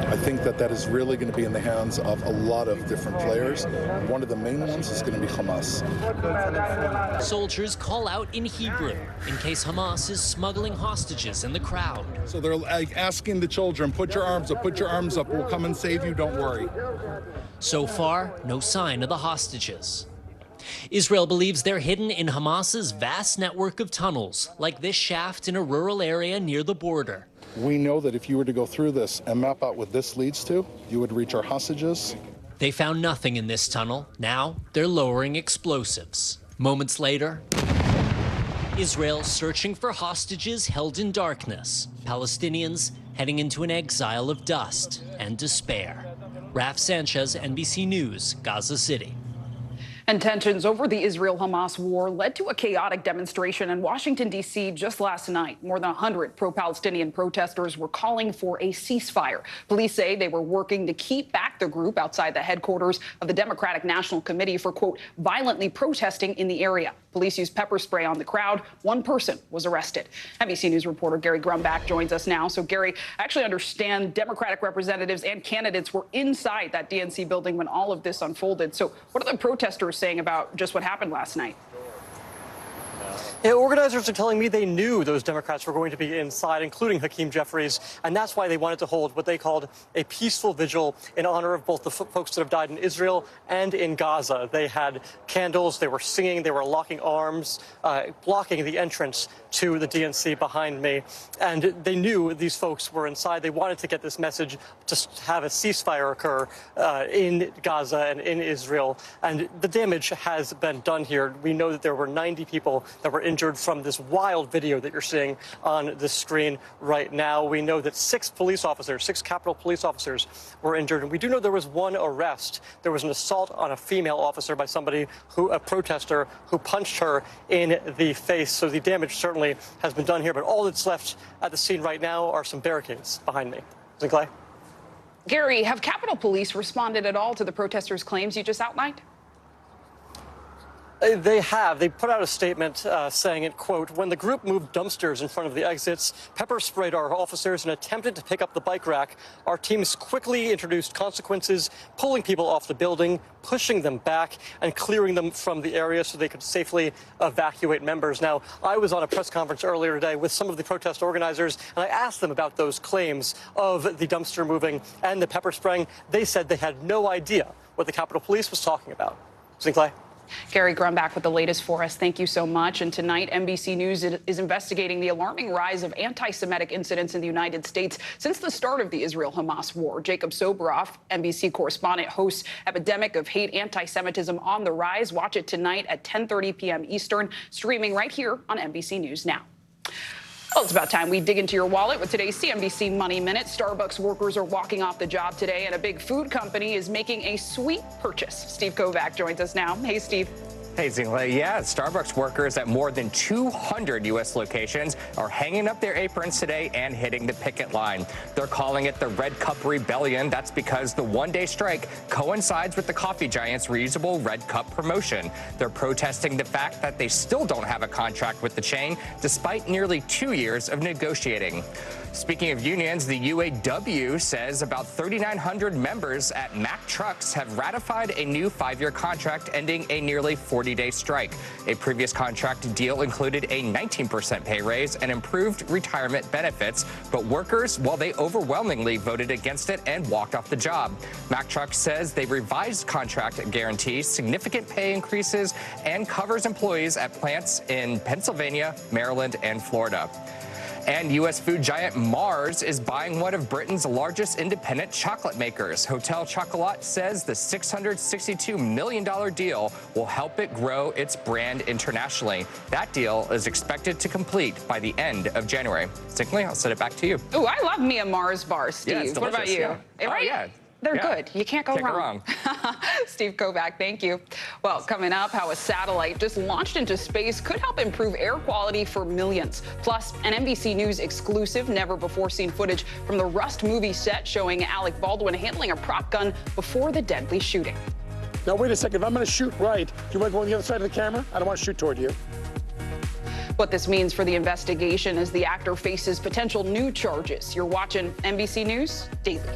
I think that is really going to be in the hands of a lot of different players. One of the main ones is going to be Hamas. Soldiers call out in Hebrew in case Hamas is smuggling hostages in the crowd. So they're like asking the children, put your arms up, we'll come and save you, don't worry. So far, no sign of the hostages. Israel believes they're hidden in Hamas's vast network of tunnels, like this shaft in a rural area near the border. We know that if you were to go through this and map out what this leads to, you would reach our hostages. They found nothing in this tunnel. Now they're lowering explosives. Moments later, Israel searching for hostages held in darkness. Palestinians heading into an exile of dust and despair. Raf Sanchez, NBC News, Gaza City. And tensions over the Israel-Hamas war led to a chaotic demonstration in Washington, D.C. just last night. More than 100 pro-Palestinian protesters were calling for a ceasefire. Police say they were working to keep back the group outside the headquarters of the Democratic National Committee for, quote, violently protesting in the area. Police used pepper spray on the crowd. One person was arrested. NBC News reporter Gary Grumbach joins us now. So, Gary, I actually understand Democratic representatives and candidates were inside that DNC building when all of this unfolded. So what are the protesters saying about just what happened last night? Yeah, organizers are telling me they knew those Democrats were going to be inside, including Hakeem Jeffries, and that's why they wanted to hold what they called a peaceful vigil in honor of both the folks that have died in Israel and in Gaza. They had candles, they were singing, they were locking arms, blocking the entrance to the DNC behind me. And they knew these folks were inside. They wanted to get this message to have a ceasefire occur in Gaza and in Israel. And the damage has been done here. We know that there were 90 people that were injured from this wild video that you're seeing on the screen right now. We know that 6 Capitol police officers were injured. And we do know there was one arrest. There was an assault on a female officer by a protester who punched her in the face. So the damage certainly has been done here. But all that's left at the scene right now are some barricades behind me. Clay? Gary, have Capitol Police responded at all to the protesters' claims you just outlined? They have. They put out a statement saying, it, quote, when the group moved dumpsters in front of the exits, pepper sprayed our officers, and attempted to pick up the bike rack, our teams quickly introduced consequences, pulling people off the building, pushing them back, and clearing them from the area so they could safely evacuate members. Now, I was on a press conference earlier today with some of the protest organizers, and I asked them about those claims of the dumpster moving and the pepper spraying. They said they had no idea what the Capitol Police was talking about. Clay? Gary Grumbach with the latest for us. Thank you so much. And tonight, NBC News is investigating the alarming rise of anti-Semitic incidents in the United States since the start of the Israel-Hamas war. Jacob Soboroff, NBC correspondent, hosts Epidemic of Hate, Anti-Semitism on the Rise. Watch it tonight at 10:30 p.m. Eastern, streaming right here on NBC News Now. Well, it's about time we dig into your wallet with today's CNBC Money Minute. Starbucks workers are walking off the job today, and a big food company is making a sweet purchase. Steve Kovac joins us now. Hey, Steve. Hey, Zingla. Yeah, Starbucks workers at more than 200 U.S. locations are hanging up their aprons today and hitting the picket line. They're calling it the Red Cup Rebellion. That's because the one-day strike coincides with the coffee giant's reusable Red Cup promotion. They're protesting the fact that they still don't have a contract with the chain, despite nearly 2 years of negotiating. Speaking of unions, the UAW says about 3,900 members at Mack Trucks have ratified a new 5-year contract ending a nearly 40-day strike. A previous contract deal included a 19% pay raise and improved retirement benefits, but workers, well, they overwhelmingly voted against it and walked off the job. Mack Trucks says they revised contract guarantees, significant pay increases, and covers employees at plants in Pennsylvania, Maryland, and Florida. And U.S. food giant Mars is buying one of Britain's largest independent chocolate makers. Hotel Chocolat says the $662 million deal will help it grow its brand internationally. That deal is expected to complete by the end of January. Simply, I'll send it back to you. Oh, I love me a Mars bar, Steve. Yeah, it's what about you? Yeah. Right? Oh, yeah. They're good. You can't go wrong. Steve Kovac, thank you. Well, coming up, how a satellite just launched into space could help improve air quality for millions. Plus, an NBC News exclusive, never-before-seen footage from the Rust movie set showing Alec Baldwin handling a prop gun before the deadly shooting. Now, wait a second. If I'm going to shoot right, do you want to go on the other side of the camera? I don't want to shoot toward you. What this means for the investigation as the actor faces potential new charges. You're watching NBC News Daily.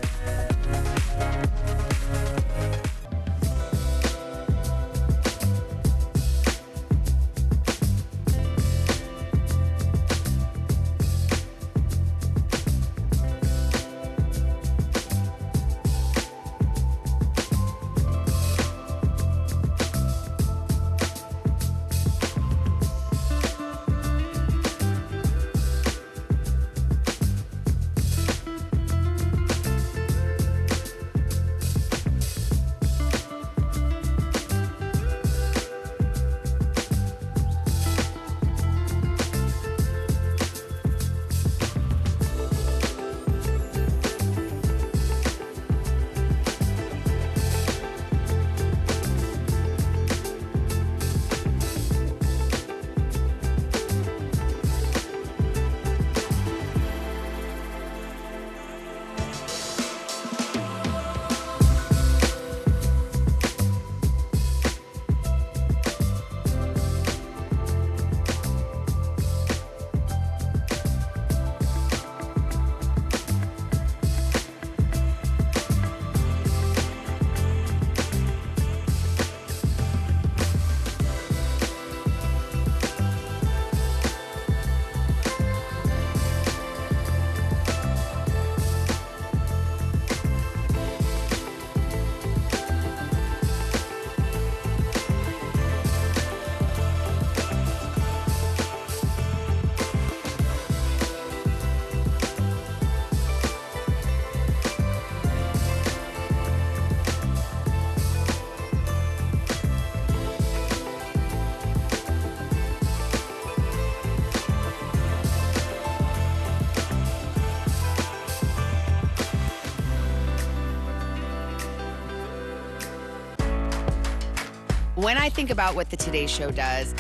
When I think about what the Today Show does,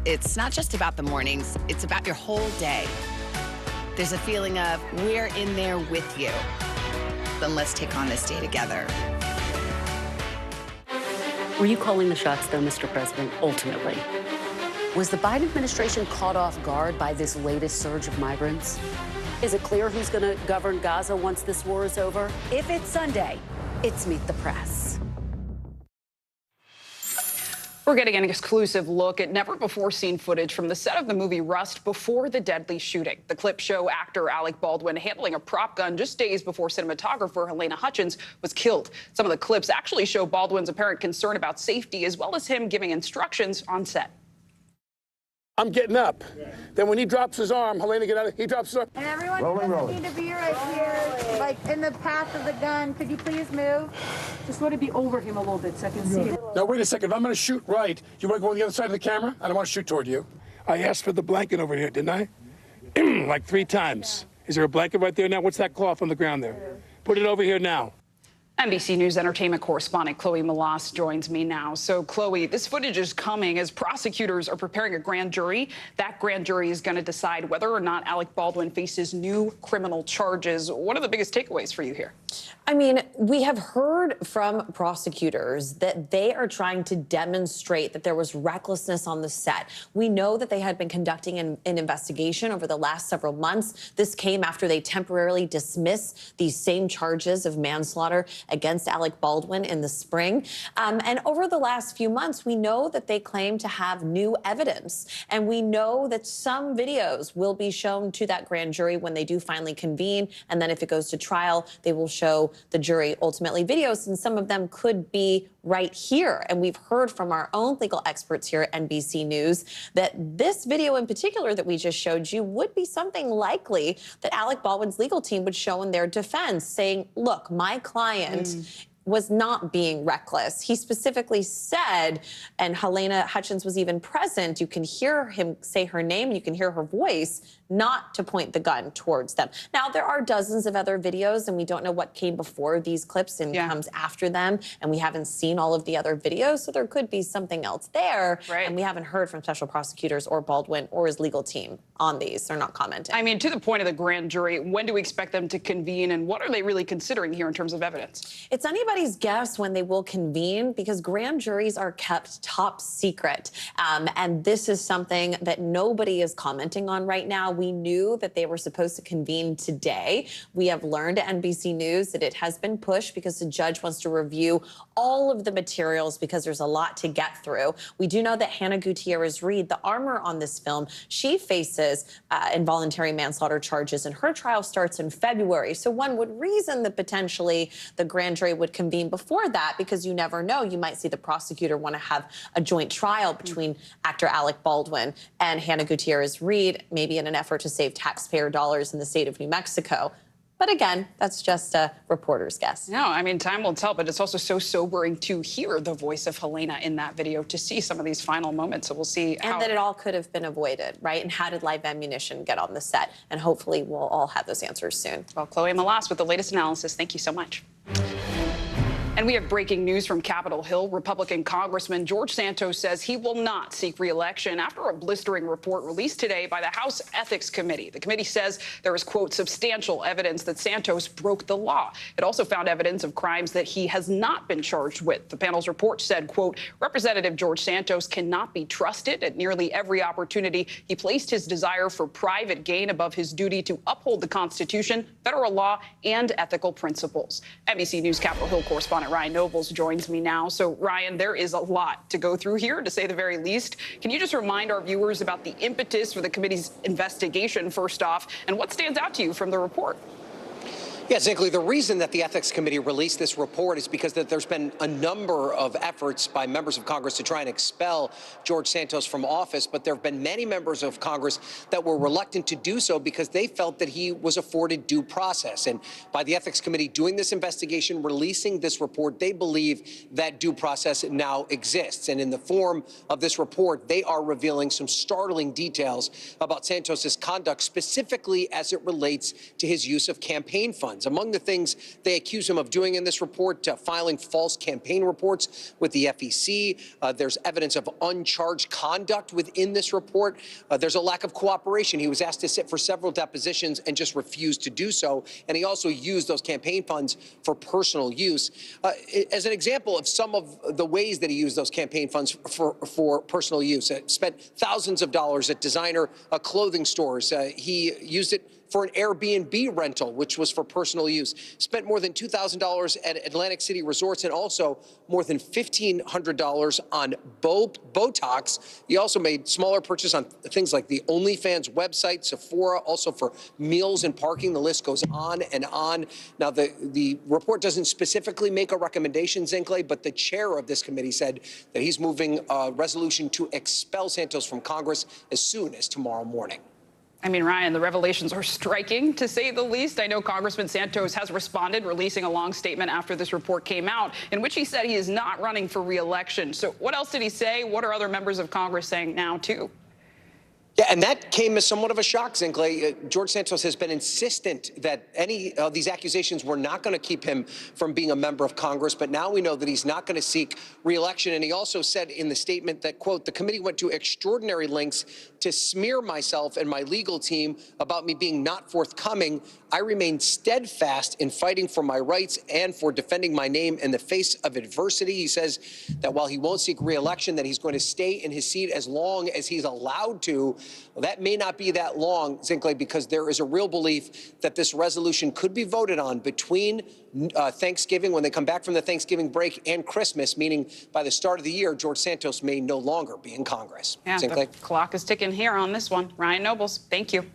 it's not just about the mornings, it's about your whole day. There's a feeling of we're in there with you. Then let's take on this day together. Were you calling the shots, though, Mr. President, ultimately? Was the Biden administration caught off guard by this latest surge of migrants? Is it clear who's going to govern Gaza once this war is over? If it's Sunday, it's Meet the Press. We're getting an exclusive look at never-before-seen footage from the set of the movie Rust before the deadly shooting. The clips show actor Alec Baldwin handling a prop gun just days before cinematographer Helena Hutchins was killed. Some of the clips actually show Baldwin's apparent concern about safety, as well as him giving instructions on set. I'm getting up. Then when he drops his arm, Helena, get out. He drops his arm. And everyone doesn't need to be right here, like in the path of the gun. Could you please move? Just let it be over him a little bit so I can see it. Now, wait a second. If I'm going to shoot right, you want to go on the other side of the camera? I don't want to shoot toward you. I asked for the blanket over here, didn't I? Like 3 times. Is there a blanket right there now? What's that cloth on the ground there? Put it over here now. NBC News entertainment correspondent Chloe Melas joins me now. So, Chloe, this footage is coming as prosecutors are preparing a grand jury. That grand jury is going to decide whether or not Alec Baldwin faces new criminal charges. What are the biggest takeaways for you here? I mean, we have heard from prosecutors that they are trying to demonstrate that there was recklessness on the set. We know that they had been conducting an investigation over the last several months. This came after they temporarily dismissed these same charges of manslaughter against Alec Baldwin in the spring. And over the last few months, we know that they claim to have new evidence. And we know that some videos will be shown to that grand jury when they do finally convene. And then if it goes to trial, they will show the jury ultimately videos, and some of them could be right here. And we've heard from our own legal experts here at NBC News that this video in particular that we just showed you would be something likely that Alec Baldwin's legal team would show in their defense, saying, look, my client was not being reckless. He specifically said, and Helena Hutchins was even present, you can hear him say her name, you can hear her voice, not to point the gun towards them. Now, there are dozens of other videos, and we don't know what came before these clips and comes after them, and we haven't seen all of the other videos, so there could be something else there, and we haven't heard from special prosecutors or Baldwin or his legal team on these. They're not commenting. I mean, to the point of the grand jury, when do we expect them to convene, and what are they really considering here in terms of evidence? It's anybody's guess when they will convene, because grand juries are kept top secret. And this is something that nobody is commenting on right now. We knew that they were supposed to convene today. We have learned at NBC News that it has been pushed because the judge wants to review all of the materials because there's a lot to get through. We do know that Hannah Gutierrez-Reed, the armor on this film, she faces involuntary manslaughter charges, and her trial starts in February. So one would reason that potentially the grand jury would convene before that, because you never know. You might see the prosecutor want to have a joint trial between actor Alec Baldwin and Hannah Gutierrez-Reed, maybe in an effort to save taxpayer dollars in the state of New Mexico. But again, that's just a reporter's guess. No, I mean, time will tell, but it's also so sobering to hear the voice of Helena in that video, to see some of these final moments. So we'll see how... And that it all could have been avoided, right? And how did live ammunition get on the set? And hopefully we'll all have those answers soon. Well, Chloe Melas with the latest analysis. Thank you so much. And we have breaking news from Capitol Hill. Republican Congressman George Santos says he will not seek re-election after a blistering report released today by the House Ethics Committee. The committee says there is, quote, substantial evidence that Santos broke the law. It also found evidence of crimes that he has not been charged with. The panel's report said, quote, Representative George Santos cannot be trusted. At nearly every opportunity, he placed his desire for private gain above his duty to uphold the Constitution, federal law, and ethical principles. NBC News Capitol Hill correspondent Ryan Nobles joins me now. So, Ryan, there is a lot to go through here, to say the very least. Can you just remind our viewers about the impetus for the committee's investigation, first off, and what stands out to you from the report? Yeah, Zinkley, the reason that the Ethics Committee released this report is because there's been a number of efforts by members of Congress to try and expel George Santos from office, but there have been many members of Congress that were reluctant to do so because they felt that he was afforded due process. And by the Ethics Committee doing this investigation, releasing this report, they believe that due process now exists. And in the form of this report, they are revealing some startling details about Santos's conduct, specifically as it relates to his use of campaign funds. funds. Among the things they accuse him of doing in this report, filing false campaign reports with the FEC. There's evidence of uncharged conduct within this report. There's a lack of cooperation. He was asked to sit for several depositions and just refused to do so. And he also used those campaign funds for personal use. As an example of some of the ways that he used those campaign funds for personal use, spent thousands of dollars at designer clothing stores. He used it for an Airbnb rental, which was for personal use. Spent more than $2,000 at Atlantic City Resorts and also more than $1,500 on Botox. He also made smaller purchases on things like the OnlyFans website, Sephora, also for meals and parking. The list goes on and on. Now, the report doesn't specifically make a recommendation, Zinkley, but the chair of this committee said that he's moving a resolution to expel Santos from Congress as soon as tomorrow morning. I mean, Ryan, the revelations are striking, to say the least. I know Congressman Santos has responded, releasing a long statement after this report came out, in which he said he is not running for re-election. So what else did he say? What are other members of Congress saying now, too? Yeah, and that came as somewhat of a shock, Zinkley. George Santos has been insistent that any of these accusations were not going to keep him from being a member of Congress, but now we know that he's not going to seek re-election. And he also said in the statement that, quote, the committee went to extraordinary lengths to smear myself and my legal team about me being not forthcoming. I remain steadfast in fighting for my rights and for defending my name in the face of adversity. He says that while he won't seek re-election, that he's going to stay in his seat as long as he's allowed to. Well, that may not be that long, Zinkley, because there is a real belief that this resolution could be voted on between Thanksgiving, when they come back from the Thanksgiving break, and Christmas, meaning by the start of the year, George Santos may no longer be in Congress. Yeah, Zinkley? The clock is ticking here on this one. Ryan Nobles, thank you.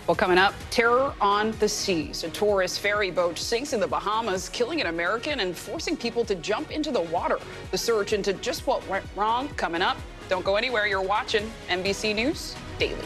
Well, coming up, terror on the seas. A tourist ferry boat sinks in the Bahamas, killing an American and forcing people to jump into the water. The search into just what went wrong coming up. Don't go anywhere. You're watching NBC News Daily.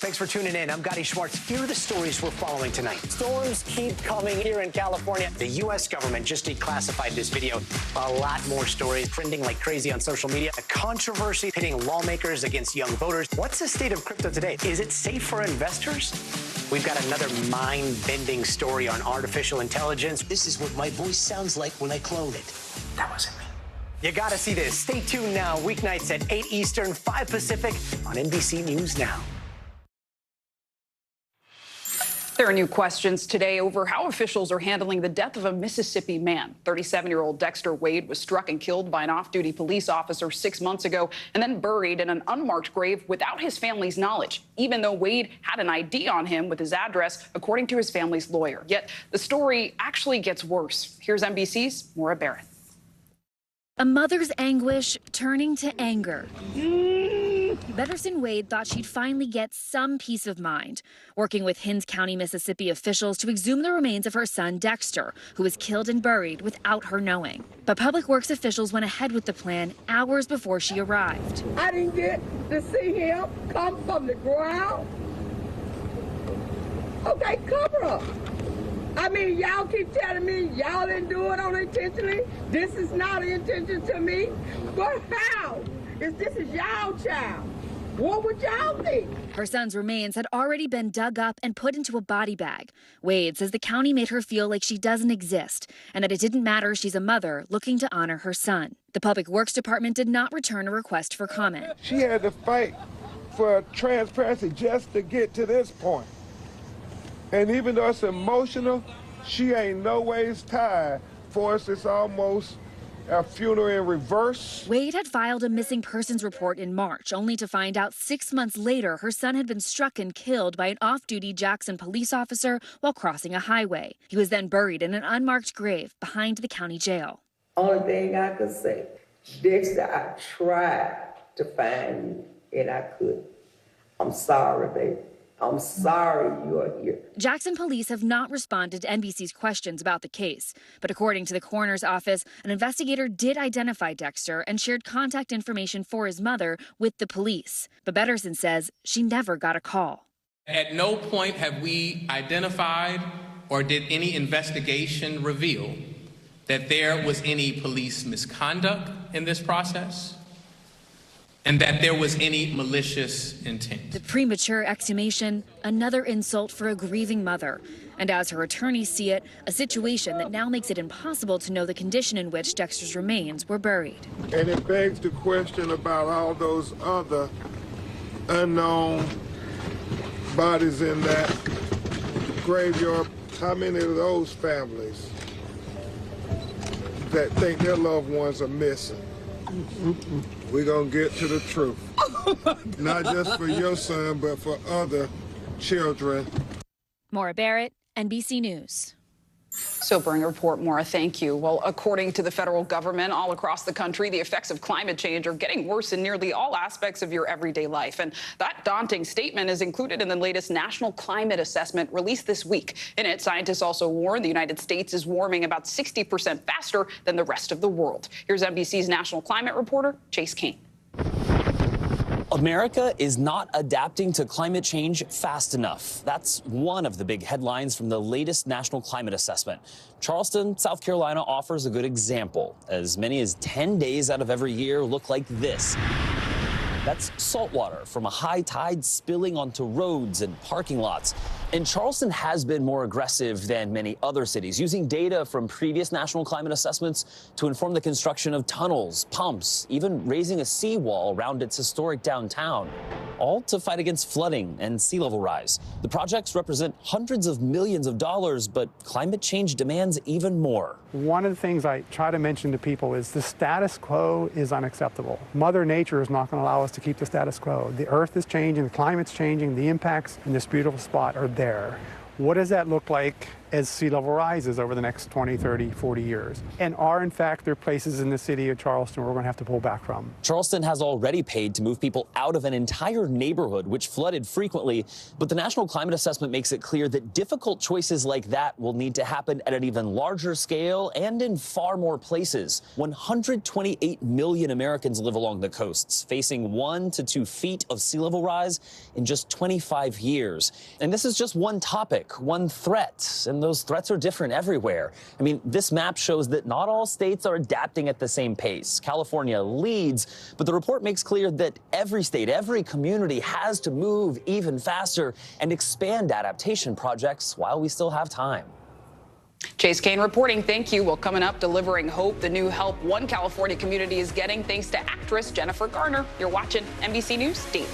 Thanks for tuning in. I'm Gotti Schwartz. Here are the stories we're following tonight. Storms keep coming here in California. The U.S. government just declassified this video. A lot more stories trending like crazy on social media. A controversy pitting lawmakers against young voters. What's the state of crypto today? Is it safe for investors? We've got another mind-bending story on artificial intelligence. This is what my voice sounds like when I clone it. That wasn't me. You gotta see this. Stay tuned now, weeknights at 8 Eastern, 5 Pacific on NBC News Now. There are new questions today over how officials are handling the death of a Mississippi man. 37-year-old Dexter Wade was struck and killed by an off-duty police officer 6 months ago and then buried in an unmarked grave without his family's knowledge, even though Wade had an ID on him with his address, according to his family's lawyer. Yet the story actually gets worse. Here's NBC's Maura Barrett. A mother's anguish turning to anger. Betterson Wade thought she'd finally get some peace of mind, working with Hinds County, Mississippi officials to exhume the remains of her son Dexter, who was killed and buried without her knowing. But Public Works officials went ahead with the plan hours before she arrived. I didn't get to see him come from the ground. Okay, cover up. I mean, y'all keep telling me y'all didn't do it unintentionally. This is not an intention to me. But how? If this is y'all child, what would y'all think? Her son's remains had already been dug up and put into a body bag. Wade says the county made her feel like she doesn't exist and that it didn't matter she's a mother looking to honor her son. The Public Works Department did not return a request for comment. She had to fight for transparency just to get to this point. And even though it's emotional, she ain't no ways tired. For us, it's almost a funeral in reverse. Wade had filed a missing persons report in March, only to find out 6 months later her son had been struck and killed by an off-duty Jackson police officer while crossing a highway. He was then buried in an unmarked grave behind the county jail. Only thing I could say, Dexter, I tried to find you, and I couldn't. I'm sorry, baby. I'm sorry you are here. Jackson police have not responded to NBC's questions about the case. But according to the coroner's office, an investigator did identify Dexter and shared contact information for his mother with the police. But Betterson says she never got a call. At no point have we identified or did any investigation reveal that there was any police misconduct in this process, and that there was any malicious intent. The premature exhumation, another insult for a grieving mother. And as her attorneys see it, a situation that now makes it impossible to know the condition in which Dexter's remains were buried. And it begs the question about all those other unknown bodies in that graveyard. How many of those families that think their loved ones are missing? We're going to get to the truth. Not just for your son, but for other children. Maura Barrett, NBC News. Sobering report, Maura. Thank you. Well, according to the federal government, all across the country, the effects of climate change are getting worse in nearly all aspects of your everyday life. And that daunting statement is included in the latest National Climate Assessment released this week. In it, scientists also warn the United States is warming about 60% faster than the rest of the world. Here's NBC's national climate reporter, Chase Kane. America is not adapting to climate change fast enough. That's one of the big headlines from the latest National Climate Assessment. Charleston, South Carolina offers a good example. As many as 10 days out of every year look like this. That's salt water from a high tide spilling onto roads and parking lots. And Charleston has been more aggressive than many other cities, using data from previous national climate assessments to inform the construction of tunnels, pumps, even raising a seawall around its historic downtown, all to fight against flooding and sea level rise. The projects represent hundreds of millions of dollars, but climate change demands even more. One of the things I try to mention to people is the status quo is unacceptable. Mother Nature is not going to allow us to keep the status quo. The earth is changing, the climate's changing, the impacts in this beautiful spot are there. What does that look like as sea level rises over the next 20, 30, 40 years? And are, in fact, there places in the city of Charleston where we're going to have to pull back from? Charleston has already paid to move people out of an entire neighborhood, which flooded frequently. But the National Climate Assessment makes it clear that difficult choices like that will need to happen at an even larger scale and in far more places. 128 million Americans live along the coasts, facing 1 to 2 feet of sea level rise in just 25 years. And this is just one topic, one threat. And those threats are different everywhere. I mean, this map shows that not all states are adapting at the same pace. California leads, but the report makes clear that every state, every community has to move even faster and expand adaptation projects while we still have time. Chase Kane reporting. Thank you. Well, coming up, delivering hope, the new help one California community is getting thanks to actress Jennifer Garner. You're watching NBC News Daily.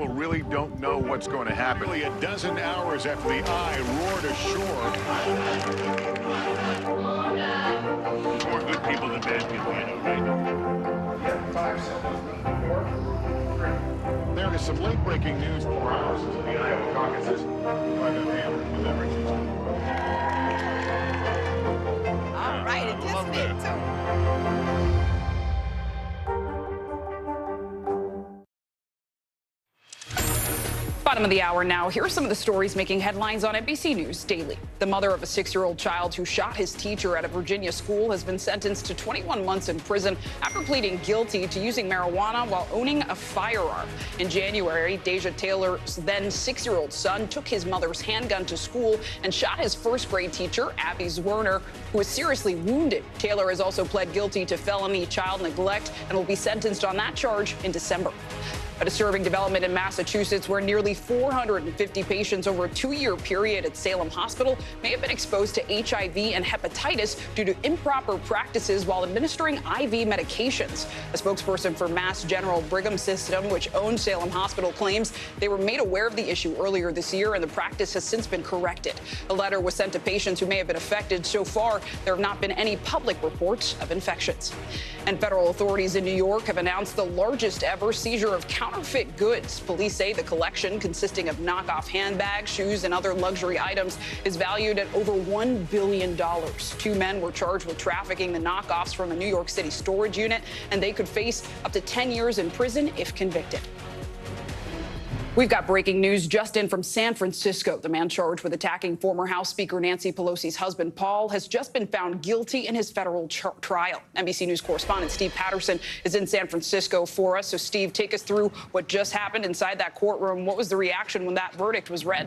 people really don't know what's going to happen. Nearly a dozen hours after the eye roared ashore. More good people than bad people, I know, right? Yeah, 5 seconds. 4, 3. There is some late-breaking news. 4 hours into the Iowa caucuses. All right, it just did too. Bottom of the hour now. Here are some of the stories making headlines on NBC News Daily. The mother of a 6-year-old child who shot his teacher at a Virginia school has been sentenced to 21 months in prison after pleading guilty to using marijuana while owning a firearm. In January, Deja Taylor's then 6-year-old son took his mother's handgun to school and shot his first-grade teacher, Abby Zwerner, who was seriously wounded. Taylor has also pled guilty to felony child neglect and will be sentenced on that charge in December. A disturbing development in Massachusetts where nearly 450 patients over a 2-year period at Salem Hospital may have been exposed to HIV and hepatitis due to improper practices while administering IV medications. A spokesperson for Mass General Brigham System, which owns Salem Hospital, claims they were made aware of the issue earlier this year and the practice has since been corrected. A letter was sent to patients who may have been affected. So far, there have not been any public reports of infections. And federal authorities in New York have announced the largest ever seizure of counterfeit goods. Police say the collection, consisting of knockoff handbags, shoes, and other luxury items, is valued at over $1 billion. 2 men were charged with trafficking the knockoffs from a New York City storage unit, and they could face up to 10 years in prison if convicted. We've got breaking news just in from San Francisco. The man charged with attacking former House Speaker Nancy Pelosi's husband, Paul, has just been found guilty in his federal trial. NBC News correspondent Steve Patterson is in San Francisco for us. So, Steve, take us through what just happened inside that courtroom. What was the reaction when that verdict was read?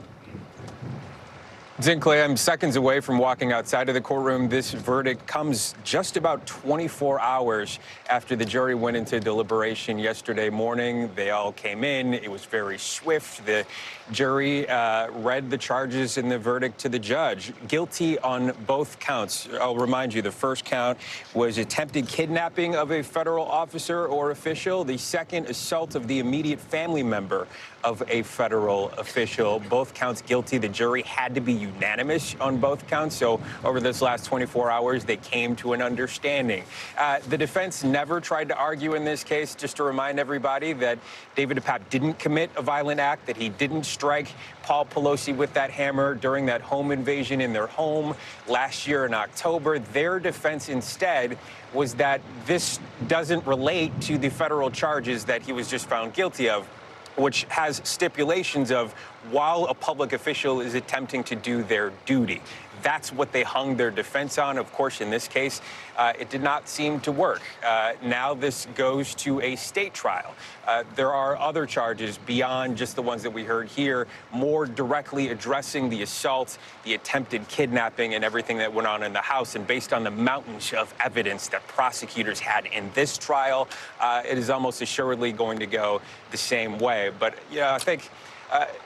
Zinkley, I'm seconds away from walking outside of the courtroom. This verdict comes just about 24 hours after the jury went into deliberation yesterday morning. They all came in. It was very swift. The jury read the charges in the verdict to the judge. Guilty on both counts. I'll remind you, the first count was attempted kidnapping of a federal officer or official. The second, assault of the immediate family member of a federal official. Both counts guilty. The jury had to be unanimous on both counts. So over this last 24 hours, they came to an understanding. The defense never tried to argue in this case, just to remind everybody that David DePape didn't commit a violent act, that he didn't strike Paul Pelosi with that hammer during that home invasion in their home last year in October. Their defense instead was that this doesn't relate to the federal charges that he was just found guilty of, which has stipulations of while a public official is attempting to do their duty. That's what they hung their defense on. Of course, in this case, it did not seem to work. Now this goes to a state trial. There are other charges beyond just the ones that we heard here, more directly addressing the assault, the attempted kidnapping, and everything that went on in the house. And based on the mountains of evidence that prosecutors had in this trial, it is almost assuredly going to go the same way. But yeah, I think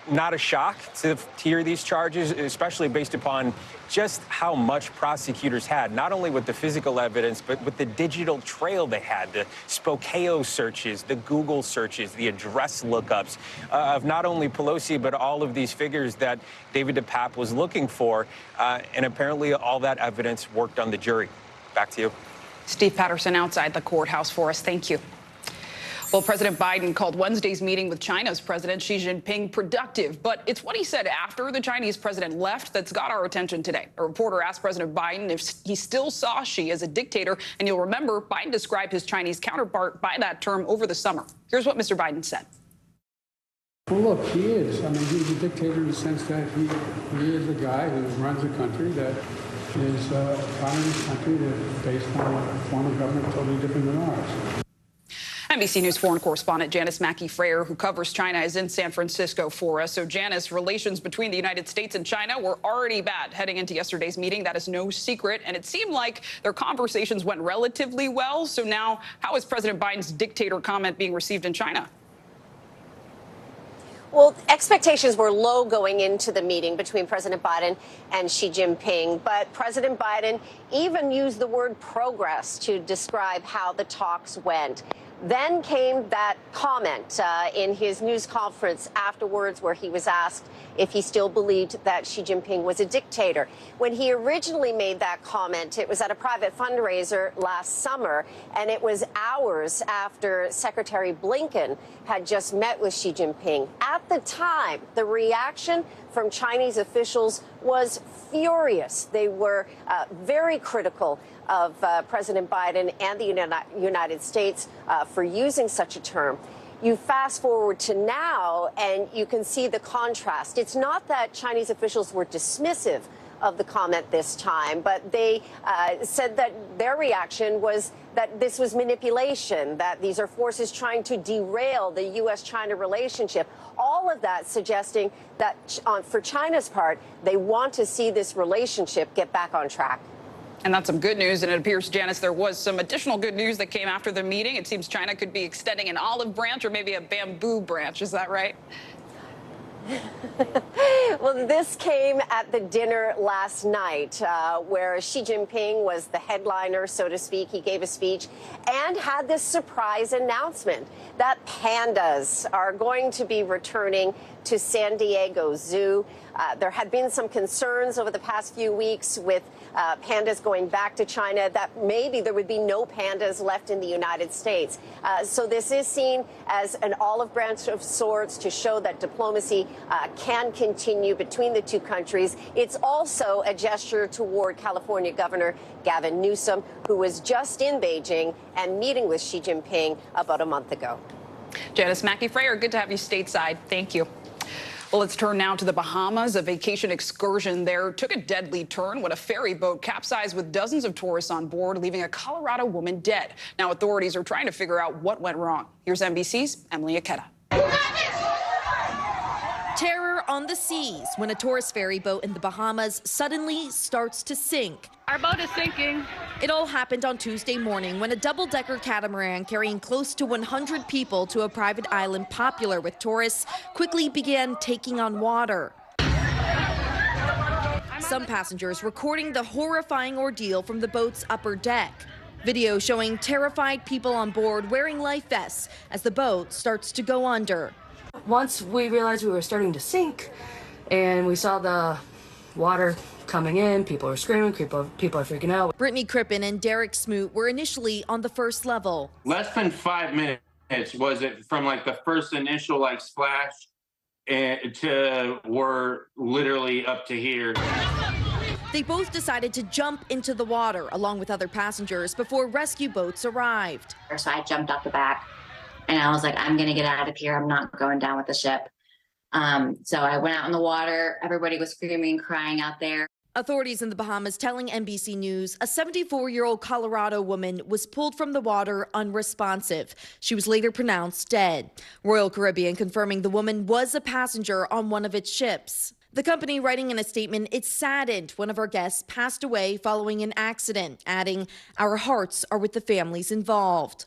not a shock to hear these charges, especially based upon just how much prosecutors had, not only with the physical evidence, but with the digital trail they had, the Spokeo searches, the Google searches, the address lookups of not only Pelosi, but all of these figures that David DePape was looking for. And apparently all that evidence worked on the jury. Back to you. Steve Patterson outside the courthouse for us. Thank you. Well, President Biden called Wednesday's meeting with China's President Xi Jinping productive, but it's what he said after the Chinese president left that's got our attention today. A reporter asked President Biden if he still saw Xi as a dictator, and you'll remember Biden described his Chinese counterpart by that term over the summer. Here's what Mr. Biden said. Well, look, he is. I mean, he's a dictator in the sense that he is a guy who runs a country that is a communist country that is based on a form of government totally different than ours. NBC News foreign correspondent Janice Mackey-Frayer, who covers China, is in San Francisco for us. So, Janice, relations between the United States and China were already bad heading into yesterday's meeting. That is no secret. And it seemed like their conversations went relatively well. So now, how is President Biden's dictator comment being received in China? Well, expectations were low going into the meeting between President Biden and Xi Jinping, but President Biden even used the word progress to describe how the talks went. Then came that comment in his news conference afterwards where he was asked if he still believed that Xi Jinping was a dictator. When he originally made that comment, it was at a private fundraiser last summer, and it was hours after Secretary Blinken had just met with Xi Jinping. At the time, the reaction from Chinese officials was furious. They were very critical of President Biden and the United States for using such a term. You fast forward to now, and you can see the contrast. It's not that Chinese officials were dismissive of the comment this time, but they said that their reaction was that this was manipulation, that these are forces trying to derail the U.S.-China relationship. All of that suggesting that for China's part, they want to see this relationship get back on track. And that's some good news, and it appears, Janice, there was some additional good news that came after the meeting. It seems China could be extending an olive branch or maybe a bamboo branch. Is that right? Well, this came at the dinner last night where Xi Jinping was the headliner, so to speak. He gave a speech and had this surprise announcement that pandas are going to be returning to San Diego Zoo. There had been some concerns over the past few weeks with pandas going back to China, that maybe there would be no pandas left in the United States. So this is seen as an olive branch of sorts to show that diplomacy can continue between the two countries. It's also a gesture toward California Governor Gavin Newsom, who was just in Beijing and meeting with Xi Jinping about a month ago. Janice Mackey-Frayer, good to have you stateside. Thank you. Well, let's turn now to the Bahamas. A vacation excursion there took a deadly turn when a ferry boat capsized with dozens of tourists on board, leaving a Colorado woman dead. Now authorities are trying to figure out what went wrong. Here's NBC's Emily Ikeda. Terror on the seas when a tourist ferry boat in the Bahamas suddenly starts to sink. Our boat is sinking. It all happened on Tuesday morning when a double-decker catamaran carrying close to 100 people to a private island popular with tourists quickly began taking on water. Some passengers recording the horrifying ordeal from the boat's upper deck. Video showing terrified people on board wearing life vests as the boat starts to go under. Once we realized we were starting to sink and we saw the water coming in, people are screaming, people are freaking out. Brittany Crippen and Derek Smoot were initially on the first level. Less than 5 minutes was it from like the first initial like splash to we're literally up to here. They both decided to jump into the water along with other passengers before rescue boats arrived. So I jumped off the back and I was like, I'm going to get out of here. I'm not going down with the ship. So I went out in the water. Everybody was screaming, crying out there. Authorities in the Bahamas telling NBC News a 74-year-old Colorado woman was pulled from the water unresponsive. She was later pronounced dead. Royal Caribbean confirming the woman was a passenger on one of its ships. The company writing in a statement, it's saddened one of our guests passed away following an accident, adding, our hearts are with the families involved.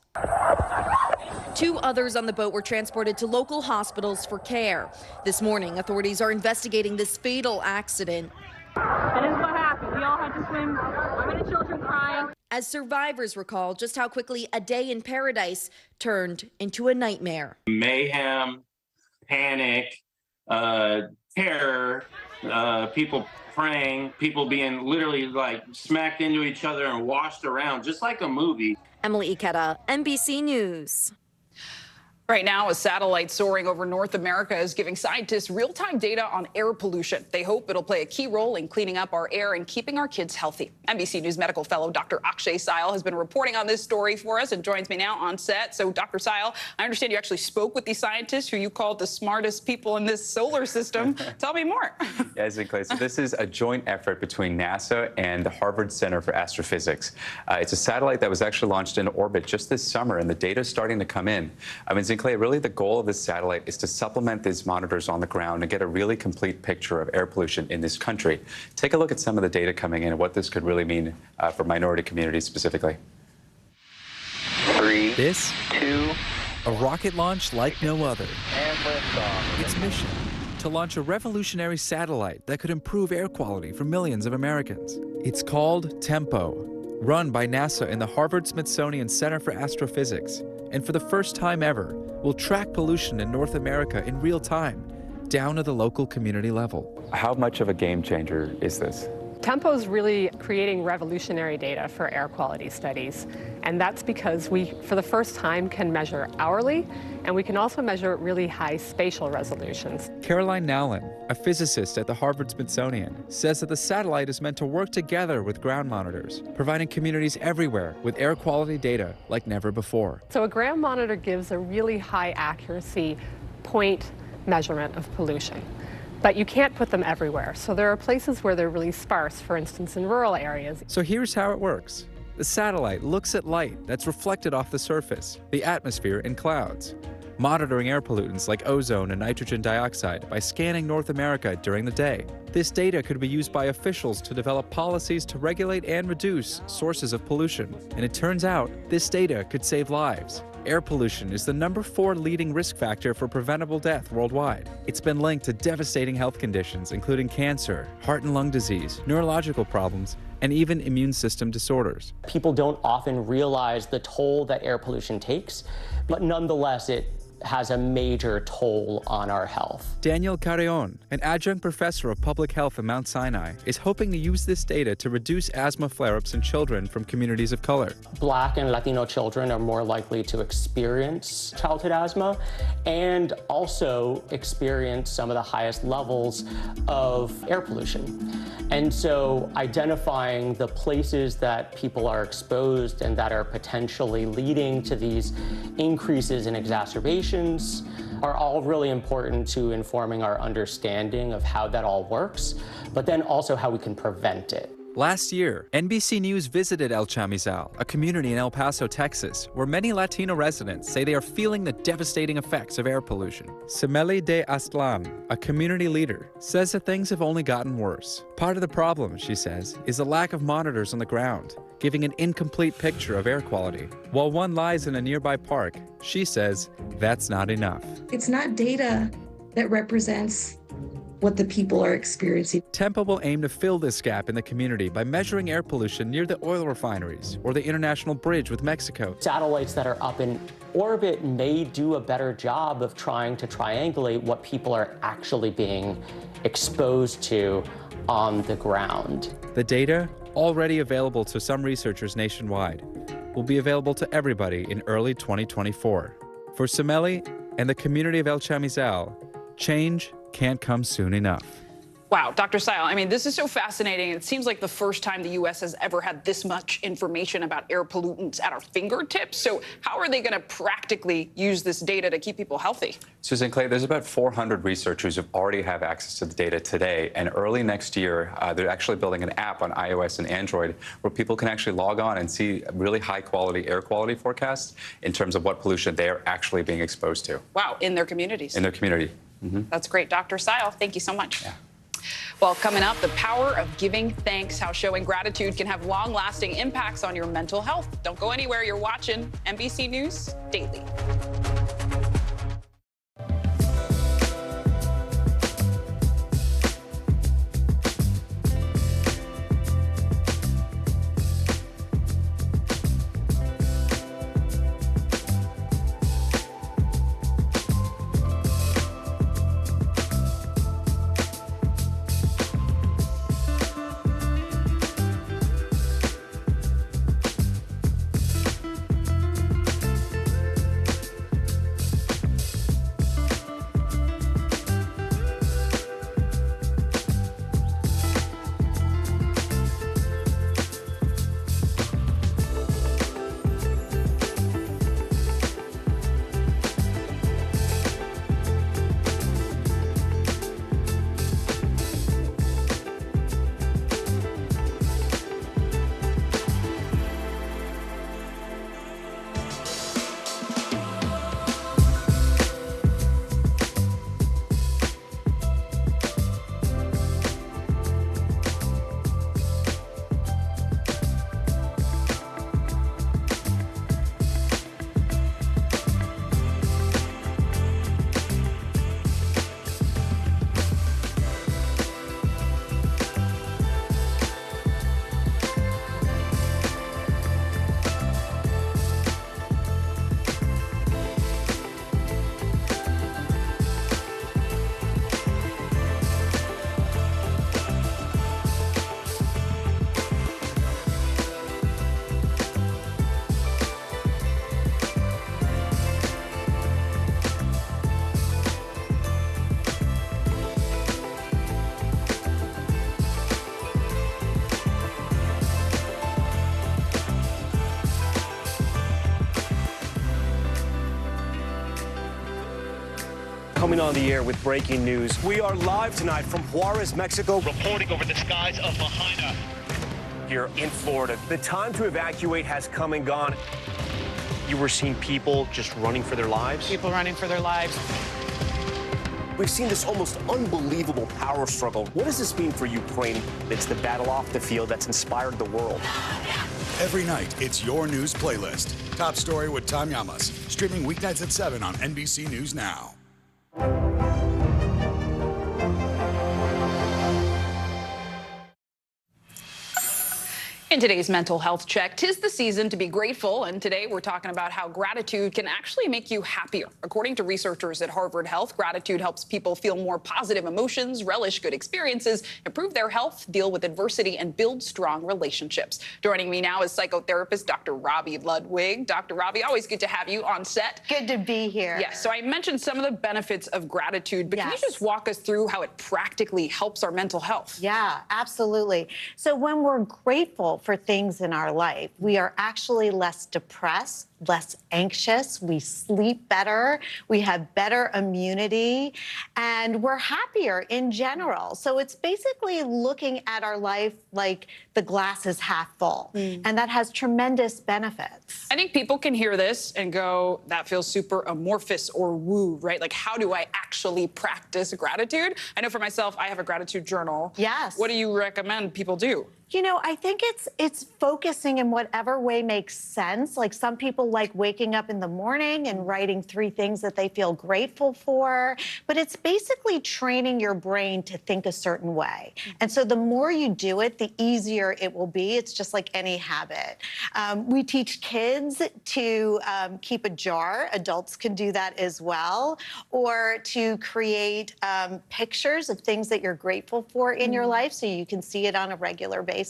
2 others on the boat were transported to local hospitals for care. This morning, authorities are investigating this fatal accident. And this is what happened. We all had to swim, women and children crying. As survivors recall just how quickly a day in paradise turned into a nightmare. Mayhem, panic, terror, people praying, people being literally like smacked into each other and washed around, just like a movie. Emily Ikeda, NBC News. Right now, a satellite soaring over North America is giving scientists real-time data on air pollution. They hope it'll play a key role in cleaning up our air and keeping our kids healthy. NBC News medical fellow Dr. Akshay Syal has been reporting on this story for us and joins me now on set. So, Dr. Syal, I understand you actually spoke with these scientists who you called the smartest people in this solar system. Tell me more. Yeah, exactly. So this is a joint effort between NASA and the Harvard Center for Astrophysics. It's a satellite that was actually launched in orbit just this summer, and the data is starting to come in. Really, the goal of this satellite is to supplement these monitors on the ground and get a really complete picture of air pollution in this country. Take a look at some of the data coming in and what this could really mean for minority communities specifically. 3, 2, a rocket launch like no other. And liftoff. Its mission, to launch a revolutionary satellite that could improve air quality for millions of Americans. It's called TEMPO, run by NASA and the Harvard-Smithsonian Center for Astrophysics. And for the first time ever, we'll track pollution in North America in real time, down to the local community level. How much of a game changer is this? Tempo is really creating revolutionary data for air quality studies, and that's because we, for the first time, can measure hourly, and we can also measure really high spatial resolutions. Caroline Nowlin, a physicist at the Harvard-Smithsonian, says that the satellite is meant to work together with ground monitors, providing communities everywhere with air quality data like never before. So a ground monitor gives a really high accuracy point measurement of pollution. But you can't put them everywhere. So there are places where they're really sparse, for instance, in rural areas. So here's how it works. The satellite looks at light that's reflected off the surface, the atmosphere, and clouds, monitoring air pollutants like ozone and nitrogen dioxide by scanning North America during the day. This data could be used by officials to develop policies to regulate and reduce sources of pollution. And it turns out this data could save lives. Air pollution is the #4 leading risk factor for preventable death worldwide. It's been linked to devastating health conditions, including cancer, heart and lung disease, neurological problems, and even immune system disorders. People don't often realize the toll that air pollution takes, but nonetheless, it has a major toll on our health. Daniel Carreon, an adjunct professor of public health at Mount Sinai, is hoping to use this data to reduce asthma flare-ups in children from communities of color. Black and Latino children are more likely to experience childhood asthma and also experience some of the highest levels of air pollution. And so identifying the places that people are exposed and that are potentially leading to these increases in exacerbations are all really important to informing our understanding of how that all works, but then also how we can prevent it. Last year, NBC News visited El Chamizal, a community in El Paso, Texas, where many Latino residents say they are feeling the devastating effects of air pollution. Semeli de Aztlan, a community leader, says that things have only gotten worse. Part of the problem, she says, is the lack of monitors on the ground, giving an incomplete picture of air quality. While one lies in a nearby park, she says that's not enough. It's not data that represents what the people are experiencing. Tempo will aim to fill this gap in the community by measuring air pollution near the oil refineries or the international bridge with Mexico. Satellites that are up in orbit may do a better job of trying to triangulate what people are actually being exposed to on the ground. The data, already available to some researchers nationwide, will be available to everybody in early 2024. For Semeli and the community of El Chamizal, change can't come soon enough. Wow, Dr. Seil, I mean, this is so fascinating. It seems like the first time the U.S. has ever had this much information about air pollutants at our fingertips. So how are they going to practically use this data to keep people healthy? Susan Clay, there's about 400 researchers who already have access to the data today. And early next year, they're actually building an app on iOS and Android where people can actually log on and see really high-quality air quality forecasts in terms of what pollution they are actually being exposed to. Wow, in their communities. In their community. Mm-hmm. That's great. Dr. Seil, thank you so much. Yeah. Well, coming up, the power of giving thanks, how showing gratitude can have long-lasting impacts on your mental health. Don't go anywhere. You're watching NBC News Daily. coming on the air with breaking news. We are live tonight from Juarez, Mexico, reporting over the skies of Lahaina. Here in Florida. The time to evacuate has come and gone. You were seeing people just running for their lives? People running for their lives. We've seen this almost unbelievable power struggle. What does this mean for Ukraine? It's the battle off the field that's inspired the world. Every night, it's your news playlist. Top Story with Tom Llamas. Streaming weeknights at 7 on NBC News Now. In today's mental health check, 'tis the season to be grateful, and today we're talking about how gratitude can actually make you happier. According to researchers at Harvard Health, gratitude helps people feel more positive emotions, relish good experiences, improve their health, deal with adversity, and build strong relationships. Joining me now is psychotherapist Dr. Robbie Ludwig. Dr. Robbie, always good to have you on set. Good to be here. Yes, so I mentioned some of the benefits of gratitude, but can you just walk us through how it practically helps our mental health? Yeah, absolutely. So when we're grateful for things in our life, we are actually less depressed, less anxious, we sleep better, we have better immunity, and we're happier in general. So it's basically looking at our life like the glass is half full, and that has tremendous benefits. I think people can hear this and go, that feels super amorphous or woo, right? Like, how do I actually practice gratitude? I know for myself, I have a gratitude journal. Yes. What do you recommend people do? You know, I think it's focusing in whatever way makes sense. Like some people like waking up in the morning and writing 3 things that they feel grateful for, but it's basically training your brain to think a certain way. And so the more you do it, the easier it will be. It's just like any habit. We teach kids to keep a jar. Adults can do that as well, or to create pictures of things that you're grateful for in your life so you can see it on a regular basis.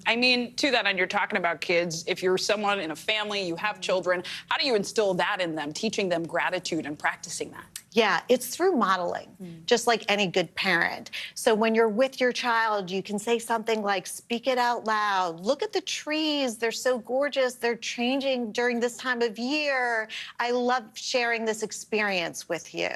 I mean, to that end, you're talking about kids. If you're someone in a family, you have children, how do you instill that in them, teaching them gratitude and practicing that? Yeah, it's through modeling, just like any good parent. So when you're with your child, you can say something like, speak it out loud. Look at the trees. They're so gorgeous. They're changing during this time of year. I love sharing this experience with you.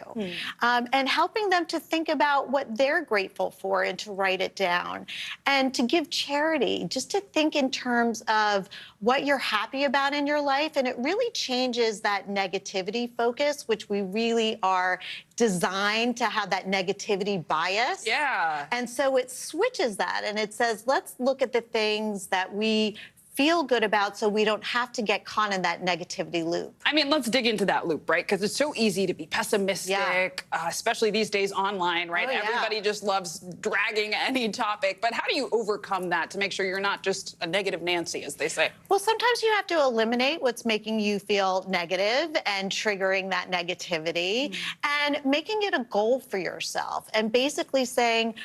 And helping them to think about what they're grateful for and to write it down. And to give charity, just to think in terms of what you're happy about in your life. And it really changes that negativity focus, which we really are designed to have that negativity bias. Yeah. And so it switches that and it says, let's look at the things that we feel good about so we don't have to get caught in that negativity loop. I mean, let's dig into that loop, right? Because it's so easy to be pessimistic, especially these days online, right? Everybody just loves dragging any topic. But how do you overcome that to make sure you're not just a negative Nancy, as they say? Well, sometimes you have to eliminate what's making you feel negative and triggering that negativity and making it a goal for yourself and basically saying,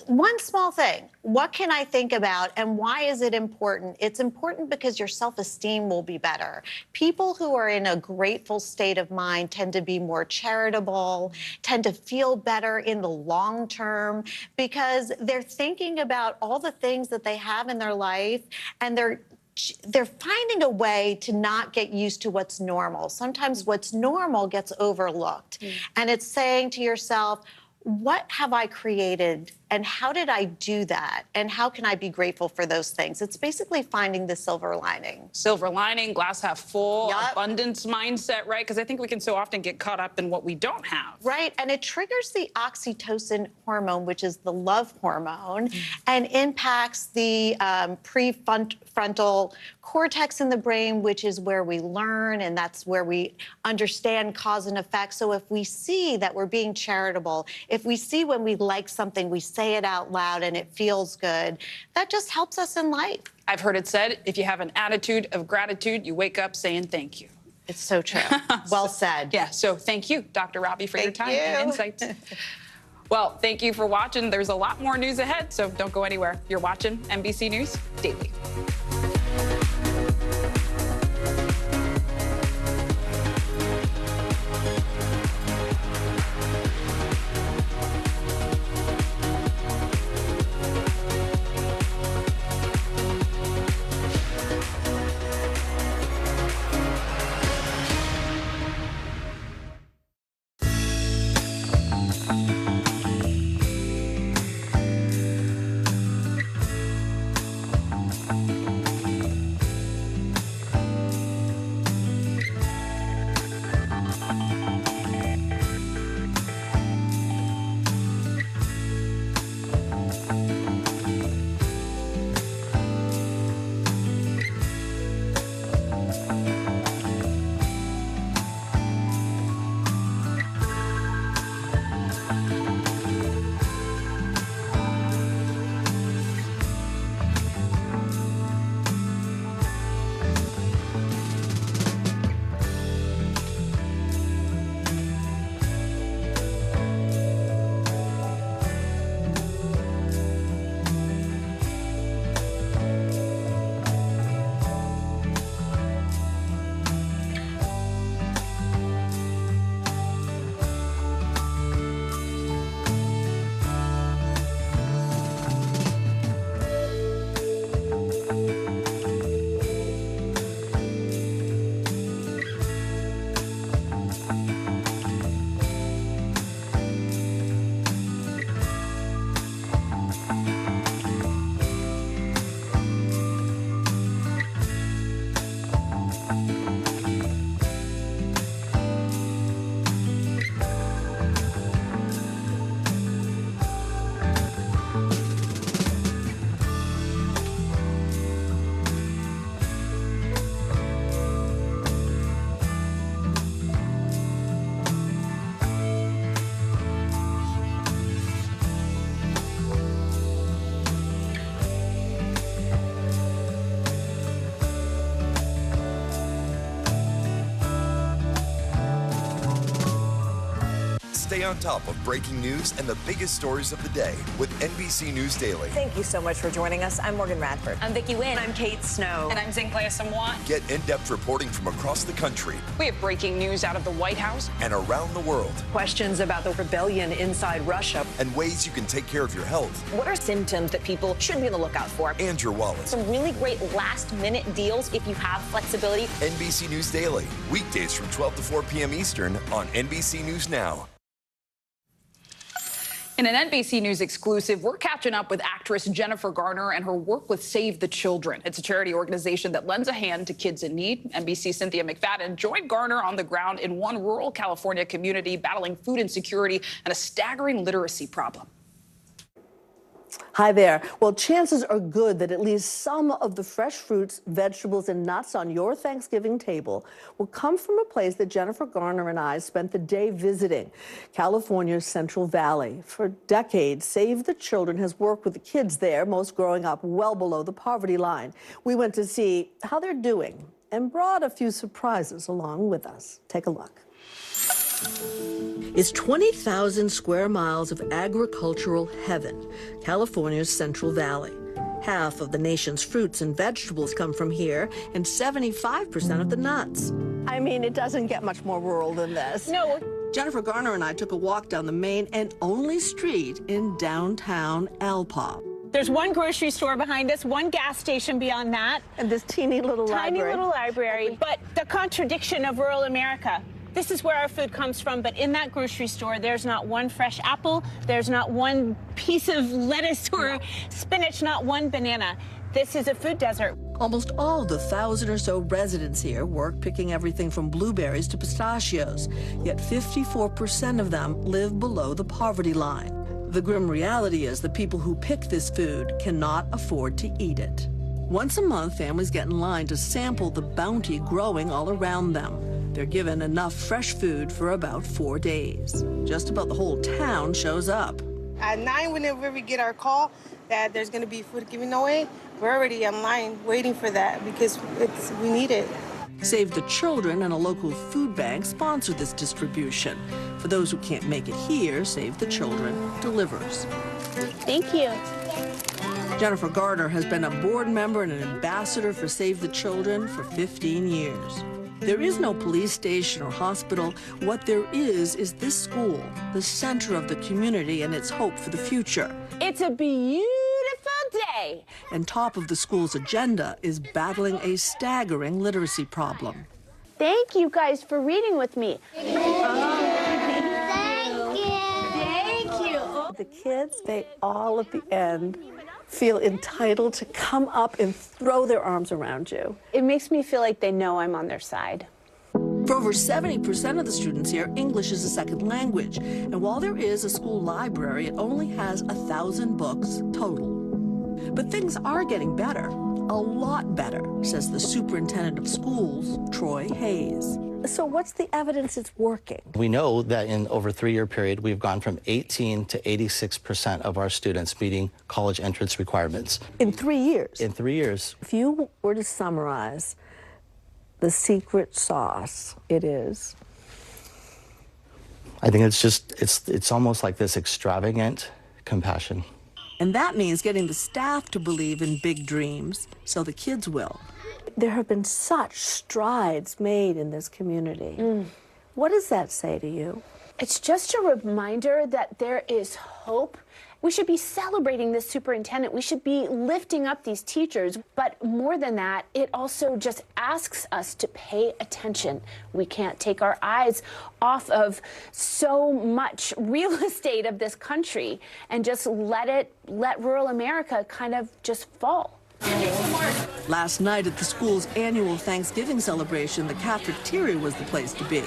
one small thing, what can I think about and why is it important? It's important because your self-esteem will be better. People who are in a grateful state of mind tend to be more charitable, tend to feel better in the long term because they're thinking about all the things that they have in their life and they're finding a way to not get used to what's normal. Sometimes what's normal gets overlooked. And it's saying to yourself, what have I created and how did I do that? And how can I be grateful for those things? It's basically finding the silver lining. Silver lining, glass half full, abundance mindset, right? Because I think we can so often get caught up in what we don't have. Right, and it triggers the oxytocin hormone, which is the love hormone, and impacts the prefrontal cortex in the brain, which is where we learn, and that's where we understand cause and effect. So if we see that we're being charitable, if we see when we like something, we say it out loud and it feels good, that just helps us in life. I've heard it said, if you have an attitude of gratitude, you wake up saying thank you. It's so true. Well said. Yeah, so thank you, Dr. Robbie, for your time and insights. Well, thank you for watching. There's a lot more news ahead, so don't go anywhere. You're watching NBC News Daily. Stay on top of breaking news and the biggest stories of the day with NBC News Daily. Thank you so much for joining us. I'm Morgan Radford. I'm Vicki Wynn. I'm Kate Snow. And I'm Zinklea Samwat. Get in-depth reporting from across the country. We have breaking news out of the White House and around the world. Questions about the rebellion inside Russia. And ways you can take care of your health. What are symptoms that people should be on the lookout for? And your wallet. Some really great last-minute deals if you have flexibility. NBC News Daily. Weekdays from 12 to 4 p.m. Eastern on NBC News Now. In an NBC News exclusive, we're catching up with actress Jennifer Garner and her work with Save the Children. It's a charity organization that lends a hand to kids in need. NBC's Cynthia McFadden joined Garner on the ground in one rural California community battling food insecurity and a staggering literacy problem. Hi there. Well, chances are good that at least some of the fresh fruits, vegetables, and nuts on your Thanksgiving table will come from a place that Jennifer Garner and I spent the day visiting, California's Central Valley. For decades, Save the Children has worked with the kids there, most growing up well below the poverty line. We went to see how they're doing and brought a few surprises along with us. Take a look. It's 20,000 square miles of agricultural heaven, California's Central Valley. Half of the nation's fruits and vegetables come from here, and 75% of the nuts. I mean, it doesn't get much more rural than this. No. Jennifer Garner and I took a walk down the main and only street in downtown El Pa. There's one grocery store behind us, one gas station beyond that. And this teeny little library. Tiny little library. But the contradiction of rural America. This is where our food comes from, but in that grocery store, there's not one fresh apple, there's not one piece of lettuce or spinach, not one banana. This is a food desert. Almost all the 1,000 or so residents here work picking everything from blueberries to pistachios, yet 54% of them live below the poverty line. The grim reality is the people who pick this food cannot afford to eat it. Once a month, families get in line to sample the bounty growing all around them. They're given enough fresh food for about 4 days. Just about the whole town shows up. At 9, whenever we get our call that there's going to be food given away, we're already in line waiting for that because we need it. Save the Children and a local food bank sponsor this distribution. For those who can't make it here, Save the Children delivers. Thank you. Jennifer Garner has been a board member and an ambassador for Save the Children for 15 years. There is no police station or hospital. What there is this school, the center of the community and its hope for the future. It's a beautiful day. And top of the school's agenda is battling a staggering literacy problem. Thank you guys for reading with me. Thank you. The kids, they all at the end feel entitled to come up and throw their arms around you. It makes me feel like they know I'm on their side. For over 70% of the students here, English is a second language. And while there is a school library, it only has 1,000 books total. But things are getting better, a lot better, says the superintendent of schools, Troy Hayes. So what's the evidence it's working? We know that in over a 3-year period, we've gone from 18 to 86% of our students meeting college entrance requirements. In 3 years? In 3 years. If you were to summarize the secret sauce, it is? I think it's just, it's almost like this extravagant compassion. And that means getting the staff to believe in big dreams so the kids will. There have been such strides made in this community. What does that say to you? It's just a reminder that there is hope. We should be celebrating this superintendent. We should be lifting up these teachers. But more than that, it also just asks us to pay attention. We can't take our eyes off of so much real estate of this country and just let rural America kind of just fall. Last night at the school's annual Thanksgiving celebration, the cafeteria was the place to be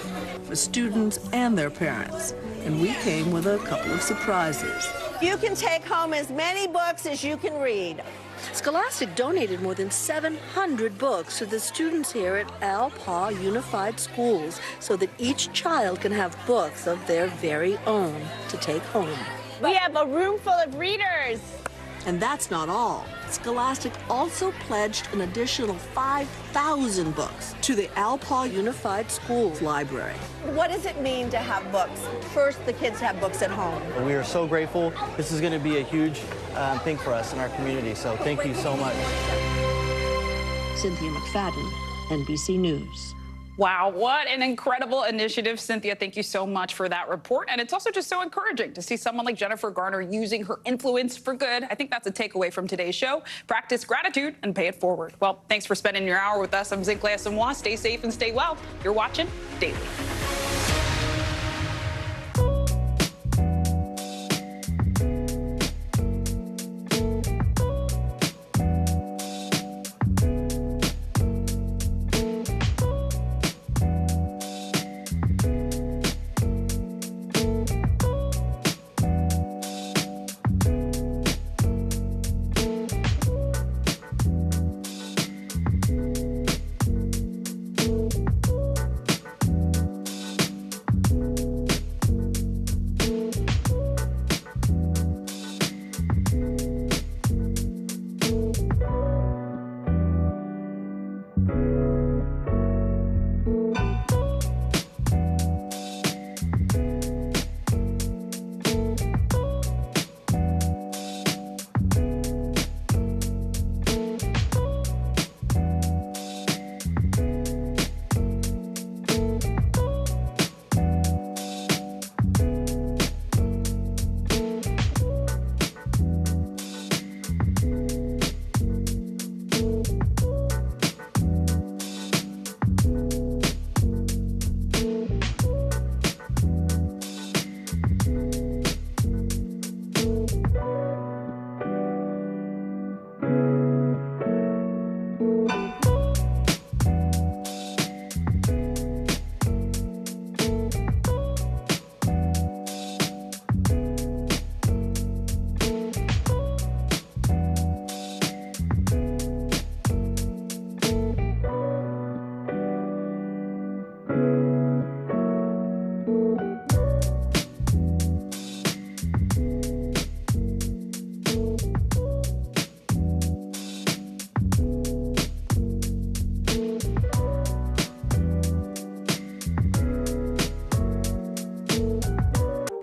for students and their parents. And we came with a couple of surprises. You can take home as many books as you can read. Scholastic donated more than 700 books to the students here at El Pa Unified Schools so that each child can have books of their very own to take home. We have a room full of readers. And that's not all. Scholastic also pledged an additional 5,000 books to the Alpaugh Unified Schools Library. What does it mean to have books? First, the kids have books at home. We are so grateful. This is going to be a huge thing for us in our community, so thank you so much. Cynthia McFadden, NBC News. Wow, what an incredible initiative, Cynthia. Thank you so much for that report. And it's also just so encouraging to see someone like Jennifer Garner using her influence for good. I think that's a takeaway from today's show. Practice gratitude and pay it forward. Well, thanks for spending your hour with us. I'm Zinklea Samoa. Stay safe and stay well. You're watching Daily.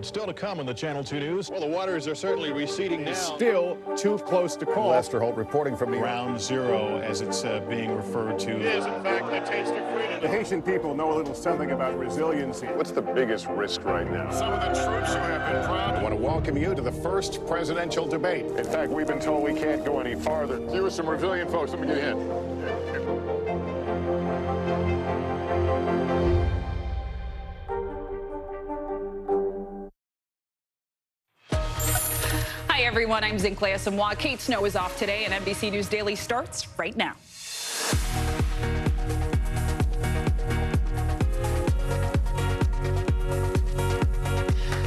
Still to come on the Channel 2 News. Well, the waters are certainly receding now. Still too close to call. Lester Holt reporting from Ground Zero, as it's being referred to. It is, in fact, the taste of freedom. The Haitian people know a little something about resiliency. What's the biggest risk right now? Some of the troops who have been proud. I want to welcome you to the first presidential debate. In fact, we've been told we can't go any farther. You with some resilient folks. Let me get a hint. Hi, everyone. I'm Zinklea Samoa. Kate Snow is off today, and NBC News Daily starts right now.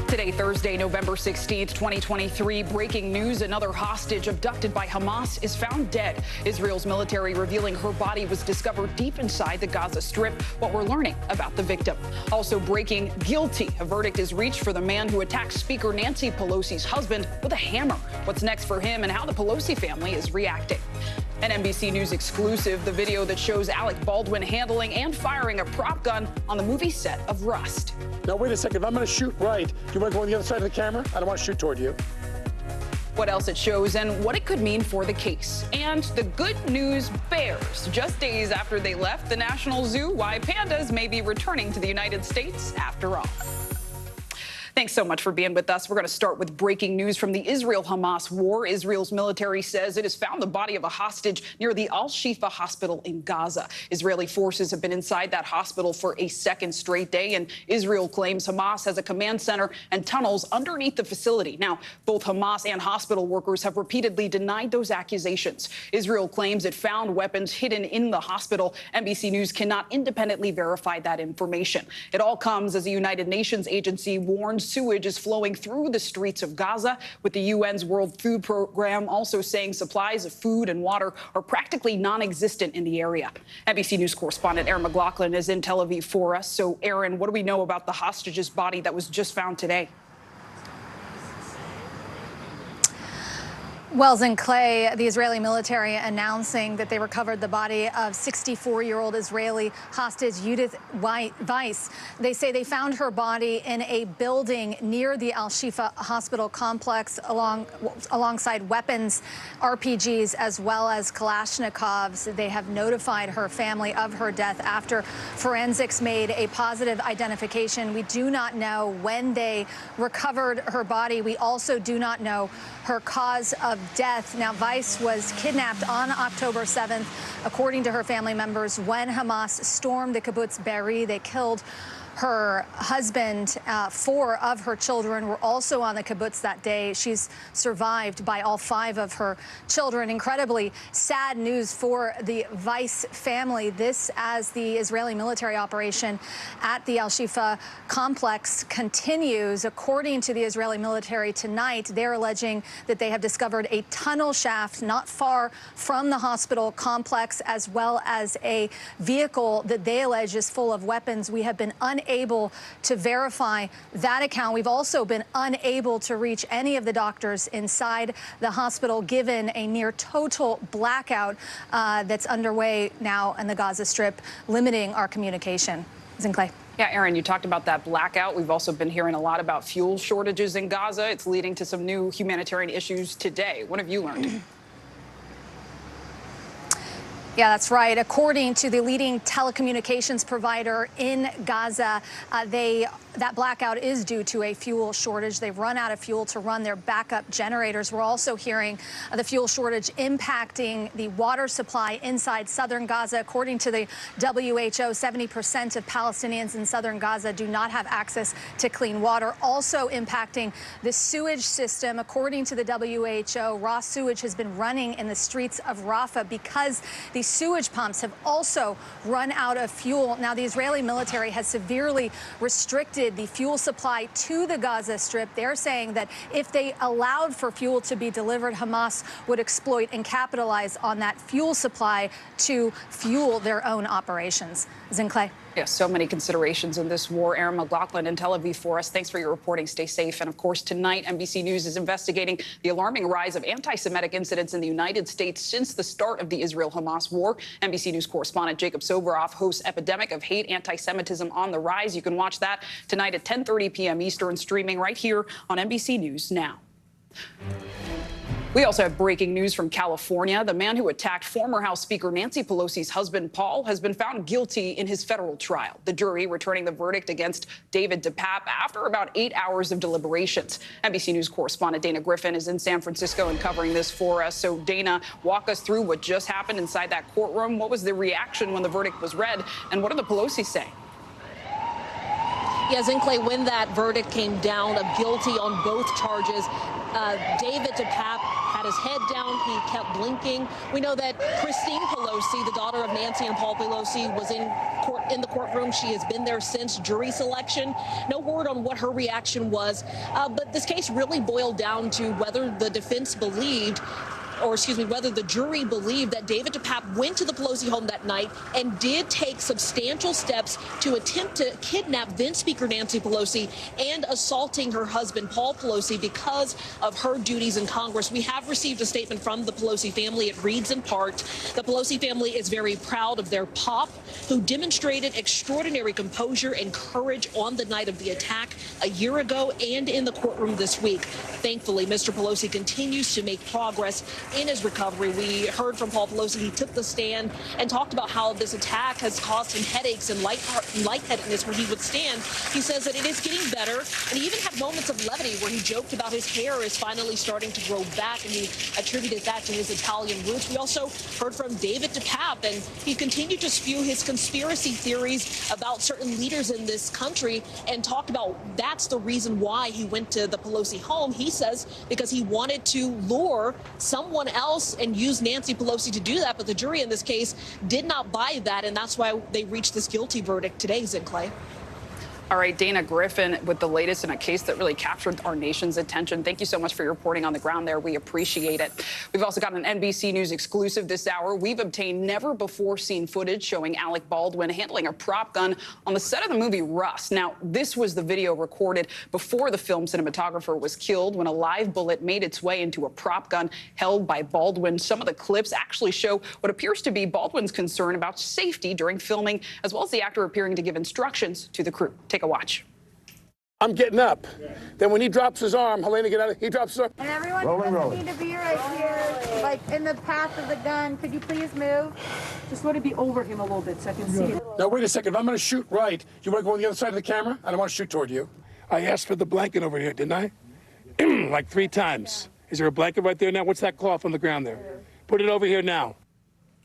Today, Thursday, November 16th, 2023, breaking news. Another hostage abducted by Hamas is found dead. Israel's military revealing her body was discovered deep inside the Gaza Strip. What we're learning about the victim. Also breaking, guilty. A verdict is reached for the man who attacked Speaker Nancy Pelosi's husband with a hammer. What's next for him and how the Pelosi family is reacting. An NBC News exclusive, the video that shows Alec Baldwin handling and firing a prop gun on the movie set of Rust. Now, wait a second. If I'm going to shoot right, do you want to go on the other side of the camera? I don't want to shoot toward you. What else it shows and what it could mean for the case. And the good news bears. Just days after they left the National Zoo, why pandas may be returning to the United States after all. Thanks so much for being with us. We're going to start with breaking news from the Israel-Hamas war. Israel's military says it has found the body of a hostage near the Al-Shifa hospital in Gaza. Israeli forces have been inside that hospital for a second straight day, and Israel claims Hamas has a command center and tunnels underneath the facility. Now, both Hamas and hospital workers have repeatedly denied those accusations. Israel claims it found weapons hidden in the hospital. NBC News cannot independently verify that information. It all comes as the United Nations agency warns sewage is flowing through the streets of Gaza, with the UN's World Food Program also saying supplies of food and water are practically non-existent in the area. NBC News correspondent Aaron McLaughlin is in Tel Aviv for us. So, Aaron, what do we know about the hostage's body that was just found today? Wells and Clay, the Israeli military announcing that they recovered the body of 64-year-old Israeli hostage Judith Weiss. They say they found her body in a building near the Al-Shifa hospital complex alongside weapons, RPGs, as well as Kalashnikovs. They have notified her family of her death after forensics made a positive identification. We do not know when they recovered her body. We also do not know her cause of death. Now, Weiss was kidnapped on October 7th, according to her family members, when Hamas stormed the kibbutz Be'eri. They killed her husband. 4 of her children were also on the kibbutz that day. She's survived by all 5 of her children. Incredibly sad news for the Weiss family. This as the Israeli military operation at the Al-Shifa complex continues. According to the Israeli military tonight, they're alleging that they have discovered a tunnel shaft not far from the hospital complex, as well as a vehicle that they allege is full of weapons. We have been unable to verify that account. We've also been unable to reach any of the doctors inside the hospital, given a near total blackout that's underway now in the Gaza Strip, limiting our communication. Zinclay. Yeah, Aaron, you talked about that blackout. We've also been hearing a lot about fuel shortages in Gaza. It's leading to some new humanitarian issues today. What have you learned? Yeah, that's right. According to the leading telecommunications provider in Gaza, that blackout is due to a fuel shortage. They've run out of fuel to run their backup generators. We're also hearing the fuel shortage impacting the water supply inside southern Gaza. According to the WHO, 70% of Palestinians in southern Gaza do not have access to clean water. Also impacting the sewage system. According to the WHO, raw sewage has been running in the streets of Rafah because the sewage pumps have also run out of fuel. Now, the Israeli military has severely restricted the fuel supply to the Gaza Strip. They're saying that if they allowed for fuel to be delivered, Hamas would exploit and capitalize on that fuel supply to fuel their own operations. Zinclay. Yes, so many considerations in this war. Aaron McLaughlin in Tel Aviv for us. Thanks for your reporting. Stay safe. And of course, tonight, NBC News is investigating the alarming rise of anti-Semitic incidents in the United States since the start of the Israel-Hamas war. NBC News correspondent Jacob Soboroff hosts Epidemic of Hate, Anti-Semitism on the Rise. You can watch that tonight at 10:30 p.m. Eastern, streaming right here on NBC News Now. We also have breaking news from California. The man who attacked former House Speaker Nancy Pelosi's husband, Paul, has been found guilty in his federal trial. The jury returning the verdict against David DePape after about 8 hours of deliberations. NBC News correspondent Dana Griffin is in San Francisco and covering this for us. So, Dana, walk us through what just happened inside that courtroom. What was the reaction when the verdict was read, and what did the Pelosi say? Yeah, Zinclay, when that verdict came down of guilty on both charges, David DePape had his head down. He kept blinking. We know that Christine Pelosi, the daughter of Nancy and Paul Pelosi, was in the courtroom. She has been there since jury selection. No word on what her reaction was. But this case really boiled down to whether the defense believed, whether the jury believed that David DePape went to the Pelosi home that night and did take substantial steps to attempt to kidnap then Speaker Nancy Pelosi and assaulting her husband, Paul Pelosi, because of her duties in Congress. We have received a statement from the Pelosi family. It reads in part, the Pelosi family is very proud of their pop, who demonstrated extraordinary composure and courage on the night of the attack a year ago and in the courtroom this week. Thankfully, Mr. Pelosi continues to make progress in his recovery. We heard from Paul Pelosi. He took the stand and talked about how this attack has caused him headaches and lightheadedness where he would stand. He says that it is getting better, and he even had moments of levity where he joked about his hair is finally starting to grow back, and he attributed that to his Italian roots. We also heard from David DePape, and he continued to spew his conspiracy theories about certain leaders in this country and talked about that's the reason why he went to the Pelosi home. He says because he wanted to lure someone else and use Nancy Pelosi to do that, but the jury in this case did not buy that, and that's why they reached this guilty verdict today, Zinclay. All right, Dana Griffin with the latest in a case that really captured our nation's attention. Thank you so much for your reporting on the ground there. We appreciate it. We've also got an NBC News exclusive this hour. We've obtained never-before-seen footage showing Alec Baldwin handling a prop gun on the set of the movie Rust. Now, this was the video recorded before the film cinematographer was killed when a live bullet made its way into a prop gun held by Baldwin. Some of the clips actually show what appears to be Baldwin's concern about safety during filming, as well as the actor appearing to give instructions to the crew. Take a watch. I'm getting up. Then when he drops his arm, Helena, get out of, he drops his arm. And everyone doesn't need to be right here, like in the path of the gun. Could you please move? Just let it be over him a little bit so I can see it. Now, wait a second. If I'm going to shoot right, you want to go on the other side of the camera? I don't want to shoot toward you. I asked for the blanket over here, didn't I? Like 3 times. Is there a blanket right there now? What's that cloth on the ground there? Put it over here now.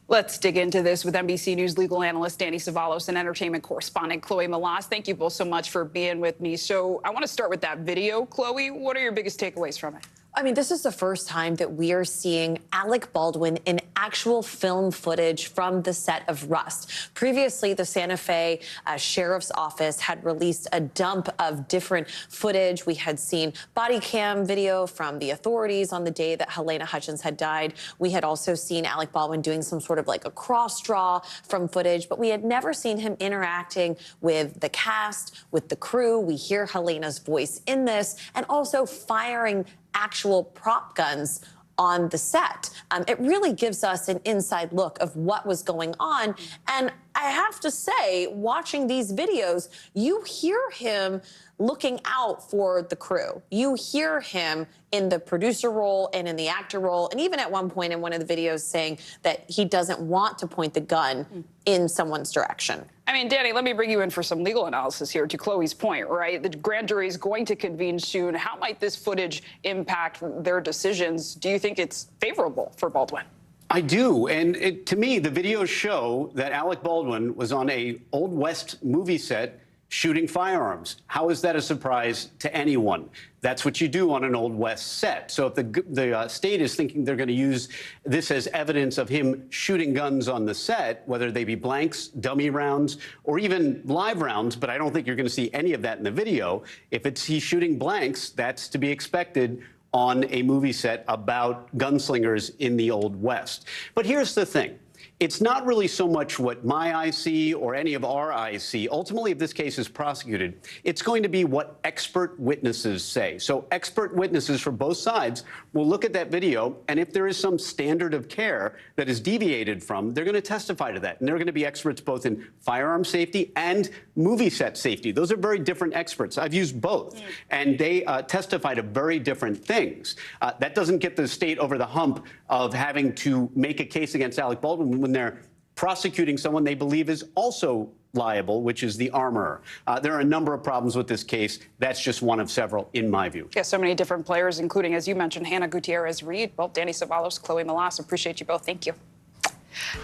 Let's dig into this with NBC News legal analyst Danny Savalos and entertainment correspondent Chloe Malas. Thank you both so much for being with me. So I want to start with that video. Chloe, what are your biggest takeaways from it? I mean, this is the first time that we are seeing Alec Baldwin in actual film footage from the set of Rust. Previously, the Santa Fe Sheriff's Office had released a dump of different footage. We had seen body cam video from the authorities on the day that Helena Hutchins had died. We had also seen Alec Baldwin doing some sort of like a cross draw from footage, but we had never seen him interacting with the cast, with the crew. We hear Helena's voice in this, and also firing actual prop guns on the set. It really gives us an inside look of what was going on. And I have to say, watching these videos, you hear him looking out for the crew. You hear him in the producer role and in the actor role, and even at one point in one of the videos saying that he doesn't want to point the gun in someone's direction. I mean, Danny, let me bring you in for some legal analysis here to Chloe's point, right? The grand jury is going to convene soon. How might this footage impact their decisions? Do you think it's favorable for Baldwin? I do. And to me, the videos show that Alec Baldwin was on a Old West movie set shooting firearms. How is that a surprise to anyone? That's what you do on an Old West set. So if the state is thinking they're going to use this as evidence of him shooting guns on the set, whether they be blanks, dummy rounds, or even live rounds, but I don't think you're going to see any of that in the video. If he's shooting blanks, that's to be expected on a movie set about gunslingers in the Old West. But here's the thing. It's not really so much what my eyes see or any of our eyes see. Ultimately, if this case is prosecuted, it's going to be what expert witnesses say. So expert witnesses for both sides will look at that video, and if there is some standard of care that is deviated from, they're going to testify to that. And they're going to be experts both in firearm safety and movie set safety. Those are very different experts. I've used both, and they testify to very different things. That doesn't get the state over the hump of having to make a case against Alec Baldwin when they're prosecuting someone they believe is also liable, which is the armorer. There are a number of problems with this case. That's just one of several, in my view. Yeah, so many different players, including, as you mentioned, Hannah Gutierrez-Reed. Well, Danny Savalos, Chloe Malas, appreciate you both. Thank you.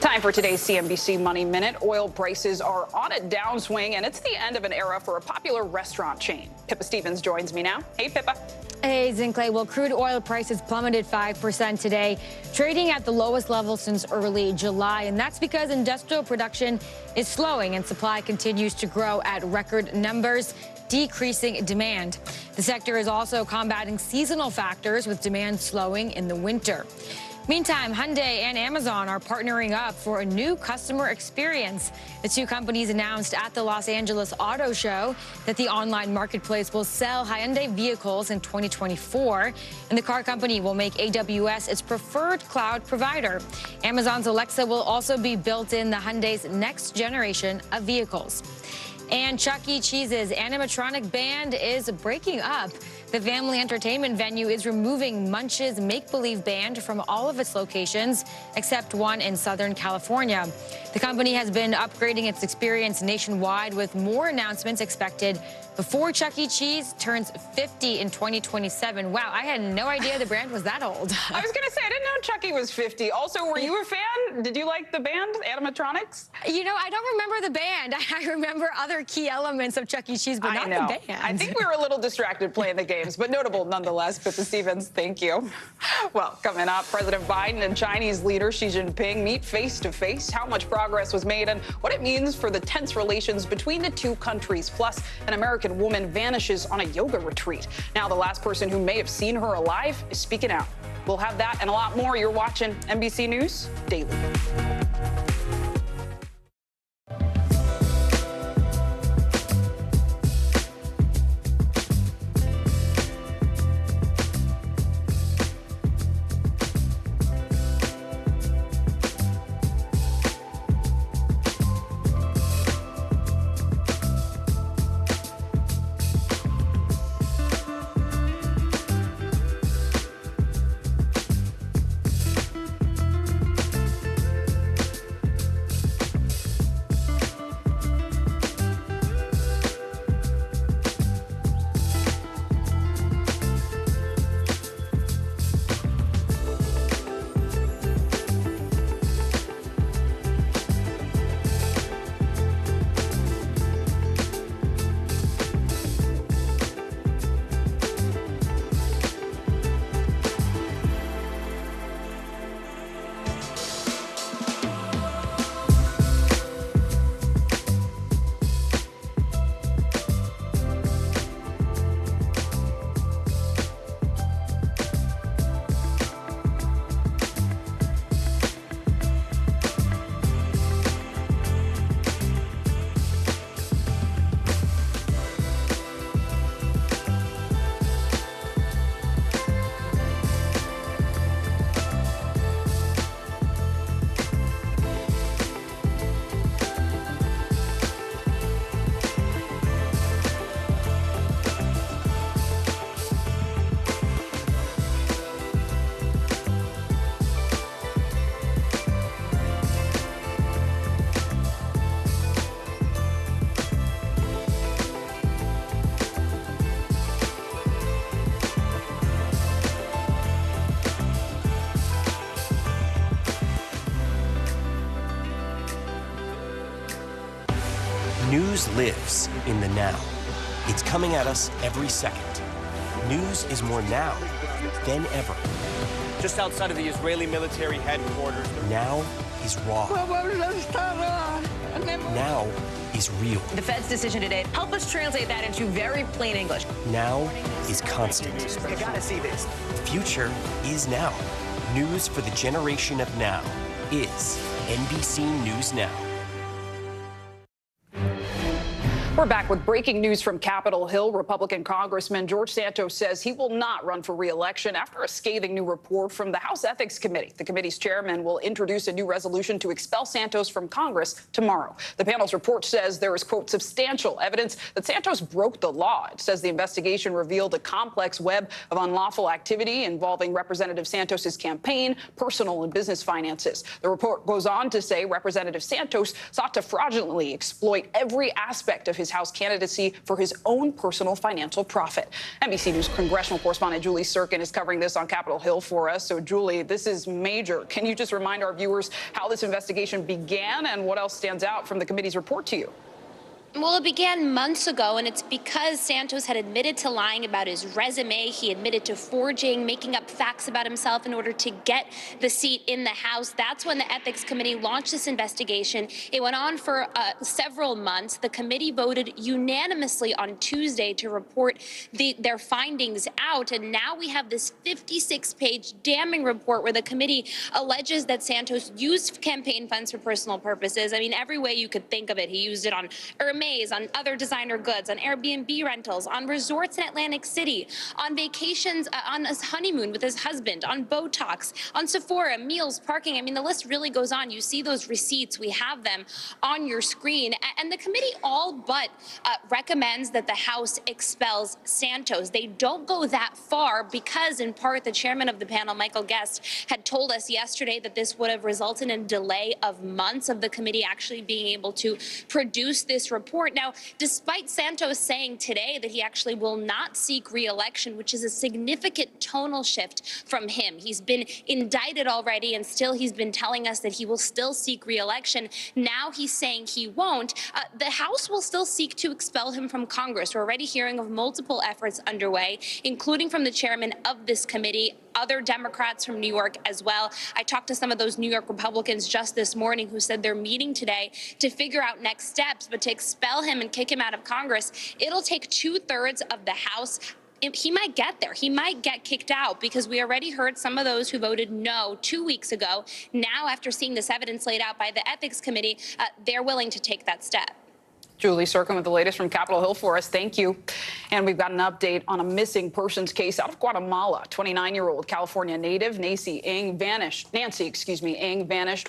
Time for today's CNBC Money Minute. Oil prices are on a downswing, and it's the end of an era for a popular restaurant chain. Pippa Stevens joins me now. Hey, Pippa. Hey, Zinkley. Well, crude oil prices plummeted 5% today, trading at the lowest level since early July. And that's because industrial production is slowing and supply continues to grow at record numbers, decreasing demand. The sector is also combating seasonal factors with demand slowing in the winter. Meantime, Hyundai and Amazon are partnering up for a new customer experience. The two companies announced at the Los Angeles Auto Show that the online marketplace will sell Hyundai vehicles in 2024, and the car company will make AWS its preferred cloud provider. Amazon's Alexa will also be built in the Hyundai's next generation of vehicles. And Chuck E. Cheese's animatronic band is breaking up. The family entertainment venue is removing Munch's Make-Believe Band from all of its locations, except one in Southern California. The company has been upgrading its experience nationwide, with more announcements expected before Chuck E. Cheese turns 50 in 2027. Wow, I had no idea the brand was that old. I was going to say, I didn't know Chuck E. was 50. Also, were you a fan? Did you like the band, Animatronics? You know, I don't remember the band. I remember other key elements of Chuck E. Cheese, but not the band. I think we were a little distracted playing the game. games, but notable nonetheless. Pippa Stevens, thank you. Well, coming up, President Biden and Chinese leader Xi Jinping meet face-to-face. How much progress was made and what it means for the tense relations between the two countries. Plus, an American woman vanishes on a yoga retreat. Now, the last person who may have seen her alive is speaking out. We'll have that and a lot more. You're watching NBC News Daily. News lives in the now. It's coming at us every second. News is more now than ever. Just outside of the Israeli military headquarters. Now is raw. Now is real. The Fed's decision today, help us translate that into very plain English. Now is constant. You gotta see this. The future is now. News for the generation of now is NBC News Now. We're back with breaking news from Capitol Hill. Republican Congressman George Santos says he will not run for re-election after a scathing new report from the House Ethics Committee. The committee's chairman will introduce a new resolution to expel Santos from Congress tomorrow. The panel's report says there is, quote, substantial evidence that Santos broke the law. It says the investigation revealed a complex web of unlawful activity involving Representative Santos's campaign, personal and business finances. The report goes on to say Representative Santos sought to fraudulently exploit every aspect of his House candidacy for his own personal financial profit. NBC News congressional correspondent Julie Sirkin is covering this on Capitol Hill for us. So, Julie, this is major. Can you just remind our viewers how this investigation began and what else stands out from the committee's report to you? Well, it began months ago, and it's because Santos had admitted to lying about his resume. He admitted to forging, making up facts about himself in order to get the seat in the House. That's when the Ethics Committee launched this investigation. It went on for several months. The committee voted unanimously on Tuesday to report their findings out, and now we have this 56-page damning report where the committee alleges that Santos used campaign funds for personal purposes. I mean, every way you could think of it. He used it on Hermes, on other designer goods, on Airbnb rentals, on resorts in Atlantic City, on vacations, on his honeymoon with his husband, on Botox, on Sephora, meals, parking. I mean, the list really goes on. You see those receipts. We have them on your screen. And the committee all but recommends that the House expels Santos. They don't go that far because, in part, the chairman of the panel, Michael Guest, had told us yesterday that this would have resulted in a delay of months of the committee actually being able to produce this report. report. Now, despite Santos saying today that he actually will not seek re-election, which is a significant tonal shift from him. He's been indicted already, and still he's been telling us that he will still seek re-election. Now he's saying he won't. The House will still seek to expel him from Congress. We're already hearing of multiple efforts underway, including from the chairman of this committee, other Democrats from New York as well. I talked to some of those New York Republicans just this morning who said they're meeting today to figure out next steps, but to expel him and kick him out of Congress, it'll take 2/3 of the House. He might get there. He might get kicked out, because we already heard some of those who voted no 2 weeks ago. Now, after seeing this evidence laid out by the Ethics Committee, they're willing to take that step. Julie Circum with the latest from Capitol Hill for us. Thank you. And we've got an update on a missing persons case out of Guatemala. 29-year-old California native Nancy Ng vanished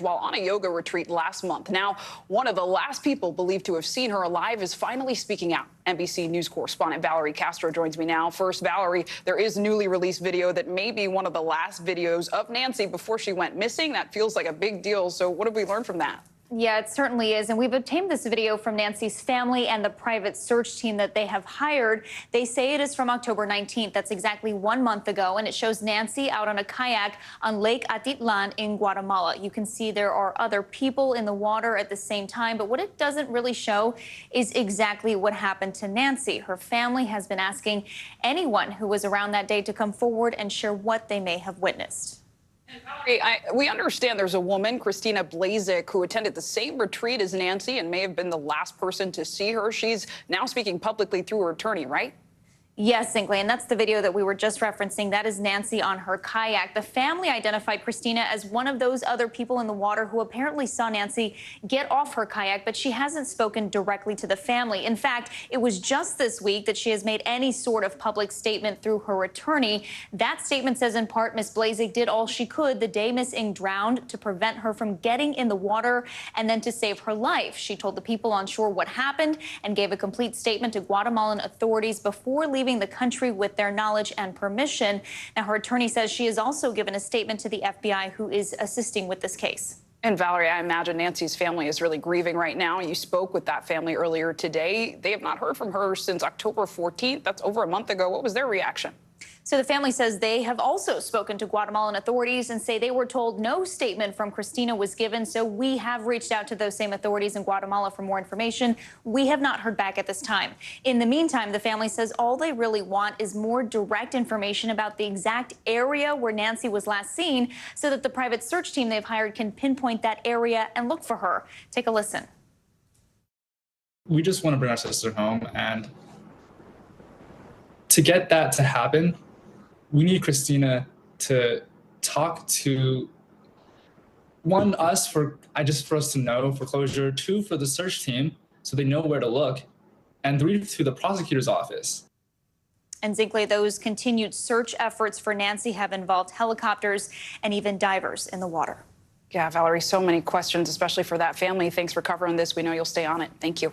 while on a yoga retreat last month. Now, one of the last people believed to have seen her alive is finally speaking out. NBC News correspondent Valerie Castro joins me now. First, Valerie, there is newly released video that may be one of the last videos of Nancy before she went missing. That feels like a big deal. So what have we learned from that? Yeah, it certainly is. And we've obtained this video from Nancy's family and the private search team that they have hired. They say it is from October 19th. That's exactly 1 month ago. And it shows Nancy out on a kayak on Lake Atitlan in Guatemala. You can see there are other people in the water at the same time. But what it doesn't really show is exactly what happened to Nancy. Her family has been asking anyone who was around that day to come forward and share what they may have witnessed. We understand there's a woman, Christina Blazik, who attended the same retreat as Nancy and may have been the last person to see her. She's now speaking publicly through her attorney, right? Yes, Zinkley, and that's the video that we were just referencing. That is Nancy on her kayak. The family identified Christina as one of those other people in the water who apparently saw Nancy get off her kayak, but she hasn't spoken directly to the family. In fact, it was just this week that she has made any sort of public statement through her attorney. That statement says, in part, Ms. Blazik did all she could the day Ms. Ng drowned to prevent her from getting in the water and then to save her life. She told the people on shore what happened and gave a complete statement to Guatemalan authorities before leaving the country with their knowledge and permission. Now, her attorney says she has also given a statement to the FBI, who is assisting with this case. And Valerie, I imagine Nancy's family is really grieving right now. You spoke with that family earlier today. They have not heard from her since October 14th. That's over a month ago. What was their reaction? So the family says they have also spoken to Guatemalan authorities and say they were told no statement from Christina was given. So we have reached out to those same authorities in Guatemala for more information. We have not heard back at this time. In the meantime, the family says all they really want is more direct information about the exact area where Nancy was last seen, so that the private search team they've hired can pinpoint that area and look for her. Take a listen. We just want to bring our sister home, and to get that to happen, we need Christina to talk to, one, us for us to know for closure, two, for the search team so they know where to look, and three, to the prosecutor's office. And Zinkley, those continued search efforts for Nancy have involved helicopters and even divers in the water. Yeah, Valerie, so many questions, especially for that family. Thanks for covering this. We know you'll stay on it. Thank you.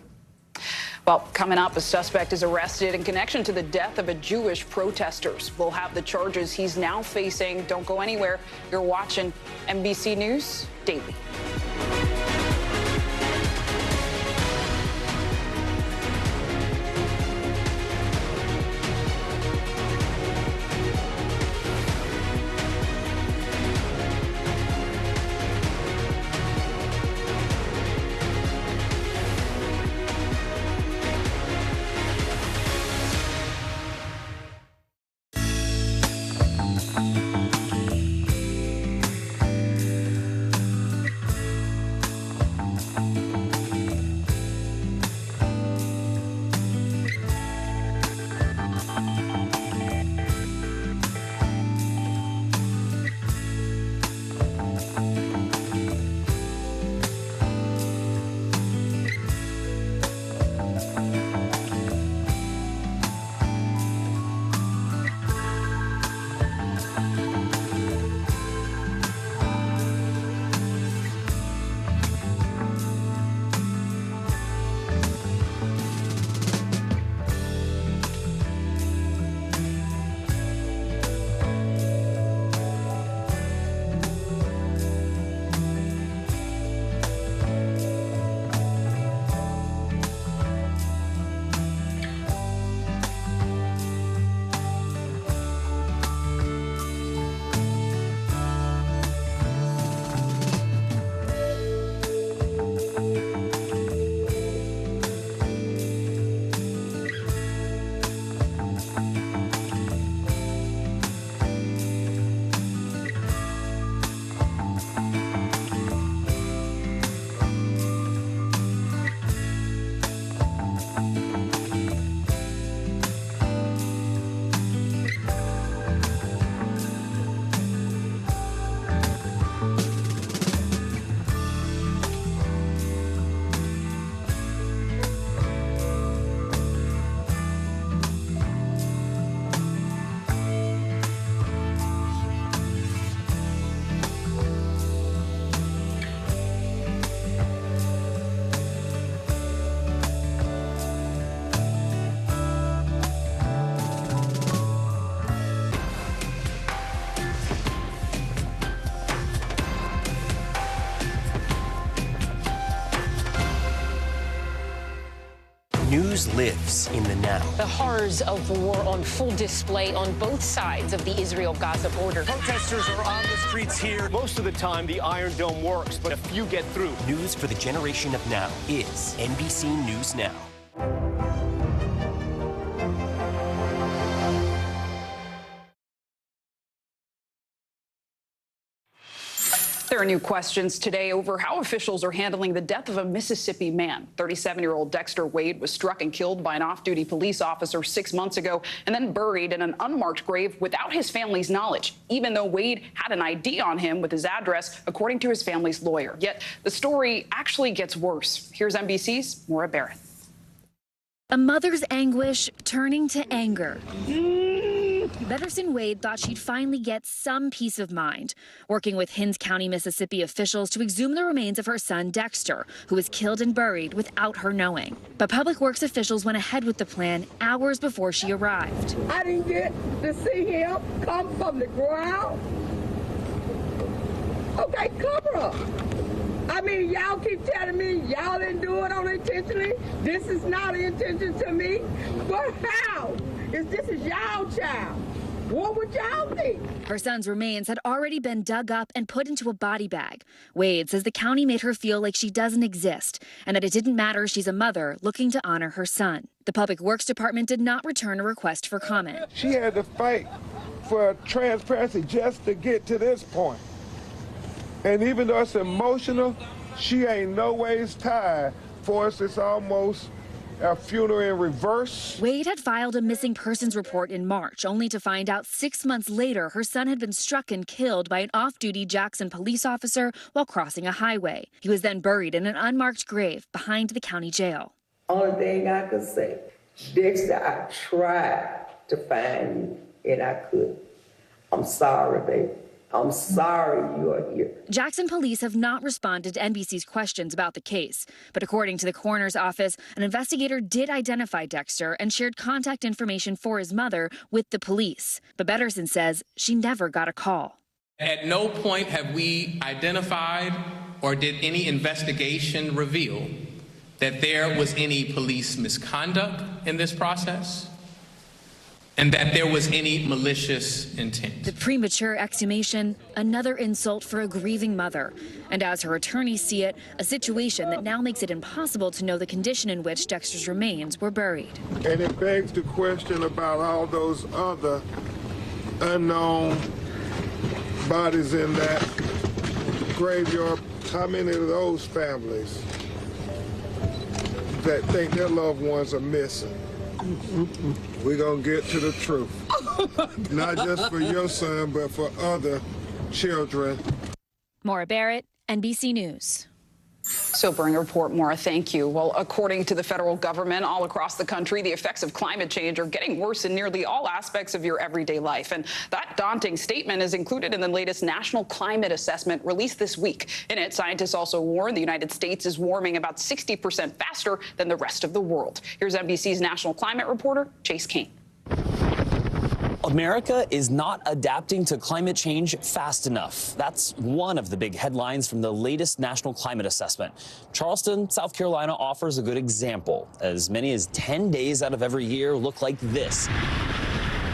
Well, coming up, a suspect is arrested in connection to the death of a Jewish protesters. We'll have the charges he's now facing. Don't go anywhere. You're watching NBC News Daily. News lives in the now. The horrors of war on full display on both sides of the Israel-Gaza border. Protesters are on the streets here. Most of the time, the Iron Dome works, but a few get through. News for the generation of now is NBC News Now. There are new questions today over how officials are handling the death of a Mississippi man. 37-year-old Dexter Wade was struck and killed by an off-duty police officer 6 months ago and then buried in an unmarked grave without his family's knowledge, even though Wade had an ID on him with his address, according to his family's lawyer. Yet the story actually gets worse. Here's NBC's Maura Barrett. A mother's anguish turning to anger. Betterson Wade thought she'd finally get some peace of mind, working with Hinds County, Mississippi officials to exhume the remains of her son Dexter, who was killed and buried without her knowing. But Public Works officials went ahead with the plan hours before she arrived. I didn't get to see him come from the ground. Okay, cover up. I mean, y'all keep telling me y'all didn't do it unintentionally. This is not an intention to me. But how? This is y'all child. What would y'all think? Her son's remains had already been dug up and put into a body bag. Wade says the county made her feel like she doesn't exist and that it didn't matter she's a mother looking to honor her son. The Public Works Department did not return a request for comment. She had to fight for transparency just to get to this point. And even though it's emotional, she ain't no ways tired. For us, it's almost a funeral in reverse. Wade had filed a missing persons report in March, only to find out 6 months later her son had been struck and killed by an off-duty Jackson police officer while crossing a highway. He was then buried in an unmarked grave behind the county jail. Only thing I could say, Dexter, I tried to find you, and I couldn't. I'm sorry, baby. I'm sorry you are here. Jackson police have not responded to NBC's questions about the case. But according to the coroner's office, an investigator did identify Dexter and shared contact information for his mother with the police. But Betterson says she never got a call. At no point have we identified or did any investigation reveal that there was any police misconduct in this process and that there was any malicious intent. The premature exhumation, another insult for a grieving mother. And as her attorneys see it, a situation that now makes it impossible to know the condition in which Dexter's remains were buried. And it begs the question about all those other unknown bodies in that graveyard. How many of those families that think their loved ones are missing? We're going to get to the truth. Not just for your son, but for other children. Maura Barrett, NBC News. Sobering report, Maura. Thank you. Well, according to the federal government, all across the country, the effects of climate change are getting worse in nearly all aspects of your everyday life. And that daunting statement is included in the latest National Climate Assessment released this week. In it, scientists also warn the United States is warming about 60% faster than the rest of the world. Here's NBC's national climate reporter, Chase Kane. America is not adapting to climate change fast enough. That's one of the big headlines from the latest National Climate Assessment. Charleston, South Carolina offers a good example. As many as 10 days out of every year look like this.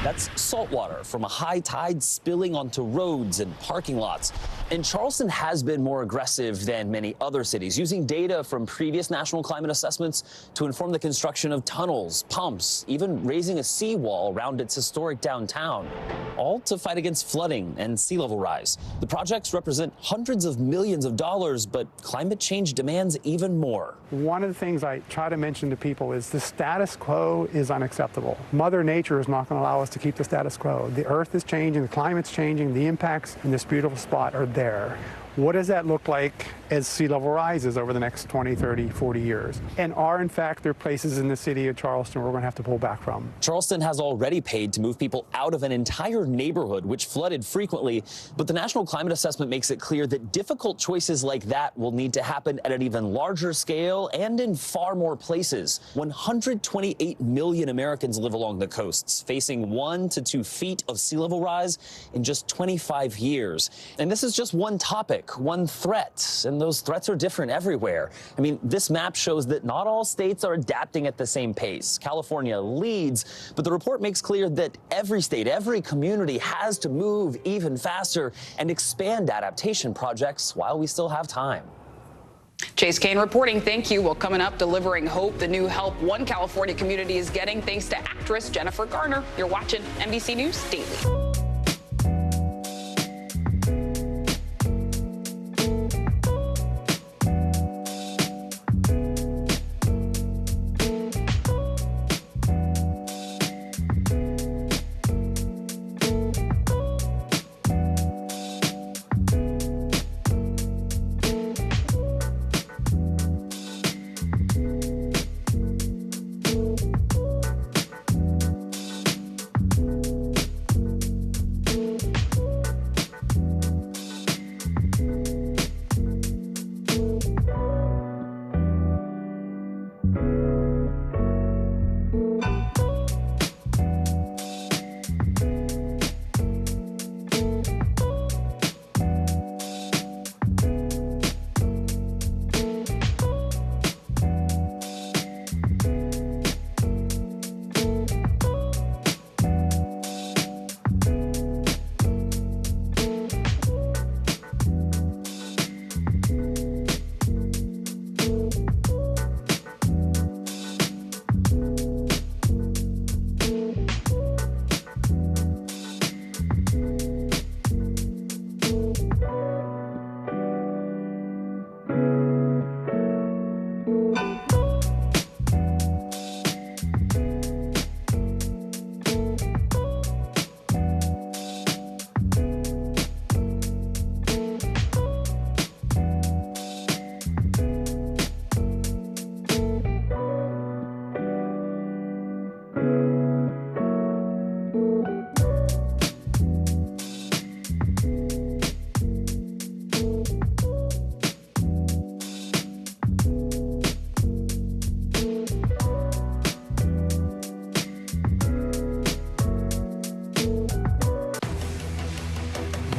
That's salt water from a high tide spilling onto roads and parking lots. And Charleston has been more aggressive than many other cities, using data from previous national climate assessments to inform the construction of tunnels, pumps, even raising a seawall around its historic downtown, all to fight against flooding and sea level rise. The projects represent hundreds of millions of dollars, but climate change demands even more. One of the things I try to mention to people is the status quo is unacceptable. Mother Nature is not going to allow us to keep the status quo. The earth is changing, the climate's changing, the impacts in this beautiful spot are there. What does that look like as sea level rises over the next 20, 30, 40 years? And are, in fact, there places in the city of Charleston we're going to have to pull back from? Charleston has already paid to move people out of an entire neighborhood, which flooded frequently. But the National Climate Assessment makes it clear that difficult choices like that will need to happen at an even larger scale and in far more places. 128 million Americans live along the coasts, facing 1 to 2 feet of sea level rise in just 25 years. And this is just one topic. pandemic, one threat, and those threats are different everywhere. I mean, this map shows that not all states are adapting at the same pace. California leads, but the report makes clear that every state, every community has to move even faster and expand adaptation projects while we still have time. Chase Kane reporting. Thank you. Well, coming up, delivering hope, the new help one California community is getting thanks to actress Jennifer Garner. You're watching NBC News Daily.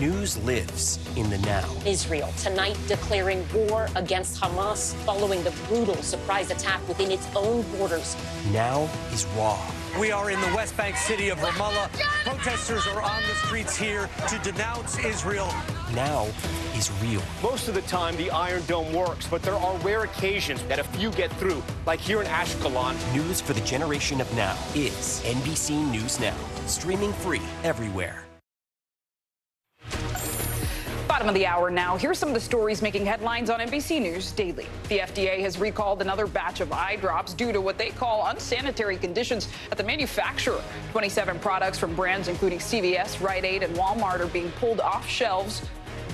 News lives in the now. Israel tonight declaring war against Hamas following the brutal surprise attack within its own borders. Now is raw. We are in the West Bank city of Ramallah. Protesters are on the streets here to denounce Israel. Now is real. Most of the time, the Iron Dome works, but there are rare occasions that a few get through, like here in Ashkelon. News for the generation of now is NBC News Now, streaming free everywhere. Bottom of the hour now. Here's some of the stories making headlines on NBC News Daily. The FDA has recalled another batch of eye drops due to what they call unsanitary conditions at the manufacturer. 27 products from brands including CVS, Rite Aid, and Walmart are being pulled off shelves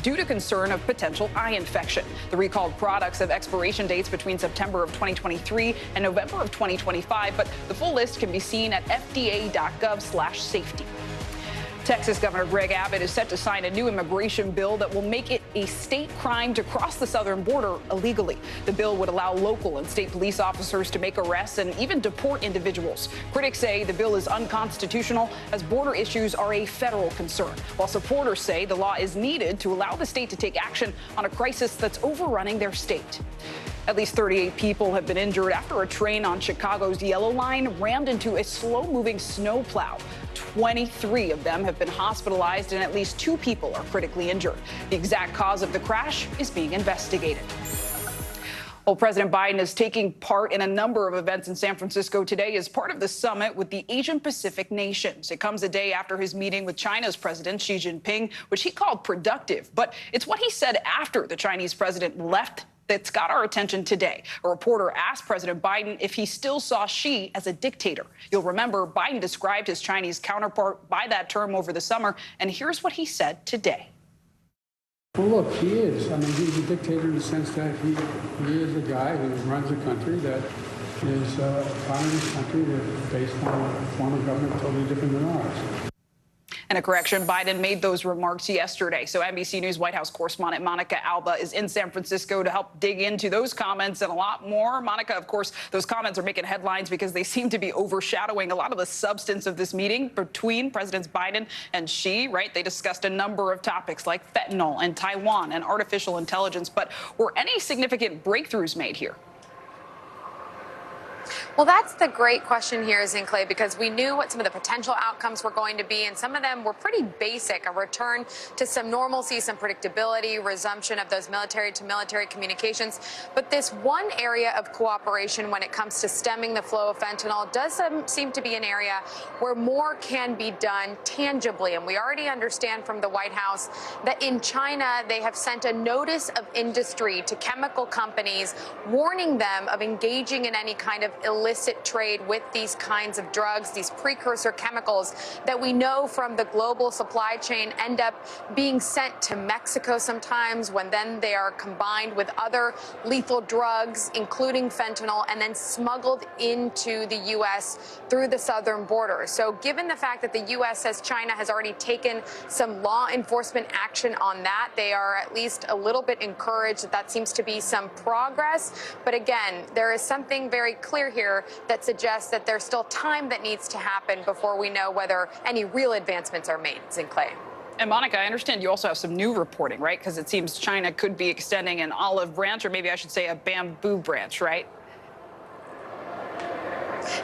due to concern of potential eye infection. The recalled products have expiration dates between September of 2023 and November of 2025, but the full list can be seen at fda.gov/safety. Texas Governor Greg Abbott is set to sign a new immigration bill that will make it a state crime to cross the southern border illegally. The bill would allow local and state police officers to make arrests and even deport individuals. Critics say the bill is unconstitutional as border issues are a federal concern, while supporters say the law is needed to allow the state to take action on a crisis that's overrunning their state. At least 38 people have been injured after a train on Chicago's Yellow Line rammed into a slow-moving snowplow. 23 of them have been hospitalized and at least 2 people are critically injured. The exact cause of the crash is being investigated. Well, President Biden is taking part in a number of events in San Francisco today as part of the summit with the Asian Pacific nations. It comes a day after his meeting with China's President Xi Jinping, which he called productive. But it's what he said after the Chinese president left that's got our attention today. A reporter asked President Biden if he still saw Xi as a dictator. You'll remember Biden described his Chinese counterpart by that term over the summer, and here's what he said today. Well, look, he is. I mean, he's a dictator in the sense that he is a guy who runs a country that is a communist country that's based on a form of government totally different than ours. And a correction, Biden made those remarks yesterday. So NBC News White House correspondent Monica Alba is in San Francisco to help dig into those comments and a lot more. Monica, of course, those comments are making headlines because they seem to be overshadowing a lot of the substance of this meeting between Presidents Biden and Xi, right? They discussed a number of topics like fentanyl and Taiwan and artificial intelligence. But were any significant breakthroughs made here? Well, that's the great question here, Zinkley, because we knew what some of the potential outcomes were going to be, and some of them were pretty basic. A return to some normalcy, some predictability, resumption of those military-to-military communications. But this one area of cooperation when it comes to stemming the flow of fentanyl does seem to be an area where more can be done tangibly. And we already understand from the White House that in China, they have sent a notice of industry to chemical companies, warning them of engaging in any kind of illicit trade with these kinds of drugs, these precursor chemicals that we know from the global supply chain end up being sent to Mexico sometimes, when then they are combined with other lethal drugs, including fentanyl, and then smuggled into the U.S. through the southern border. So given the fact that the U.S. says China has already taken some law enforcement action on that, they are at least a little bit encouraged that that seems to be some progress. But again, there is something very clear here that suggests that there's still time that needs to happen before we know whether any real advancements are made. Zinkley. And Monica, I understand you also have some new reporting, right? Because it seems China could be extending an olive branch, or maybe I should say a bamboo branch, right?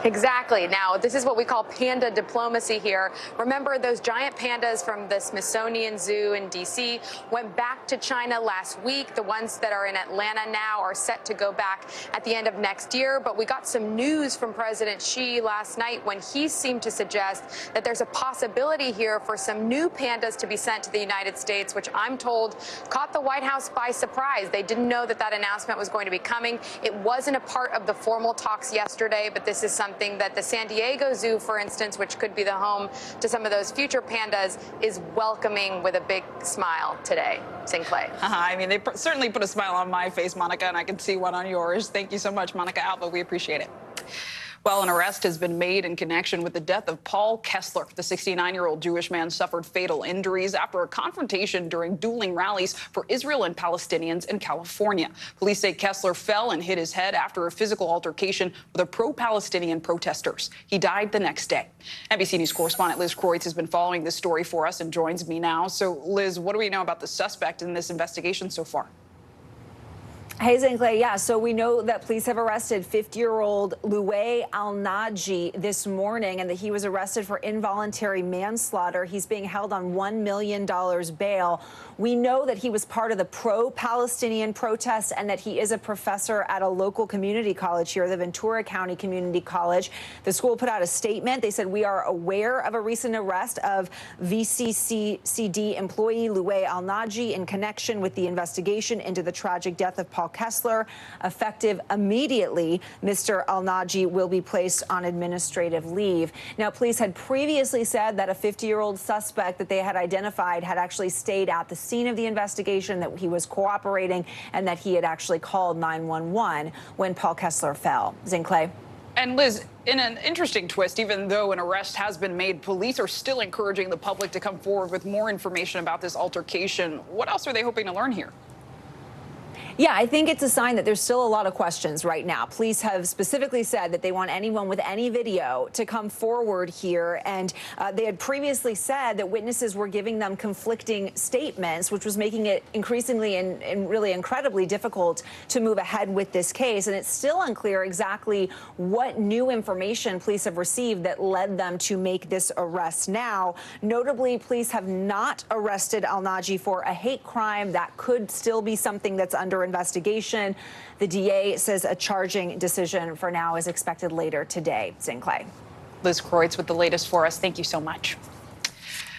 Exactly. Now, this is what we call panda diplomacy here. Remember, those giant pandas from the Smithsonian Zoo in D.C. went back to China last week. The ones that are in Atlanta now are set to go back at the end of next year. But we got some news from President Xi last night when he seemed to suggest that there's a possibility here for some new pandas to be sent to the United States, which I'm told caught the White House by surprise. They didn't know that that announcement was going to be coming. It wasn't a part of the formal talks yesterday, but this is something that the San Diego Zoo, for instance, which could be the home to some of those future pandas, is welcoming with a big smile today. Zinkley. I mean, they certainly put a smile on my face, Monica, and I can see one on yours. Thank you so much, Monica Alba. We appreciate it. Well, an arrest has been made in connection with the death of Paul Kessler. The 69-year-old Jewish man suffered fatal injuries after a confrontation during dueling rallies for Israel and Palestinians in California. Police say Kessler fell and hit his head after a physical altercation with a pro-Palestinian protesters. He died the next day. NBC News correspondent Liz Kreutz has been following this story for us and joins me now. So, Liz, what do we know about the suspect in this investigation so far? Hey, Zinkley. Yeah, so we know that police have arrested 50-year-old Louay Al-Naji this morning, and that he was arrested for involuntary manslaughter. He's being held on $1 million bail. We know that he was part of the pro-Palestinian protests and that he is a professor at a local community college here, the Ventura County Community College. The school put out a statement. They said, "We are aware of a recent arrest of VCCD employee Louay Al-Naji in connection with the investigation into the tragic death of Paul Kessler. Effective immediately, Mr. Al-Naji will be placed on administrative leave." Now, police had previously said that a 50-year-old suspect that they had identified had actually stayed at the scene of the investigation, that he was cooperating, and that he had actually called 911 when Paul Kessler fell. Zinkley. And Liz, in an interesting twist, even though an arrest has been made, police are still encouraging the public to come forward with more information about this altercation. What else are they hoping to learn here? Yeah, I think it's a sign that there's still a lot of questions right now. Police have specifically said that they want anyone with any video to come forward here. And they had previously said that witnesses were giving them conflicting statements, which was making it increasingly and really incredibly difficult to move ahead with this case. And it's still unclear exactly what new information police have received that led them to make this arrest now. Notably, police have not arrested Al-Naji for a hate crime. That could still be something that's under investigation. The DA says a charging decision for now is expected later today. Zinkley. Liz Kreutz with the latest for us. Thank you so much.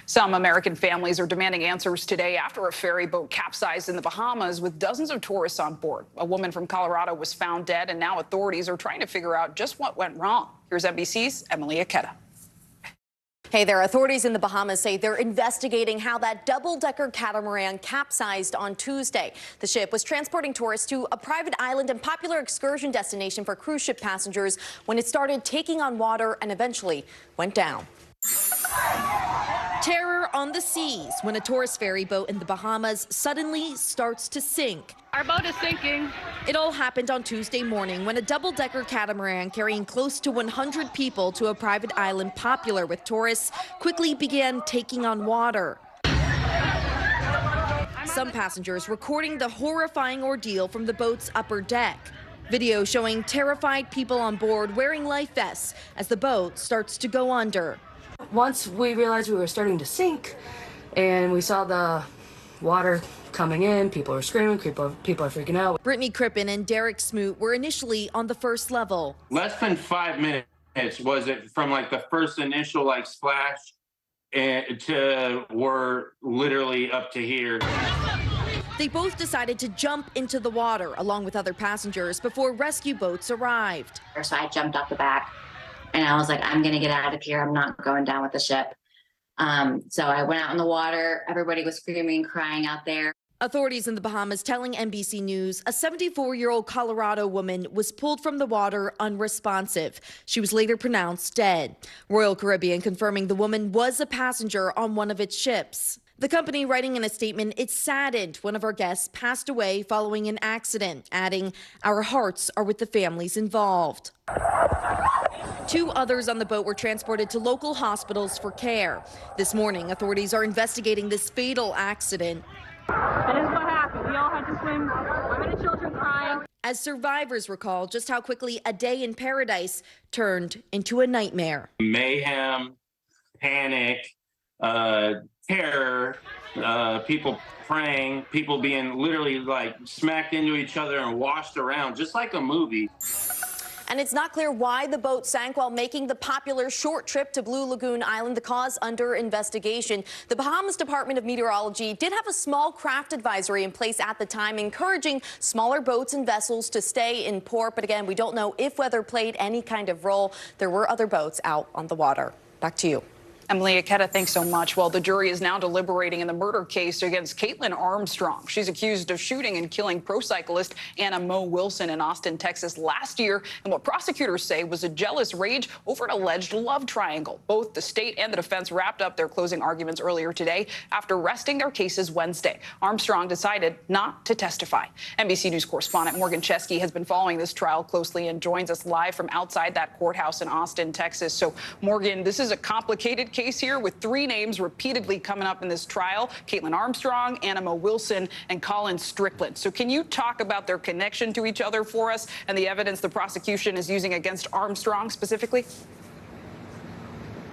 Some American families are demanding answers today after a ferry boat capsized in the Bahamas with dozens of tourists on board. A woman from Colorado was found dead, and now authorities are trying to figure out just what went wrong. Here's NBC's Emily Aketa. Hey there, authorities in the Bahamas say they're investigating how that double-decker catamaran capsized on Tuesday. The ship was transporting tourists to a private island and popular excursion destination for cruise ship passengers when it started taking on water and eventually went down. Terror on the seas when a tourist ferry boat in the Bahamas suddenly starts to sink. Our boat is sinking. It all happened on Tuesday morning when a double-decker catamaran carrying close to 100 people to a private island popular with tourists quickly began taking on water. Some passengers recording the horrifying ordeal from the boat's upper deck. Video showing terrified people on board wearing life vests as the boat starts to go under. Once we realized we were starting to sink and we saw the water coming in, people are screaming, people are freaking out. Brittany Crippen and Derek Smoot were initially on the first level. Less than 5 minutes was it from like the first initial like splash and to we're literally up to here. They both decided to jump into the water along with other passengers before rescue boats arrived. So I jumped off the back and I was like, I'm gonna get out of here. I'm not going down with the ship. So I went out in the water. Everybody was screaming, crying out there. Authorities in the Bahamas telling NBC News a 74-year-old Colorado woman was pulled from the water unresponsive. She was later pronounced dead. Royal Caribbean confirming the woman was a passenger on one of its ships. The company writing in a statement, it's saddened one of our guests passed away following an accident, adding, our hearts are with the families involved. 2 others on the boat were transported to local hospitals for care. This morning, authorities are investigating this fatal accident. That is what happened. We all had to swim. Women and children crying. As survivors recall just how quickly a day in paradise turned into a nightmare. Mayhem, panic, terror, people praying, people being literally like smacked into each other and washed around, just like a movie. And it's not clear why the boat sank while making the popular short trip to Blue Lagoon Island, the cause under investigation. The Bahamas Department of Meteorology did have a small craft advisory in place at the time, encouraging smaller boats and vessels to stay in port. But again, we don't know if weather played any kind of role. There were other boats out on the water. Back to you. Emily Aketa, thanks so much. Well, the jury is now deliberating in the murder case against Caitlin Armstrong. She's accused of shooting and killing pro cyclist Anna Mo Wilson in Austin, Texas last year, and what prosecutors say was a jealous rage over an alleged love triangle. Both the state and the defense wrapped up their closing arguments earlier today after resting their cases Wednesday. Armstrong decided not to testify. NBC News correspondent Morgan Chesky has been following this trial closely and joins us live from outside that courthouse in Austin, Texas. So, Morgan, this is a complicated case here with 3 names repeatedly coming up in this trial: Caitlin Armstrong, Anna Mo Wilson, and Colin Strickland. So can you talk about their connection to each other for us and the evidence the prosecution is using against Armstrong specifically?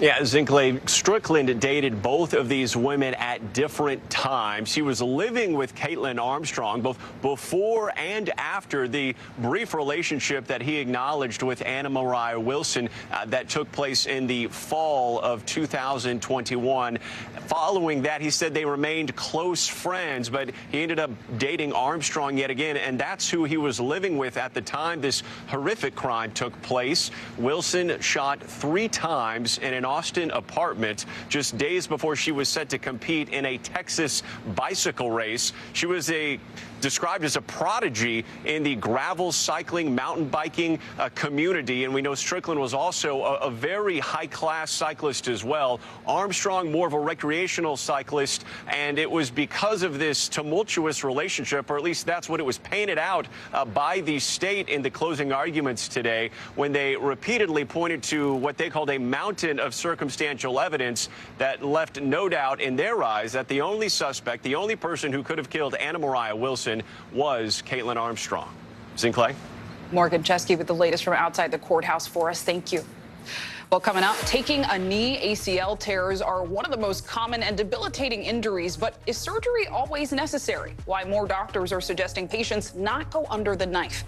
Yeah, Zinkley, Strickland dated both of these women at different times. He was living with Caitlin Armstrong both before and after the brief relationship that he acknowledged with Anna Mariah Wilson that took place in the fall of 2021. Following that, he said they remained close friends, but he ended up dating Armstrong yet again, and that's who he was living with at the time this horrific crime took place. Wilson shot 3 times in an Austin apartment just days before she was set to compete in a Texas bicycle race. She was described as a prodigy in the gravel cycling, mountain biking community, and we know Strickland was also a very high-class cyclist as well. Armstrong, more of a recreational cyclist, and it was because of this tumultuous relationship, or at least that's what it was painted out by the state in the closing arguments today, when they repeatedly pointed to what they called a mountain of circumstantial evidence that left no doubt in their eyes that the only suspect, the only person who could have killed Anna Mariah Wilson was Caitlin Armstrong. Zinkley? Morgan Chesky with the latest from outside the courthouse for us. Thank you. Well, coming up, taking a knee. ACL tears are one of the most common and debilitating injuries, but is surgery always necessary? Why more doctors are suggesting patients not go under the knife.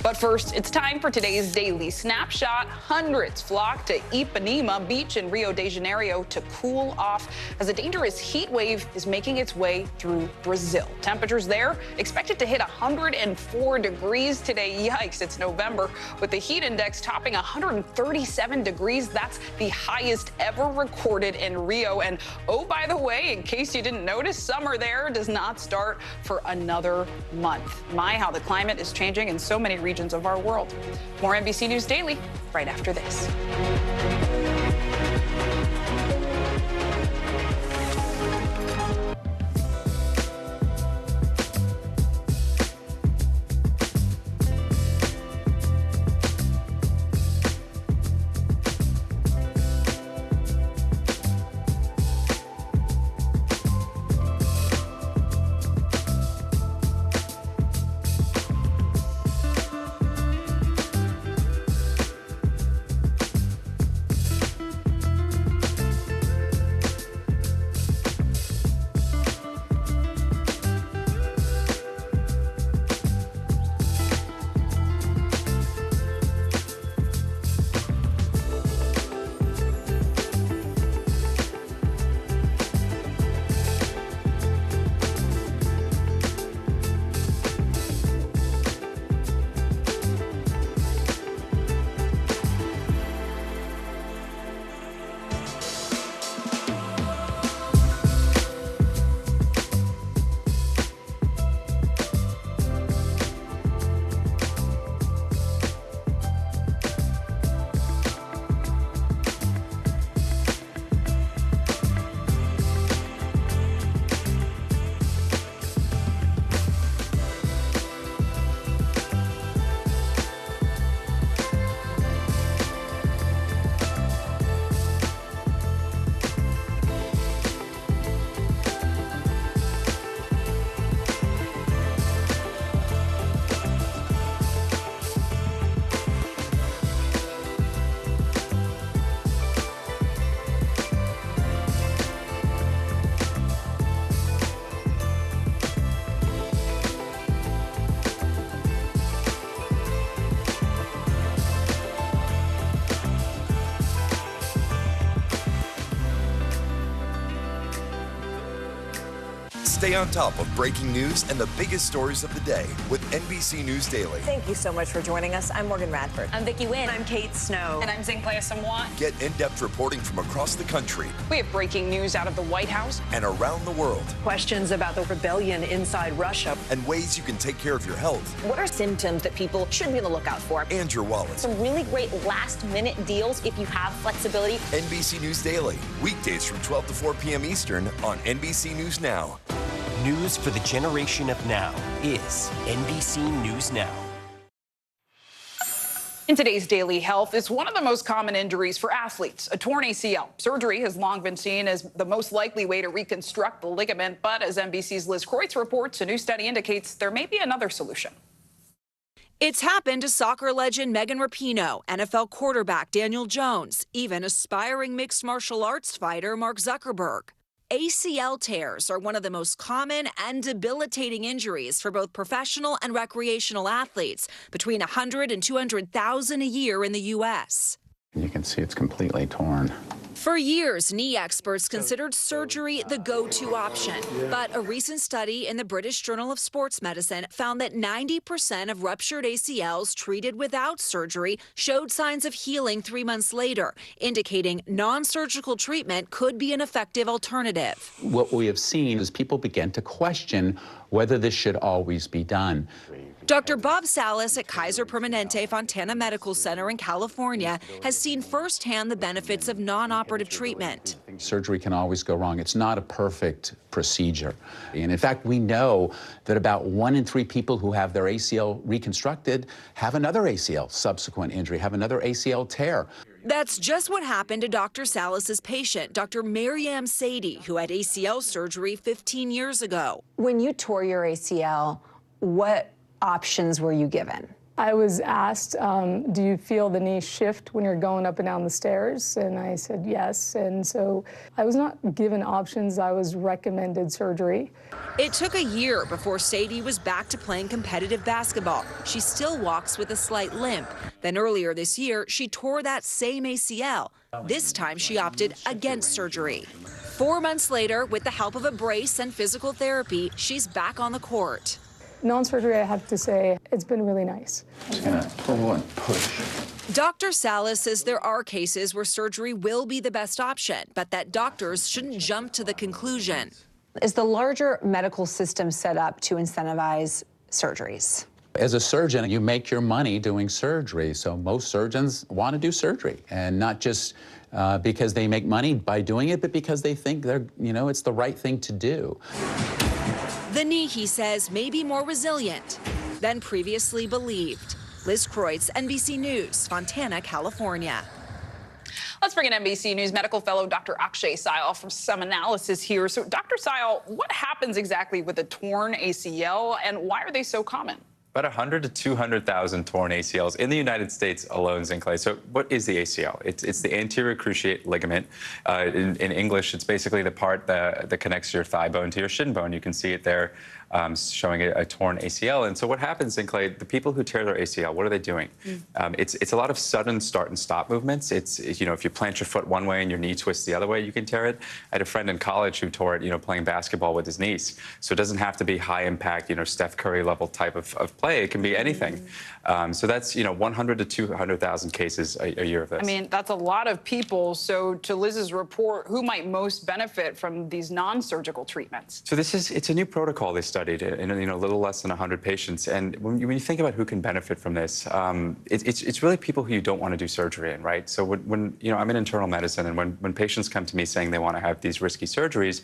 But first, it's time for today's Daily Snapshot. Hundreds flock to Ipanema Beach in Rio de Janeiro to cool off as a dangerous heat wave is making its way through Brazil. Temperatures there expected to hit 104 degrees today. Yikes, it's November, with the heat index topping 137 degrees. That's the highest ever recorded in Rio. And oh, by the way, in case you didn't notice, summer there does not start for another month. My, how the climate is changing in so many regions of our world. More NBC News Daily right after this. Stay on top of breaking news and the biggest stories of the day with NBC News Daily. Thank you so much for joining us. I'm Morgan Radford. I'm Vicki Wynn. I'm Kate Snow. And I'm Zinklea Samwat. Get in-depth reporting from across the country. We have breaking news out of the White House and around the world. Questions about the rebellion inside Russia. And ways you can take care of your health. What are symptoms that people should be on the lookout for? And your wallet. Some really great last-minute deals if you have flexibility. NBC News Daily. Weekdays from 12 to 4 p.m. Eastern on NBC News Now. News for the generation of now is NBC News Now. In today's Daily Health, it's one of the most common injuries for athletes, a torn ACL. Surgery has long been seen as the most likely way to reconstruct the ligament, but as NBC's Liz Kreutz reports, a new study indicates there may be another solution. It's happened to soccer legend Megan Rapinoe, NFL quarterback Daniel Jones, even aspiring mixed martial arts fighter Mark Zuckerberg. ACL tears are one of the most common and debilitating injuries for both professional and recreational athletes, between 100 and 200,000 a year in the U.S. You can see it's completely torn. For years, knee experts considered surgery the go-to option. But a recent study in the British Journal of Sports Medicine found that 90% of ruptured ACLs treated without surgery showed signs of healing 3 months later, indicating non-surgical treatment could be an effective alternative. What we have seen is people begin to question whether this should always be done. Dr. Bob Salas at Kaiser Permanente Fontana Medical Center in California has seen firsthand the benefits of non-operative treatment. Surgery can always go wrong. It's not a perfect procedure. And in fact, we know that about 1 in 3 people who have their ACL reconstructed have another ACL subsequent injury, have another ACL tear. That's just what happened to Dr. Salas's patient, Dr. Maryam Sadie, who had ACL surgery 15 years ago. When you tore your ACL, what options were you given? I was asked, do you feel the knee shift when you're going up and down the stairs? And I said yes. And so I was not given options. I was recommended surgery. It took a year before Sadie was back to playing competitive basketball. She still walks with a slight limp. Then earlier this year, she tore that same ACL. This time she opted against surgery. 4 months later, with the help of a brace and physical therapy, she's back on the court. Non-surgery, I have to say, it's been really nice. Just gonna pull and push. Dr. Salas says there are cases where surgery will be the best option, but that doctors shouldn't jump to the conclusion. Is the larger medical system set up to incentivize surgeries? As a surgeon, you make your money doing surgery, so most surgeons want to do surgery, and not just because they make money by doing it, but because they think it's the right thing to do. The knee, he says, may be more resilient than previously believed. Liz Kreutz, NBC News, Fontana, California. Let's bring in NBC News medical fellow Dr. Akshay Syal for some analysis here. So, Dr. Syal, what happens exactly with a torn ACL, and why are they so common? About 100 to 200,000 torn ACLs in the United States alone, Zinklea. So what is the ACL? It's the anterior cruciate ligament. In English, it's basically the part that connects your thigh bone to your shin bone. You can see it there showing a torn ACL. And so what happens, Zinklea, the people who tear their ACL, what are they doing? It's a lot of sudden start and stop movements. It's if you plant your foot one way and your knee twists the other way, you can tear it. I had a friend in college who tore it, playing basketball with his niece. So it doesn't have to be high impact, Steph Curry level type of play. It can be anything. So that's, 100 to 200,000 cases a year of this. I mean, that's a lot of people. So to Liz's report, who might most benefit from these non-surgical treatments? So it's a new protocol they studied in a little less than 100 patients. And when you think about who can benefit from this, it's really people who you don't want to do surgery in, right? So when I'm in internal medicine, and when patients come to me saying they want to have these risky surgeries,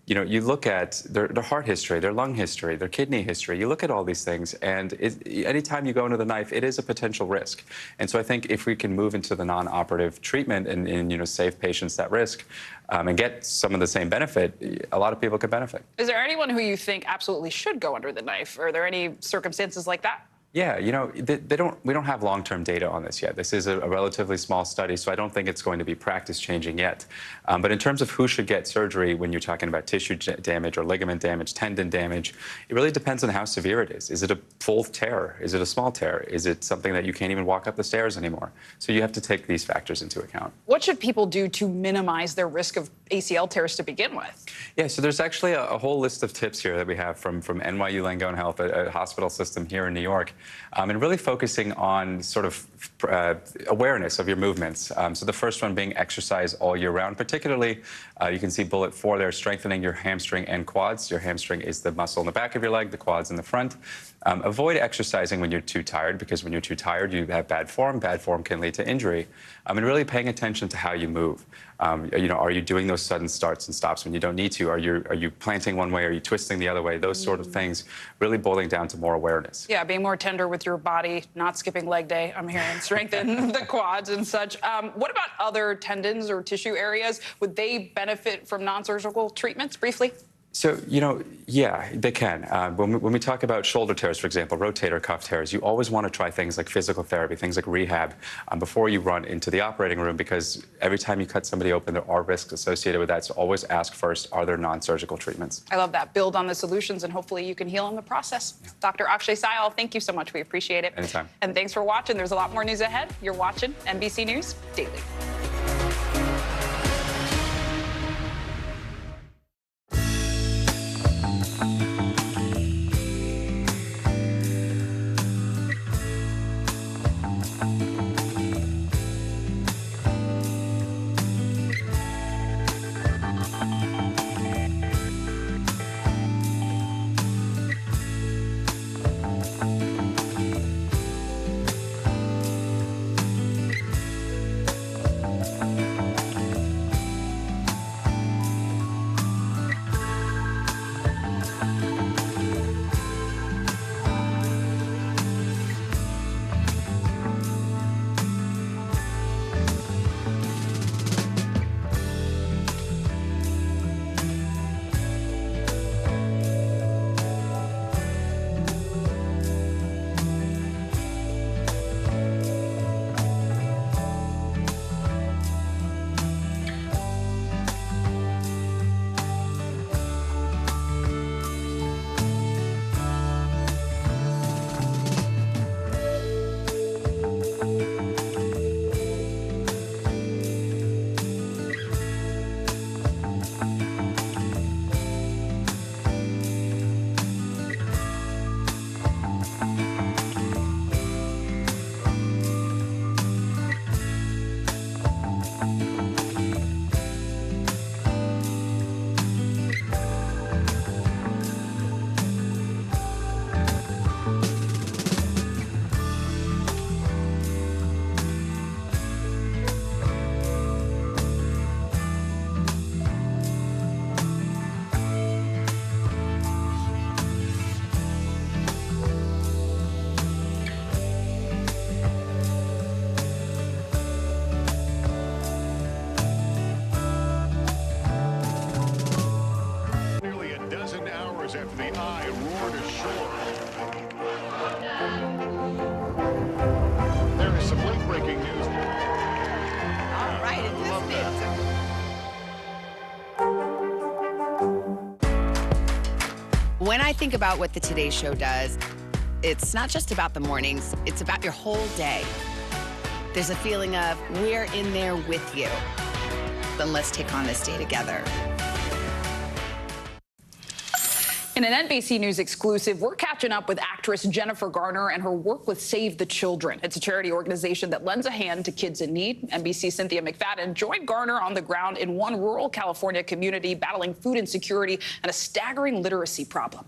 you look at their heart history, their lung history, their kidney history. You look at all these things, and anytime you go into the knife, it is a potential risk. And so I think if we can move into the non-operative treatment and save patients that risk and get some of the same benefit, a lot of people could benefit. Is there anyone who you think absolutely should go under the knife? Are there any circumstances like that? Yeah, you know, we don't have long-term data on this yet. This is a relatively small study, so I don't think it's going to be practice-changing yet. But in terms of who should get surgery when you're talking about tissue damage or ligament damage, tendon damage, it really depends on how severe it is. Is it a full tear? Is it a small tear? Is it something that you can't even walk up the stairs anymore? So you have to take these factors into account. What should people do to minimize their risk of ACL tears to begin with? Yeah, so there's actually a whole list of tips here that we have from NYU Langone Health, a hospital system here in New York. And really focusing on sort of awareness of your movements. So the first one being exercise all year round. Particularly, you can see bullet 4 there, strengthening your hamstring and quads. Your hamstring is the muscle in the back of your leg, the quads in the front. Avoid exercising when you're too tired, because when you're too tired, you have bad form. Bad form can lead to injury. And really paying attention to how you move. You know, are you doing those sudden starts and stops when you don't need to? Are you planting one way? Are you twisting the other way? Those sort of things, really boiling down to more awareness. Yeah, being more tender with your body, not skipping leg day, I'm hearing, strengthen the quads and such. What about other tendons or tissue areas? Would they benefit from non-surgical treatments, briefly? So, you know, yeah, they can. When we talk about shoulder tears, for example, rotator cuff tears, you always want to try things like physical therapy, things like rehab, before you run into the operating room, because every time you cut somebody open, there are risks associated with that. So always ask first, are there non-surgical treatments? I love that. Build on the solutions, and hopefully you can heal in the process. Yeah. Dr. Akshay Syal, thank you so much. We appreciate it. Anytime. And thanks for watching. There's a lot more news ahead. You're watching NBC News Daily. After the eye roared ashore. There is some late-breaking news. All right, when I think about what the Today Show does, it's not just about the mornings, it's about your whole day. There's a feeling of we're in there with you. Then let's take on this day together. In an NBC News exclusive, we're catching up with actress Jennifer Garner and her work with Save the Children. It's a charity organization that lends a hand to kids in need. NBC's Cynthia McFadden joined Garner on the ground in one rural California community battling food insecurity and a staggering literacy problem.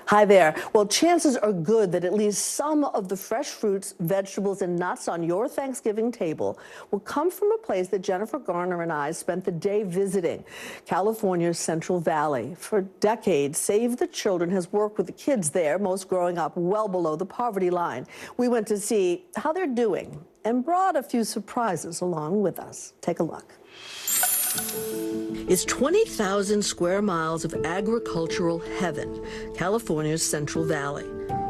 Hi there. Well, chances are good that at least some of the fresh fruits, vegetables, and nuts on your Thanksgiving table will come from a place that Jennifer Garner and I spent the day visiting, California's Central Valley. For decades, Save the Children has worked with the kids there, most growing up well below the poverty line. We went to see how they're doing and brought a few surprises along with us. Take a look. It's 20,000 square miles of agricultural heaven, California's Central Valley.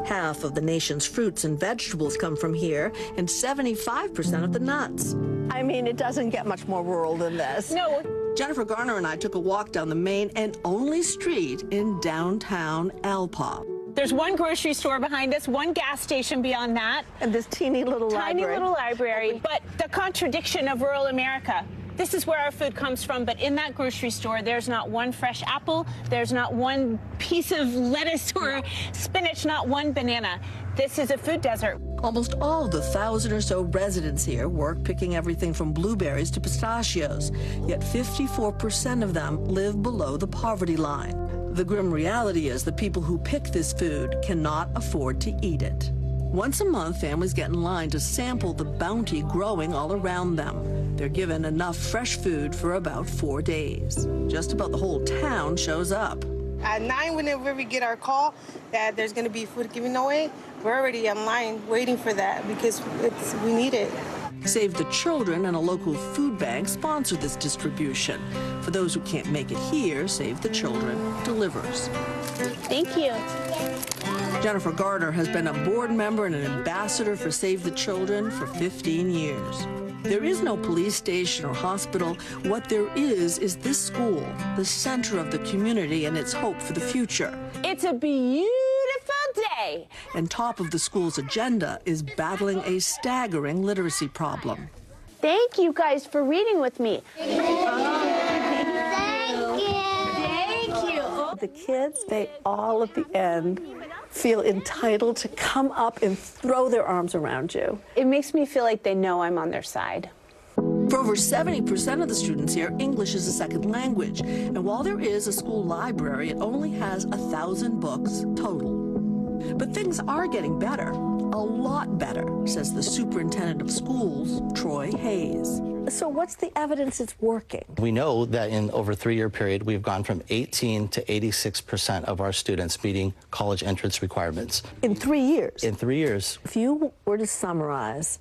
Half of the nation's fruits and vegetables come from here, and 75% of the nuts. I mean, it doesn't get much more rural than this. No. Jennifer Garner and I took a walk down the main and only street in downtown Alpa. There's one grocery store behind us, one gas station beyond that. And this teeny little library. Tiny little library. But the contradiction of rural America. This is where our food comes from, but in that grocery store, there's not one fresh apple, there's not one piece of lettuce or spinach, not one banana. This is a food desert. Almost all of the 1,000 or so residents here work picking everything from blueberries to pistachios, yet 54% of them live below the poverty line. The grim reality is the people who pick this food cannot afford to eat it. Once a month, families get in line to sample the bounty growing all around them. They're given enough fresh food for about 4 days. Just about the whole town shows up. At 9, whenever we get our call that there's going to be food given away, we're already in line waiting for that because we need it. Save the Children and a local food bank sponsor this distribution. For those who can't make it here, Save the Children delivers. Thank you. Jennifer Garner has been a board member and an ambassador for Save the Children for 15 years. There is no police station or hospital. What there is this school, the center of the community and its hope for the future. It's a beautiful day. And top of the school's agenda is battling a staggering literacy problem. Thank you guys for reading with me. Thank you. The kids, they all at the end feel entitled to come up and throw their arms around you. It makes me feel like they know I'm on their side. For over 70% of the students here, English is a second language. And while there is a school library, it only has 1,000 books total. But things are getting better, a lot better, says the superintendent of schools, Troy Hayes. So what's the evidence it's working? We know that in over a 3-year period, we've gone from 18 to 86% of our students meeting college entrance requirements. In 3 years? In 3 years. If you were to summarize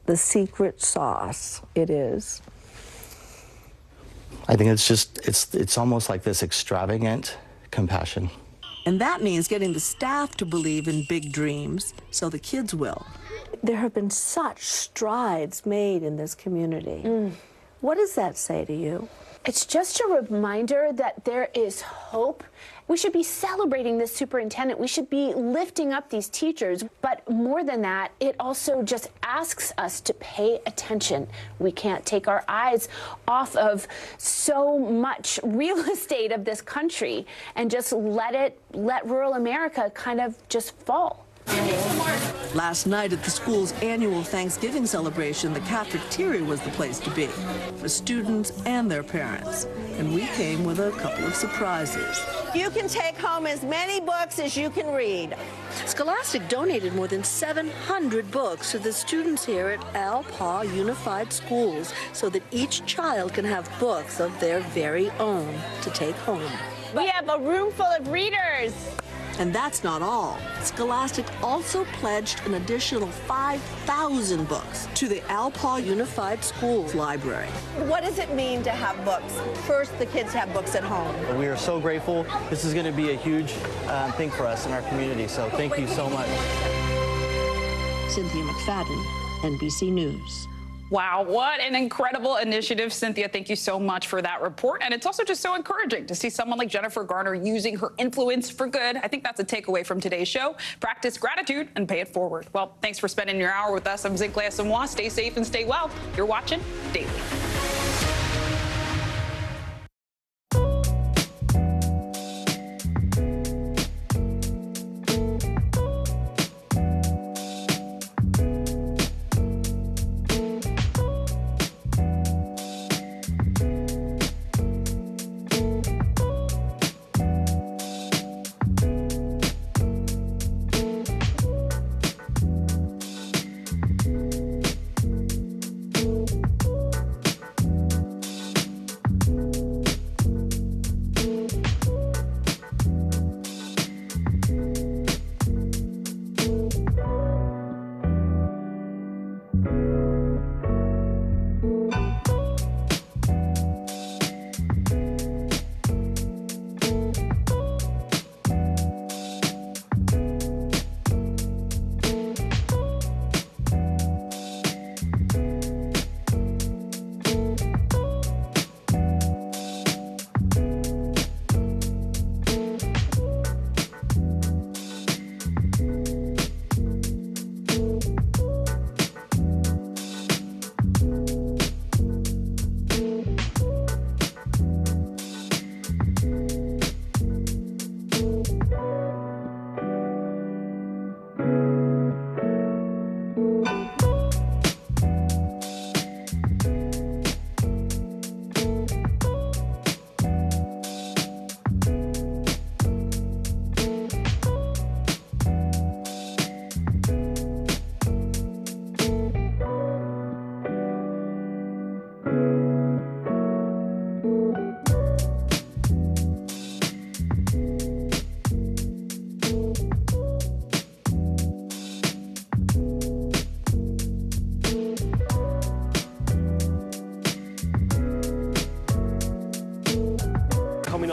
the secret sauce, it is? I think it's just, it's almost like this extravagant compassion. And that means getting the staff to believe in big dreams so the kids will. There have been such strides made in this community. What does that say to you? It's just a reminder that there is hope. We should be celebrating this superintendent. We should be lifting up these teachers. But more than that, it also just asks us to pay attention. We can't take our eyes off of so much real estate of this country and just let rural America kind of just fall. Last night at the school's annual Thanksgiving celebration, the cafeteria was the place to be for students and their parents. And we came with a couple of surprises. You can take home as many books as you can read. Scholastic donated more than 700 books to the students here at Alpa Unified Schools so that each child can have books of their very own to take home. We have a room full of readers. And that's not all. Scholastic also pledged an additional 5,000 books to the Alpa Unified Schools Library. What does it mean to have books? First, the kids have books at home. We are so grateful. This is going to be a huge thing for us in our community, so thank you so much. Cynthia McFadden, NBC News. Wow, what an incredible initiative, Cynthia. Thank you so much for that report. And it's also just so encouraging to see someone like Jennifer Garner using her influence for good. I think that's a takeaway from today's show. Practice gratitude and pay it forward. Well, thanks for spending your hour with us. I'm Zinklea Samoa. Stay safe and stay well. You're watching Dateline.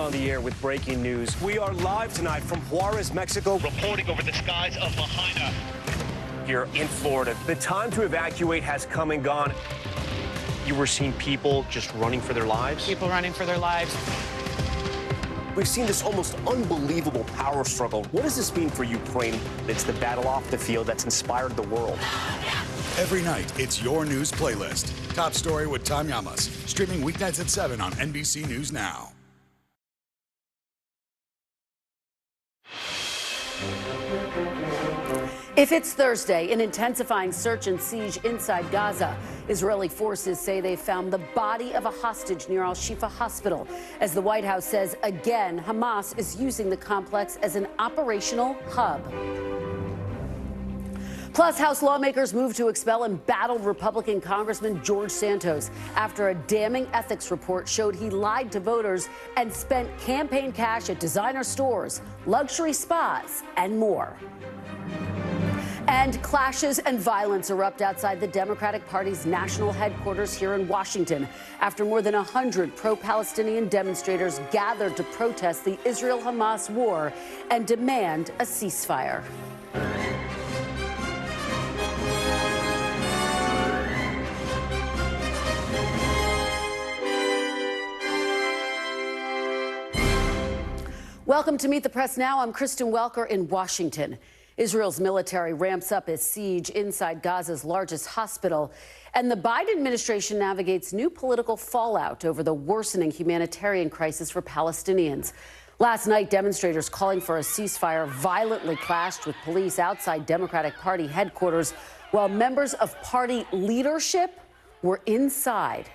on the air with breaking news. We are live tonight from Juarez, Mexico, Reporting over the skies of Lahaina. here in Florida. The time to evacuate has come and gone. You were seeing people just running for their lives? People running for their lives. We've seen this almost unbelievable power struggle. What does this mean for Ukraine? It's the battle off the field that's inspired the world. Every night, it's your news playlist. Top Story with Tom Llamas. Streaming weeknights at 7 on NBC News Now. If it's Thursday, an intensifying search and siege inside Gaza. Israeli forces say they found the body of a hostage near Al-Shifa Hospital. As the White House says again, Hamas is using the complex as an operational hub. Plus, House lawmakers moved to expel embattled Republican Congressman George Santos after a damning ethics report showed he lied to voters and spent campaign cash at designer stores, luxury spas, and more. And clashes and violence erupt outside the Democratic Party's national headquarters here in Washington after more than 100 pro-Palestinian demonstrators gathered to protest the Israel-Hamas war and demand a ceasefire. Welcome to Meet the Press Now. I'm Kristen Welker in Washington. Israel's military ramps up its siege inside Gaza's largest hospital, and the Biden administration navigates new political fallout over the worsening humanitarian crisis for Palestinians. Last night, demonstrators calling for a ceasefire violently clashed with police outside Democratic Party headquarters, while members of party leadership were inside.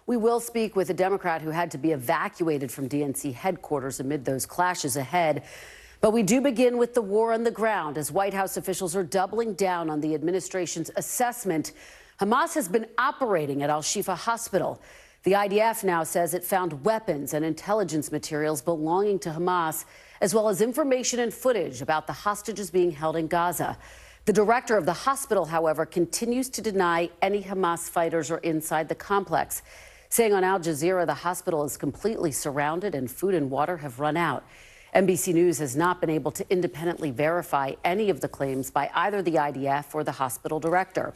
We will speak with a Democrat who had to be evacuated from DNC headquarters amid those clashes ahead. But we do begin with the war on the ground as White House officials are doubling down on the administration's assessment. Hamas has been operating at Al-Shifa Hospital. The IDF now says it found weapons and intelligence materials belonging to Hamas, as well as information and footage about the hostages being held in Gaza. The director of the hospital, however, continues to deny any Hamas fighters are inside the complex, saying on Al Jazeera the hospital is completely surrounded and food and water have run out. NBC News has not been able to independently verify any of the claims by either the IDF or the hospital director.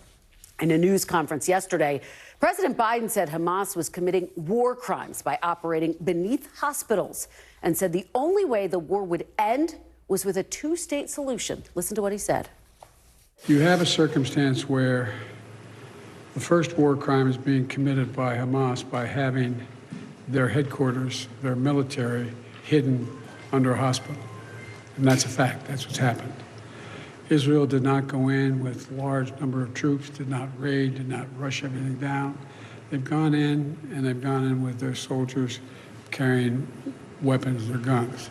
In a news conference yesterday, President Biden said Hamas was committing war crimes by operating beneath hospitals and said the only way the war would end was with a two-state solution. Listen to what he said. You have a circumstance where the first war crime is being committed by Hamas by having their headquarters, their military, hidden under a hospital. And that's a fact. That's what's happened. Israel did not go in with a large number of troops, did not raid, did not rush everything down. They've gone in, and they've gone in with their soldiers carrying weapons or guns.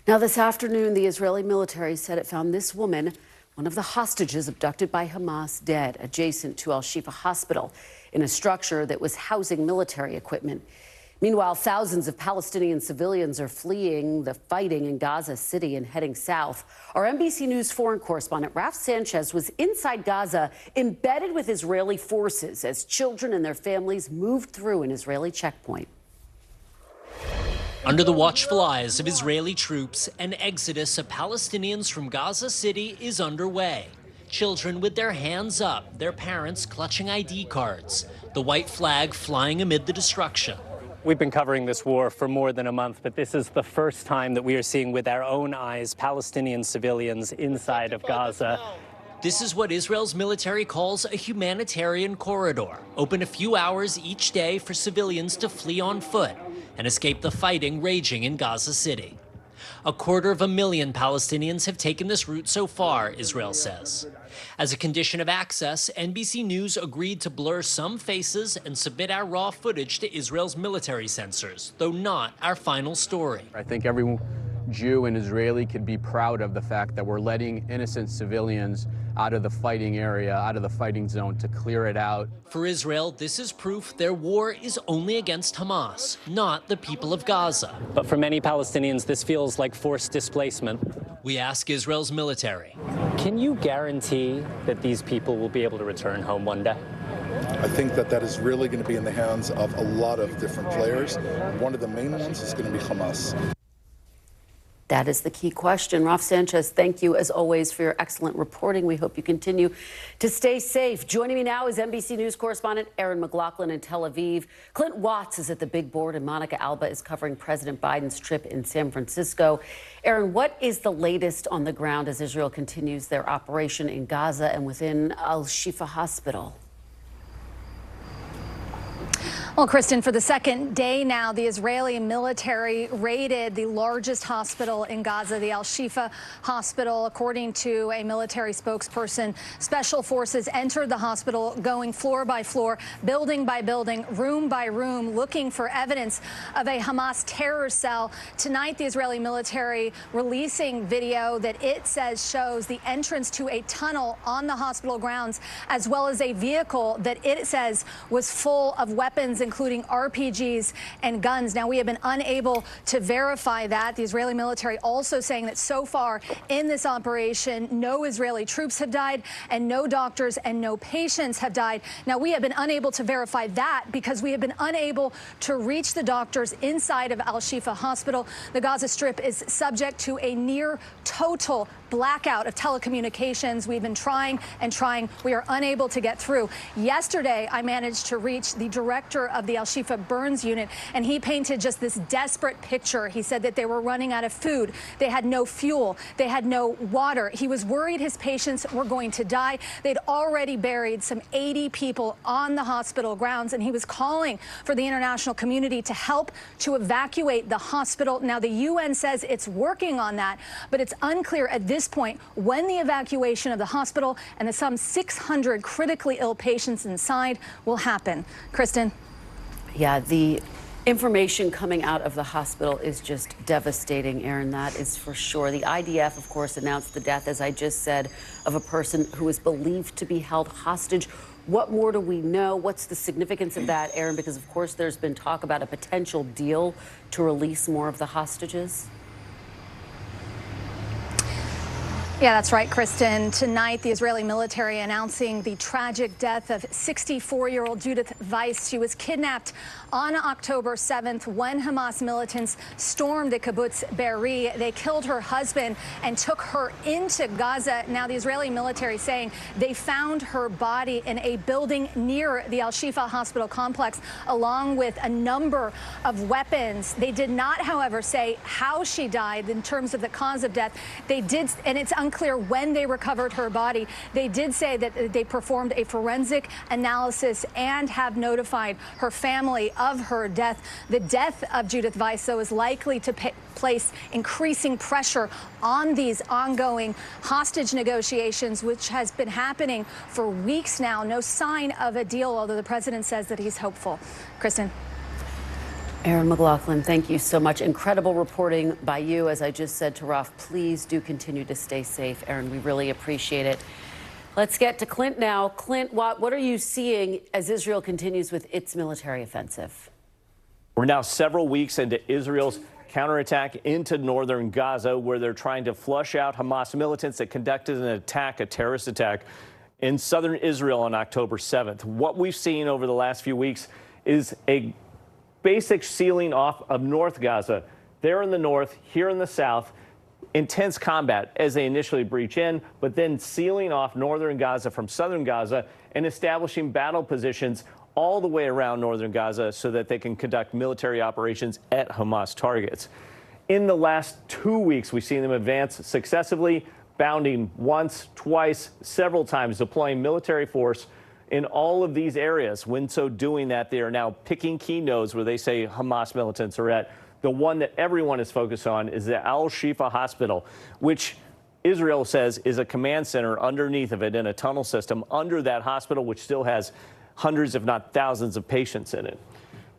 Now, this afternoon, the Israeli military said it found this woman, one of the hostages abducted by Hamas, dead adjacent to Al-Shifa Hospital in a structure that was housing military equipment. Meanwhile, thousands of Palestinian civilians are fleeing the fighting in Gaza City and heading south. Our NBC News foreign correspondent Raf Sanchez was inside Gaza, embedded with Israeli forces as children and their families moved through an Israeli checkpoint. Under the watchful eyes of Israeli troops, an exodus of Palestinians from Gaza City is underway. Children with their hands up, their parents clutching ID cards, the white flag flying amid the destruction. We've been covering this war for more than a month, but this is the first time that we are seeing with our own eyes Palestinian civilians inside of Gaza. This is what Israel's military calls a humanitarian corridor, open a few hours each day for civilians to flee on foot and escape the fighting raging in Gaza City. 250,000 Palestinians have taken this route so far, Israel says. As a condition of access, NBC News agreed to blur some faces and submit our raw footage to Israel's military censors, though not our final story. I think everyone Jew and Israeli can be proud of the fact that we're letting innocent civilians out of the fighting area, out of the fighting zone, to clear it out. For Israel, this is proof their war is only against Hamas, not the people of Gaza. But for many Palestinians, this feels like forced displacement. We ask Israel's military. Can you guarantee that these people will be able to return home one day? I think that that is really going to be in the hands of a lot of different players. One of the main ones is going to be Hamas. That is the key question. Ralph Sanchez, thank you as always for your excellent reporting. We hope you continue to stay safe. Joining me now is NBC News correspondent Aaron McLaughlin in Tel Aviv. Clint Watts is at the big board, and Monica Alba is covering President Biden's trip in San Francisco. Aaron, what is the latest on the ground as Israel continues their operation in Gaza and within Al-Shifa Hospital? Well, Kristen, for the second day now, the Israeli military raided the largest hospital in Gaza, the Al-Shifa hospital. According to a military spokesperson, special forces entered the hospital going floor by floor, building by building, room by room, looking for evidence of a Hamas terror cell. Tonight, the Israeli military releasing video that it says shows the entrance to a tunnel on the hospital grounds, as well as a vehicle that it says was full of weapons, including RPGs and guns. Now, we have been unable to verify that. The Israeli military also saying that so far in this operation, no Israeli troops have died and no doctors and no patients have died. Now, we have been unable to verify that because we have been unable to reach the doctors inside of Al-Shifa Hospital. The Gaza Strip is subject to a near total blackout of telecommunications. We've been trying and trying. We are unable to get through. Yesterday, I managed to reach the director of the Al-Shifa Burns unit, and he painted just this desperate picture. He said that they were running out of food. They had no fuel. They had no water. He was worried his patients were going to die. They'd already buried some 80 people on the hospital grounds, and he was calling for the international community to help to evacuate the hospital. Now, the UN says it's working on that, but it's unclear at this point when the evacuation of the hospital and the some 600 critically ill patients inside will happen. Kristen? Yeah, the information coming out of the hospital is just devastating, Aaron. That is for sure. The IDF, of course, announced the death, as I just said, of a person who is believed to be held hostage. What more do we know? What's the significance of that, Aaron? Because, of course, there's been talk about a potential deal to release more of the hostages. Yeah, that's right, Kristen. Tonight, the Israeli military announcing the tragic death of 64-year-old Judith Weiss. She was kidnapped on October 7th when Hamas militants stormed the kibbutz Be'eri. They killed her husband and took her into Gaza. Now, the Israeli military saying they found her body in a building near the Al-Shifa hospital complex, along with a number of weapons. They did not, however, say how she died in terms of the cause of death. They did, and it's unclear when they recovered her body. They did say that they performed a forensic analysis and have notified her family of her death. The death of Judith Weiss, though, is likely to place increasing pressure on these ongoing hostage negotiations, which has been happening for weeks now. No sign of a deal, although the president says that he's hopeful. Kristen? Aaron McLaughlin, thank you so much. Incredible reporting by you. As I just said to Ralph, please do continue to stay safe. Aaron, we really appreciate it. Let's get to Clint now. Clint, what are you seeing as Israel continues with its military offensive? We're now several weeks into Israel's counterattack into northern Gaza, where they're trying to flush out Hamas militants that conducted an attack, a terrorist attack, in southern Israel on October 7th. What we've seen over the last few weeks is a basic sealing off of North Gaza. There in the north, here in the south, intense combat as they initially breach in, but then sealing off northern Gaza from southern Gaza and establishing battle positions all the way around northern Gaza so that they can conduct military operations at Hamas targets. In the last 2 weeks, we've seen them advance successively, bounding once, twice, several times, deploying military force in all of these areas. When so doing that, they are now picking key nodes where they say Hamas militants are at. The one that everyone is focused on is the Al-Shifa hospital, which Israel says is a command center underneath of it in a tunnel system under that hospital, which still has hundreds, if not thousands, of patients in it.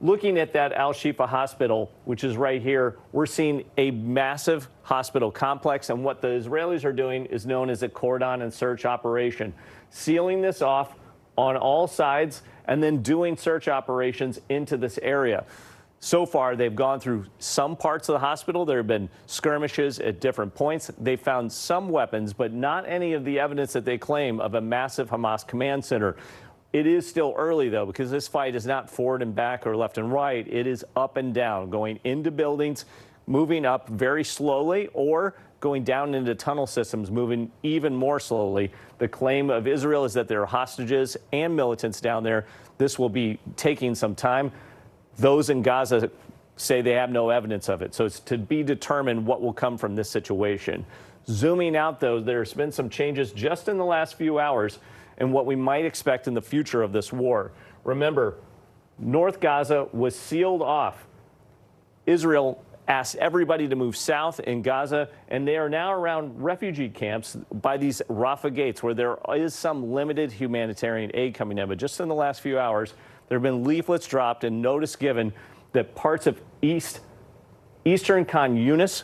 Looking at that Al-Shifa hospital, which is right here, we're seeing a massive hospital complex. And what the Israelis are doing is known as a cordon and search operation, sealing this off on all sides and then doing search operations into this area. So far, they've gone through some parts of the hospital. There have been skirmishes at different points. They found some weapons, but not any of the evidence that they claim of a massive Hamas command center. It is still early, though, because this fight is not forward and back or left and right. It is up and down, going into buildings, moving up very slowly, or going down into tunnel systems, moving even more slowly. The claim of Israel is that there are hostages and militants down there. This will be taking some time. Those in Gaza say they have no evidence of it. So it's to be determined what will come from this situation. Zooming out, though, there's been some changes just in the last few hours and what we might expect in the future of this war. Remember, North Gaza was sealed off. Israel asked everybody to move south in Gaza, and they are now around refugee camps by these Rafah gates where there is some limited humanitarian aid coming in. But just in the last few hours, there have been leaflets dropped and notice given that parts of Eastern Khan Yunis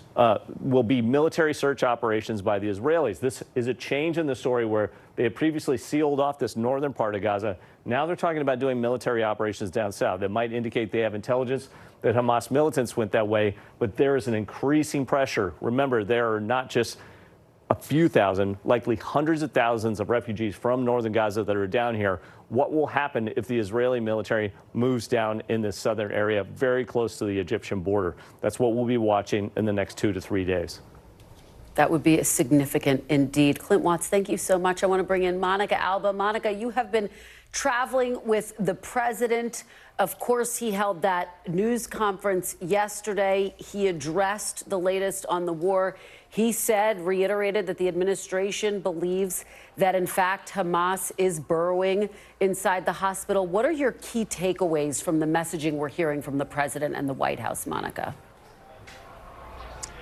will be military search operations by the Israelis. This is a change in the story where they had previously sealed off this northern part of Gaza. Now they're talking about doing military operations down south. That might indicate they have intelligence that Hamas militants went that way, but there is an increasing pressure. Remember, there are not just a few thousand, likely hundreds of thousands of refugees from northern Gaza that are down here. What will happen if the Israeli military moves down in this southern area very close to the Egyptian border? That's what we'll be watching in the next 2 to 3 days. That would be significant indeed. Clint Watts, thank you so much. I want to bring in Monica Alba. Monica, you have been traveling with the president. Of course, he held that news conference yesterday. He addressed the latest on the war. He said, reiterated that the administration believes that, in fact, Hamas is burrowing inside the hospital. What are your key takeaways from the messaging we're hearing from the president and the White House, Monica?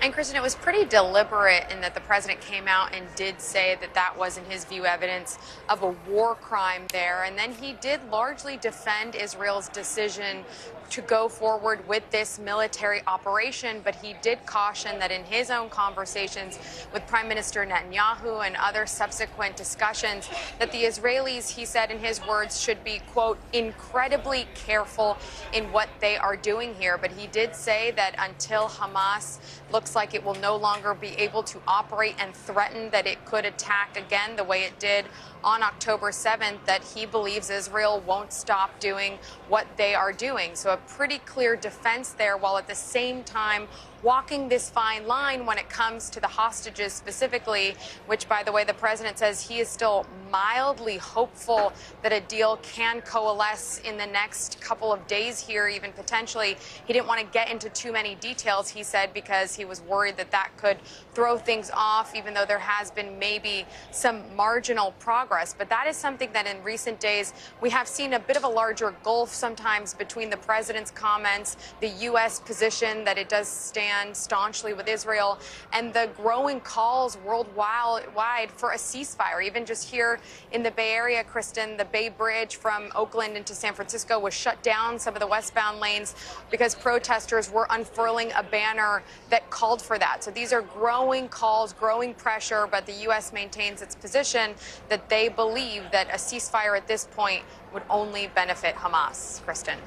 And Kristen, it was pretty deliberate in that the president came out and did say that that was, in his view, evidence of a war crime there. And then he did largely defend Israel's decision to go forward with this military operation, but he did caution that in his own conversations with Prime Minister Netanyahu and other subsequent discussions, that the Israelis, he said in his words, should be, quote, incredibly careful in what they are doing here. But he did say that until Hamas looks like it will no longer be able to operate and threaten that it could attack again the way it did on October 7th, that he believes Israel won't stop doing what they are doing. So a pretty clear defense there, while at the same time walking this fine line when it comes to the hostages specifically, which, by the way, the president says he is still mildly hopeful that a deal can coalesce in the next couple of days here, even potentially. He didn't want to get into too many details, he said, because he was worried that that could throw things off, even though there has been maybe some marginal progress. But that is something that in recent days we have seen a bit of a larger gulf sometimes between the president's comments, the U.S. position that it does stand staunchly with Israel, and the growing calls worldwide for a ceasefire. Even just here in the Bay Area, Kristen, the Bay Bridge from Oakland into San Francisco was shut down, some of the westbound lanes, because protesters were unfurling a banner that called for that. So these are growing calls, growing pressure, but the U.S. maintains its position that they believe that a ceasefire at this point would only benefit Hamas. Kristen.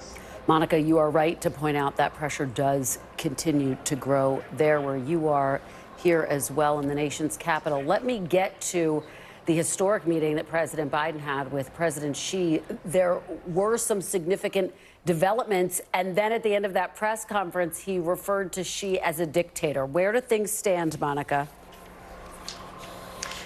Monica, you are right to point out that pressure does continue to grow there where you are, here as well in the nation's capital. Let me get to the historic meeting that President Biden had with President Xi. There were some significant developments, and then at the end of that press conference, he referred to Xi as a dictator. Where do things stand, Monica?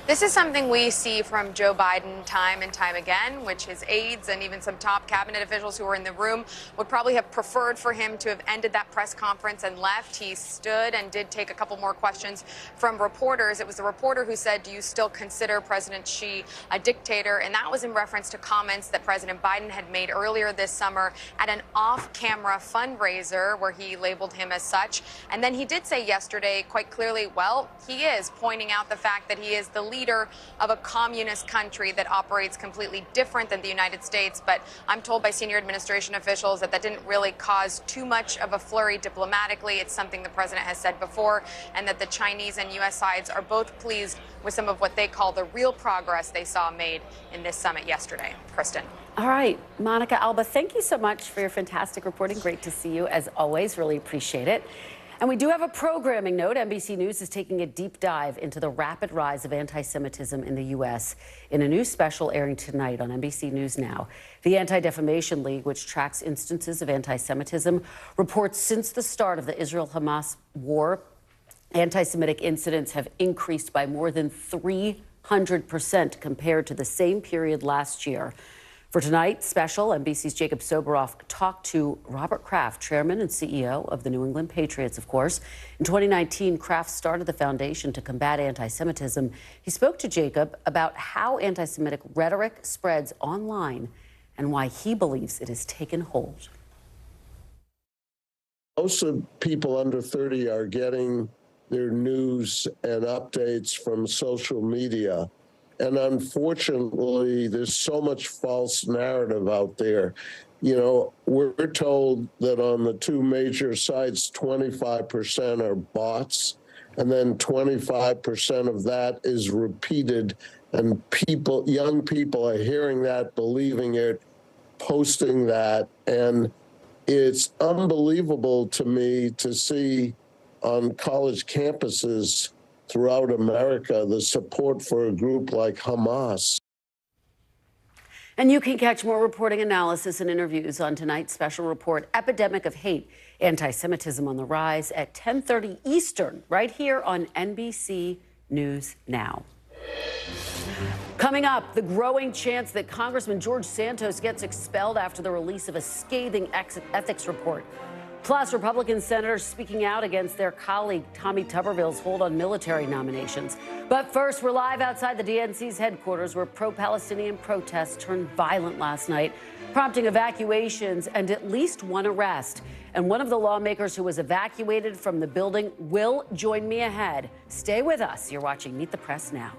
This is something we see from Joe Biden time and time again, which his aides and even some top cabinet officials who were in the room would probably have preferred for him to have ended that press conference and left. He stood and did take a couple more questions from reporters. It was the reporter who said, "Do you still consider President Xi a dictator?" And that was in reference to comments that President Biden had made earlier this summer at an off-camera fundraiser where he labeled him as such. And then he did say yesterday quite clearly, well, he is pointing out the fact that he is the leader of a communist country that operates completely different than the United States. But I'm told by senior administration officials that that didn't really cause too much of a flurry diplomatically. It's something the president has said before, and that the Chinese and U.S. sides are both pleased with some of what they call the real progress they saw made in this summit yesterday. Kristen. All right, Monica, Alba, thank you so much for your fantastic reporting. Great to see you, as always. Really appreciate it. And we do have a programming note. NBC News is taking a deep dive into the rapid rise of anti-Semitism in the U.S. in a new special airing tonight on NBC News Now. The Anti-Defamation League, which tracks instances of anti-Semitism, reports since the start of the Israel-Hamas war, anti-Semitic incidents have increased by more than 300% compared to the same period last year. For tonight's special, NBC's Jacob Soboroff talked to Robert Kraft, chairman and CEO of the New England Patriots, of course. In 2019, Kraft started the foundation to combat anti-Semitism. He spoke to Jacob about how anti-Semitic rhetoric spreads online and why he believes it has taken hold. Most of people under 30 are getting their news and updates from social media. And unfortunately, there's so much false narrative out there. You know, we're told that on the two major sites, 25% are bots, and then 25% of that is repeated. And people, young people are hearing that, believing it, posting that. And it's unbelievable to me to see on college campuses throughout America the support for a group like Hamas. And you can catch more reporting, analysis, and interviews on tonight's special report, Epidemic of Hate, Anti-Semitism on the Rise, at 10:30 Eastern, right here on NBC News Now. Coming up, the growing chance that Congressman George Santos gets expelled after the release of a scathing ethics report. Plus, Republican senators speaking out against their colleague Tommy Tuberville's hold on military nominations. But first, we're live outside the DNC's headquarters, where pro-Palestinian protests turned violent last night, prompting evacuations and at least one arrest. And one of the lawmakers who was evacuated from the building will join me ahead. Stay with us. You're watching Meet the Press now.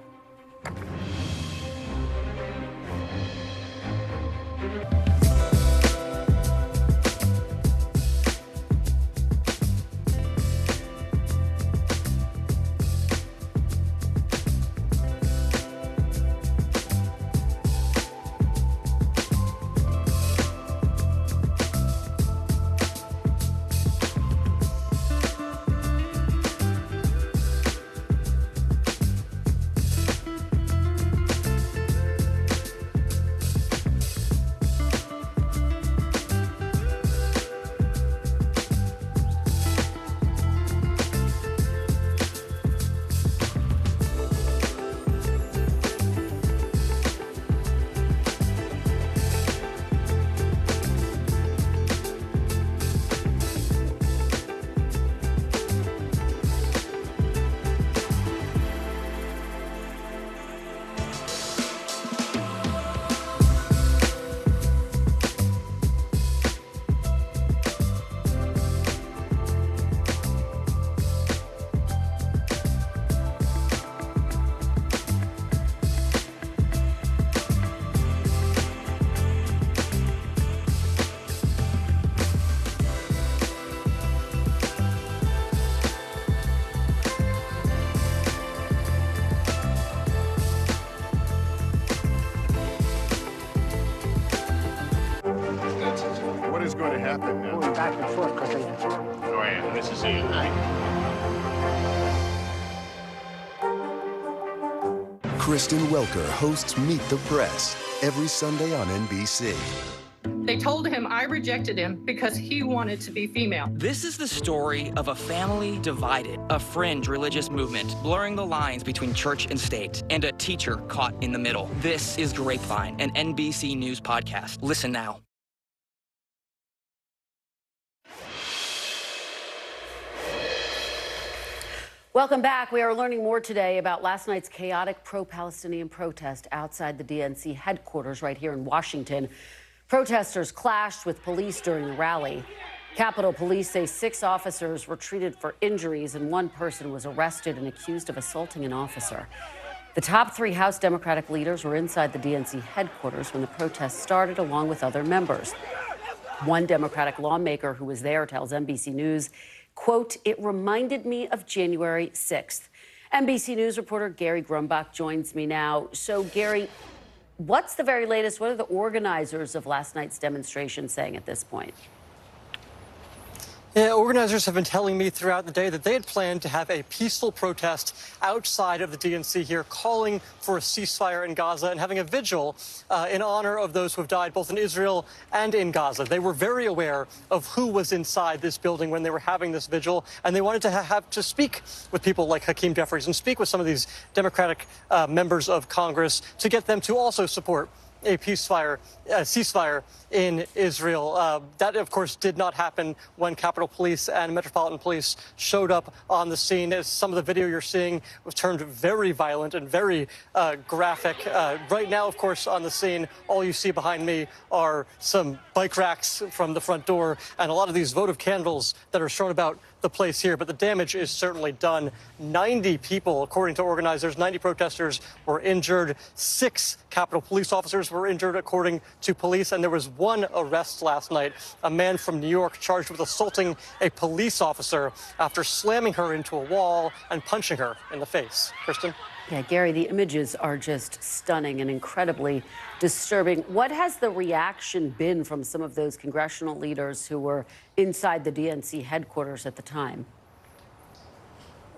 What is going to happen now? Going back and forth because they... Oh, yeah, this is it, right? Kristen Welker hosts Meet the Press every Sunday on NBC. They told him I rejected him because he wanted to be female. This is the story of a family divided, a fringe religious movement blurring the lines between church and state, and a teacher caught in the middle. This is Grapevine, an NBC News podcast. Listen now. Welcome back. We are learning more today about last night's chaotic pro-Palestinian protest outside the DNC headquarters right here in Washington. Protesters clashed with police during the rally. Capitol Police say 6 officers were treated for injuries and 1 person was arrested and accused of assaulting an officer. The top 3 House Democratic leaders were inside the DNC headquarters when the protests started, along with other members. One Democratic lawmaker who was there tells NBC News, quote, "It reminded me of January 6th. NBC News reporter Gary Grumbach joins me now. So, Gary, what's the very latest? What are the organizers of last night's demonstration saying at this point? Yeah, organizers have been telling me throughout the day that they had planned to have a peaceful protest outside of the DNC here, calling for a ceasefire in Gaza and having a vigil in honor of those who have died both in Israel and in Gaza. They were very aware of who was inside this building when they were having this vigil, and they wanted to have to speak with people like Hakeem Jeffries and speak with some of these Democratic members of Congress to get them to also support a ceasefire in Israel. That, of course, did not happen when Capitol Police and Metropolitan Police showed up on the scene. As some of the video you're seeing was turned very violent and very graphic. Right now, of course, on the scene, all you see behind me are some bike racks from the front door and a lot of these votive candles that are shown about the place here, but the damage is certainly done. 90 people, according to organizers, 90 protesters were injured. 6 Capitol Police officers were injured, according to police, and there was one arrest last night, a man from New York charged with assaulting a police officer after slamming her into a wall and punching her in the face. Kristen? Yeah, Gary, the images are just stunning and incredibly disturbing. What has the reaction been from some of those congressional leaders who were inside the DNC headquarters at the time?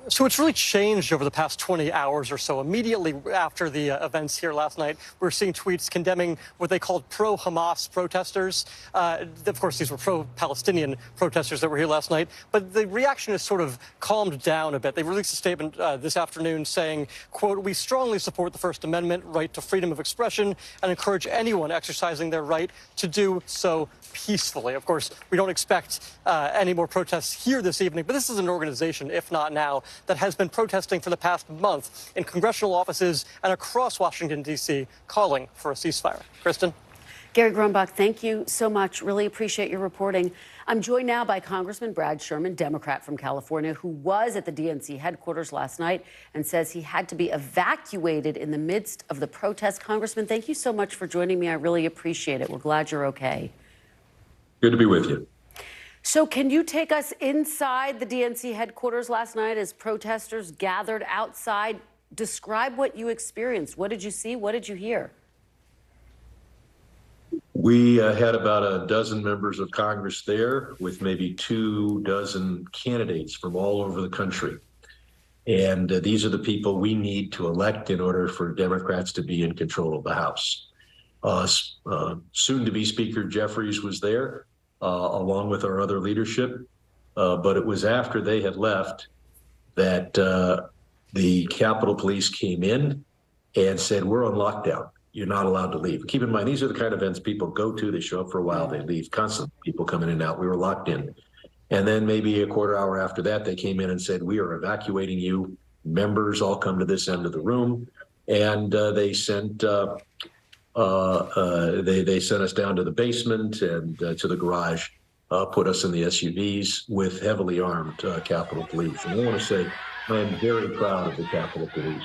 So it's really changed over the past 20 hours or so. Immediately after the events here last night, we're seeing tweets condemning what they called pro-Hamas protesters. Of course, these were pro-Palestinian protesters that were here last night. But the reaction has sort of calmed down a bit. They released a statement this afternoon saying, quote, "We strongly support the First Amendment, right to freedom of expression, and encourage anyone exercising their right to do so peacefully." Of course, we don't expect any more protests here this evening, but this is an organization, if not now, that has been protesting for the past month in congressional offices and across Washington, D.C., calling for a ceasefire. Kristen? Gary Grumbach, thank you so much. Really appreciate your reporting. I'm joined now by Congressman Brad Sherman, Democrat from California, who was at the DNC headquarters last night and says he had to be evacuated in the midst of the protest. Congressman, thank you so much for joining me. I really appreciate it. We're glad you're okay. Good to be with you. So can you take us inside the DNC headquarters last night as protesters gathered outside? Describe what you experienced. What did you see? What did you hear? We had about a dozen members of Congress there with maybe 24 candidates from all over the country. And these are the people we need to elect in order for Democrats to be in control of the House. Soon-to-be Speaker Jeffries was there, along with our other leadership. But it was after they had left that the Capitol Police came in and said, "We're on lockdown. You're not allowed to leave." Keep in mind, these are the kind of events people go to. They show up for a while, they leave. Constantly, people coming in and out. We were locked in. And then maybe a quarter hour after that, they came in and said, "We are evacuating you. Members all come to this end of the room." And they sent they sent us down to the basement and to the garage, put us in the SUVs with heavily armed Capitol Police. And I want to say I am very proud of the Capitol Police.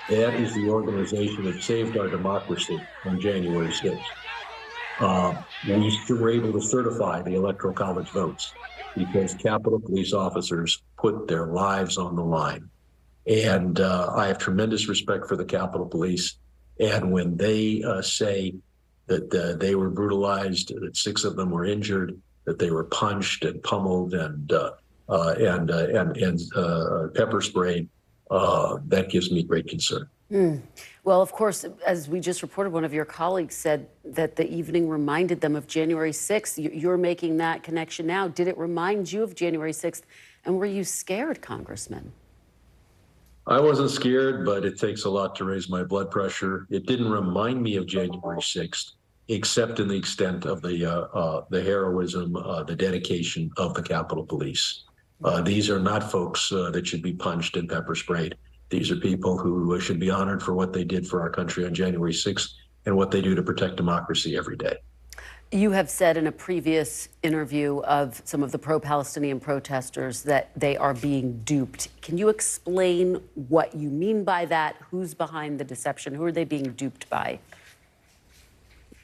That is the organization that saved our democracy on January 6th. We were able to certify the Electoral College votes because Capitol Police officers put their lives on the line. And I have tremendous respect for the Capitol Police. And when they say that they were brutalized, that 6 of them were injured, that they were punched and pummeled and pepper sprayed, that gives me great concern. Well, of course, as we just reported, one of your colleagues said that the evening reminded them of January 6th. You're making that connection now. Did it remind you of January 6th? And were you scared, Congressman? I wasn't scared, but it takes a lot to raise my blood pressure. It didn't remind me of January 6th, except in the extent of the heroism, the dedication of the Capitol Police. These are not folks that should be punched and pepper sprayed. These are people who should be honored for what they did for our country on January 6th and what they do to protect democracy every day. You have said in a previous interview of some of the pro-Palestinian protesters that they are being duped. Can you explain what you mean by that? Who's behind the deception? Who are they being duped by?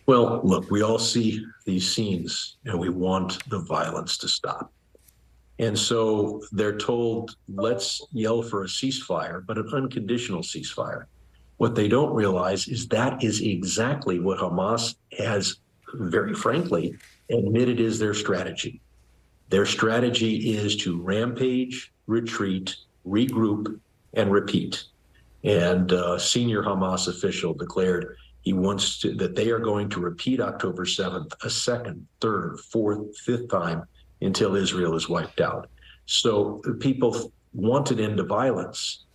Well, look, we all see these scenes and we want the violence to stop. And so they're told, let's yell for a ceasefire, but an unconditional ceasefire. What they don't realize is that is exactly what Hamas has, very frankly, admitted is their strategy. Their strategy is to rampage, retreat, regroup, and repeat. And a senior Hamas official declared he wants to, that they are going to repeat October 7th a second, third, fourth, fifth time until Israel is wiped out. So people want an end to violence.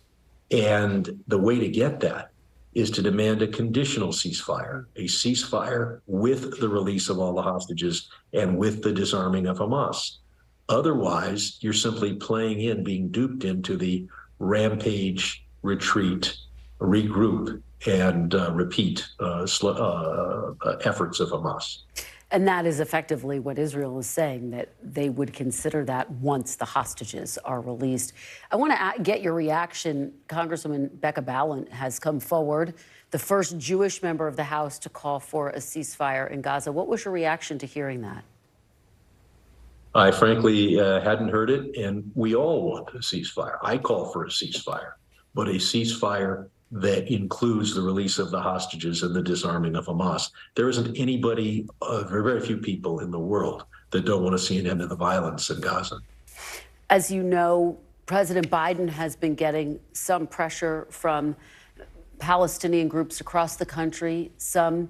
And the way to get that is to demand a conditional ceasefire, a ceasefire with the release of all the hostages and with the disarming of Hamas. Otherwise, you're simply playing in, being duped into the rampage, retreat, regroup, and repeat efforts of Hamas. And that is effectively what Israel is saying, that they would consider that once the hostages are released. I want to get your reaction. Congresswoman Becca Balint has come forward, the first Jewish member of the House to call for a ceasefire in Gaza. What was your reaction to hearing that? I frankly hadn't heard it, and we all want a ceasefire. I call for a ceasefire, but a ceasefire that includes the release of the hostages and the disarming of Hamas. There isn't anybody, very few people in the world that don't want to see an end to the violence in Gaza. As you know, President Biden has been getting some pressure from Palestinian groups across the country, some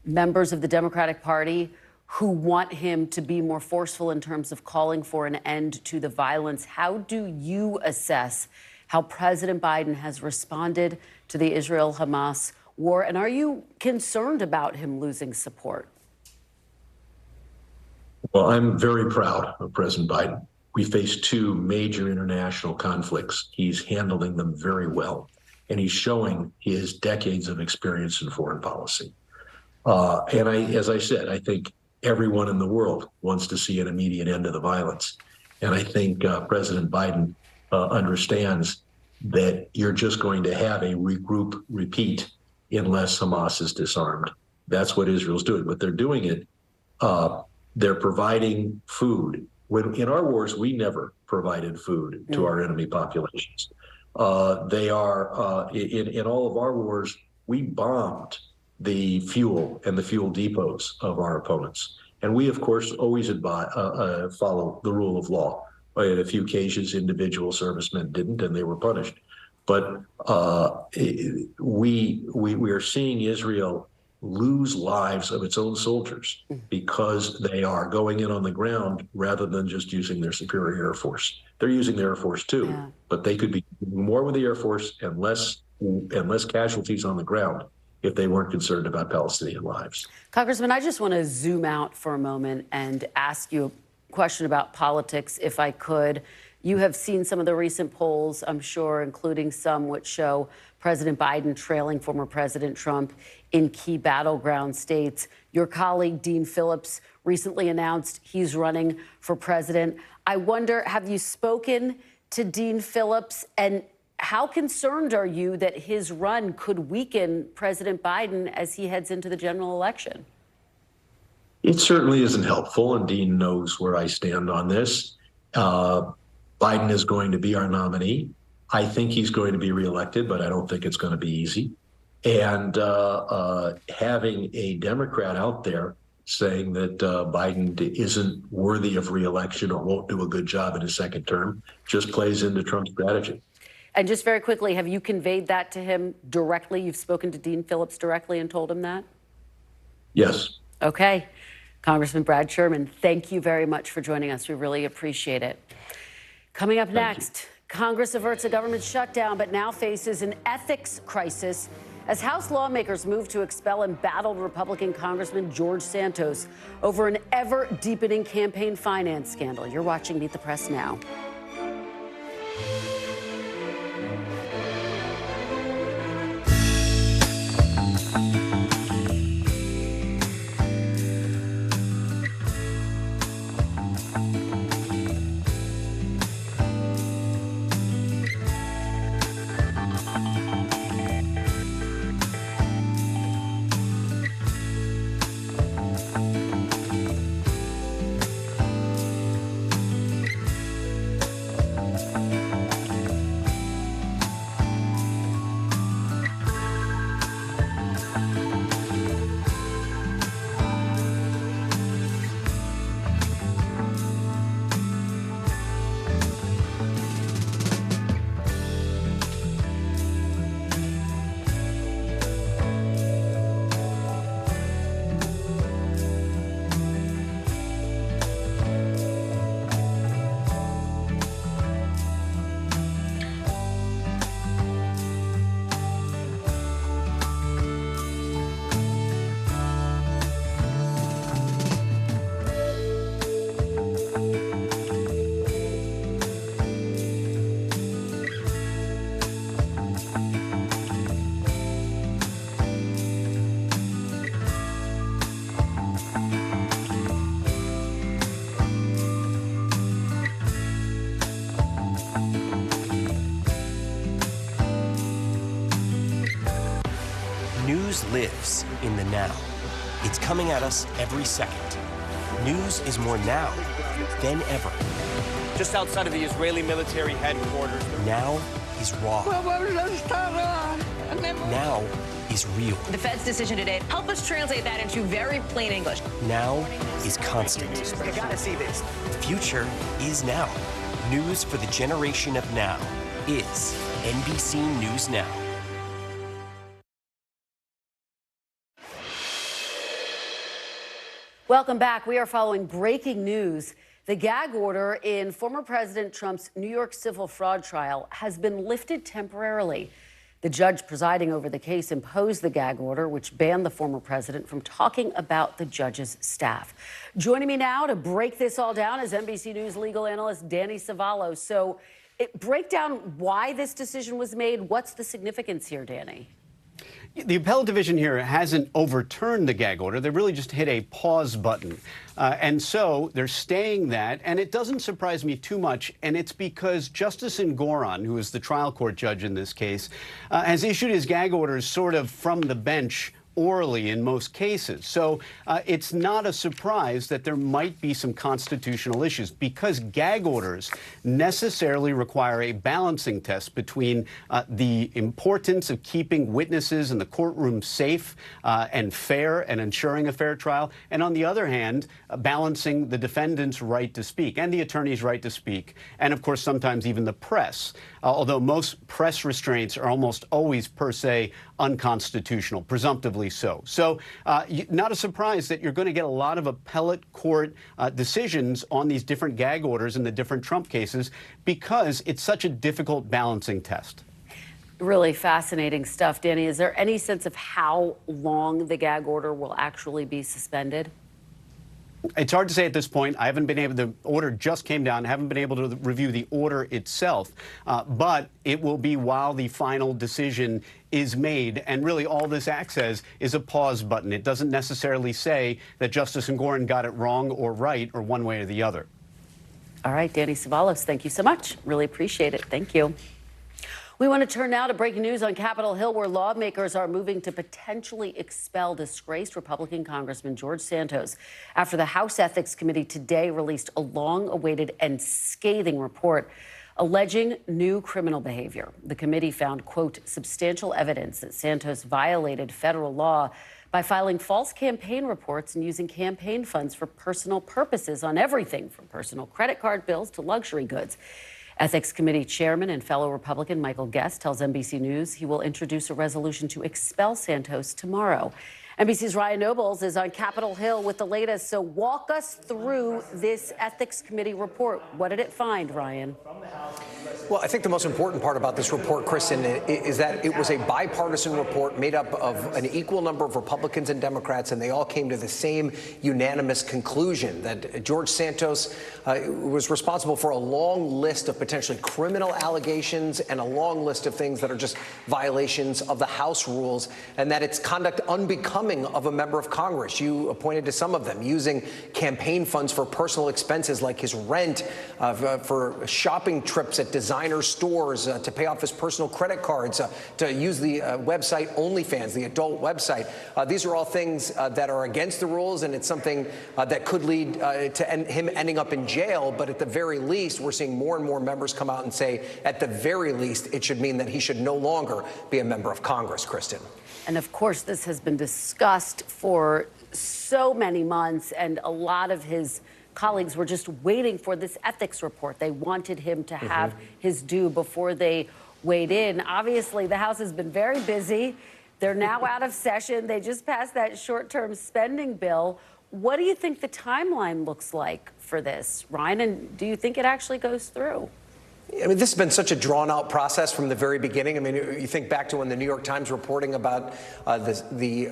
members of the Democratic Party who want him to be more forceful in terms of calling for an end to the violence. How do you assess how President Biden has responded to the Israel-Hamas war? And are you concerned about him losing support? Well, I'm very proud of President Biden. We face two major international conflicts. He's handling them very well, and he's showing his decades of experience in foreign policy. As I said, I think everyone in the world wants to see an immediate end to the violence. And I think President Biden understands that you're just going to have a regroup, repeat, unless Hamas is disarmed. That's what Israel's doing. But they're doing it, they're providing food. When in our wars, we never provided food to our enemy populations. They are, in all of our wars, we bombed the fuel and the fuel depots of our opponents. And we, of course, always follow the rule of law. In a few cases, individual servicemen didn't, and they were punished. But we are seeing Israel lose lives of its own soldiers because they are going in on the ground rather than just using their superior Air Force. They're using the Air Force too, but they could be doing more with the Air Force and less casualties on the ground if they weren't concerned about Palestinian lives. Congressman, I just want to zoom out for a moment and ask you a question about politics, if I could. You have seen some of the recent polls, I'm sure, including some which show President Biden trailing former President Trump in key battleground states. Your colleague, Dean Phillips, recently announced he's running for president. I wonder, have you spoken to Dean Phillips, and how concerned are you that his run could weaken President Biden as he heads into the general election? It certainly isn't helpful, and Dean knows where I stand on this. Biden is going to be our nominee. I think he's going to be reelected, but I don't think it's going to be easy. And having a Democrat out there saying that Biden isn't worthy of reelection or won't do a good job in his second term just plays into Trump's strategy. And just very quickly, have you conveyed that to him directly? You've spoken to Dean Phillips directly and told him that? Yes. Okay. Congressman Brad Sherman, thank you very much for joining us. We really appreciate it. Coming up next, Congress averts a government shutdown, but now faces an ethics crisis as House lawmakers move to expel embattled Republican Congressman George Santos over an ever-deepening campaign finance scandal. You're watching Meet the Press now. lives in the now. It's coming at us every second. News is more now than ever. Just outside of the Israeli military headquarters. Now is raw. Now is real. The Fed's decision today, help us translate that into very plain English. Now is constant. You gotta see this. The future is now. News for the generation of now is NBC News Now. Welcome back. We are following breaking news. The gag order in former President Trump's New York civil fraud trial has been lifted temporarily. The judge presiding over the case imposed the gag order, which banned the former president from talking about the judge's staff. Joining me now to break this all down is NBC News legal analyst Danny Savallo. So, break down why this decision was made. What's the significance here, Danny? The appellate division here hasn't overturned the gag order. They really just hit a pause button. And so they're staying that. And it doesn't surprise me too much. And it's because Justice Engoron, who is the trial court judge in this case, has issued his gag orders sort of from the bench orally in most cases. So it's not a surprise that there might be some constitutional issues because gag orders necessarily require a balancing test between the importance of keeping witnesses in the courtroom safe and fair and ensuring a fair trial, and on the other hand, balancing the defendant's right to speak and the attorney's right to speak, and of course sometimes even the press, although most press restraints are almost always per se unconstitutional, presumptively so. So not a surprise that you're going to get a lot of appellate court decisions on these different gag orders in the different Trump cases because it's such a difficult balancing test. Really fascinating stuff. Danny, is there any sense of how long the gag order will actually be suspended? It's hard to say at this point. I haven't been able to, the order just came down, haven't been able to review the order itself, but it will be while the final decision is made. And really all this act says is a pause button. It doesn't necessarily say that Justice Engoron got it wrong or right or one way or the other. All right, Danny Savallo, thank you so much. Really appreciate it. Thank you. We want to turn now to breaking news on Capitol Hill, where lawmakers are moving to potentially expel disgraced Republican Congressman George Santos after the House Ethics Committee today released a long-awaited and scathing report alleging new criminal behavior. The committee found, quote, substantial evidence that Santos violated federal law by filing false campaign reports and using campaign funds for personal purposes on everything from personal credit card bills to luxury goods. Ethics Committee Chairman and fellow Republican Michael Guest tells NBC News he will introduce a resolution to expel Santos tomorrow. NBC's Ryan Nobles is on Capitol Hill with the latest. So walk us through this Ethics Committee report. What did it find, Ryan? Well, I think the most important part about this report, Kristen, is that it was a bipartisan report made up of an equal number of Republicans and Democrats, and they all came to the same unanimous conclusion that George Santos was responsible for a long list of potentially criminal allegations and a long list of things that are just violations of the House rules, and that it's conduct unbecoming of a member of Congress. You pointed to some of them, using campaign funds for personal expenses like his rent, for shopping trips at designer stores, to pay off his personal credit cards, to use the website OnlyFans, the adult website. These are all things that are against the rules, and it's something that could lead to him ending up in jail. But at the very least, we're seeing more and more members come out and say, at the very least, it should mean that he should no longer be a member of Congress, Kristen. And of course, this has been discussed for so many months, and a lot of his colleagues were just waiting for this ethics report. They wanted him to have his due before they weighed in. Obviously, the House has been very busy. They're now out of session. They just passed that short-term spending bill. What do you think the timeline looks like for this, Ryan? And do you think it actually goes through? I mean, this has been such a drawn-out process from the very beginning. I mean, you think back to when the New York Times reporting about the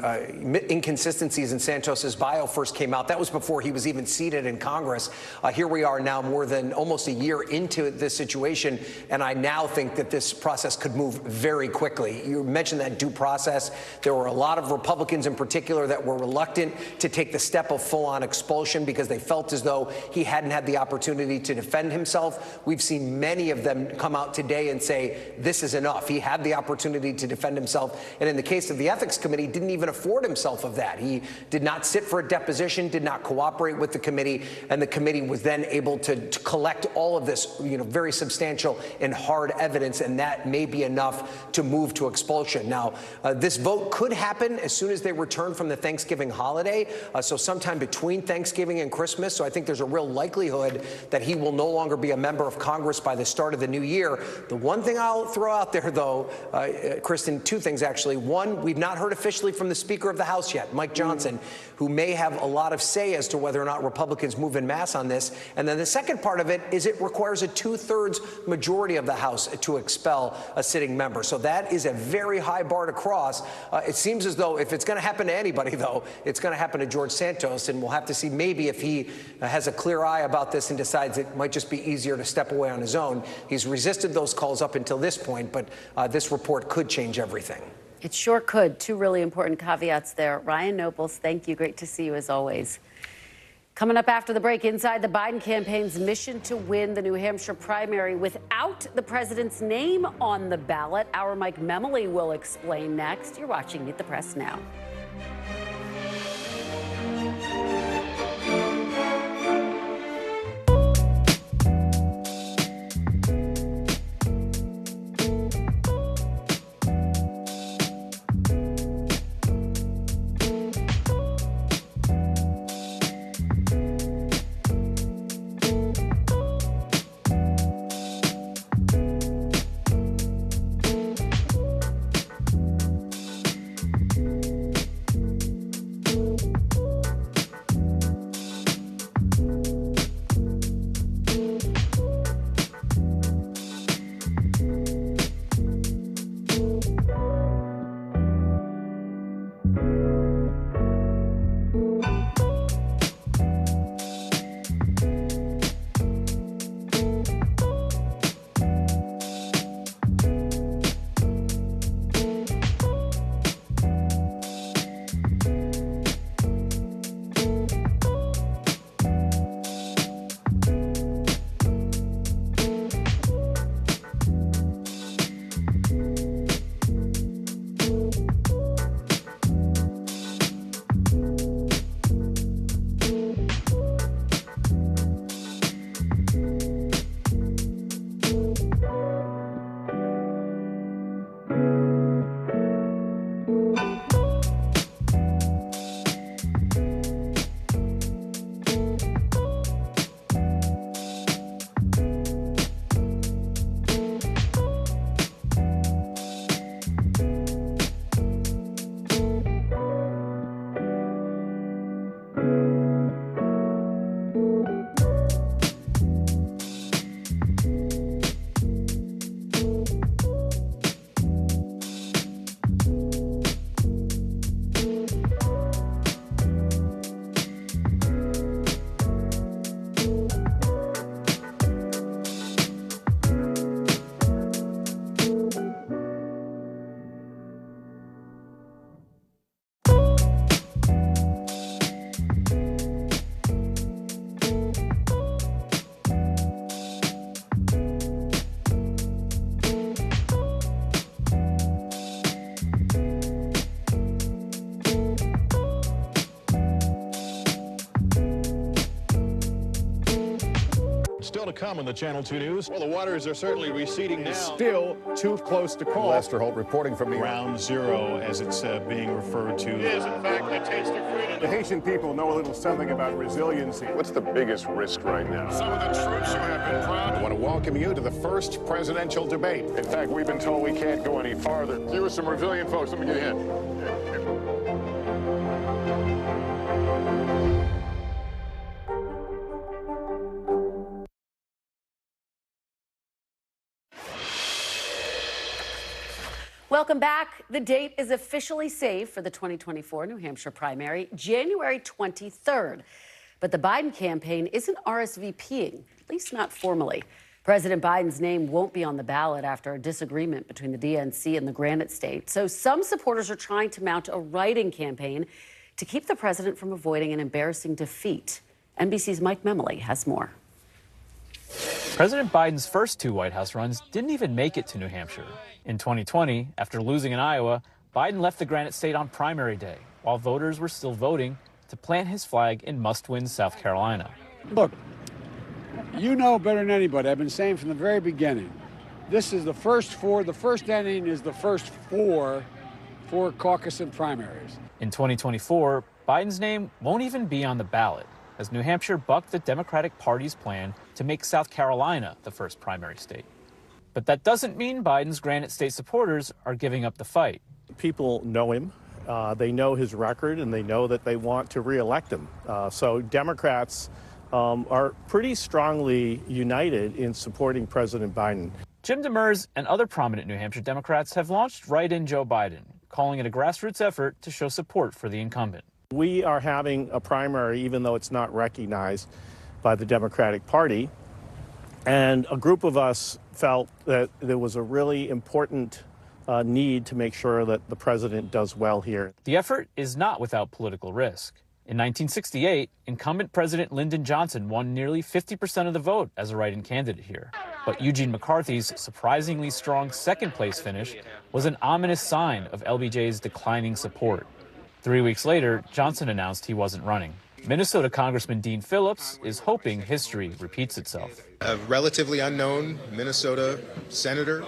inconsistencies in Santos's bio first came out. That was before he was even seated in Congress. Here we are now, more than almost a year into this situation, and I now think that this process could move very quickly. You mentioned that due process. There were a lot of Republicans in particular that were reluctant to take the step of full-on expulsion because they felt as though he hadn't had the opportunity to defend himself. We've seen many any of them come out today and say this is enough. He had the opportunity to defend himself, and in the case of the Ethics Committee, didn't even afford himself of that. He did not sit for a deposition, did not cooperate with the committee, and the committee was then able to collect all of this, very substantial and hard evidence, and that may be enough to move to expulsion. Now, this vote could happen as soon as they return from the Thanksgiving holiday, so sometime between Thanksgiving and Christmas. So I think there's a real likelihood that he will no longer be a member of Congress by the start of the new year. The one thing I'll throw out there, though, Kristen, two things actually. One, we've not heard officially from the Speaker of the House yet, Mike Johnson, who may have a lot of say as to whether or not Republicans move en masse on this. And then the second part of it is it requires a 2/3 majority of the House to expel a sitting member. So that is a very high bar to cross. It seems as though if it's going to happen to anybody, though, it's going to happen to George Santos, and we'll have to see maybe if he has a clear eye about this and decides it might just be easier to step away on his own. He's resisted those calls up until this point, but this report could change everything. It sure could. Two really important caveats there. Ryan Nobles, thank you. Great to see you as always. Coming up after the break, inside the Biden campaign's mission to win the New Hampshire primary without the president's name on the ballot. Our Mike Memoli will explain next. You're watching Meet the Press now. Still to come on the Channel 2 News. Well, the waters are certainly receding now. Still too close to call. Lester Holt reporting from Ground Zero, as it's being referred to. It is, in fact, a taste of freedom. The Haitian people know a little something about resiliency. What's the biggest risk right now? Some of the troops who have been proud. I want to welcome you to the first presidential debate. In fact, we've been told we can't go any farther. You are some resilient folks. Let me get in. Welcome back. The date is officially saved for the 2024 New Hampshire primary, January 23rd. But the Biden campaign isn't RSVPing, at least not formally. President Biden's name won't be on the ballot after a disagreement between the DNC and the Granite State. So some supporters are trying to mount a write-in campaign to keep the president from avoiding an embarrassing defeat. NBC's Mike Memoli has more. President Biden's first 2 White House runs didn't even make it to New Hampshire. In 2020, after losing in Iowa, Biden left the Granite State on primary day, while voters were still voting, to plant his flag in must-win South Carolina. Look, you know better than anybody, I've been saying from the very beginning, this is the first inning is the first four caucus and primaries. In 2024, Biden's name won't even be on the ballot, as New Hampshire bucked the Democratic Party's plan to make South Carolina the first primary state. But that doesn't mean Biden's Granite State supporters are giving up the fight. People know him. They know his record, and they know that they want to reelect him. So Democrats are pretty strongly united in supporting President Biden. Jim Demers and other prominent New Hampshire Democrats have launched Write-In Joe Biden, calling it a grassroots effort to show support for the incumbent. We are having a primary, even though it's not recognized by the Democratic Party. And a group of us felt that there was a really important need to make sure that the president does well here. The effort is not without political risk. In 1968, incumbent President Lyndon Johnson won nearly 50% of the vote as a write-in candidate here. But Eugene McCarthy's surprisingly strong second-place finish was an ominous sign of LBJ's declining support. 3 weeks later, Johnson announced he wasn't running. Minnesota Congressman Dean Phillips is hoping history repeats itself. A relatively unknown Minnesota senator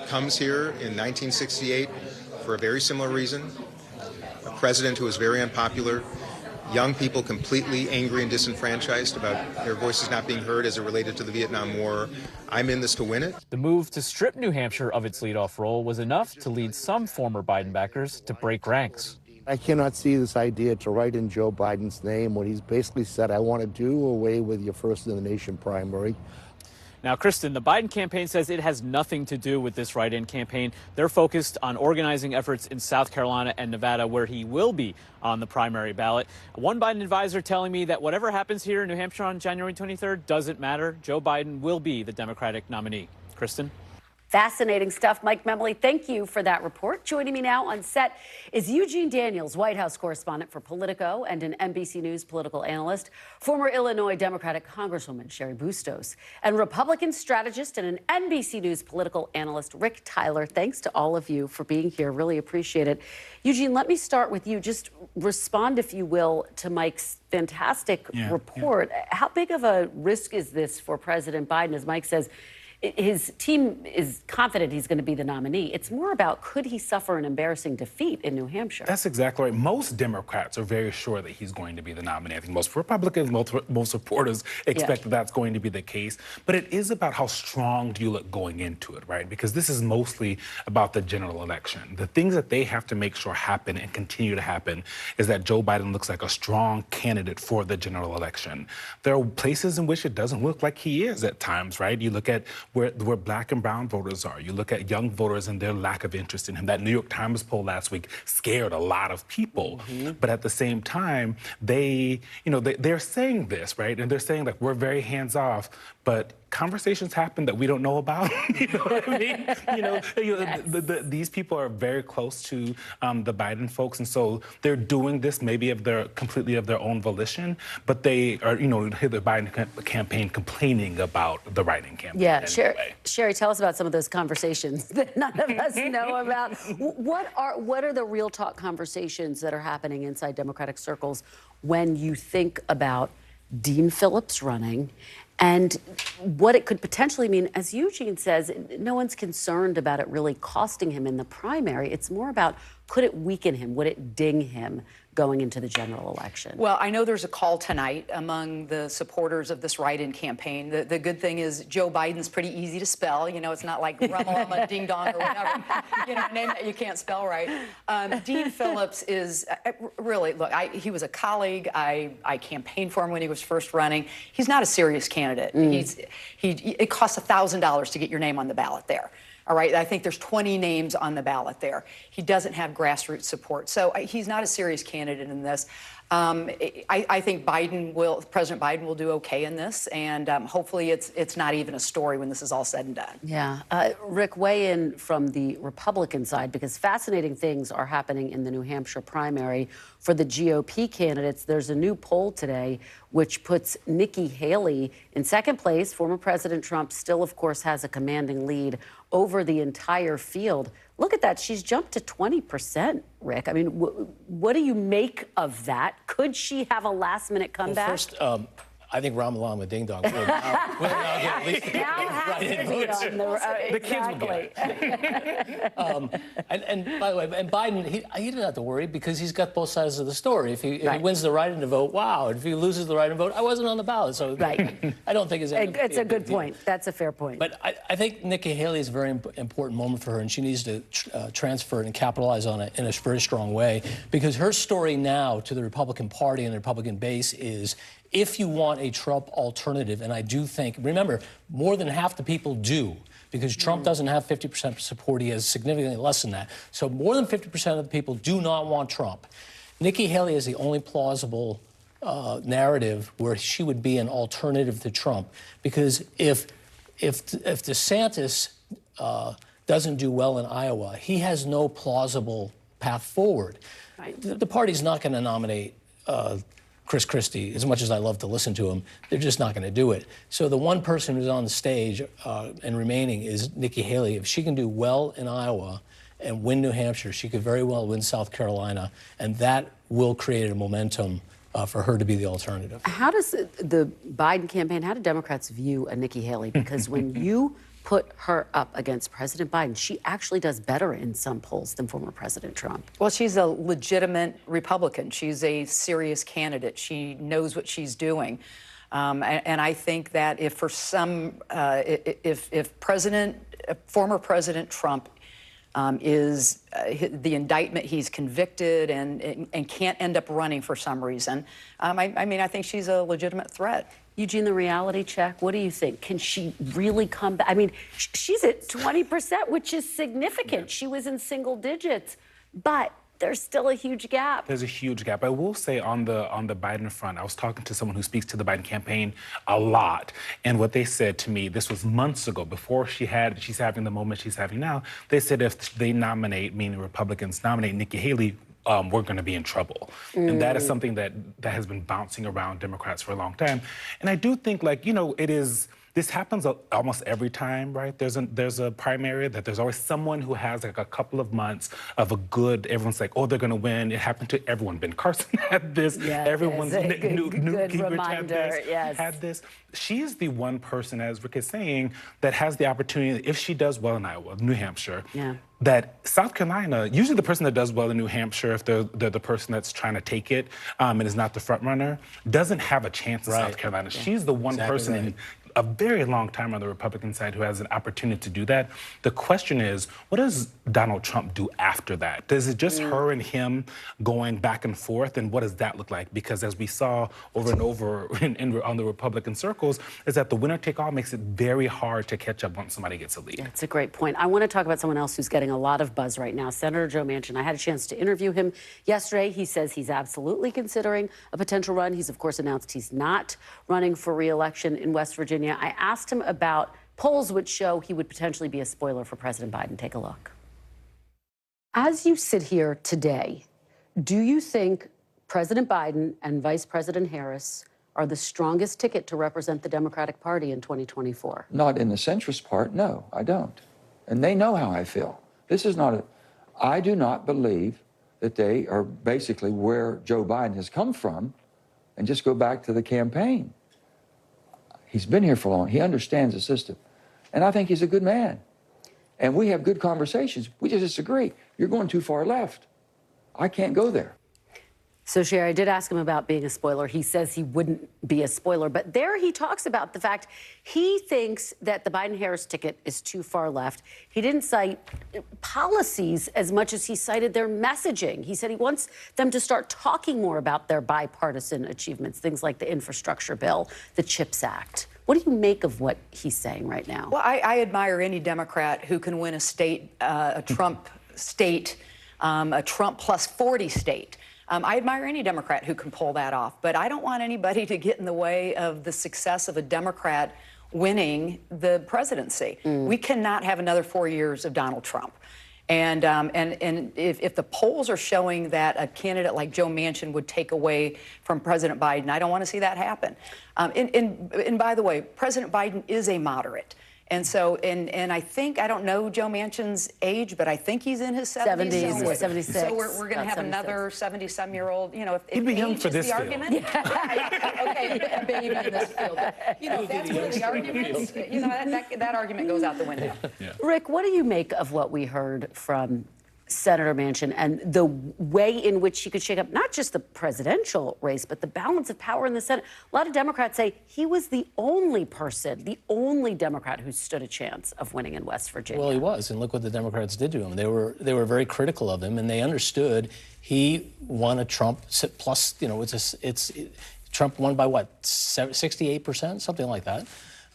comes here in 1968 for a very similar reason. A president who was very unpopular, young people completely angry and disenfranchised about their voices not being heard as it related to the Vietnam War. I'm in this to win it. The move to strip New Hampshire of its leadoff role was enough to lead some former Biden backers to break ranks. I cannot see this idea to write in Joe Biden's name when he's basically said, I want to do away with your first in the nation primary. Now, Kristen, the Biden campaign says it has nothing to do with this write-in campaign. They're focused on organizing efforts in South Carolina and Nevada, where he will be on the primary ballot. One Biden advisor telling me that whatever happens here in New Hampshire on January 23rd doesn't matter. Joe Biden will be the Democratic nominee. Kristen? Fascinating stuff. Mike Memley, thank you for that report. Joining me now on set is Eugene Daniels, White House correspondent for Politico and an NBC News political analyst, former Illinois Democratic Congresswoman Sherry Bustos, and Republican strategist and an NBC News political analyst, Rick Tyler. Thanks to all of you for being here. Really appreciate it. Eugene, let me start with you. Just respond, if you will, to Mike's fantastic report. Yeah. How big of a risk is this for President Biden? As Mike says, his team is confident he's going to be the nominee. It's more about, could he suffer an embarrassing defeat in New Hampshire? That's exactly right. Most Democrats are very sure that he's going to be the nominee. I think most Republicans, most supporters expect that that's going to be the case. But it is about how strong do you look going into it, right? Because this is mostly about the general election. The things that they have to make sure happen and continue to happen is that Joe Biden looks like a strong candidate for the general election. There are places in which it doesn't look like he is at times, right? You look at where black and brown voters are. You look at young voters and their lack of interest in him. That New York Times poll last week scared a lot of people. But at the same time, they're saying this, right? And they're saying, like, we're very hands-off, but conversations happen that we don't know about. You know what I mean? These people are very close to the Biden folks, and so they're doing this maybe completely of their own volition, but they are, the Biden campaign complaining about the writing campaign. Yeah, Sherry, tell us about some of those conversations that none of us know about. What are the real talk conversations that are happening inside Democratic circles when you think about Dean Phillips running and what it could potentially mean? As Eugene says, no one's concerned about it really costing him in the primary. It's more about, could it weaken him? Would it ding him going into the general election? Well, I know there's a call tonight among the supporters of this write-in campaign. The good thing is Joe Biden's pretty easy to spell. It's not like Ramalama Ding Dong or whatever, a name that you can't spell right. Dean Phillips is really, look, he was a colleague. I campaigned for him when he was first running. He's not a serious candidate. It costs $1,000 to get your name on the ballot there. All right, I think there's 20 names on the ballot there. He doesn't have grassroots support. So he's not a serious candidate in this. I think President Biden will do okay in this, and hopefully it's not even a story when this is all said and done. Yeah. Rick, weigh in from the Republican side, because fascinating things are happening in the New Hampshire primary for the GOP candidates. There's a new poll today which puts Nikki Haley in second place. Former President Trump still, of course, has a commanding lead over the entire field. Look at that. She's jumped to 20%, Rick. I mean, what do you make of that? Could she have a last-minute comeback? Well, first, I think Ramalama Ding Dong will now get at least write-in votes. The kids will get it. And by the way, and Biden, he didn't have to worry because he's got both sides of the story. If he wins the write-in vote, wow. And if he loses the write-in vote, I wasn't on the ballot. So I don't think it's a good point. That's a fair point. But I think Nikki Haley is a very important moment for her, and she needs to transfer it and capitalize on it in a very strong way, because her story now to the Republican Party and the Republican base is, if you want a Trump alternative, and I do think, remember, more than half the people do, because Trump doesn't have 50% support. He has significantly less than that. So more than 50% of the people do not want Trump. Nikki Haley is the only plausible narrative where she would be an alternative to Trump, because if DeSantis doesn't do well in Iowa, he has no plausible path forward. Right. The party's not going to nominate Chris Christie. As much as I love to listen to him, they're just not going to do it. So the one person who's on the stage and remaining is Nikki Haley. If she can do well in Iowa and win New Hampshire, she could very well win South Carolina, and that will create a momentum for her to be the alternative. How does the Biden campaign, how do Democrats view a Nikki Haley? Because when you put her up against President Biden, she actually does better in some polls than former President Trump. Well, she's a legitimate Republican. She's a serious candidate. She knows what she's doing. And I think that if for some, if former President Trump is the indictment, he's convicted and can't end up running for some reason, I mean, I think she's a legitimate threat. Eugene, the reality check, what do you think? Can she really come back? I mean, she's at 20%, which is significant. Yeah. She was in single digits, but there's still a huge gap. There's a huge gap. I will say on the Biden front, I was talking to someone who speaks to the Biden campaign a lot, and what they said to me, this was months ago, before she's having the moment she's having now, they said if they nominate, meaning Republicans nominate Nikki Haley, we're going to be in trouble. And that is something that has been bouncing around Democrats for a long time. And I do think, like, you know, this happens almost every time, right? There's a primary that there's always someone who has like a couple of months of a good, everyone's like, oh, they're going to win. It happened to everyone. Ben Carson had this. Yeah, everyone's Newt Gingrich had this. She is the one person, as Rick is saying, that has the opportunity, if she does well in Iowa, New Hampshire, that South Carolina, usually the person that does well in New Hampshire, if they're the person that's trying to take it and is not the front runner, doesn't have a chance in South Carolina. Yeah. She's the one person in a very long time on the Republican side who has an opportunity to do that. The question is, what does Donald Trump do after that? Does it just her and him going back and forth? And what does that look like? Because as we saw over and over on the Republican circles, is that the winner take all makes it very hard to catch up once somebody gets a lead. That's a great point. I want to talk about someone else who's getting a lot of buzz right now, Senator Joe Manchin. I had a chance to interview him yesterday. He says he's absolutely considering a potential run. He's, of course, announced he's not running for re-election in West Virginia. I asked him about polls which show he would potentially be a spoiler for President Biden. Take a look. As you sit here today, do you think President Biden and Vice President Harris are the strongest ticket to represent the Democratic Party in 2024? Not in the centrist part, no, I don't. And they know how I feel. This is not I do not believe that they are basically where Joe Biden has come from, and just go back to the campaign. He's been here for long. He understands the system. And I think he's a good man. And we have good conversations. We just disagree. You're going too far left. I can't go there. So, Sherry, I did ask him about being a spoiler. He says he wouldn't be a spoiler. But there he talks about the fact he thinks that the Biden-Harris ticket is too far left. He didn't cite policies as much as he cited their messaging. He said he wants them to start talking more about their bipartisan achievements, things like the infrastructure bill, the CHIPS Act. What do you make of what he's saying right now? Well, I admire any Democrat who can win a state, a Trump state, a Trump plus 40 state. I admire any Democrat who can pull that off, but I don't want anybody to get in the way of the success of a Democrat winning the presidency. We cannot have another 4 years of Donald Trump. And if the polls are showing that a candidate like Joe Manchin would take away from President Biden, I don't want to see that happen. And by the way, President Biden is a moderate. And so, and I think, I don't know Joe Manchin's age, but I think he's in his 70s. or 76. So we're going to have another 70-some-year-old, you know, if He'd be young age for is this the field. argument. Okay, a baby in this field. You know, if that's really the argument, you know, that argument goes out the window. Rick, what do you make of what we heard from Senator Manchin and the way in which he could shake up not just the presidential race, but the balance of power in the Senate? A lot of Democrats say he was the only person, the only Democrat who stood a chance of winning in West Virginia. Well, he was, and look what the Democrats did to him. They were very critical of him, and they understood he won a Trump plus. You know, Trump won by what, 68%, something like that,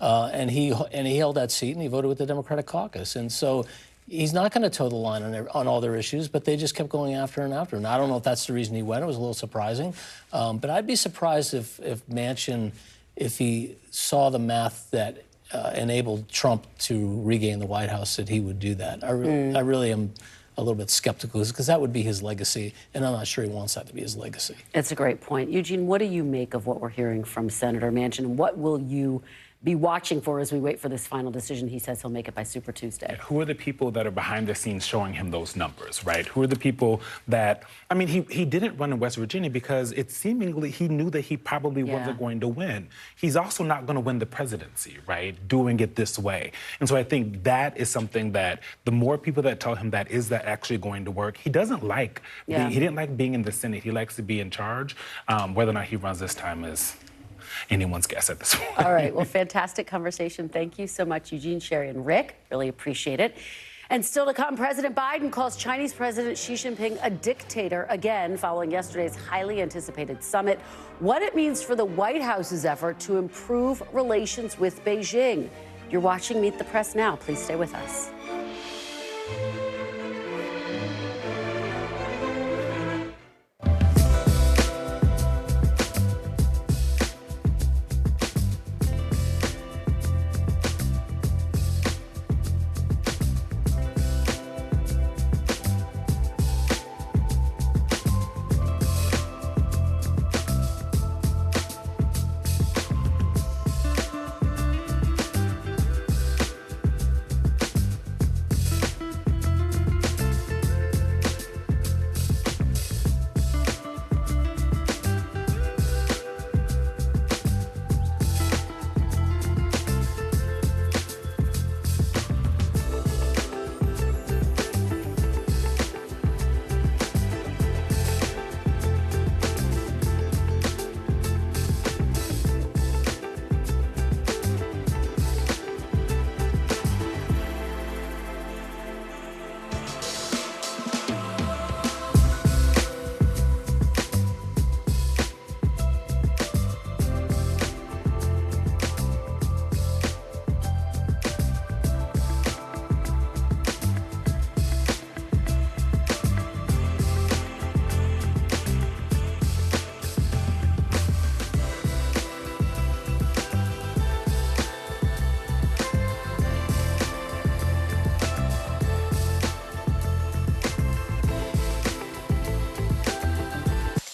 and he held that seat and he voted with the Democratic caucus, and so. He's not going to toe the line on all their issues, but they just kept going after and after. And I don't know if that's the reason he went. It was a little surprising. But I'd be surprised if Manchin, if he saw the math that enabled Trump to regain the White House, that he would do that. I really am a little bit skeptical because that would be his legacy, and I'm not sure he wants that to be his legacy. It's a great point. Eugene, what do you make of what we're hearing from Senator Manchin? What will you be watching for as we wait for this final decision? He says he'll make it by Super Tuesday. Who are the people that are behind the scenes showing him those numbers, right? Who are the people that, I mean, he didn't run in West Virginia because it seemingly he knew that he probably wasn't going to win. He's also not going to win the presidency, right? Doing it this way. And so I think that is something that the more people that tell him that is that actually going to work, he doesn't like, he didn't like being in the Senate. He likes to be in charge. Whether or not he runs this time is anyone's guess at this point. All right. Well, fantastic conversation. Thank you so much, Eugene, Sherry, and Rick. Really appreciate it. And still to come, President Biden calls Chinese President Xi Jinping a dictator again following yesterday's highly anticipated summit. What it means for the White House's effort to improve relations with Beijing. You're watching Meet the Press now. Please stay with us.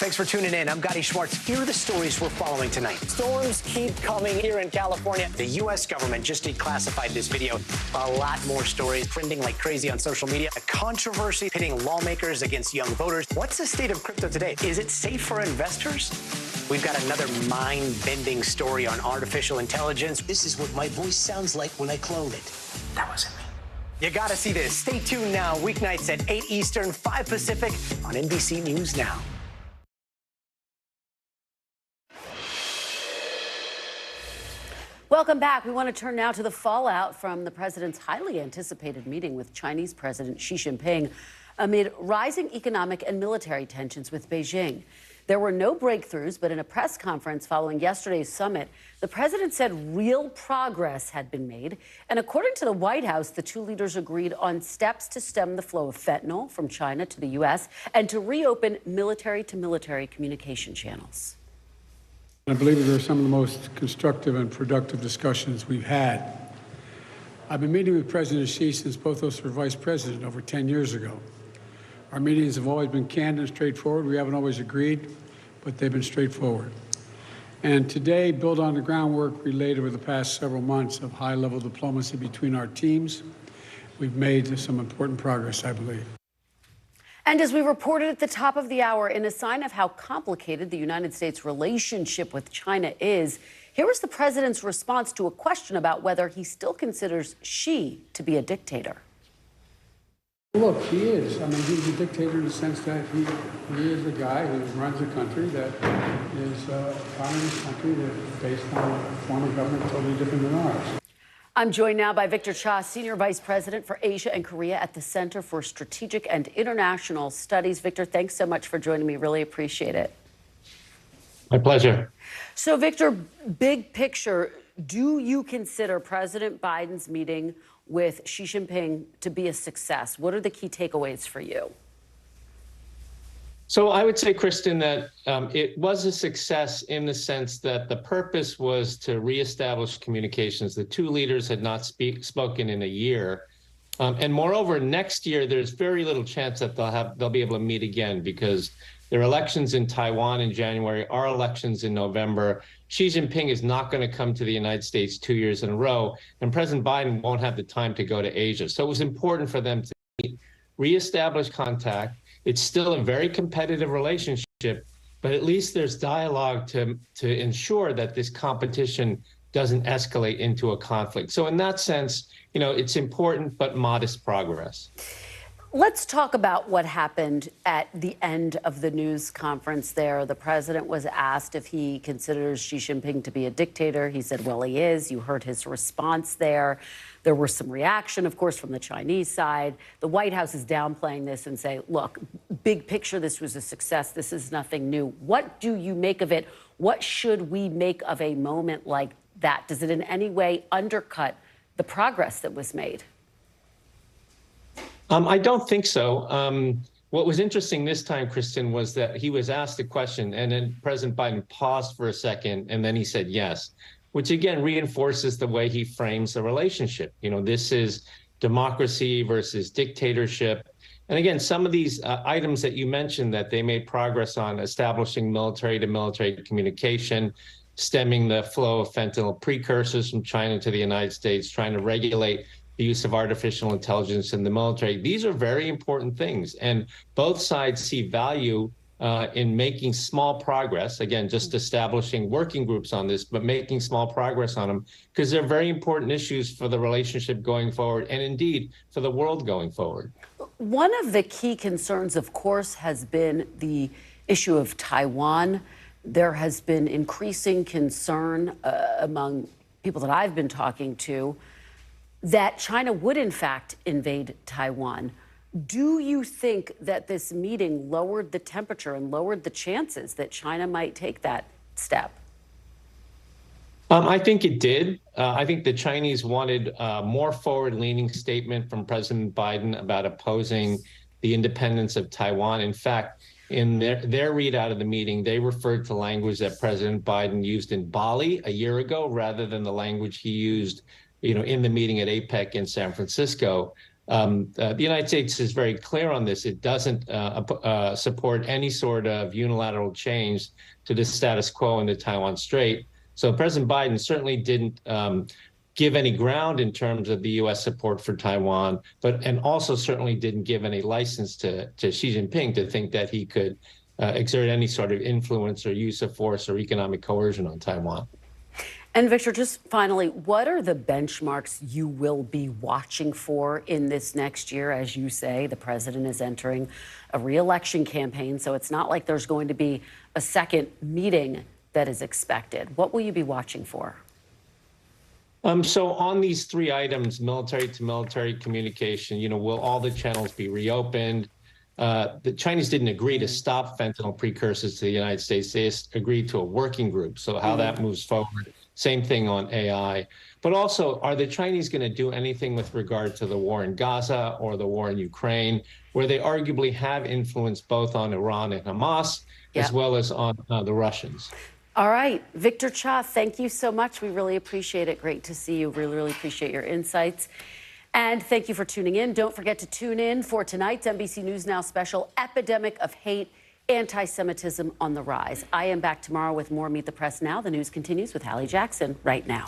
Thanks for tuning in. I'm Gotti Schwartz. Here are the stories we're following tonight. Storms keep coming here in California. The U.S. government just declassified this video. A lot more stories trending like crazy on social media. A controversy pitting lawmakers against young voters. What's the state of crypto today? Is it safe for investors? We've got another mind-bending story on artificial intelligence. This is what my voice sounds like when I clone it. That wasn't me. You gotta see this. Stay tuned now. Weeknights at 8 Eastern, 5 Pacific on NBC News Now. Welcome back. We want to turn now to the fallout from the president's highly anticipated meeting with Chinese President Xi Jinping amid rising economic and military tensions with Beijing. There were no breakthroughs, but in a press conference following yesterday's summit, the president said real progress had been made. And according to the White House, the two leaders agreed on steps to stem the flow of fentanyl from China to the U.S. and to reopen military-to-military communication channels. I believe that they're some of the most constructive and productive discussions we've had. I've been meeting with President Xi since both of us were vice president over 10 years ago. Our meetings have always been candid and straightforward. We haven't always agreed, but they've been straightforward. And today, build on the groundwork we laid over the past several months of high-level diplomacy between our teams. We've made some important progress, I believe. And as we reported at the top of the hour, in a sign of how complicated the United States' relationship with China is, here was the president's response to a question about whether he still considers Xi to be a dictator. Look, he is. I mean, he's a dictator in the sense that he is the guy who runs a country that is a communist country that is based on a form of government totally different than ours. I'm joined now by Victor Cha, Senior Vice President for Asia and Korea at the Center for Strategic and International Studies. Victor, thanks so much for joining me. Really appreciate it. My pleasure. So, Victor, big picture, do you consider President Biden's meeting with Xi Jinping to be a success? What are the key takeaways for you? So I would say, Kristen, that it was a success in the sense that the purpose was to reestablish communications. The two leaders had not spoken in a year. And moreover, next year, there's very little chance that they'll be able to meet again because there are elections in Taiwan in January, our elections in November. Xi Jinping is not going to come to the United States 2 years in a row, and President Biden won't have the time to go to Asia. So it was important for them to meet, reestablish contact. It's still a very competitive relationship, but at least there's dialogue to ensure that this competition doesn't escalate into a conflict. So in that sense, you know, it's important, but modest progress. Let's talk about what happened at the end of the news conference there. The president was asked if he considers Xi Jinping to be a dictator. He said, well, he is. You heard his response there. There was some reaction, of course, from the Chinese side. The White House is downplaying this and say, look, big picture, this was a success. This is nothing new. What do you make of it? What should we make of a moment like that? Does it in any way undercut the progress that was made? I don't think so. What was interesting this time, Kristen, was that he was asked a question and then President Biden paused for a second and then he said yes, which again reinforces the way he frames the relationship. You know, this is democracy versus dictatorship. And again, some of these items that you mentioned that they made progress on, establishing military-to-military communication, stemming the flow of fentanyl precursors from China to the United States, trying to regulate the use of artificial intelligence in the military. These are very important things. And both sides see value in making small progress, again, just establishing working groups on this, but making small progress on them, because they're very important issues for the relationship going forward, and indeed for the world going forward. One of the key concerns, of course, has been the issue of Taiwan. There has been increasing concern among people that I've been talking to that China would, in fact, invade Taiwan. Do you think that this meeting lowered the temperature and lowered the chances that China might take that step? I think it did. I think the Chinese wanted a more forward-leaning statement from President Biden about opposing the independence of Taiwan. In fact, in their readout of the meeting, they referred to language that President Biden used in Bali a year ago, rather than the language he used, you know, in the meeting at APEC in San Francisco. The United States is very clear on this. It doesn't support any sort of unilateral change to the status quo in the Taiwan Strait. So President Biden certainly didn't give any ground in terms of the U.S. support for Taiwan, and also certainly didn't give any license to Xi Jinping to think that he could exert any sort of influence or use of force or economic coercion on Taiwan. And Victor, just finally, what are the benchmarks you will be watching for in this next year? As you say, the president is entering a re-election campaign, so it's not like there's going to be a second meeting that is expected. What will you be watching for? So on these three items, military to military communication, you know, will all the channels be reopened? The Chinese didn't agree to stop fentanyl precursors to the United States. They agreed to a working group. So how that moves forward, same thing on AI. But also, are the Chinese going to do anything with regard to the war in Gaza or the war in Ukraine, where they arguably have influence both on Iran and Hamas, as well as on the Russians? All right, Victor Cha, thank you so much. We really appreciate it. Great to see you. Really appreciate your insights. And thank you for tuning in. Don't forget to tune in for tonight's NBC News Now special, Epidemic of Hate, Anti-Semitism on the Rise. I am back tomorrow with more Meet the Press Now. The news continues with Hallie Jackson right now.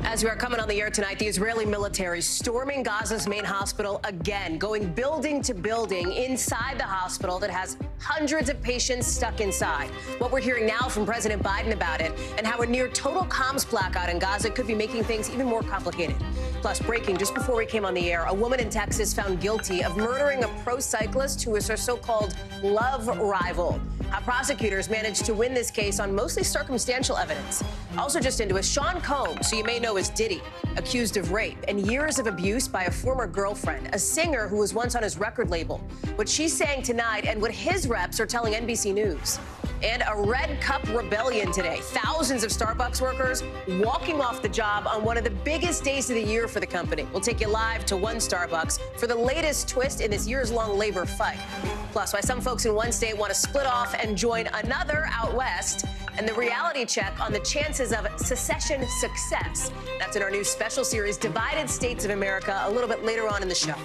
As we are coming on the air tonight, the Israeli military storming Gaza's main hospital again, going building to building inside the hospital that has hundreds of patients stuck inside. What we're hearing now from President Biden about it and how a near total comms blackout in Gaza could be making things even more complicated. Plus, breaking just before we came on the air, a woman in Texas found guilty of murdering a pro cyclist who was her so-called love rival. How prosecutors managed to win this case on mostly circumstantial evidence. Also just into it, Sean Combs, who you may know as Diddy, accused of rape and years of abuse by a former girlfriend, a singer who was once on his record label. What she's saying tonight and what his reps are telling NBC News. And a red cup rebellion today. Thousands of Starbucks workers walking off the job on one of the biggest days of the year for the company. We'll take you live to one Starbucks for the latest twist in this years-long labor fight. Plus, why some folks in one state want to split off and join another out west, and the reality check on the chances of secession success. That's in our new special series, Divided States of America, a little bit later on in the show.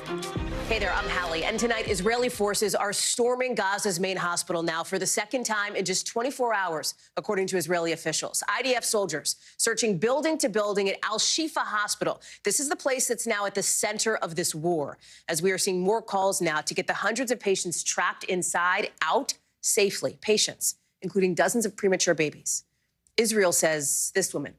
Hey there, I'm Hallie, and tonight Israeli forces are storming Gaza's main hospital now for the second time in just 24 hours, according to Israeli officials. IDF soldiers searching building to building at Al-Shifa Hospital. This is the place that's now at the center of this war, as we are seeing more calls now to get the hundreds of patients trapped inside out safely. Patients, including dozens of premature babies. Israel says this woman,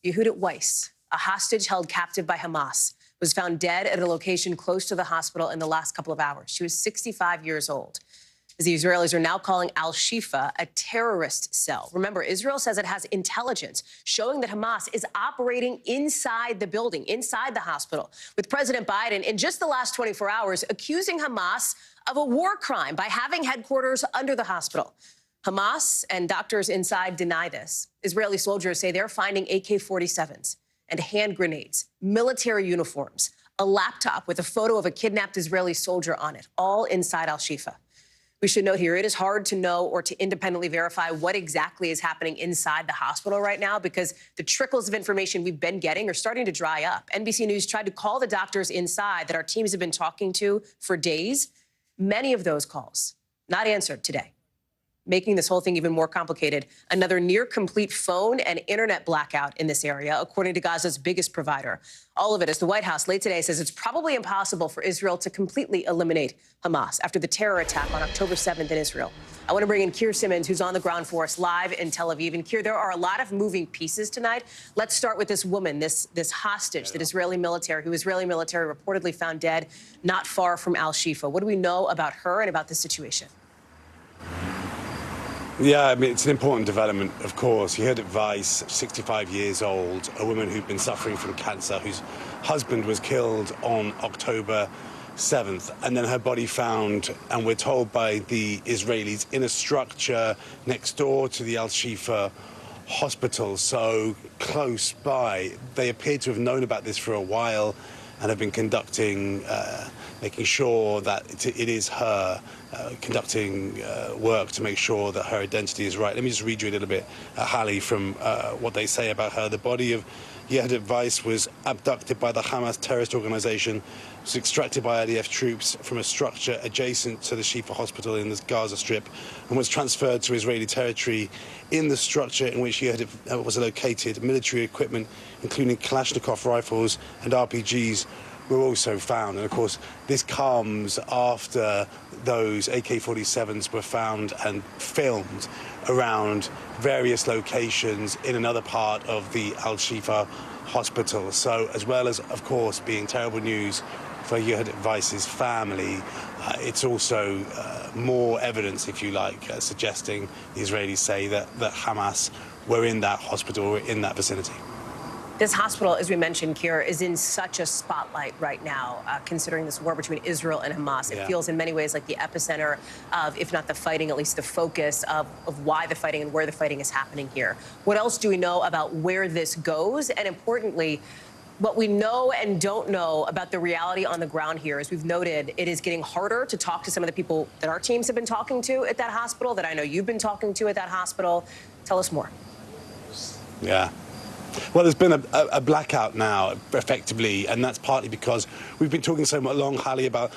Yehudit Weiss, a hostage held captive by Hamas, was found dead at a location close to the hospital in the last couple of hours. She was 65 years old. The Israelis are now calling Al-Shifa a terrorist cell. Remember, Israel says it has intelligence showing that Hamas is operating inside the building, inside the hospital, with President Biden in just the last 24 hours accusing Hamas of a war crime by having headquarters under the hospital. Hamas and doctors inside deny this. Israeli soldiers say they're finding AK-47s and hand grenades, military uniforms, a laptop with a photo of a kidnapped Israeli soldier on it, all inside Al-Shifa. We should note here, it is hard to know or to independently verify what exactly is happening inside the hospital right now because the trickles of information we've been getting are starting to dry up. NBC News tried to call the doctors inside that our teams have been talking to for days. Many of those calls not answered today, making this whole thing even more complicated. Another near-complete phone and internet blackout in this area, according to Gaza's biggest provider. All of it, as the White House late today says it's probably impossible for Israel to completely eliminate Hamas after the terror attack on October 7th in Israel. I want to bring in Keir Simmons, who's on the ground for us live in Tel Aviv. And Keir, there are a lot of moving pieces tonight. Let's start with this woman, this hostage, that Israeli military reportedly found dead not far from Al-Shifa. What do we know about her and about this situation? Yeah, I mean, it's an important development, of course. You heard advice, 65 years old, a woman who'd been suffering from cancer, whose husband was killed on October 7th, and then her body found, and we're told by the Israelis, in a structure next door to the Al-Shifa hospital, so close by. They appear to have known about this for a while and have been conducting, making sure that it is her, conducting work to make sure that her identity is right. Let me just read you a little bit, Hallie, from what they say about her. The body of Yehudit Weiss was abducted by the Hamas terrorist organization, was extracted by IDF troops from a structure adjacent to the Shifa hospital in the Gaza Strip and was transferred to Israeli territory. In the structure in which Yehudit was located, military equipment, including Kalashnikov rifles and RPGs, were also found. And of course, this comes after those AK-47s were found and filmed around various locations in another part of the Al-Shifa hospital. So as well as, of course, being terrible news for Yehudit Weiss's family, it's also more evidence, if you like, suggesting the Israelis say that Hamas were in that hospital or in that vicinity. This hospital, as we mentioned, Keir, is in such a spotlight right now, considering this war between Israel and Hamas. It feels in many ways like the epicenter of, if not the fighting, at least the focus of why the fighting and where the fighting is happening here. What else do we know about where this goes? And importantly, what we know and don't know about the reality on the ground here. As we've noted, it is getting harder to talk to some of the people that our teams have been talking to at that hospital, that I know you've been talking to at that hospital. Tell us more. Yeah. Well, there's been a blackout now, effectively, and that's partly because we've been talking so long, Hallie, about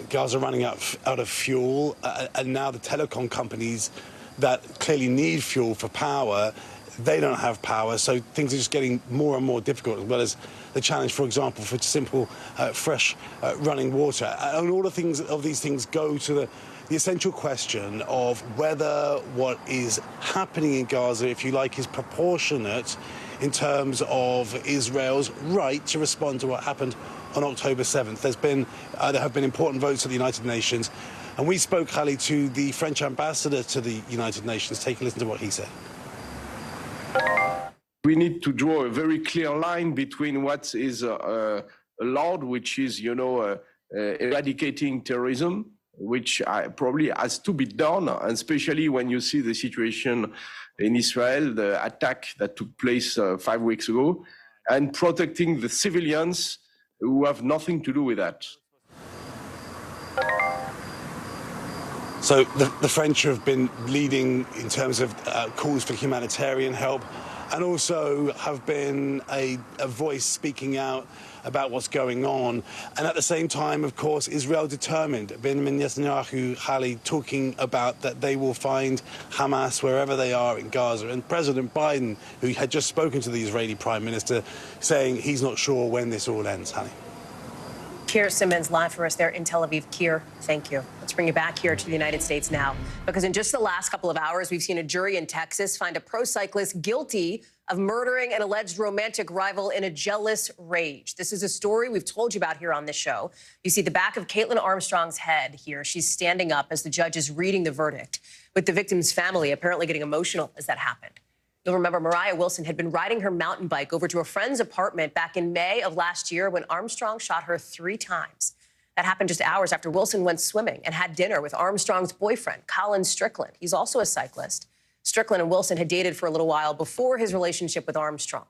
Gaza running out of fuel, and now the telecom companies that clearly need fuel for power, they don't have power, so things are just getting more and more difficult, as well as the challenge, for example, for simple, fresh running water. And all of these things go to the essential question of whether what is happening in Gaza, if you like, is proportionate in terms of Israel's right to respond to what happened on October 7th. There have been important votes at the United Nations, and we spoke, Hallie, to the French ambassador to the United Nations. Take a listen to what he said. We need to draw a very clear line between what is allowed, which is, eradicating terrorism, which probably has to be done, and especially when you see the situation in Israel, the attack that took place 5 weeks ago, and protecting the civilians who have nothing to do with that. So the French have been leading in terms of calls for humanitarian help, and also have been a voice speaking out about what's going on. And at the same time, of course, Israel determined. Benjamin Netanyahu, Hallie, talking about that they will find Hamas wherever they are in Gaza. And President Biden, who had just spoken to the Israeli Prime Minister, saying he's not sure when this all ends, Hallie. Keir Simmons live for us there in Tel Aviv. Keir, thank you. Let's bring you back here to the United States now, because in just the last couple of hours, we've seen a jury in Texas find a pro cyclist guilty of murdering an alleged romantic rival in a jealous rage. This is a story we've told you about here on this show. You see the back of Caitlin Armstrong's head here. She's standing up as the judge is reading the verdict, with the victim's family apparently getting emotional as that happened. You'll remember Mariah Wilson had been riding her mountain bike over to a friend's apartment back in May of last year when Armstrong shot her 3 times. That happened just hours after Wilson went swimming and had dinner with Armstrong's boyfriend, Colin Strickland. He's also a cyclist. Strickland and Wilson had dated for a little while before his relationship with Armstrong.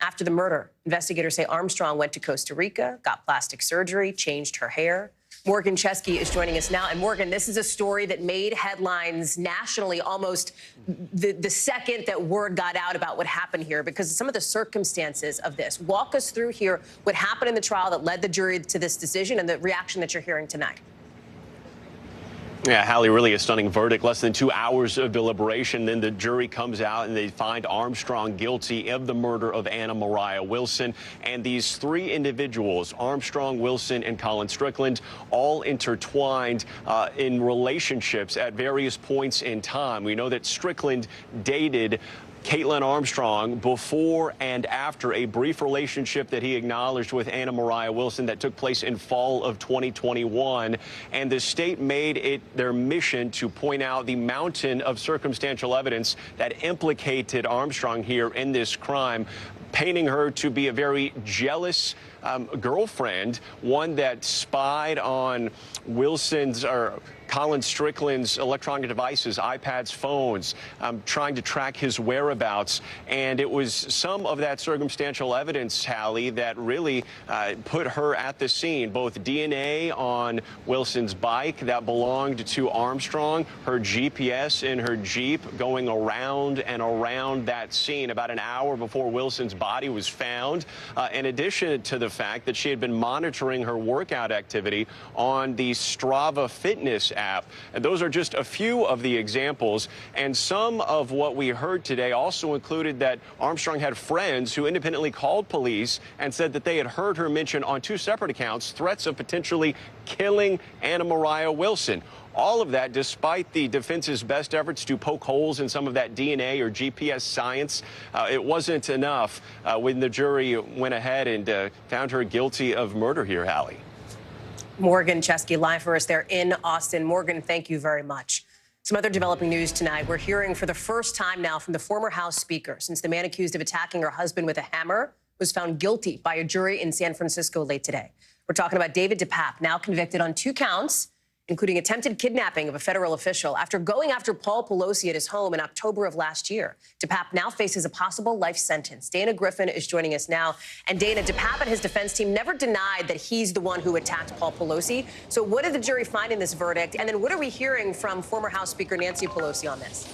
After the murder, investigators say Armstrong went to Costa Rica, got plastic surgery, changed her hair. Morgan Chesky is joining us now. And Morgan, this is a story that made headlines nationally almost the second that word got out about what happened here, because of some of the circumstances of this. Walk us through here what happened in the trial that led the jury to this decision and the reaction that you're hearing tonight. Yeah, Hallie, really a stunning verdict. Less than 2 hours of deliberation. Then the jury comes out and they find Armstrong guilty of the murder of Anna Mariah Wilson. And these 3 individuals, Armstrong, Wilson, and Colin Strickland, all intertwined in relationships at various points in time. We know that Strickland dated Caitlin Armstrong before and after a brief relationship that he acknowledged with Anna Mariah Wilson that took place in fall of 2021. And the state made it their mission to point out the mountain of circumstantial evidence that implicated Armstrong here in this crime, painting her to be a very jealous girlfriend, one that spied on Wilson's or Colin Strickland's electronic devices, iPads, phones, trying to track his whereabouts. And it was some of that circumstantial evidence, Hallie, that really put her at the scene. Both DNA on Wilson's bike that belonged to Armstrong, her GPS in her Jeep going around and around that scene about an hour before Wilson's body was found, in addition to the fact that she had been monitoring her workout activity on the Strava fitness app. And those are just a few of the examples. And some of what we heard today also included that Armstrong had friends who independently called police and said that they had heard her mention on 2 separate accounts threats of potentially killing Anna Mariah Wilson. All of that despite the defense's best efforts to poke holes in some of that DNA or GPS science. It wasn't enough when the jury went ahead and found her guilty of murder here, Hallie. Morgan Chesky live for us there in Austin. Morgan, thank you very much. Some other developing news tonight. We're hearing for the first time now from the former House Speaker since the man accused of attacking her husband with a hammer was found guilty by a jury in San Francisco late today. We're talking about David DePape, now convicted on 2 counts, including attempted kidnapping of a federal official after going after Paul Pelosi at his home in October of last year. DePape now faces a possible life sentence. Dana Griffin is joining us now. And Dana, DePape and his defense team never denied that he's the one who attacked Paul Pelosi. So what did the jury find in this verdict? And then what are we hearing from former House Speaker Nancy Pelosi on this?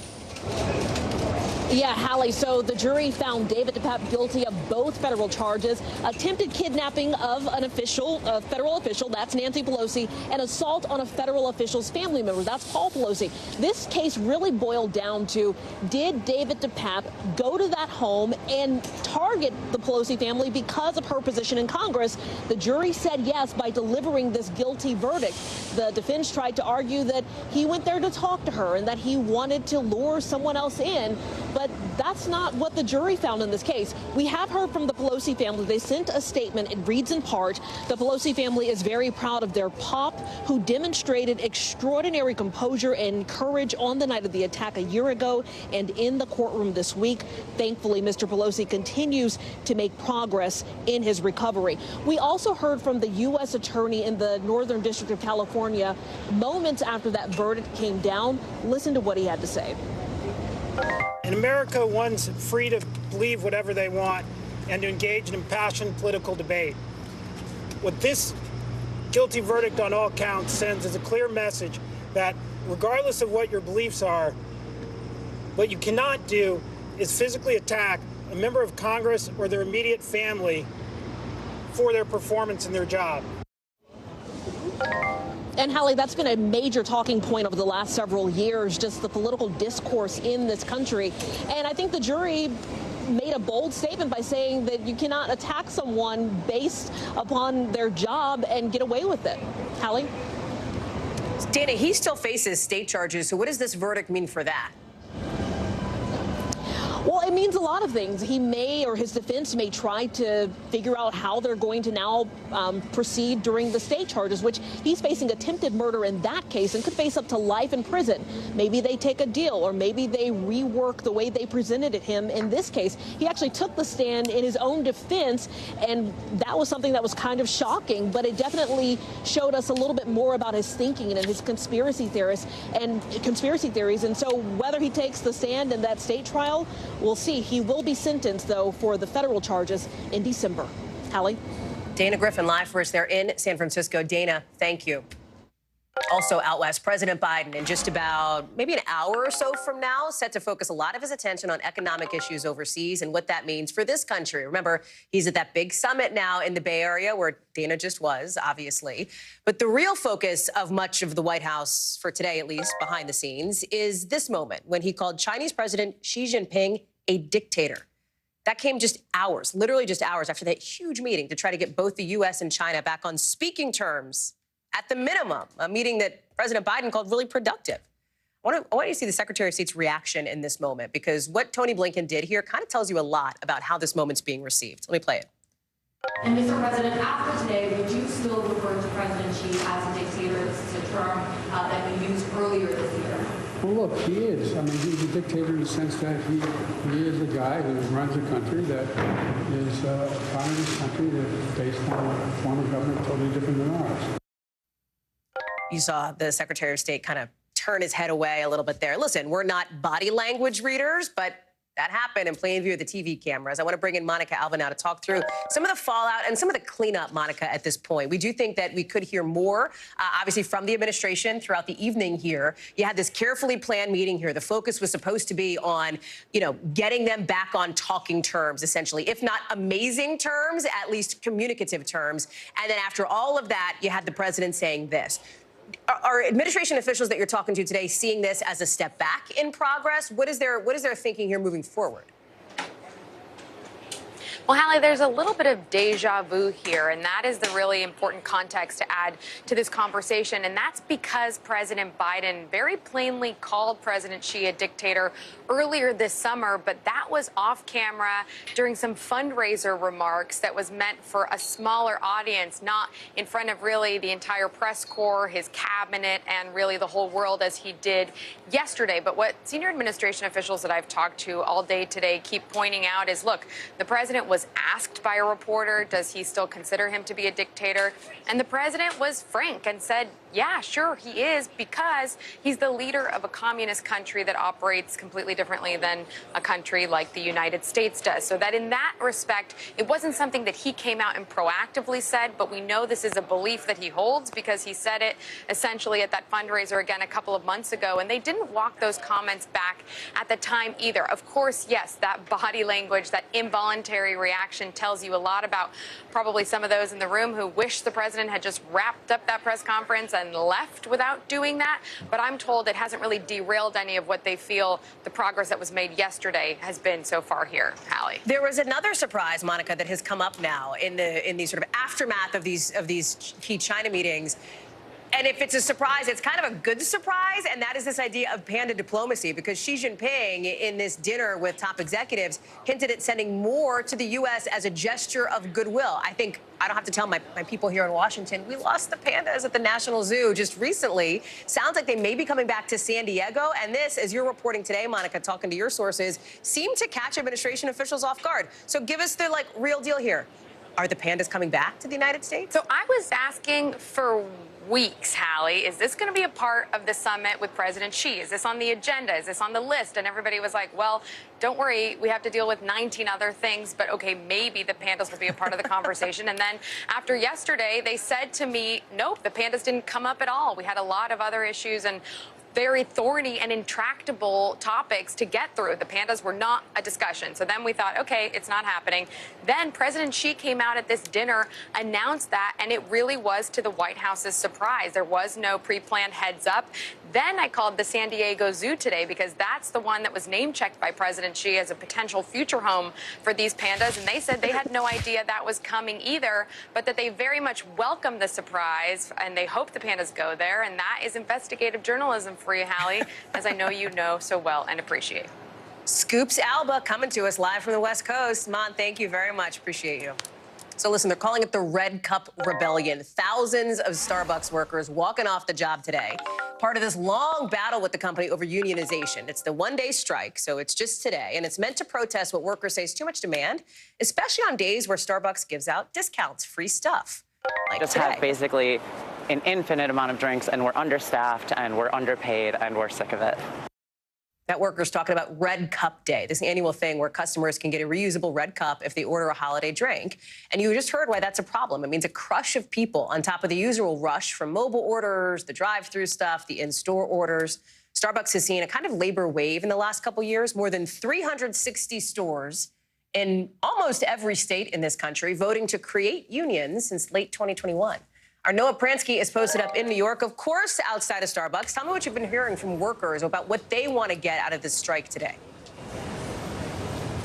Yeah, Hallie, so the jury found David DePape guilty of both federal charges, attempted kidnapping of an official, a federal official, that's Nancy Pelosi, and assault on a federal official's family member, that's Paul Pelosi. This case really boiled down to, did David DePape go to that home and target the Pelosi family because of her position in Congress? The jury said yes by delivering this guilty verdict. The defense tried to argue that he went there to talk to her and that he wanted to lure someone else in, but that's not what the jury found in this case. We have heard from the Pelosi family. They sent a statement. It reads in part, the Pelosi family is very proud of their pop, who demonstrated extraordinary composure and courage on the night of the attack a year ago and in the courtroom this week. Thankfully, Mr. Pelosi continues to make progress in his recovery. We also heard from the U.S. attorney in the Northern District of California moments after that verdict came down. Listen to what he had to say. In America, one's free to believe whatever they want and to engage in impassioned political debate. What this guilty verdict on all counts sends is a clear message that regardless of what your beliefs are, what you cannot do is physically attack a member of Congress or their immediate family for their performance in their job. And Hallie, that's been a major talking point over the last several years, just the political discourse in this country. And I think the jury made a bold statement by saying that you cannot attack someone based upon their job and get away with it. Hallie? Dana, he still faces state charges. So what does this verdict mean for that? Well, it means a lot of things. He may, or his defense may, try to figure out how they're going to now proceed during the state charges, which he's facing attempted murder in that case and could face up to life in prison. Maybe they take a deal, or maybe they rework the way they presented him in this case. He actually took the stand in his own defense, and that was something that was kind of shocking, but it definitely showed us a little bit more about his thinking and his conspiracy theories. And so whether he takes the stand in that state trial, we'll see. He will be sentenced, though, for the federal charges in December. Hallie? Dana Griffin live for us there in San Francisco. Dana, thank you. Also out west, President Biden, in just about maybe an hour or so from now, set to focus a lot of his attention on economic issues overseas and what that means for this country. Remember, he's at that big summit now in the Bay Area where Dana just was, obviously. But the real focus of much of the White House, for today at least, behind the scenes, is this moment when he called Chinese President Xi Jinping a dictator. That came just hours, literally just hours after that huge meeting to try to get both the U.S. and China back on speaking terms. At the minimum, a meeting that President Biden called really productive. I want you to see the Secretary of State's reaction in this moment, because what Tony Blinken did here kind of tells you a lot about how this moment's being received. Let me play it. And Mr. President, after today, would you still refer to President Xi as a dictator? This is a term that we used earlier this year. Well, look, he is. I mean, he's a dictator in the sense that he is a guy who runs a country that is a communist country that is based on a form of government totally different than ours. You saw the Secretary of State kind of turn his head away a little bit there. Listen, we're not body language readers, but that happened in plain view of the TV cameras. I want to bring in Monica Alva now to talk through some of the fallout and some of the cleanup, Monica, at this point. We do think that we could hear more, obviously, from the administration throughout the evening here. You had this carefully planned meeting here. The focus was supposed to be on, getting them back on talking terms, essentially, if not amazing terms, at least communicative terms. And then after all of that, you had the president saying this. Are administration officials that you're talking to today seeing this as a step back in progress? What is their thinking here moving forward? Well, Hallie, there's a little bit of deja vu here, and that is the really important context to add to this conversation. And that's because President Biden very plainly called President Xi a dictator earlier this summer, but that was off camera during some fundraiser remarks that was meant for a smaller audience, not in front of really the entire press corps, his cabinet, and really the whole world as he did yesterday. But what senior administration officials that I've talked to all day today keep pointing out is, look, the president was asked by a reporter, does he still consider him to be a dictator? And the president was frank and said, yeah, sure, he is, because he's the leader of a communist country that operates completely differently than a country like the United States does. So that in that respect, it wasn't something that he came out and proactively said, but we know this is a belief that he holds because he said it essentially at that fundraiser again a couple of months ago, and they didn't walk those comments back at the time either. Of course, yes, that body language, that involuntary reaction tells you a lot about probably some of those in the room who wish the president had just wrapped up that press conference and left without doing that. But I'm told it hasn't really derailed any of what they feel the progress that was made yesterday has been so far here, Hallie. There was another surprise, Monica, that has come up now in the sort of aftermath of these key China meetings. And if it's a surprise, it's kind of a good surprise, and that is this idea of panda diplomacy, because Xi Jinping, in this dinner with top executives, hinted at sending more to the U.S. as a gesture of goodwill. I think I don't have to tell my people here in Washington, we lost the pandas at the National Zoo just recently. Sounds like they may be coming back to San Diego, and this, as you're reporting today, Monica, talking to your sources, seemed to catch administration officials off guard. So give us the, real deal here. Are the pandas coming back to the United States? So I was asking for weeks, Hallie, is this going to be a part of the summit with President Xi? Is this on the agenda? Is this on the list? And everybody was like, well, don't worry, we have to deal with 19 other things, but okay, maybe the pandas will be a part of the conversation. And then after yesterday, they said to me, nope, the pandas didn't come up at all. We had a lot of other issues and very thorny and intractable topics to get through. The pandas were not a discussion. So then we thought, okay, it's not happening. Then President Xi came out at this dinner, announced that, and it really was to the White House's surprise. There was no pre-planned heads up. Then I called the San Diego Zoo today because that's the one that was name-checked by President Xi as a potential future home for these pandas. And they said they had no idea that was coming either, but that they very much welcomed the surprise and they hope the pandas go there. And that is investigative journalism for you, Hallie, as I know you know so well and appreciate. Scoops Alba coming to us live from the West Coast. Mon, thank you very much. Appreciate you. So listen, they're calling it the Red Cup Rebellion. Thousands of Starbucks workers walking off the job today. Part of this long battle with the company over unionization. It's the one-day strike, so it's just today. And it's meant to protest what workers say is too much demand, especially on days where Starbucks gives out discounts, free stuff. Like just today. have basically an infinite amount of drinks, and we're understaffed, and we're underpaid, and we're sick of it. That worker's talking about Red Cup Day, this annual thing where customers can get a reusable red cup if they order a holiday drink. And you just heard why that's a problem. It means a crush of people on top of the usual rush from mobile orders, the drive-through stuff, the in-store orders. Starbucks has seen a kind of labor wave in the last couple years. More than 360 stores in almost every state in this country voting to create unions since late 2021. Our Noah Pransky is posted up in New York, of course, outside of Starbucks. Tell me what you've been hearing from workers about what they want to get out of this strike today.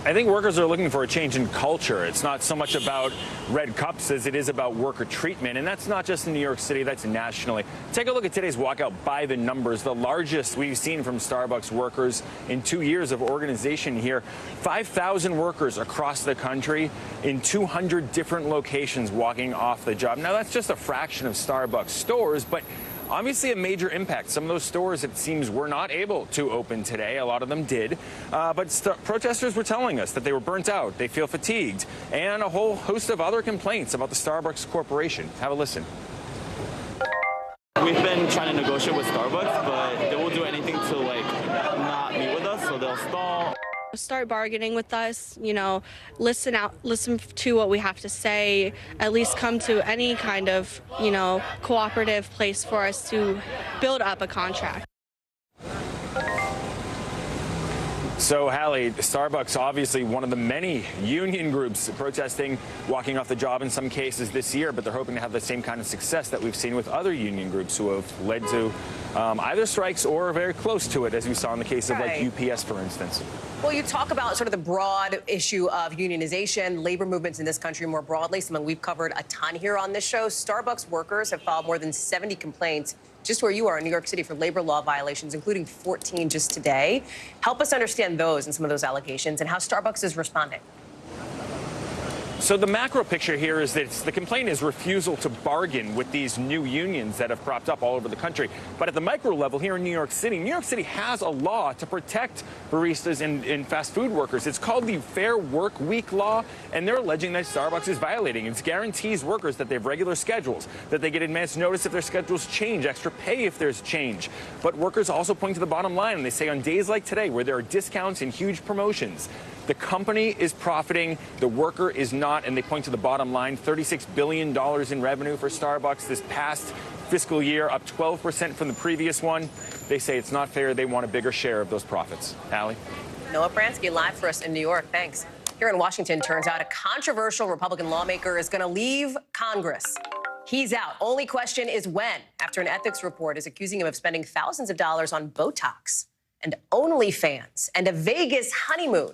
I think workers are looking for a change in culture. It's not so much about red cups as it is about worker treatment. And that's not just in New York City, that's nationally. Take a look at today's walkout by the numbers, the largest we've seen from Starbucks workers in 2 years of organization here. 5,000 workers across the country in 200 different locations walking off the job. Now, that's just a fraction of Starbucks stores, but obviously a major impact. Some of those stores, it seems, were not able to open today. A lot of them did. But protesters were telling us that they were burnt out, they feel fatigued, and a whole host of other complaints about the Starbucks Corporation. Have a listen. We've been trying to negotiate with Starbucks, but they will do anything to, not meet with us, so they'll stall. Start bargaining with us, listen to what we have to say, at least come to any kind of, cooperative place for us to build up a contract. So, Hallie, Starbucks, obviously one of the many union groups protesting, walking off the job in some cases this year, but they're hoping to have the same kind of success that we've seen with other union groups who have led to either strikes or very close to it, as we saw in the case of like UPS, for instance. Well, you talk about sort of the broad issue of unionization, labor movements in this country more broadly, something we've covered a ton here on this show. Starbucks workers have filed more than 70 complaints just where you are in New York City for labor law violations, including 14 just today. Help us understand those and some of those allegations and how Starbucks is responding. So the macro picture here is that the complaint is refusal to bargain with these new unions that have cropped up all over the country. But at the micro level here in New York City has a law to protect baristas and fast food workers. It's called the Fair Work Week Law, and they're alleging that Starbucks is violating it. It guarantees workers that they have regular schedules, that they get advance notice if their schedules change, extra pay if there's change. But workers also point to the bottom line, and they say on days like today where there are discounts and huge promotions, the company is profiting, the worker is not, and they point to the bottom line, $36 billion in revenue for Starbucks this past fiscal year, up 12% from the previous one. They say it's not fair. They want a bigger share of those profits. Allie? Noah Bransky live for us in New York. Thanks. Here in Washington, turns out a controversial Republican lawmaker is going to leave Congress. He's out. Only question is when, after an ethics report is accusing him of spending thousands of dollars on Botox and OnlyFans and a Vegas honeymoon.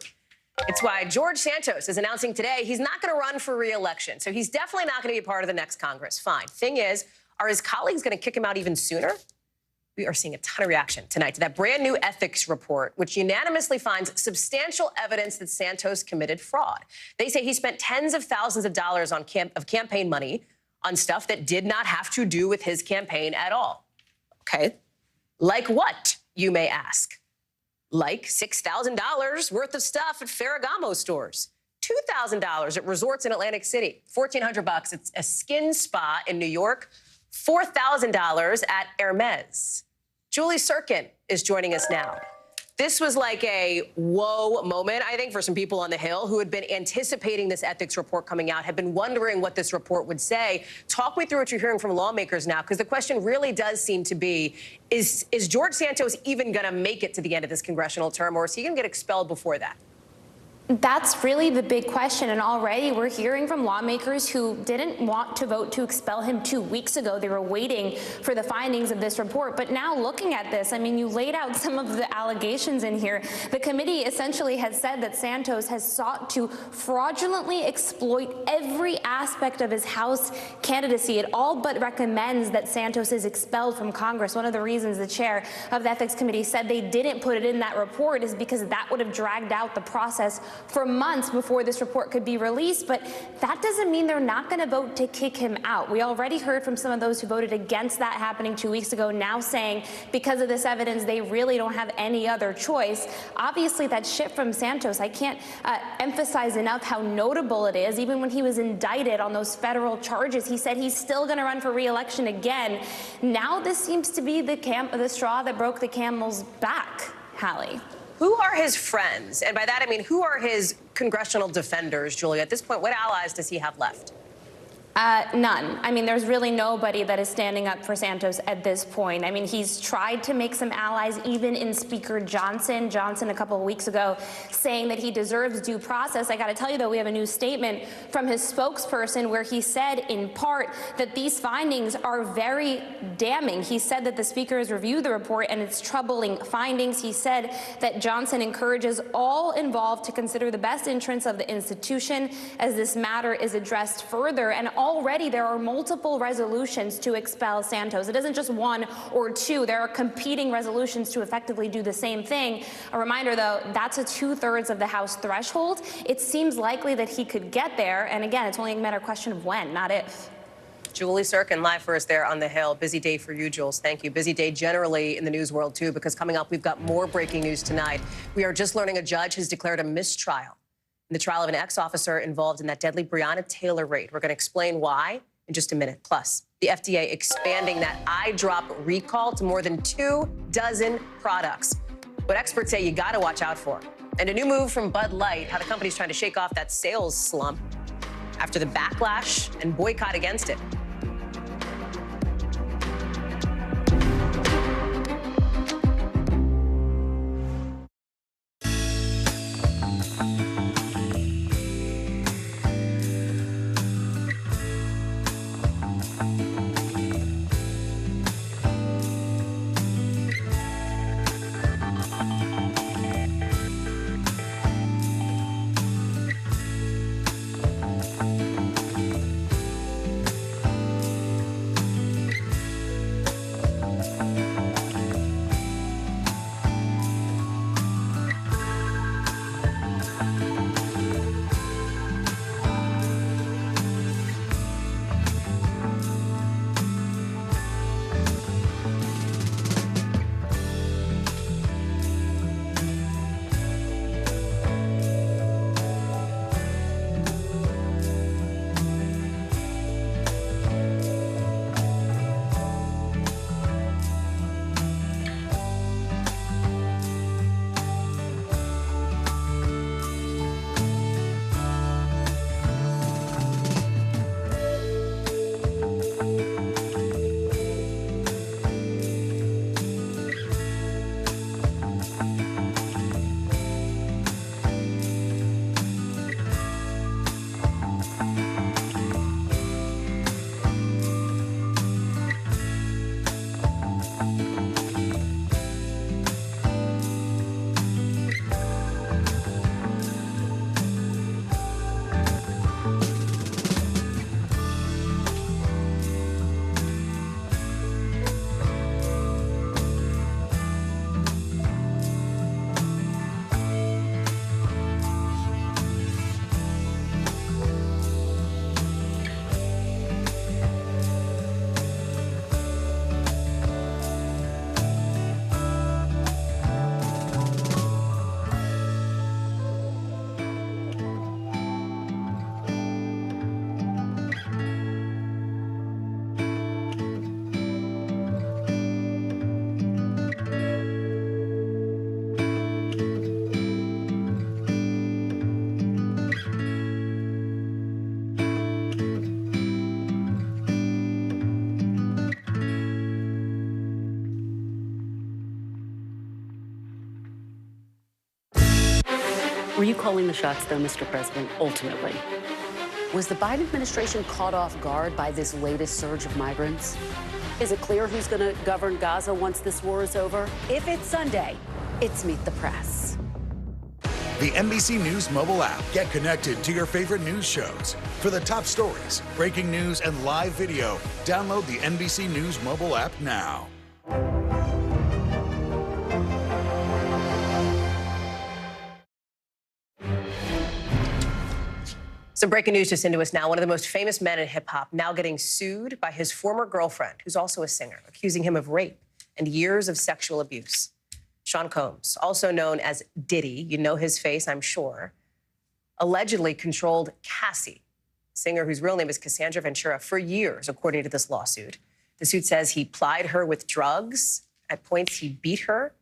It's why George Santos is announcing today he's not going to run for re-election. So he's definitely not going to be a part of the next Congress. Fine. Thing is, are his colleagues going to kick him out even sooner? We are seeing a ton of reaction tonight to that brand new ethics report, which unanimously finds substantial evidence that Santos committed fraud. They say he spent tens of thousands of dollars on campaign money on stuff that did not have to do with his campaign at all. Okay. Like what, you may ask? Like $6,000 worth of stuff at Ferragamo stores, $2,000 at resorts in Atlantic City, $1,400 at a skin spa in New York, $4,000 at Hermes. Julie Sirkin is joining us now. This was like a whoa moment, I think, for some people on the Hill who had been anticipating this ethics report coming out, had been wondering what this report would say. Talk me through what you're hearing from lawmakers now, because the question really does seem to be, is George Santos even going to make it to the end of this congressional term, or is he going to get expelled before that? That's really the big question, and already we're hearing from lawmakers who didn't want to vote to expel him 2 weeks ago. They were waiting for the findings of this report. But now looking at this, I mean, you laid out some of the allegations in here. The committee essentially has said that Santos has sought to fraudulently exploit every aspect of his House candidacy. It all but recommends that Santos is expelled from Congress. One of the reasons the chair of the Ethics Committee said they didn't put it in that report is because that would have dragged out the process for months before this report could be released. But that doesn't mean they're not going to vote to kick him out. We already heard from some of those who voted against that happening 2 weeks ago, now saying because of this evidence, they really don't have any other choice. Obviously, that shift from Santos, I can't emphasize enough how notable it is. Even when he was indicted on those federal charges, he said he's still going to run for re-election again. Now this seems to be the straw that broke the camel's back, Hallie. Who are his friends? And by that, I mean, who are his congressional defenders, Julia? At this point, what allies does he have left? None. I mean, there's really nobody that is standing up for Santos at this point. I mean, he's tried to make some allies, even in Speaker Johnson. Johnson, a couple of weeks ago, saying that he deserves due process. I got to tell you, though, we have a new statement from his spokesperson where he said, in part, that these findings are very damning. He said that the speaker has reviewed the report and it's troubling findings. He said that Johnson encourages all involved to consider the best interests of the institution as this matter is addressed further. And already there are multiple resolutions to expel Santos. It isn't just one or two. There are competing resolutions to effectively do the same thing. A reminder, though, that's a 2/3 of the House threshold. It seems likely that he could get there. And again, it's only a matter of question of when, not if. Julie Sirkin live for us there on the Hill. Busy day for you, Jules. Thank you. Busy day generally in the news world, too, because coming up, we've got more breaking news tonight. We are just learning a judge has declared a mistrial in the trial of an ex-officer involved in that deadly Breonna Taylor raid. We're going to explain why in just a minute. Plus, the FDA expanding that eye drop recall to more than 24 products. What experts say you got to watch out for. And a new move from Bud Light, how the company's trying to shake off that sales slump after the backlash and boycott against it. Were you calling the shots, though, Mr. President, ultimately? Was the Biden administration caught off guard by this latest surge of migrants? Is it clear who's going to govern Gaza once this war is over? If it's Sunday, it's Meet the Press. The NBC News mobile app. Get connected to your favorite news shows. For the top stories, breaking news, and live video, download the NBC News mobile app now. Some breaking news just into us now. One of the most famous men in hip-hop now getting sued by his former girlfriend, who's also a singer, accusing him of rape and years of sexual abuse. Sean Combs, also known as Diddy, you know his face, I'm sure, allegedly controlled Cassie, a singer whose real name is Cassandra Ventura, for years, according to this lawsuit. The suit says he plied her with drugs. At points, he beat her,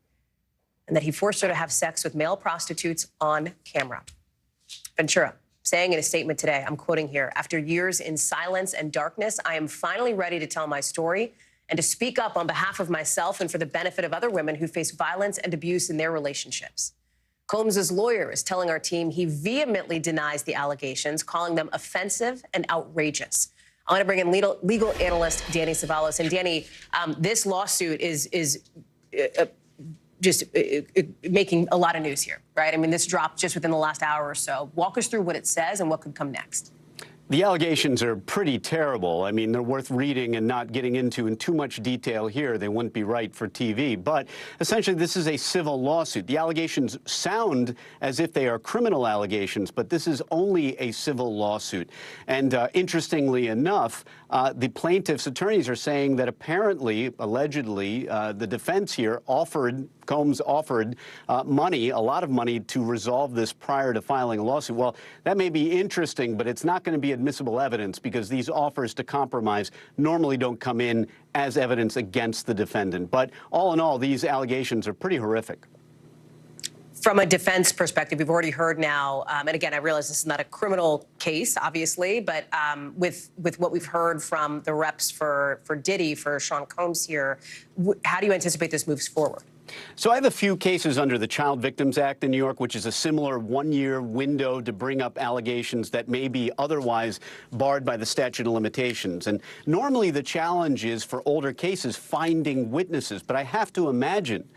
and that he forced her to have sex with male prostitutes on camera. Ventura saying in a statement today, I'm quoting here, "After years in silence and darkness, I am finally ready to tell my story and to speak up on behalf of myself and for the benefit of other women who face violence and abuse in their relationships." Combs' lawyer is telling our team he vehemently denies the allegations, calling them offensive and outrageous. I want to bring in legal analyst Danny Savalos. And Danny, this lawsuit is just making a lot of news here, right? I mean, this dropped just within the last hour or so. Walk us through what it says and what could come next. The allegations are pretty terrible. I mean, they're worth reading and not getting into in too much detail here. They wouldn't be right for TV. But essentially, this is a civil lawsuit. The allegations sound as if they are criminal allegations, but this is only a civil lawsuit. And interestingly enough, the plaintiff's attorneys are saying that apparently, allegedly, the defense here Combs offered money, a lot of money, to resolve this prior to filing a lawsuit. Well, that may be interesting, but it's not going to be admissible evidence because these offers to compromise normally don't come in as evidence against the defendant. But all in all, these allegations are pretty horrific. From a defense perspective, we've already heard now, and again, I realize this is not a criminal case, obviously, but with what we've heard from the reps for Diddy, for Sean Combs here, how do you anticipate this moves forward? So I have a few cases under the Child Victims Act in New York, which is a similar one-year window to bring up allegations that may be otherwise barred by the statute of limitations. And normally the challenge is for older cases finding witnesses. But I have to imagine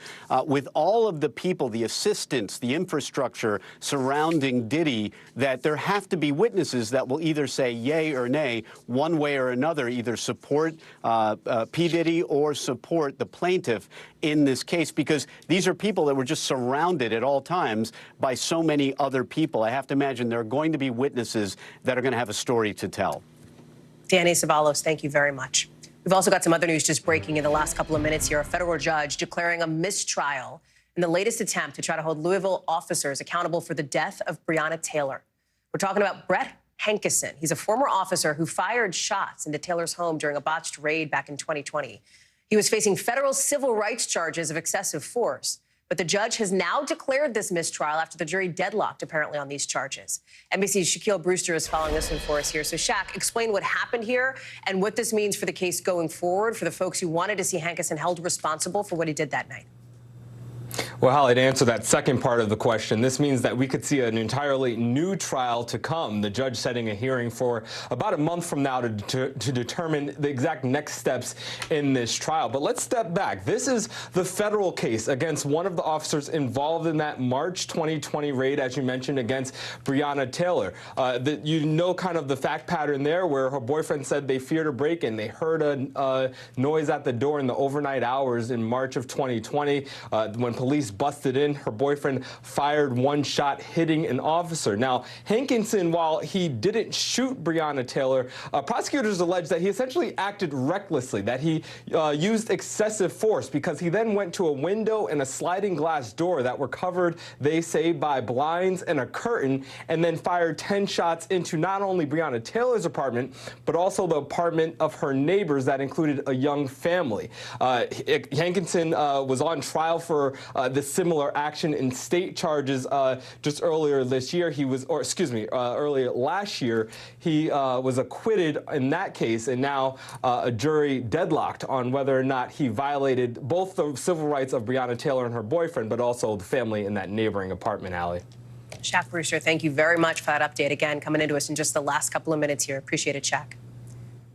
with all of the people, the assistants, the infrastructure surrounding Diddy, that there have to be witnesses that will either say yay or nay, one way or another, either support P. Diddy or support the plaintiff in this case, because these are people that were just surrounded at all times by so many other people. I have to imagine there are going to be witnesses that are going to have a story to tell. Danny Savalos, thank you very much. We've also got some other news just breaking in the last couple of minutes here. A federal judge declaring a mistrial in the latest attempt to try to hold Louisville officers accountable for the death of Breonna Taylor. We're talking about Brett Hankison. He's a former officer who fired shots into Taylor's home during a botched raid back in 2020. He was facing federal civil rights charges of excessive force, but the judge has now declared this mistrial after the jury deadlocked, apparently, on these charges. NBC's Shaquille Brewster is following this one for us here. So, Shaq, explain what happened here and what this means for the case going forward for the folks who wanted to see Hankison held responsible for what he did that night. Well, Holly, to answer that second part of the question, this means that we could see an entirely new trial to come. The judge setting a hearing for about a month from now to determine the exact next steps in this trial. But let's step back. This is the federal case against one of the officers involved in that March 2020 raid, as you mentioned, against Breonna Taylor. You know kind of the fact pattern there, where her boyfriend said they feared a break-in. They heard a noise at the door in the overnight hours in March of 2020 when police busted in. Her boyfriend fired one shot, hitting an officer. Now, Hankinson, while he didn't shoot Breonna Taylor, prosecutors allege that he essentially acted recklessly, that he used excessive force because he then went to a window and a sliding glass door that were covered, they say, by blinds and a curtain, and then fired 10 shots into not only Breonna Taylor's apartment, but also the apartment of her neighbors that included a young family. Hankinson was on trial for the similar action in state charges just earlier this year. Earlier last year, he was acquitted in that case, and now a jury deadlocked on whether or not he violated both the civil rights of Breonna Taylor and her boyfriend, but also the family in that neighboring apartment alley. Shaq Brewster, thank you very much for that update. Again, coming into us in just the last couple of minutes here. Appreciate it, Shaq.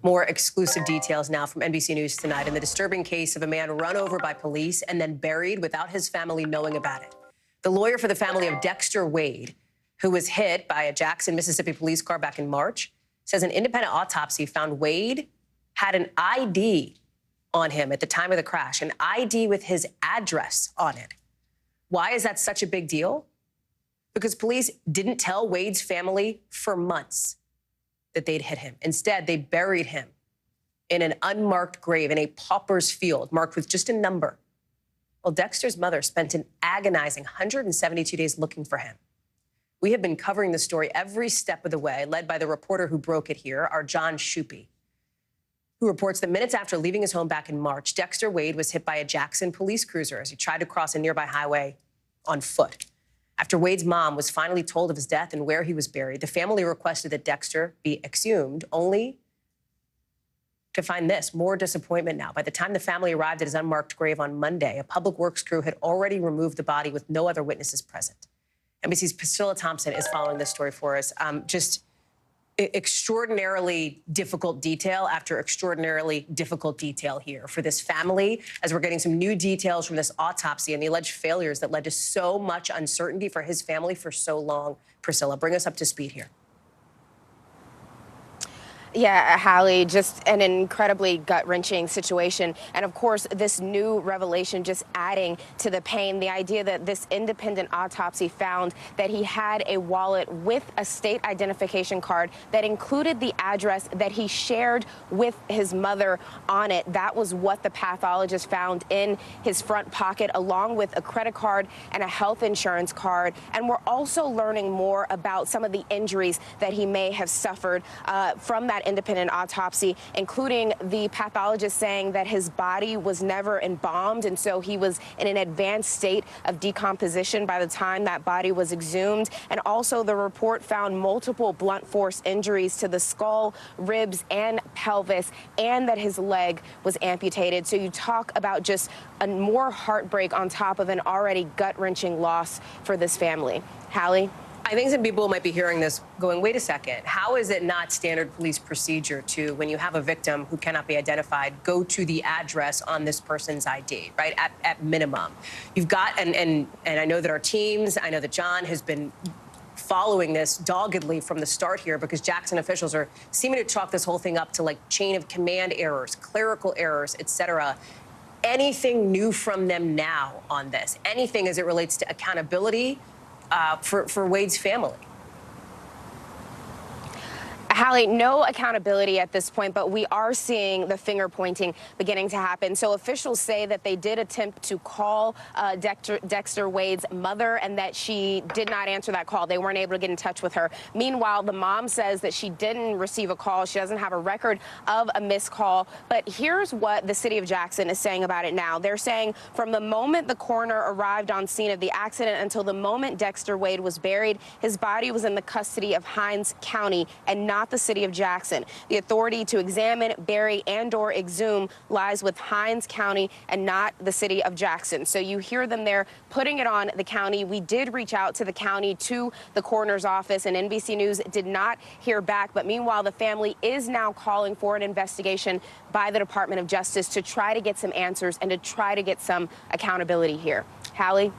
More exclusive details now from NBC News Tonight in the disturbing case of a man run over by police and then buried without his family knowing about it. The lawyer for the family of Dexter Wade, who was hit by a Jackson, Mississippi police car back in March, says an independent autopsy found Wade had an ID on him at the time of the crash, an ID with his address on it. Why is that such a big deal? Because police didn't tell Wade's family for months that they'd hit him. Instead, they buried him in an unmarked grave in a pauper's field marked with just a number. Well, Dexter's mother spent an agonizing 172 days looking for him. We have been covering the story every step of the way, led by the reporter who broke it here, our John Shupe, who reports that minutes after leaving his home back in March, Dexter Wade was hit by a Jackson police cruiser as he tried to cross a nearby highway on foot. After Wade's mom was finally told of his death and where he was buried, the family requested that Dexter be exhumed, only to find this, more disappointment now. By the time the family arrived at his unmarked grave on Monday, a public works crew had already removed the body with no other witnesses present. NBC's Priscilla Thompson is following this story for us. Just extraordinarily difficult detail after extraordinarily difficult detail here for this family, as we're getting some new details from this autopsy and the alleged failures that led to so much uncertainty for his family for so long. Priscilla, bring us up to speed here. Yeah, Hallie, just an incredibly gut-wrenching situation. And of course, this new revelation just adding to the pain, the idea that this independent autopsy found that he had a wallet with a state identification card that included the address that he shared with his mother on it. That was what the pathologist found in his front pocket, along with a credit card and a health insurance card. And we're also learning more about some of the injuries that he may have suffered from that independent autopsy, including the pathologist saying that his body was never embalmed, and so he was in an advanced state of decomposition by the time that body was exhumed. And also the report found multiple blunt force injuries to the skull, ribs, and pelvis, and that his leg was amputated. So you talk about just a more heartbreak on top of an already gut-wrenching loss for this family. Hallie? I think some people might be hearing this going, wait a second, how is it not standard police procedure to, when you have a victim who cannot be identified, go to the address on this person's ID, right, at minimum? You've got, and I know that our teams, I know that John has been following this doggedly from the start here, because Jackson officials are seeming to chalk this whole thing up to like chain of command errors, clerical errors, et cetera. Anything new from them now on this? Anything as it relates to accountability for Wade's family? Hallie, no accountability at this point, but we are seeing the finger pointing beginning to happen. So officials say that they did attempt to call Dexter Wade's mother and that she did not answer that call. They weren't able to get in touch with her. Meanwhile, the mom says that she didn't receive a call. She doesn't have a record of a missed call. But here's what the city of Jackson is saying about it now. They're saying from the moment the coroner arrived on scene of the accident until the moment Dexter Wade was buried, his body was in the custody of Hinds County and not the city of Jackson. The authority to examine, bury, and/or exhume lies with Hinds County and not the city of Jackson. So you hear them there putting it on the county. We did reach out to the county, to the coroner's office, and NBC News did not hear back. But meanwhile, the family is now calling for an investigation by the Department of Justice to try to get some answers and to try to get some accountability here. Hallie?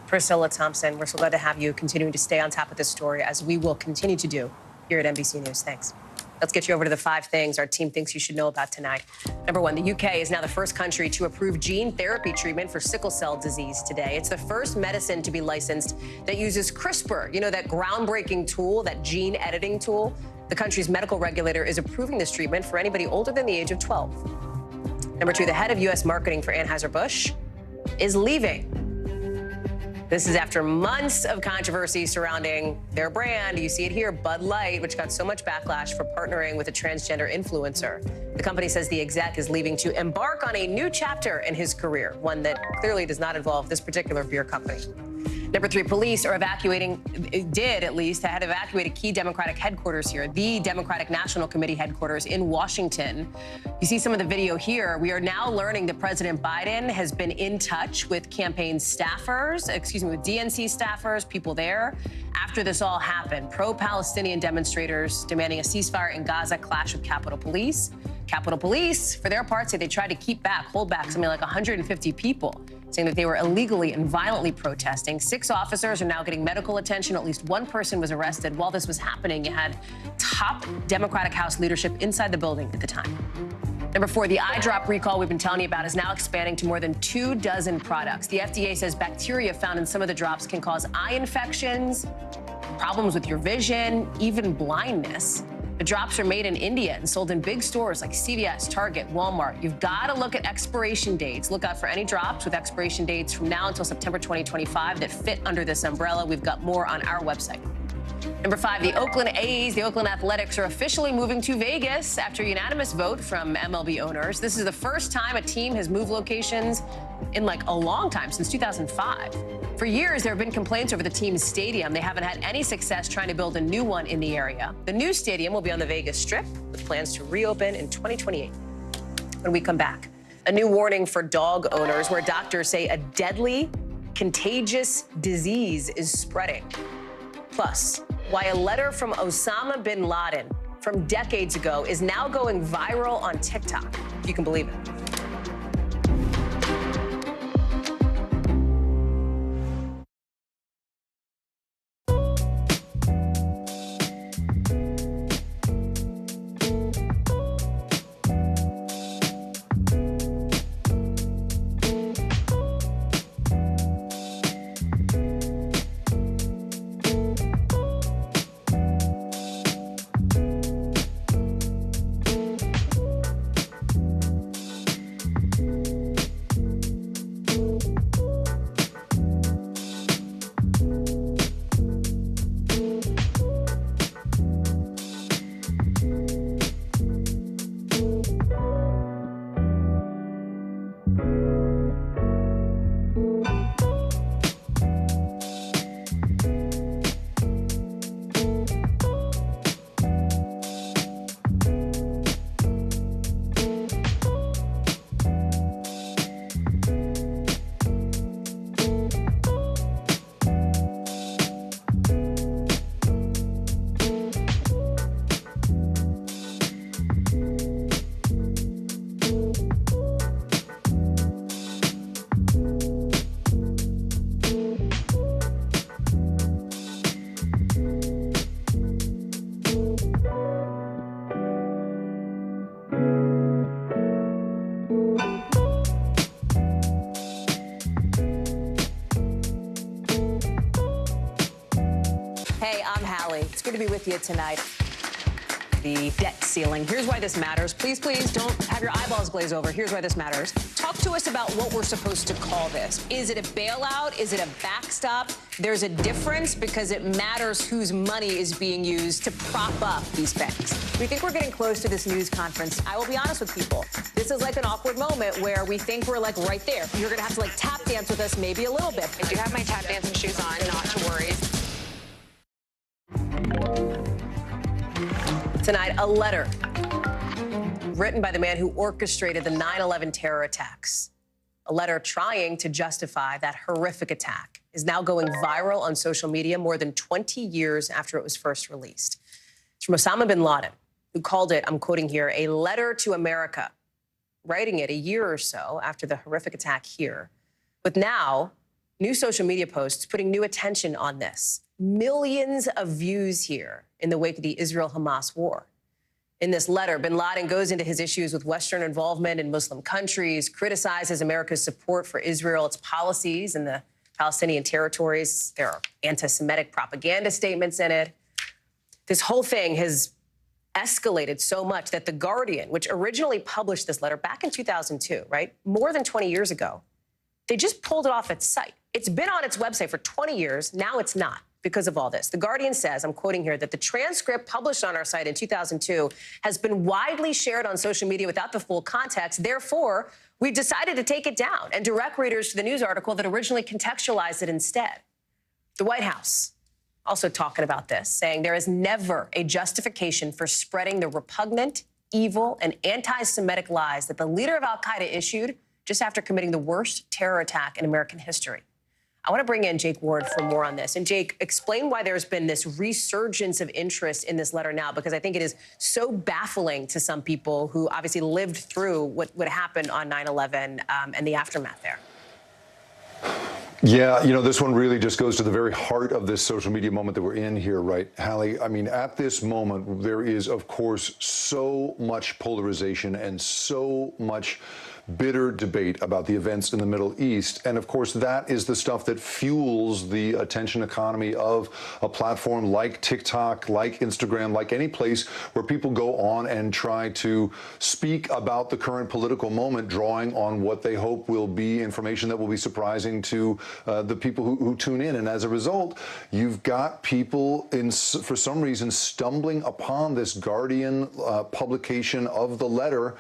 Priscilla Thompson, we're so glad to have you continuing to stay on top of this story, as we will continue to do here at NBC News. Thanks. Let's get you over to the 5 things our team thinks you should know about tonight. Number 1, the UK is now the first country to approve gene therapy treatment for sickle cell disease today. It's the first medicine to be licensed that uses CRISPR, you know, that groundbreaking tool, that gene editing tool. The country's medical regulator is approving this treatment for anybody older than the age of 12. Number 2, the head of U.S. marketing for Anheuser-Busch is leaving. This is after months of controversy surrounding their brand. You see it here, Bud Light, which got so much backlash for partnering with a transgender influencer. The company says the exec is leaving to embark on a new chapter in his career, one that clearly does not involve this particular beer company. Number 3, police are had evacuated key Democratic headquarters here, the Democratic National Committee headquarters in Washington. You see some of the video here. We are now learning that President Biden has been in touch with campaign staffers, with DNC staffers, people there. After this all happened, pro-Palestinian demonstrators demanding a ceasefire in Gaza clash with Capitol Police. Capitol Police, for their part, say they tried to hold back something like 150 people, saying that they were illegally and violently protesting. 6 officers are now getting medical attention. At least 1 person was arrested. While this was happening, you had top Democratic House leadership inside the building at the time. Number 4, the eye drop recall we've been telling you about is now expanding to more than 24 products. The FDA says bacteria found in some of the drops can cause eye infections, problems with your vision, even blindness. The drops are made in India and sold in big stores like CVS, Target, Walmart. You've got to look at expiration dates. Look out for any drops with expiration dates from now until September 2025 that fit under this umbrella. We've got more on our website. Number 5, the Oakland A's, the Oakland Athletics are officially moving to Vegas after a unanimous vote from MLB owners. This is the first time a team has moved locations in like a long time, since 2005. For years, there have been complaints over the team's stadium. They haven't had any success trying to build a new one in the area. The new stadium will be on the Vegas Strip with plans to reopen in 2028. When we come back, a new warning for dog owners where doctors say a deadly, contagious disease is spreading. Plus, why a letter from Osama bin Laden from decades ago is now going viral on TikTok, if you can believe it. Good to be with you tonight. The debt ceiling. Here's why this matters. Please, please don't have your eyeballs glaze over. Here's why this matters. Talk to us about what we're supposed to call this. Is it a bailout? Is it a backstop? There's a difference because it matters whose money is being used to prop up these banks. We think we're getting close to this news conference. I will be honest with people. This is like an awkward moment where we think we're like right there. You're going to have to like tap dance with us maybe a little bit. I do have my tap dancing shoes on, not to worry. Tonight, a letter written by the man who orchestrated the 9/11 terror attacks. A letter trying to justify that horrific attack is now going viral on social media more than 20 years after it was first released. It's from Osama bin Laden, who called it, I'm quoting here, a letter to America, writing it a year or so after the horrific attack here. With now, new social media posts putting new attention on this. Millions of views here in the wake of the Israel-Hamas war. In this letter, bin Laden goes into his issues with Western involvement in Muslim countries, criticizes America's support for Israel, its policies in the Palestinian territories. There are anti-Semitic propaganda statements in it. This whole thing has escalated so much that The Guardian, which originally published this letter back in 2002, right, more than 20 years ago, they just pulled it off its site. It's been on its website for 20 years. Now it's not because of all this. The Guardian says, I'm quoting here, that the transcript published on our site in 2002 has been widely shared on social media without the full context. Therefore, we've decided to take it down and direct readers to the news article that originally contextualized it instead. The White House also talking about this, saying there is never a justification for spreading the repugnant, evil, and anti-Semitic lies that the leader of al-Qaeda issued just after committing the worst terror attack in American history. I want to bring in Jake Ward for more on this. And Jake, explain why there's been this resurgence of interest in this letter now, because I think it is so baffling to some people who obviously lived through what happened on 9/11 and the aftermath there. Yeah, you know, this one really just goes to the very heart of this social media moment that we're in here, right, Hallie? I mean, at this moment, there is, of course, so much polarization and so much bitter debate about the events in the Middle East. And of course, that is the stuff that fuels the attention economy of a platform like TikTok, like Instagram, like any place where people go on and try to speak about the current political moment, drawing on what they hope will be information that will be surprising to the people who tune in. And as a result, you've got people, for some reason, stumbling upon this Guardian publication of the letter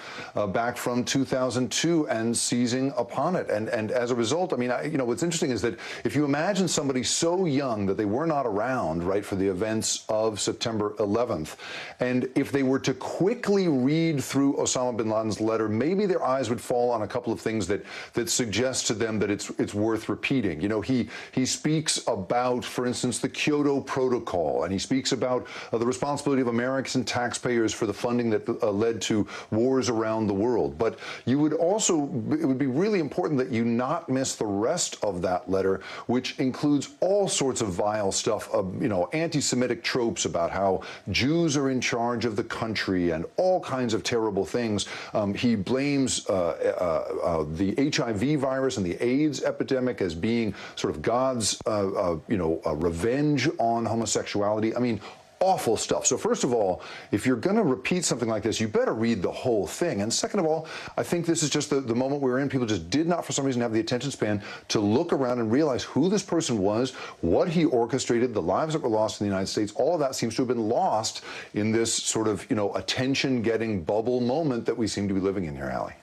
back from 2002 and seizing upon it. And as a result, I mean, you know, what's interesting is that if you imagine somebody so young that they were not around, right, for the events of September 11th, and if they were to quickly read through Osama bin Laden's letter, maybe their eyes would fall on a couple of things that suggest to them that it's worth repeating. You know, he speaks about, for instance, the Kyoto Protocol, and he speaks about the responsibility of American taxpayers for the funding that led to wars around the world. But you would also, it would be really important that you not miss the rest of that letter, which includes all sorts of vile stuff, you know, anti-Semitic tropes about how Jews are in charge of the country and all kinds of terrible things. He blames the HIV virus and the AIDS epidemic as being sort of God's, you know, revenge on homosexuality. I mean, awful stuff. So first of all, if you're going to repeat something like this, you better read the whole thing. And second of all, I think this is just the moment we're in. People just did not, for some reason, have the attention span to look around and realize who this person was, what he orchestrated, the lives that were lost in the United States. All of that seems to have been lost in this sort of, you know, attention-getting bubble moment that we seem to be living in here, Hallie.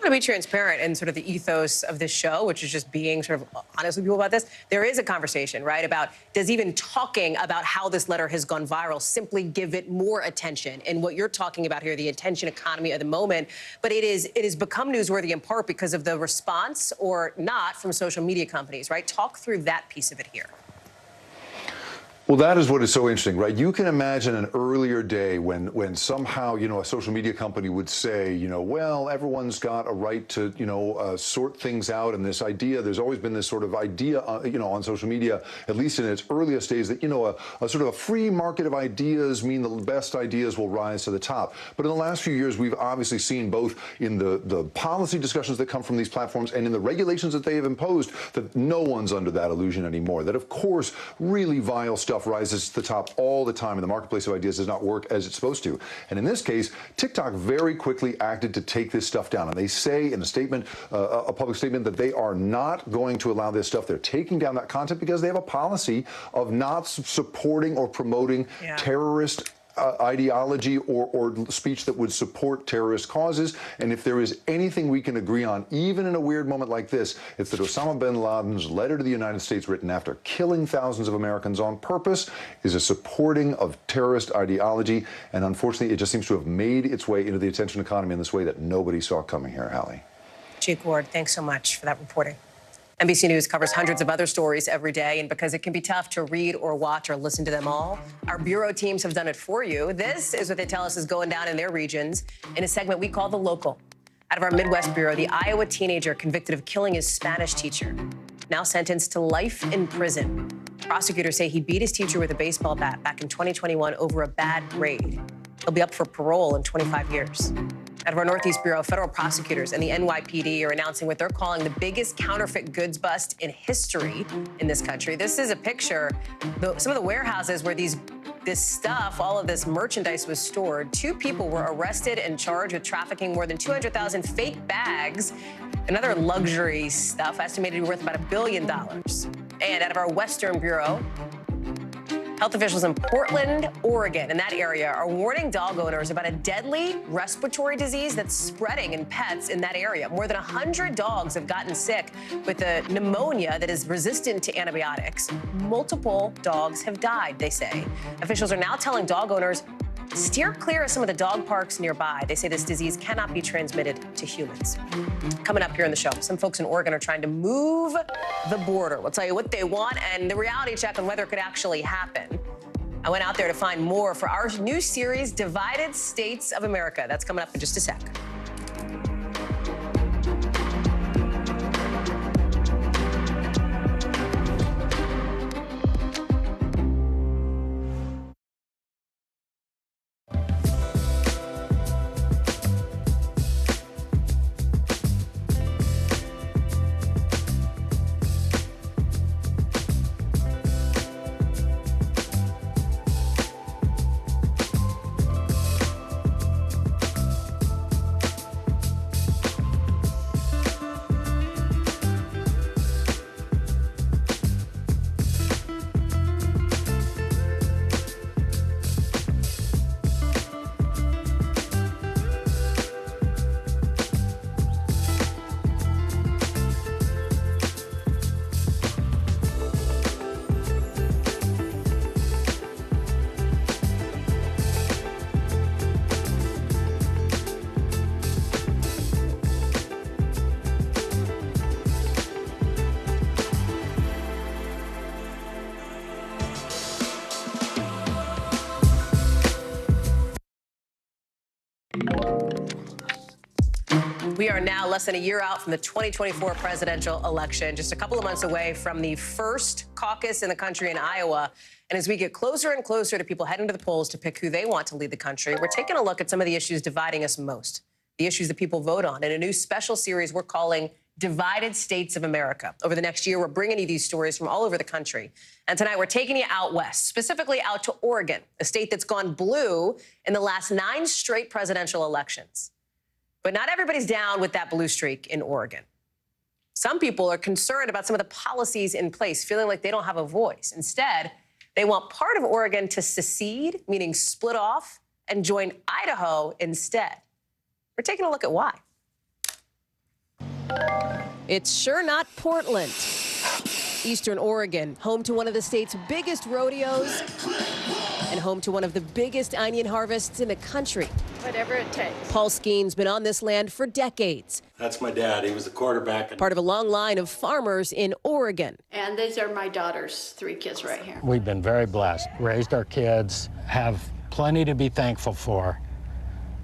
I want to be transparent in sort of the ethos of this show, which is just being sort of honest with people about this. There is a conversation, right, about does even talking about how this letter has gone viral simply give it more attention? And what you're talking about here, the attention economy of the moment, but it has become newsworthy in part because of the response or not from social media companies, right? Talk through that piece of it here. Well, that is what is so interesting, right? You can imagine an earlier day when somehow, you know, a social media company would say, you know, well, everyone's got a right to, you know, sort things out. And this idea, there's always been this sort of idea, you know, on social media, at least in its earliest days, that, you know, a sort of a free market of ideas mean the best ideas will rise to the top. But in the last few years, we've obviously seen both in the policy discussions that come from these platforms and in the regulations that they have imposed that no one's under that illusion anymore. That, of course, really vile stuff rises to the top all the time, and the marketplace of ideas does not work as it's supposed to. And in this case, TikTok very quickly acted to take this stuff down. And they say in a statement, a public statement, that they are not going to allow this stuff. They're taking down that content because they have a policy of not supporting or promoting terrorist ideology or speech that would support terrorist causes. And if there is anything we can agree on, even in a weird moment like this, it's that Osama bin Laden's letter to the United States, written after killing thousands of Americans on purpose, is a supporting of terrorist ideology. And unfortunately, it just seems to have made its way into the attention economy in this way that nobody saw coming here, Hallie. Jake Ward, thanks so much for that reporting. NBC News covers hundreds of other stories every day, and because it can be tough to read or watch or listen to them all, our bureau teams have done it for you. This is what they tell us is going down in their regions in a segment we call The Local. Out of our Midwest bureau, the Iowa teenager convicted of killing his Spanish teacher, now sentenced to life in prison. Prosecutors say he beat his teacher with a baseball bat back in 2021 over a bad grade. He'll be up for parole in 25 years. Out of our Northeast Bureau, federal prosecutors and the NYPD are announcing what they're calling the biggest counterfeit goods bust in history in this country. This is a picture, some of the warehouses where this stuff, all of this merchandise was stored. 2 people were arrested and charged with trafficking more than 200,000 fake bags and other luxury stuff estimated to be worth about $1 billion. And out of our Western Bureau, Health officials in Portland, Oregon, in that area, are warning dog owners about a deadly respiratory disease that's spreading in pets in that area. More than 100 dogs have gotten sick with a pneumonia that is resistant to antibiotics. Multiple dogs have died, they say. Officials are now telling dog owners, steer clear of some of the dog parks nearby. They say this disease cannot be transmitted to humans. Coming up here in the show, some folks in Oregon are trying to move the border. We'll tell you what they want and the reality check on whether it could actually happen. I went out there to find more for our new series, Divided States of America. That's coming up in just a sec. We are now less than a year out from the 2024 presidential election, just a couple of months away from the first caucus in the country in Iowa. And as we get closer and closer to people heading to the polls to pick who they want to lead the country, we're taking a look at some of the issues dividing us most, the issues that people vote on, in a new special series we're calling Divided States of America. Over the next year, we're bringing you these stories from all over the country. And tonight, we're taking you out west, specifically out to Oregon, a state that's gone blue in the last 9 straight presidential elections. But not everybody's down with that blue streak in Oregon. Some people are concerned about some of the policies in place, feeling like they don't have a voice. Instead, they want part of Oregon to secede, meaning split off, and join Idaho instead. We're taking a look at why. It's sure not Portland. Eastern Oregon, home to one of the state's biggest rodeos and home to one of the biggest onion harvests in the country. Whatever it takes. Paul Skeen's been on this land for decades. That's my dad. He was the quarterback. Part of a long line of farmers in Oregon. And these are my daughter's 3 kids right here. We've been very blessed, raised our kids, have plenty to be thankful for,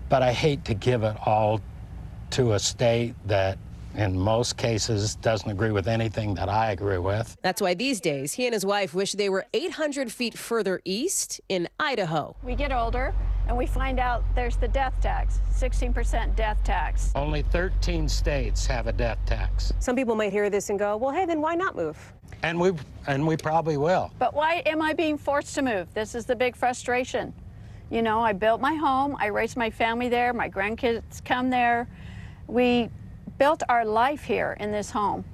but I hate to give it all to a state that in most cases doesn't agree with anything that I agree with. That's why these days he and his wife wish they were 800 feet further east in Idaho. We get older and we find out there's the death tax, 16% death tax. Only 13 states have a death tax. Some people might hear this and go, well, hey, then why not move? And we probably will. But why am I being forced to move? This is the big frustration. You know, I built my home, I raised my family there, my grandkids come there. We built our life here in this home.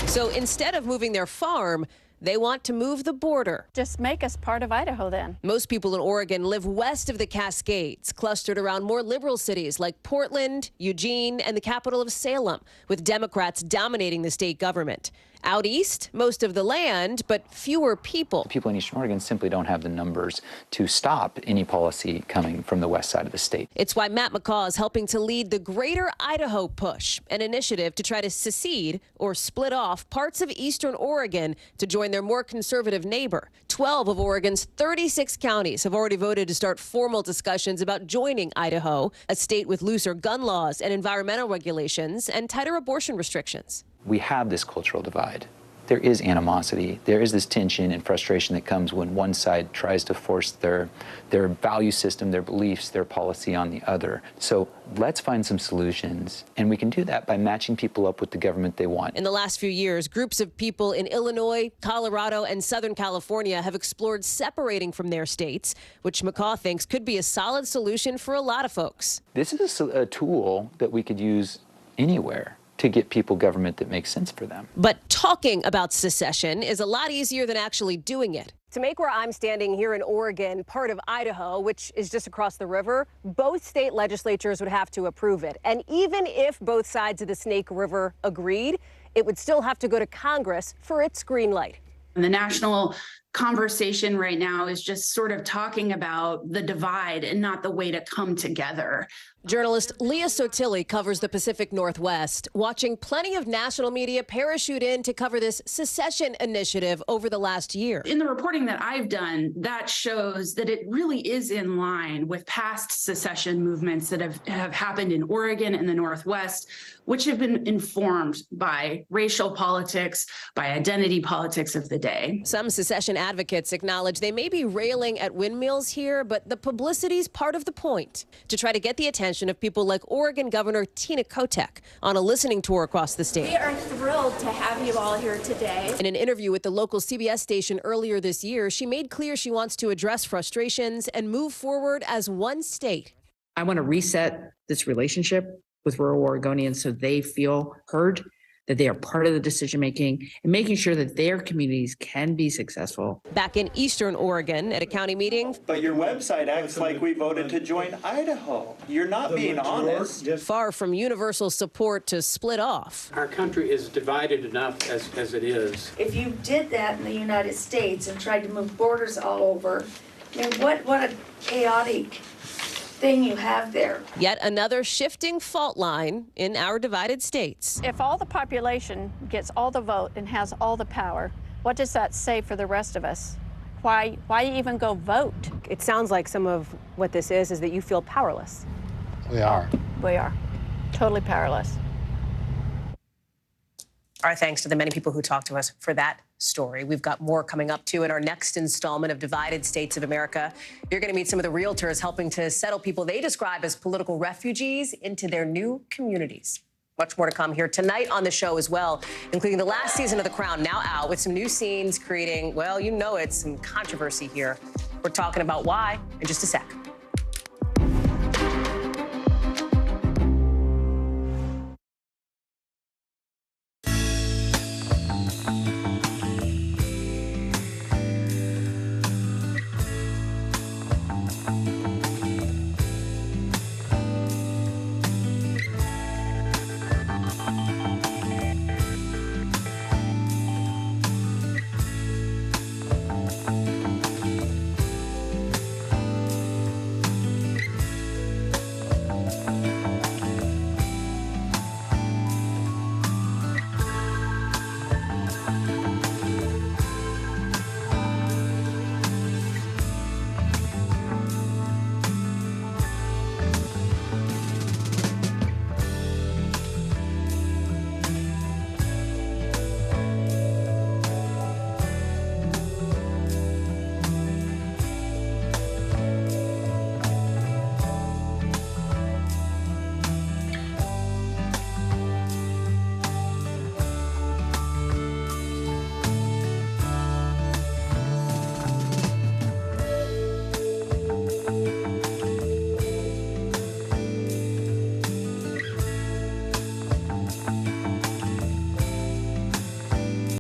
So instead of moving their farm, they want to move the border. Just make us part of Idaho then. Most people in Oregon live west of the Cascades, clustered around more liberal cities like Portland, Eugene, and the capital of Salem, with Democrats dominating the state government. Out east, most of the land, but fewer people. People in Eastern Oregon simply don't have the numbers to stop any policy coming from the west side of the state. It's why Matt McCaw is helping to lead the Greater Idaho Push, an initiative to try to secede or split off parts of Eastern Oregon to join their more conservative neighbor. 12 of Oregon's 36 counties have already voted to start formal discussions about joining Idaho, a state with looser gun laws and environmental regulations and tighter abortion restrictions. We have this cultural divide. There is animosity. There is this tension and frustration that comes when one side tries to force their value system, their beliefs, their policy on the other. So let's find some solutions, and we can do that by matching people up with the government they want. In the last few years, groups of people in Illinois, Colorado, and Southern California have explored separating from their states, which McCaw thinks could be a solid solution for a lot of folks. This is a tool that we could use anywhere to get people government that makes sense for them. But talking about secession is a lot easier than actually doing it. To make where I'm standing here in Oregon part of Idaho, which is just across the river, both state legislatures would have to approve it. And even if both sides of the Snake River agreed, it would still have to go to Congress for its green light. And the national conversation right now is just sort of talking about the divide and not the way to come together. Journalist Leah Sotilli covers the Pacific Northwest, watching plenty of national media parachute in to cover this secession initiative over the last year. In the reporting that I've done, that shows that it really is in line with past secession movements that have happened in Oregon and the Northwest, which have been informed by racial politics, by identity politics of the day. Some secession advocates acknowledge they may be railing at windmills here, but the publicity's part of the point, to try to get the attention of people like Oregon Governor Tina Kotek on a listening tour across the state. We are thrilled to have you all here today. In an interview with the local CBS station earlier this year, she made clear she wants to address frustrations and move forward as one state. I want to reset this relationship with rural Oregonians so they feel heard, that they are part of the decision making, and making sure that their communities can be successful. Back in eastern Oregon at a county meeting. But your website acts like we voted to join Idaho. You're not being honest. Far from universal support to split off. Our country is divided enough as it is. If you did that in the United States and tried to move borders all over, I mean, what a chaotic thing you have there. Yet another shifting fault line in our divided states. If all the population gets all the vote and has all the power, what does that say for the rest of us? Why even go vote? It sounds like some of what this is that you feel powerless. We are. We are totally powerless. Our thanks to the many people who talked to us for that story. We've got more coming up, too, in our next installment of Divided States of America. You're going to meet some of the realtors helping to settle people they describe as political refugees into their new communities. Much more to come here tonight on the show as well, including the last season of The Crown now out with some new scenes creating, well, you know it, some controversy here. We're talking about why in just a sec.